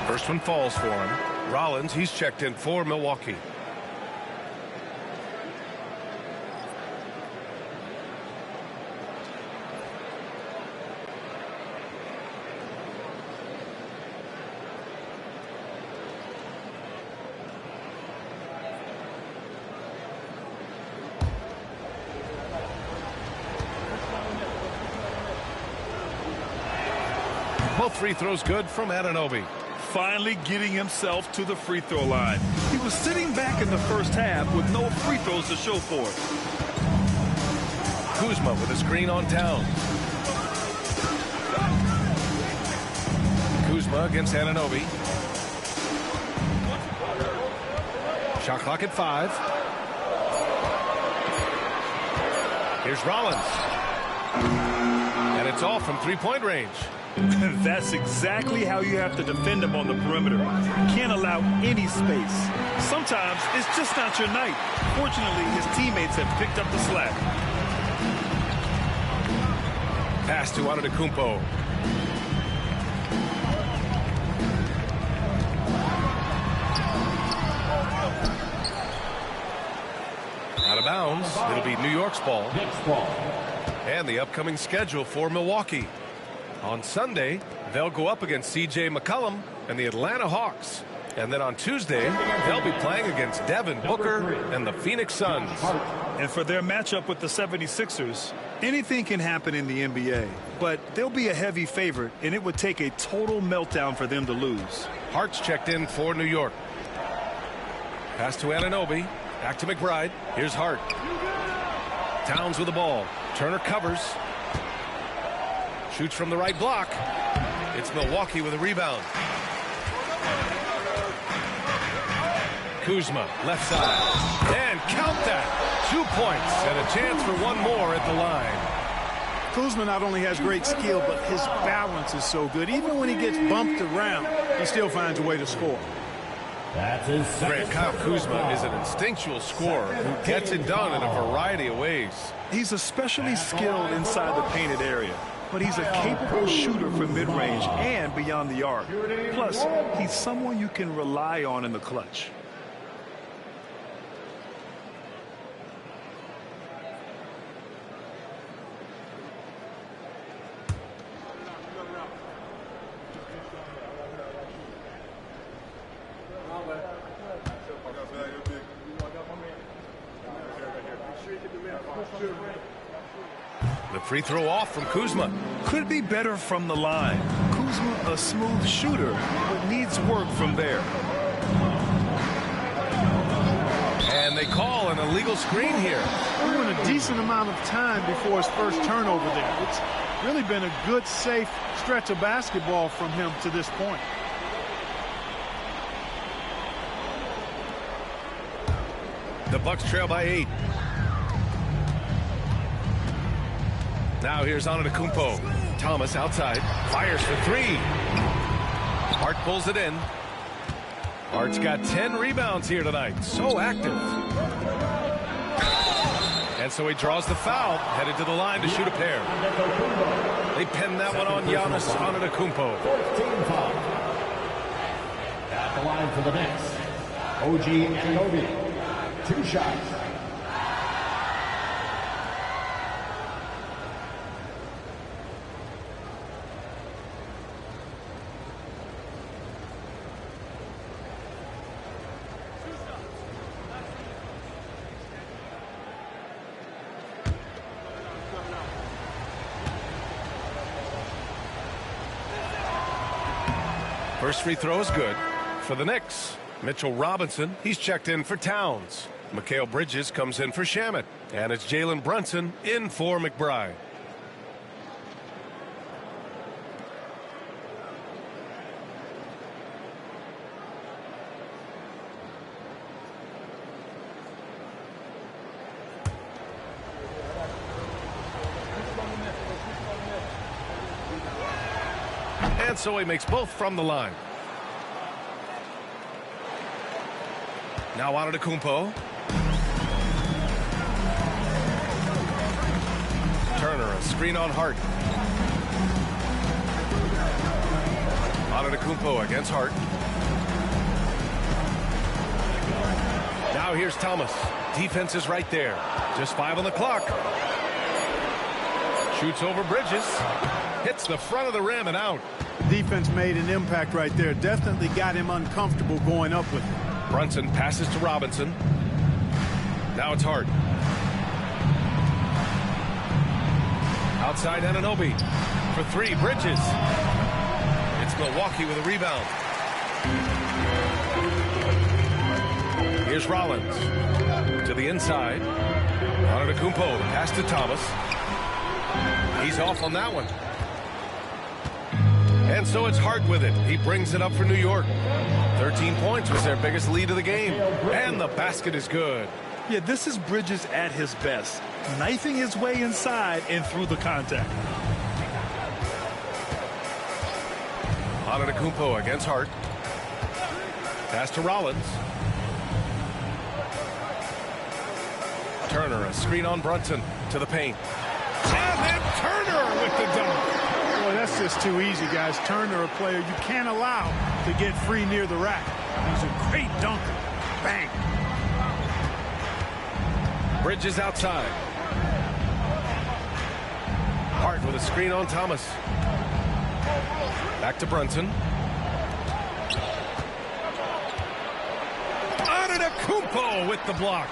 First one falls for him. Rollins, he's checked in for Milwaukee. Both free throws good from Anunoby. Finally getting himself to the free throw line. He was sitting back in the first half with no free throws to show for it. Kuzma with a screen on Towns. Kuzma against Anunoby. Shot clock at 5. Here's Rollins. And it's off from three-point range. That's exactly how you have to defend him on the perimeter. Can't allow any space. Sometimes it's just not your night. Fortunately, his teammates have picked up the slack. Pass to Antetokounmpo. Out of bounds. It'll be New York's ball. And the upcoming schedule for Milwaukee. On Sunday, they'll go up against C.J. McCollum and the Atlanta Hawks. And then on Tuesday, they'll be playing against Devin Booker and the Phoenix Suns. And for their matchup with the 76ers, anything can happen in the NBA. But they'll be a heavy favorite, and it would take a total meltdown for them to lose. Hart's checked in for New York. Pass to Anunoby. Back to McBride. Here's Hart. Towns with the ball. Turner covers. Shoots from the right block. It's Milwaukee with a rebound. Kuzma, left side. And count that. 2 points and a chance for one more at the line. Kuzma not only has great skill, but his balance is so good. Even when he gets bumped around, he still finds a way to score. Grant, Kyle Kuzma is an instinctual scorer who gets it done in a variety of ways. He's especially skilled inside the painted area, but he's a capable shooter from mid-range and beyond the arc. Plus, he's someone you can rely on in the clutch. The free throw off from Kuzma. Could be better from the line. Kuzma, a smooth shooter, but needs work from there. And they call an illegal screen here. Doing a decent amount of time before his first turnover there. It's really been a good, safe stretch of basketball from him to this point. The Bucks trail by 8. Now here's Antetokounmpo. Thomas outside. Fires for 3. Hart pulls it in. Hart's got 10 rebounds here tonight. So active. And so he draws the foul. Headed to the line to shoot a pair. They pin that one on Giannis Antetokounmpo. At the line for the Knicks, OG Anunoby 2 shots. First free throw is good for the Knicks. Mitchell Robinson, he's checked in for Towns. Mikal Bridges comes in for Shamet. And it's Jalen Brunson in for McBride. And so he makes both from the line. Now Antetokounmpo. Turner, a screen on Hart. Antetokounmpo against Hart. Now here's Thomas. Defense is right there. Just 5 on the clock. Shoots over Bridges. Hits the front of the rim and out. Defense made an impact right there. Definitely got him uncomfortable going up with it. Brunson passes to Robinson. Now it's Hart. Outside Anunoby. For 3, Bridges. It's Milwaukee with a rebound. Here's Rollins. To the inside. Antetokounmpo. Pass to Thomas. He's off on that one. And so it's Hart with it. He brings it up for New York. 13 points was their biggest lead of the game. And the basket is good. Yeah, this is Bridges at his best. Knifing his way inside and through the contact. Antetokounmpo against Hart. Pass to Rollins. Turner, a screen on Brunson to the paint. And then Turner with the dunk. Boy, that's just too easy, guys. Turner, a player you can't allow to get free near the rack. He's a great dunker. Bang. Bridges outside. Hart with a screen on Thomas. Back to Brunson. Antetokounmpo with the block.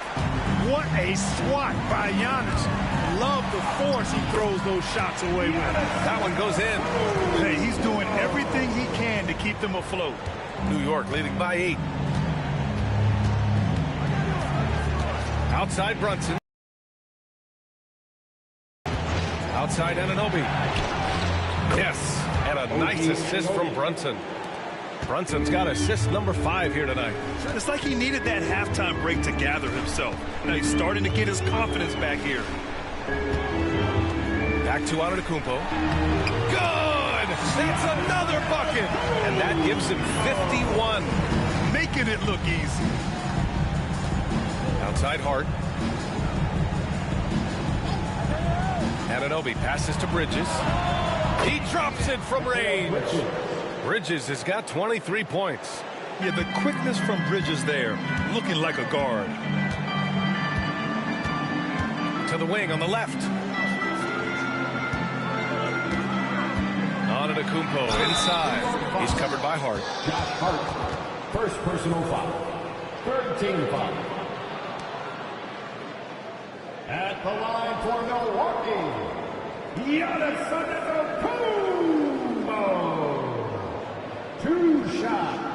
What a swat by Giannis. Love the force he throws those shots away with. That one goes in. Hey, he's doing everything he can to keep them afloat. New York leading by 8. Outside Brunson. Outside Anunoby. Yes, and a nice assist from Brunson. Brunson's got assist number 5 here tonight. It's like he needed that halftime break to gather himself. Now he's starting to get his confidence back here. Back to Antetokounmpo. Good! That's another bucket! And that gives him 51. Making it look easy. Outside Hart. Anunoby passes to Bridges. He drops it from range. Bridges has got 23 points. Yeah, the quickness from Bridges there, looking like a guard. To the wing on the left. Antetokounmpo inside. He's covered by Hart. Josh Hart, first personal foul. Third team foul. At the line for Milwaukee, Giannis Antetokounmpo. 2 shots.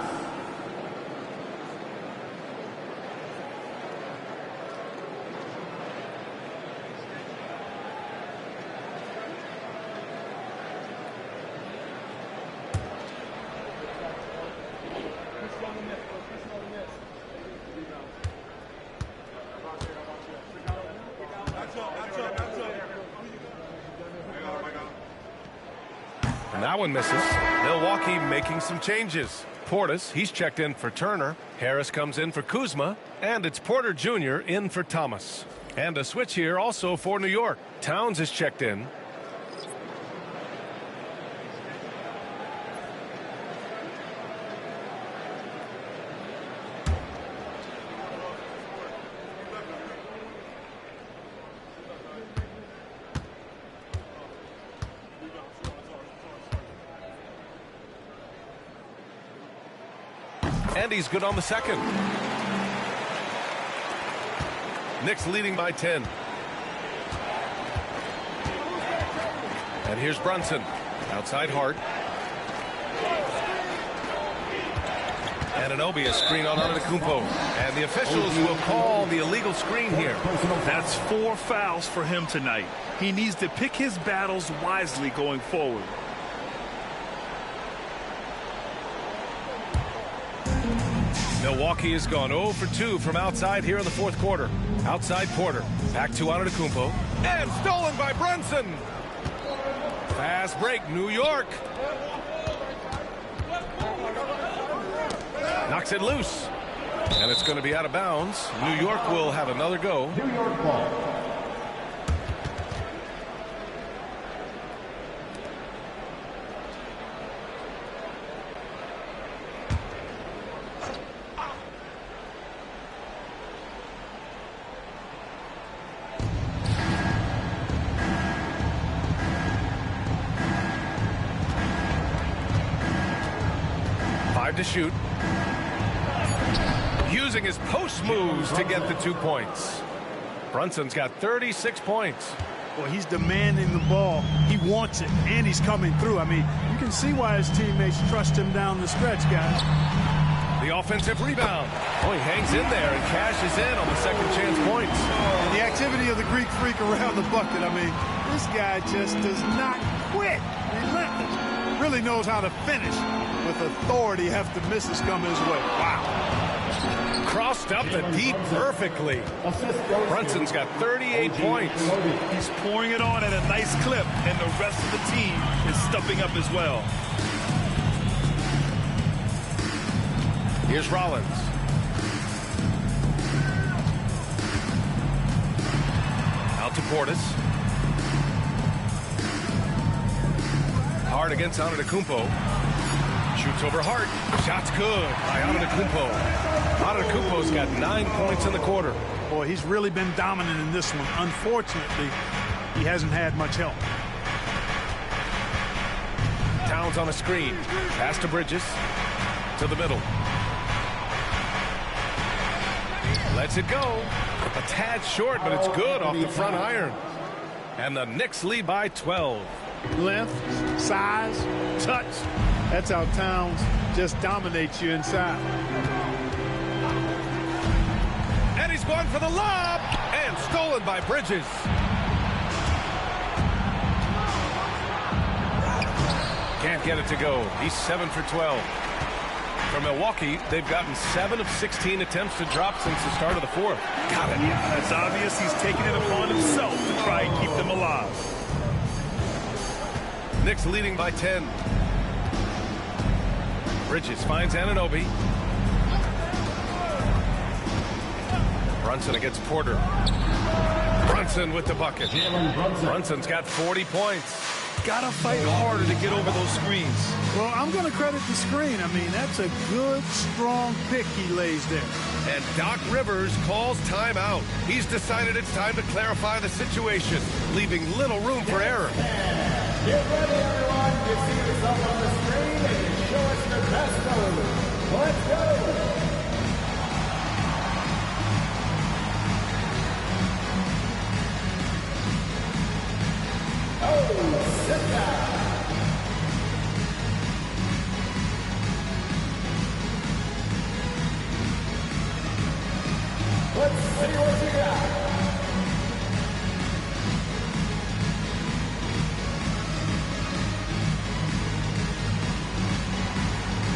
And that one misses. Milwaukee making some changes. Portis, he's checked in for Turner. Harris comes in for Kuzma. And it's Porter Jr. in for Thomas. And a switch here also for New York. Towns is checked in. And he's good on the second. Knicks leading by 10. And here's Brunson. Outside Hart. Anunoby, a screen on Antetokounmpo. And the officials will call the illegal screen here. That's 4 fouls for him tonight. He needs to pick his battles wisely going forward. Milwaukee has gone 0 for 2 from outside here in the fourth quarter. Outside Porter. Back to Antetokounmpo. And stolen by Brunson. Fast break, New York. Knocks it loose. And it's going to be out of bounds. New York will have another go. New York ball. To shoot. Using his post moves to get the 2 points. Brunson's got 36 points. Well, he's demanding the ball. He wants it, and he's coming through. I mean, you can see why his teammates trust him down the stretch, guys. The offensive rebound. Oh, he hangs in there and cashes in on the second chance points. And the activity of the Greek freak around the bucket. I mean, this guy just does not quit. Relentless. Really knows how to finish with authority. Have the misses come his way. Wow. Crossed up the deep perfectly. Brunson's got 38 points. He's pouring it on at a nice clip, and the rest of the team is stepping up as well. Here's Rollins. Out to Portis. Hart against Antetokounmpo. Shoots over Hart. Shot's good by Antetokounmpo. Antetokounmpo's got 9 points in the quarter. Boy, he's really been dominant in this one. Unfortunately, he hasn't had much help. Towns on a screen. Pass to Bridges. To the middle. Lets it go. A tad short, but it's good off the front iron. And the Knicks lead by 12. Length, size, touch. That's how Towns just dominates you inside. And he's going for the lob. And stolen by Bridges. Can't get it to go. He's 7 for 12. For Milwaukee, they've gotten 7 of 16 attempts to drop since the start of the fourth. Got it. Yeah, that's obvious. He's taking it upon himself to try and keep them alive. Knicks leading by 10. Bridges finds Anunoby. Brunson against Porter. Brunson with the bucket. Brunson's got 40 points. Gotta fight harder to get over those screens. Well, I'm going to credit the screen. I mean, that's a good, strong pick he lays there. And Doc Rivers calls timeout. He's decided it's time to clarify the situation, leaving little room for error. Get ready, everyone. You see yourself on the screen and you show us your best move. Let's go. Oh, sit down. Let's see what you got.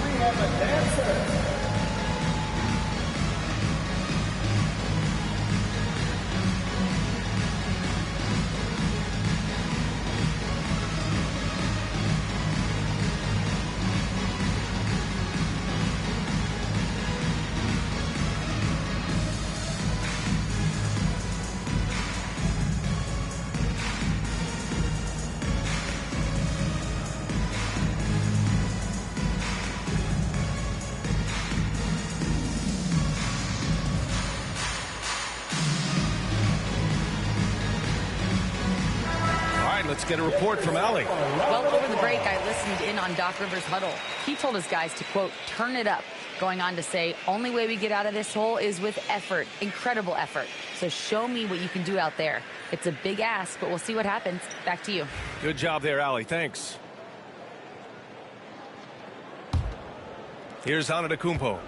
We have a dancer. Let's get a report from Allie. Well, over the break, I listened in on Doc Rivers' huddle. He told his guys to, quote, turn it up. Going on to say, only way we get out of this hole is with effort, incredible effort. So show me what you can do out there. It's a big ask, but we'll see what happens. Back to you. Good job there, Allie. Thanks. Here's Antetokounmpo.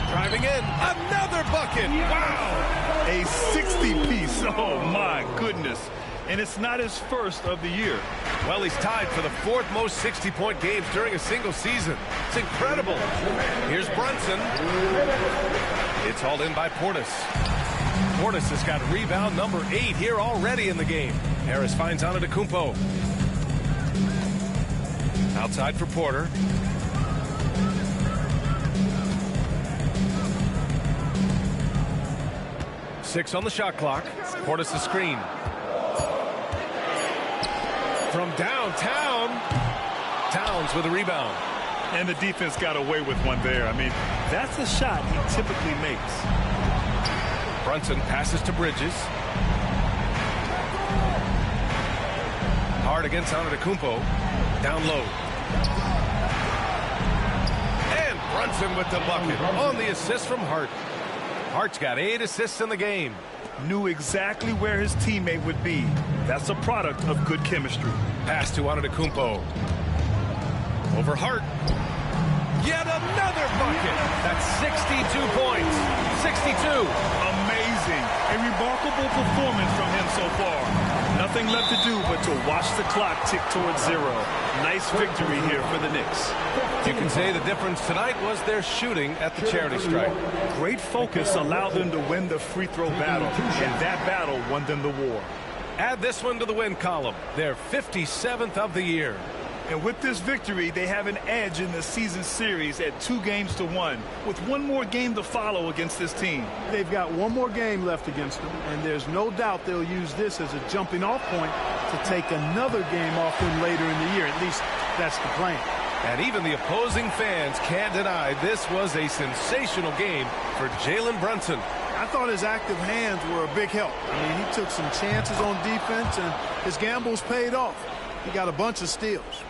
Driving in, another bucket. Wow! A 60-piece. Oh, my goodness. And it's not his first of the year. Well, he's tied for the 4th most 60-point games during a single season. It's incredible. Here's Brunson. It's hauled in by Portis. Portis has got rebound number 8 here already in the game. Harris finds Antetokounmpo. Outside for Porter. Six on the shot clock. Portis the screen. From downtown, Towns with a rebound. And the defense got away with one there. I mean, that's a shot he typically makes. Brunson passes to Bridges. Hard against Antetokounmpo. Down low. And Brunson with the bucket on the assist from Hart. Hart's got 8 assists in the game. Knew exactly where his teammate would be. That's a product of good chemistry. Pass to Antetokounmpo. Over Hart. Yet another bucket. That's 62 points. 62. Amazing. A remarkable performance from him so far. Nothing left to do but to watch the clock tick towards 0. Nice victory here for the Knicks. You can say the difference tonight was their shooting at the charity stripe. Great focus allowed them to win the free throw battle, and that battle won them the war. Add this one to the win column. Their 57th of the year. And with this victory, they have an edge in the season series at 2-1, with one more game to follow against this team. They've got one more game left against them, and there's no doubt they'll use this as a jumping off point to take another game off them later in the year. At least that's the plan. And even the opposing fans can't deny this was a sensational game for Jalen Brunson. I thought his active hands were a big help. I mean, he took some chances on defense, and his gambles paid off. He got a bunch of steals.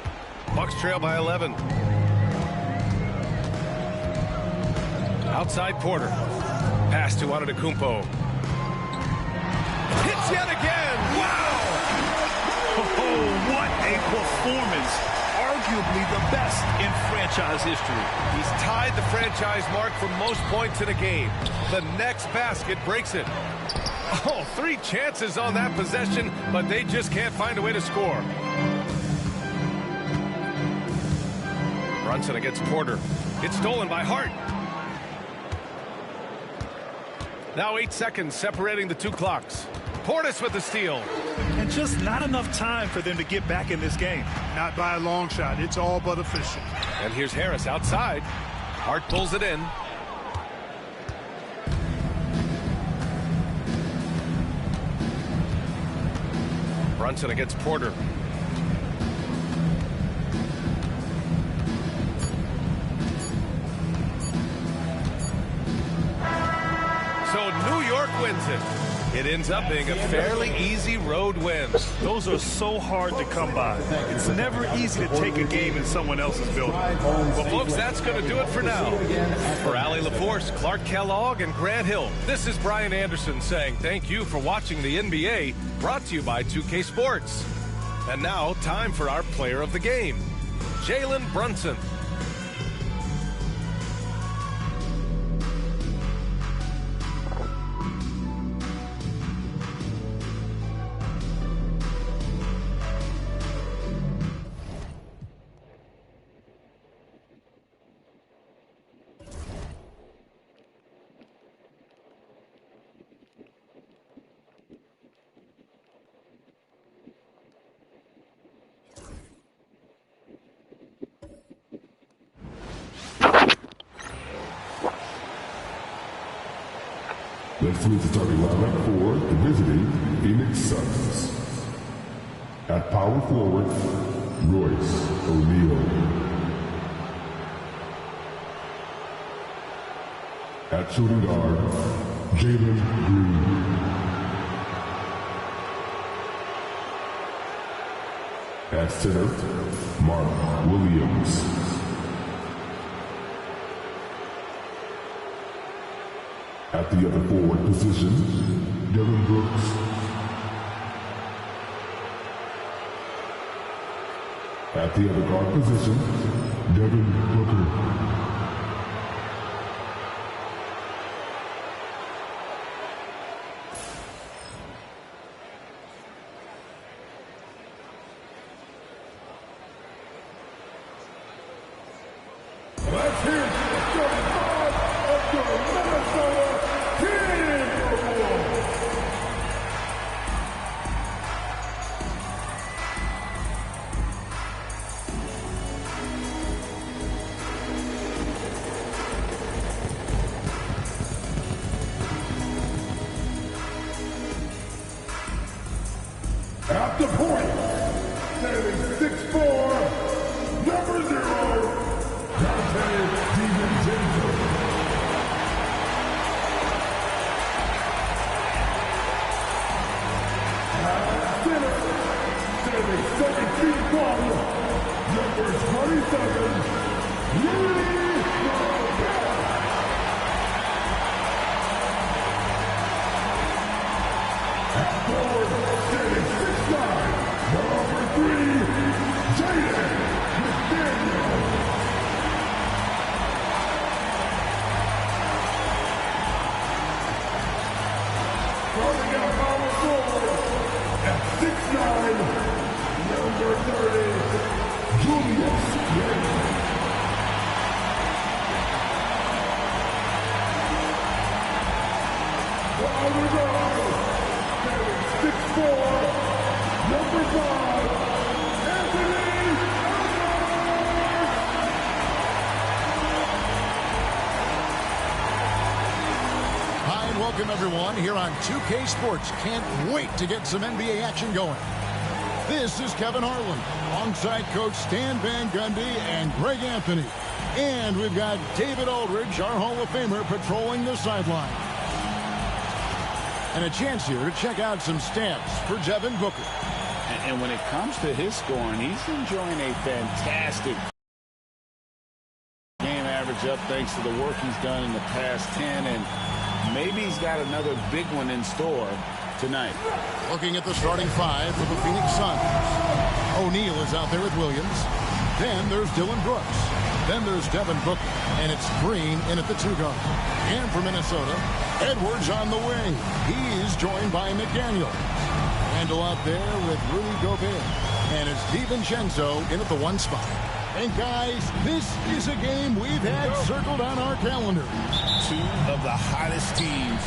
Bucks trail by 11. Outside Porter. Pass to Antetokounmpo. Hits yet again. Wow! Oh, what a performance. Arguably the best in franchise history. He's tied the franchise mark for most points in a game. The next basket breaks it. Oh, 3 chances on that possession, but they just can't find a way to score. Brunson against Porter. It's stolen by Hart. Now 8 seconds separating the 2 clocks. Portis with the steal. And just not enough time for them to get back in this game. Not by a long shot. It's all but official. And here's Harris outside. Hart pulls it in. Brunson against Porter. So New York wins it. It ends up being a fairly easy road win. Those are so hard to come by. It's never easy to take a game in someone else's building. Well, folks, that's going to do it for now. For Allie LaForce, Clark Kellogg, and Grant Hill, this is Brian Anderson saying thank you for watching the NBA, brought to you by 2K Sports. And now, time for our player of the game, Jalen Brunson. Let's move to starting lineup for the visiting Phoenix Suns. At power forward, Royce O'Neal. At shooting guard, Jalen Green. At center, Mark Williams. At the other forward position, Devin Brooks. At the other guard position, Devin Booker. Let's hear it for the five of the Minnesota Timberwolves. At the point, standing 6'4", number 0, standing 7 feet 1, number 27, Rudy Gobert. At forward, standing 6'9", number 3, Jaden McDaniel. Starting out power forward at 6'9", number 30, Julius Randle. While we go, standing 6'4", number 5, Anthony Edwards. Hi, and welcome everyone here on 2K Sports. Can't wait to get some NBA action going. This is Kevin Harlan alongside Coach Stan Van Gundy and Greg Anthony. And we've got David Aldridge, our Hall of Famer, patrolling the sideline. And a chance here to check out some stats for Devin Booker. And when it comes to his scoring, he's enjoying a fantastic game average up thanks to the work he's done in the past 10, and maybe he's got another big one in store tonight. Looking at the starting five for the Phoenix Suns. O'Neal is out there with Williams. Then there's Dylan Brooks. Then there's Devin Booker. And it's Green in at the 2-guard. And for Minnesota, Edwards on the wing. He's joined by McDaniel. Randle out there with Rudy Gobert. And it's DiVincenzo in at the 1 spot. And guys, this is a game we've had circled on our calendar. Two of the hottest teams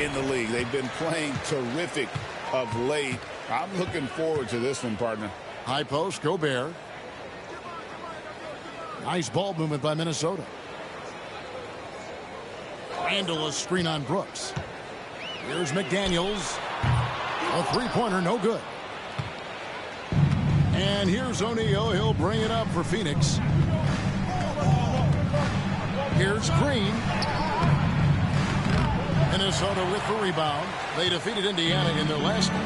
in the league. They've been playing terrific of late. I'm looking forward to this one, partner. High post, Gobert. Nice ball movement by Minnesota. Randle a screen on Brooks. Here's McDaniels. A three-pointer, no good. And here's O'Neal. He'll bring it up for Phoenix. Here's Green. Minnesota with the rebound. They defeated Indiana in their last game.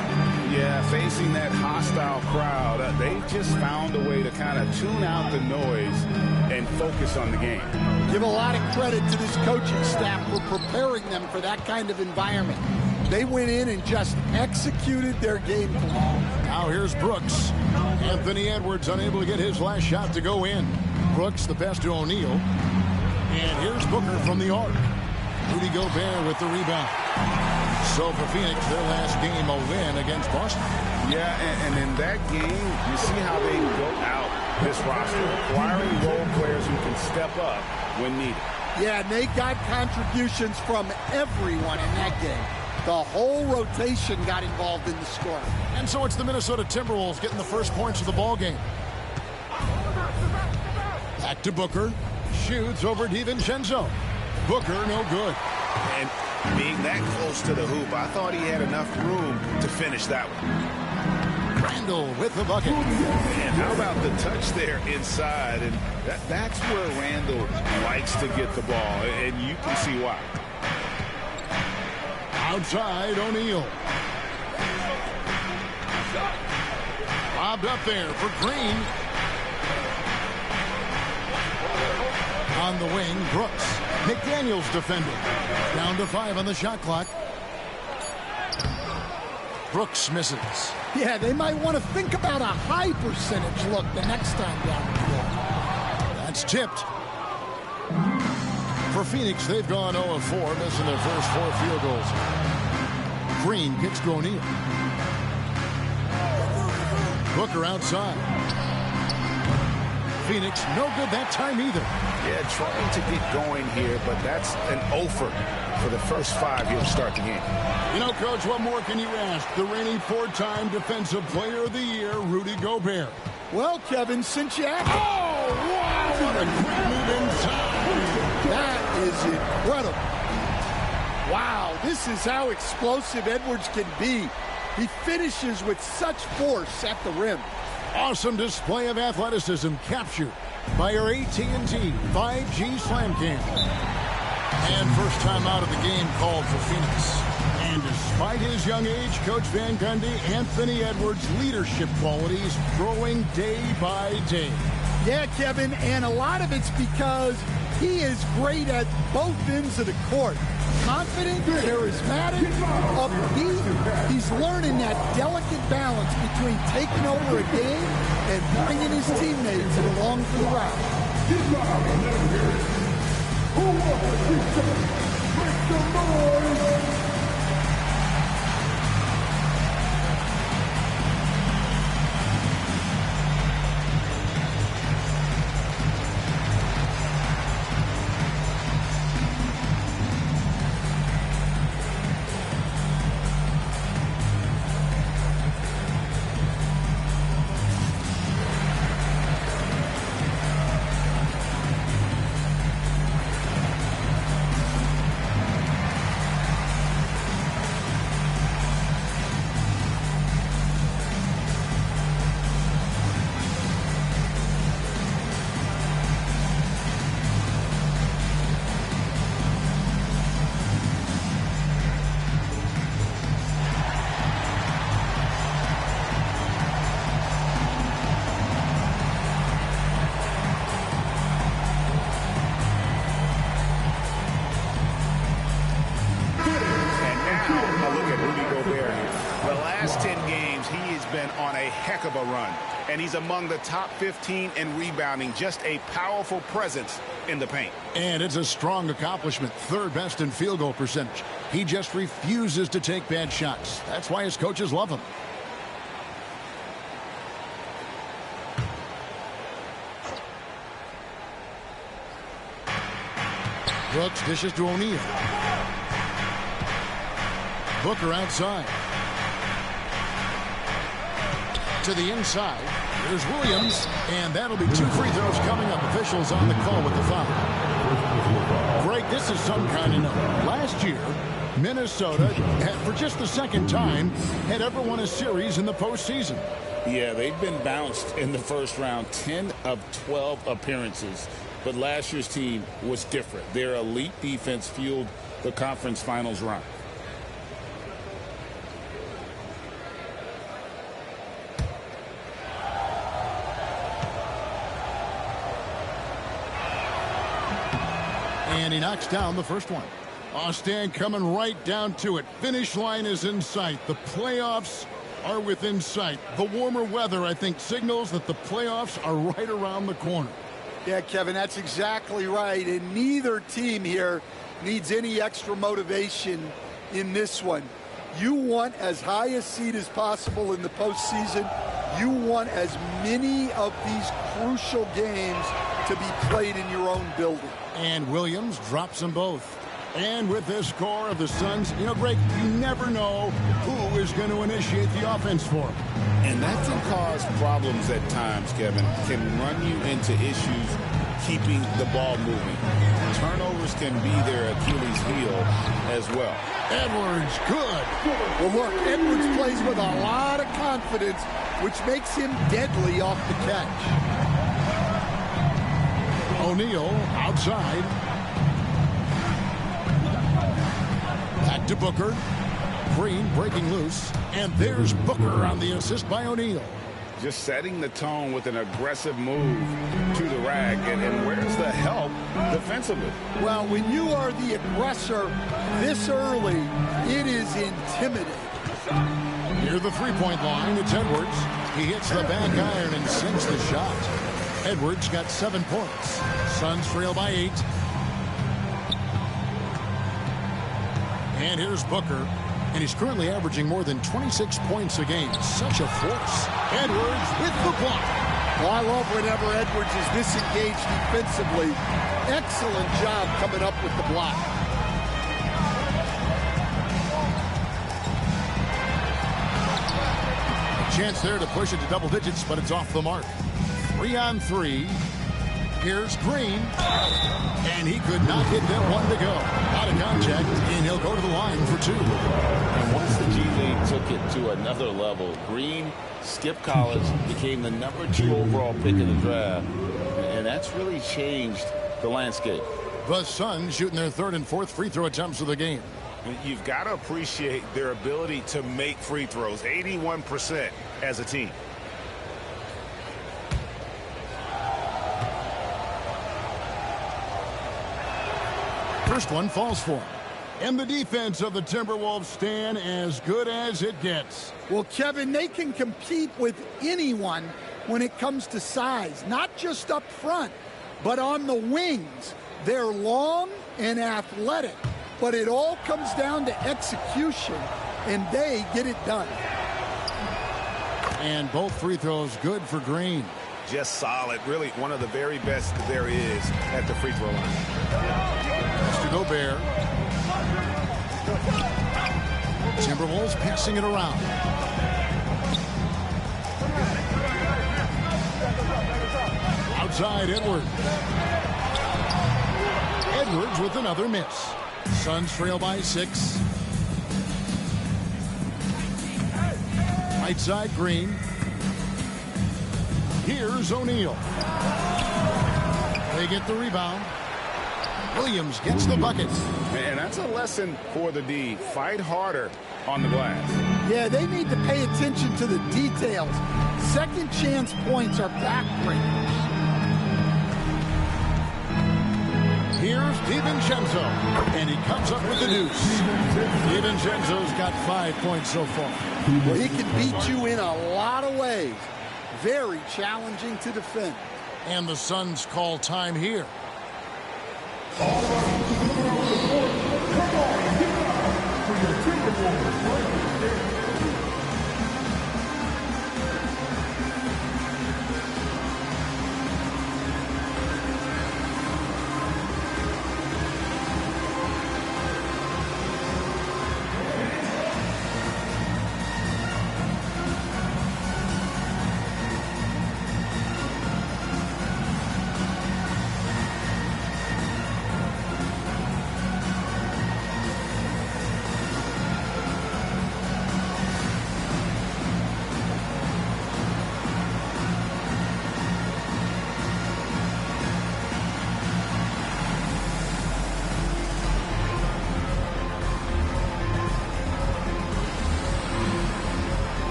Yeah, facing that hostile crowd, they just found a way to kind of tune out the noise and focus on the game. Give a lot of credit to this coaching staff for preparing them for that kind of environment. They went in and just executed their game plan. Now here's Brooks. Anthony Edwards unable to get his last shot to go in. Brooks the pass to O'Neal. And here's Booker from the arc. Rudy Gobert with the rebound. So for Phoenix, their last game a win against Boston. Yeah, and in that game, you see how they built out this roster, acquiring role players who can step up when needed. Yeah, and they got contributions from everyone in that game. The whole rotation got involved in the score. And so it's the Minnesota Timberwolves getting the first points of the ball game. Back to Booker. Shoots over DiVincenzo. Booker, no good. And being that close to the hoop, I thought he had enough room to finish that one. Randle with the bucket. And how about the touch there inside? And that's where Randle likes to get the ball, and you can see why. Outside, O'Neal. Lobbed up there for Green. On the wing, Brooks. McDaniels defending. Down to 5 on the shot clock. Brooks misses. Yeah, they might want to think about a high percentage look the next time down the floor. That's tipped. For Phoenix, they've gone 0-4, missing their first 4 field goals. Green gets to O'Neal. Booker outside. Phoenix, no good that time either. Yeah, trying to get going here, but that's an offer for the first 5 he'll start the game. You know, Coach, what more can you ask? The reigning 4-time Defensive Player of the Year, Rudy Gobert. Well, Kevin, since you have... Oh, wow, what a quick move inside. That is incredible. Wow, this is how explosive Edwards can be. He finishes with such force at the rim. Awesome display of athleticism captured by our AT&T 5G Slam Cam. And first time out of the game called for Phoenix. And despite his young age, Coach Van Gundy, Anthony Edwards' leadership qualities growing day by day. Yeah, Kevin, and a lot of it's because he is great at both ends of the court. Confident, charismatic, upbeat. He's learning that delicate balance between taking over a game and bringing his teammates along for the ride. Of a run, and he's among the top 15 in rebounding. Just a powerful presence in the paint. And it's a strong accomplishment. 3rd best in field goal percentage. He just refuses to take bad shots. That's why his coaches love him. Brooks dishes to O'Neal. Booker outside. To the inside. There's Williams, and that'll be 2 free throws coming up. Officials on the call with the foul. Greg, this is some kind of note. Last year, Minnesota, for just the second time, had ever won a series in the postseason. Yeah, they've been bounced in the first round, 10 of 12 appearances. But last year's team was different. Their elite defense fueled the conference finals run. And he knocks down the first one. Stan coming right down to it. Finish line is in sight. The playoffs are within sight. The warmer weather, I think, signals that the playoffs are right around the corner. Yeah, Kevin, that's exactly right. And neither team here needs any extra motivation in this one. You want as high a seed as possible in the postseason. You want as many of these crucial games to be played in your own building. And Williams drops them both. And with this score of the Suns, you know, Greg, you never know who is going to initiate the offense for them. And that can cause problems at times, Kevin. Can run you into issues keeping the ball moving. Turnovers can be their Achilles heel as well. Edwards, good. Well, look, Edwards plays with a lot of confidence, which makes him deadly off the catch. O'Neal outside. Back to Booker. Green breaking loose. And there's Booker on the assist by O'Neal. just setting the tone with an aggressive move to the rack. And where's the help defensively? Well, when you are the aggressor this early, it is intimidating. Near the three-point line, it's Edwards. He hits the back iron and sinks the shot. Edwards got 7 points. Suns trail by 8. And here's Booker. And he's currently averaging more than 26 points a game. Such a force. Edwards with the block. Well, I love whenever Edwards is disengaged defensively. Excellent job coming up with the block. A chance there to push it to double digits, but it's off the mark. 3-on-3. Here's Green. And he could not get that one to go. Out of contact, and he'll go to the line for 2. And once the G League took it to another level, Green skipped college, became the #2 overall pick in the draft. And that's really changed the landscape. The Suns shooting their 3rd and 4th free throw attempts of the game. You've got to appreciate their ability to make free throws, 81% as a team. First one falls for him. And the defense of the Timberwolves stand as good as it gets. Well, Kevin, they can compete with anyone when it comes to size, not just up front, but on the wings. They're long and athletic, but it all comes down to execution, and they get it done. And both free throws good for Green. Just solid. Really one of the very best there is at the free throw line. To Gobert. Timberwolves passing it around. Outside Edwards. Edwards with another miss. Suns trail by 6. Right side Green. Here's O'Neal. They get the rebound. Williams gets the bucket. And that's a lesson for the D. Fight harder on the glass. Yeah, they need to pay attention to the details. Second chance points are backbreakers. Here's DiVincenzo, and he comes up with the deuce. DiVincenzo's got 5 points so far. Well, he can beat you in a lot of ways. Very challenging to defend. And the Suns call time here.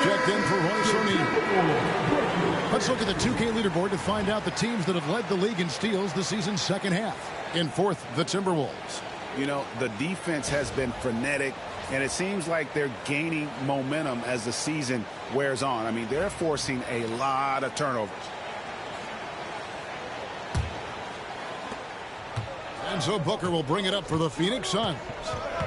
Checked in for Royce O'Neal. Let's look at the 2K leaderboard to find out the teams that have led the league in steals the season's second half. In 4th, the Timberwolves. You know, the defense has been frenetic, and it seems like they're gaining momentum as the season wears on. I mean, they're forcing a lot of turnovers. And so Booker will bring it up for the Phoenix Suns.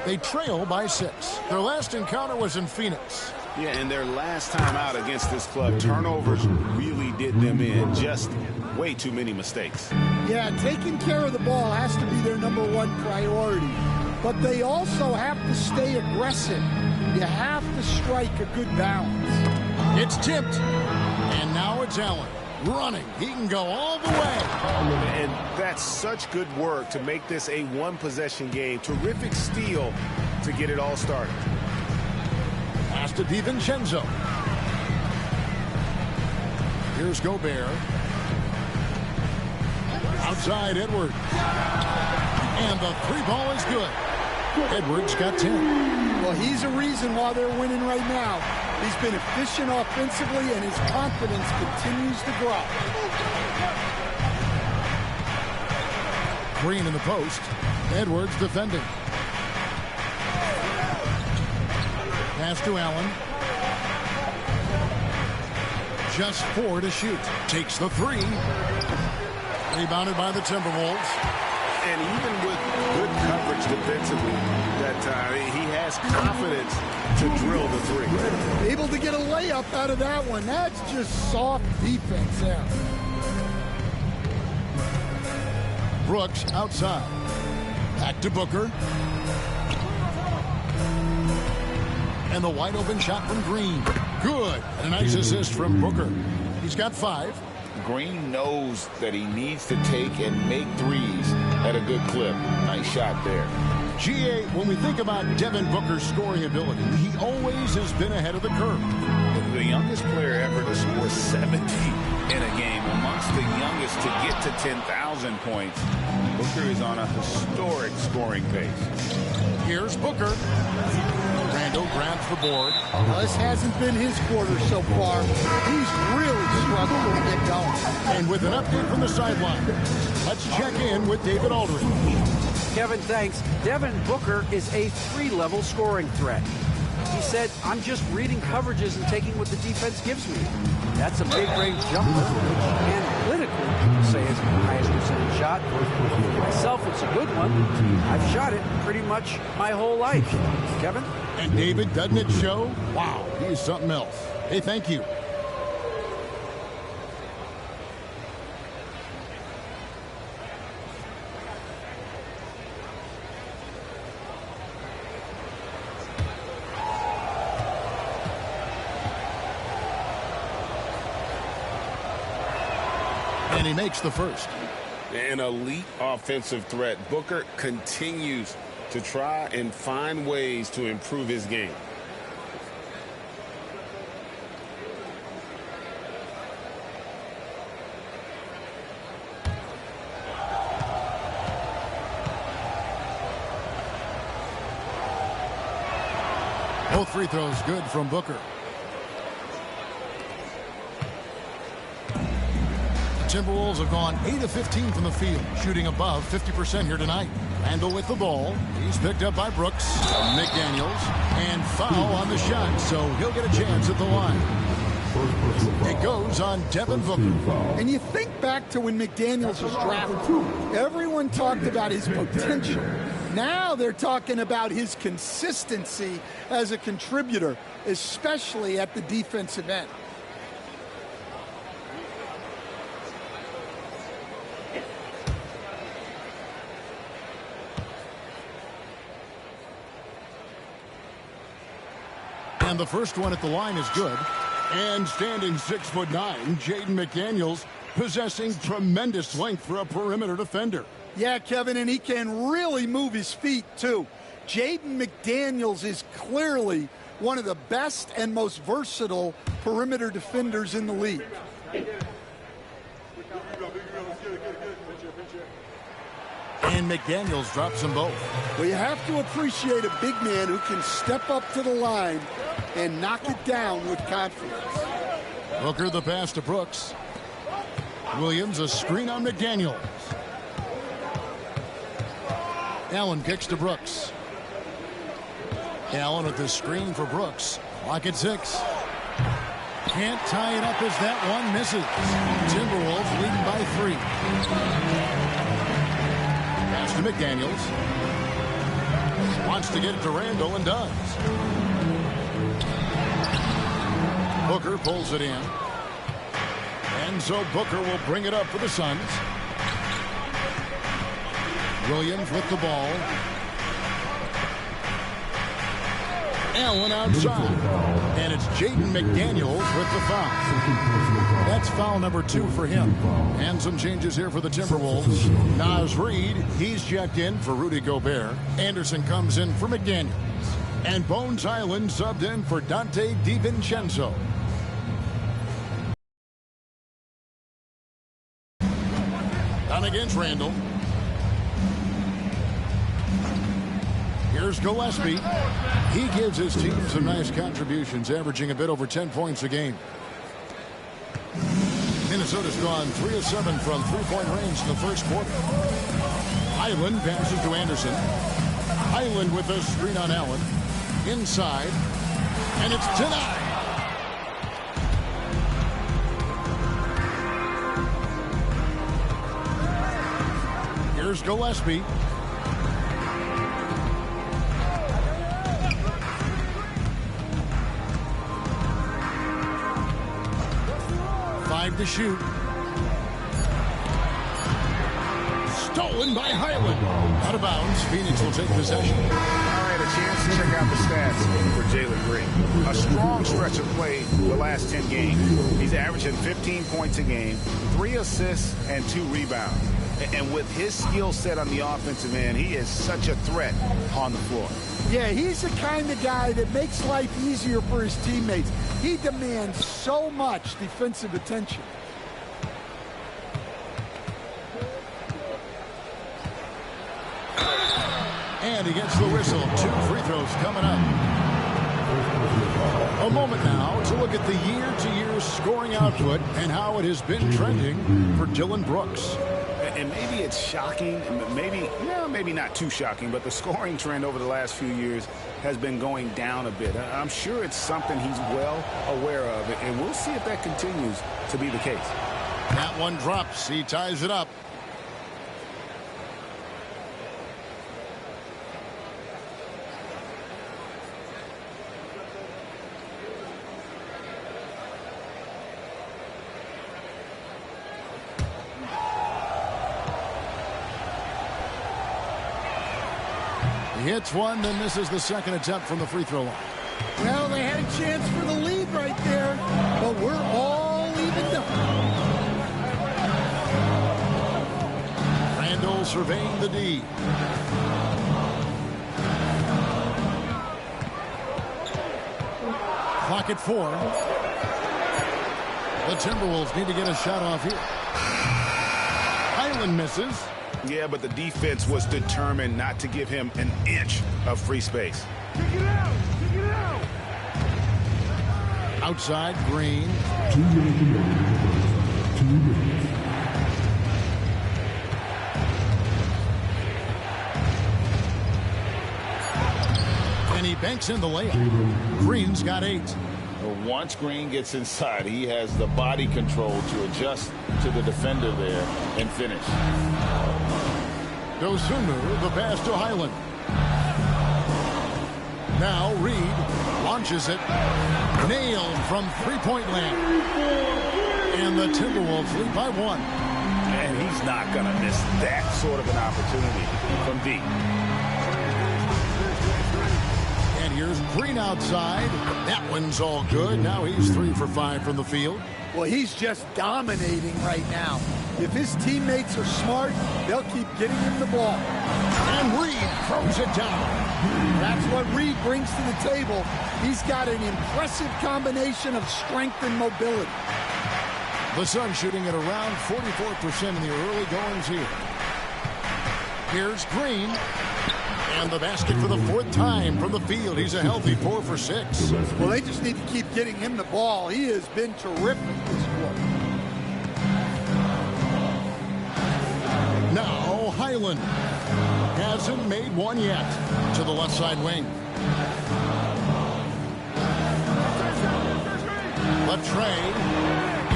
They trail by 6. Their last encounter was in Phoenix. Yeah, and their last time out against this club, turnovers really did them in. Just way too many mistakes. Yeah, taking care of the ball has to be their #1 priority. But they also have to stay aggressive. You have to strike a good balance. It's tipped. And now it's Allen. running. He can go all the way. And that's such good work to make this a one-possession game. Terrific steal to get it all started. Pass to DiVincenzo. Here's Gobert. Outside Edwards. And the three ball is good. Edwards got 10. Well, he's a reason why they're winning right now. He's been efficient offensively, and his confidence continues to grow. Green in the post. Edwards defending. Pass to Allen. Just 4 to shoot. Takes the 3. Rebounded by the Timberwolves. And even with good coverage defensively that time, he has confidence to drill the 3. Able to get a layup out of that one. That's just soft defense there. Brooks outside. Back to Booker. And the wide open shot from Green. Good. And a nice assist from Booker. He's got 5. Green knows that he needs to take and make threes at a good clip. Nice shot there. GA, when we think about Devin Booker's scoring ability, he always has been ahead of the curve. The youngest player ever to score 70 in a game, amongst the youngest to get to 10,000 points. Booker is on a historic scoring pace. Here's Booker. Randall grabs the board. Well, this hasn't been his quarter so far. He's really struggling to get going. And with an update from the sideline, let's check in with David Aldridge. Kevin, thanks. Devin Booker is a 3-level scoring threat. He said, I'm just reading coverages and taking what the defense gives me. That's a big-range jumper, which analytically people say is my highest percentage shot. For myself, it's a good one. I've shot it pretty much my whole life. Kevin? And David, doesn't it show? Wow, he is something else. Hey, thank you. And he makes the first. An elite offensive threat. Booker continues to try and find ways to improve his game. Both free throws good from Booker. Timberwolves have gone 8 of 15 from the field, shooting above 50% here tonight. Randall with the ball. He's picked up by Brooks. McDaniels. And foul on the shot, so he'll get a chance at the line. It goes on Devin Booker. And you think back to when McDaniels was drafted. Everyone talked about his potential. Now they're talking about his consistency as a contributor, especially at the defensive end. And the first one at the line is good. And standing 6'9", Jaden McDaniels possessing tremendous length for a perimeter defender. Yeah, Kevin, and he can really move his feet, too. Jaden McDaniels is clearly one of the best and most versatile perimeter defenders in the league. And McDaniels drops them both. Well, you have to appreciate a big man who can step up to the line and knock it down with confidence. Booker the pass to Brooks. Williams a screen on McDaniels. Allen kicks to Brooks. Allen with the screen for Brooks. Clock at 6. Can't tie it up as that one misses. Timberwolves leading by 3. Pass to McDaniels. Wants to get it to Randall and does. Booker pulls it in. And so Booker will bring it up for the Suns. Williams with the ball. Allen outside. And it's Jaden McDaniels with the foul. That's foul number 2 for him. And some changes here for the Timberwolves. Naz Reid, he's checked in for Rudy Gobert. Anderson comes in for McDaniels. And Bones Island subbed in for Dante DiVincenzo. On against Randall. Here's Gillespie. He gives his team some nice contributions, averaging a bit over 10 points a game. Minnesota's gone 3 of 7 from three-point range in the first quarter. Highland passes to Anderson. Highland with a screen on Allen. Inside. And it's denied. Here's Gillespie. To shoot. Stolen by Highland. Out of bounds. Phoenix will take possession. All right, a chance to check out the stats for Jalen Green. A strong stretch of play the last 10 games. He's averaging 15 points a game, 3 assists, and 2 rebounds. And with his skill set on the offensive end, he is such a threat on the floor. Yeah, he's the kind of guy that makes life easier for his teammates. He demands so much defensive attention. And he gets the whistle. 2 free throws coming up. A moment now to look at the year-to-year scoring output and how it has been trending for Dylan Brooks. And maybe it's shocking, maybe not too shocking, but the scoring trend over the last few years has been going down a bit. I'm sure it's something he's well aware of, and we'll see if that continues to be the case. That one drops. He ties it up. He hits one, then misses the second attempt from the free throw line. Well, they had a chance for the lead right there, but we're all evened up. Randall surveying the D. Clock at 4. The Timberwolves need to get a shot off here. Highland misses. Yeah, but the defense was determined not to give him an inch of free space. Kick it out! Kick it out! Outside, Green. 2 minutes remaining. 2 minutes. And he banks in the layup. Green's got 8. Once Green gets inside, he has the body control to adjust to the defender there and finish. Dosunmu, the pass to Highland. Now Reid launches it. Nailed from three-point land. And the Timberwolves lead by 1. And he's not going to miss that sort of an opportunity from deep. And here's Green outside. That one's all good. Now he's 3 for 5 from the field. Well, he's just dominating right now. If his teammates are smart, they'll keep getting him the ball. And Reid throws it down. That's what Reid brings to the table. He's got an impressive combination of strength and mobility. The Suns shooting at around 44% in the early goings here. Here's Green. And the basket for the 4th time from the field. He's a healthy 4 for 6. Well, they just need to keep getting him the ball. He has been terrific this quarter. Now Highland hasn't made one yet. To the left side wing. Latrey.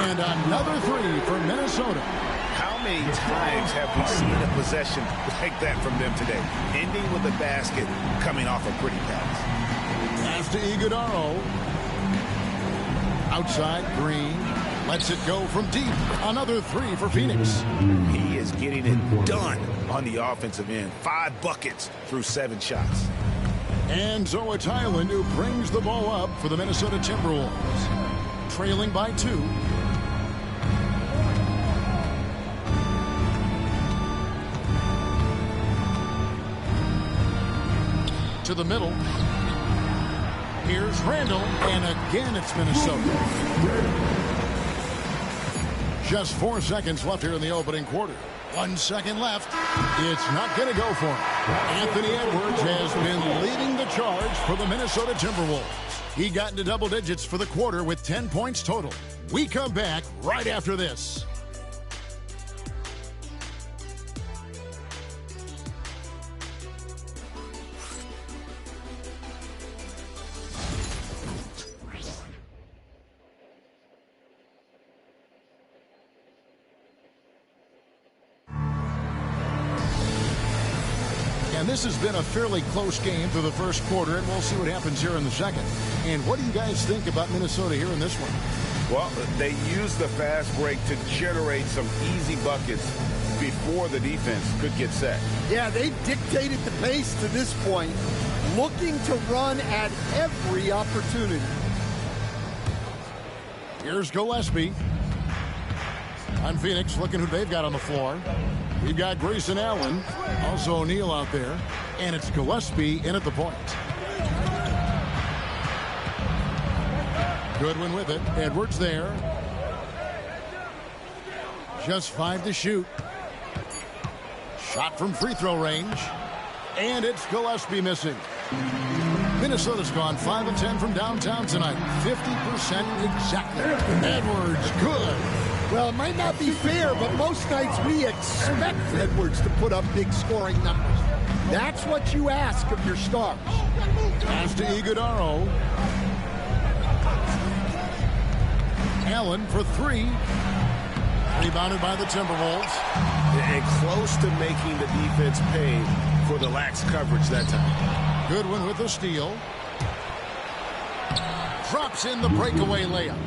And another 3 for Minnesota. How many times have we seen a possession like that from them today? Ending with a basket, coming off a pretty pass. Pass to Iguodaro. Outside, Green. Lets it go from deep. Another 3 for Phoenix. He is getting it done on the offensive end. 5 buckets through 7 shots. And so it's Highland who brings the ball up for the Minnesota Timberwolves. Trailing by 2. To the middle. Here's Randall, and again it's Minnesota. Just 4 seconds left here in the opening quarter. 1 second left. It's not going to go for him. Anthony Edwards has been leading the charge for the Minnesota Timberwolves. He got into double digits for the quarter with 10 points total. We come back right after this. And this has been a fairly close game through the first quarter, and we'll see what happens here in the second. And what do you guys think about Minnesota here in this one? Well, they used the fast break to generate some easy buckets before the defense could get set. Yeah, they dictated the pace to this point, looking to run at every opportunity. Here's Gillespie. On Phoenix, looking who they've got on the floor. We've got Grayson Allen, also O'Neal out there, and it's Gillespie in at the point. Goodwin with it. Edwards there. Just 5 to shoot. Shot from free throw range. And it's Gillespie missing. Minnesota's gone 5 of 10 from downtown tonight. 50% exactly. Edwards, good. Well, it might not be fair, but most nights we expect Edwards to put up big scoring numbers. That's what you ask of your stars. Pass to Iguodaro. Allen for 3. Rebounded by the Timberwolves. And close to making the defense pay for the lax coverage that time. Goodwin with the steal. Drops in the breakaway layup.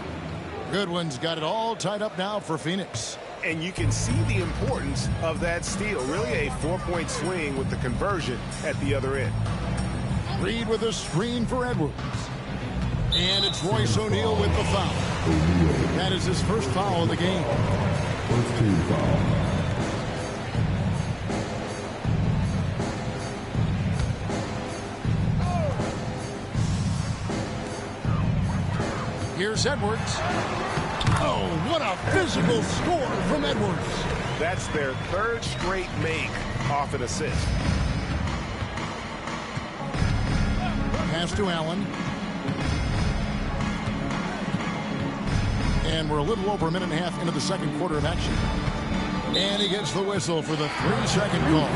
Goodwin's got it all tied up now for Phoenix. And you can see the importance of that steal. Really a 4-point swing with the conversion at the other end. Reed with a screen for Edwards. And it's Royce O'Neal with the foul. That is his first foul of the game. First team foul. Here's Edwards. Oh, what a physical score from Edwards. That's their 3rd straight make off an assist. Pass to Allen. And we're a little over a minute and a half into the second quarter of action. And he gets the whistle for the 3-second call.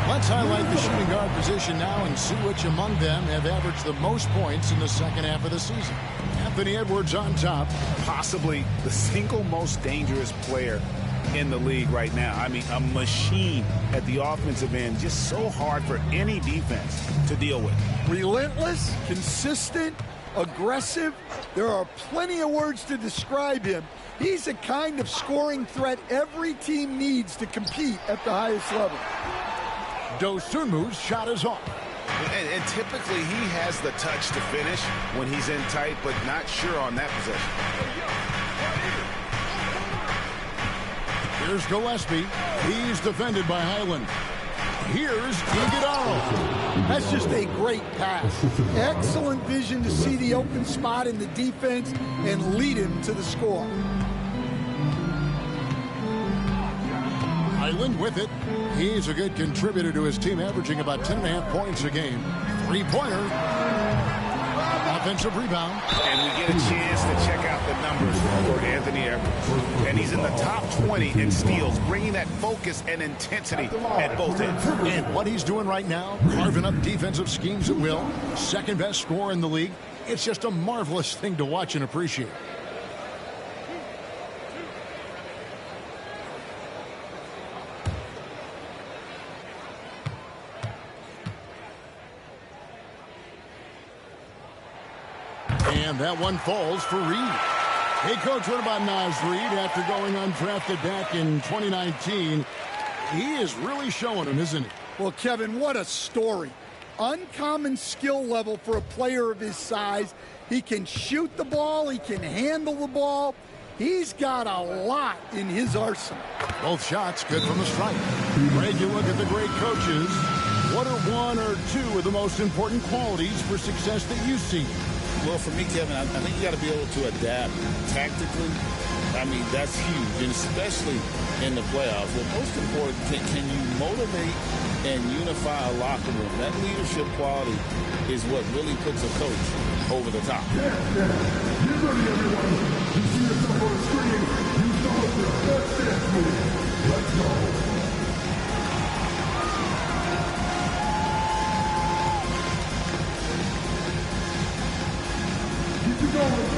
Let's highlight the shooting guard position now and see which among them have averaged the most points in the second half of the season. Anthony Edwards on top. Possibly the single most dangerous player in the league right now. I mean, a machine at the offensive end. Just so hard for any defense to deal with. Relentless, consistent, aggressive. There are plenty of words to describe him. He's a kind of scoring threat every team needs to compete at the highest level. Dosunmu's shot is off. And typically he has the touch to finish when he's in tight, but not sure on that possession. Here's Gillespie. He's defended by Highland. Here's Iguodaro. That's just a great pass. Excellent vision to see the open spot in the defense and lead him to the score. Highland with it. He's a good contributor to his team, averaging about 10.5 points a game. 3-pointer. Offensive rebound. And we get a chance to check out the numbers for Anthony Edwards. And he's in the top 20 in steals, bringing that focus and intensity at both ends. And what he's doing right now, carving up defensive schemes at will. Second best scorer in the league. It's just a marvelous thing to watch and appreciate. And that one falls for Reed. Hey, Coach, what about Naz Reed after going undrafted back in 2019? He is really showing him, isn't he? Well, Kevin, what a story. uncommon skill level for a player of his size. He can shoot the ball. He can handle the ball. He's got a lot in his arsenal. Both shots good from the stripe. Greg, you look at the great coaches. What are one or two of the most important qualities for success that you see? Well, for me, Kevin, I think you got to be able to adapt tactically. I mean, that's huge, and especially in the playoffs. But most important, can you motivate and unify a locker room? That leadership quality is what really puts a coach over the top. Get ready, everyone. You see yourself on the screen. You saw your best dance move. Let's go. Keep it going.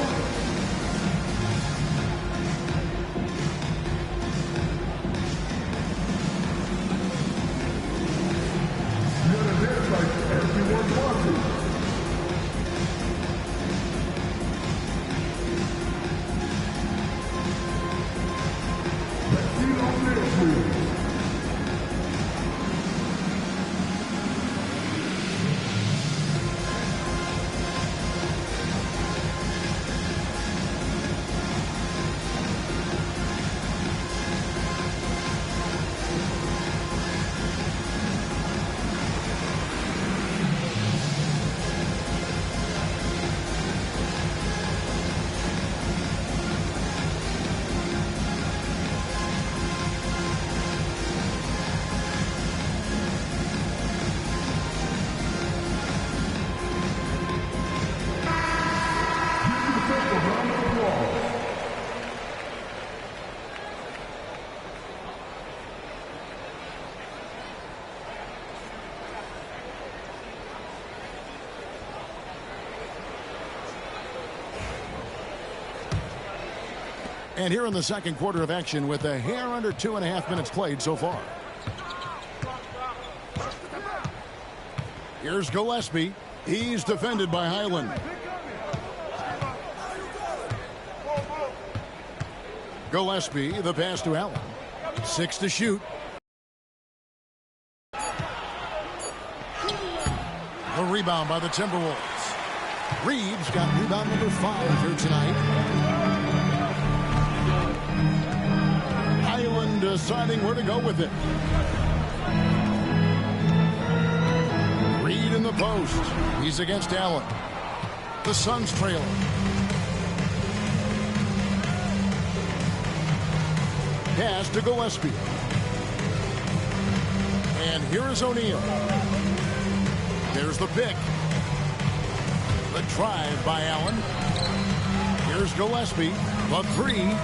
And here in the second quarter of action with a hair under 2.5 minutes played so far. Here's Gillespie. He's defended by Highland. Gillespie, the pass to Allen. 6 to shoot. The rebound by the Timberwolves. Reeves got rebound number 5 here tonight. Deciding where to go with it. Reed in the post. He's against Allen. The Suns trailing. Pass to Gillespie. And here is O'Neal. There's the pick. The drive by Allen. Here's Gillespie. The 3.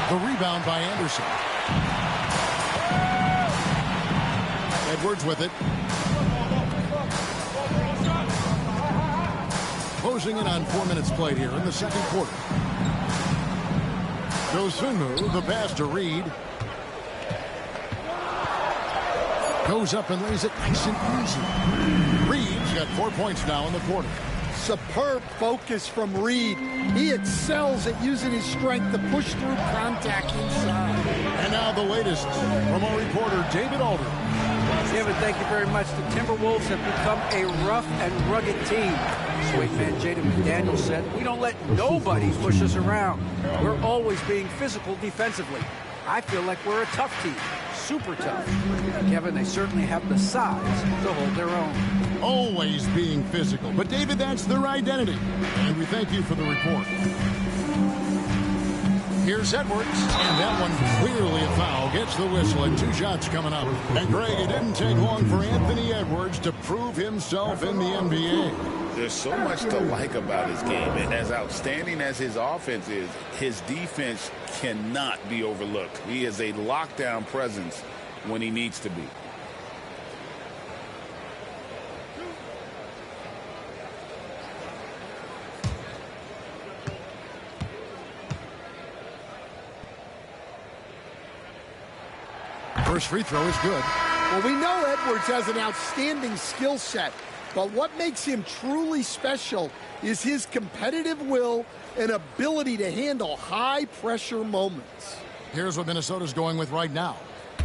The rebound by Anderson. Edwards with it. Closing in on 4 minutes played here in the second quarter. Dosunmu, the pass to Reed. Goes up and lays it nice and easy. Reed's got 4 points now in the quarter. Superb focus from Reed. He excels at using his strength to push through contact inside. And now the latest from our reporter, David Alder. David, thank you very much. The Timberwolves have become a rough and rugged team. Swingman Jaden McDaniel said, "We don't let nobody push us around. We're always being physical defensively. I feel like we're a tough team. Super tough." Kevin, they certainly have the size to hold their own. Always being physical. But, David, that's their identity. And we thank you for the report. Here's Edwards. And that one clearly a foul. Gets the whistle and 2 shots coming up. And, Greg, it didn't take long for Anthony Edwards to prove himself in the NBA. There's so much to like about his game. And as outstanding as his offense is, his defense cannot be overlooked. He is a lockdown presence when he needs to be. First free throw is good. Well, we know Edwards has an outstanding skill set, but what makes him truly special is his competitive will and ability to handle high-pressure moments. Here's what Minnesota's going with right now.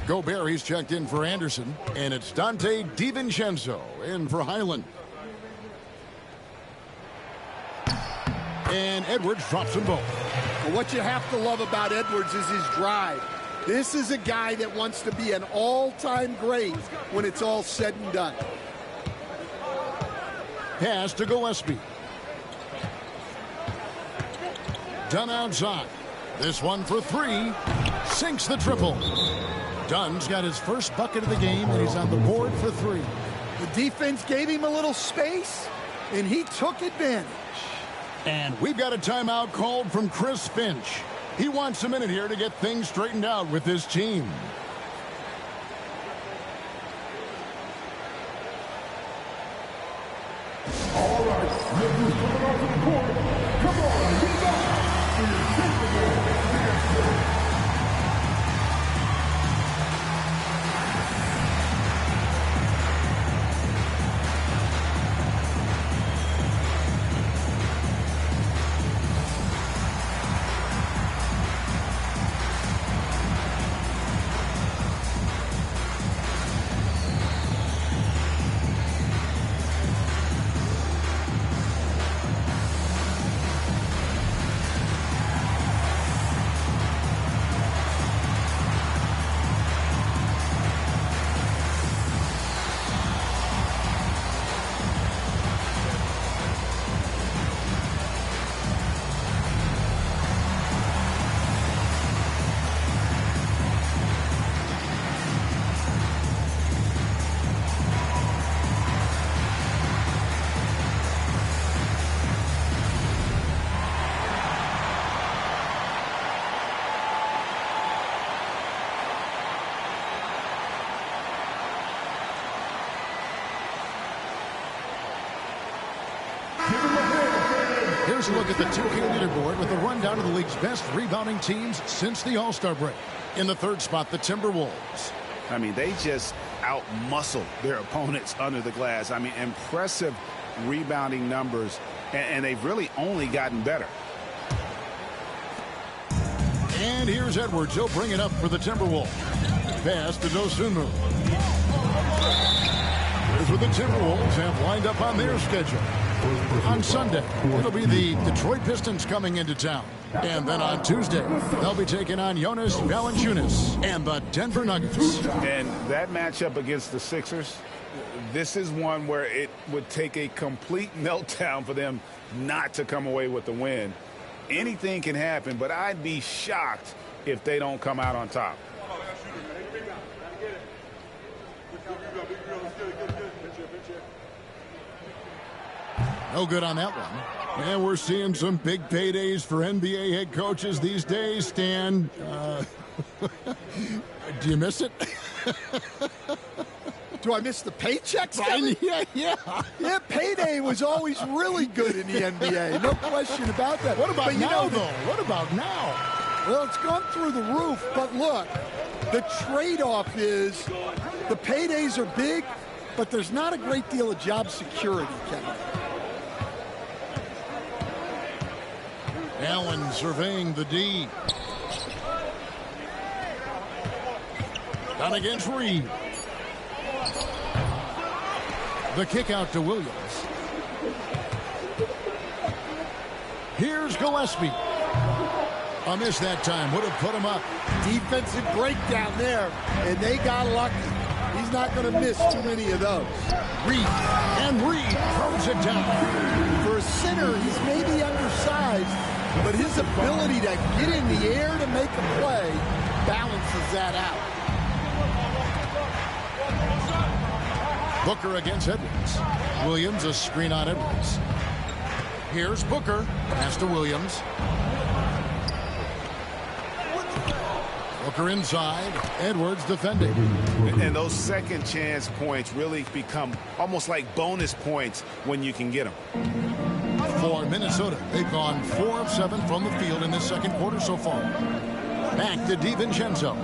Gobert, he's checked in for Anderson. And it's Dante DiVincenzo in for Highland. And Edwards drops them both. Well, what you have to love about Edwards is his drive. This is a guy that wants to be an all-time great when it's all said and done. Pass to Gillespie. Dunn outside. This one for three. Sinks the triple. Dunn's got his first bucket of the game, and he's on the board for three. The defense gave him a little space, and he took advantage. And we've got a timeout called from Chris Finch. He wants a minute here to get things straightened out with his team. All right, Edwards coming off the court. Come on, get up for your Timberwolves answer. Here's a look at the 2K leaderboard with a rundown of the league's best rebounding teams since the All-Star break. In the third spot, the Timberwolves. I mean, they just out-muscled their opponents under the glass. I mean, impressive rebounding numbers, and they've really only gotten better. And here's Edwards. He'll bring it up for the Timberwolves. Pass to Dosunmu. Here's what the Timberwolves have lined up on their schedule. On Sunday, it'll be the Detroit Pistons coming into town. And then on Tuesday, they'll be taking on Jonas Valanciunas and the Denver Nuggets. And that matchup against the Sixers, this is one where it would take a complete meltdown for them not to come away with the win. Anything can happen, but I'd be shocked if they don't come out on top. No good on that one. And we're seeing some big paydays for NBA head coaches these days, Stan. Do you miss it? Do I miss the paychecks? Yeah. Payday was always really good in the NBA. No question about that. What about now, though? What about now? Well, it's gone through the roof, but look, the trade-off is the paydays are big, but there's not a great deal of job security, Kevin. Allen surveying the D. Done against Reed. The kick out to Williams. Here's Gillespie. A miss that time. Would have put him up. Defensive breakdown there, and they got lucky. He's not going to miss too many of those. Reed throws it down. For a center, he's maybe undersized, but his ability to get in the air to make a play balances that out. Booker against Edwards. Williams, a screen on Edwards. Here's Booker. Pass to Williams. Booker inside. Edwards defending. And those second chance points really become almost like bonus points when you can get them. For Minnesota, they've gone 4 of 7 from the field in this second quarter so far. Back to DiVincenzo.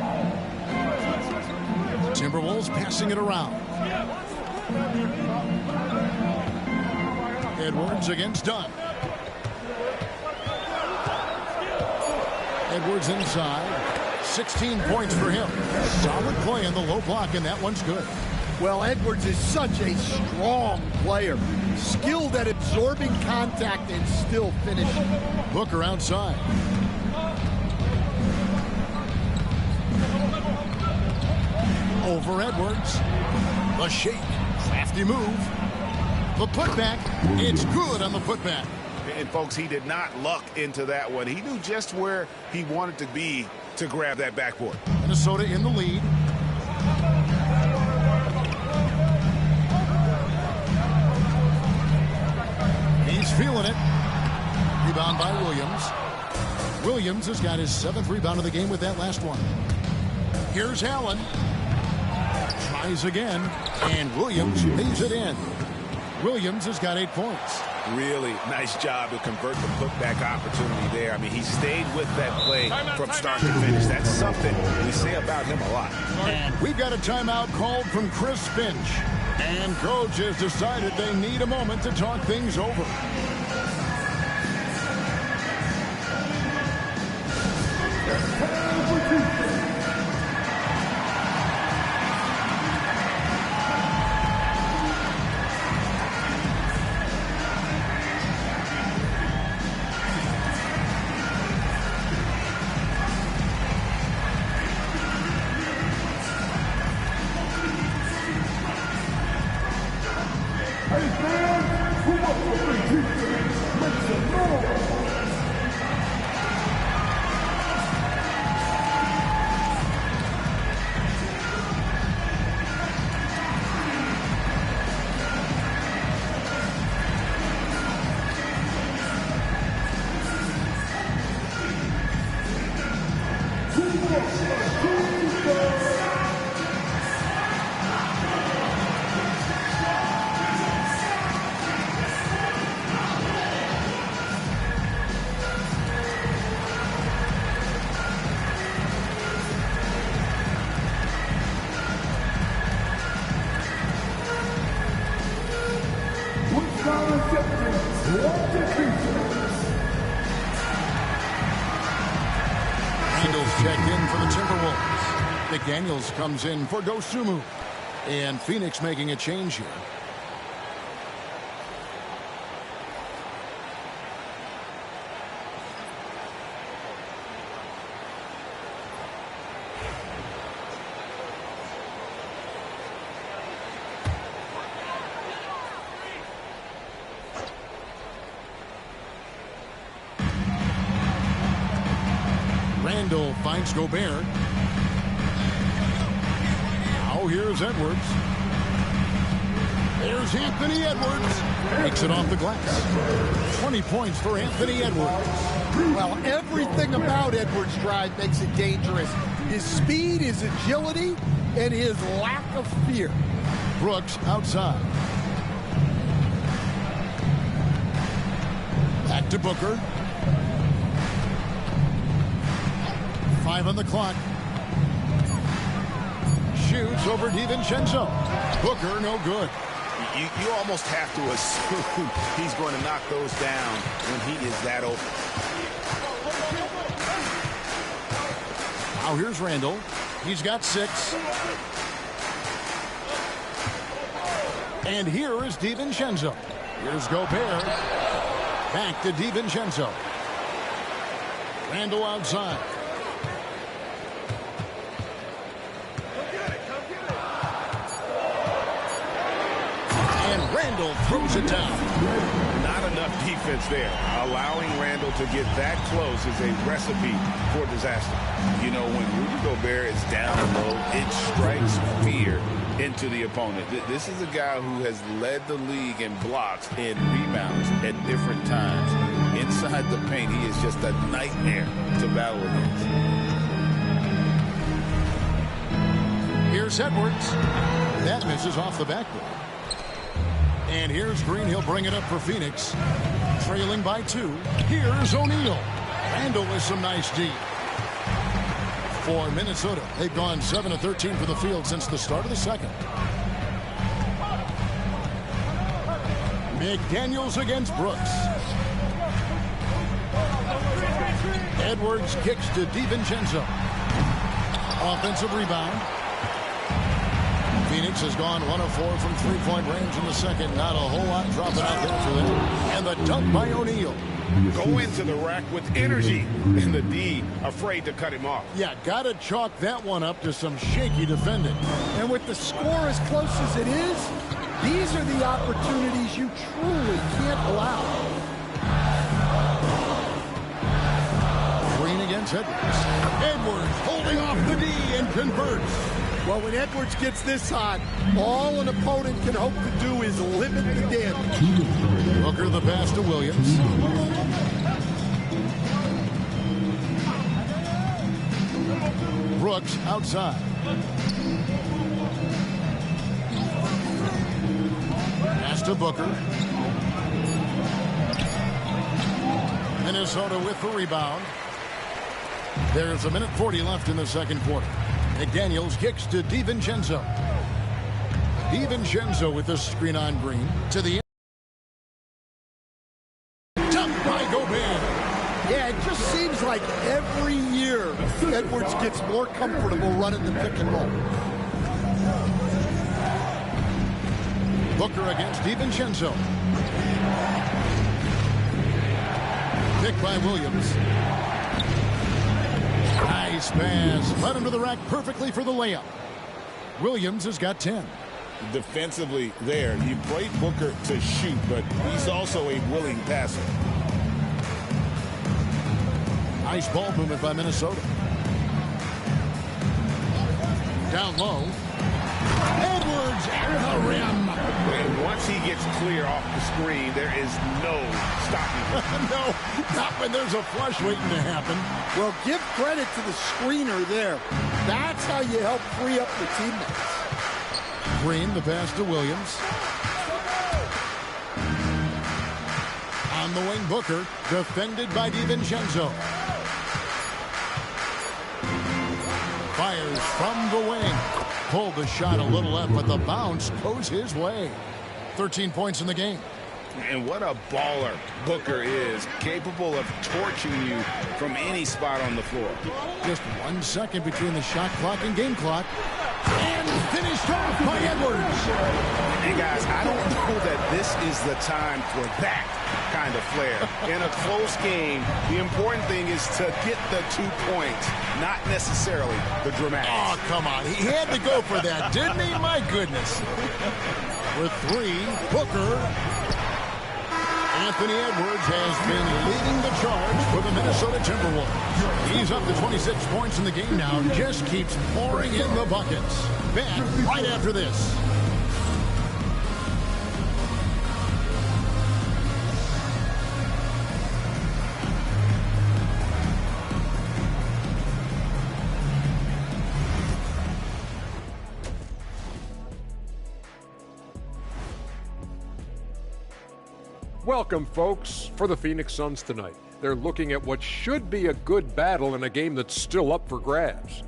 Timberwolves passing it around. Edwards against Dunn. Edwards inside. 16 points for him. Solid play in the low block, and that one's good. Well, Edwards is such a strong player. Skilled at absorbing contact and still finishing. Booker outside. Over Edwards. The shake. Crafty move. The putback. It's good on the putback. And, folks, he did not luck into that one. He knew just where he wanted to be to grab that backboard. Minnesota in the lead. He's feeling it. Rebound by Williams. Williams has got his 7th rebound of the game with that last one. Here's Allen. Tries again. And Williams lays it in. Williams has got 8 points. Really nice job to convert the putback opportunity there. I mean, he stayed with that play from start to finish. That's something we say about him a lot. And we've got a timeout called from Chris Finch. And coach has decided they need a moment to talk things over. Checked in for the Timberwolves. McDaniels comes in for Dosunmu. And Phoenix making a change here. Randall finds Gobert. Now here's Edwards. There's Anthony Edwards. Makes it off the glass. 20 points for Anthony Edwards. Well, everything about Edwards' drive makes it dangerous. His speed, his agility, and his lack of fear. Brooks outside. Back to Booker. 5 on the clock. Shoots over DiVincenzo. Booker, no good. You almost have to assume he's going to knock those down when he is that open. Now here's Randall. He's got 6. And here is DiVincenzo. Here's Gobert. Back to DiVincenzo. Randall outside. Randall throws it down. Not enough defense there. Allowing Randall to get that close is a recipe for disaster. You know, when Rudy Gobert is down low, it strikes fear into the opponent. This is a guy who has led the league in blocks and rebounds at different times. Inside the paint, he is just a nightmare to battle against. Here's Edwards. That misses off the backboard. And here's Green. He'll bring it up for Phoenix. Trailing by 2. Here's O'Neal. Randall with some nice D. For Minnesota, they've gone 7 of 13 for the field since the start of the second. McDaniels against Brooks. Edwards kicks to DiVincenzo. Offensive rebound. Phoenix has gone 1 of 4 from three-point range in the second. Not a whole lot dropping out there for them. And the dunk by O'Neal. Go into the rack with energy. And the D afraid to cut him off. Yeah, got to chalk that one up to some shaky defending. And with the score as close as it is, these are the opportunities you truly can't allow. Green against Edwards. Edwards holding off the D and converts. Well, when Edwards gets this hot, all an opponent can hope to do is limit the damage. Booker the pass to Williams. Brooks outside. Pass to Booker. Minnesota with the rebound. There's 1:40 left in the second quarter. McDaniels kicks to DiVincenzo. DiVincenzo with the screen on Green. To the dunk by Gobert. Yeah, it just seems like every year Edwards gets more comfortable running the pick and roll. Booker against DiVincenzo. Pick by Williams. Nice pass. Led him to the rack perfectly for the layup. Williams has got 10. Defensively there, you played Booker to shoot, but he's also a willing passer. Nice ball movement by Minnesota. Down low. Edwards at the rim. And once he gets clear off the screen, there is no stopping him. No, not when there's a flush waiting to happen. Well, give credit to the screener there. That's how you help free up the teammates. Green, the pass to Williams. On the wing, Booker, defended by DiVincenzo. Fires from the wing. Pulled the shot a little left, but the bounce goes his way. 13 points in the game. And what a baller Booker is, capable of torching you from any spot on the floor. Just 1 second between the shot clock and game clock. And finished off by Edwards. Hey, guys, I don't know that this is the time for that kind of flair. In a close game, the important thing is to get the 2 points, not necessarily the dramatics. Oh, come on. He had to go for that, didn't he? My goodness. With 3, Booker. Anthony Edwards has been leading the charge for the Minnesota Timberwolves. He's up to 26 points in the game now. Just keeps pouring in the buckets. Back right after this. Welcome, folks, for the Phoenix Suns tonight. They're looking at what should be a good battle in a game that's still up for grabs.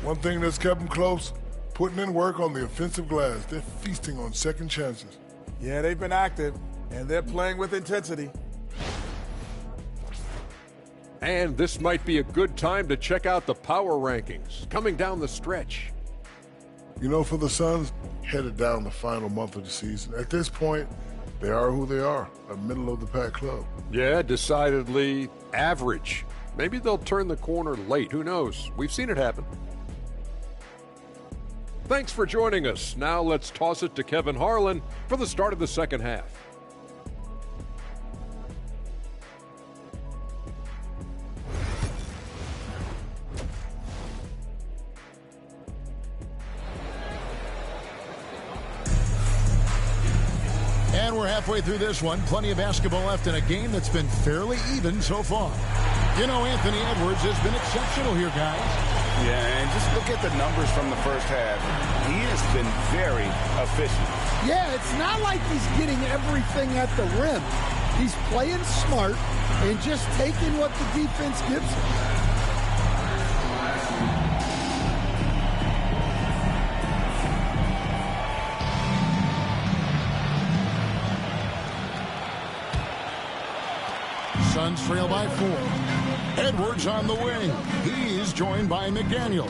One thing that's kept them close, putting in work on the offensive glass. They're feasting on second chances. Yeah, they've been active, and they're playing with intensity. And this might be a good time to check out the power rankings coming down the stretch. You know, for the Suns, headed down the final month of the season, at this point, they are who they are, a middle-of-the-pack club. Yeah, decidedly average. Maybe they'll turn the corner late. Who knows? We've seen it happen. Thanks for joining us. Now let's toss it to Kevin Harlan for the start of the second half. And we're halfway through this one. Plenty of basketball left in a game that's been fairly even so far. You know, Anthony Edwards has been exceptional here, guys. Yeah, and just look at the numbers from the first half. He has been very efficient. Yeah, it's not like he's getting everything at the rim. He's playing smart and just taking what the defense gives him. Suns trail by 4. Edwards on the wing. He's joined by McDaniel.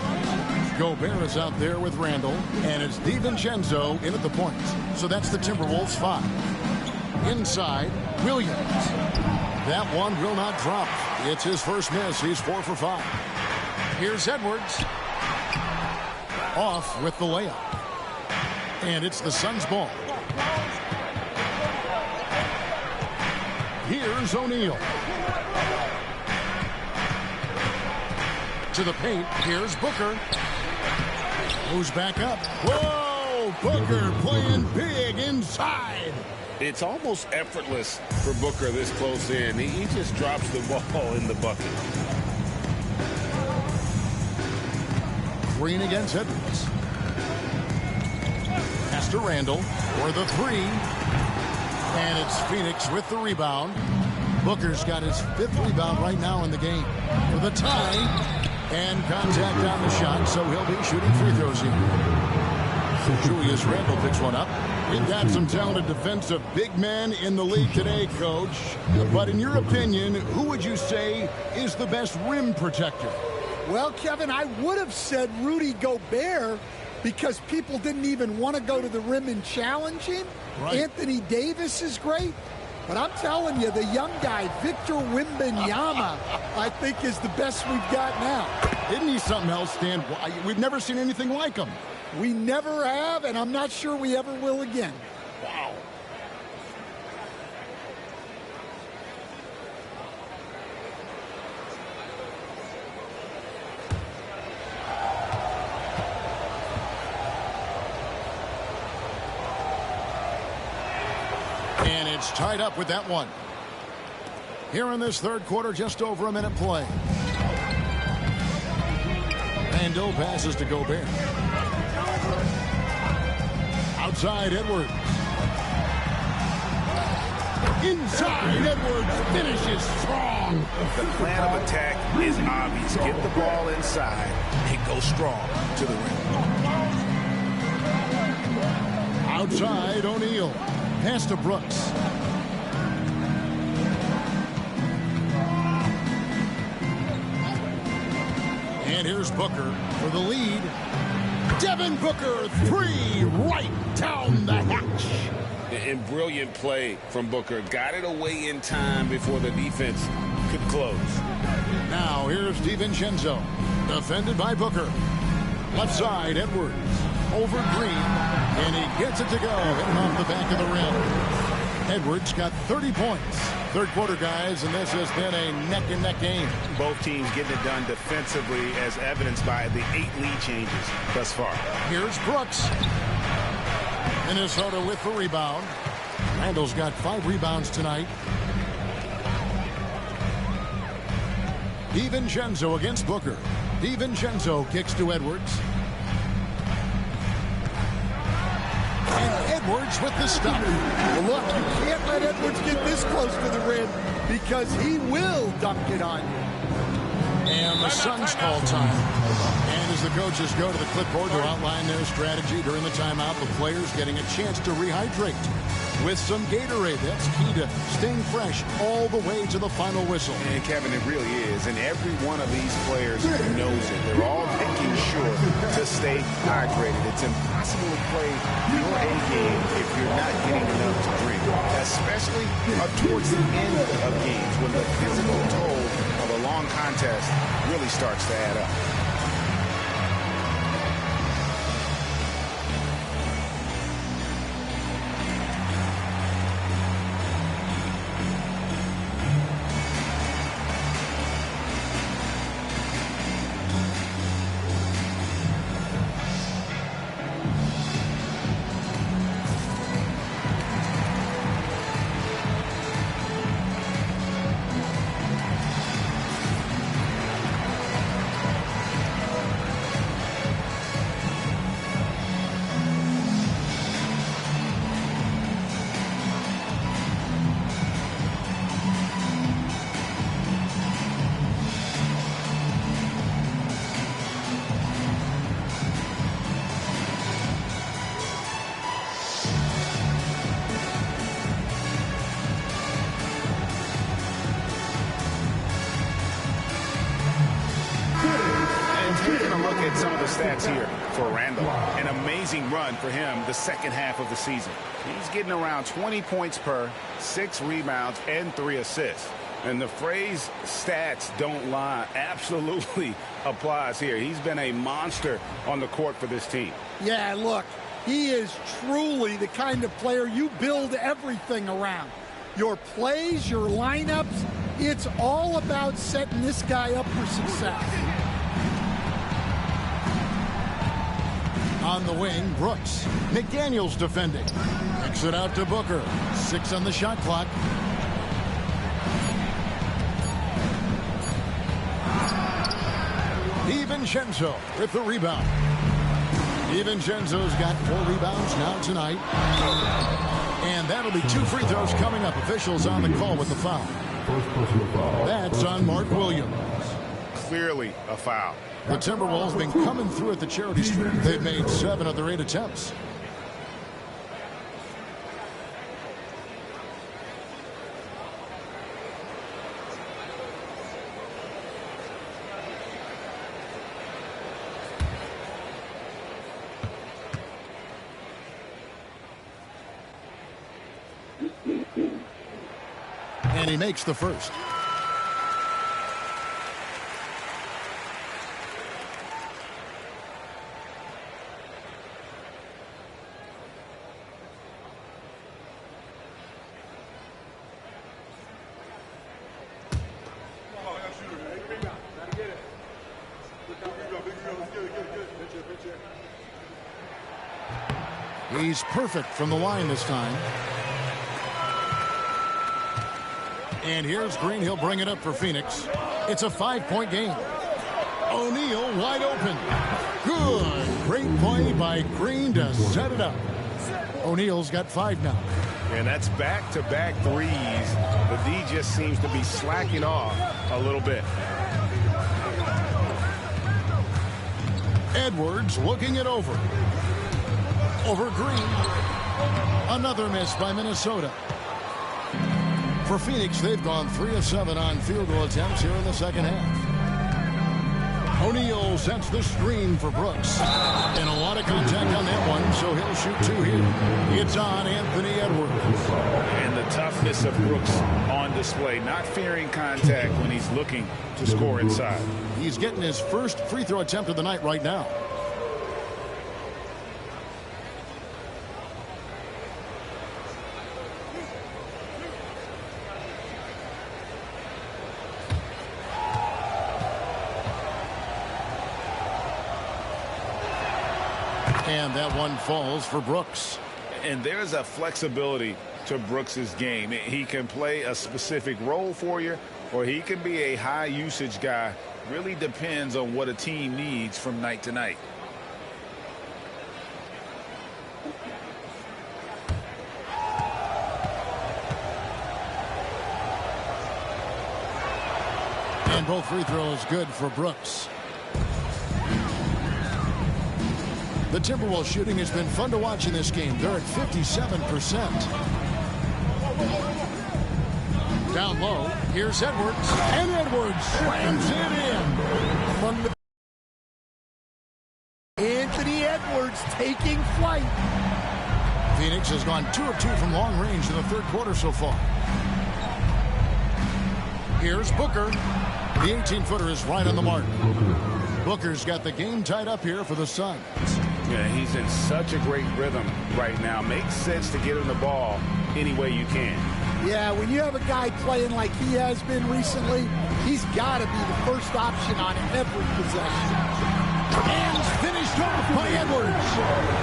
Gobert is out there with Randall, and it's DiVincenzo in at the point. So that's the Timberwolves 5. Inside, Williams. That one will not drop. It's his first miss. He's 4 for 5. Here's Edwards. Off with the layup. And it's the Suns' ball. Here's O'Neal. To the paint. Here's Booker. Moves back up. Whoa! Booker playing big inside. It's almost effortless for Booker this close in. He just drops the ball in the bucket. Green against Edwards. Pass to Randall for the 3. And it's Phoenix with the rebound. Booker's got his 5th rebound right now in the game. For the tie. And contact on the shot, so he'll be shooting free throws here. Julius Randle picks one up. We've got some talented defensive big men in the league today, Coach. But in your opinion, who would you say is the best rim protector? Well, Kevin, I would have said Rudy Gobert because people didn't even want to go to the rim and challenge him. Right. Anthony Davis is great. But I'm telling you, the young guy, Victor Wembanyama, I think is the best we've got now. Isn't he something else, Stan? We've never seen anything like him. We never have, and I'm not sure we ever will again. Wow. And it's tied up with that one. Here in this third quarter, just over a minute play. Randall passes to Gobert. Outside, Edwards. Inside, Edwards finishes strong. The plan of attack is obvious. Get the ball inside and go strong to the rim. Outside, O'Neal. Pass to Brooks. And here's Booker for the lead. Devin Booker, 3 right down the hatch. And brilliant play from Booker. Got it away in time before the defense could close. Now here's DiVincenzo. Defended by Booker. Left side, Edwards. Over Green. And he gets it to go. Hitting off the back of the rim. Edwards got 30 points. Third quarter, guys, and this has been a neck-and-neck game. Both teams getting it done defensively, as evidenced by the 8 lead changes thus far. Here's Brooks. Minnesota with the rebound. Randall's got 5 rebounds tonight. DiVincenzo against Booker. DiVincenzo kicks to Edwards. And Edwards with the stop. Well, look, you can't let Edwards get this close to the rim because he will dunk it on you. And the Suns call time. And as the coaches go to the clipboard to outline their strategy during the timeout, the players getting a chance to rehydrate with some Gatorade. That's key to staying fresh all the way to the final whistle. And Kevin, it really is. And every one of these players knows it. They're all making sure to stay hydrated. It's impossible to play your A game if you're not getting enough to drink, especially towards the end of games when the physical toll of a long contest really starts to add up. look at some of the stats here for Randall. An amazing run for him the second half of the season. He's getting around 20 points per, 6 rebounds, and 3 assists. And the phrase stats don't lie absolutely applies here. He's been a monster on the court for this team. Yeah, look, he is truly the kind of player you build everything around. Your plays, your lineups, it's all about setting this guy up for success. On the wing, Brooks. McDaniels defending. Kicks it out to Booker. 6 on the shot clock. DiVincenzo with the rebound. DiVincenzo's got 4 rebounds now tonight. And that'll be 2 free throws coming up. Officials on the call with the foul. That's on Mark Williams. Clearly a foul. The Timberwolves have been coming through at the charity stripe. They've made 7 of their 8 attempts. And he makes the first. He's perfect from the line this time. And here's Green. He'll bring it up for Phoenix. It's a 5-point game. O'Neal wide open. Good. Great play by Green to set it up. O'Neal's got 5 now. And that's back-to-back threes. The D just seems to be slacking off a little bit. Edwards looking it over. Over Green. Another miss by Minnesota. For Phoenix, they've gone 3 of 7 on field goal attempts here in the second half. O'Neal sets the screen for Brooks. And a lot of contact on that one, so he'll shoot 2 here. It's on Anthony Edwards. And the toughness of Brooks on display, not fearing contact when he's looking to score inside. He's getting his first free throw attempt of the night right now. And that one falls for Brooks. And there's a flexibility to Brooks's game. He can play a specific role for you, or he can be a high usage guy. Really depends on what a team needs from night to night. And both free throws good for Brooks. The Timberwolves shooting has been fun to watch in this game. They're at 57%. Down low, here's Edwards. And Edwards slams it in. Anthony Edwards taking flight. Phoenix has gone 2 of 2 from long range in the third quarter so far. Here's Booker. The 18-footer is right on the mark. Booker's got the game tied up here for the Suns. Yeah, he's in such a great rhythm right now. Makes sense to get him the ball any way you can. Yeah, when you have a guy playing like he has been recently, he's got to be the first option on every possession. And finished off by Edwards.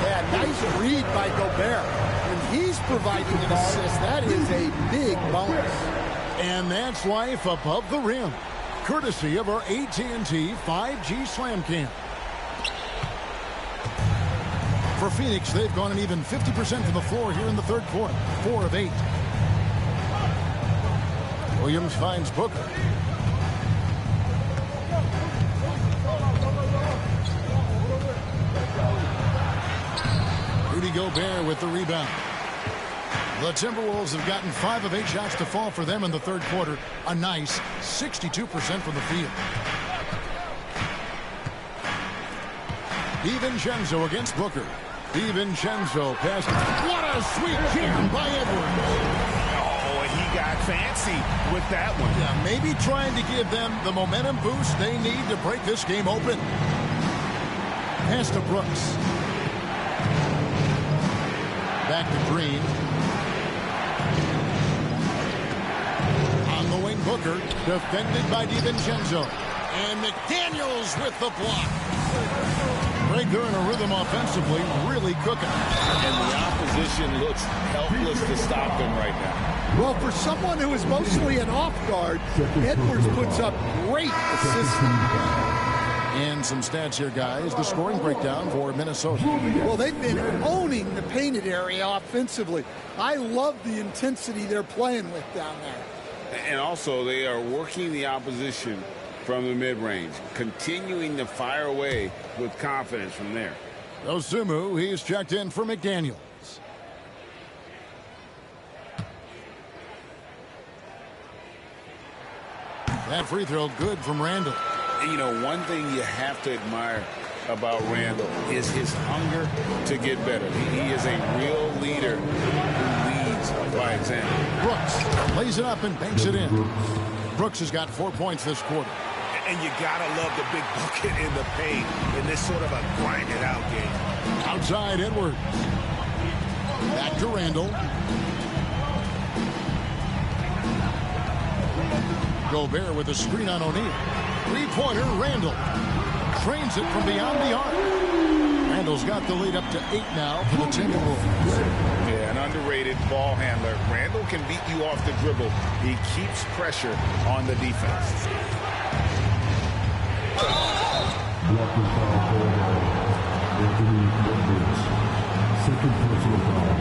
Yeah, nice read by Gobert. When he's providing an assist, that is a big bonus. And that's life above the rim, courtesy of our AT&T 5G Slam Cam. For Phoenix, they've gone an even 50% from the floor here in the third quarter. 4 of 8. Williams finds Booker. Rudy Gobert with the rebound. The Timberwolves have gotten 5 of 8 shots to fall for them in the third quarter. A nice 62% from the field. DiVincenzo against Booker. DiVincenzo passed. What a sweet jam by Edwards. Oh, and he got fancy with that one. Yeah, maybe trying to give them the momentum boost they need to break this game open. Pass to Brooks. Back to Green. On the wing, Booker, defended by DiVincenzo. And McDaniels with the block. Right there in a rhythm offensively, really cooking. And the opposition looks helpless to stop them right now. Well, for someone who is mostly an off guard, Edwards puts up great assists. And some stats here, guys. The scoring breakdown for Minnesota. Well, they've been owning the painted area offensively. I love the intensity they're playing with down there. And also, they are working the opposition from the mid-range, continuing to fire away with confidence from there. Osumu, he's checked in for McDaniels. That free throw good from Randall. And you know, one thing you have to admire about Randall is his hunger to get better. He is a real leader who leads by example. Brooks lays it up and banks it in. Brooks has got 4 points this quarter. And you gotta love the big bucket in the paint in this sort of a grind-it-out game. Outside, Edwards. Back to Randall. Gobert with a screen on O'Neal. Three-pointer, Randall. Trains it from beyond the arc. Randall's got the lead up to 8 now for the Timberwolves. Yeah, an underrated ball handler. Randall can beat you off the dribble. He keeps pressure on the defense. Blocking foul called Anthony Edwards. Second personal foul.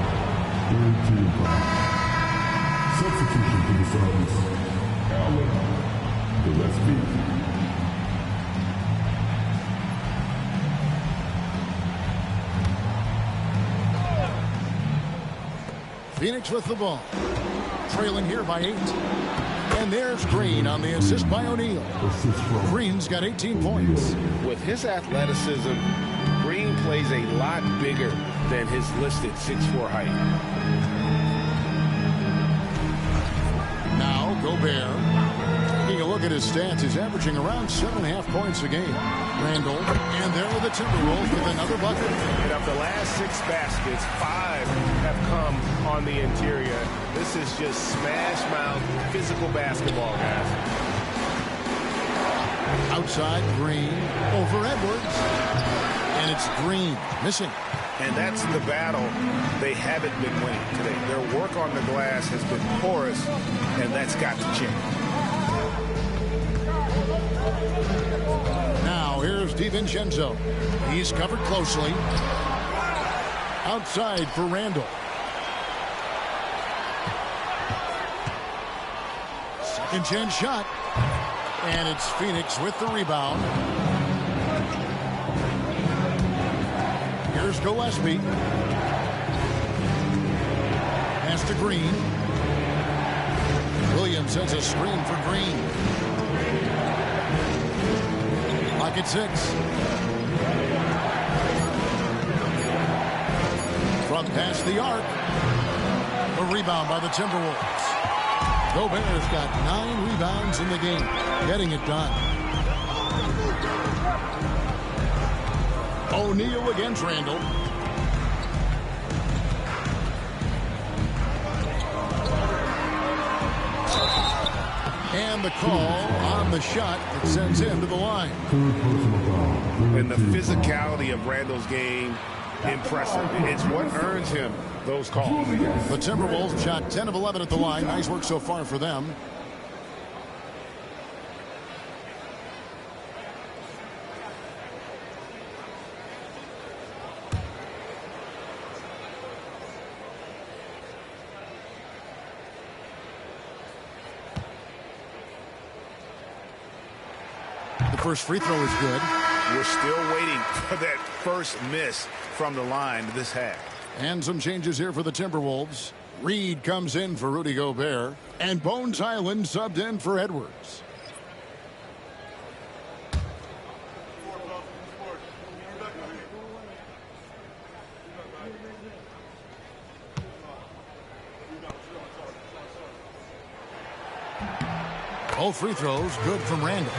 Third team foul. Substitution for the Suns. Allen Gillespie. Phoenix with the ball. Trailing here by 8. And there's Green on the assist by O'Neal. Green's got 18 points. With his athleticism, Green plays a lot bigger than his listed 6'4" height. Now Gobert. Taking a look at his stats, he's averaging around 7.5 points a game. Randall, and there with the Timberwolves with another bucket. And of the last 6 baskets, 5 have come on the interior. This is just smash mouth physical basketball, guys. Outside, Green over Edwards. And it's Green missing. And that's the battle they haven't been winning today. Their work on the glass has been porous, and that's got to change. Now here's DiVincenzo. He's covered closely. Outside for Randall. Second chance shot. And it's Phoenix with the rebound. Here's Gillespie. Pass to Green. Williams sets a screen for Green. Lock at 6. Front past the arc. A rebound by the Timberwolves. Gobert's got 9 rebounds in the game. Getting it done. O'Neal against Randall. And the call on the shot that sends him to the line. And the physicality of Randall's game, impressive. It's what earns him those calls. The Timberwolves shot 10 of 11 at the line. Nice work so far for them. The first free throw is good. We're still waiting for that first miss from the line this half. And some changes here for the Timberwolves. Reed comes in for Rudy Gobert. And Bones Island subbed in for Edwards. Both free throws good from Randall.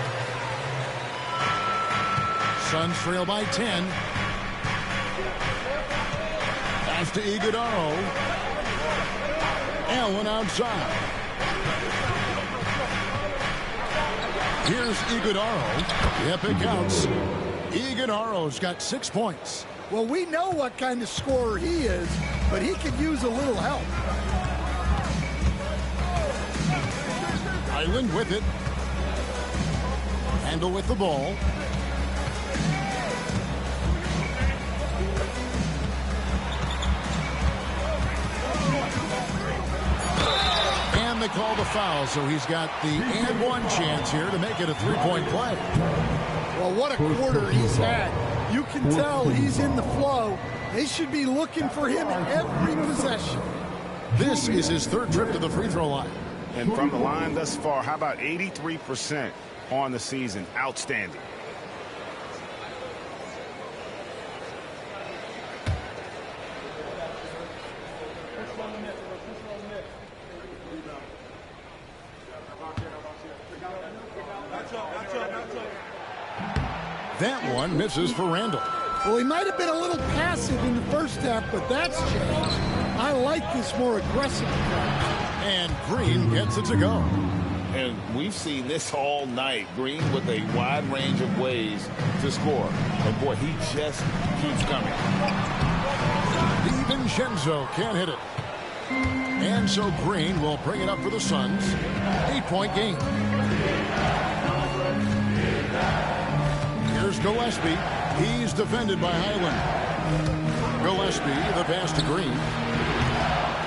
Suns trail by 10. Pass to Iguodaro. Allen outside. Here's Iguodaro. Yep, it counts. Iguodaro's got 6 points. Well, we know what kind of scorer he is, but he could use a little help. Island with it. Handle with the ball. And they call the foul, so he's got the and one chance here to make it a three-point play. Well, what a quarter he's had. You can tell he's in the flow. They should be looking for him every possession. This is his third trip to the free throw line. And from the line thus far, how about 83% on the season? Outstanding. That one misses for Randall. Well, he might have been a little passive in the first half, but that's changed. I like this more aggressive approach. And Green gets it to go. And we've seen this all night. Green with a wide range of ways to score. And boy, he just keeps coming. DiVincenzo can't hit it. And so Green will bring it up for the Suns. 8-point game. Here's Gillespie. He's defended by Highland. Gillespie, the pass to Green.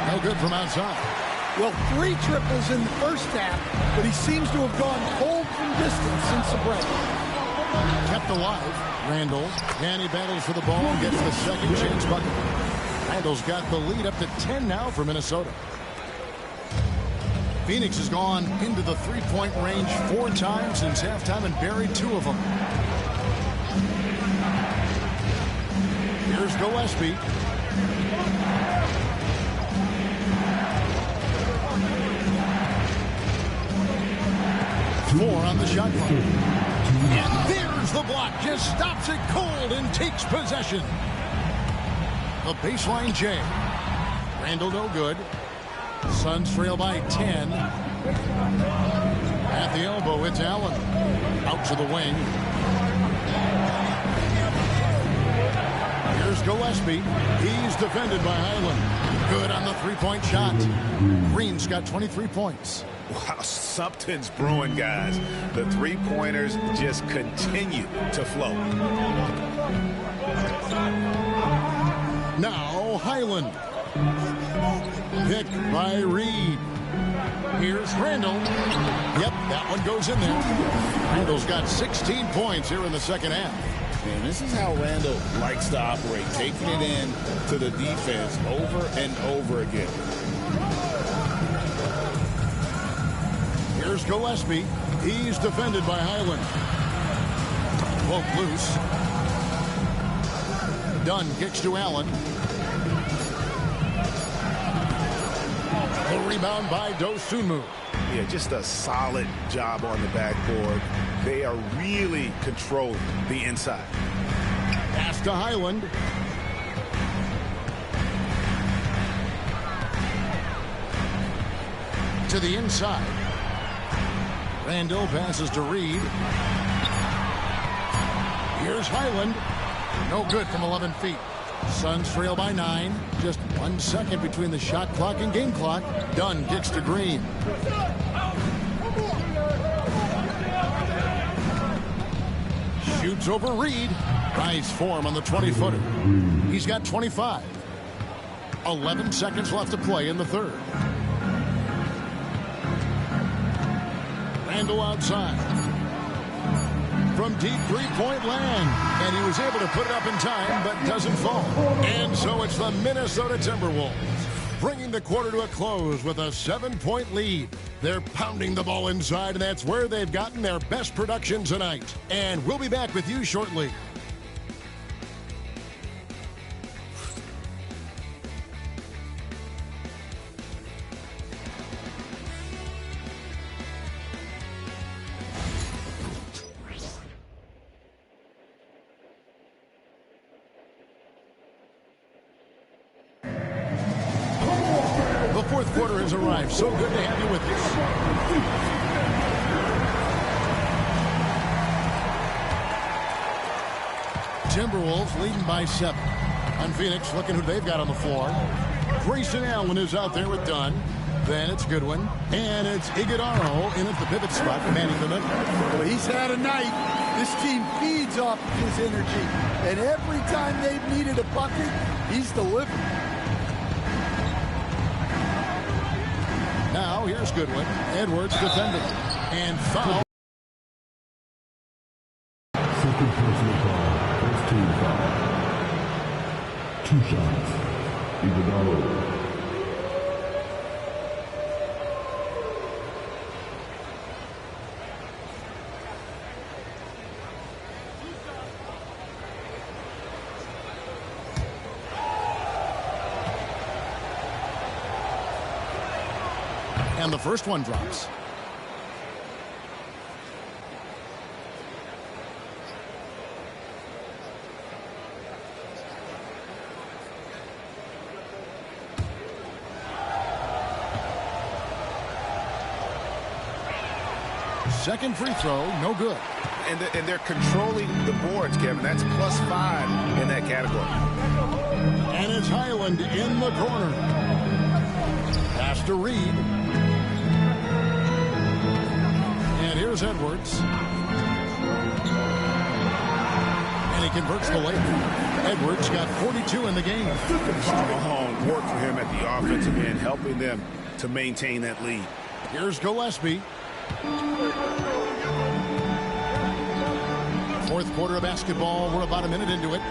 No good from outside. Well, 3 triples in the first half, but he seems to have gone cold from distance since the break. Kept alive. Randall. And he battles for the ball and gets the second chance bucket. Randall's got the lead up to 10 now for Minnesota. Phoenix has gone into the three-point range 4 times since halftime and buried 2 of them. Here's Gillespie. Four on the shot clock. And there's the block. Just stops it cold and takes possession. The baseline J. Randall no good. Suns trail by 10. At the elbow, it's Allen. Out to the wing. Here's Gillespie. He's defended by Highland. Good on the three-point shot. Green's got 23 points. Wow, something's brewing, guys. The three-pointers just continue to flow. Now Highland. Picked by Reed. Here's Randall. Yep, that one goes in there. Randall's got 16 points here in the second half. And this is how Randall likes to operate, taking it in to the defense over and over again. Here's Gillespie. He's defended by Highland. Both loose. Dunn kicks to Allen. The rebound by Dosunmu. Yeah, just a solid job on the backboard. They are really controlling the inside. Pass to Highland. To the inside. Randall passes to Reed. Here's Highland. No good from 11 feet. Suns trail by 9. Just 1 second between the shot clock and game clock. Dunn kicks to Green. Shoots over Reed. Nice form on the 20-footer. He's got 25. 11 seconds left to play in the third. Randall outside. From deep three-point land. And he was able to put it up in time, but doesn't fall. And so it's the Minnesota Timberwolves, bringing the quarter to a close with a 7-point lead. They're pounding the ball inside, and that's where they've gotten their best production tonight. And we'll be back with you shortly. has arrived. So good to have you with us. Timberwolves leading by 7. On Phoenix, looking who they've got on the floor. Grayson Allen is out there with Dunn. Then it's Goodwin. And it's Iguodala in at the pivot spot, manning the middle. Well, he's had a night. This team feeds off of his energy. And every time they've needed a bucket, he's delivered. Now, here's Goodwin. Edwards defending. And foul. Second personal foul. First team foul. 2 shots. Iguodala. And the first one drops. Second free throw, no good. And they're controlling the boards, Kevin. That's +5 in that category. And it's Highland in the corner. Pass to Reed. And here's Edwards. And he converts the layup. Edwards got 42 in the game. Strong work for him at the offensive end, helping them to maintain that lead. Here's Gillespie. Fourth quarter of basketball. We're about a minute into it.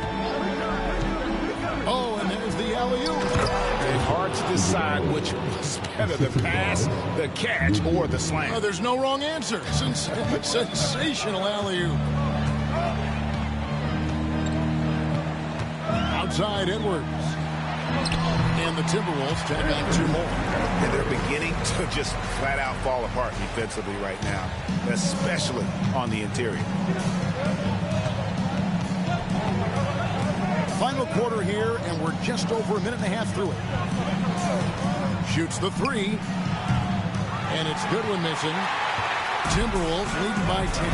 Oh, and there's the alley-oop. It's hard to decide which was better, the pass, the catch, or the slam. Oh, there's no wrong answer. Sensational alley-oop. Outside Edwards. And the Timberwolves take back 2 more. And they're beginning to just flat out fall apart defensively right now, especially on the interior. Final quarter here, and we're just over a minute and a half through it. Shoots the 3. And it's Goodwin missing. Timberwolves leading by 10.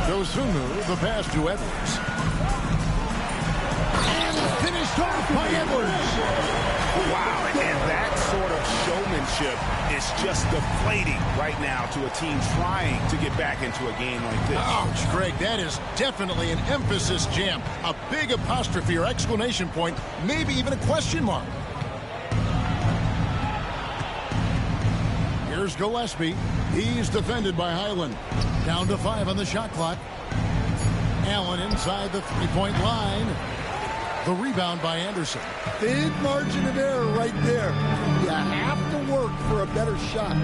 Dosunu, the pass to Edwards. Finished off by Edwards. Wow, and that sort of showmanship is just deflating right now to a team trying to get back into a game like this. Ouch, Greg, that is definitely an emphasis jam. A big apostrophe or exclamation point, maybe even a question mark. Here's Gillespie. He's defended by Highland. Down to 5 on the shot clock. Allen inside the 3-point line. The rebound by Anderson. Big margin of error right there. You have to work for a better shot.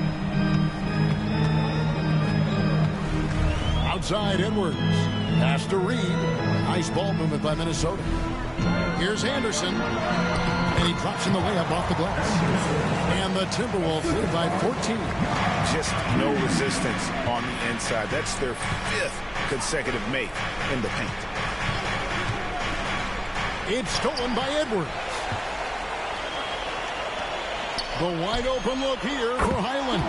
Outside Edwards. Pass to Reed. Nice ball movement by Minnesota. Here's Anderson. And he drops in the layup off the glass. And the Timberwolves lead by 14. Just no resistance on the inside. That's their 5th consecutive make in the paint. It's stolen by Edwards. The wide open look here for Highland.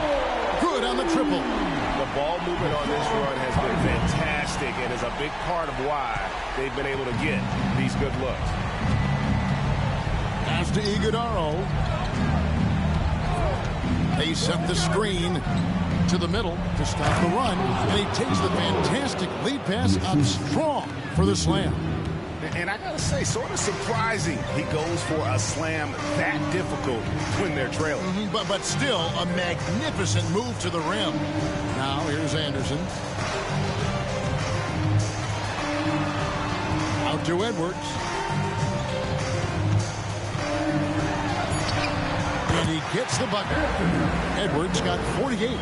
Good on the triple. The ball movement on this run has been fantastic and is a big part of why they've been able to get these good looks. Pass to Iguodala. They set the screen to the middle to stop the run. And he takes the fantastic lead pass up strong for the slam. And I gotta say, sort of surprising he goes for a slam that difficult when they're trailing. But still a magnificent move to the rim. Now here's Anderson. Out to Edwards. And he gets the bucket. Edwards got 48.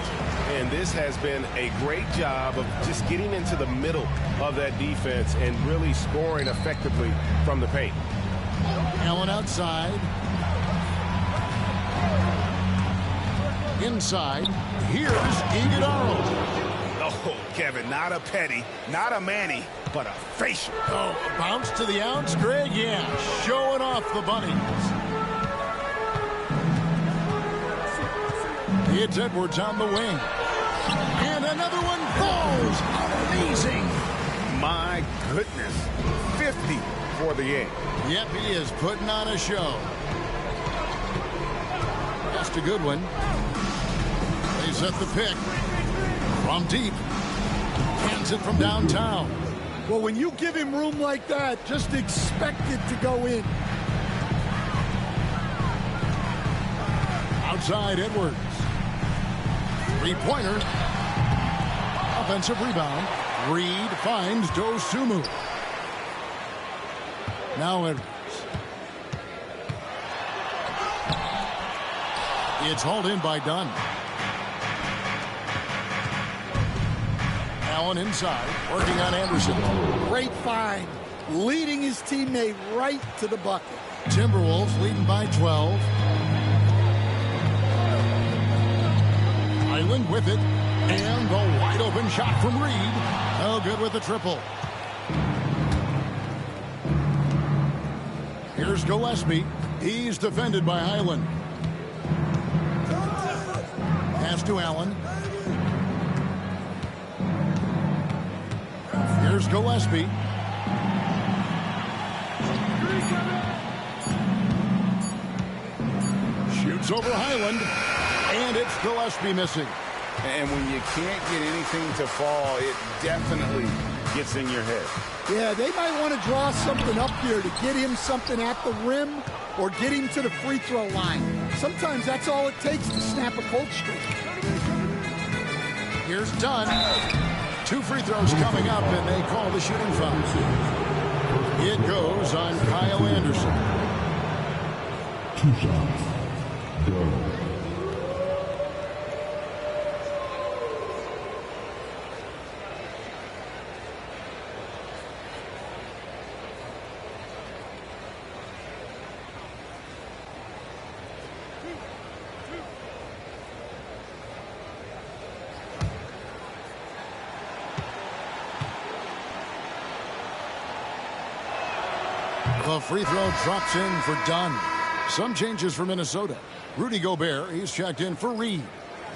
And this has been a great job of just getting into the middle of that defense and really scoring effectively from the paint. Allen outside. Inside. Here's Iguodala. Oh, Kevin, not a petty, not a Manny, but a facial. Oh, a bounce to the ounce, Greg? Yeah, showing off the bunnies. It's Edwards on the wing. And another one falls. Amazing. My goodness. 50 for the game. Yep, he is putting on a show. That's a good one. They set the pick. From deep. Hands it from downtown. Well, when you give him room like that, just expect it to go in. Outside Edwards. Three-pointer. Offensive rebound. Reed finds Dosunmu. Now Edwards. It's hauled in by Dunn. Allen inside, working on Anderson. Great find. Leading his teammate right to the bucket. Timberwolves leading by 12. Island with it. And the wide open shot from Reed. Oh, good with the triple. Here's Gillespie. He's defended by Highland. Pass to Allen. Here's Gillespie. Shoots over Highland. And it's Gillespie missing. And when you can't get anything to fall, it definitely gets in your head. Yeah, they might want to draw something up here to get him something at the rim or get him to the free throw line. Sometimes that's all it takes to snap a cold streak. Here's Dunn. 2 free throws coming up, and they call the shooting foul. It goes on Kyle Anderson. 2 shots. Go. The free throw drops in for Dunn. Some changes for Minnesota. Rudy Gobert, he's checked in for Reed.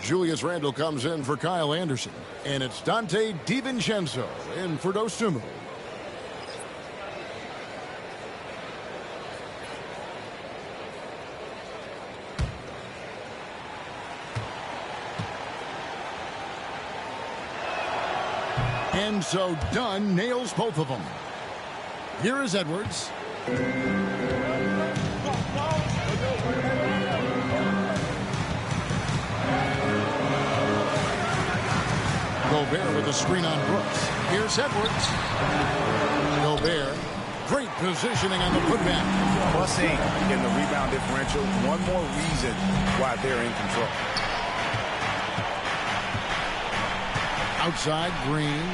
Julius Randle comes in for Kyle Anderson. And it's Dante DiVincenzo in for Dosunmu. And so Dunn nails both of them. Here is Edwards. Gobert with a screen on Brooks. Here's Edwards. Gobert. Great positioning on the putback. +8 in the rebound differential. One more reason why they're in control. Outside Green.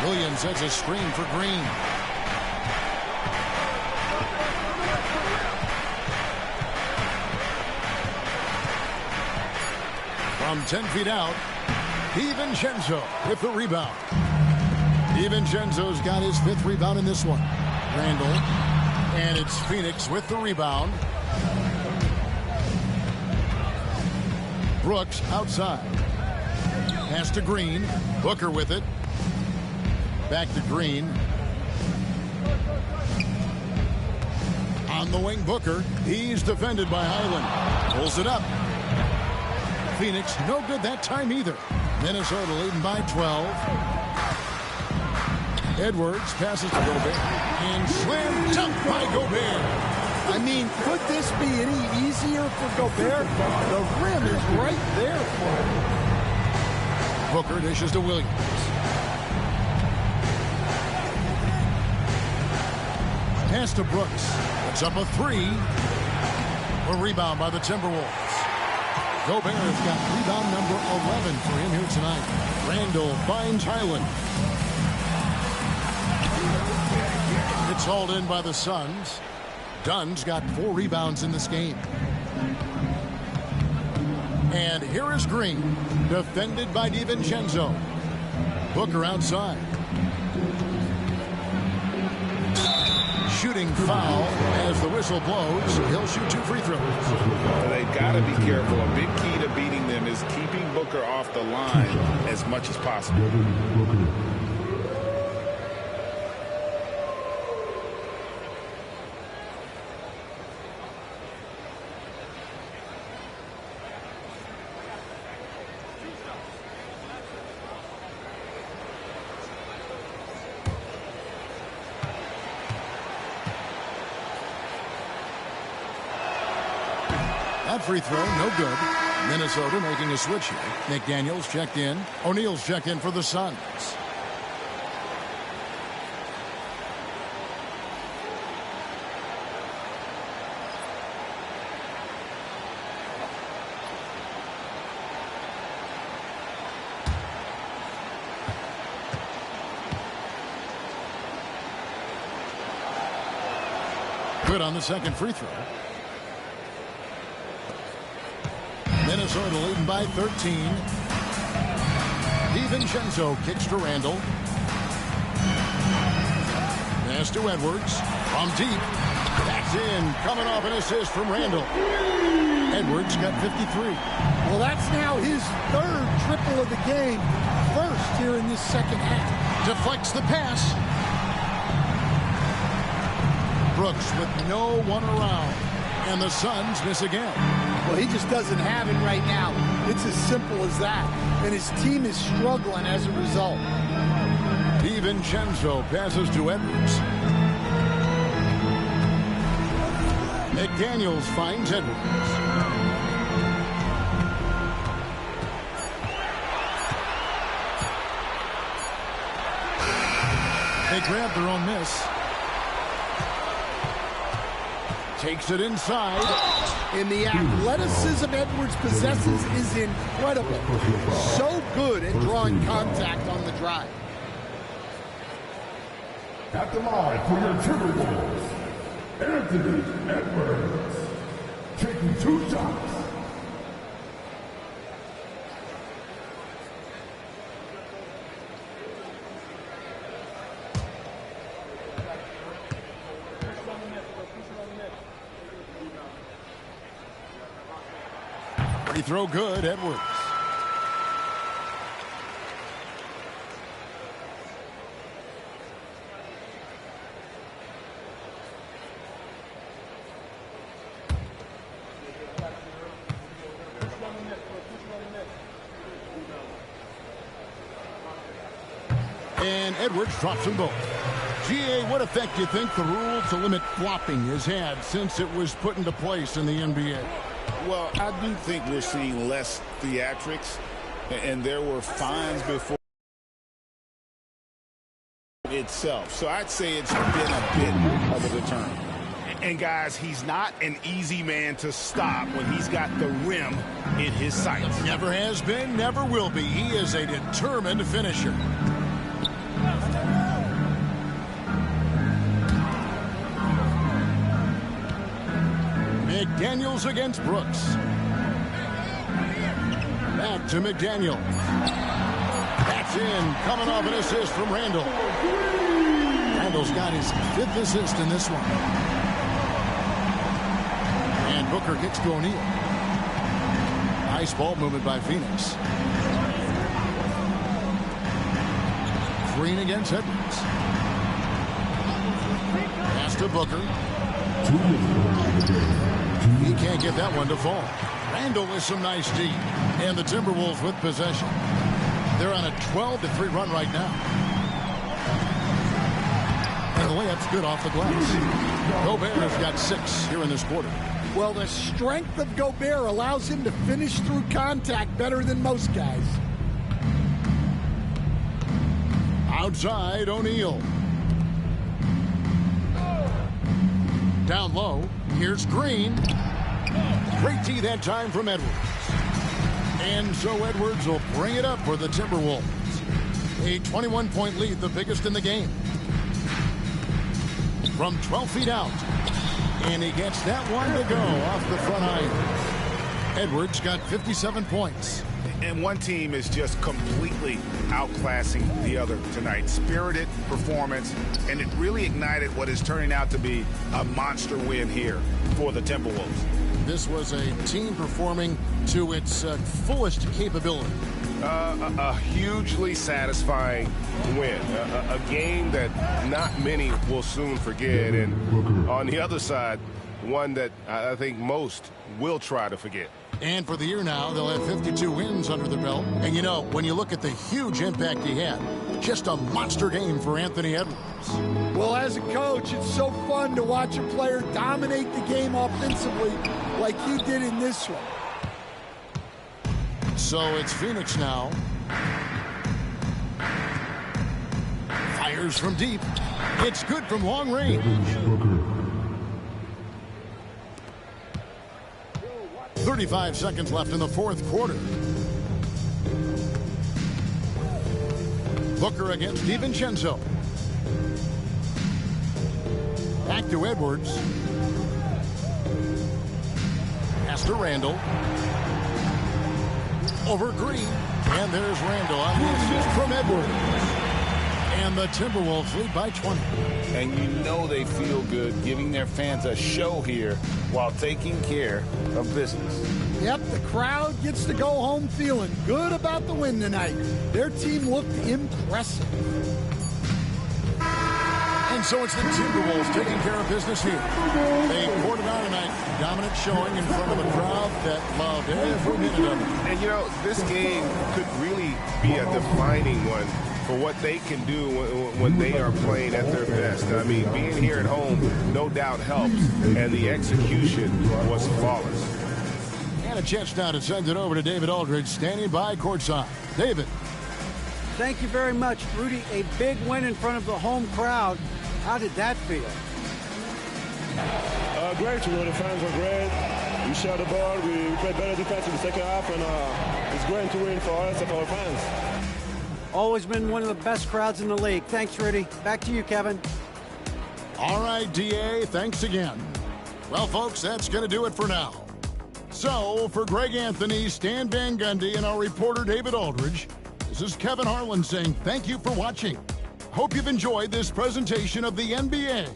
Williams sets a screen for Green. From 10 feet out, DiVincenzo with the rebound. DiVincenzo's got his 5th rebound in this one. Randle. And it's Phoenix with the rebound. Brooks outside. Pass to Green. Booker with it. Back to Green. On the wing, Booker. He's defended by Highland. Pulls it up. Phoenix, no good that time either. Minnesota leading by 12. Edwards passes to Gobert. And slam dunk by Gobert. I mean, could this be any easier for Gobert? The rim is right there for him. Booker dishes to Williams. Pass to Brooks. It's up a 3. A rebound by the Timberwolves. Gobert has got rebound number 11 for him here tonight. Randle finds Highland. It's hauled in by the Suns. Dunn's got 4 rebounds in this game. And here is Green, defended by DiVincenzo. Booker outside. shooting foul. As the whistle blows, he'll shoot 2 free throws. They've got to be careful. A big key to beating them is keeping Booker off the line as much as possible. That free throw, no good. Minnesota making a switch here. McDaniels checked in. O'Neal's checked in for the Suns. Good on the second free throw. Minnesota leading by 13. DiVincenzo kicks to Randall. Pass to Edwards. From deep. That's in. Coming off an assist from Randall. Edwards got 53. Well, that's now his 3rd triple of the game. First here in this second half. Deflects the pass. Brooks with no one around. And the Suns miss again. Well, he just doesn't have it right now. It's as simple as that. And his team is struggling as a result. DiVincenzo passes to Edwards. McDaniels finds Edwards. They grab their own miss. Takes it inside. And the athleticism Edwards possesses is incredible. So good at drawing contact on the drive. At the line for your Timberwolves, Anthony Edwards, taking 2 shots. Free throw good, Edwards. And Edwards drops them both. GA, what effect do you think the rule to limit flopping has had since it was put into place in the NBA? Well, I do think we're seeing less theatrics, and there were fines before itself. So I'd say it's been a bit of a deterrent. And guys, he's not an easy man to stop when he's got the rim in his sights. Never has been, never will be. He is a determined finisher. McDaniels against Brooks. Back to McDaniel. That's in. Coming off an assist from Randall. Randall's got his 5th assist in this one. And Booker kicks to O'Neal. Nice ball movement by Phoenix. Green against Edwards. Pass to Booker. He can't get that one to fall. Randall with some nice D. And the Timberwolves with possession. They're on a 12-3 run right now. And the layup's good off the glass. Gobert has got 6 here in this quarter. Well, the strength of Gobert allows him to finish through contact better than most guys. Outside, O'Neal. Down low. Here's Green. Great tee that time from Edwards. And so Edwards will bring it up for the Timberwolves. A 21-point lead, the biggest in the game. From 12 feet out. And he gets that one to go off the front iron. Edwards got 57 points. And one team is just completely outclassing the other tonight. Spirited performance, and it really ignited what is turning out to be a monster win here for the Timberwolves. This was a team performing to its fullest capability. A hugely satisfying win. A game that not many will soon forget. And on the other side, one that I think most will try to forget. And for the year now, they'll have 52 wins under their belt. And you know, when you look at the huge impact he had, just a monster game for Anthony Edwards. Well, as a coach, it's so fun to watch a player dominate the game offensively like he did in this one. So it's Phoenix now. Fires from deep. It's good from long range. 35 seconds left in the fourth quarter. Booker against DiVincenzo. Back to Edwards. Pass to Randall. Over Green. And there's Randall on the assist from Edwards. And the Timberwolves lead by 20. And you know they feel good giving their fans a show here while taking care of business. Yep, the crowd gets to go home feeling good about the win tonight. Their team looked impressive. And so it's the Timberwolves taking care of business here. They poured it on tonight. Dominant showing in front of a crowd that loved every minute of it. And you know, this game could really be a defining one for what they can do when they are playing at their best. I mean, being here at home no doubt helps, and the execution was flawless. And a chance now to send it over to David Aldridge, standing by courtside. David. Thank you very much, Rudy. A big win in front of the home crowd. How did that feel? Great. You know, the fans were great. We shared the ball. We played better defense in the second half, and it's great to win for us and for our fans. Always been one of the best crowds in the league. Thanks, Rudy. Back to you, Kevin. All right, DA, thanks again. Well, folks, that's going to do it for now. So, for Greg Anthony, Stan Van Gundy, and our reporter David Aldridge, this is Kevin Harlan saying thank you for watching. Hope you've enjoyed this presentation of the NBA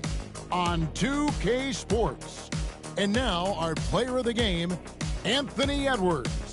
on 2K Sports. And now, our player of the game, Anthony Edwards.